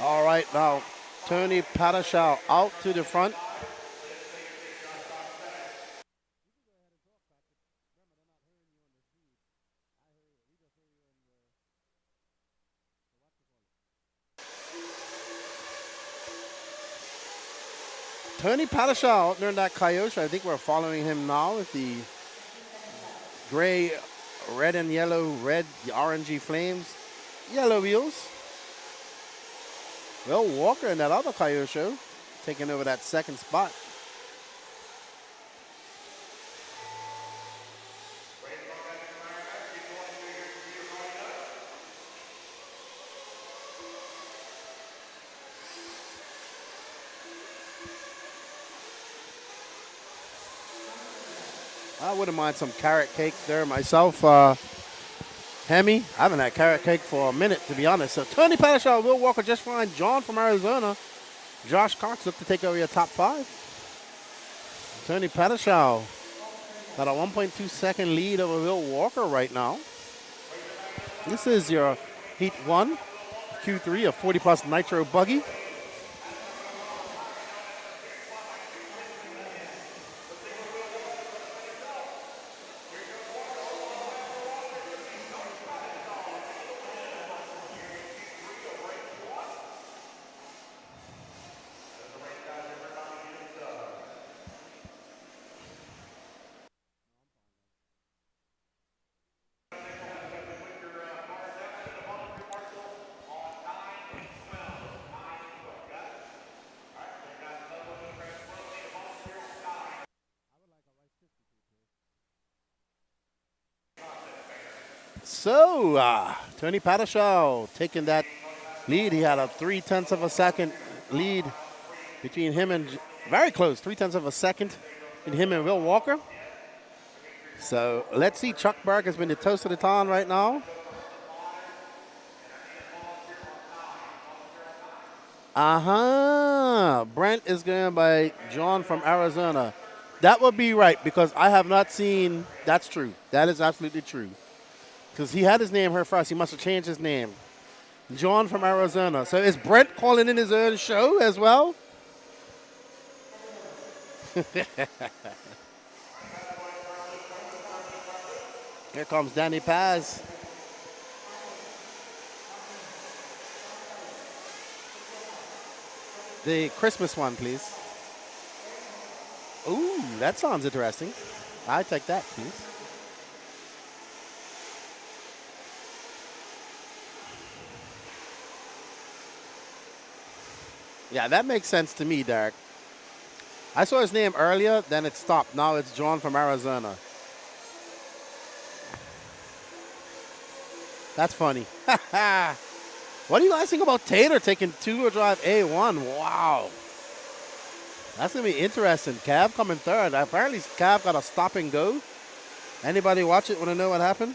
All right, now Tony Pattershaw out to the front. Tony Pattershaw out there in that Kyosha. I think we're following him now with the gray, red and yellow, red, the orangey flames, yellow wheels. Will Walker in that other Kyosha taking over that second spot. I wouldn't mind some carrot cake there myself. Hemi, I haven't had carrot cake for a minute, to be honest. So Tony Pattershaw, Will Walker just fine. John from Arizona. Josh Cox look to take over your top five. Tony Pattershaw got a 1.2 second lead over Will Walker right now. This is your Heat 1 Q3, a 40-plus Nitro Buggy. So, Tony Pattershaw taking that lead. He had a 0.3 of a second lead between him and, very close, 0.3 of a second between him and Will Walker. So, let's see. Chuck Berg has been the toast of the town right now. Brent is going by John from Arizona. That would be right because I have not seen, that's true. That is absolutely true. Because he had his name here first. He must have changed his name. John from Arizona. So is Brent calling in his own show as well? Here comes Danny Paz. The Christmas one, please. Ooh, that sounds interesting. I take that, please. Yeah, that makes sense to me, Derek. I saw his name earlier, then it stopped. Now it's John from Arizona. That's funny. What do you guys think about Tater taking two-wheel drive A1? Wow. That's going to be interesting. Cav coming third. Apparently, Cav got a stop and go. Anybody watch it want to know what happened?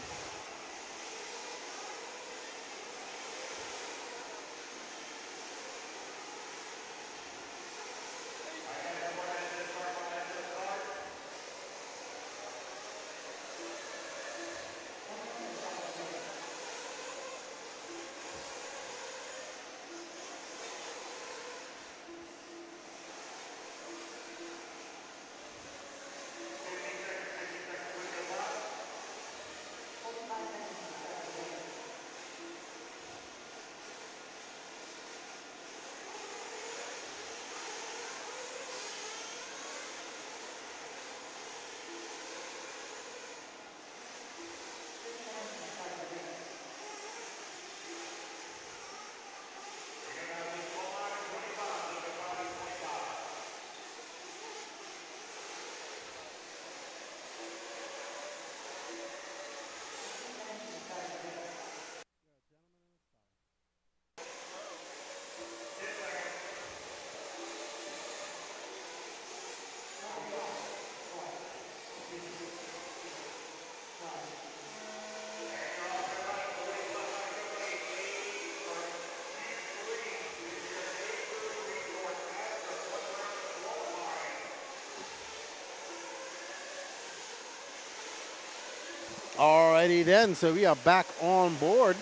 Alrighty then, so we are back on board.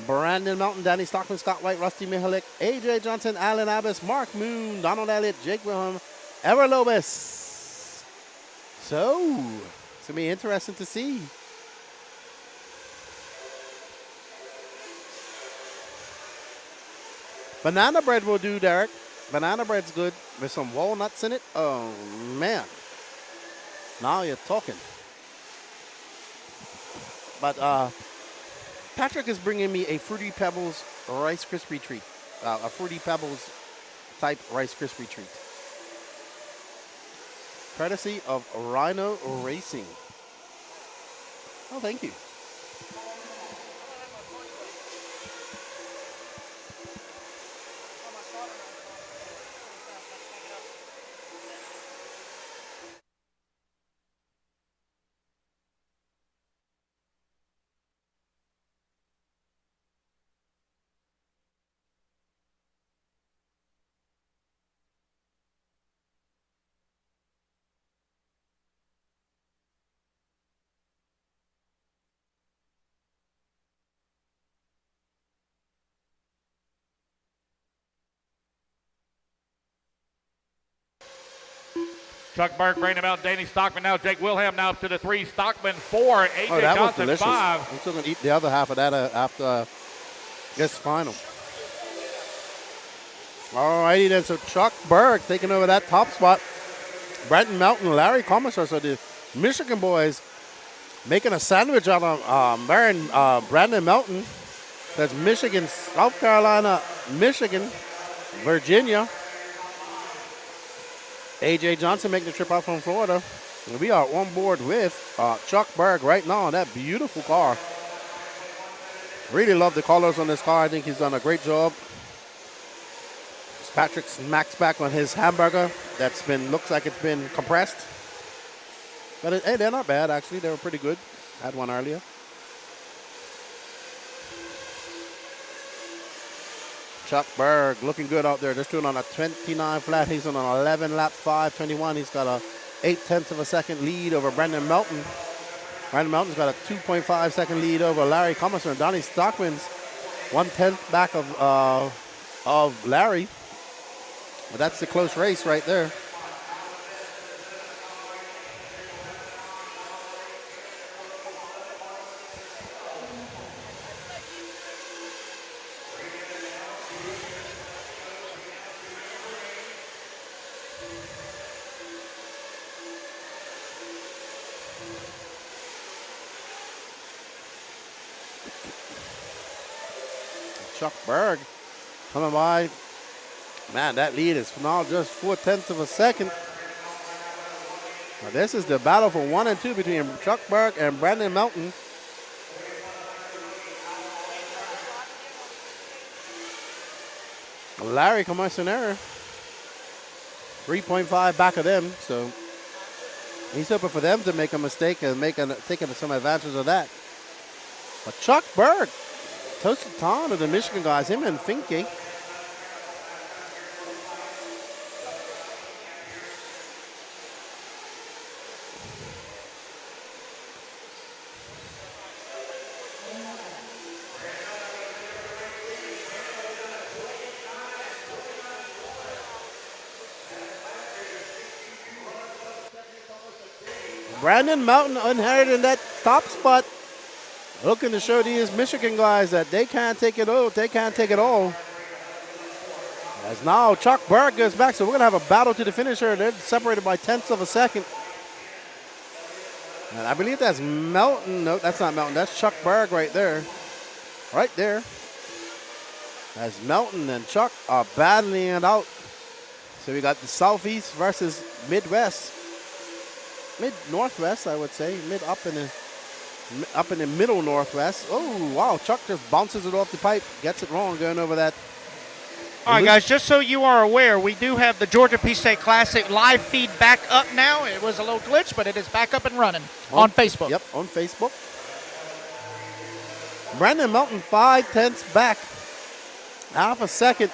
Brandon Melton, Danny Stockman, Scott White, Rusty Mihalik, AJ Johnson, Alan Abbas, Mark Moon, Donald Elliott, Jake Wilhelm, Ever Lobis. So, it's going to be interesting to see. Banana bread will do, Derek. Banana bread's good with some walnuts in it. Oh, man. Now you're talking. But Patrick is bringing me a Fruity Pebbles Rice Krispie treat. A Fruity Pebbles type Rice Krispie treat. Courtesy of Rhino Racing. Oh, thank you. Chuck Berg bringing him out. Danny Stockman now. Jake Wilhelm now up to the 3. Stockman 4. AJ Oh, that Johnson was delicious. 5. I'm still going to eat the other half of that after this final. Alrighty then, so Chuck Berg taking over that top spot. Brenton Melton, Larry Commissar, so the Michigan boys making a sandwich out of Brandon Melton. That's Michigan, South Carolina, Michigan, Virginia. AJ Johnson making the trip out from Florida. And we are on board with Chuck Berg right now on that beautiful car. Really love the colors on this car. I think he's done a great job. Patrick smacks back on his hamburger that's looks like it's been compressed. But hey, they're not bad actually. They were pretty good. I had one earlier. Chuck Berg looking good out there. Just doing on a 29 flat. He's on an 11 lap 5:21. He's got a 0.8 of a second lead over Brandon Melton. Brandon Melton's got a 2.5 second lead over Larry Commissar. And Donnie Stockman's 1/10 back of Larry. But that's the close race right there. Chuck Berg coming by. Man, that lead is now just 4/10 of a second. Now this is the battle for 1 and 2 between Chuck Berg and Brandon Melton. Larry Commissioner, 3.5 back of them, so he's hoping for them to make a mistake and taking some advantage of that. But Chuck Berg, toasted ton of the Michigan guys, him and Finke. Brandon Melton inherited that top spot, looking to show these Michigan guys that they can't take it all. They can't take it all. As now Chuck Berg goes back, so we're gonna have a battle to the finisher. They're separated by 10ths of a second. And I believe that's Melton. No, that's not Melton. That's Chuck Berg right there. Right there. As Melton and Chuck are battling it out. So we got the Southeast versus Midwest. Mid-Northwest, I would say. Up in the middle Northwest. Oh, wow. Chuck just bounces it off the pipe. Gets it wrong going over that. All right, guys, just so you are aware, we do have the Georgia Peach State Classic live feed back up now. It was a little glitch, but it is back up and running on Facebook. Yep, on Facebook. Brandon Melton, 5/10 back. Half a second.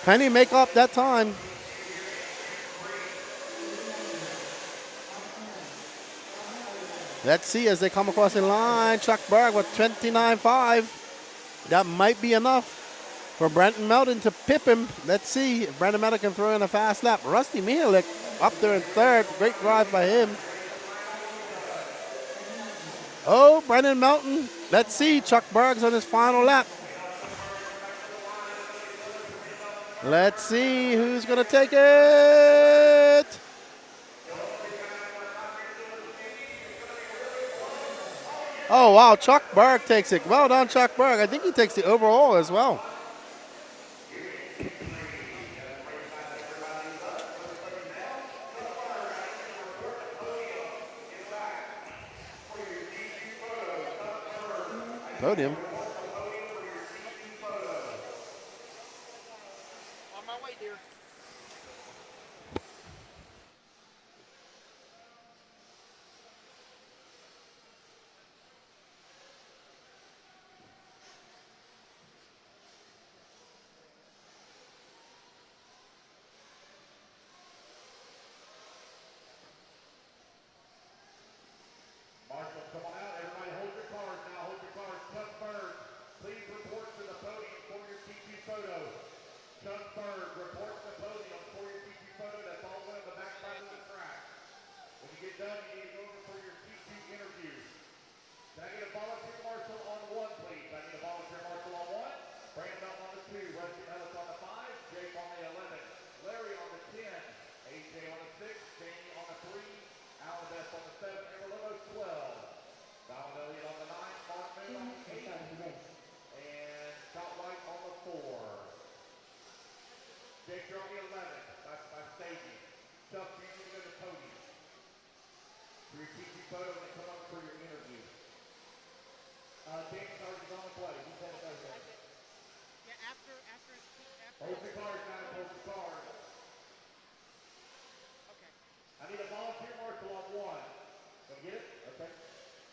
Can he make up that time? Let's see as they come across the line. Chuck Berg with 29.5. That might be enough for Brandon Melton to pip him. Let's see if Brandon Melton can throw in a fast lap. Rusty Mihalik up there in third. Great drive by him. Oh, Brandon Melton. Let's see. Chuck Berg's on his final lap. Let's see who's going to take it. Oh, wow, Chuck Berg takes it. Well done, Chuck Berg. I think he takes the overall as well. Podium. On my way, dear. Marshall, come on out. Everybody hold your cards now. Hold your cards. Chuck Berg, please report to the podium for your TQ photo. Chuck Berg, report to the podium for your TQ photo. That's all the way on the back side of the track. When you get done, you need to go over for your TQ interview. Can I get a volunteer marshal on 1, please? I need a volunteer marshal on 1. Brandon Melton on the 2. Rusty Ellis on the 5. Jake on the 11. Larry on the 10. AJ on the 6. Jamie on the 3. Alan Best on the 7. And Rollo 12. Donald Elliott on the 9. Mark Moon on the 8. And Scott White on the 4. Jake, you're on the 11. That's by staging. Chuck, you need to go to the podium. For your TQ photo and then come up for your interview. James Sargent's on the play. He said it over. Yeah, after. Hold the cards now. Hold the cards. Okay. I need a volunteer marshal on 1. Can I get it? Okay.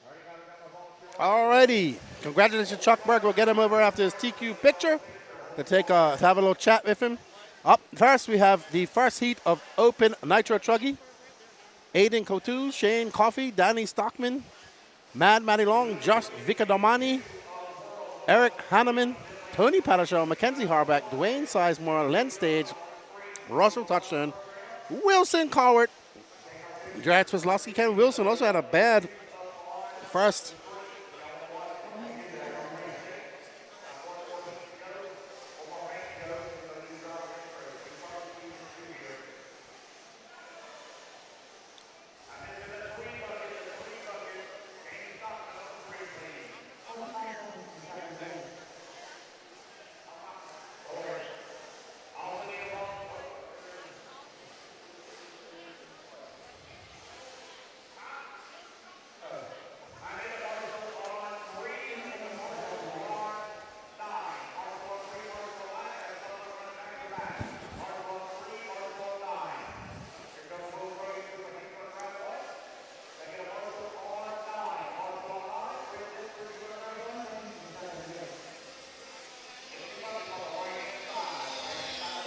Already got my volunteer. All righty. Congratulations, Chuck Berg. We'll get him over after his TQ picture to have a little chat with him. Up first, we have the first heat of Open Nitro Truggy. Aiden Kotu, Shane Coffey, Danny Stockman, Matty Long, Josh Vicadamani, Eric Hanneman, Tony Pattershaw, Mackenzie Harback, Dwayne Sizemore, Len Stage, Russell Touchdown, Wilson Cowart, Jared Swislowski. Kevin Wilson also had a bad first.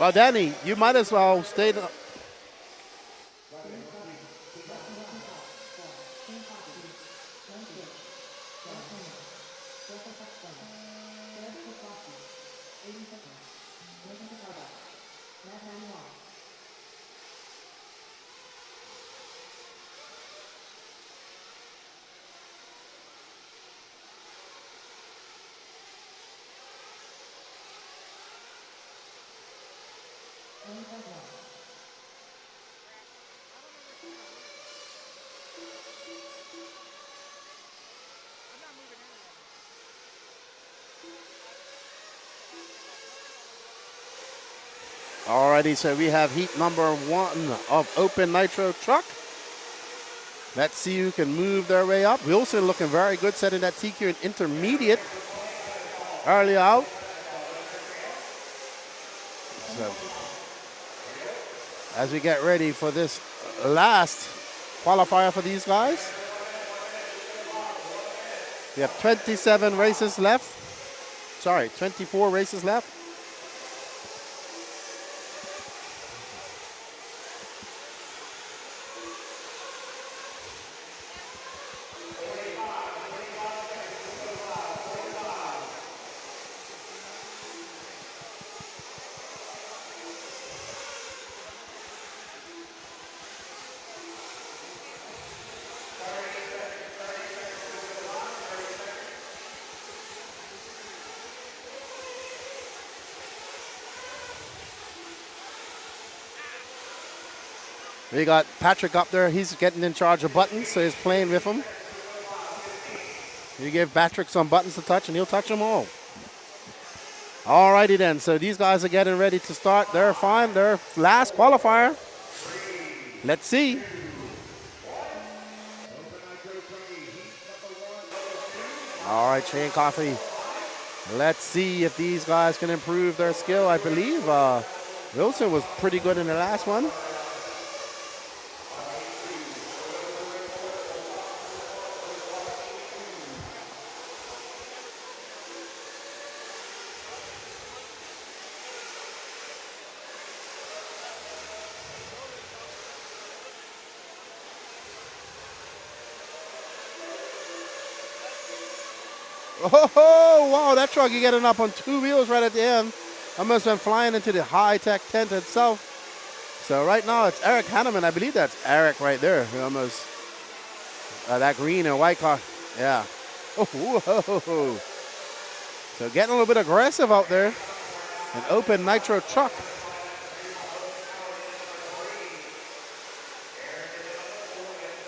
Well, Danny, you might as well stay. Alrighty, so we have heat number 1 of Open Nitro Truck. Let's see who can move their way up. Wilson looking very good, setting that TQ in intermediate early out. So, as we get ready for this last qualifier for these guys. We have 27 races left. Sorry, 24 races left. We got Patrick up there. He's getting in charge of buttons, so he's playing with them. You give Patrick some buttons to touch, and he'll touch them all. Alrighty then. So these guys are getting ready to start their last qualifier. Let's see. All right, Shane Coffey. Let's see if these guys can improve their skill. I believe Wilson was pretty good in the last one. Oh, wow, that truck, you getting up on 2 wheels right at the end. I must have been flying into the high-tech tent itself. So right now it's Eric Hanneman. I believe that's Eric right there. Almost that green and white car. Yeah. Oh, whoa. So getting a little bit aggressive out there. An Open Nitro truck.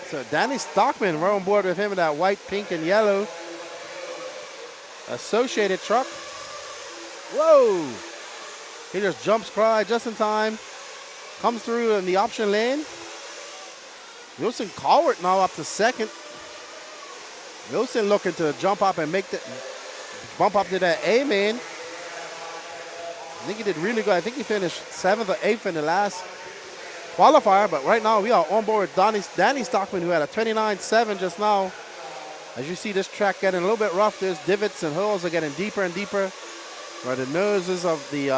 So Danny Stockman, we're on board with him in that white, pink, and yellow Associated truck. Whoa! He just jumps Cry just in time. Comes through in the option lane. Wilson Cowart now up to second. Wilson looking to jump up and bump up to that A main. I think he did really good. I think he finished 7th or 8th in the last qualifier, but right now we are on board with Danny Stockman, who had a 29.7 just now. As you see this track getting a little bit rough, there's divots and holes are getting deeper and deeper, where the noses of the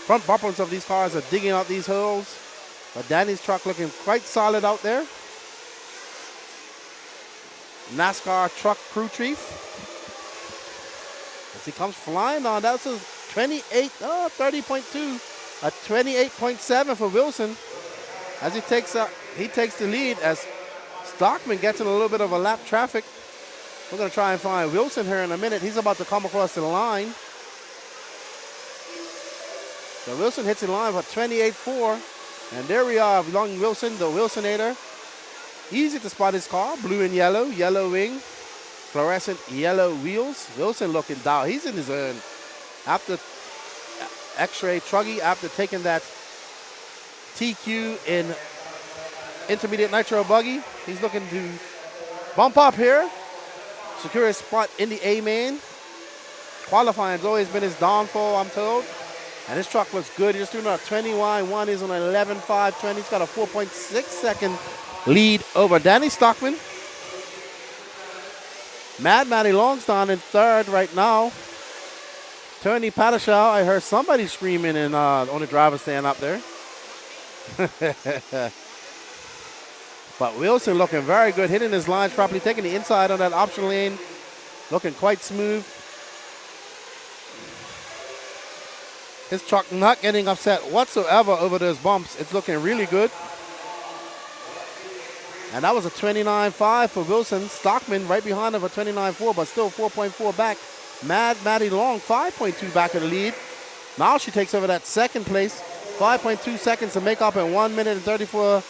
front bumpers of these cars are digging out these holes. But Danny's truck looking quite solid out there. NASCAR truck crew chief. As he comes flying on, that's 30.2, a 28.7 for Wilson as he takes the lead as Stockman gets in a little bit of a lap traffic. We're going to try and find Wilson here in a minute. He's about to come across the line. So Wilson hits the line for 28.4. And there we are, young Wilson, the Wilsonator. Easy to spot his car, blue and yellow, yellow wing, fluorescent yellow wheels. Wilson looking down. He's in his zone. After X-Ray Truggy, after taking that TQ in intermediate Nitro Buggy, he's looking to bump up here, secure his spot in the A-main. Qualifying has always been his downfall, I'm told. And his truck looks good. He's just doing a 21.1. He's on an 11.520. He's got a 4.6 second lead over Danny Stockman. Mad Matty Longstone in third right now. Tony Pataschow, I heard somebody screaming on the driver's stand up there. But Wilson looking very good, hitting his lines properly, taking the inside on that option lane, looking quite smooth. His truck not getting upset whatsoever over those bumps. It's looking really good. And that was a 29.5 for Wilson. Stockman right behind him for 29.4, but still 4.4 back. Mad Matty Long, 5.2 back of the lead. Now she takes over that second place. 5.2 seconds to make up in 1 minute and 34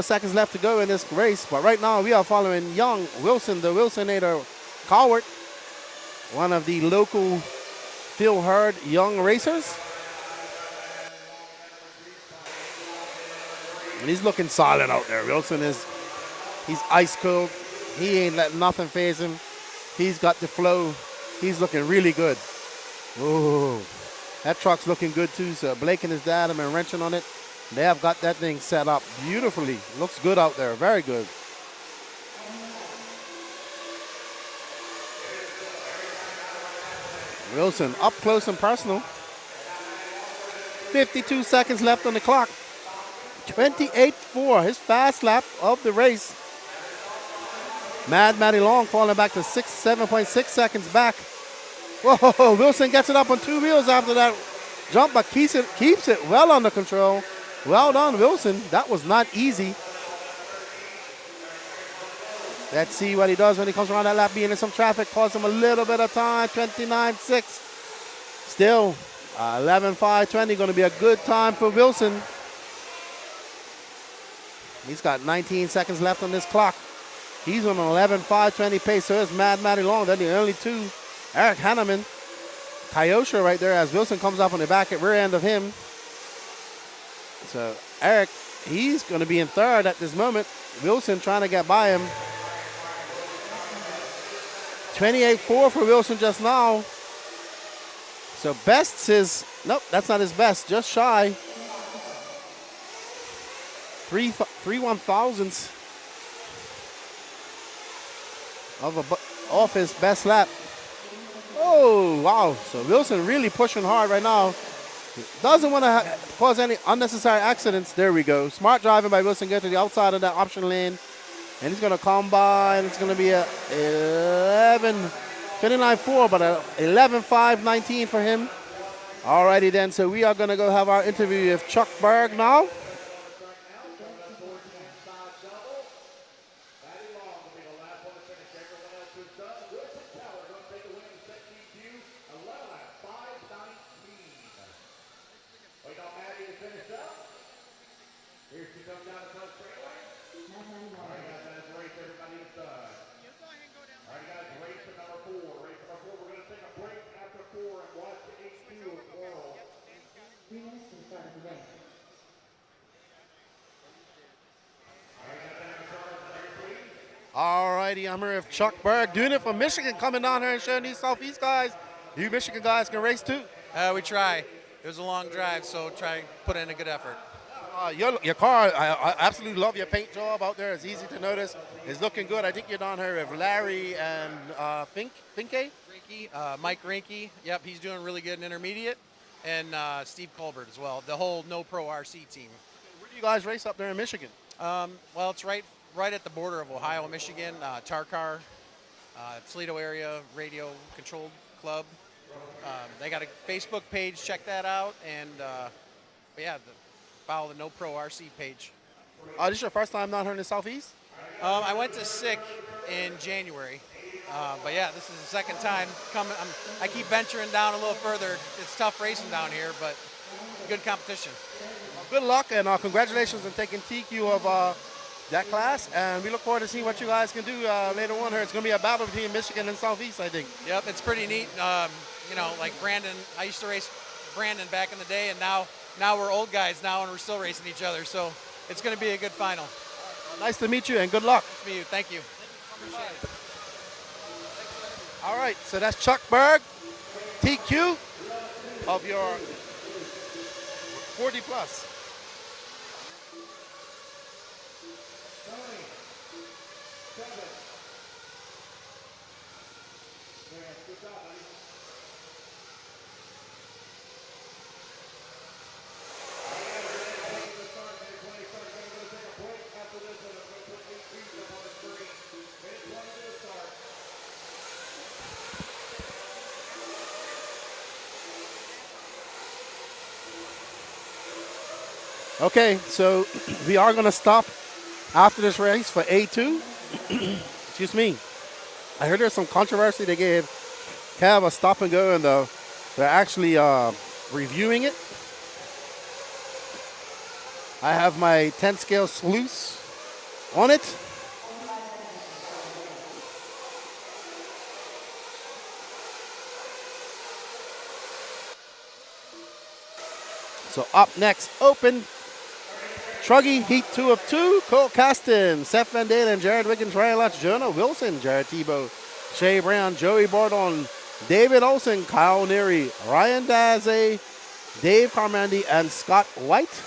seconds left to go in this race. But right now we are following young Wilson, the Wilsonator Cowart, one of the local Phil Hurd young racers. And he's looking solid out there. Wilson he's ice cold. He ain't letting nothing phase him. He's got the flow. He's looking really good. Ooh, that truck's looking good too. So Blake and his dad have been wrenching on it. They have got that thing set up beautifully. Looks good out there, very good. Wilson up close and personal. 52 seconds left on the clock. 28.4, his fast lap of the race. Mad Matty Long falling back to 7.6 seconds back. Whoa, Wilson gets it up on two wheels after that jump, but keeps it well under control. Well done, Wilson. That was not easy. Let's see what he does when he comes around that lap, being in some traffic, costs him a little bit of time, 29.6. Still, 11.520, going to be a good time for Wilson. He's got 19 seconds left on this clock. He's on an 11.520 pace, so it's Mad Matty Long. They're the only two. Eric Hanneman, Kyosha right there as Wilson comes up on the back at rear end of him. So Eric, he's going to be in third at this moment. Wilson trying to get by him. 28.4 for Wilson just now. So best is, nope, that's not his best, just shy. 3/1000ths off his best lap. Oh, wow. So Wilson really pushing hard right now. Doesn't want to cause any unnecessary accidents. There we go. Smart driving by Wilson. Get to the outside of that option lane. And he's going to come by, and it's going to be a 29.4, but a 11.519 for him. All righty then. So we are going to go have our interview with Chuck Berg now. All righty, I'm here with Chuck Berg, doing it from Michigan, coming down here and showing these Southeast guys. You Michigan guys can race too. We try. It was a long drive, so try and put in a good effort. Your car, I absolutely love your paint job out there. It's easy to notice. It's looking good. I think you're down here with Larry and Finke? Mike Rinke. Yep, he's doing really good in intermediate. And Steve Colbert as well. The whole No Pro RC team. Where do you guys race up there in Michigan? Well, it's right at the border of Ohio and Michigan. Tarkar, Toledo area radio controlled club. They got a Facebook page. Check that out. And yeah, follow the No Pro RC page. This your first time down here in the Southeast? I went to SICK in January. But yeah, this is the second time coming. I keep venturing down a little further. It's tough racing down here, but good competition. Well, good luck and congratulations on taking TQ of that class. And we look forward to seeing what you guys can do later on here. It's going to be a battle between Michigan and Southeast, I think. Yep, it's pretty neat. You know, like Brandon, I used to race Brandon back in the day, and now we're old guys now, and we're still racing each other. So it's going to be a good final. Nice to meet you, and good luck. Nice to meet you. Thank you. Appreciate it. All right, so that's Chuck Berg, TQ of your 40 plus. Okay, so we are going to stop after this race for A2. Excuse me. I heard there's some controversy. They gave Cav a stop and go, and they're actually reviewing it. I have my 10 scale sluice on it. So up next, open. Truggy Heat 2 of 2, Cole Caston, Seth Van Dalen, Jared Wiggins, Ryan Lutz, Jonah Wilson, Jared Tebow, Shay Brown, Joey Bordon, David Olson, Kyle Neary, Ryan Daze, Dave Carmandi, and Scott White.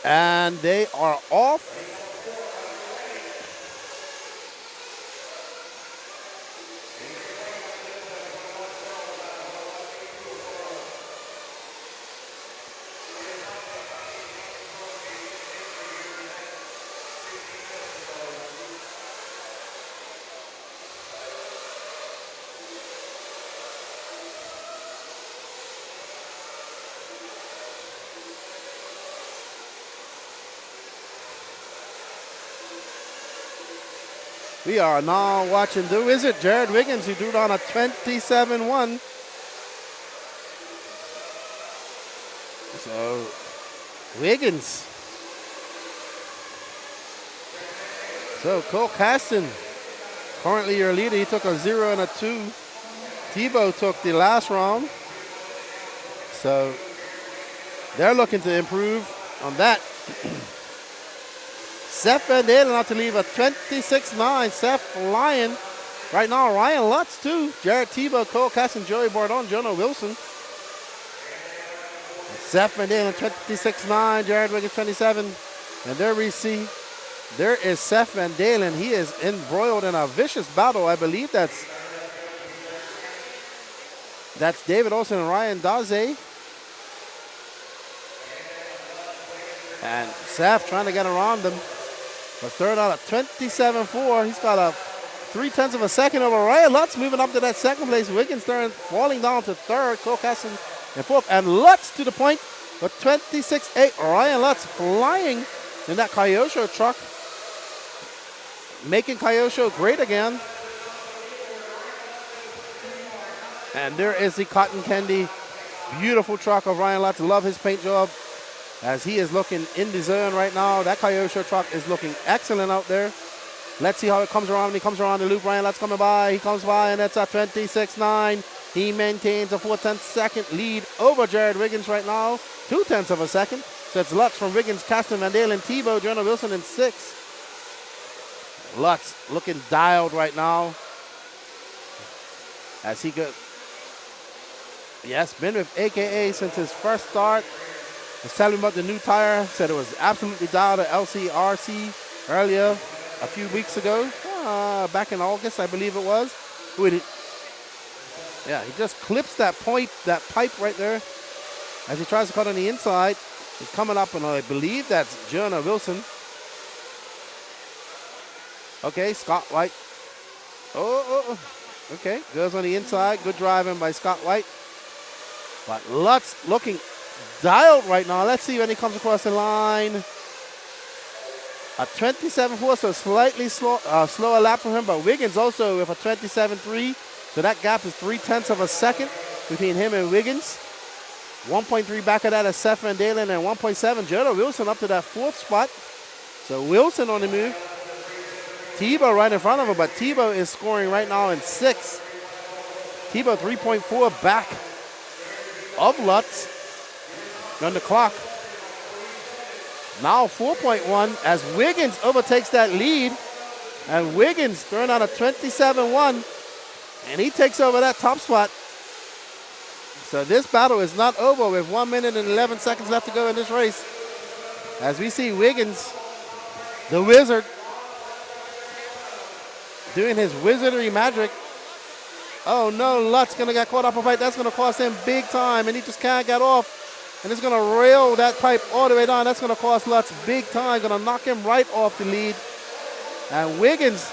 And they are off. We are now watching the Wizard, Jared Wiggins, who drew down a 27-1. So, Wiggins. So, Cole Caston, currently your leader. He took a 0 and a 2. Tebow took the last round. So, they're looking to improve on that. Seth Van Dalen out to leave a 26-9. Seth Lyon. Right now, Ryan Lutz, too. Jared Tebow, Cole Caston, Joey Bordon, Jonah Wilson. Seth Van Dalen, 26-9. Jared Wiggins, 27. And there we see, there is Seth Van Dalen. He is embroiled in a vicious battle. I believe that's David Olson and Ryan Daze. And Seth trying to get around them. But third out of 27-4. He's got a 0.3 of a second over Ryan Lutz, moving up to that second place. Wiggins falling down to third. Cole Caston in fourth. And Lutz to the point with 26-8. Ryan Lutz flying in that Kyosho truck, making Kyosho great again. And there is the cotton candy, beautiful truck of Ryan Lutz. Love his paint job, as he is looking in the zone right now. That Kyosho truck is looking excellent out there. Let's see how it comes around. When he comes around the loop, Ryan Lutz coming by. He comes by, and that's a 26-9. He maintains a 0.4 second lead over Jared Wiggins right now. 0.2 of a second. So it's Lutz from Wiggins, Caston, Van Dalen, Tebow, Jonah Wilson in 6. Lutz looking dialed right now as he goes. Yes, been with AKA since his first start. Was telling him about the new tire. Said it was absolutely dialed at WRCE earlier, a few weeks ago. Back in August, I believe it was. Yeah, he just clips that pipe right there as he tries to cut on the inside. He's coming up, and I believe that's Jonah Wilson. Okay, Scott White. Oh. Okay, goes on the inside. Good driving by Scott White. But Lutz looking dialed right now. Let's see when he comes across the line. A 27.4, so slightly slower lap for him, but Wiggins also with a 27.3. So that gap is 0.3 of a second between him and Wiggins. 1.3 back of that is Seth Van Dalen, and 1.7 Jonah Wilson up to that 4th spot. So Wilson on the move. Tebow right in front of him, but Tebow is scoring right now in 6th. Tebow 3.4 back of Lutz on the clock. Now 4.1 as Wiggins overtakes that lead. And Wiggins throwing out a 27.1. And he takes over that top spot. So this battle is not over with 1 minute and 11 seconds left to go in this race. As we see Wiggins, the wizard, doing his wizardry magic. Oh no, Lutz gonna get caught up a fight. That's gonna cost him big time, and he just can't get off. And it's gonna rail that pipe all the way down. That's gonna cost Lutz big time. Gonna knock him right off the lead. And Wiggins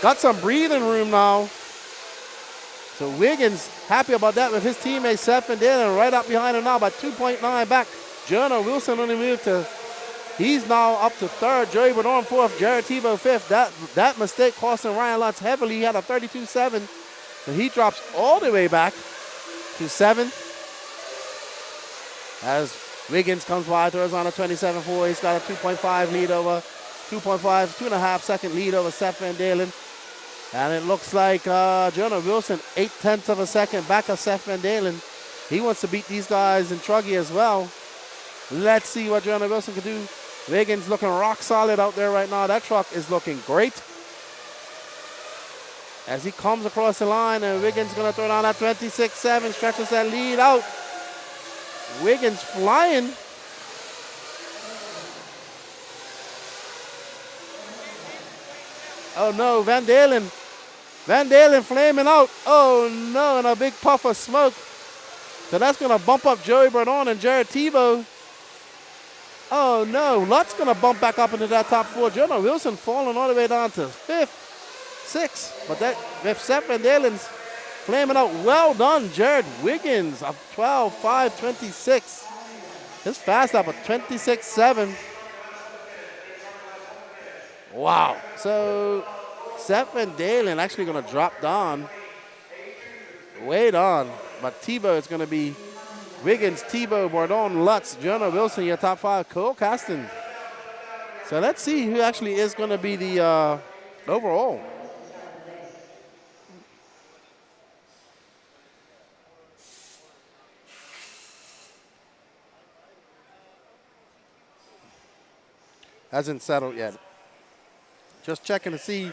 got some breathing room now. So Wiggins happy about that with his teammate Seth Van Dalen right up behind him now by 2.9 back. Jonah Wilson on the move to, he's now up to 3rd. Joey Bernard 4th, Jared Tebow 5th. That mistake costing Ryan Lutz heavily. He had a 32.7. So he drops all the way back to 7th. As Wiggins comes by, throws on a 27.4. He's got a 2.5 lead over, 2.5 second lead over Seth Van Dalen. And it looks like Jonah Wilson, 0.8 of a second back of Seth Van Dalen. He wants to beat these guys in Truggy as well. Let's see what Jonah Wilson can do. Wiggins looking rock solid out there right now. That truck is looking great. As he comes across the line, and Wiggins going to throw down that 26.7, stretches that lead out. Wiggins flying. Oh no, Van Dalen flaming out. Oh no, and a big puff of smoke. So that's going to bump up Joey Bernard and Jared Tebow. Oh no, Lutz going to bump back up into that top 4. Jonah Wilson falling all the way down to 5th, 6th. But that with Seth Van Dalen's flaming out. Well done, Jared Wiggins of 12.5, 26. His fast lap of 26.7. Wow. So Seth Van Dalen actually going to drop down, way down. But Tebow is going to be Wiggins, Tebow, Bordon, Lutz, Jonah Wilson, your top 5. Cole Caston. So let's see who actually is going to be the overall. Hasn't settled yet. Just checking to see.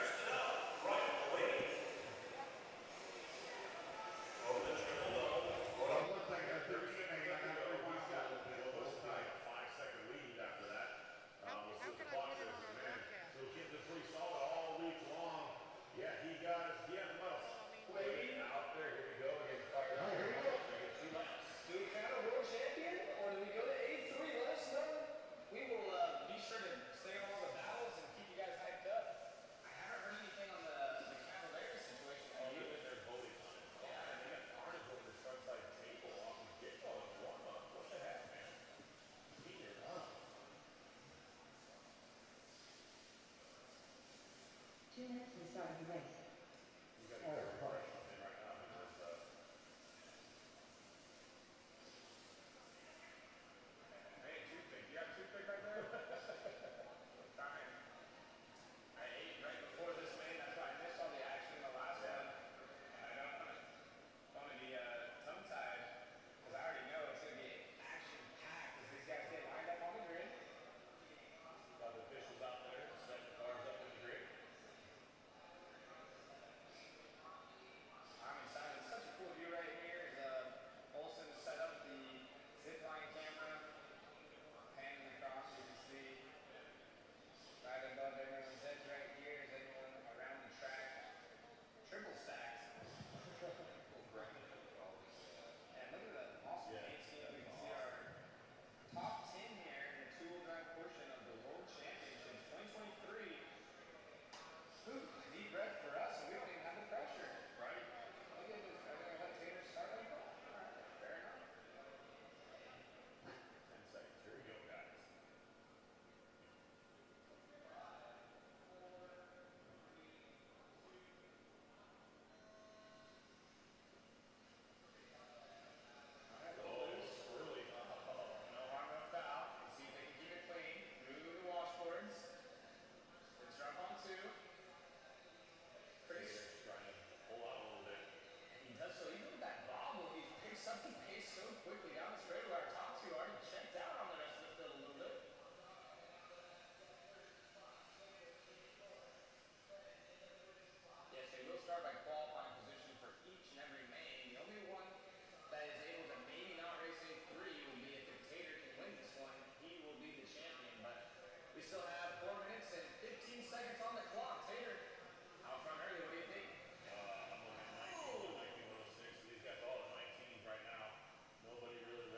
quickly down the straightaway. Our top two already checked out on the rest of the field a little bit. Yes, they will start by qualifying position for each and every main. The only one that is able to maybe not race a 3 will be if Tater can win this one. He will be the champion, but we still have 4 minutes and 15 seconds on the clock. Tater, out front early, what do you think? I'm looking at 19, 106. These guys all at 19s right now. Nobody really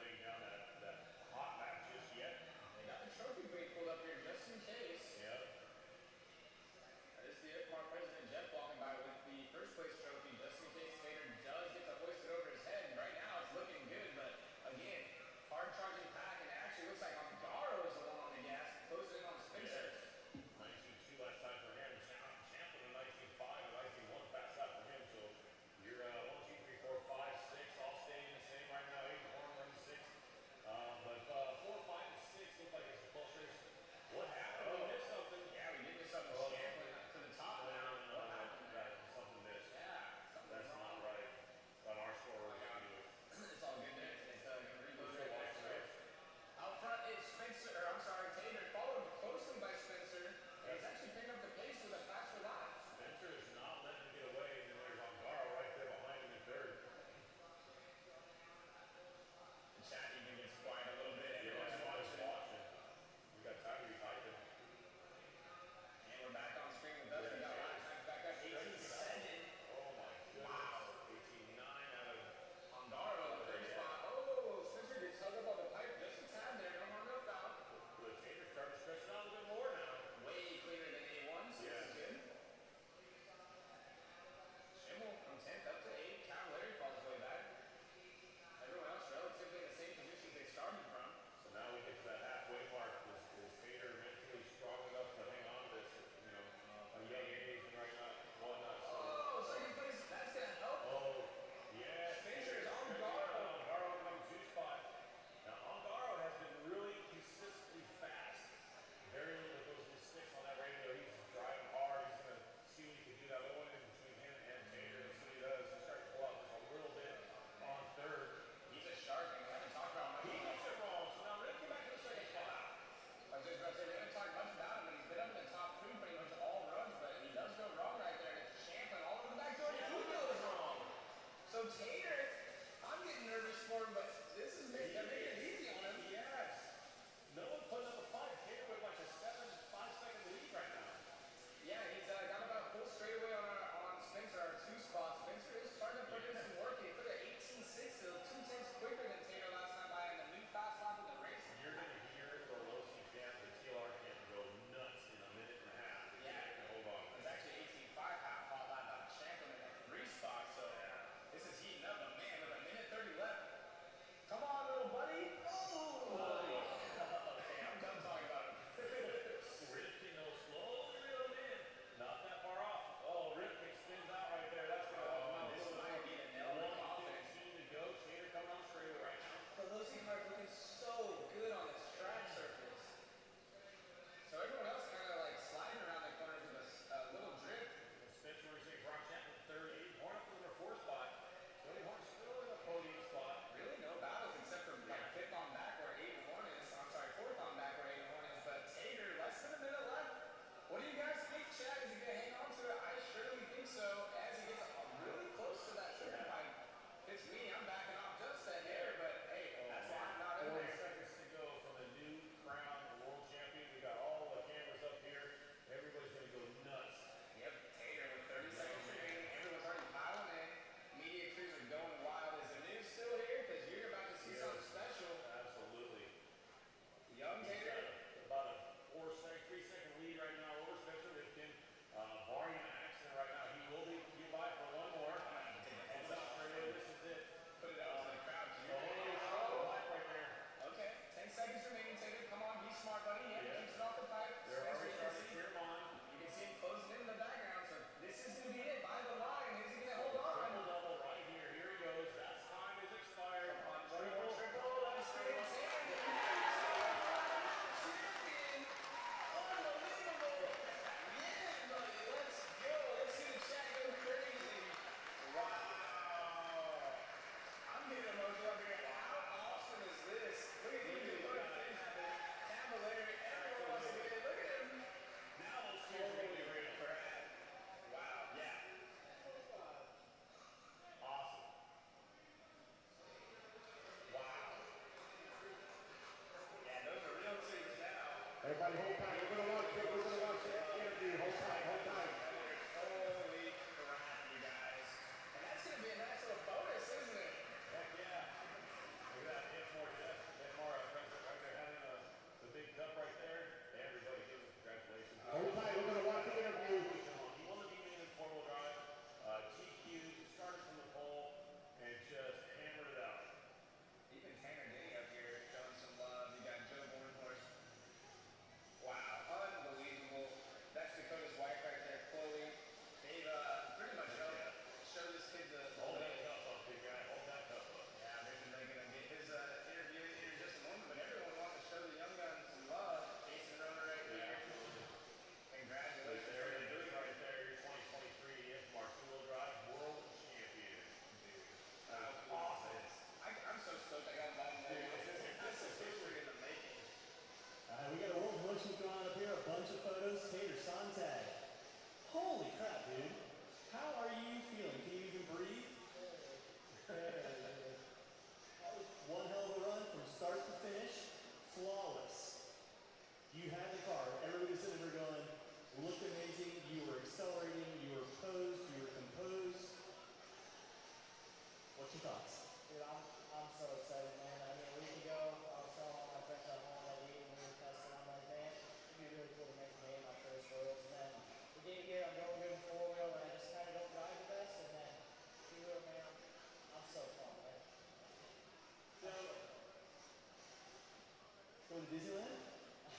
in Disneyland?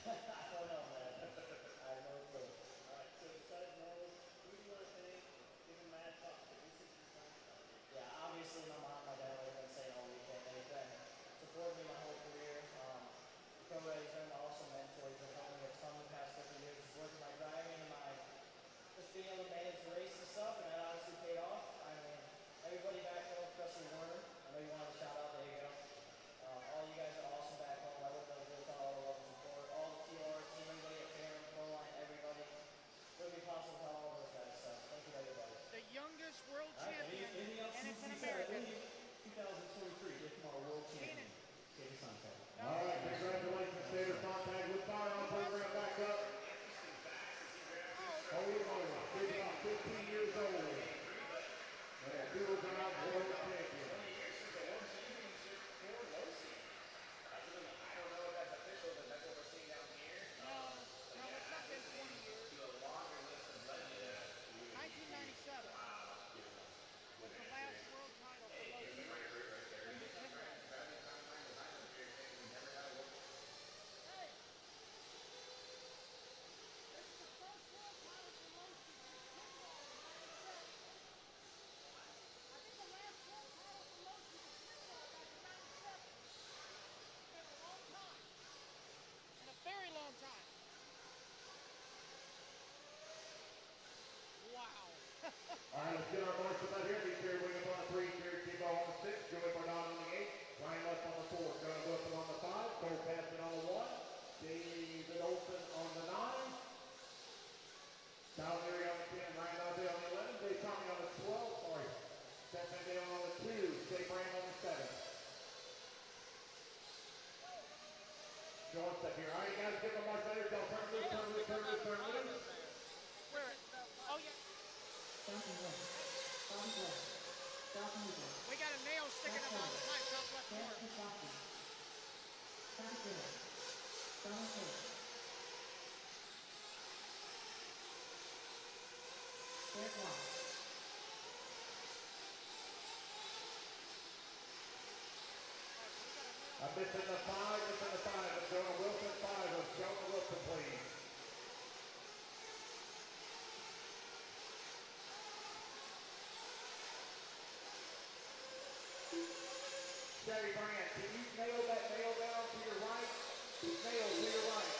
I don't know, man. I have no clue. All right, so besides Mo, who do you want to thank? Give him mad props, because this is your time to come. Yeah, obviously my mom, my dad, like I've been saying all weekend. They've been supporting me my whole career. Korei's been an awesome mentor. He's been helping me a ton the past couple of years. He's working my driving and my just being able to manage the race and stuff, and that obviously paid off. I mean, everybody back home, especially Werner, I know you wanted a shout out, there you go. All you guys are awesome back home. I wouldn't know the without all the love and support. All the TR team, everybody at Fair, Proline, everybody. Wouldn't be possible without all those guys, so thank you everybody. The youngest world All right, champion, anything else and it's an you said? American. 2023, give him our world champion. Katie Sontag. All right, congratulations, Tater Sontag. With fire on program back up. Oh, he's about 15 years old. And two-time world champion. No, it's not been 20 years. 1997 was the last world title for Losi. In a very long time. Wow. All right, let's get our marshals out here. These here Williams on the 3, Jared Kibo on the 6, Joey Bernard on the 8, Ryan Lutz on the 4, Jonah Wilson on the 5, Cole Paston on the 1, David Olson on the 9, Sal Leary on the 10, Ryan Noddy on the 11, Dave Tommy on the 12, sorry, Seth Van Dalen on the 2, Jay Brand on the 7. Go one step here. All right, you guys give them a march later. Turn loose, turn loose, turn loose, turn loose. Where? Oh, yeah. We got a nail sticking up on the pipe, top left corner. I'm missing the 5 of Jonah Wilson, 5 of Jonah Wilson, please. Sherry Brand, can you nail that nail down to your right? Nail to your right.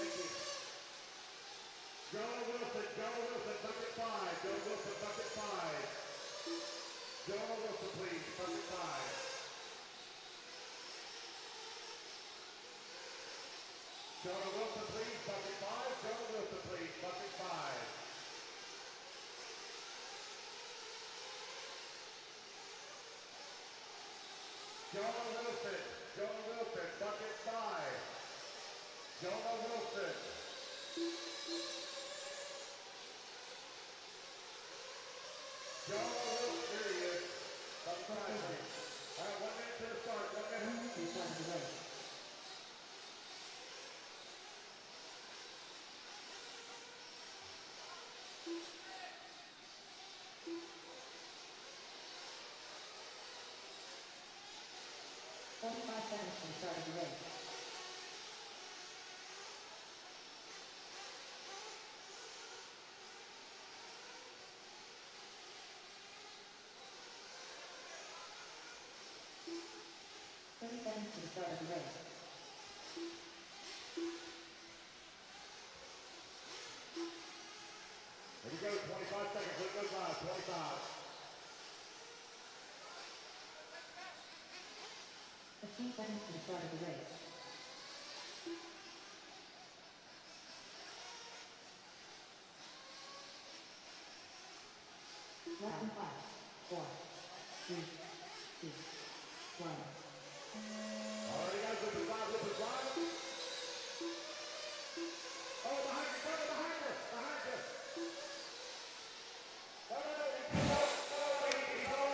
Thank you. Jonah Wilson, bucket 5. Jonah Wilson, bucket 5. Jonah Wilson, please, bucket 5. Jonah Wilson, please, bucket 5. Jonah Wilson, please, bucket 5. Jonah Wilson, bucket 5. Jonah Wilson. Jonah Wilson, there he is. Bucket 5, please. All right, 1 minute to the start, 1 minute. 45 seconds from the start of the race. Seconds to the start of the race. Here we go, 25 seconds, it goes live, 25. 15 seconds to the start of the race. Less than 5, 4, 3, 2, 1. All right, guys, this is live. Oh, behind you, brother, behind you.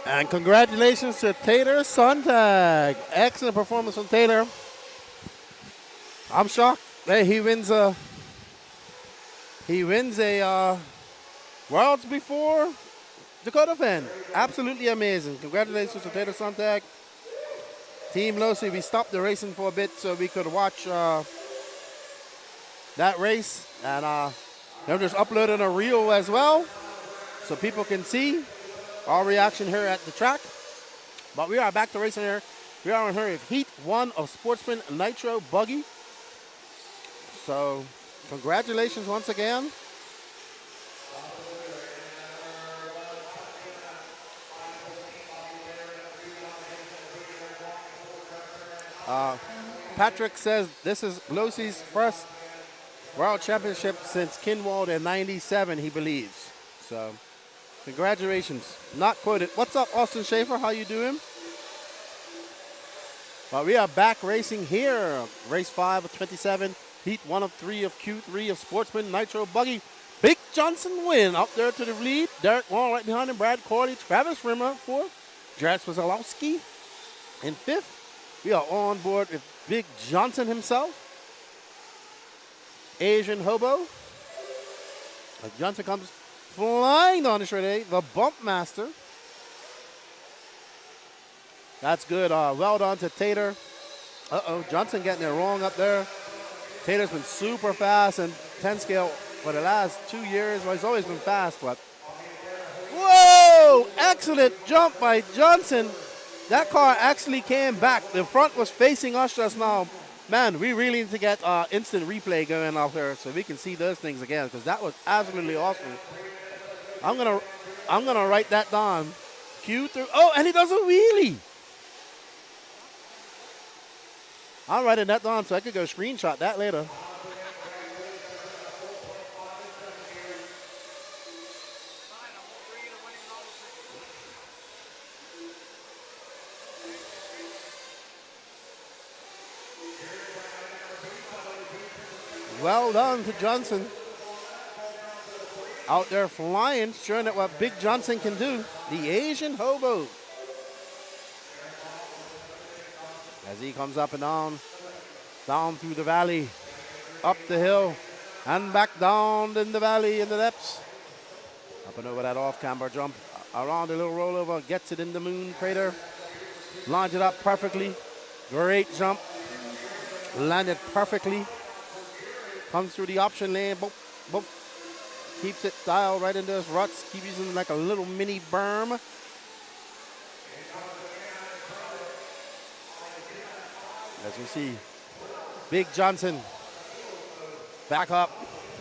And congratulations to Tater Sontag. Excellent performance from Tater. I'm shocked. Hey, he wins a Worlds before Dakota fan. Absolutely amazing. Congratulations to Tater Sontag. Team Losi, we stopped the racing for a bit so we could watch that race. And they're just uploading a reel as well so people can see our reaction here at the track. But we are back to racing here. We are on here with Heat 1 of Sportsman Nitro Buggy. So congratulations once again. Patrick says this is Losi's first world championship since Kinwald in '97, he believes. So, congratulations. Not quoted. What's up, Austin Schaefer? How you doing? Well, we are back racing here. Race 5 of 27, Heat 1 of 3 of Q3 of Sportsman Nitro Buggy. Big Johnson win up there to the lead. Derek Wall right behind him. Brad Corley, Travis Rimmer fourth. Jared Swazalowski in fifth. We are on board with Big Johnson himself. Asian Hobo. Johnson comes flying down the straight A. The bump master. That's good. Well done to Tater. Johnson getting it wrong up there. Tater's been super fast in 10 scale for the last 2 years. Well, he's always been fast, but. Whoa! Excellent jump by Johnson. That car actually came back. The front was facing us just now. Man, we really need to get instant replay going out there so we can see those things again because that was absolutely awesome. I'm gonna write that down. Q3. Oh, and he does a wheelie. I'm writing that down so I could go screenshot that later. Well done to Johnson. Out there flying, showing that what Big Johnson can do. The Asian Hobo. As he comes up and down through the valley, up the hill, and back down in the valley in the depths. Up and over that off-camber jump, around the little rollover, gets it in the moon crater. Lines it up perfectly. Great jump. Landed perfectly. Comes through the option lane, boop, boop. Keeps it dialed right into his ruts. Keeps using like a little mini berm. As you see, Big Johnson back up,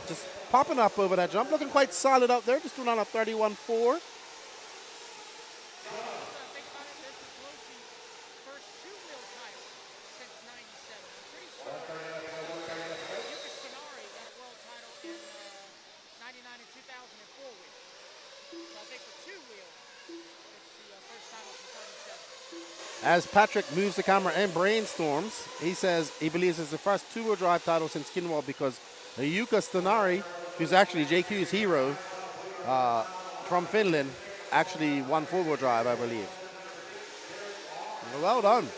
just popping up over that jump, looking quite solid out there, just doing on a 31.4. As Patrick moves the camera and brainstorms, he says he believes it's the first two-wheel drive title since Kinwald because Jukka Stenari, who's actually JQ's hero from Finland, actually won four-wheel drive, I believe. Well done.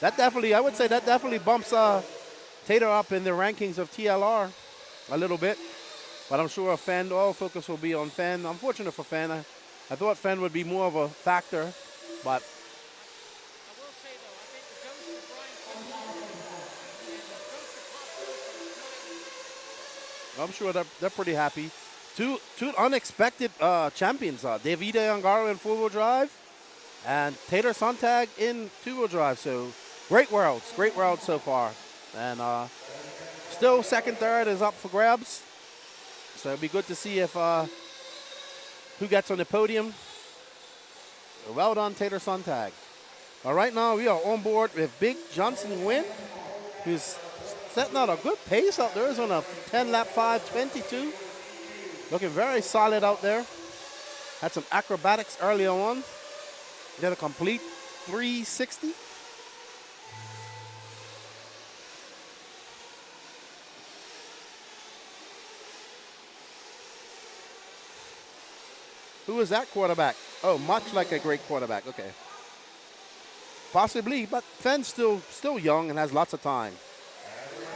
That definitely, I would say that definitely bumps Tater up in the rankings of TLR a little bit. But I'm sure Fenn, all focus will be on Fenn. Unfortunate for Fenn. I thought Fenn would be more of a factor, but I'm sure they're pretty happy. Two unexpected champions, Davide Angaro in four-wheel drive and Tater Sontag in two-wheel drive. So great worlds so far. And still second, third is up for grabs. So it'll be good to see if who gets on the podium. Well done, Tater Sontag. Right now we are on board with Big Johnson Win, who's setting out a good pace out there. He's on a 10-lap 5:22. Looking very solid out there. Had some acrobatics early on. Did a complete 360. Who is that quarterback? Oh, much like a great quarterback. Okay. Possibly, but Fenn's still young and has lots of time.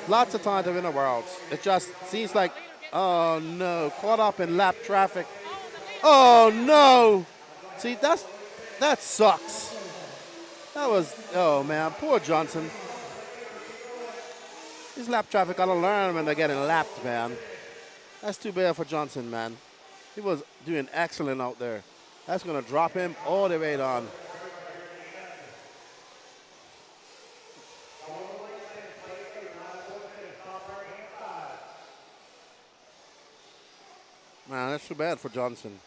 Lots of time to win the Worlds. It just seems like, oh no, caught up in lap traffic. Oh no! See, that sucks. That was, oh man, poor Johnson. These lap traffic gotta learn when they're getting lapped, man. That's too bad for Johnson, man. He was doing excellent out there. That's gonna drop him all the way down. Man, that's too bad for Johnson.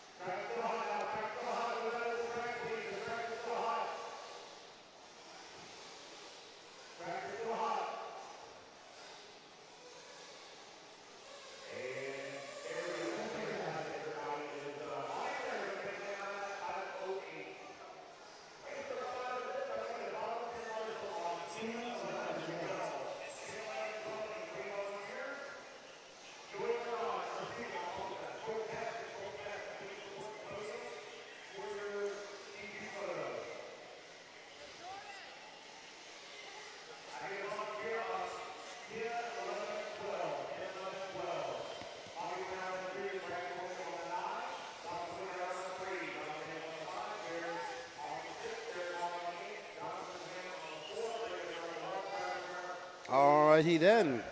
All righty then.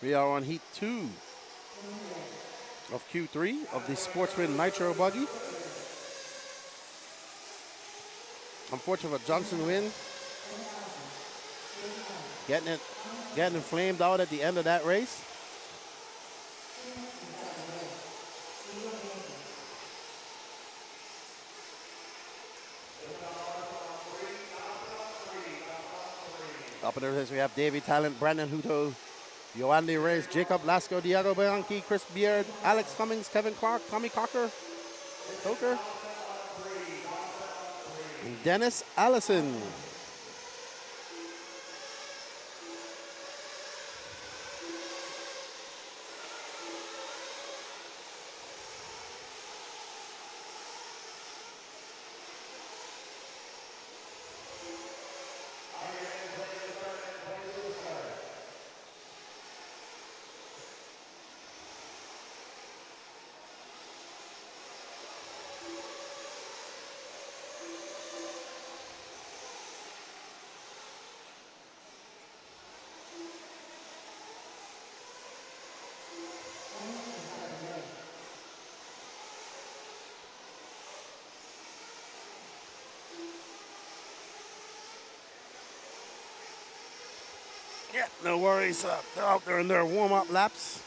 We are on heat 2 of Q3 of the Sportsman Nitro Buggy. Unfortunate for Johnson win. Getting inflamed out at the end of that race. Up in the race, we have Davey Talent, Brandon Hutto, Yoandy Reyes, Jacob Lasco, Diego Bianchi, Chris Beard, Alex Cummings, Kevin Clark, Tommy Coker, and Dennis Allison. Yeah, no worries. They're out there in their warm-up laps.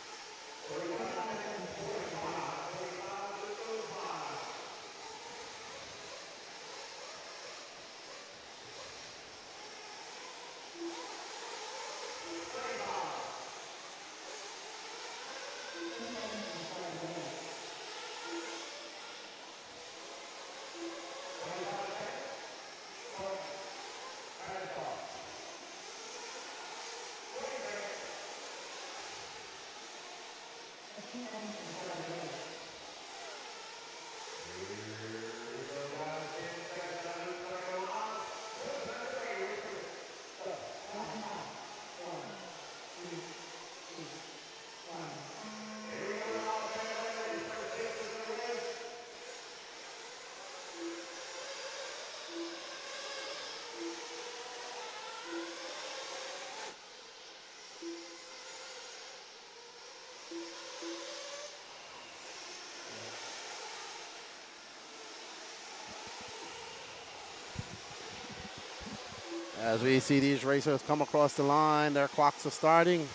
As we see these racers come across the line, their clocks are starting.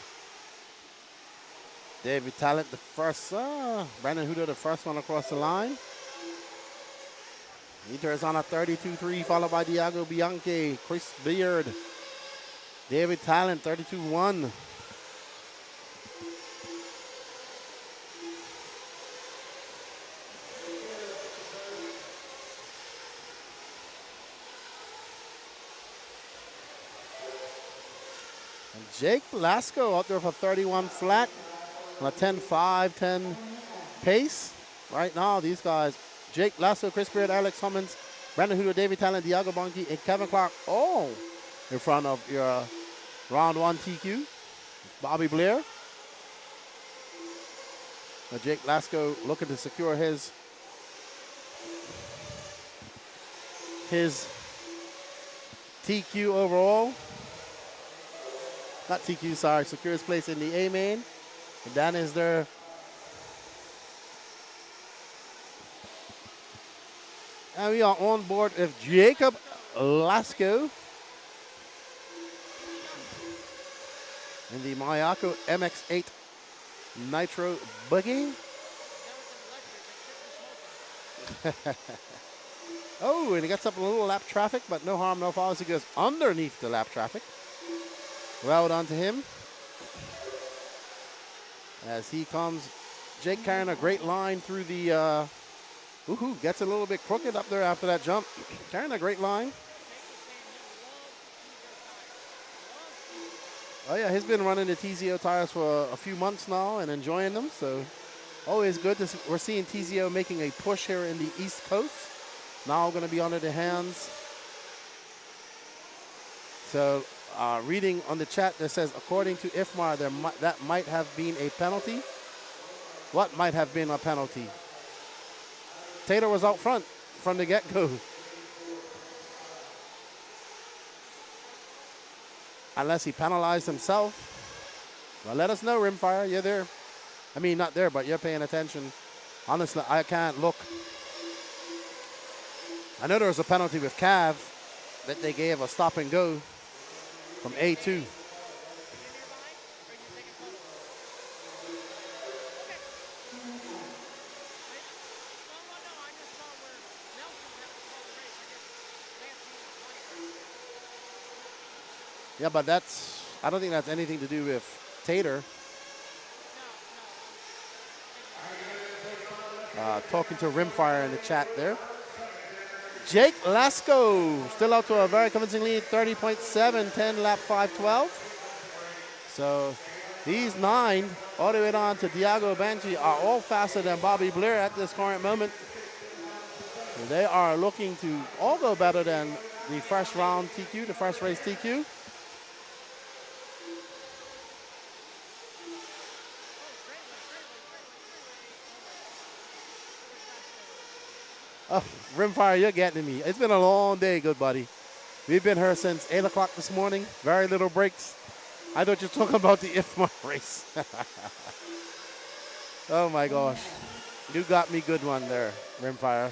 David Talent, the first, Brandon Hutto, the first one across the line. Nitro is on a 32-3, followed by Diego Bianchi, Chris Beard, David Talent, 32-1. Jake Lasco out there for 31 flat on a 10.5, 10 pace. Right now, these guys, Jake Lasco, Chris Beard, Alex Cummins, Brandon Hutto, David Talent, Diego Bianchi, and Kevin Clark, all in front of your round one TQ. Bobby Blair Jake Lasco looking to secure his TQ overall. Not TQ, sorry. Secure his place in the A main. And that is their and we are on board with Jacob Lasco in the Mayako MX-8 Nitro Buggy. Oh, and he gets up a little lap traffic, but no harm, no foul as he goes underneath the lap traffic. Well done to him. As he comes, Jake carrying a great line through the, gets a little bit crooked up there after that jump. Carrying a great line. Oh yeah, he's been running the TZO tires for a few months now and enjoying them, so always good. We're seeing TZO making a push here in the East Coast. Now going to be under the hands. So reading on the chat that says, according to IFMAR, that might have been a penalty. What might have been a penalty? Tater was out front from the get-go. Unless he penalized himself. Well, let us know, Rimfire. You're there. I mean, not there, but you're paying attention. Honestly, I can't look. I know there was a penalty with Cav that they gave a stop and go from A2. Yeah, but I don't think that's anything to do with Tater. Talking to Rimfire in the chat there. Jake Lasco still out to a very convincing lead, 30.7, 10 lap 512. So these 9 all the way down to Diago Banchi are all faster than Bobby Blair at this current moment. And they are looking to all go better than the first round TQ, the first race TQ. Oh, Rimfire, you're getting me. It's been a long day, good buddy. We've been here since 8 o'clock this morning. Very little breaks. I thought you were talking about the IFMAR race. Oh, my gosh. You got me good one there, Rimfire.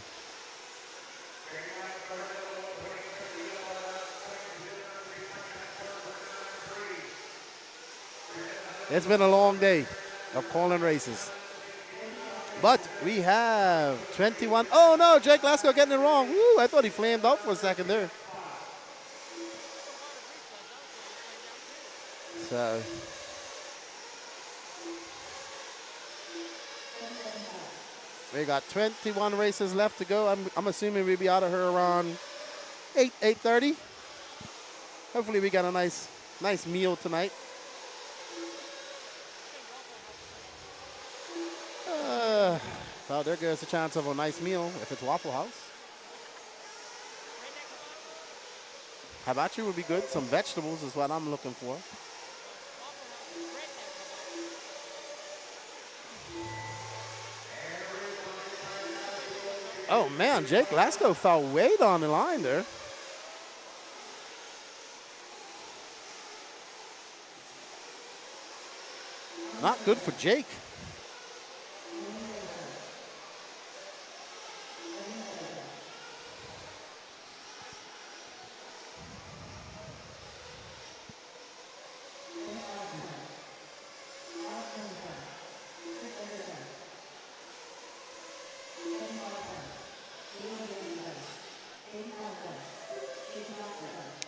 It's been a long day of calling races. But we have 21. Oh, no, Jake Lasco getting it wrong. Woo, I thought he flamed out for a second there. So. We got 21 races left to go. I'm assuming we'll be out of here around 8:30. Hopefully we got a nice meal tonight. Well, there goes the chance of a nice meal if it's Waffle House. Hibachi would be good. Some vegetables is what I'm looking for. Oh, man, Jake Lasco fell way down the line there. Not good for Jake.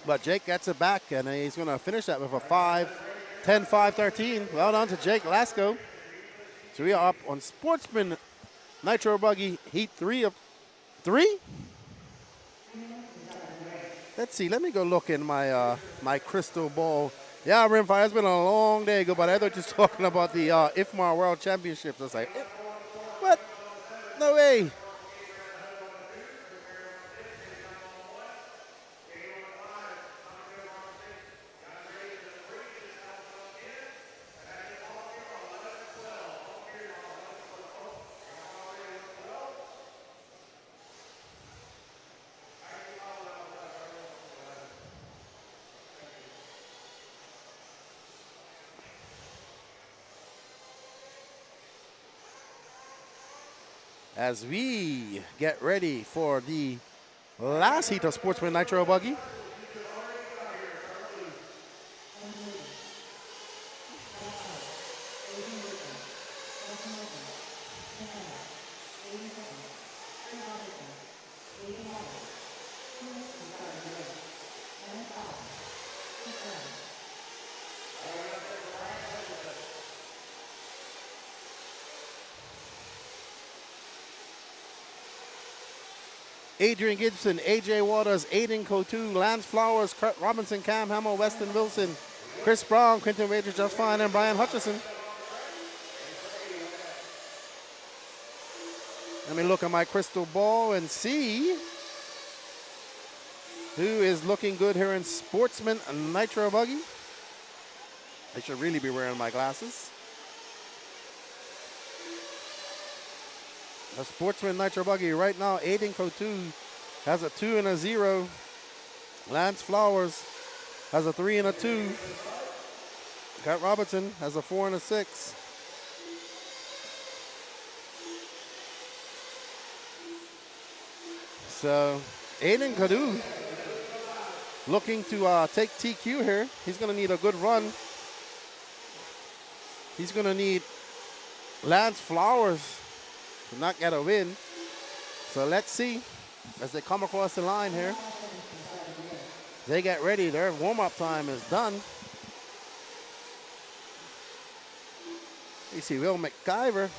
But Jake gets it back, and he's going to finish that with a 10-5-13. Well done to Jake Lasco. So we are up on Sportsman Nitro Buggy Heat 3 of 3. Let's see. Let me go look in my my crystal ball. Yeah, Rimfire, it's been a long day ago, but I thought you were talking about the IFMAR World Championships. I was like, what? No way. as we get ready for the last heat of Sportsman Nitro Buggy. Adrian Gibson, AJ Waters, Aiden Q2, Lance Flowers, Kurt Robinson, Cam Hamill, Weston Wilson, Chris Brown, Quentin Wager, Just Fine, and Brian Hutchison. Let me look at my crystal ball and see who is looking good here in Sportsman Nitro Buggy. I should really be wearing my glasses. The Sportsman Nitro Buggy right now, Aiden Q2 has a 2 and a 0. Lance Flowers has a 3 and a 2. Kurt Robinson has a 4 and a 6. So Aiden Q2 looking to take TQ here. He's going to need a good run. He's going to need Lance Flowers to not get a win. So let's see as they come across the line here. They get ready. Their warm-up time is done. You see Will McIver.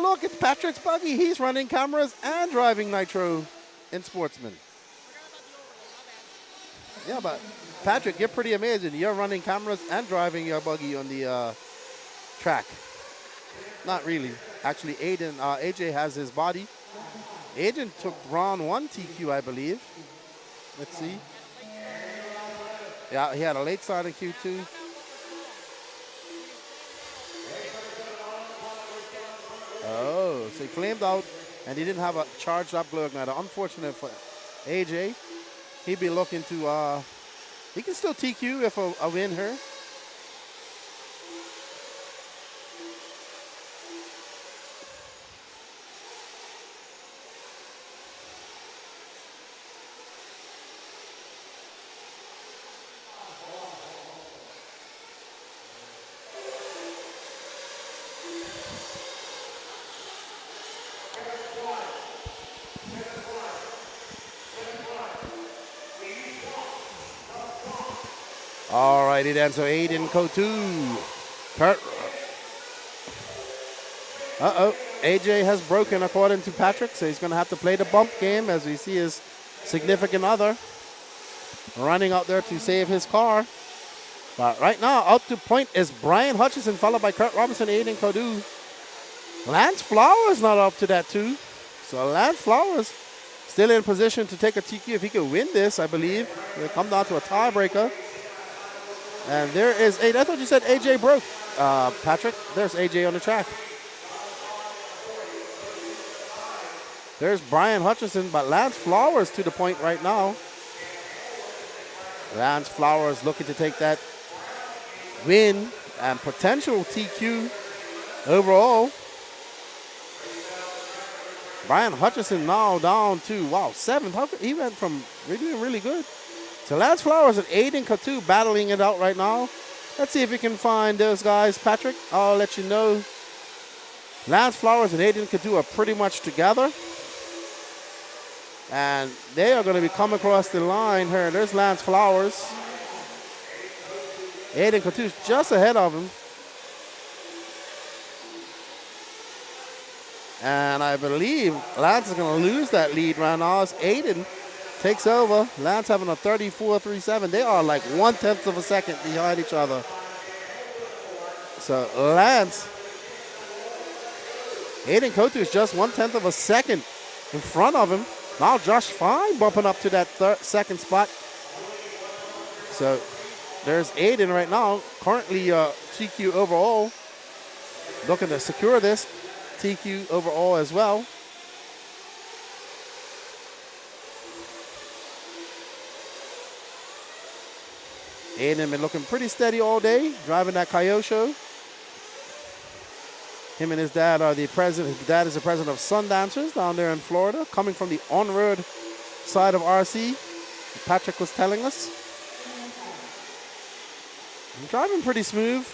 Look, it's Patrick's buggy. He's running cameras and driving Nitro in Sportsman. Yeah, but Patrick, you're pretty amazing. You're running cameras and driving your buggy on the track. Not really. Actually, AJ has his body. Aiden took round 1 TQ, I believe. Let's see. Yeah, he had a late start in Q2. Oh, so he flamed out, and he didn't have a charged up glow igniter. Unfortunate for AJ. He'd be looking to, he can still TQ if a win here. All righty then, so Aiden Q2. Kurt. AJ has broken according to Patrick, so he's going to have to play the bump game as we see his significant other running out there to save his car. But right now, out to point is Brian Hutchison, followed by Kurt Robinson, Aiden Q2. Lance Flowers not up to that too. So Lance Flowers still in position to take a TQ if he could win this, I believe. It'll come down to a tiebreaker. And there is AJ. I thought you said AJ broke, Patrick. There's AJ on the track. There's Brian Hutchison, but Lance Flowers to the point right now. Lance Flowers looking to take that win and potential TQ overall. Brian Hutchison now down to, wow, 7th. He went from really good. So Lance Flowers and Aiden Q2 battling it out right now. Let's see if we can find those guys. Patrick, I'll let you know. Lance Flowers and Aiden Q2 are pretty much together. And they are going to be coming across the line here. There's Lance Flowers. Aiden Q2 is just ahead of him. And I believe Lance is going to lose that lead right now as Aiden takes over. Lance having a 34.37. They are like 1/10 of a second behind each other. So Lance, Aiden Q2 is just 1/10 of a second in front of him. Now Josh Fine bumping up to that second spot. So there's Aiden right now, currently TQ overall, looking to secure this TQ overall as well. Aiden been looking pretty steady all day, driving that Coyote show. Him and his dad are the president. His dad is the president of Sundancers down there in Florida, coming from the on-road side of RC. Patrick was telling us. I'm driving pretty smooth,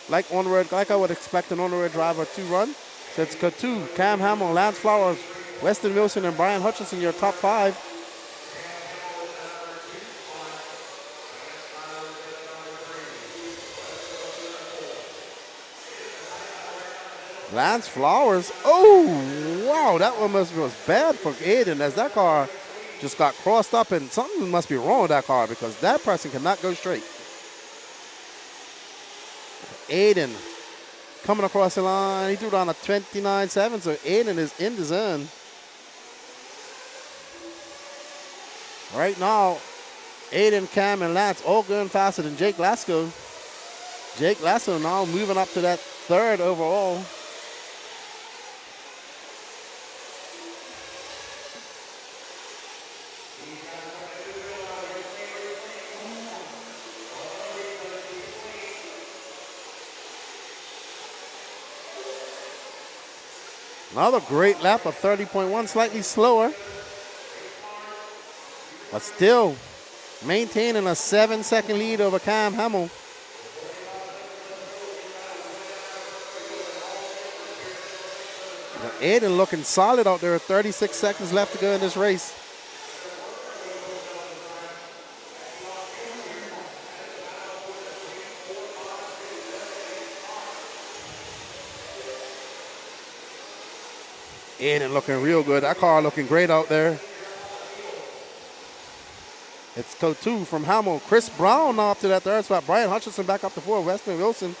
like on-road, like I would expect an on-road driver to run. So it's Q2, Cam Hamill, Lance Flowers, Weston Wilson, and Brian Hutchinson, your top 5. Lance Flowers, oh, wow, that one was bad for Aiden as that car just got crossed up, and something must be wrong with that car because that person cannot go straight. Aiden coming across the line, he threw down a 29.7, so Aiden is in the zone. Right now, Aiden, Cam, and Lance all going faster than Jake Lasko. Jake Lasko now moving up to that 3rd overall. Another great lap of 30.1, slightly slower, but still maintaining a 7-second lead over Cam Hamill. Aiden looking solid out there, 36 seconds left to go in this race. Aiden looking real good. That car looking great out there. It's Q2 from Hamill. Chris Brown now up to that 3rd spot. Brian Hutchinson back up to 4. Weston Wilson.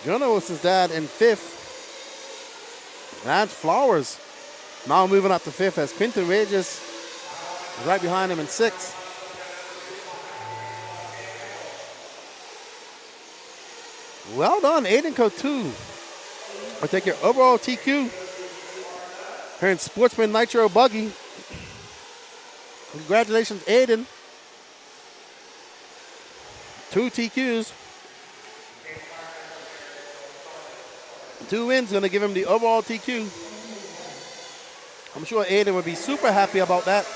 Jonah Wilson's dad in 5th. Lance Flowers now moving up to 5th as Quinton Regis is right behind him in 6th. Well done, Aiden Q2. I'll take your overall TQ here in Sportsman Nitro Buggy. Congratulations, Aiden. 2 TQs. 2 wins, gonna give him the overall TQ. I'm sure Aiden would be super happy about that.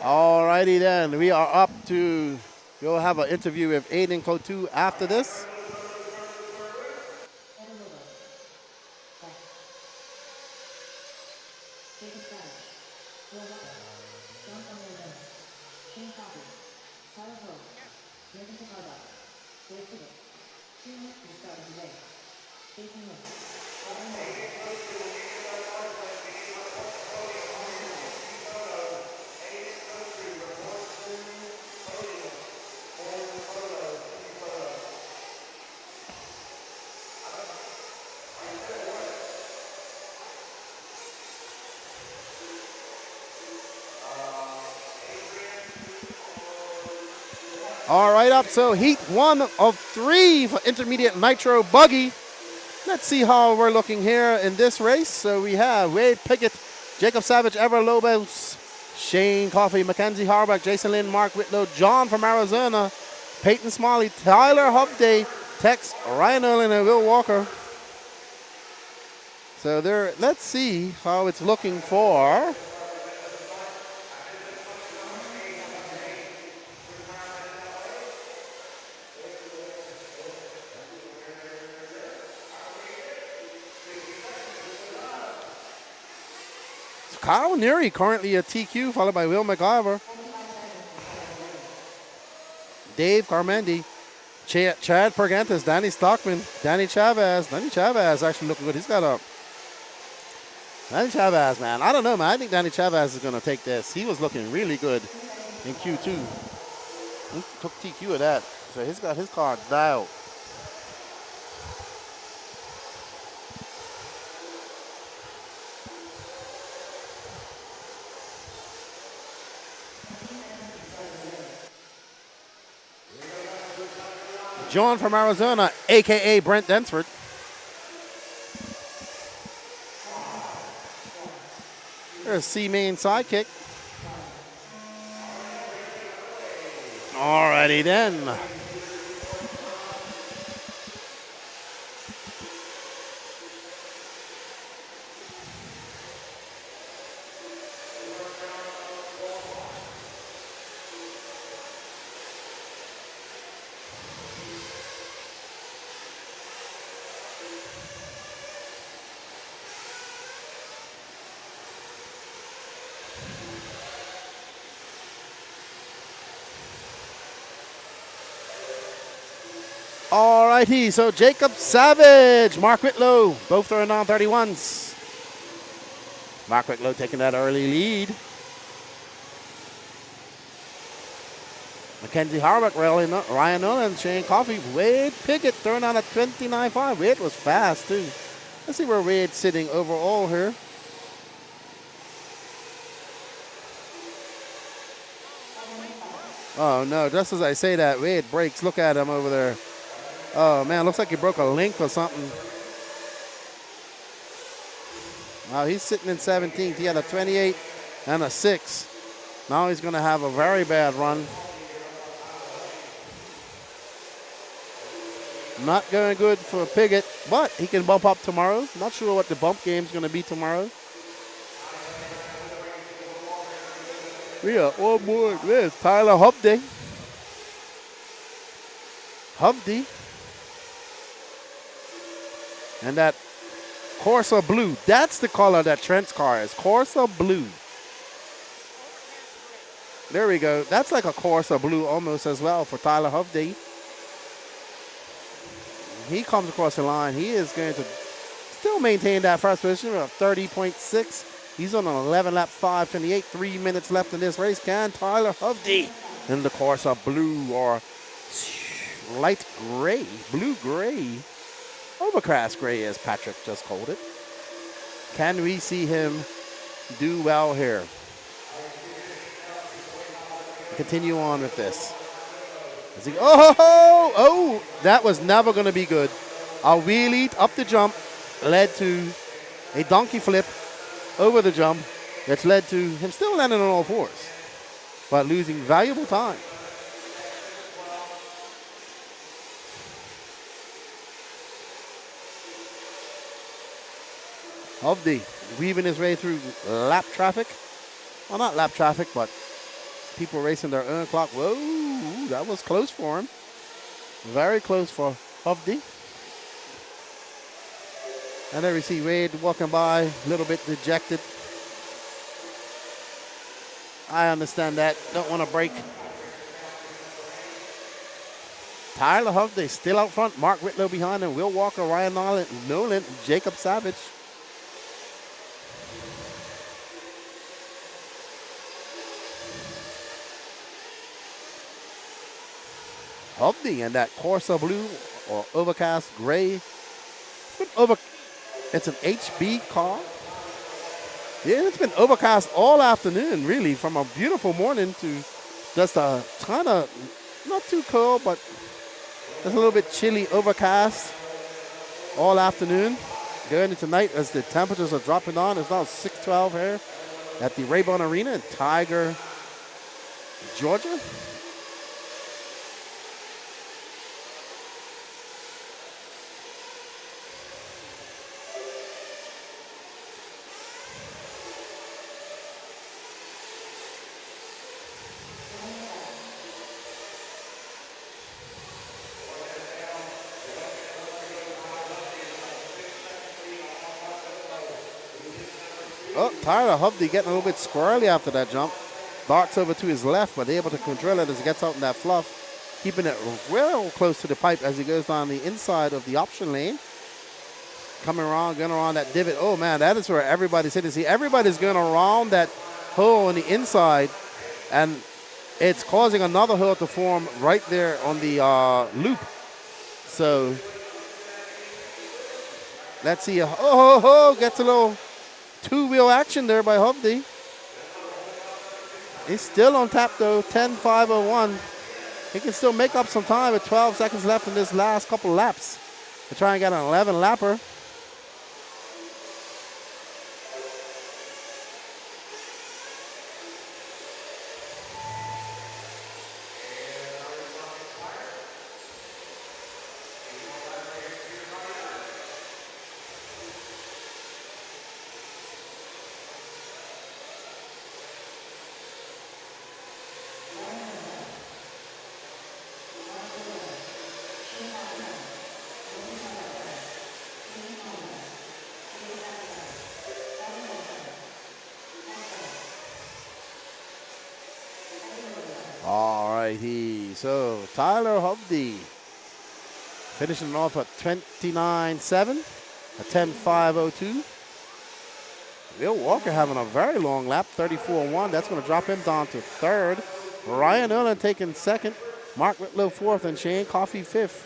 All righty then, we are up to, we'll have an interview with Aiden Q2 after this. All right, up. So heat 1 of 3 for intermediate Nitro Buggy. Let's see how we're looking here in this race. So we have Wade Pickett, Jacob Savage, Ever Lobos, Shane Coffey, Mackenzie Harback, Jason Lynn, Mark Whitlow, John from Arizona, Peyton Smalley, Tyler Hubday, Tex, Ryan Olin, and Will Walker. So there, let's see how it's looking for Kyle Neary, currently a TQ, followed by Will McIver. Dave Carmendi, Chad Pergantes, Danny Stockman, Danny Chavez. Danny Chavez actually looking good. He's got a... Danny Chavez, man. I don't know, man. I think Danny Chavez is going to take this. He was looking really good in Q2. He took TQ of that. So he's got his car dialed. John from Arizona, a.k.a. Brent Densford. There's C-Main sidekick. Alrighty then. Alrighty, so Jacob Savage, Mark Whitlow, both throwing on 31s. Mark Whitlow taking that early lead. Mackenzie Harback, Ryan Nolan, Shane Coffey, Wade Pickett throwing on a 29.5. Wade was fast too. Let's see where Wade's sitting overall here. Oh no, just as I say that, Wade breaks. Look at him over there. Oh man, looks like he broke a link or something. Wow, he's sitting in 17th. He had a 28 and a 6. Now he's going to have a very bad run. Not going good for Piggott, but he can bump up tomorrow. Not sure what the bump game's going to be tomorrow. We are on board with Tyler Hubday. Hubday. And that Corsa Blue. That's the color that Trent's car is. Corsa Blue. There we go. That's like a Corsa Blue almost as well for Tyler Hubday. He comes across the line. He is going to still maintain that first position of 30.6. He's on an 11-lap 5:28. 3 minutes left in this race. Can Tyler Hubday in the Corsa Blue or light gray, blue-gray, overcast gray as Patrick just called it. Can we see him do well here? Continue on with this. Oh, that was never going to be good. A wheelie up the jump led to a donkey flip over the jump that's led to him still landing on all fours, but losing valuable time. Hubday weaving his way through lap traffic. Well, not lap traffic, but people racing their own clock. Whoa, that was close for him. Very close for Hubday. And there we see Wade walking by, a little bit dejected. I understand that. Don't want to break. Tyler Hubday still out front. Mark Whitlow behind him. Will Walker, Ryan Nolan, Jacob Savage. Hubday and that Corsa Blue or overcast gray. It's an HB car. Yeah, it's been overcast all afternoon, really, from a beautiful morning to just a kind of not too cold, but it's a little bit chilly, overcast all afternoon. Going into tonight as the temperatures are dropping on. It's now 6:12 here at the Rabun Arena in Tiger, Georgia. Oh, Tyler Hovde getting a little bit squirrely after that jump. Darts over to his left, but able to control it as he gets out in that fluff. Keeping it real close to the pipe as he goes down the inside of the option lane. Coming around, going around that divot. Oh, man, that is where everybody's hitting. See, everybody's going around that hole on the inside, and it's causing another hole to form right there on the loop. So, let's see. Gets a little two-wheel action there by Hovde. He's still on tap, though, 10.501. He can still make up some time with 12 seconds left in this last couple laps to try and get an 11-lapper. All righty, so Tyler Hovde finishing off at 29.7, a 10.502. Will Walker having a very long lap, 34.1. That's going to drop him down to third. Ryan Allen taking second, Mark Whitlow fourth, and Shane Coffey fifth.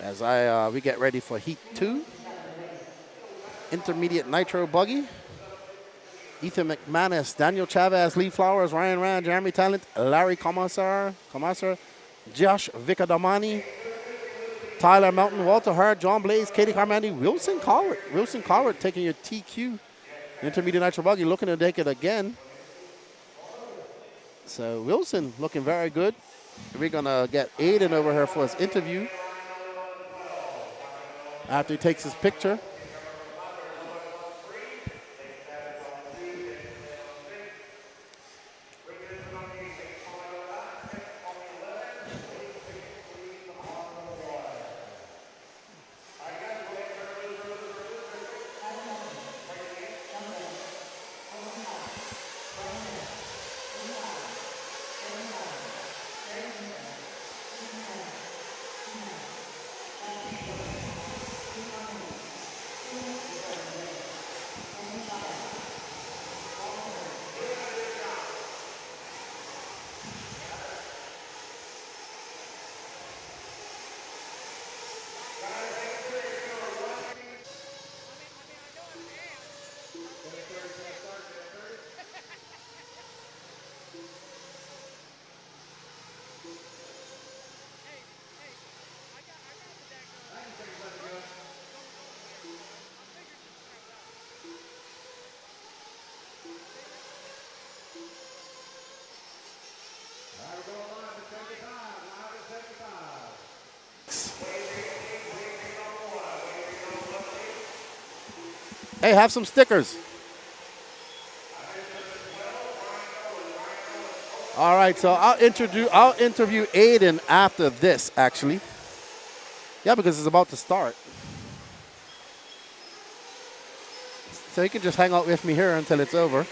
As we get ready for Heat 2. Intermediate Nitro Buggy. Ethan McManus, Daniel Chavez, Lee Flowers, Ryan Rand, Jeremy Talent, Larry Comasar, Josh Vicadamani, Tyler Melton, Walter Hart, John Blaze, Katie Carmandi, Wilson Cowart. Wilson Cowart taking your TQ. Intermediate Nitro Buggy looking to take it again. So Wilson looking very good. We're going to get Aiden over here for his interview after he takes his picture. Hey, have some stickers. All right, so I'll interview Aiden after this, actually. Yeah, because it's about to start. So you can just hang out with me here until it's over.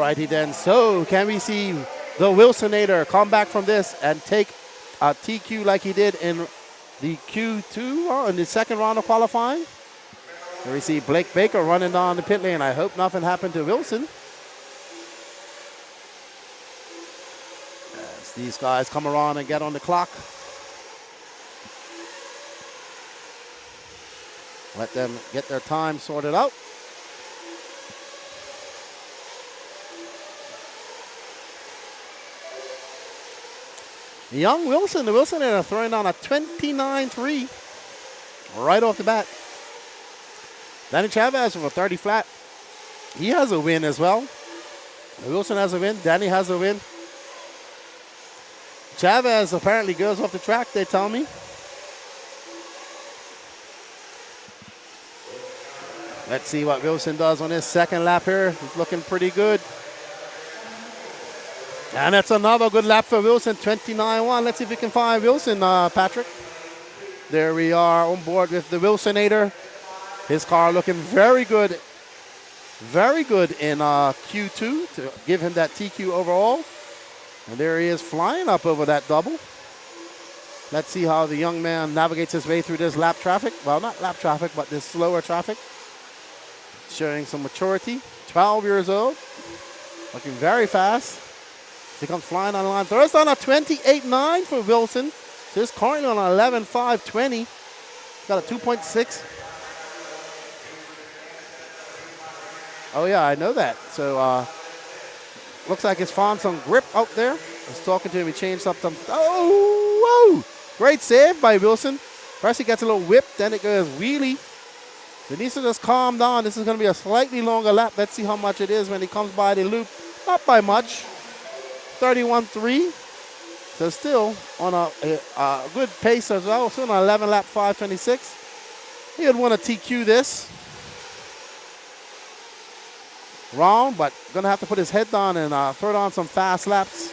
righty then. So can we see the Wilsonator come back from this and take a TQ like he did in the Q2 in the second round of qualifying? Here we see Blake Baker running down the pit lane. I hope nothing happened to Wilson. As these guys come around and get on the clock. Let them get their time sorted out. Young Wilson, the Wilsonator throwing down a 29-3 right off the bat. Danny Chavez with a 30 flat. He has a win as well. Wilson has a win. Danny has a win. Chavez apparently goes off the track, they tell me. Let's see what Wilson does on his second lap here. He's looking pretty good. And that's another good lap for Wilson, 29-1. Let's see if we can find Wilson, Patrick. There we are on board with the Wilsonator. His car looking very good in Q2 to give him that TQ overall. And there he is flying up over that double. Let's see how the young man navigates his way through this lap traffic. Well, not lap traffic, but this slower traffic. Showing some maturity. 12 years old. Looking very fast. He comes flying on the line. Throws on a 28.9 for Wilson. So he's currently on an 11.520. Got a 2.6. Oh, yeah, I know that. So, looks like he's found some grip out there. I was talking to him. He changed up some. Oh, whoa. Great save by Wilson. First he gets a little whip. Then it goes wheelie. He needs to just calm down. This is going to be a slightly longer lap. Let's see how much it is when he comes by the loop. Not by much. 31.3. So still on a good pace as well. Still on 11 lap 5.26. He would want to TQ this round, but going to have to put his head down and throw down some fast laps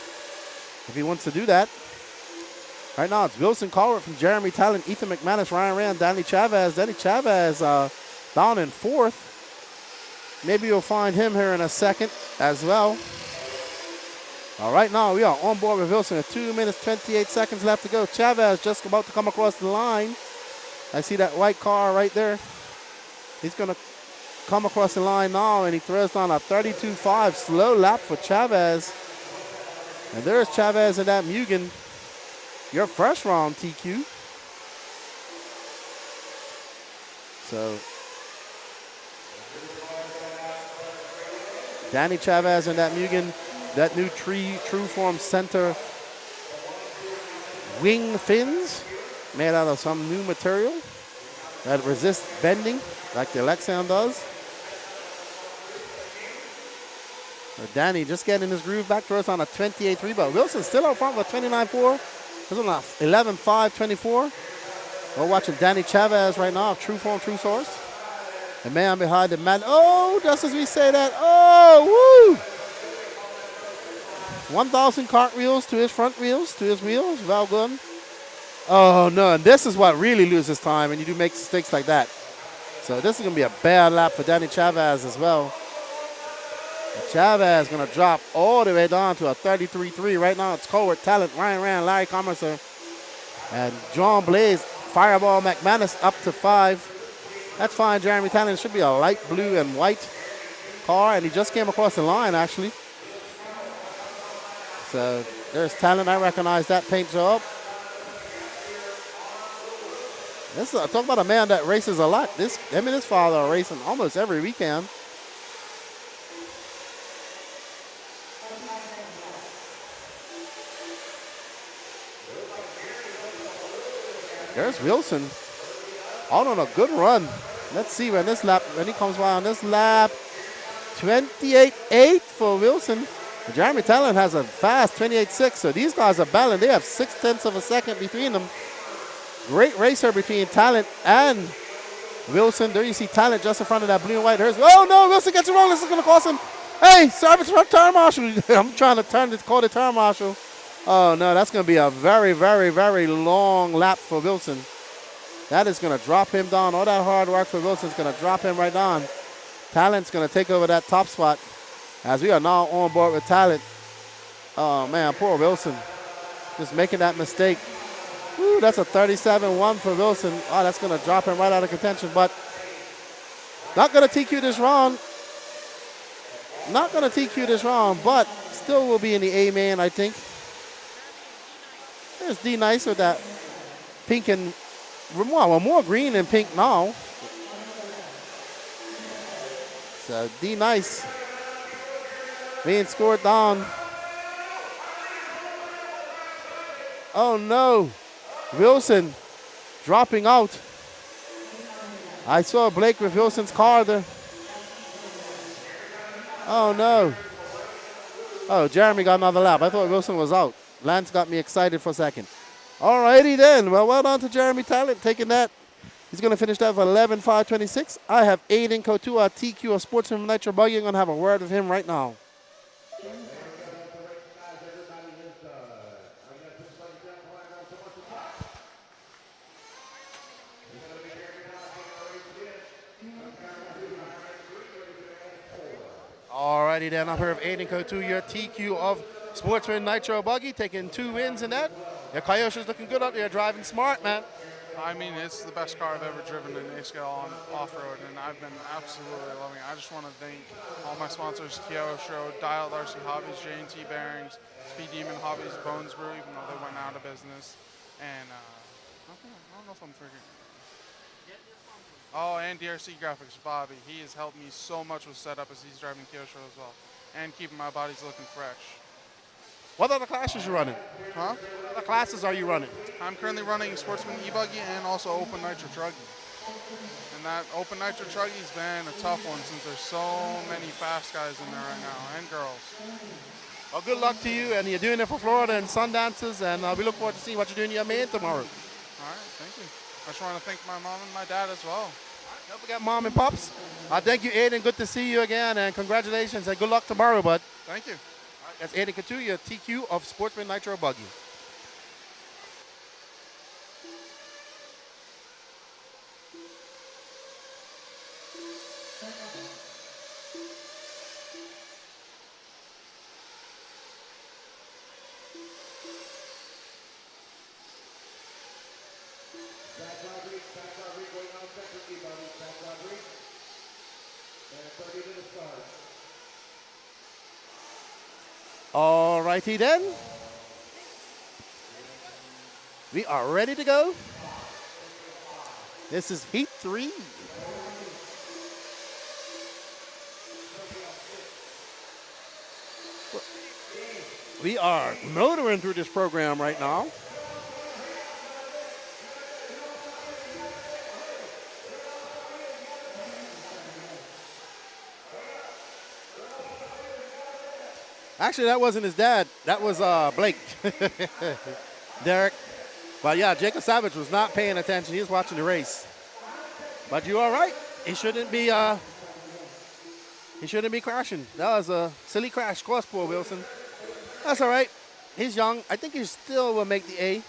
if he wants to do that. Right now it's Wilson Colbert from Jeremy Talent, Ethan McManus, Ryan Rand, Danny Chavez. Danny Chavez down in fourth. Maybe you'll find him here in a second as well. All right, now we are on board with Wilson with 2 minutes, 28 seconds left to go. Chavez just about to come across the line. I see that white car right there. He's going to come across the line now, and he throws down a 32.5 slow lap for Chavez. And there's Chavez in that Mugen. Your first round TQ. So Danny Chavez in that Mugen, that new True Form Center wing fins made out of some new material that resists bending like the Lexan does. So Danny just getting his groove back to us on a 28.3, but Wilson still out front with 29.4. This is on 11.524. We're watching Danny Chavez right now of True Form, True Source. The man behind the man. Oh, just as we say that. Oh, woo! 1,000 cartwheels to his front wheels, to his wheels. Well done. Oh, no. And this is what really loses time when you do make mistakes like that. So this is going to be a bad lap for Danny Chavez as well. Chavez going to drop all the way down to a 33.3. Right now it's Colbert, Talent, Ryan Rand, Larry Commercer, and John Blaze, Fireball McManus up to 5. That's fine. Jeremy Talent should be a light blue and white car, and he just came across the line actually. So there's Talent. I recognize that paint job. Talk about a man that races a lot. Him and his father are racing almost every weekend. There's Wilson out on a good run. Let's see when he comes by on this lap. 28.8 for Wilson. Jeremy Talent has a fast 28.6, so these guys are battling. They have 0.6 of a second between them. Great racer between Talent and Wilson. There you see Talent just in front of that blue and white. Oh no, Wilson gets it wrong. This is going to cost him. Hey, service for turn marshal. I'm trying to call the turn marshal. Oh no, that's going to be a very, very, very long lap for Wilson. That is going to drop him down. All that hard work for Wilson is going to drop him right down. Talent's going to take over that top spot. As we are now on board with talent. Oh, man, poor Wilson. Just making that mistake. Woo, that's a 37-1 for Wilson. Oh, that's going to drop him right out of contention, but not going to TQ this round. Not going to TQ this round, but still will be in the A main, I think. There's D Nice with that pink and more green than pink now. So D Nice being scored down. Oh no, Wilson dropping out. I saw Blake with Wilson's car there. Oh no. Oh, Jeremy got another lap. I thought Wilson was out. Lance got me excited for a second. Alrighty then. Well done to Jeremy Talent taking that. He's going to finish that for 11.526. I have Aiden Kotua, TQ of Sportsman Nitro Buggy. I'm going to have a word with him right now. Alrighty then, I've heard of Aiden Kotu, your TQ of Sportsman Nitro Buggy, taking 2 wins in that. Your Kyoshi's looking good out there, driving smart, man. I mean, it's the best car I've ever driven in A-scale on off-road, and I've been absolutely loving it. I just want to thank all my sponsors, Kyosho, WRCE Hobbies, J&T Bearings, Speed Demon Hobbies, Bones Brew, even though they went out of business, and I don't know if I'm forgetting. Oh, and DRC Graphics, Bobby. He has helped me so much with setup as he's driving Kyosho as well, and keeping my bodies looking fresh. What other classes you running? Huh? What other classes are you running? I'm currently running Sportsman E-Buggy and also Open Nitro Truggy. And that Open Nitro Truggy's been a tough one since there's so many fast guys in there right now, and girls. Well, good luck to you, and you're doing it for Florida and Sundances, and we look forward to seeing what you're doing in your main tomorrow. All right, thank you. I just want to thank my mom and my dad as well. Don't forget Mom and Pops. Thank you, Aiden. Good to see you again, and congratulations, and good luck tomorrow, bud. Thank you. That's Aiden Katuya, TQ of Sportsman Nitro Buggy. All righty then. We are ready to go. This is Heat 3. We are motoring through this program right now. Actually, that wasn't his dad. That was Blake. Derek. But yeah, Jacob Savage was not paying attention. He was watching the race. But you all right. He shouldn't be crashing. That was a silly crash. Course poor Wilson. That's all right. He's young. I think he still will make the A.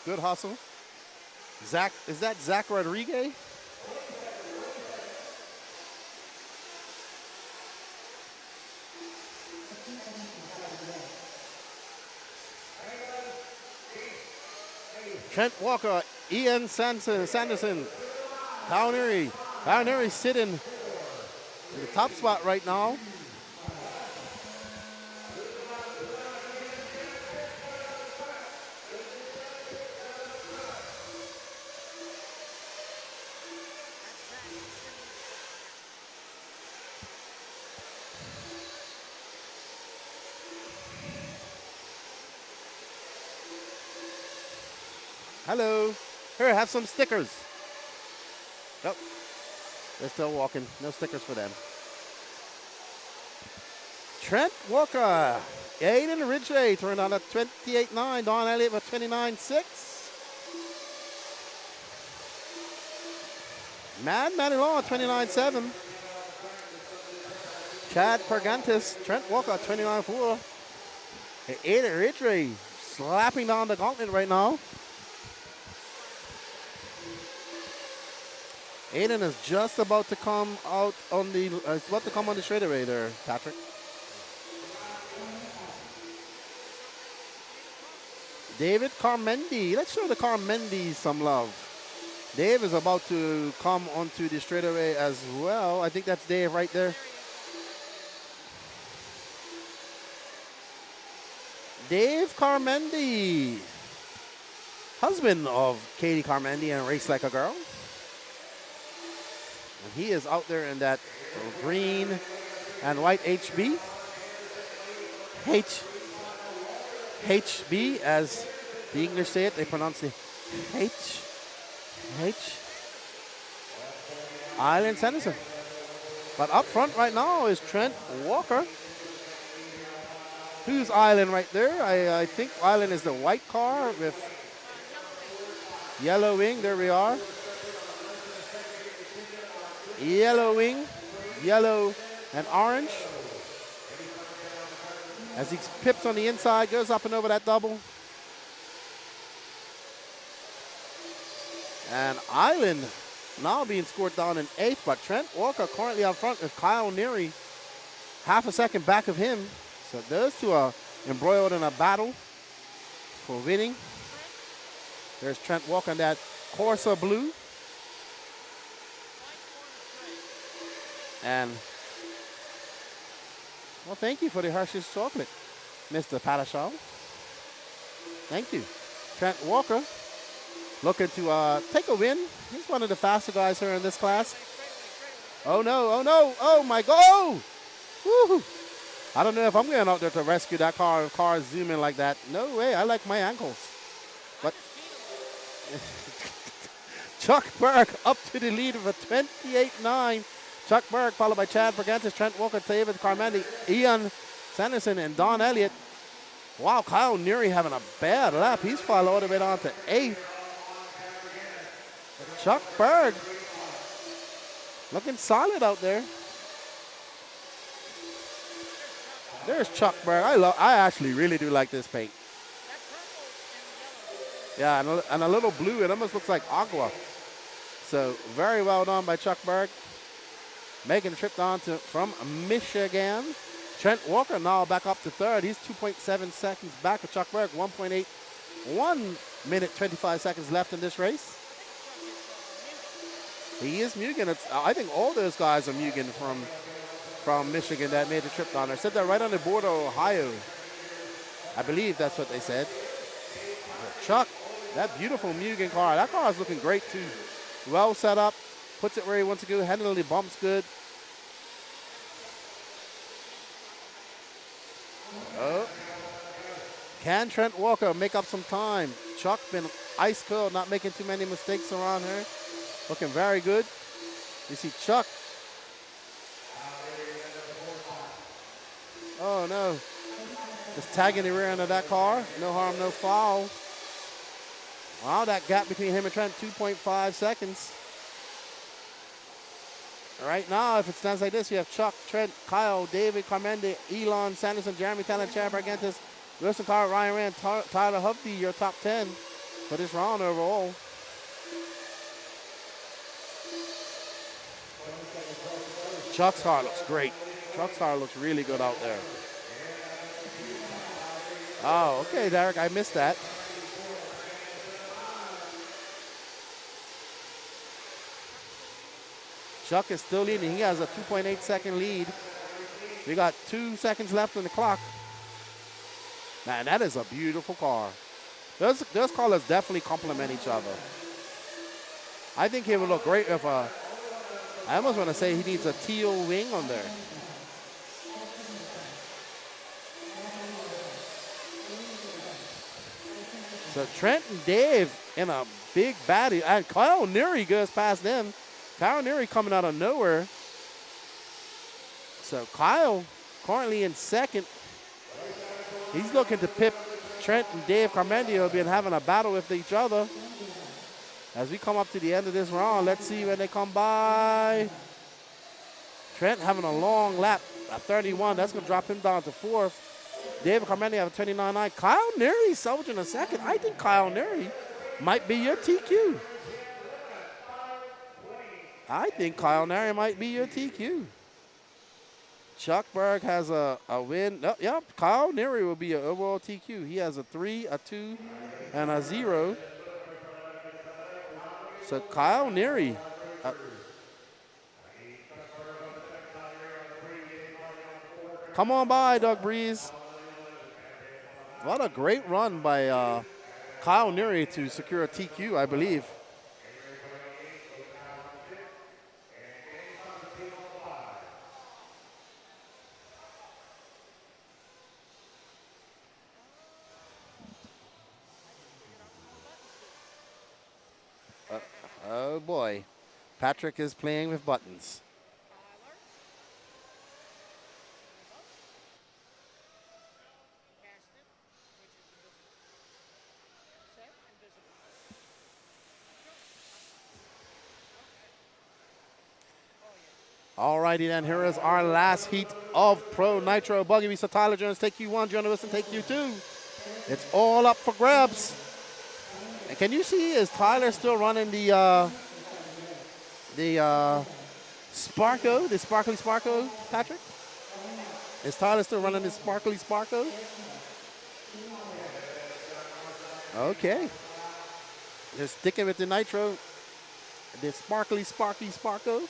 Good hustle. Zach, is that Zach Rodriguez? Trent Walker, Ian Sanderson, Downary sitting in the top spot right now. Hello. Here, have some stickers. Nope. They're still walking. No stickers for them. Trent Walker. Aiden Ridgway turned on a 28.9. Don Elliott with 29.6. Mad Manilon 29.7. Chad Pergantis. Trent Walker 29.4. Aiden Ridgway slapping down the gauntlet right now. Aiden is just about to come out on the, it's about to come on the straightaway there, Patrick. David Carmendi. Let's show the Carmendi some love. Dave is about to come onto the straightaway as well. I think that's Dave right there. Dave Carmendi, husband of Katie Carmendi and Race Like a Girl. And he is out there in that green and white HB. HB, as the English say it, they pronounce it H. Island Sanderson. But up front right now is Trent Walker. Who's Island right there? I think Island is the white car with yellow wing. There we are. Yellow wing, yellow and orange. As he pips on the inside, goes up and over that double. And Island now being scored down in 8th, but Trent Walker currently up front with Kyle Neary half a second back of him. So those two are embroiled in a battle for winning. There's Trent Walker in that Corsa blue. And, well, thank you for the Hershey's chocolate, Mr. Patashaw. Thank you. Trent Walker looking to take a win. He's one of the faster guys here in this class. Oh, no, oh, no, oh, my God. Woo-hoo. I don't know if I'm going out there to rescue that car. Car zooming like that. No way, I like my ankles. But Chuck Berg up to the lead of a 28-9. Chuck Berg followed by Chad Bergantis, Trent Walker, David Carmendi, Ian Sanderson, and Don Elliott. Wow, Kyle Neary having a bad lap. He's fallen all the way down to 8th. Chuck Berg looking solid out there. There's Chuck Berg. I actually really do like this paint. Yeah, and a little blue. It almost looks like aqua. So very well done by Chuck Berg. Making the trip down from Michigan. Trent Walker now back up to 3rd. He's 2.7 seconds back of Chuck Berg. 1.8. 1 minute 25 seconds left in this race. He is Mugen. I think all those guys are Mugen from Michigan that made the trip down there. Said they're right on the border of Ohio. I believe that's what they said. Chuck, that beautiful Mugen car. That car is looking great too. Well set up. Puts it where he wants to go. Handling the bumps good. Oh. Can Trent Walker make up some time? Chuck been ice cold, not making too many mistakes around here. Looking very good. You see Chuck. Oh no. Just tagging the rear end of that car. No harm, no foul. Wow, that gap between him and Trent, 2.5 seconds. Right now, if it stands like this, you have Chuck, Trent, Kyle, David, Carmendi, Elon, Sanderson, Jeremy Talent, Chad Bergantis, Wilson Carr, Ryan Rand, Tyler Hovde, your top 10 for this round overall. Chuck's car looks great. Chuck's car looks really good out there. Oh, okay, Derek, I missed that. Chuck is still leading. He has a 2.8 second lead. We got 2 seconds left on the clock. Man, that is a beautiful car. Those colors definitely complement each other. I think he would look great with a, I almost want to say he needs a teal wing on there. So Trent and Dave in a big baddie. And Kyle Neary goes past them. Kyle Neary coming out of nowhere. So Kyle currently in 2nd. He's looking to pip Trent and Dave Carmendi, who have been having a battle with each other. As we come up to the end of this round, let's see when they come by. Trent having a long lap at 31. That's going to drop him down to 4th. David Carmeni have a 29.9. Kyle Neary salvaging a second. I think Kyle Neary might be your TQ. I think Kyle Neary might be your TQ. Chuck Berg has a win. Oh, yep, Kyle Neary will be an overall TQ. He has a 3, a 2, and a 0. So Kyle Neary. Come on by, Doug Breeze. What a great run by Kyle Neary to secure a TQ, I believe. Oh boy, Patrick is playing with buttons. Alrighty then, here is our last heat of Pro Nitro Buggy. We saw Tyler Jones take Q1, Jonah Wilson take Q2. It's all up for grabs. And can you see, is Tyler still running the Sparko, the Sparkly Sparko, Patrick? Is Tyler still running the Sparkly Sparko? Okay. They're sticking with the Nitro, the Sparkly Sparky Sparko.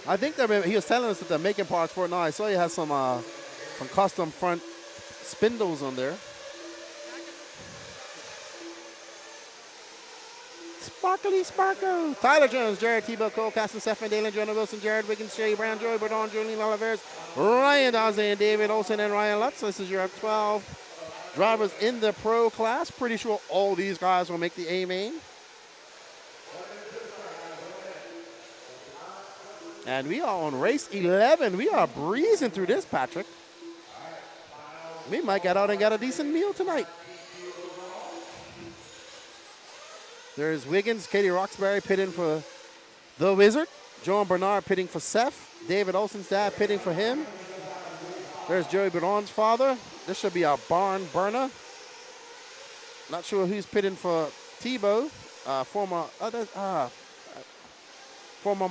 I think he was telling us that they're making parts for it now. I saw he has some custom front spindles on there. Sparkly Sparko. Tyler Jones, Jared Tebow, Cole Caston, Seth Van Dalen, Jonah Wilson, Jared Wiggins, Shay Brown, Joey Bordon, Julian Oliveras, Ryan Dawson, David Olsen, and Ryan Lutz. This is your 12 drivers in the pro class. Pretty sure all these guys will make the A main. And we are on race 11. We are breezing through this, Patrick. We might get out and get a decent meal tonight. There's Wiggins, Katie Roxbury pitting for the Wizard. John Bernard pitting for Seth. David Olsen's dad pitting for him. There's Joey Bernard's father. This should be a barn burner. Not sure who's pitting for Tebow. Former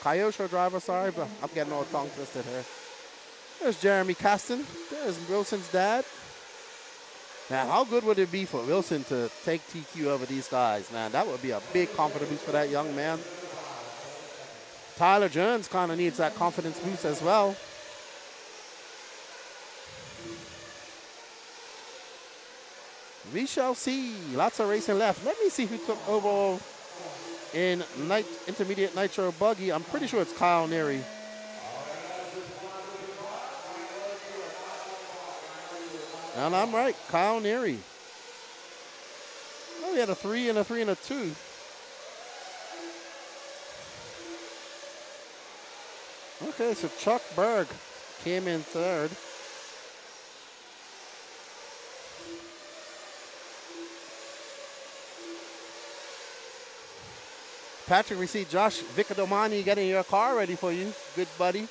Kyosho driver, sorry, but I'm getting all tongue twisted here. There's Jeremy Caston. There's Wilson's dad. Now, how good would it be for Wilson to take TQ over these guys, man? That would be a big confidence boost for that young man. Tyler Jones kind of needs that confidence boost as well. We shall see. Lots of racing left. Let me see who took overall in intermediate Nitro Buggy. I'm pretty sure it's Kyle Neary. And I'm right, Kyle Neary. Oh, he had a 3 and a 3 and a 2. Okay, so Chuck Berg came in third. Patrick, we see Josh Vicadomani getting your car ready for you. Good buddy.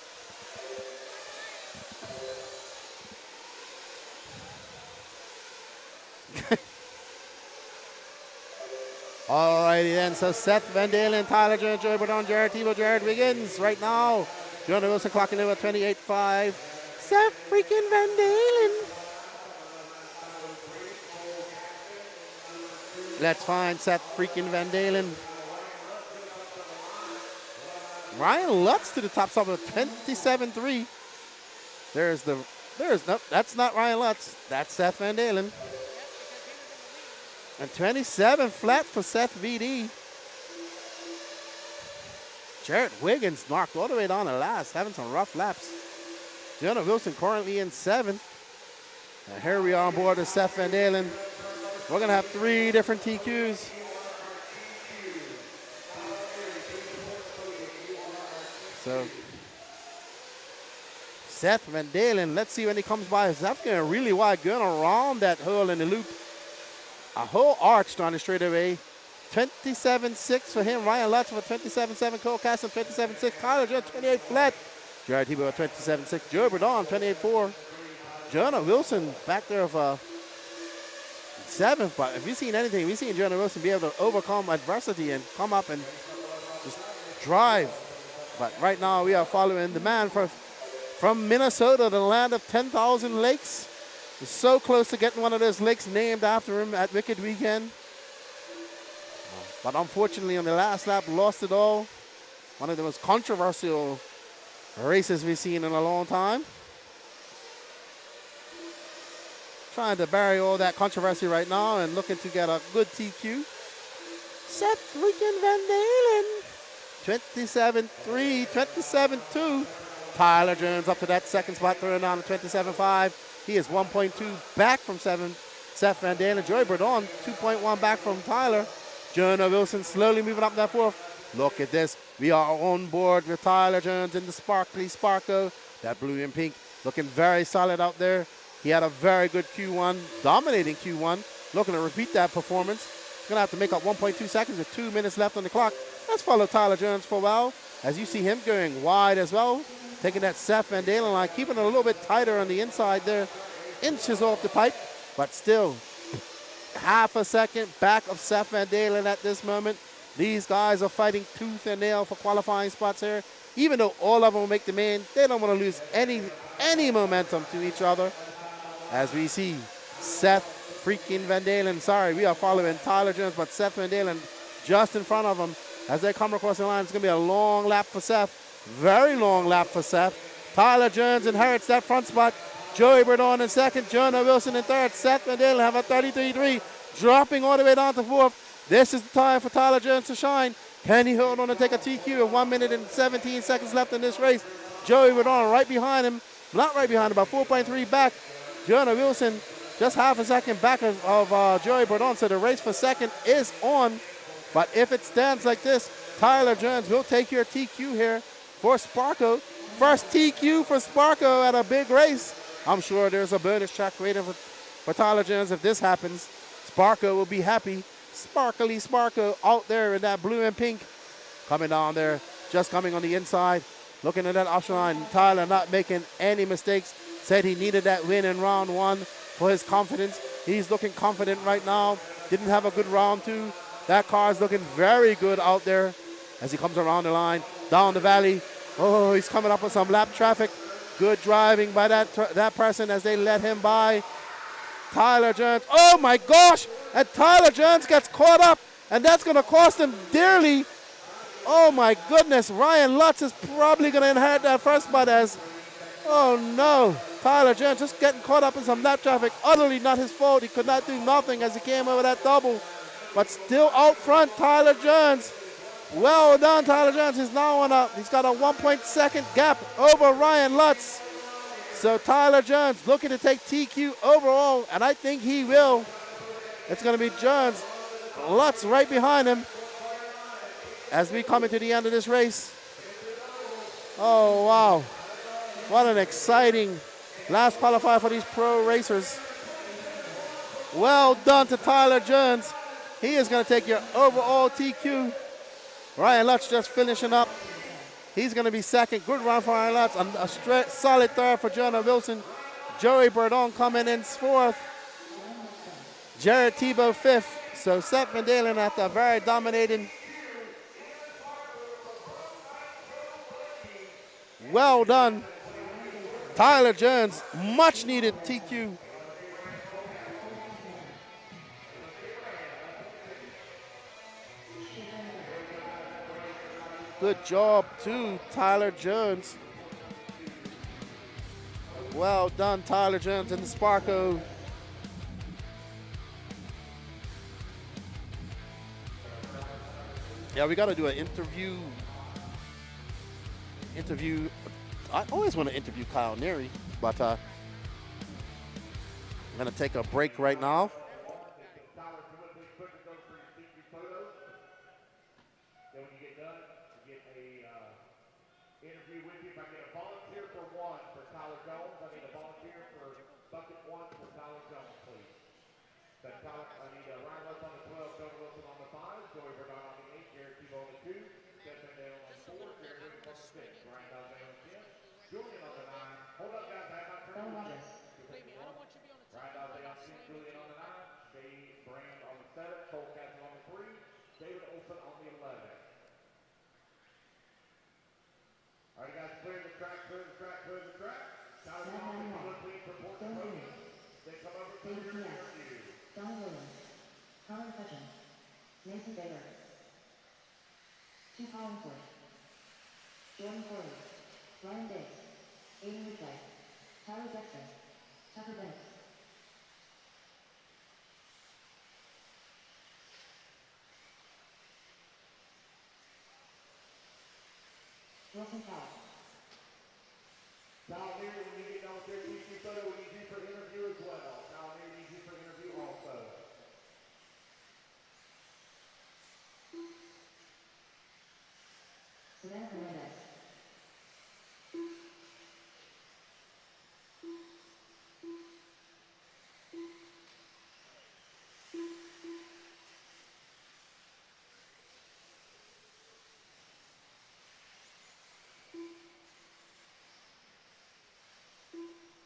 Alrighty then, so Seth Van Dalen, Tyler Jones, Joey Bordon, Jared Tebow, Jared Wiggins. Right now, Jonah Wilson clocking in at 28.5. Seth freaking Van Dalen. Let's find Seth freaking Van Dalen. Ryan Lutz to the top spot with 27.3. That's not Ryan Lutz. That's Seth Van Dalen. And 27 flat for Seth VD. Jared Wiggins knocked all the way down to last, having some rough laps. Jonah Wilson currently in 7th. And here we are on board with Seth Van Dalen. We're going to have 3 different TQs. So, Seth Van Dalen, let's see when he comes by. Seth going really wide, going around that hole in the loop. A whole arch down the straightaway. 27.6 for him. Ryan Lutz with 27.7. Cole Caston 27.6. Tyler Jones 28 flat. Jared Tebow at 27.6. Joe Berdon 28.4. Jonah Wilson back there of 7th. But if you've seen anything, we've seen Jonah Wilson be able to overcome adversity and come up and just drive. But right now we are following the man from Minnesota, the land of 10,000 lakes. He's so close to getting one of those lakes named after him at Wicked Weekend. But unfortunately on the last lap lost it all. One of the most controversial races we've seen in a long time. Trying to bury all that controversy right now and looking to get a good TQ. Seth freaking Van Dalen. 27.3, 27.2. Tyler Jones up to that second spot, throwing down to 27.5. He is 1.2 back from Seth Van Dalen. Joey Berdon, 2.1 back from Tyler. Jonah Wilson slowly moving up that 4th. Look at this. We are on board with Tyler Jones in the sparkly Sparko. That blue and pink looking very solid out there. He had a very good Q1, dominating Q1. Looking to repeat that performance. He's going to have to make up 1.2 seconds with 2 minutes left on the clock. Let's follow Tyler Jones for a while. As you see him going wide as well. Taking that Seth Van Dalen line, keeping it a little bit tighter on the inside there. Inches off the pipe, but still half a second back of Seth Van Dalen at this moment. These guys are fighting tooth and nail for qualifying spots here. Even though all of them will make the main, they don't want to lose any momentum to each other. As we see Seth freaking Van Dalen, sorry, we are following Tyler Jones, but Seth Van Dalen just in front of him. As they come across the line, it's going to be a long lap for Seth. Very long lap for Seth. Tyler Jones inherits that front spot. Joey Berdon in second. Jonah Wilson in third. Seth Van Dalen have a 33.3, dropping all the way down to 4th. This is the time for Tyler Jones to shine. Can he hold on to take a TQ with 1 minute and 17 seconds left in this race? Joey Berdon right behind him. Not right behind him, about 4.3 back. Jonah Wilson just half a second back of Joey Berdon, so the race for second is on. But if it stands like this, Tyler Jones will take your TQ here for Sparko. First TQ for Sparko at a big race. I'm sure there's a bonus track waiting for Tyler Jones if this happens. Sparko will be happy. Sparkly Sparko out there in that blue and pink. Coming down there, just coming on the inside. Looking at that option line. Tyler not making any mistakes. Said he needed that win in round 1 for his confidence. He's looking confident right now. Didn't have a good round 2. That car is looking very good out there as he comes around the line, down the valley. Oh, he's coming up with some lap traffic. Good driving by that person as they let him by. Tyler Jones, oh my gosh! And Tyler Jones gets caught up, and that's going to cost him dearly. Oh my goodness, Ryan Lutz is probably going to inherit that first spot as, oh no. Tyler Jones just getting caught up in some lap traffic. Utterly not his fault. He could not do nothing as he came over that double. But still out front, Tyler Jones. Well done, Tyler Jones. He's now he's got a 1.2 gap over Ryan Lutz. So Tyler Jones looking to take TQ overall, and I think he will. It's going to be Jones. Lutz right behind him as we come into the end of this race. Oh, wow. What an exciting last qualifier for these pro racers. Well done to Tyler Jones. He is going to take your overall TQ. Ryan Lutz just finishing up. He's going to be second. Good run for Ryan Lutz. A solid third for Jonah Wilson. Joey Berdon coming in 4th. Jared Tebow 5th. So Seth Van Dalen at the very dominating. Well done. Tyler Jones, much needed TQ. Good job to Tyler Jones. Well done, Tyler Jones in the Sparko. Yeah, we got to do an interview. I always want to interview Kyle Neary, but I'm going to take a break right now. I need Ryan Lutz on the 12, Jonah Wilson on the 5. Joey Verdon on the 8, Jared Tebow on the 2, Stephen Dale on the 4, Jared Williams on the 6, Brian Dalzay on the 10, Julian on the 9. Hold up, guys, I have not turned Bell loose Rogers. yet. Brian Dalzay on the 6, Julian on the 9, Dave Brand on the 7, Cole Castle on the 3, David Olson on the 11. All right, guys, clear the track, clear the track, clear the track. Tyler Thompson, Keelan Clean for Portland Podium. They come over to David your Diaz. interview. Donnie Williams. Colin Hutchins. Mason Baker. Chip Hollingsworth. Jordan Corley. Ryan Diggs. Aiden Ridgway. Tyler Dexter. Tucker Bennett. Wilson Powell. Kyle Neary, when you get done with your TC photo, we need you for interview as well. Kyle Neary needs you for interview also. Savannah Hernandez.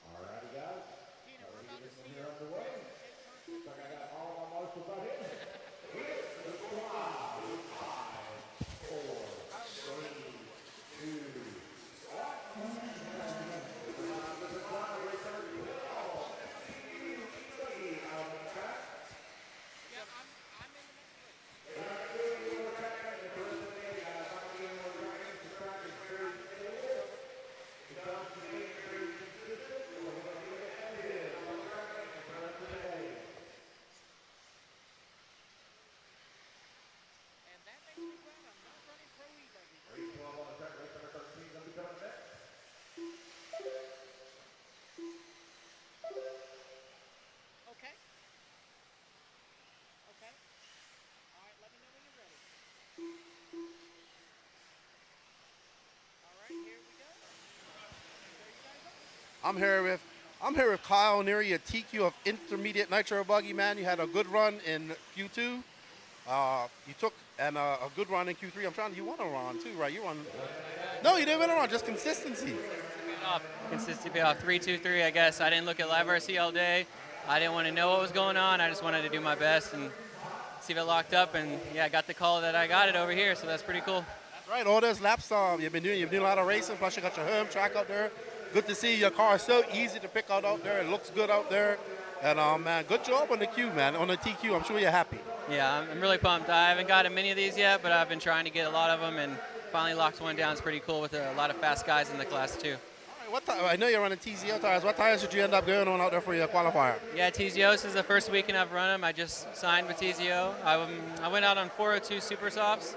All righty, guys. We're going to get this one here underway. Looks like I got all of my marshals out here. Hit the clock. 5, 4, 3, 2, I'm here with Kyle Neary, a TQ of Intermediate Nitro Buggy, man. You had a good run in Q2. You took a good run in Q3. You won a run too, right? You won. No, you didn't win a run, just consistency. Consistency paid off. 3-2-3, I guess. I didn't look at WRCE all day. I didn't want to know what was going on. I just wanted to do my best and see if it locked up. And yeah, I got the call that I got it over here, so that's pretty cool. That's right. All those laps you've been doing a lot of racing. Plus you got your home track out there. Good to see your car is so easy to pick out there. It looks good out there. And man, good job on the Q, man. On the TQ, I'm sure you're happy. Yeah, I'm really pumped. I haven't gotten many of these yet, but I've been trying to get a lot of them, and finally locked one down. It's pretty cool with a lot of fast guys in the class too. I know you're running TZO tires. What tires did you end up going on out there for your qualifier? Yeah, TZO. This is the first weekend I've run them. I just signed with TZO. I went out on 402 Super Softs.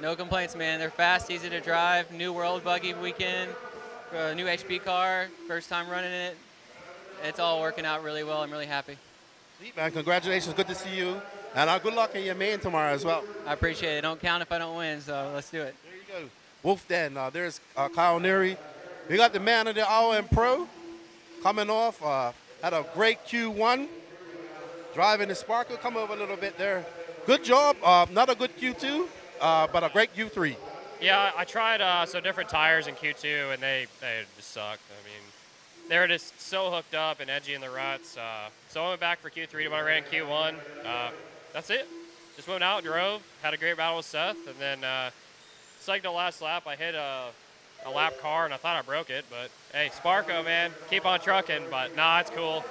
No complaints, man. They're fast, easy to drive. New World Buggy weekend. New HP car. First time running it. It's all working out really well. I'm really happy. Sweet, man. Congratulations. Good to see you. And good luck in your main tomorrow as well. I appreciate it. Don't count if I don't win, so let's do it. There you go. Wolf Den. There's Kyle Neary. We got the man of the hour in pro coming off. Had a great Q1. Driving the Sparkle. Come over a little bit there. Good job. Not a good Q2, but a great Q3. Yeah, I tried some different tires in Q2, and they just sucked. I mean, they were just so hooked up and edgy in the ruts. So I went back for Q3 when I ran Q1. That's it. Just went out, drove, had a great battle with Seth, and then it's like the last lap, I hit a lap car, and I thought I broke it. But, hey, Sparko, man, keep on trucking. But, nah, it's cool.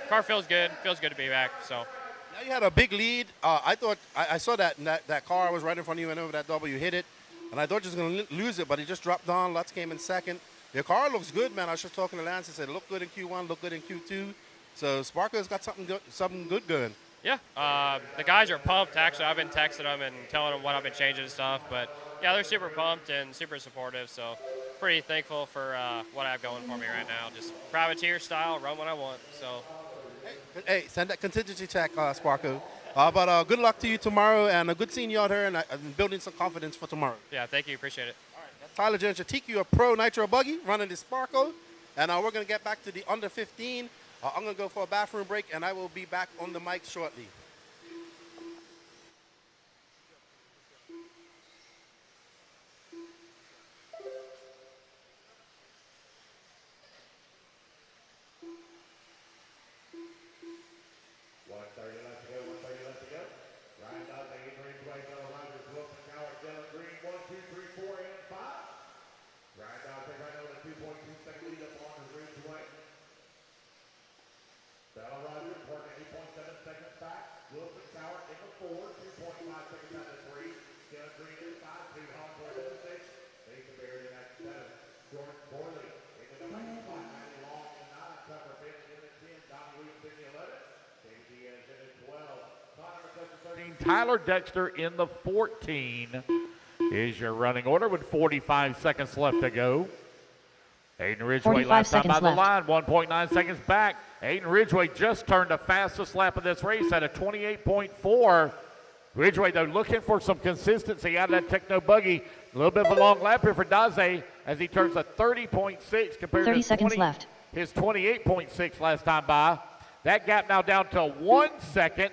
Car feels good. Feels good to be back, so. Now you had a big lead. I thought I saw that car was right in front of you and over that double. You hit it, and I thought you was going to lose it, but he just dropped down. Lutz came in second. Your car looks good, man. I was just talking to Lance and said, look good in Q1, look good in Q2. So Sparko's got something good going. Yeah, the guys are pumped. Actually, I've been texting them and telling them what I've been changing and stuff. But, yeah, they're super pumped and super supportive. So pretty thankful for what I have going for me right now. Just privateer style, run what I want. So. Hey, send that contingency check, Sparko. But good luck to you tomorrow, and good seeing you out here and building some confidence for tomorrow. Yeah, thank you. Appreciate it. All right, that's Tyler Jones, your TQ, a pro Nitro Buggy, running the Sparko. And we're going to get back to the under 15. I'm going to go for a bathroom break, and I will be back on the mic shortly. Tyler Dexter in the 14 is your running order with 45 seconds left to go. Aiden Ridgway last time by the line, 1.9 seconds back. Aiden Ridgway just turned the fastest lap of this race at a 28.4. Ridgway, though, looking for some consistency out of that Techno Buggy. A little bit of a long lap here for Daze as he turns a 30.6 compared to his 28.6 last time by. That gap now down to 1 second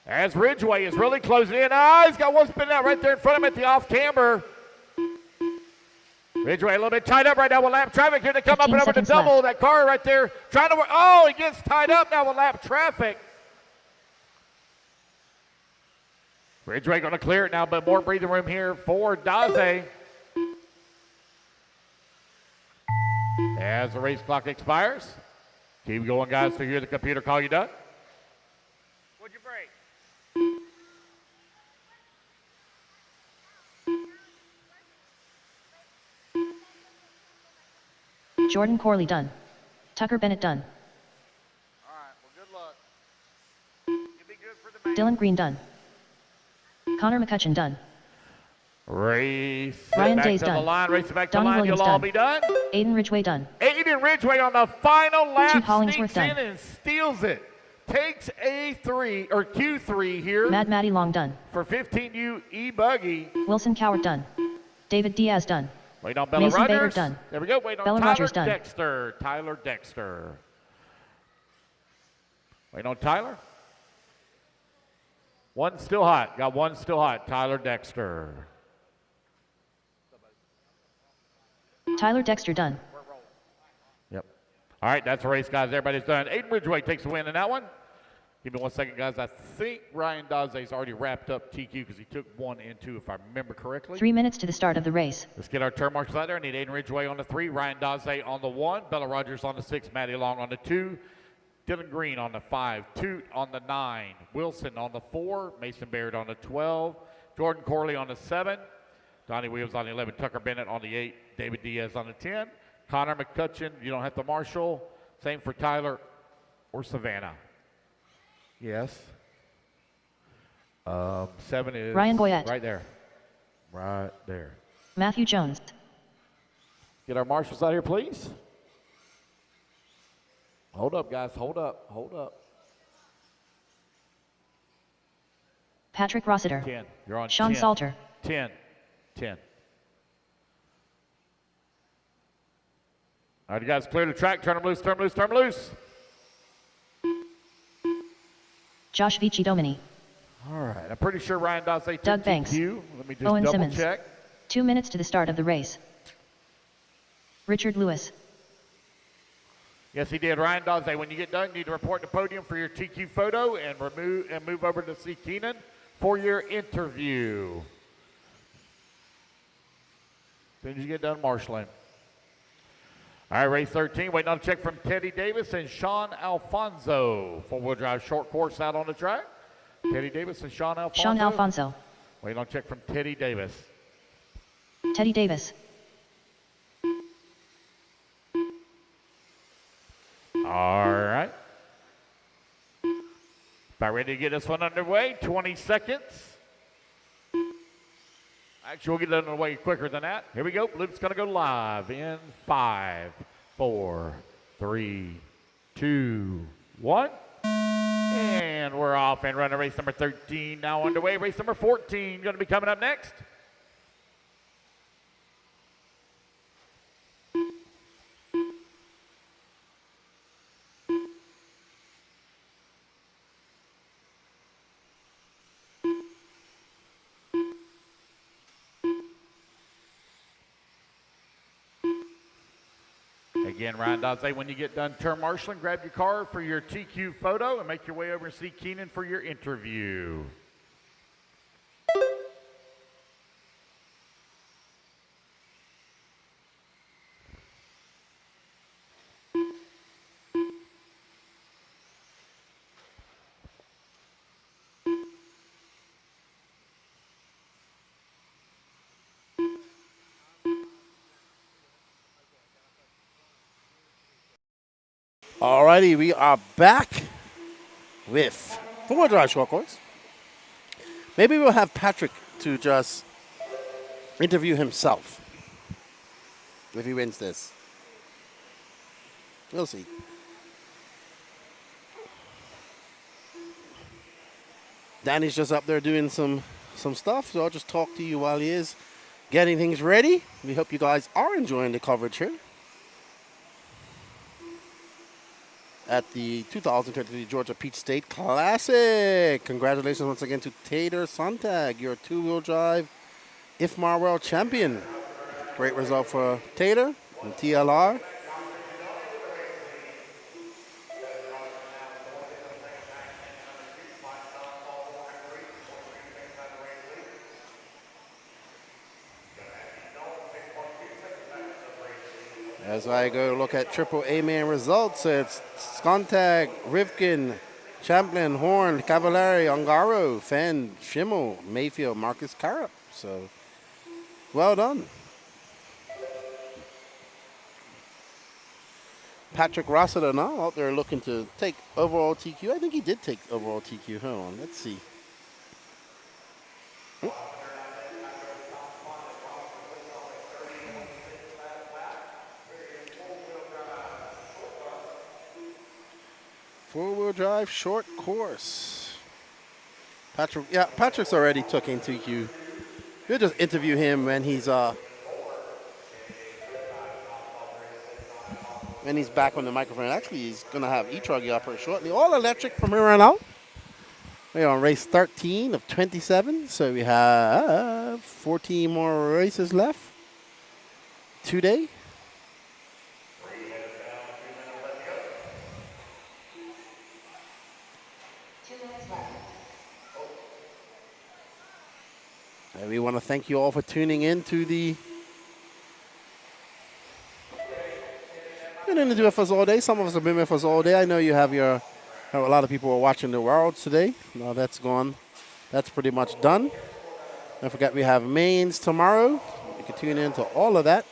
as Ridgway is really closing in. He's got one spin out right there in front of him at the off-camber. Ridgway a little bit tied up right now with lap traffic here to come up and over to double. That car right there trying to work. Oh, he gets tied up now with lap traffic. Ridgway going to clear it now, but more breathing room here for Daze. As the race clock expires. Keep going, guys, to hear the computer call you done. What'd you break? Jordan Corley done. Tucker Bennett done. All right, well, good luck. You'll be good for the main. Dylan Green done. Connor McCutcheon done. Race Ryan back Day's to done. the line, race it back to the Donnie line. Williams You'll all done. be done. Aiden Ridgway done. Aiden Ridgway on the final lap Chief Hollingsworth sneaks in done. and steals it. Takes A3 or Q3 here. Matty Long done. For 15U E-Buggy. Wilson Cowart done. David Diaz done. Wait on Bella Mason Rogers. Bader done. There we go. Wait on Bella Tyler Rogers done. Dexter. Tyler Dexter. Wait on Tyler. One still hot. Got one still hot. Tyler Dexter. Tyler Dexter done. Yep. All right, that's the race, guys. Everybody's done. Aiden Ridgway takes the win in that one. Give me 1 second, guys. I think Ryan Daze's already wrapped up TQ because he took 1 and 2, if I remember correctly. 3 minutes to the start of the race. Let's get our turn marshals out there. I need Aiden Ridgway on the 3, Ryan Daze on the 1, Bella Rogers on the 6, Matty Long on the 2, Dylan Green on the 5, Toot on the 9, Wilson on the 4, Mason Baird on the 12, Jordan Corley on the 7, Donnie Williams on the 11, Tucker Bennett on the 8, David Diaz on the 10, Connor McCutcheon, you don't have to marshal. Same for Tyler or Savannah. Yes. 7 is Ryan Goyette. right there. Right there. Matthew Jones. Get our marshals out here, please. Hold up, guys. Hold up. Hold up. Patrick Rossiter. 10. You're on Sean 10. Salter. 10. 10. All right, you guys clear the track. Turn them loose, turn them loose, turn them loose. Josh Vici Domini. All right, I'm pretty sure Ryan Daze took Doug Banks. TQ. Let me just Owen double Simmons. check. 2 minutes to the start of the race. Richard Lewis. Yes, he did. Ryan Daze, when you get done, you need to report to the podium for your TQ photo and move over to see Keenan for your interview. As soon as you get done marshaling. All right, race 13, waiting on a check from Teddy Davis and Sean Alfonso. Four-wheel drive short course out on the track. Teddy Davis and Sean Alfonso. Sean Alfonso. Waiting on a check from Teddy Davis. Teddy Davis. All right. About ready to get this one underway. 20 seconds. Actually, we'll get it underway quicker than that. Here we go. Loop's going to go live in 5, 4, 3, 2, 1. And we're off and running. Race number 13 now underway. Race number 14 going to be coming up next. Again, Ryan Daze, when you get done turn marshaling, grab your car for your TQ photo and make your way over and see Keenan for your interview. Alrighty, we are back with four-wheel drive short course. Maybe we'll have Patrick to just interview himself if he wins this. We'll see. Danny's just up there doing some stuff, so I'll just talk to you while he is getting things ready. We hope you guys are enjoying the coverage here at the 2023 Georgia Peach State Classic. Congratulations once again to Tater Sontag, your two-wheel drive IFMAR World Champion. Great result for Tater and TLR. As I go look at Triple A man results, it's Skontag, Rivkin, Champlin, Horn, Cavallari, Ongaro, Fenn, Schimmel, Mayfield, Marcus Carup. So, well done. Patrick Rossiter now out there looking to take overall TQ. I think he did take overall TQ. Hold on, let's see. Four-wheel drive, short course. Patrick's already took in TQ. We'll just interview him when he's back on the microphone. Actually, he's gonna have E-Truggy up here shortly. All electric from here on out. We're on race 13 of 27, so we have 14 more races left today. And we want to thank you all for tuning in to the Been with us all day. Some of us have been with us all day. I know you have a lot of people are watching the Worlds today. Now that's gone. That's pretty much done. Don't forget we have mains tomorrow. You can tune in to all of that.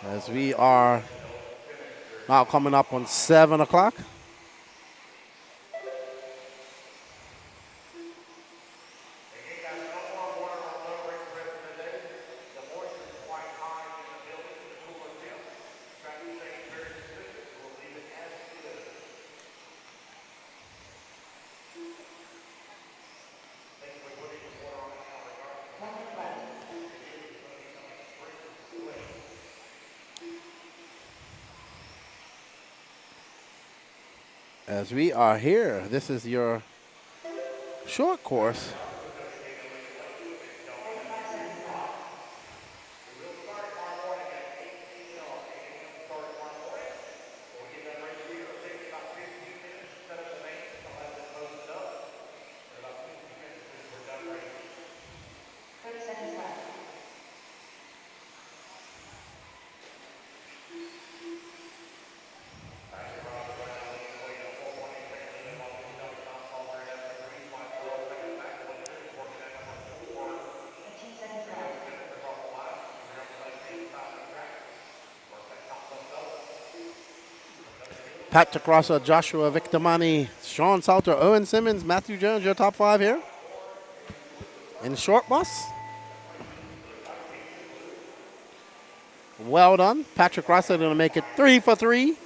As we are now coming up on 7 o'clock. As we are here, this is your short course. Patrick Rossa, Joshua Victimani, Sean Salter, Owen Simmons, Matthew Jones, your top 5 here. In the short bus. Well done. Patrick Rossa going to make it 3 for 3.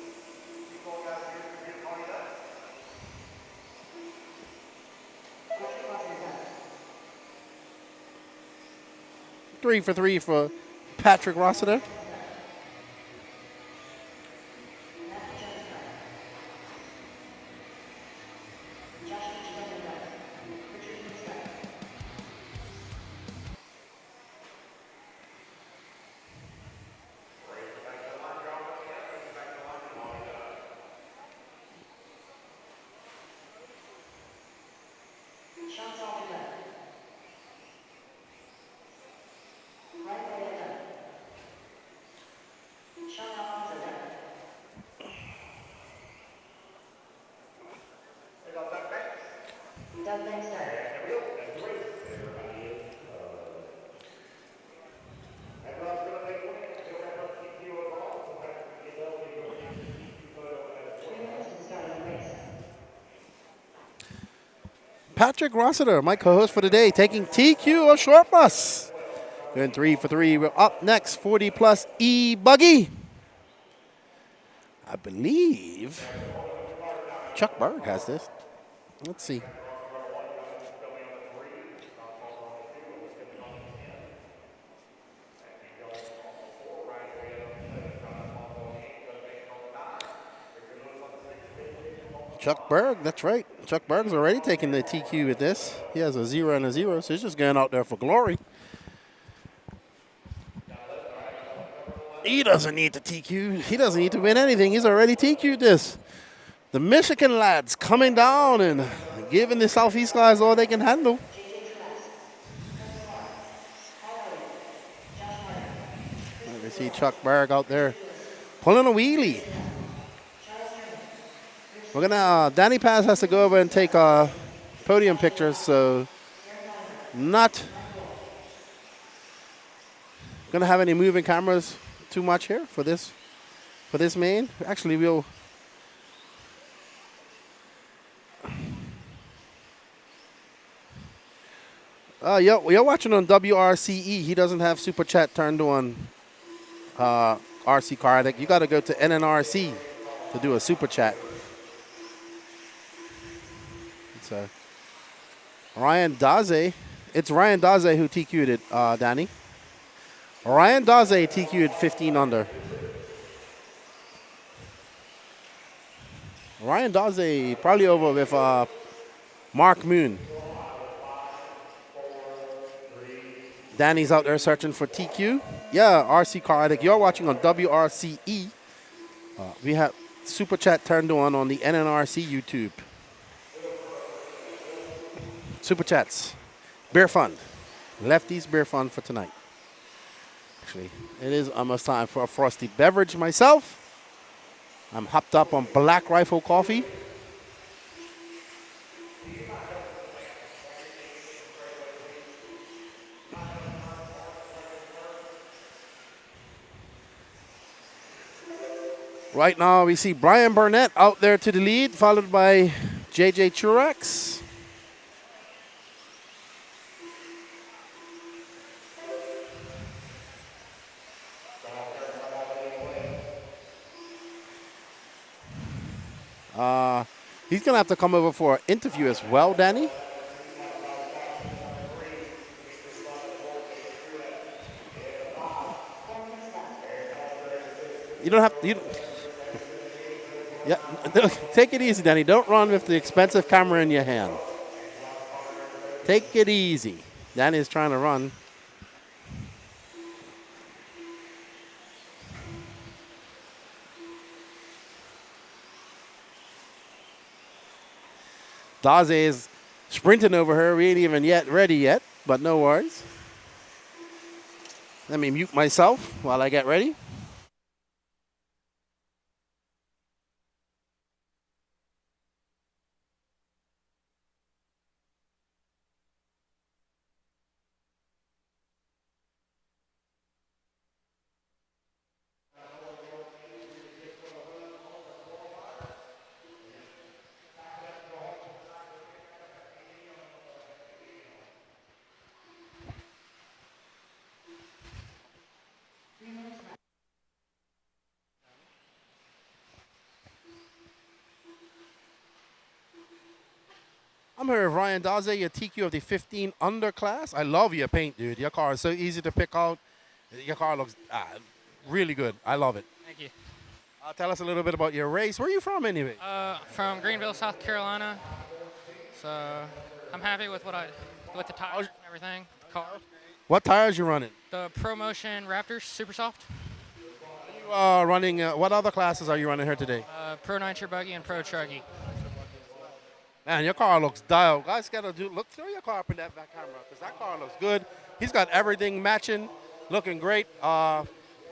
Three for 3 for Patrick Rossiter. Patrick Rossiter, my co-host for today, taking TQ of short bus. Doing 3 for 3. We're up next, 40 plus E-Buggy. I believe Chuck Berg has this. Let's see. Chuck Berg, that's right. Chuck Berg's already taking the TQ with this. He has a 0 and a 0, so he's just going out there for glory. He doesn't need the TQ. He doesn't need to win anything. He's already TQ'd this. The Michigan lads coming down and giving the Southeast guys all they can handle. You can see Chuck Berg out there pulling a wheelie. We're gonna, Danny Paz has to go over and take podium pictures, so not gonna have any moving cameras too much here for this main. Actually, we'll you're watching on WRCE. He doesn't have super chat turned on RC car. I think you got to go to NNRC to do a super chat. It's Ryan Daze. It's Ryan Daze who TQ'd it, Danny. Ryan Daze TQ'd 15 under. Ryan Daze probably over with Mark Moon. Danny's out there searching for TQ. Yeah, RC car addict. You're watching on WRCE. We have super chat turned on the NNRC YouTube. Super chats. Beer fund. Lefty's beer fund for tonight. Actually, it is almost time for a frosty beverage myself. I'm hopped up on Black Rifle coffee. Right now, we see Brian Burnett out there to the lead, followed by JJ Truex. He's going to have to come over for an interview as well, Danny. You don't have to. Yeah, take it easy, Danny. Don't run with the expensive camera in your hand. Take it easy. Danny's trying to run. Daze is sprinting over her. We ain't even ready yet, but no worries. Let me mute myself while I get ready. I'm here with Ryan Daze, your TQ of the 15 underclass. I love your paint, dude. Your car is so easy to pick out. Your car looks really good. I love it. Thank you. Tell us a little bit about your race. Where are you from, anyway? From Greenville, South Carolina. So I'm happy with with the tires and everything. The car. What tires you running? The ProMotion Raptors, super soft. You are running. What other classes are you running here today? Pro Nitro Buggy and Pro Truggy. Man, your car looks dialed. Guys, gotta look through your car up in that back camera because that car looks good. He's got everything matching, looking great. How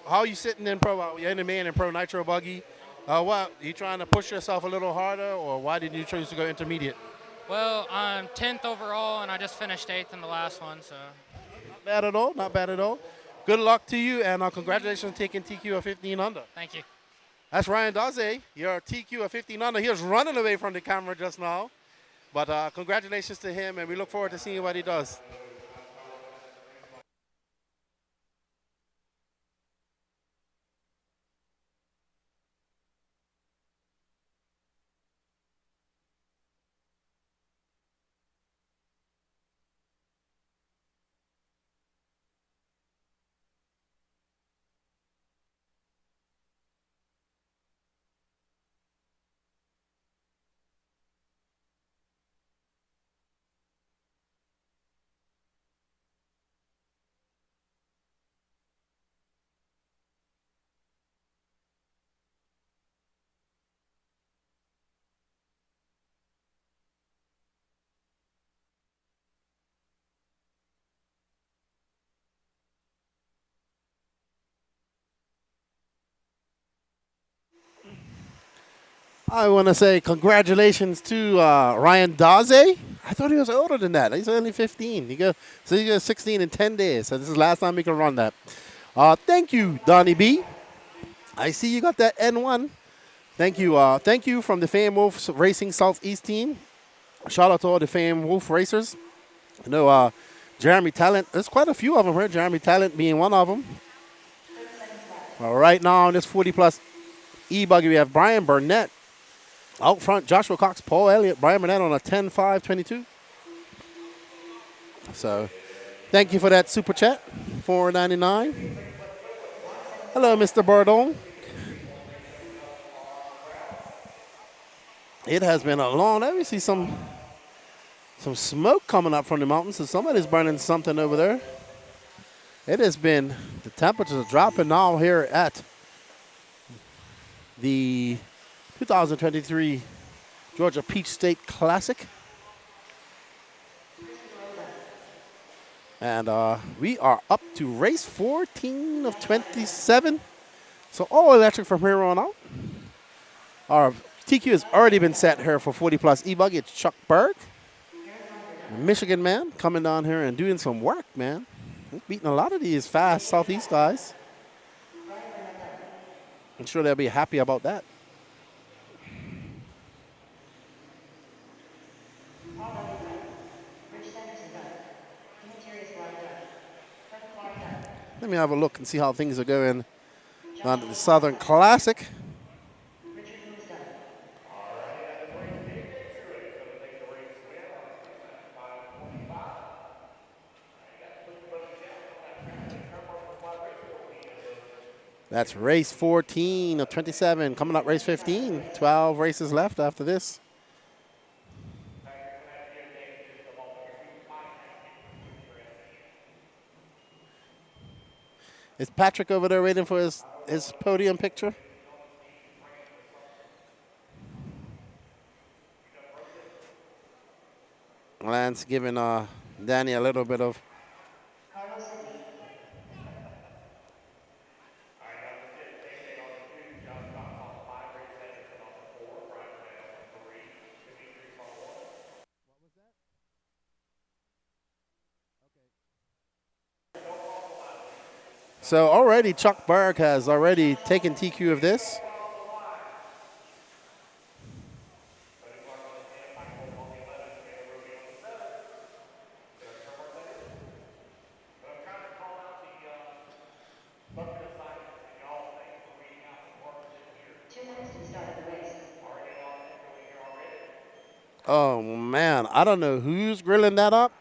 are you sitting in Pro? You're in the main in Pro Nitro Buggy. What you trying to push yourself a little harder, or why did you choose to go intermediate? Well, I'm 10th overall, and I just finished 8th in the last one, so. Not bad at all. Not bad at all. Good luck to you, and congratulations on taking TQ of 15 under. Thank you. That's Ryan Daze, your TQ of 15 under. He was running away from the camera just now. But congratulations to him, and we look forward to seeing what he does. I want to say congratulations to Ryan Daze. I thought he was older than that. He's only 15. He goes 16 in 10 days. So this is the last time he can run that. Thank you, Donnie B. I see you got that N1. Thank you from the Fame Wolf Racing Southeast team. Shout out to all the Fame Wolf racers. You know, Jeremy Talent. There's quite a few of them here. Jeremy Talent being one of them. Right now on this 40-plus E-Buggy, we have Brian Burnett. Out front, Joshua Cox, Paul Elliott, Brian Burnett on a 10-5-22. So, thank you for that super chat, $4.99. Hello, Mr. Bardone. It has been a long. Let me see some smoke coming up from the mountains. So somebody's burning something over there. It has been, the temperatures are dropping now here at the 2023 Georgia Peach State Classic. And we are up to race 14 of 27. So all electric from here on out. Our TQ has already been set here for 40-plus E-Buggy. It's Chuck Berg, Michigan man, coming down here and doing some work, man. He's beating a lot of these fast Southeast guys. I'm sure they'll be happy about that. Let me have a look and see how things are going on the Southern Classic. That's race 14 of 27. Coming up race 15. 12 races left after this. Is Patrick over there waiting for his podium picture? Lance giving Danny a little bit of. So already Chuck Berg has already taken TQ of this. Oh man, I don't know who's grilling that up,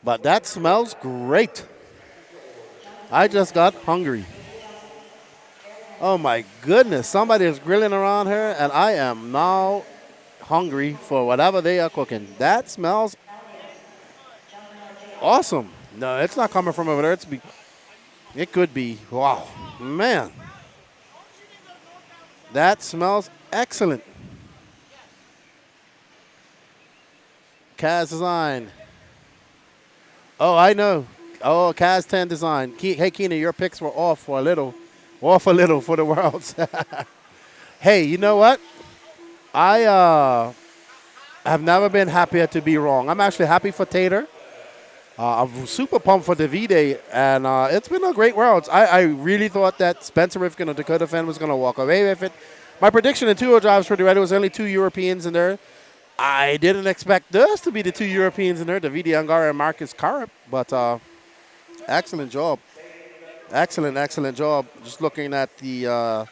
but that smells great. I just got hungry. Oh my goodness, somebody is grilling around here and I am now hungry for whatever they are cooking. That smells awesome. No, it's not coming from over there. It could be. Wow, man. That smells excellent. Kaz Design. Oh, I know. Oh, Kaz 10 Design. Hey, Keenan, your picks were off a little for the Worlds. Hey, you know what? I have never been happier to be wrong. I'm actually happy for Tater. I'm super pumped for the V-Day, and it's been a great Worlds. I really thought that Spencer Rifkin of Dakota Fen was going to walk away with it. My prediction in two-wheel drives for the Red was only 2 Europeans in there. I didn't expect those to be the two Europeans in there, Davide Angara and Marcus Carp, but excellent job. Excellent job. Just looking at the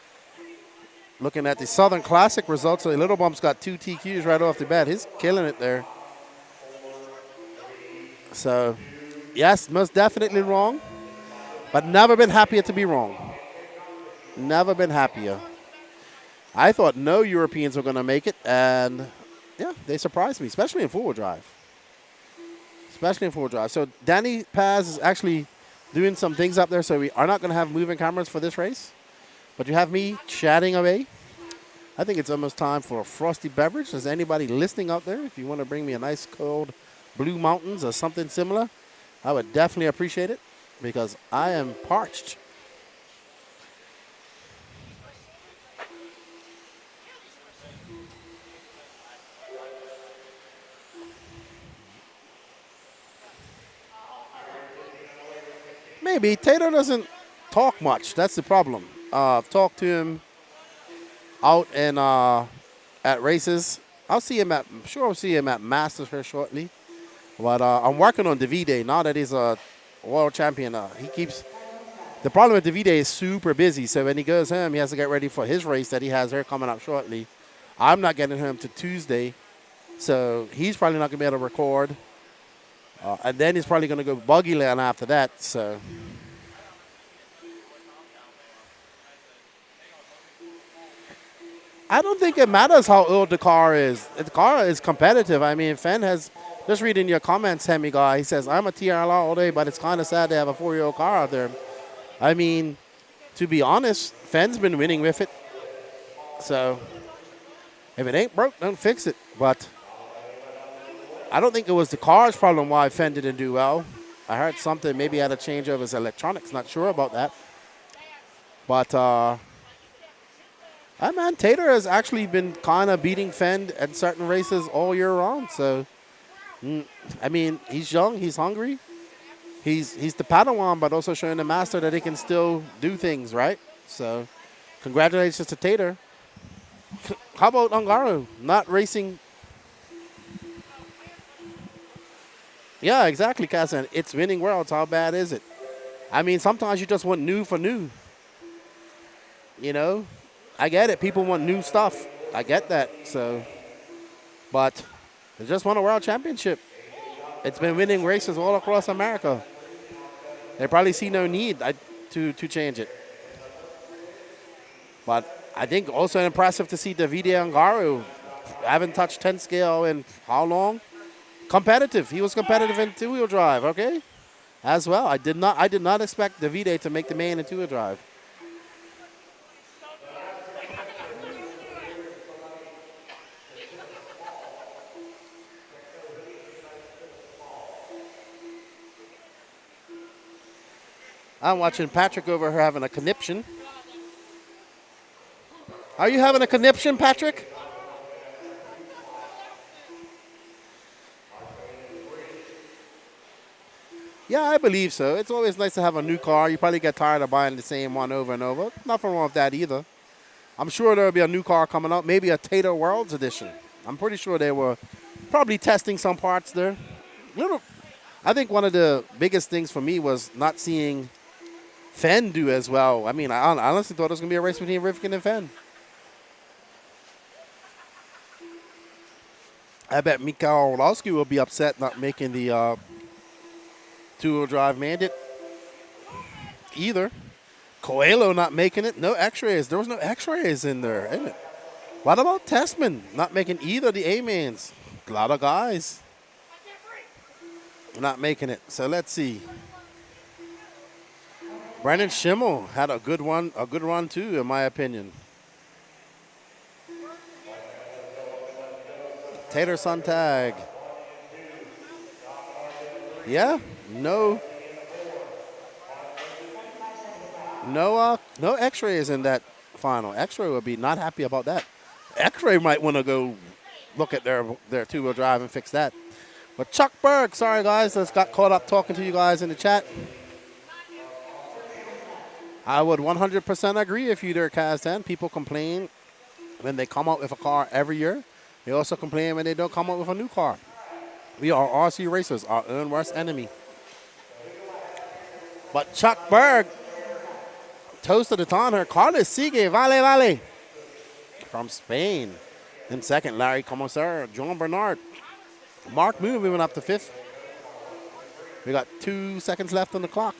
Southern Classic results, so Little Bump's got 2 TQs right off the bat. He's killing it there. So, yes, most definitely wrong, but never been happier to be wrong. Never been happier. I thought no Europeans were going to make it, and yeah, they surprised me, especially in four-wheel drive. So Danny Paz is actually doing some things up there, so we are not going to have moving cameras for this race. But you have me chatting away. I think it's almost time for a frosty beverage. Is anybody listening out there? If you want to bring me a nice cold Blue Mountains or something similar, I would definitely appreciate it because I am parched. Maybe. Tater doesn't talk much. That's the problem. I've talked to him out and at races. I'm sure I'll see him at Masters here shortly. But I'm working on Davide now that he's a world champion. The problem with Davide is super busy. So when he goes home, he has to get ready for his race that he has here coming up shortly. I'm not getting home to Tuesday. So he's probably not going to be able to record. And then he's probably going to go buggy land after that. So I don't think it matters how old the car is. The car is competitive. I mean, Fenn has, just reading your comments, Hemi guy, he says, I'm a TRL all day, but it's kind of sad to have a 4-year-old car out there. I mean, to be honest, Fenn's been winning with it. So if it ain't broke, don't fix it. But I don't think it was the car's problem why Fenn didn't do well. I heard something, maybe he had a change of his electronics. Not sure about that. But, man, Tater has actually been kind of beating Fenn at certain races all year round. So, I mean, he's young, he's hungry. He's the Padawan, but also showing the master that he can still do things, right? So, congratulations to Tater. How about Ongaro not racing? Yeah, exactly, Kazan. It's winning worlds. How bad is it? I mean, sometimes you just want new for new. You know? I get it. People want new stuff. I get that. So, but they just won a world championship. It's been winning races all across America. They probably see no need to change it. But I think also impressive to see Davide Angaru. Haven't touched 10 scale in how long? Competitive. He was competitive in two-wheel drive, okay? As well. I did not expect Davide to make the main in two-wheel drive. I'm watching Patrick over here having a conniption. Are you having a conniption, Patrick? Yeah, I believe so. It's always nice to have a new car. You probably get tired of buying the same one over and over. Nothing wrong with that either. I'm sure there'll be a new car coming out, maybe a Tater Worlds edition. I'm pretty sure they were probably testing some parts there. I think one of the biggest things for me was not seeing Fenn do as well. I mean, I honestly thought it was going to be a race between Rivkin and Fenn. I bet Mikael Orlowski will be upset not making the two-wheel drive mandate either. Coelho not making it. No X-rays. There was no X-rays in there, isn't it? What about Testman not making either the A-mans? A lot of guys not making it. So let's see. Brandon Schimmel had a good run too, in my opinion. Tater Sontag. Yeah, no X-rays in that final. X-ray would be not happy about that. X-ray might want to go look at their two-wheel drive and fix that. But Chuck Berg, sorry guys, I just got caught up talking to you guys in the chat. I would 100% agree with you there, Kazan. People complain when they come out with a car every year. They also complain when they don't come up with a new car. We are RC racers, our own worst enemy. But Chuck Berg toasted it on her. Carlos Sigue, vale. From Spain. In second, Larry Commissar, John Bernard. Mark Moon moving up to fifth. We got 2 seconds left on the clock.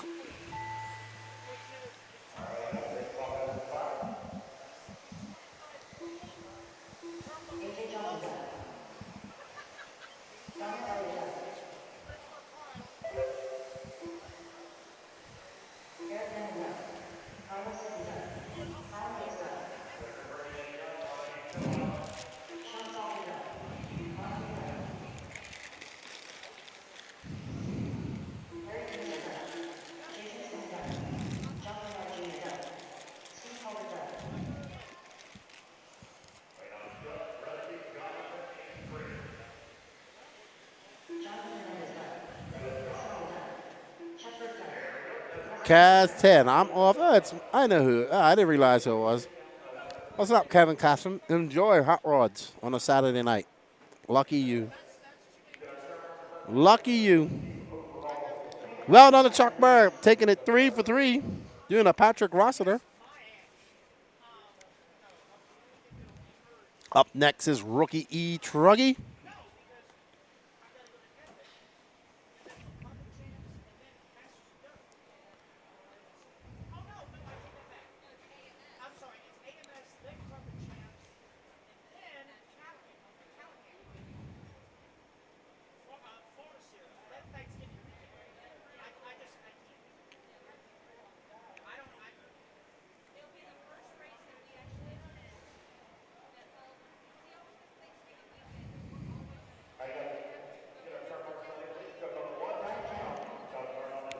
Kaz 10, I'm off. Oh, I know who. Oh, I didn't realize who it was. What's up, Kevin Catherine? Enjoy hot rods on a Saturday night. Lucky you. Lucky you. Well done to Chuck Berg, taking it 3 for 3, doing a Patrick Rossiter. Up next is rookie E-Truggy.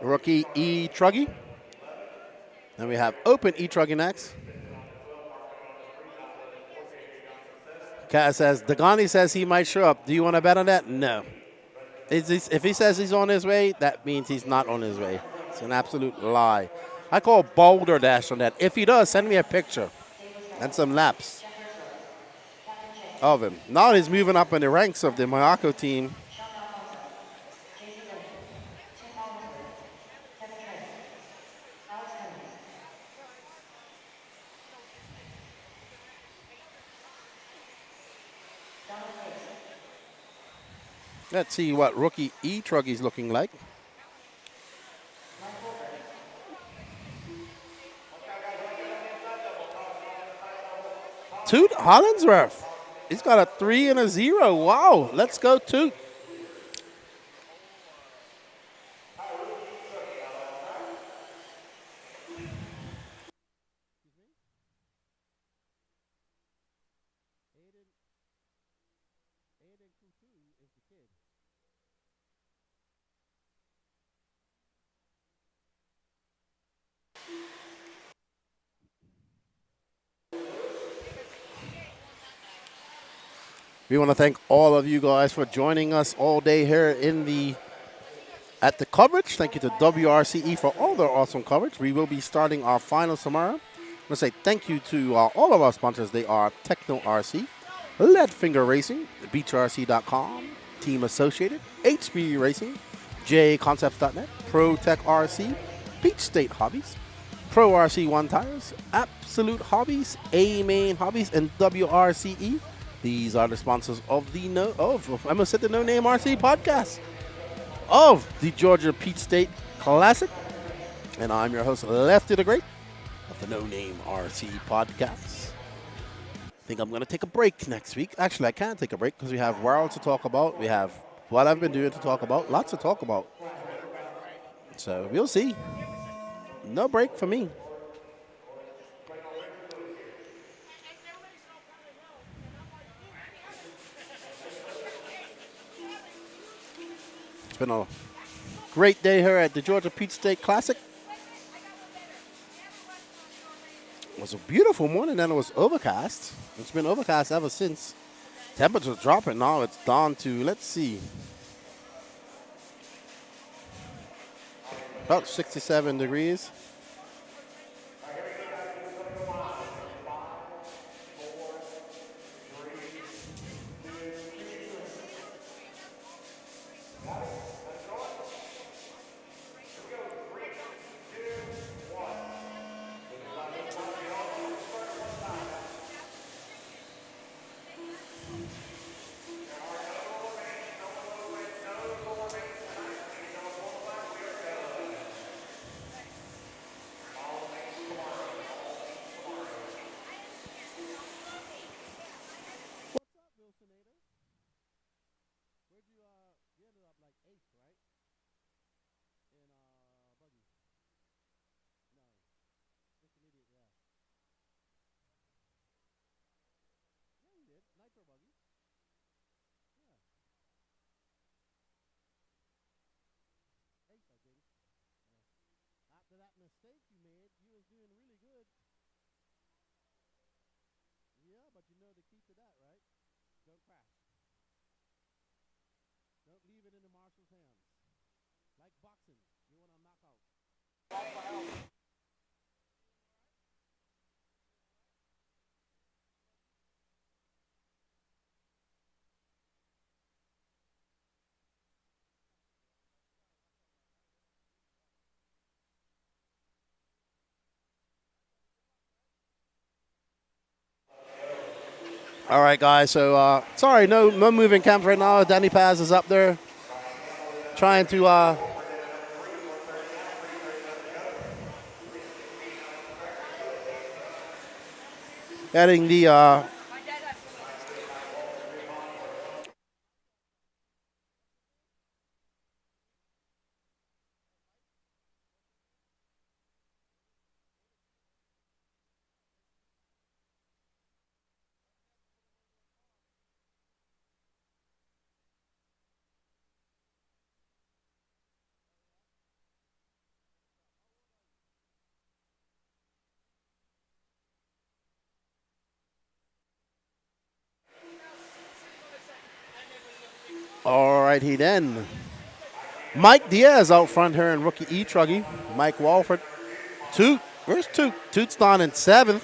Rookie E-Truggy. Then we have open E-Truggy next. Kaz says, Dagani says he might show up. Do you want to bet on that? No. If he says he's on his way, that means he's not on his way. It's an absolute lie. I call Boulder Dash on that. If he does, send me a picture and some laps of him. Now he's moving up in the ranks of the Morocco team. Let's see what rookie E-Truggy's looking like. Toot Hollinsworth. He's got a 3 and a 0. Wow. Let's go, Toot. We want to thank all of you guys for joining us all day here at the coverage. Thank you to WRCE for all their awesome coverage. We will be starting our finals tomorrow. I want to say thank you to all of our sponsors. They are Techno RC, Leadfinger Racing, BeachRC.com, Team Associated, HB Racing, JConcepts.net, ProTech RC, Beach State Hobbies, Pro RC One Tires, Absolute Hobbies, A-Main Hobbies, and WRCE. These are the sponsors of the No Name RC podcast of the Georgia Peach State Classic. And I'm your host, Lefty the Great, of the No Name RC podcast. I think I'm going to take a break next week. Actually, I can't take a break because we have World to talk about. We have what I've been doing to talk about. Lots to talk about. So we'll see. No break for me. It's been a great day here at the Georgia Peach State Classic. It was a beautiful morning and it was overcast. It's been overcast ever since. Temperature's dropping now. It's down to, let's see, about 67 degrees. mistake you made. You was doing really good. Yeah, but you know the key to that, right? Don't crash. Don't leave it in the marshal's hands. Like boxing, you want to knock out. All right, guys. So sorry, no moving cams right now. Danny Paz is up there trying to getting the all righty then. Mike Diaz out front here in rookie E-Truggy. Mike Walford. Toot. Where's Toot? Toot's down in 7th.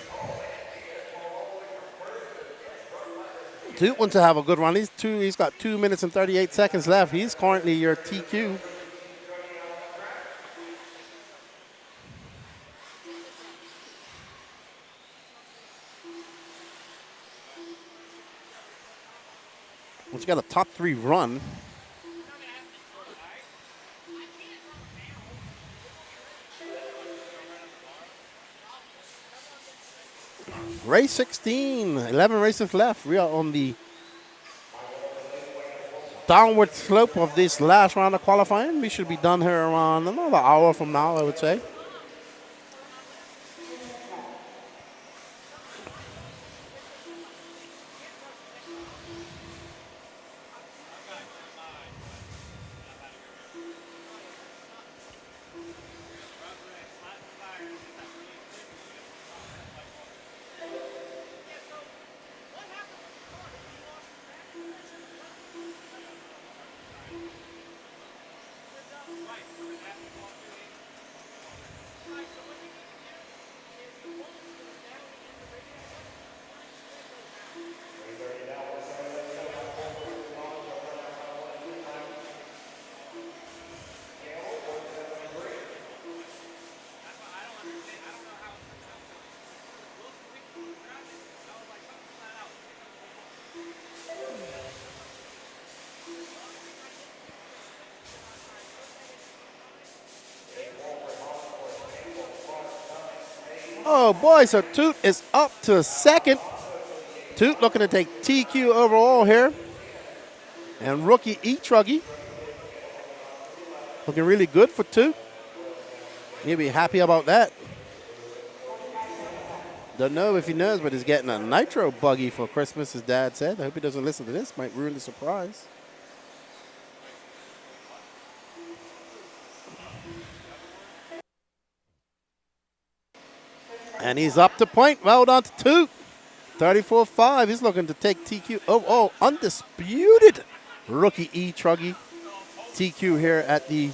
Toot wants to have a good run. He's got 2 minutes and 38 seconds left. He's currently your TQ. He's got a top 3 run. Race 16, 11 races left. We are on the downward slope of this last round of qualifying. We should be done here around another hour from now, I would say. Oh boy, so Toot is up to 2nd. Toot looking to take TQ overall here. And rookie E-Truggy looking really good for Toot. He'll be happy about that. Don't know if he knows, but he's getting a Nitro Buggy for Christmas, his dad said. I hope he doesn't listen to this. Might ruin the surprise. And he's up to point. Well done to Toot. 34.5. He's looking to take TQ. Oh, undisputed rookie E-Truggy. TQ here at the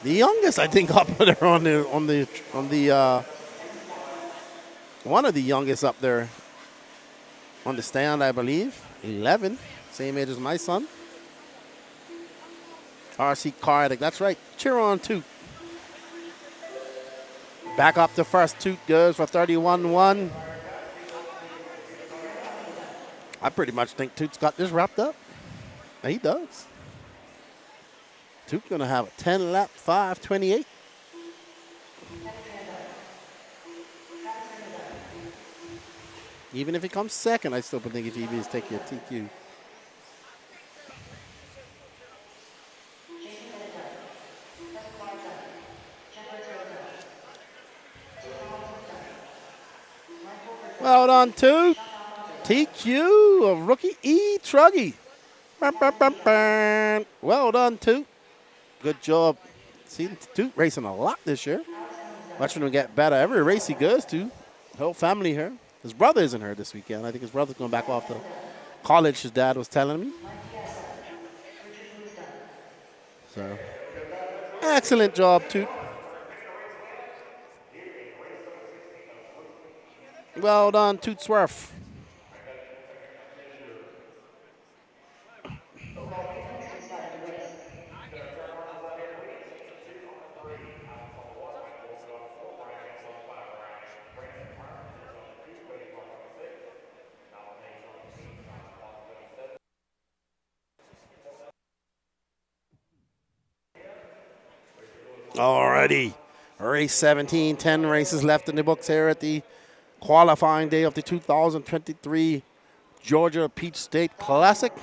youngest, I think, up there on the one of the youngest up there on the stand, I believe. 11, same age as my son. RC car, that's right. Cheer on Toot. Back up to first. Toot goes for 31-1. I pretty much think Toot's got this wrapped up. He does. Toot's going to have a 10-lap 5:28. Even if he comes second, I still think if EVs take your TQ. Well done, Toot. TQ of rookie E-Truggy. Well done, Toot. Good job. Seen Toot racing a lot this year. Watching him get better every race he goes to. Whole family here. His brother isn't here this weekend. I think his brother's going back off to college, his dad was telling me. So, excellent job, Toot. Well done, Toot Swerve. Alrighty, race 17, 10 races left in the books here at the qualifying day of the 2023 Georgia Peach State Classic.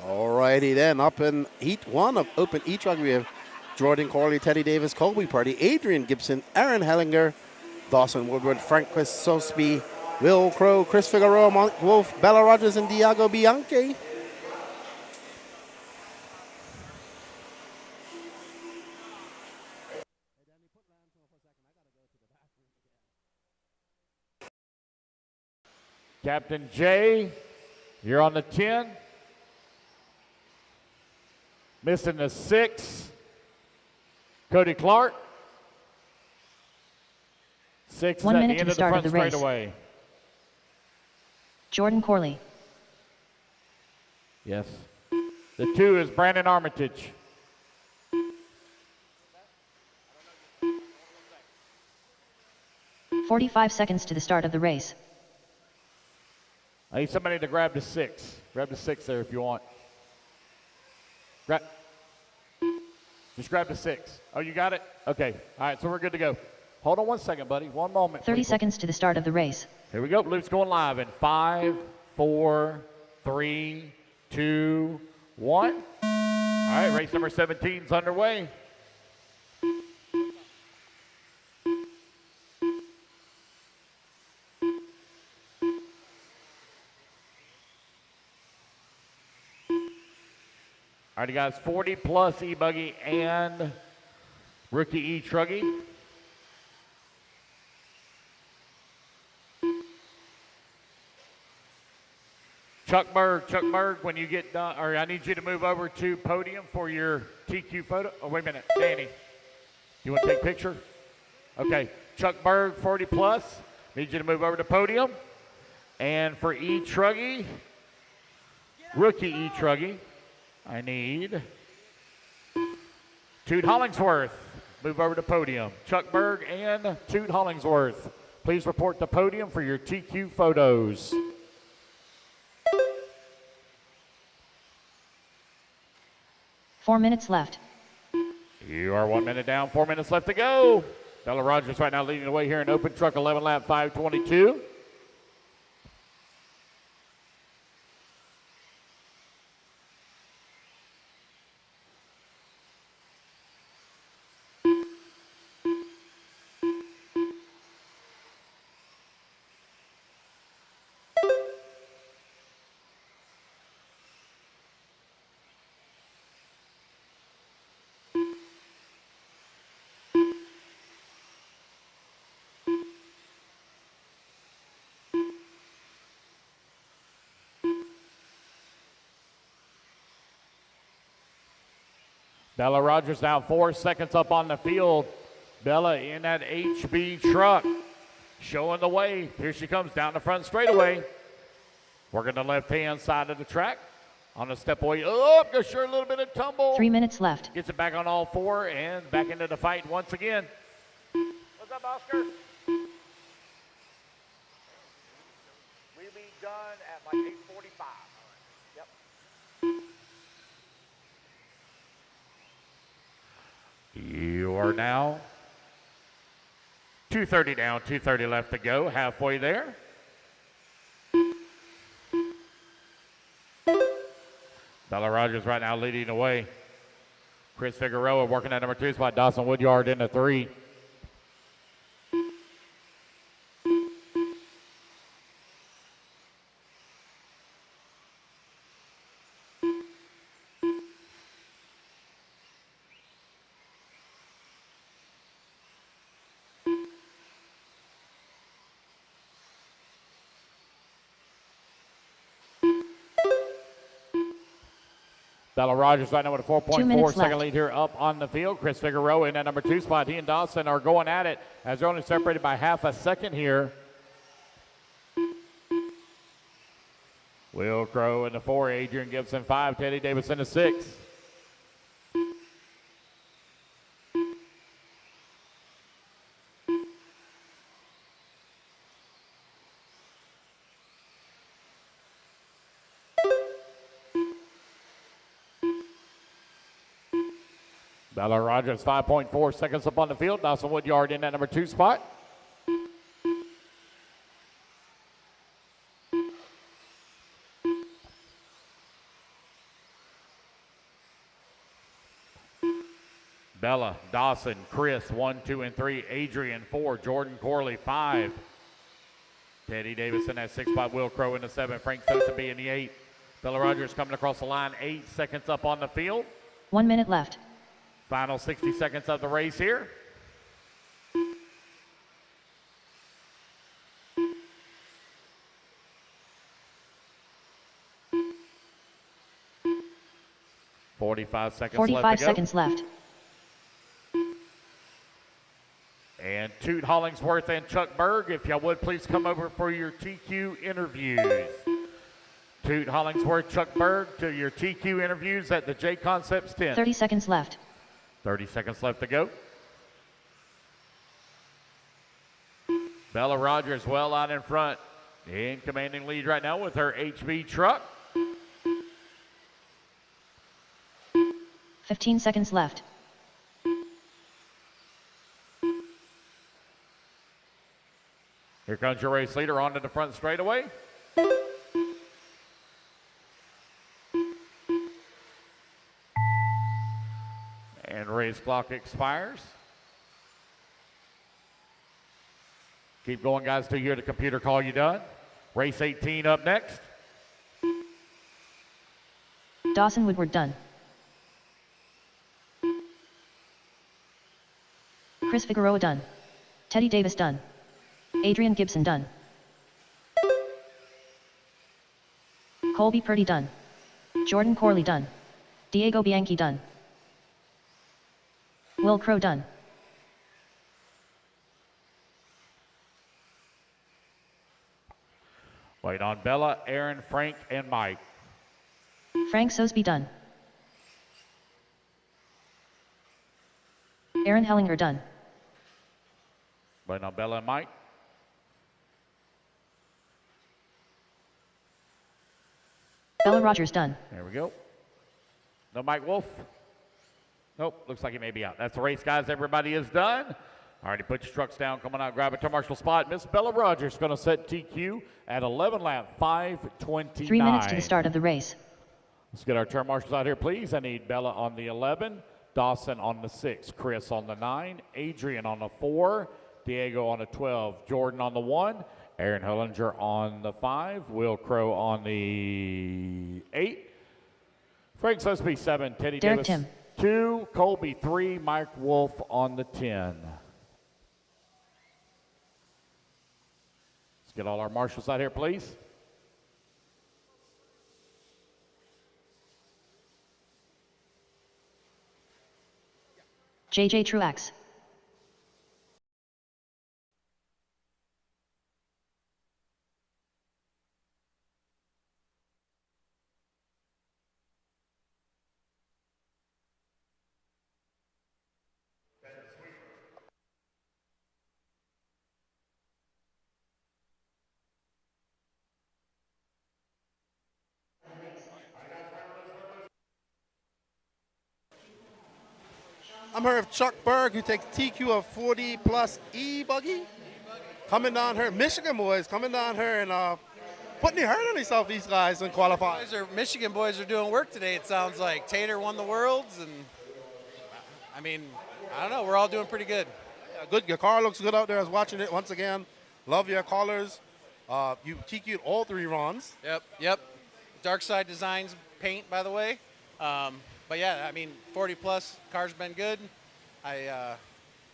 Alrighty then, up in Heat 1 of Open E-Truggy, we have Jordan Corley, Teddy Davis, Colby Party, Adrian Gibson, Aaron Hellinger, Dawson Woodward, Frank Chris Sosby, Will Crow, Chris Figueroa, Monk Wolf, Bella Rogers, and Diago Bianchi. Captain Jay, you're on the 10. Missing the 6, Cody Clark. 6 1 at minute the end to the of the start front of the race. straightaway. Jordan Corley. Yes. The 2 is Brandon Armitage. "45 seconds to the start of the race. I need somebody to grab the 6. Grab the 6 there if you want. Just grab the 6. Oh, you got it? Okay. All right, so we're good to go. Hold on 1 second, buddy. 1 moment. 30 people. seconds to the start of the race. Here we go. Luke's going live in 5, 4, 3, 2, 1. All right, race number 17 is underway. All right, guys, 40 plus E-Buggy and rookie E-Truggy. Chuck Berg, when you get done, or I need you to move over to podium for your TQ photo. Oh, wait a minute, Danny, you want to take a picture? Okay, Chuck Berg, 40 plus, need you to move over to podium. And for E-Truggy, rookie E-Truggy, I need Toot Hollingsworth. Move over to podium. Chuck Berg and Toot Hollingsworth. Please report to podium for your TQ photos. "4 minutes left. You are 1 minute down, 4 minutes left to go. Bella Rogers right now leading the way here in open truck, 11 lap, 5:22. Bella Rogers now 4 seconds up on the field. Bella in that HB truck, showing the way. Here she comes down the front straightaway. Working the left-hand side of the track. On the step away, up, goes sure a little bit of tumble. 3 minutes left. Gets it back on all four and back into the fight once again. What's up, Oscar? We'll be done at like 8:45. Yep. You are now 2:30 down, 2:30 left to go, halfway there. Bella Rogers right now leading the way. Chris Figueroa working at number 2 spot. Dawson Woodyard in the 3. Bella Rogers right now with a 4.4 second lead here up on the field. Chris Figueroa in that number 2 spot. He and Dawson are going at it as they're only separated by half a second here. Will Crow in the 4, Adrian Gibson 5, Teddy Davis in the 6. Bella Rogers 5.4 seconds up on the field. Dawson Woodyard in that number 2 spot. Bella, Dawson, Chris 1, 2, and 3. Adrian 4, Jordan Corley 5. Teddy Davis in that 6 spot. Will Crow in the 7. Frank Sosa in the 8. Bella Rogers coming across the line 8 seconds up on the field. 1 minute left. Final 60 seconds of the race here. Forty-five seconds left. And Toot Hollingsworth and Chuck Berg, if y'all would please come over for your TQ interviews. Toot Hollingsworth, Chuck Berg to your TQ interviews at the J Concepts 10. 30 seconds left. 30 seconds left to go. Bella Rogers well out in front. In commanding lead right now with her HB truck. 15 seconds left. Here comes your race leader onto the front straightaway. And race clock expires. Keep going, guys, till you hear the computer call you done. Race 18 up next. Dawson Woodward done. Chris Figueroa done. Teddy Davis done. Adrian Gibson done. Colby Purdy done. Jordan Corley done. Diego Bianchi done. Will Crow done. Wait on Bella, Aaron, Frank, and Mike. Frank Sosby done. Aaron Hellinger done. Wait on Bella and Mike. Bella Rogers done. There we go. No Mike Wolf. Nope, looks like he may be out. That's the race, guys. Everybody is done. All righty, put your trucks down. Come on out, grab a turn marshal spot. Miss Bella Rogers going to set TQ at 11 lap 5:29. 3 minutes to the start of the race. Let's get our turn marshals out here, please. I need Bella on the 11, Dawson on the 6, Chris on the 9, Adrian on the 4, Diego on the 12, Jordan on the 1, Aaron Hellinger on the 5, Will Crow on the 8, Frank Sosby 7, Teddy Derek Davis Tim. 2, Colby 3, Mike Wolf on the 10. Let's get all our marshals out here, please. JJ Truax. I'm here with Chuck Berg, who takes TQ of 40 plus E-Buggy. Coming down here, Michigan boys coming down here and putting their heart on themselves, these guys, in qualifying. Michigan boys are doing work today, it sounds like. Tater won the Worlds, and I mean, I don't know, we're all doing pretty good. Yeah, good. Your car looks good out there. I was watching it once again. Love your colors. You TQ'd all 3 runs. Yep. Dark Side Designs paint, by the way. But yeah, I mean, 40 plus, car's been good. I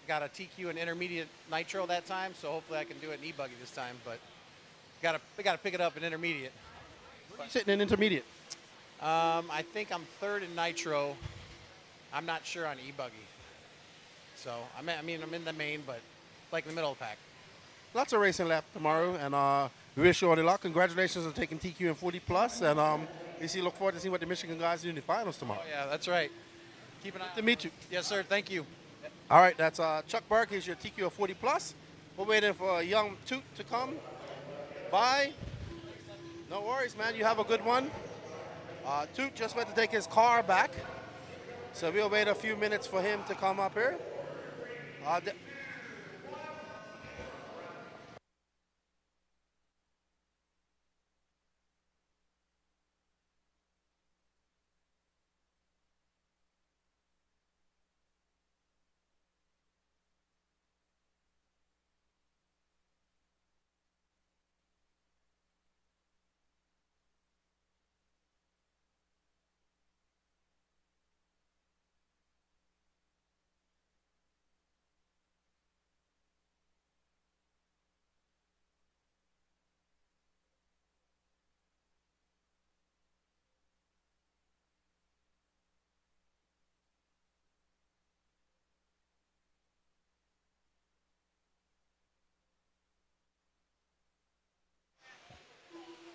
got a TQ and intermediate nitro that time, so hopefully I can do it in E-Buggy this time, but we gotta pick it up in intermediate. Where are you sitting in intermediate? I think I'm 3rd in nitro. I'm not sure on E-Buggy. So, I'm in the main, but like in the middle of the pack. Lots of racing left tomorrow, and we wish you all the luck. Congratulations on taking TQ and 40 plus, and we look forward to seeing what the Michigan guys do in the finals tomorrow. Oh, yeah, that's right. Keep an eye. Good to meet you. Yes, sir. Thank you. All right, that's Chuck Berg. He's your TQ of 40 plus. We're waiting for a young Toot to come by. No worries, man. You have a good one. Toot just went to take his car back, so we'll wait a few minutes for him to come up here.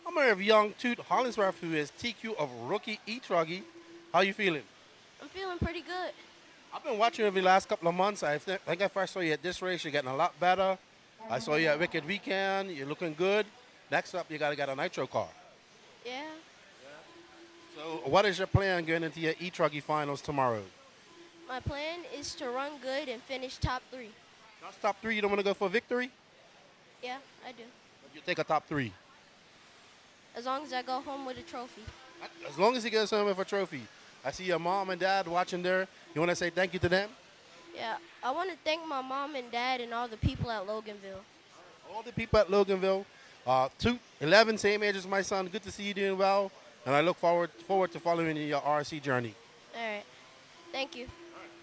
I'm here with young Toot Hollingsworth, who is TQ of rookie E-Truggy. How you feeling? I'm feeling pretty good. I've been watching you over the last couple of months. I think I first saw you at this race. You're getting a lot better. I saw you at Wicked Weekend. You're looking good. Next up, you got to get a nitro car. Yeah. So what is your plan going into your E-Truggy finals tomorrow? My plan is to run good and finish top 3. Just top 3? You don't want to go for victory? Yeah, I do. You take a top 3. As long as I go home with a trophy. As long as he gets home with a trophy. I see your mom and dad watching there. You want to say thank you to them? Yeah, I want to thank my mom and dad and all the people at Loganville. All the people at Loganville. 11, same age as my son. Good to see you doing well. And I look forward to following your RC journey. All right. Thank you.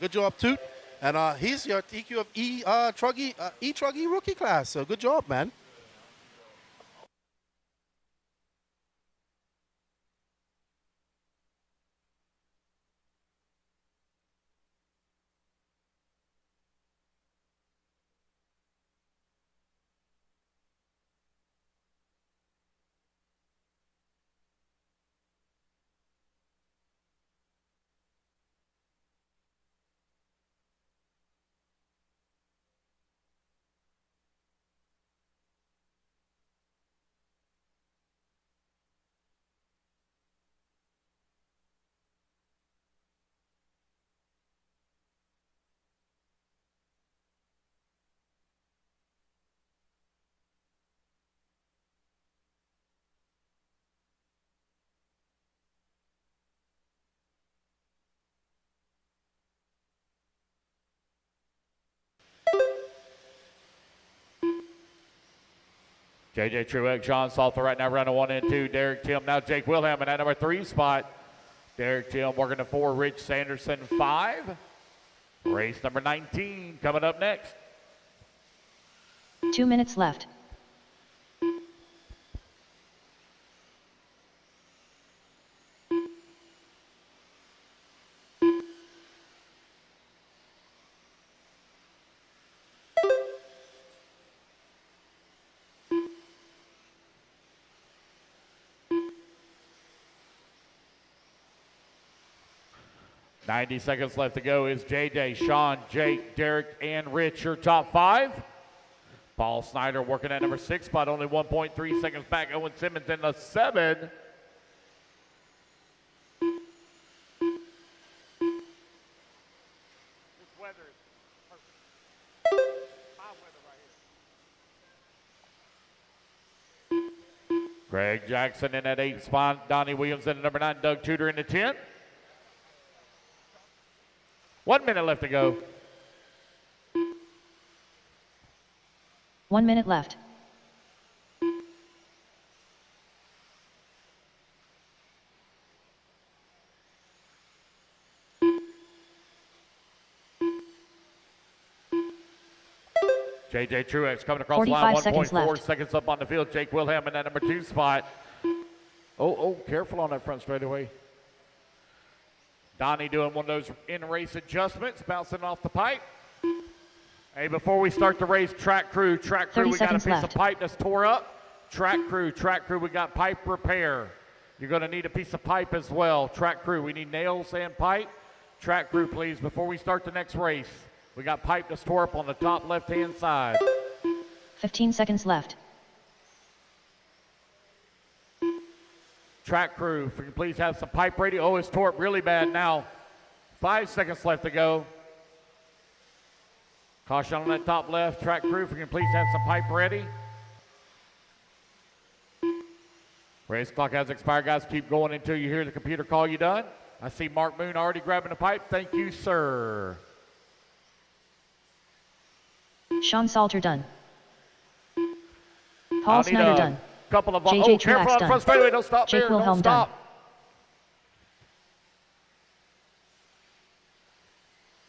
Good job, Toot. And he's your TQ of E-Truggy rookie class. So good job, man. JJ Truex, John Salter right now running 1 and 2. Derek Tim, now Jake Wilhelm in that number 3 spot. Derek Tim working to 4, Rich Sanderson 5. Race number 19 coming up next. 2 minutes left. .90 seconds left to go. Is JJ, Sean, Jake, Derek, and Rich your top 5? Paul Snyder working at number 6 spot, only 1.3 seconds back. Owen Simmons in the 7. Greg Jackson in at 8 spot. Donnie Williams in at number 9. Doug Tudor in the 10. 1 minute left to go. 1 minute left. JJ Truex coming across the line, 1.4 seconds seconds up on the field. Jake Wilhelm in that number 2 spot. Oh, careful on that front straightaway. Donnie doing one of those in-race adjustments, bouncing off the pipe. Hey, before we start the race, track crew, we got a piece of pipe that's tore up. Track crew, we got pipe repair. You're gonna need a piece of pipe as well. Track crew, we need nails and pipe. Track crew, please, before we start the next race. We got pipe that's tore up on the top left-hand side. 15 seconds left. Track crew, if you can please have some pipe ready. Oh, it's tore up really bad now. 5 seconds left to go. Caution on that top left. Track crew, if you can please have some pipe ready. Race clock has expired, guys. Keep going until you hear the computer call you done. I see Mark Moon already grabbing the pipe. Thank you, sir. Sean Salter done. Paul Snyder done. Couple of JJ careful on done. front straightaway. Don't stop Jake there. Wilhelm Don't stop.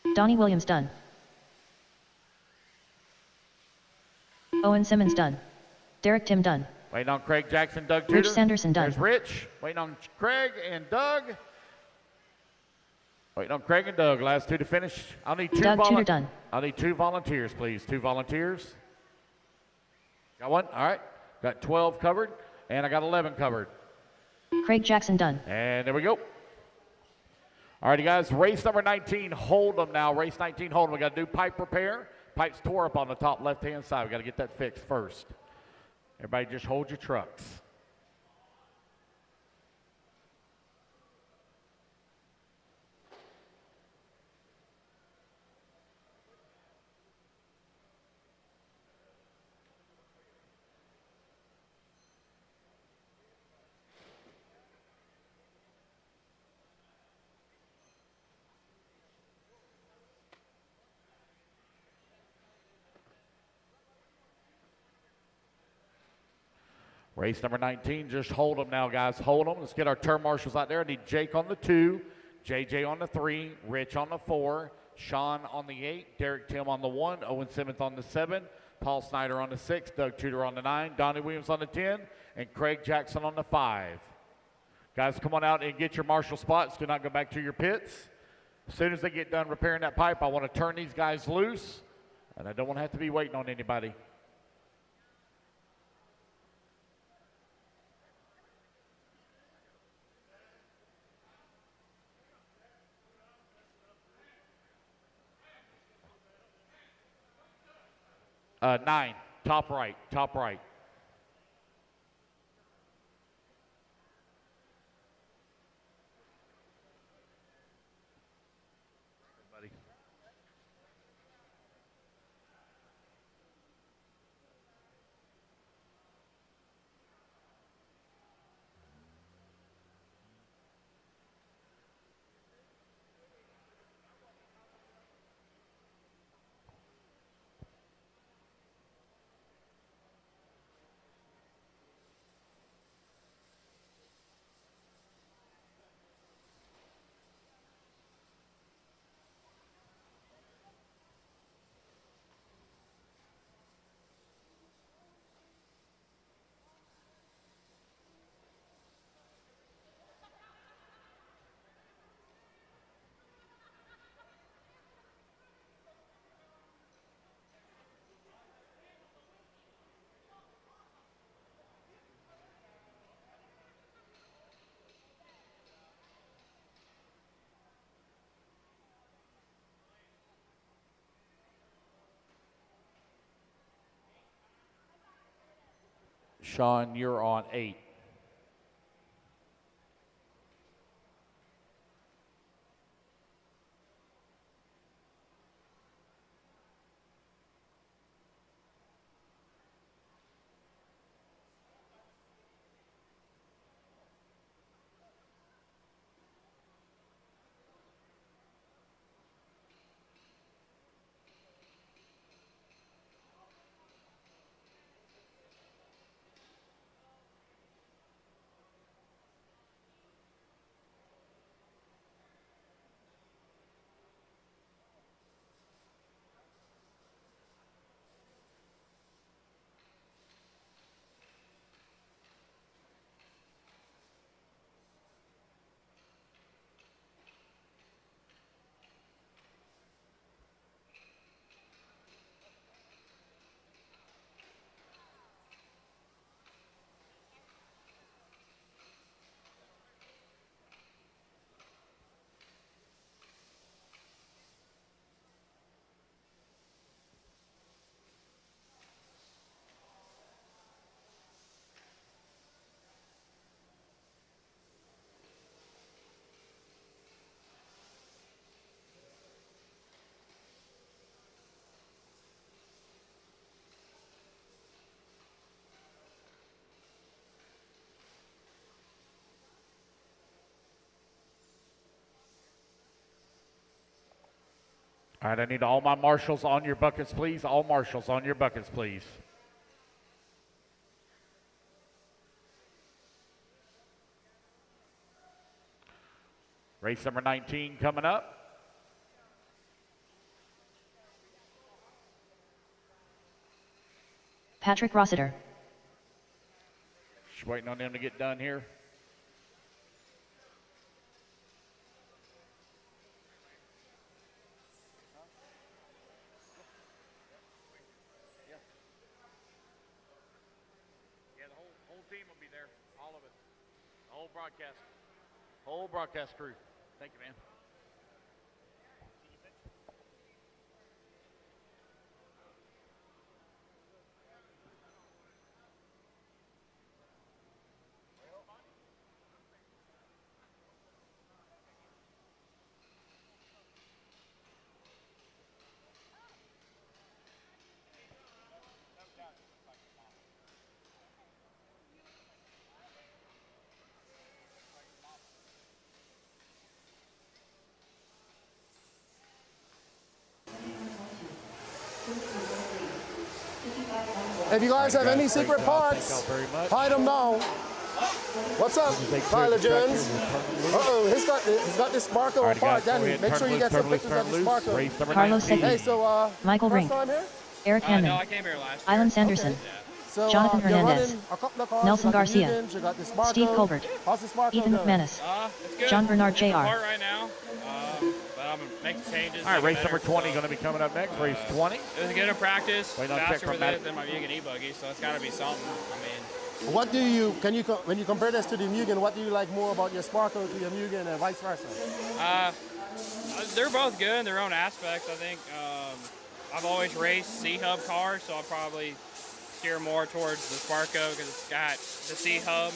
Done. Donnie Williams done. Owen Simmons done. Derek Tim done. Waiting on Craig Jackson, Doug Tudor. Rich Sanderson done. There's Rich. Waiting on Craig and Doug. Waiting on Craig and Doug. Last 2 to finish. I'll need 2 Doug Tudor done. I'll need 2 volunteers, please. 2 volunteers. Got 1? All right. Got 12 covered, and I got 11 covered. Craig Jackson done. And there we go. All righty, guys. Race number 19, hold them now. Race 19, hold them. We got to do pipe repair. Pipe's tore up on the top left-hand side. We got to get that fixed first. Everybody just hold your trucks. Race number 19, just hold them now, guys. Hold them. Let's get our turn marshals out there. I need Jake on the 2, JJ on the 3, Rich on the 4, Sean on the 8, Derek Tim on the 1, Owen Simmons on the 7, Paul Snyder on the 6, Doug Tudor on the 9, Donnie Williams on the 10, and Craig Jackson on the 5. Guys, come on out and get your marshal spots. Do not go back to your pits. As soon as they get done repairing that pipe, I want to turn these guys loose, and I don't want to have to be waiting on anybody. Nine, top right, top right. Sean, you're on 8. All right, I need all my marshals on your buckets, please. All marshals on your buckets, please. Race number 19 coming up. Patrick Rossiter. Just waiting on them to get done here. Yeah, the whole team will be there, all of it. The whole broadcast crew. Thank you, man. If you guys have any secret parts, hide them now. What's up, Tyler Jones? Uh-oh, he's got this sparkle part. Danny, make sure you get some pictures of the sparkle. Carlos Segui. Hey, so, Michael first Rink. time here? Eric Hammond. No, I came here last year. Island Sanderson. So, Jonathan you're Hernandez. running a couple of cars. Nelson You got the Garcia. Nugents, you got the Sparko. Steve Colbert. How's the Sparko Ethan going? McManus. It's good. John Bernard It's Jr. apart right now, but I'm making changes. All right, race better, number 20 so, going to be coming up next. Race 20. It was good in practice. Wait, no, check Faster from with Matt. it than my Mugen E-Buggy, so it's got to be something. I mean, What do you, when you compare this to the Mugen, what do you like more about your Sparko to your Mugen and vice versa? they're both good in their own aspects. I think I've always raced C-Hub cars, so I'll probably steer more towards the Sparko because it's got the C-Hub.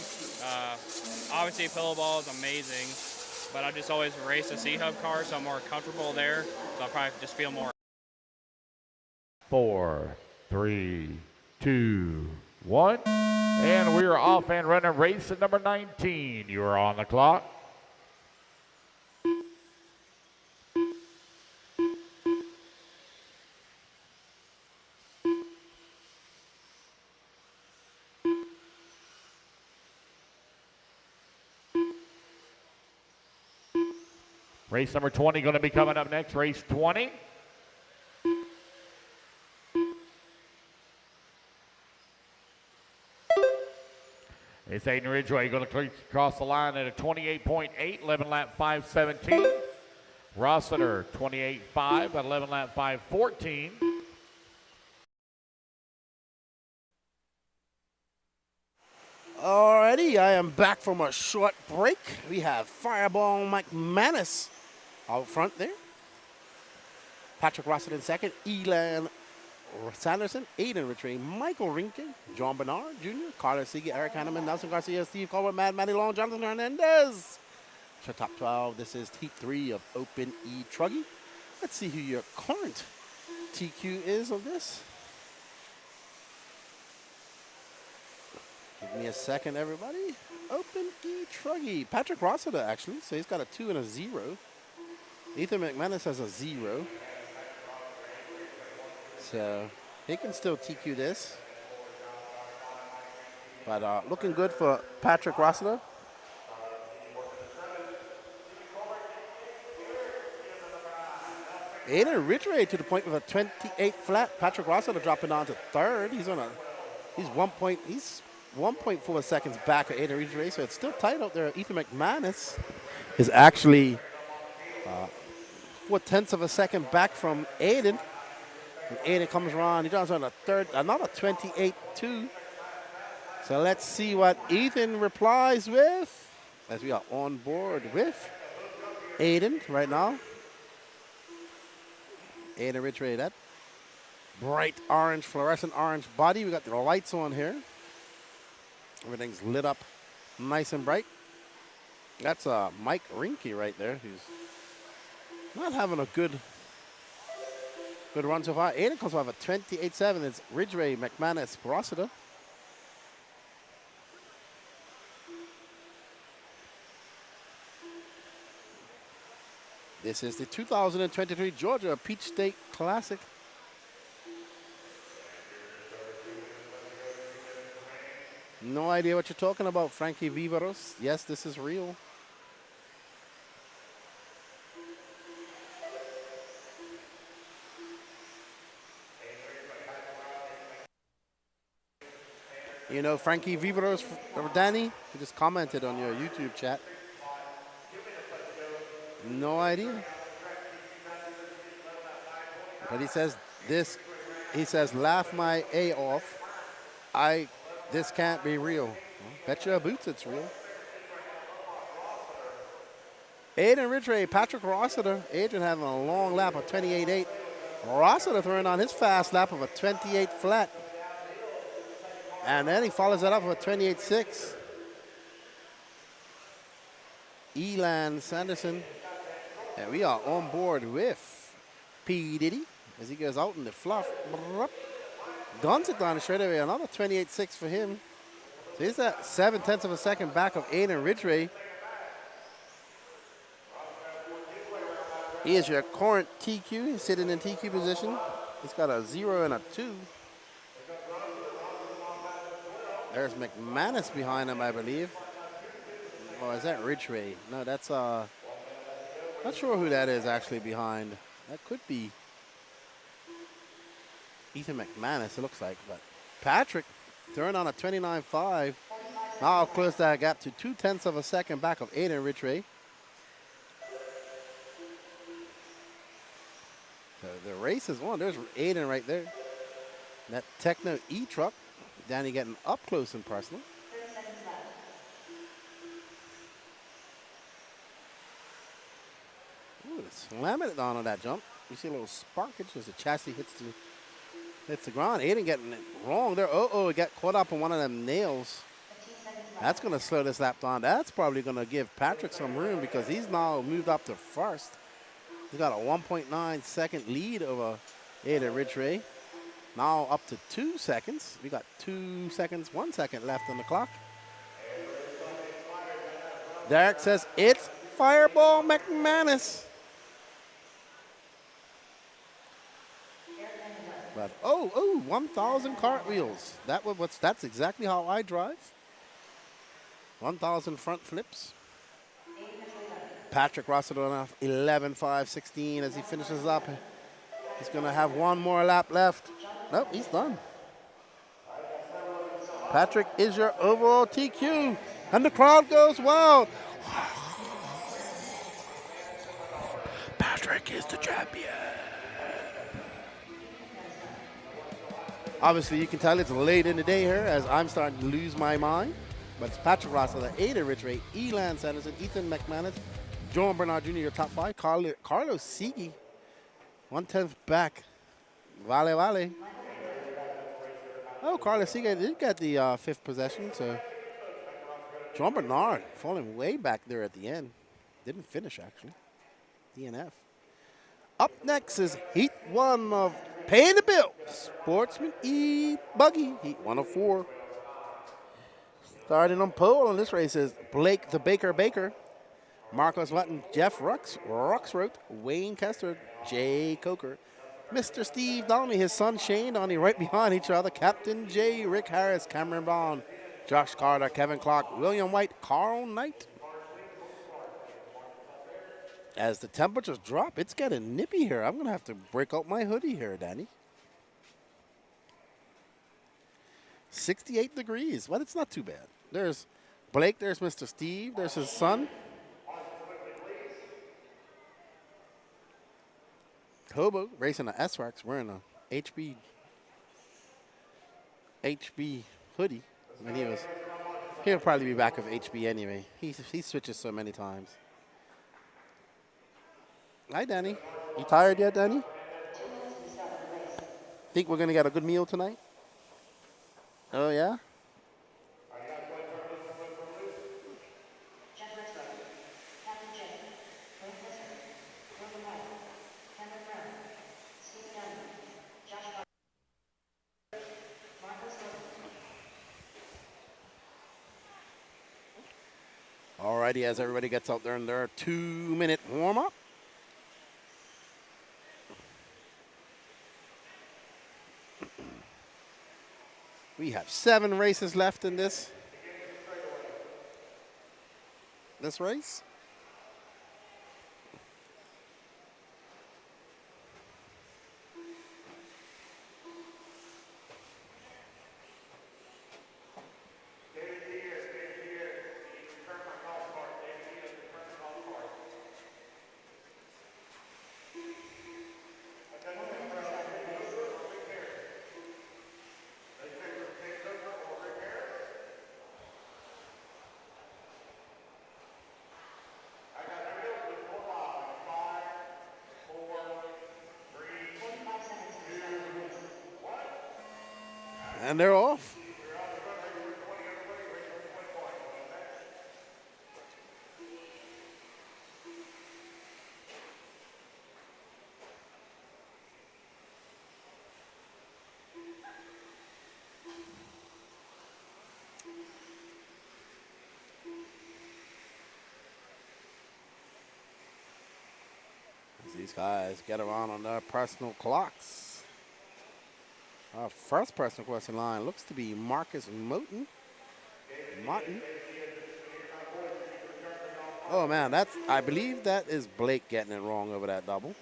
Obviously, pillow ball is amazing, but I just always raced a C-Hub car, so I'm more comfortable there. So I'll probably just feel more. 4, 3, 2, 1. And we are off and running race at number 19. You are on the clock. Race number 20 going to be coming up next. Race 20. It's Aiden Ridgway going to cross the line at a 28.8, 11 lap 5:17. Rossiter 28.5 at 11 lap 5:14. Alrighty, I am back from a short break. We have Fireball McManus out front there. Patrick Rossiter in second. Elan Sanderson, Aiden Ridgway, Michael Rinke, John Bernard Jr., Carlos Segui, Eric Hanneman, Nelson Garcia, Steve Colbert, Matty Long, Jonathan Hernandez. So top 12, this is Heat 3 of Open E-Truggy. Let's see who your current TQ is on this. Give me a second, everybody. Open E-Truggy. Patrick Rossiter, actually, so he's got a 2 and a 0. Ethan McManus has a 0. So he can still TQ this. But looking good for Patrick Rossiter. Aiden Ridgway to the point with a 28 flat. Patrick Rossiter dropping down to third. He's 1.4 seconds back of Aiden Ridgway, so it's still tight out there. Ethan McManus is actually 0.4 of a second back from Aiden. And Aiden comes around, he drops on a third, another 28.2. So let's see what Ethan replies with as we are on board with Aiden right now. Aiden Ridgway, that bright orange, fluorescent orange body. We got the lights on here. Everything's lit up nice and bright. That's Mike Rinke right there. He's not having a good run so far. Aiden comes off a 28.7. It's Ridgway, McManus, Rossiter. This is the 2023 Georgia Peach State Classic. No idea what you're talking about, Frankie Viveros. Yes, this is real. You know Frankie Viveros, Danny? He just commented on your YouTube chat. No idea. But he says this, he says, laugh my A off. This can't be real. Well, bet your boots it's real. Aiden Ridgway, Patrick Rossiter. Adrian having a long lap of 28.8. Rossiter throwing on his fast lap of a 28 flat. And then he follows it up with a 28.6. Elan Sanderson. And we are on board with P. Diddy as he goes out in the fluff. Guns it down the straightaway. Another 28.6 for him. So he's at 0.7 of a second back of Aiden Ridgway. He is your current TQ. He's sitting in TQ position. He's got a 0 and a 2. There's McManus behind him, I believe. Oh, is that Ridgway? No, that's not sure who that is actually behind. That could be Ethan McManus, it looks like. But Patrick throwing on a 29.5. Now I'll close that gap to 0.2 of a second back of Aiden Ridgway. So the race is on. There's Aiden right there. That Techno E-Truck. Danny getting up close and personal. Ooh, slamming it down on that jump. You see a little sparkage as the chassis hits the ground. Aiden getting it wrong there. Uh-oh, it got caught up in one of them nails. That's going to slow this lap down. That's probably going to give Patrick some room because he's now moved up to first. He's got a 1.9 second lead over Aiden Ridgway. Now up to 2 seconds. We got 2 seconds, 1 second left on the clock. Derek says it's Fireball McManus. But 1,000 cartwheels. That's exactly how I drive. 1,000 front flips. Patrick Rossiter on 11.5.16 as he finishes up. He's going to have one more lap left. Nope, he's done. Patrick is your overall TQ. And the crowd goes wild. Patrick is the champion. Obviously, you can tell it's late in the day here as I'm starting to lose my mind. But it's Patrick Rossiter, Aiden Ridgway, Elan Sanderson, Ethan McManus, John Bernard Jr., your top 5. Carlos Siege, 1/10 back. Vale. Oh, Carlos Siege did get the 5th possession. So John Bernard falling way back there at the end. Didn't finish, actually. DNF. Up next is Heat 1 of Pay the Bill. Sportsman E-Buggy, Heat 104. Starting on pole on this race is Blake the Baker, Marcos Lutton, Jeff Ruxroth, Wayne Kester, Jay Coker, Mr. Steve Downey, his son Shane Downey right behind each other, Captain J, Rick Harris, Cameron Brown, Josh Carter, Kevin Clark, William White, Carl Knight. As the temperatures drop, it's getting nippy here. I'm going to have to break out my hoodie here, Danny. 68 degrees. Well, it's not too bad. There's Blake, there's Mr. Steve, there's his son. Hobo racing an S-Works wearing a HB hoodie. I mean, he'll probably be back with HB anyway. He switches so many times. Hi, Danny. You tired yet, Danny? Think we're going to get a good meal tonight? Oh, yeah? Alrighty, as everybody gets out there in their 2-minute warm-up. We have 7 races left in this race. And they're off. As these guys get around on their personal clocks. Our first person across the line looks to be Marcus Martin. Oh man, I believe that is Blake getting it wrong over that double.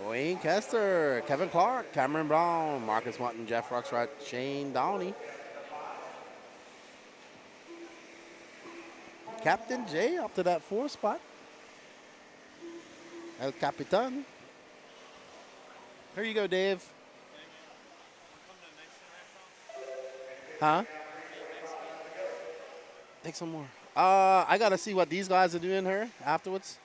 Wayne Kester, Kevin Clark, Cameron Brown, Marcus Martin, Jeff Ruxrott, Shane Downey. Captain J up to that 4th spot. El Capitan. Here you go, Dave. Huh? Take some more. I got to see what these guys are doing here afterwards.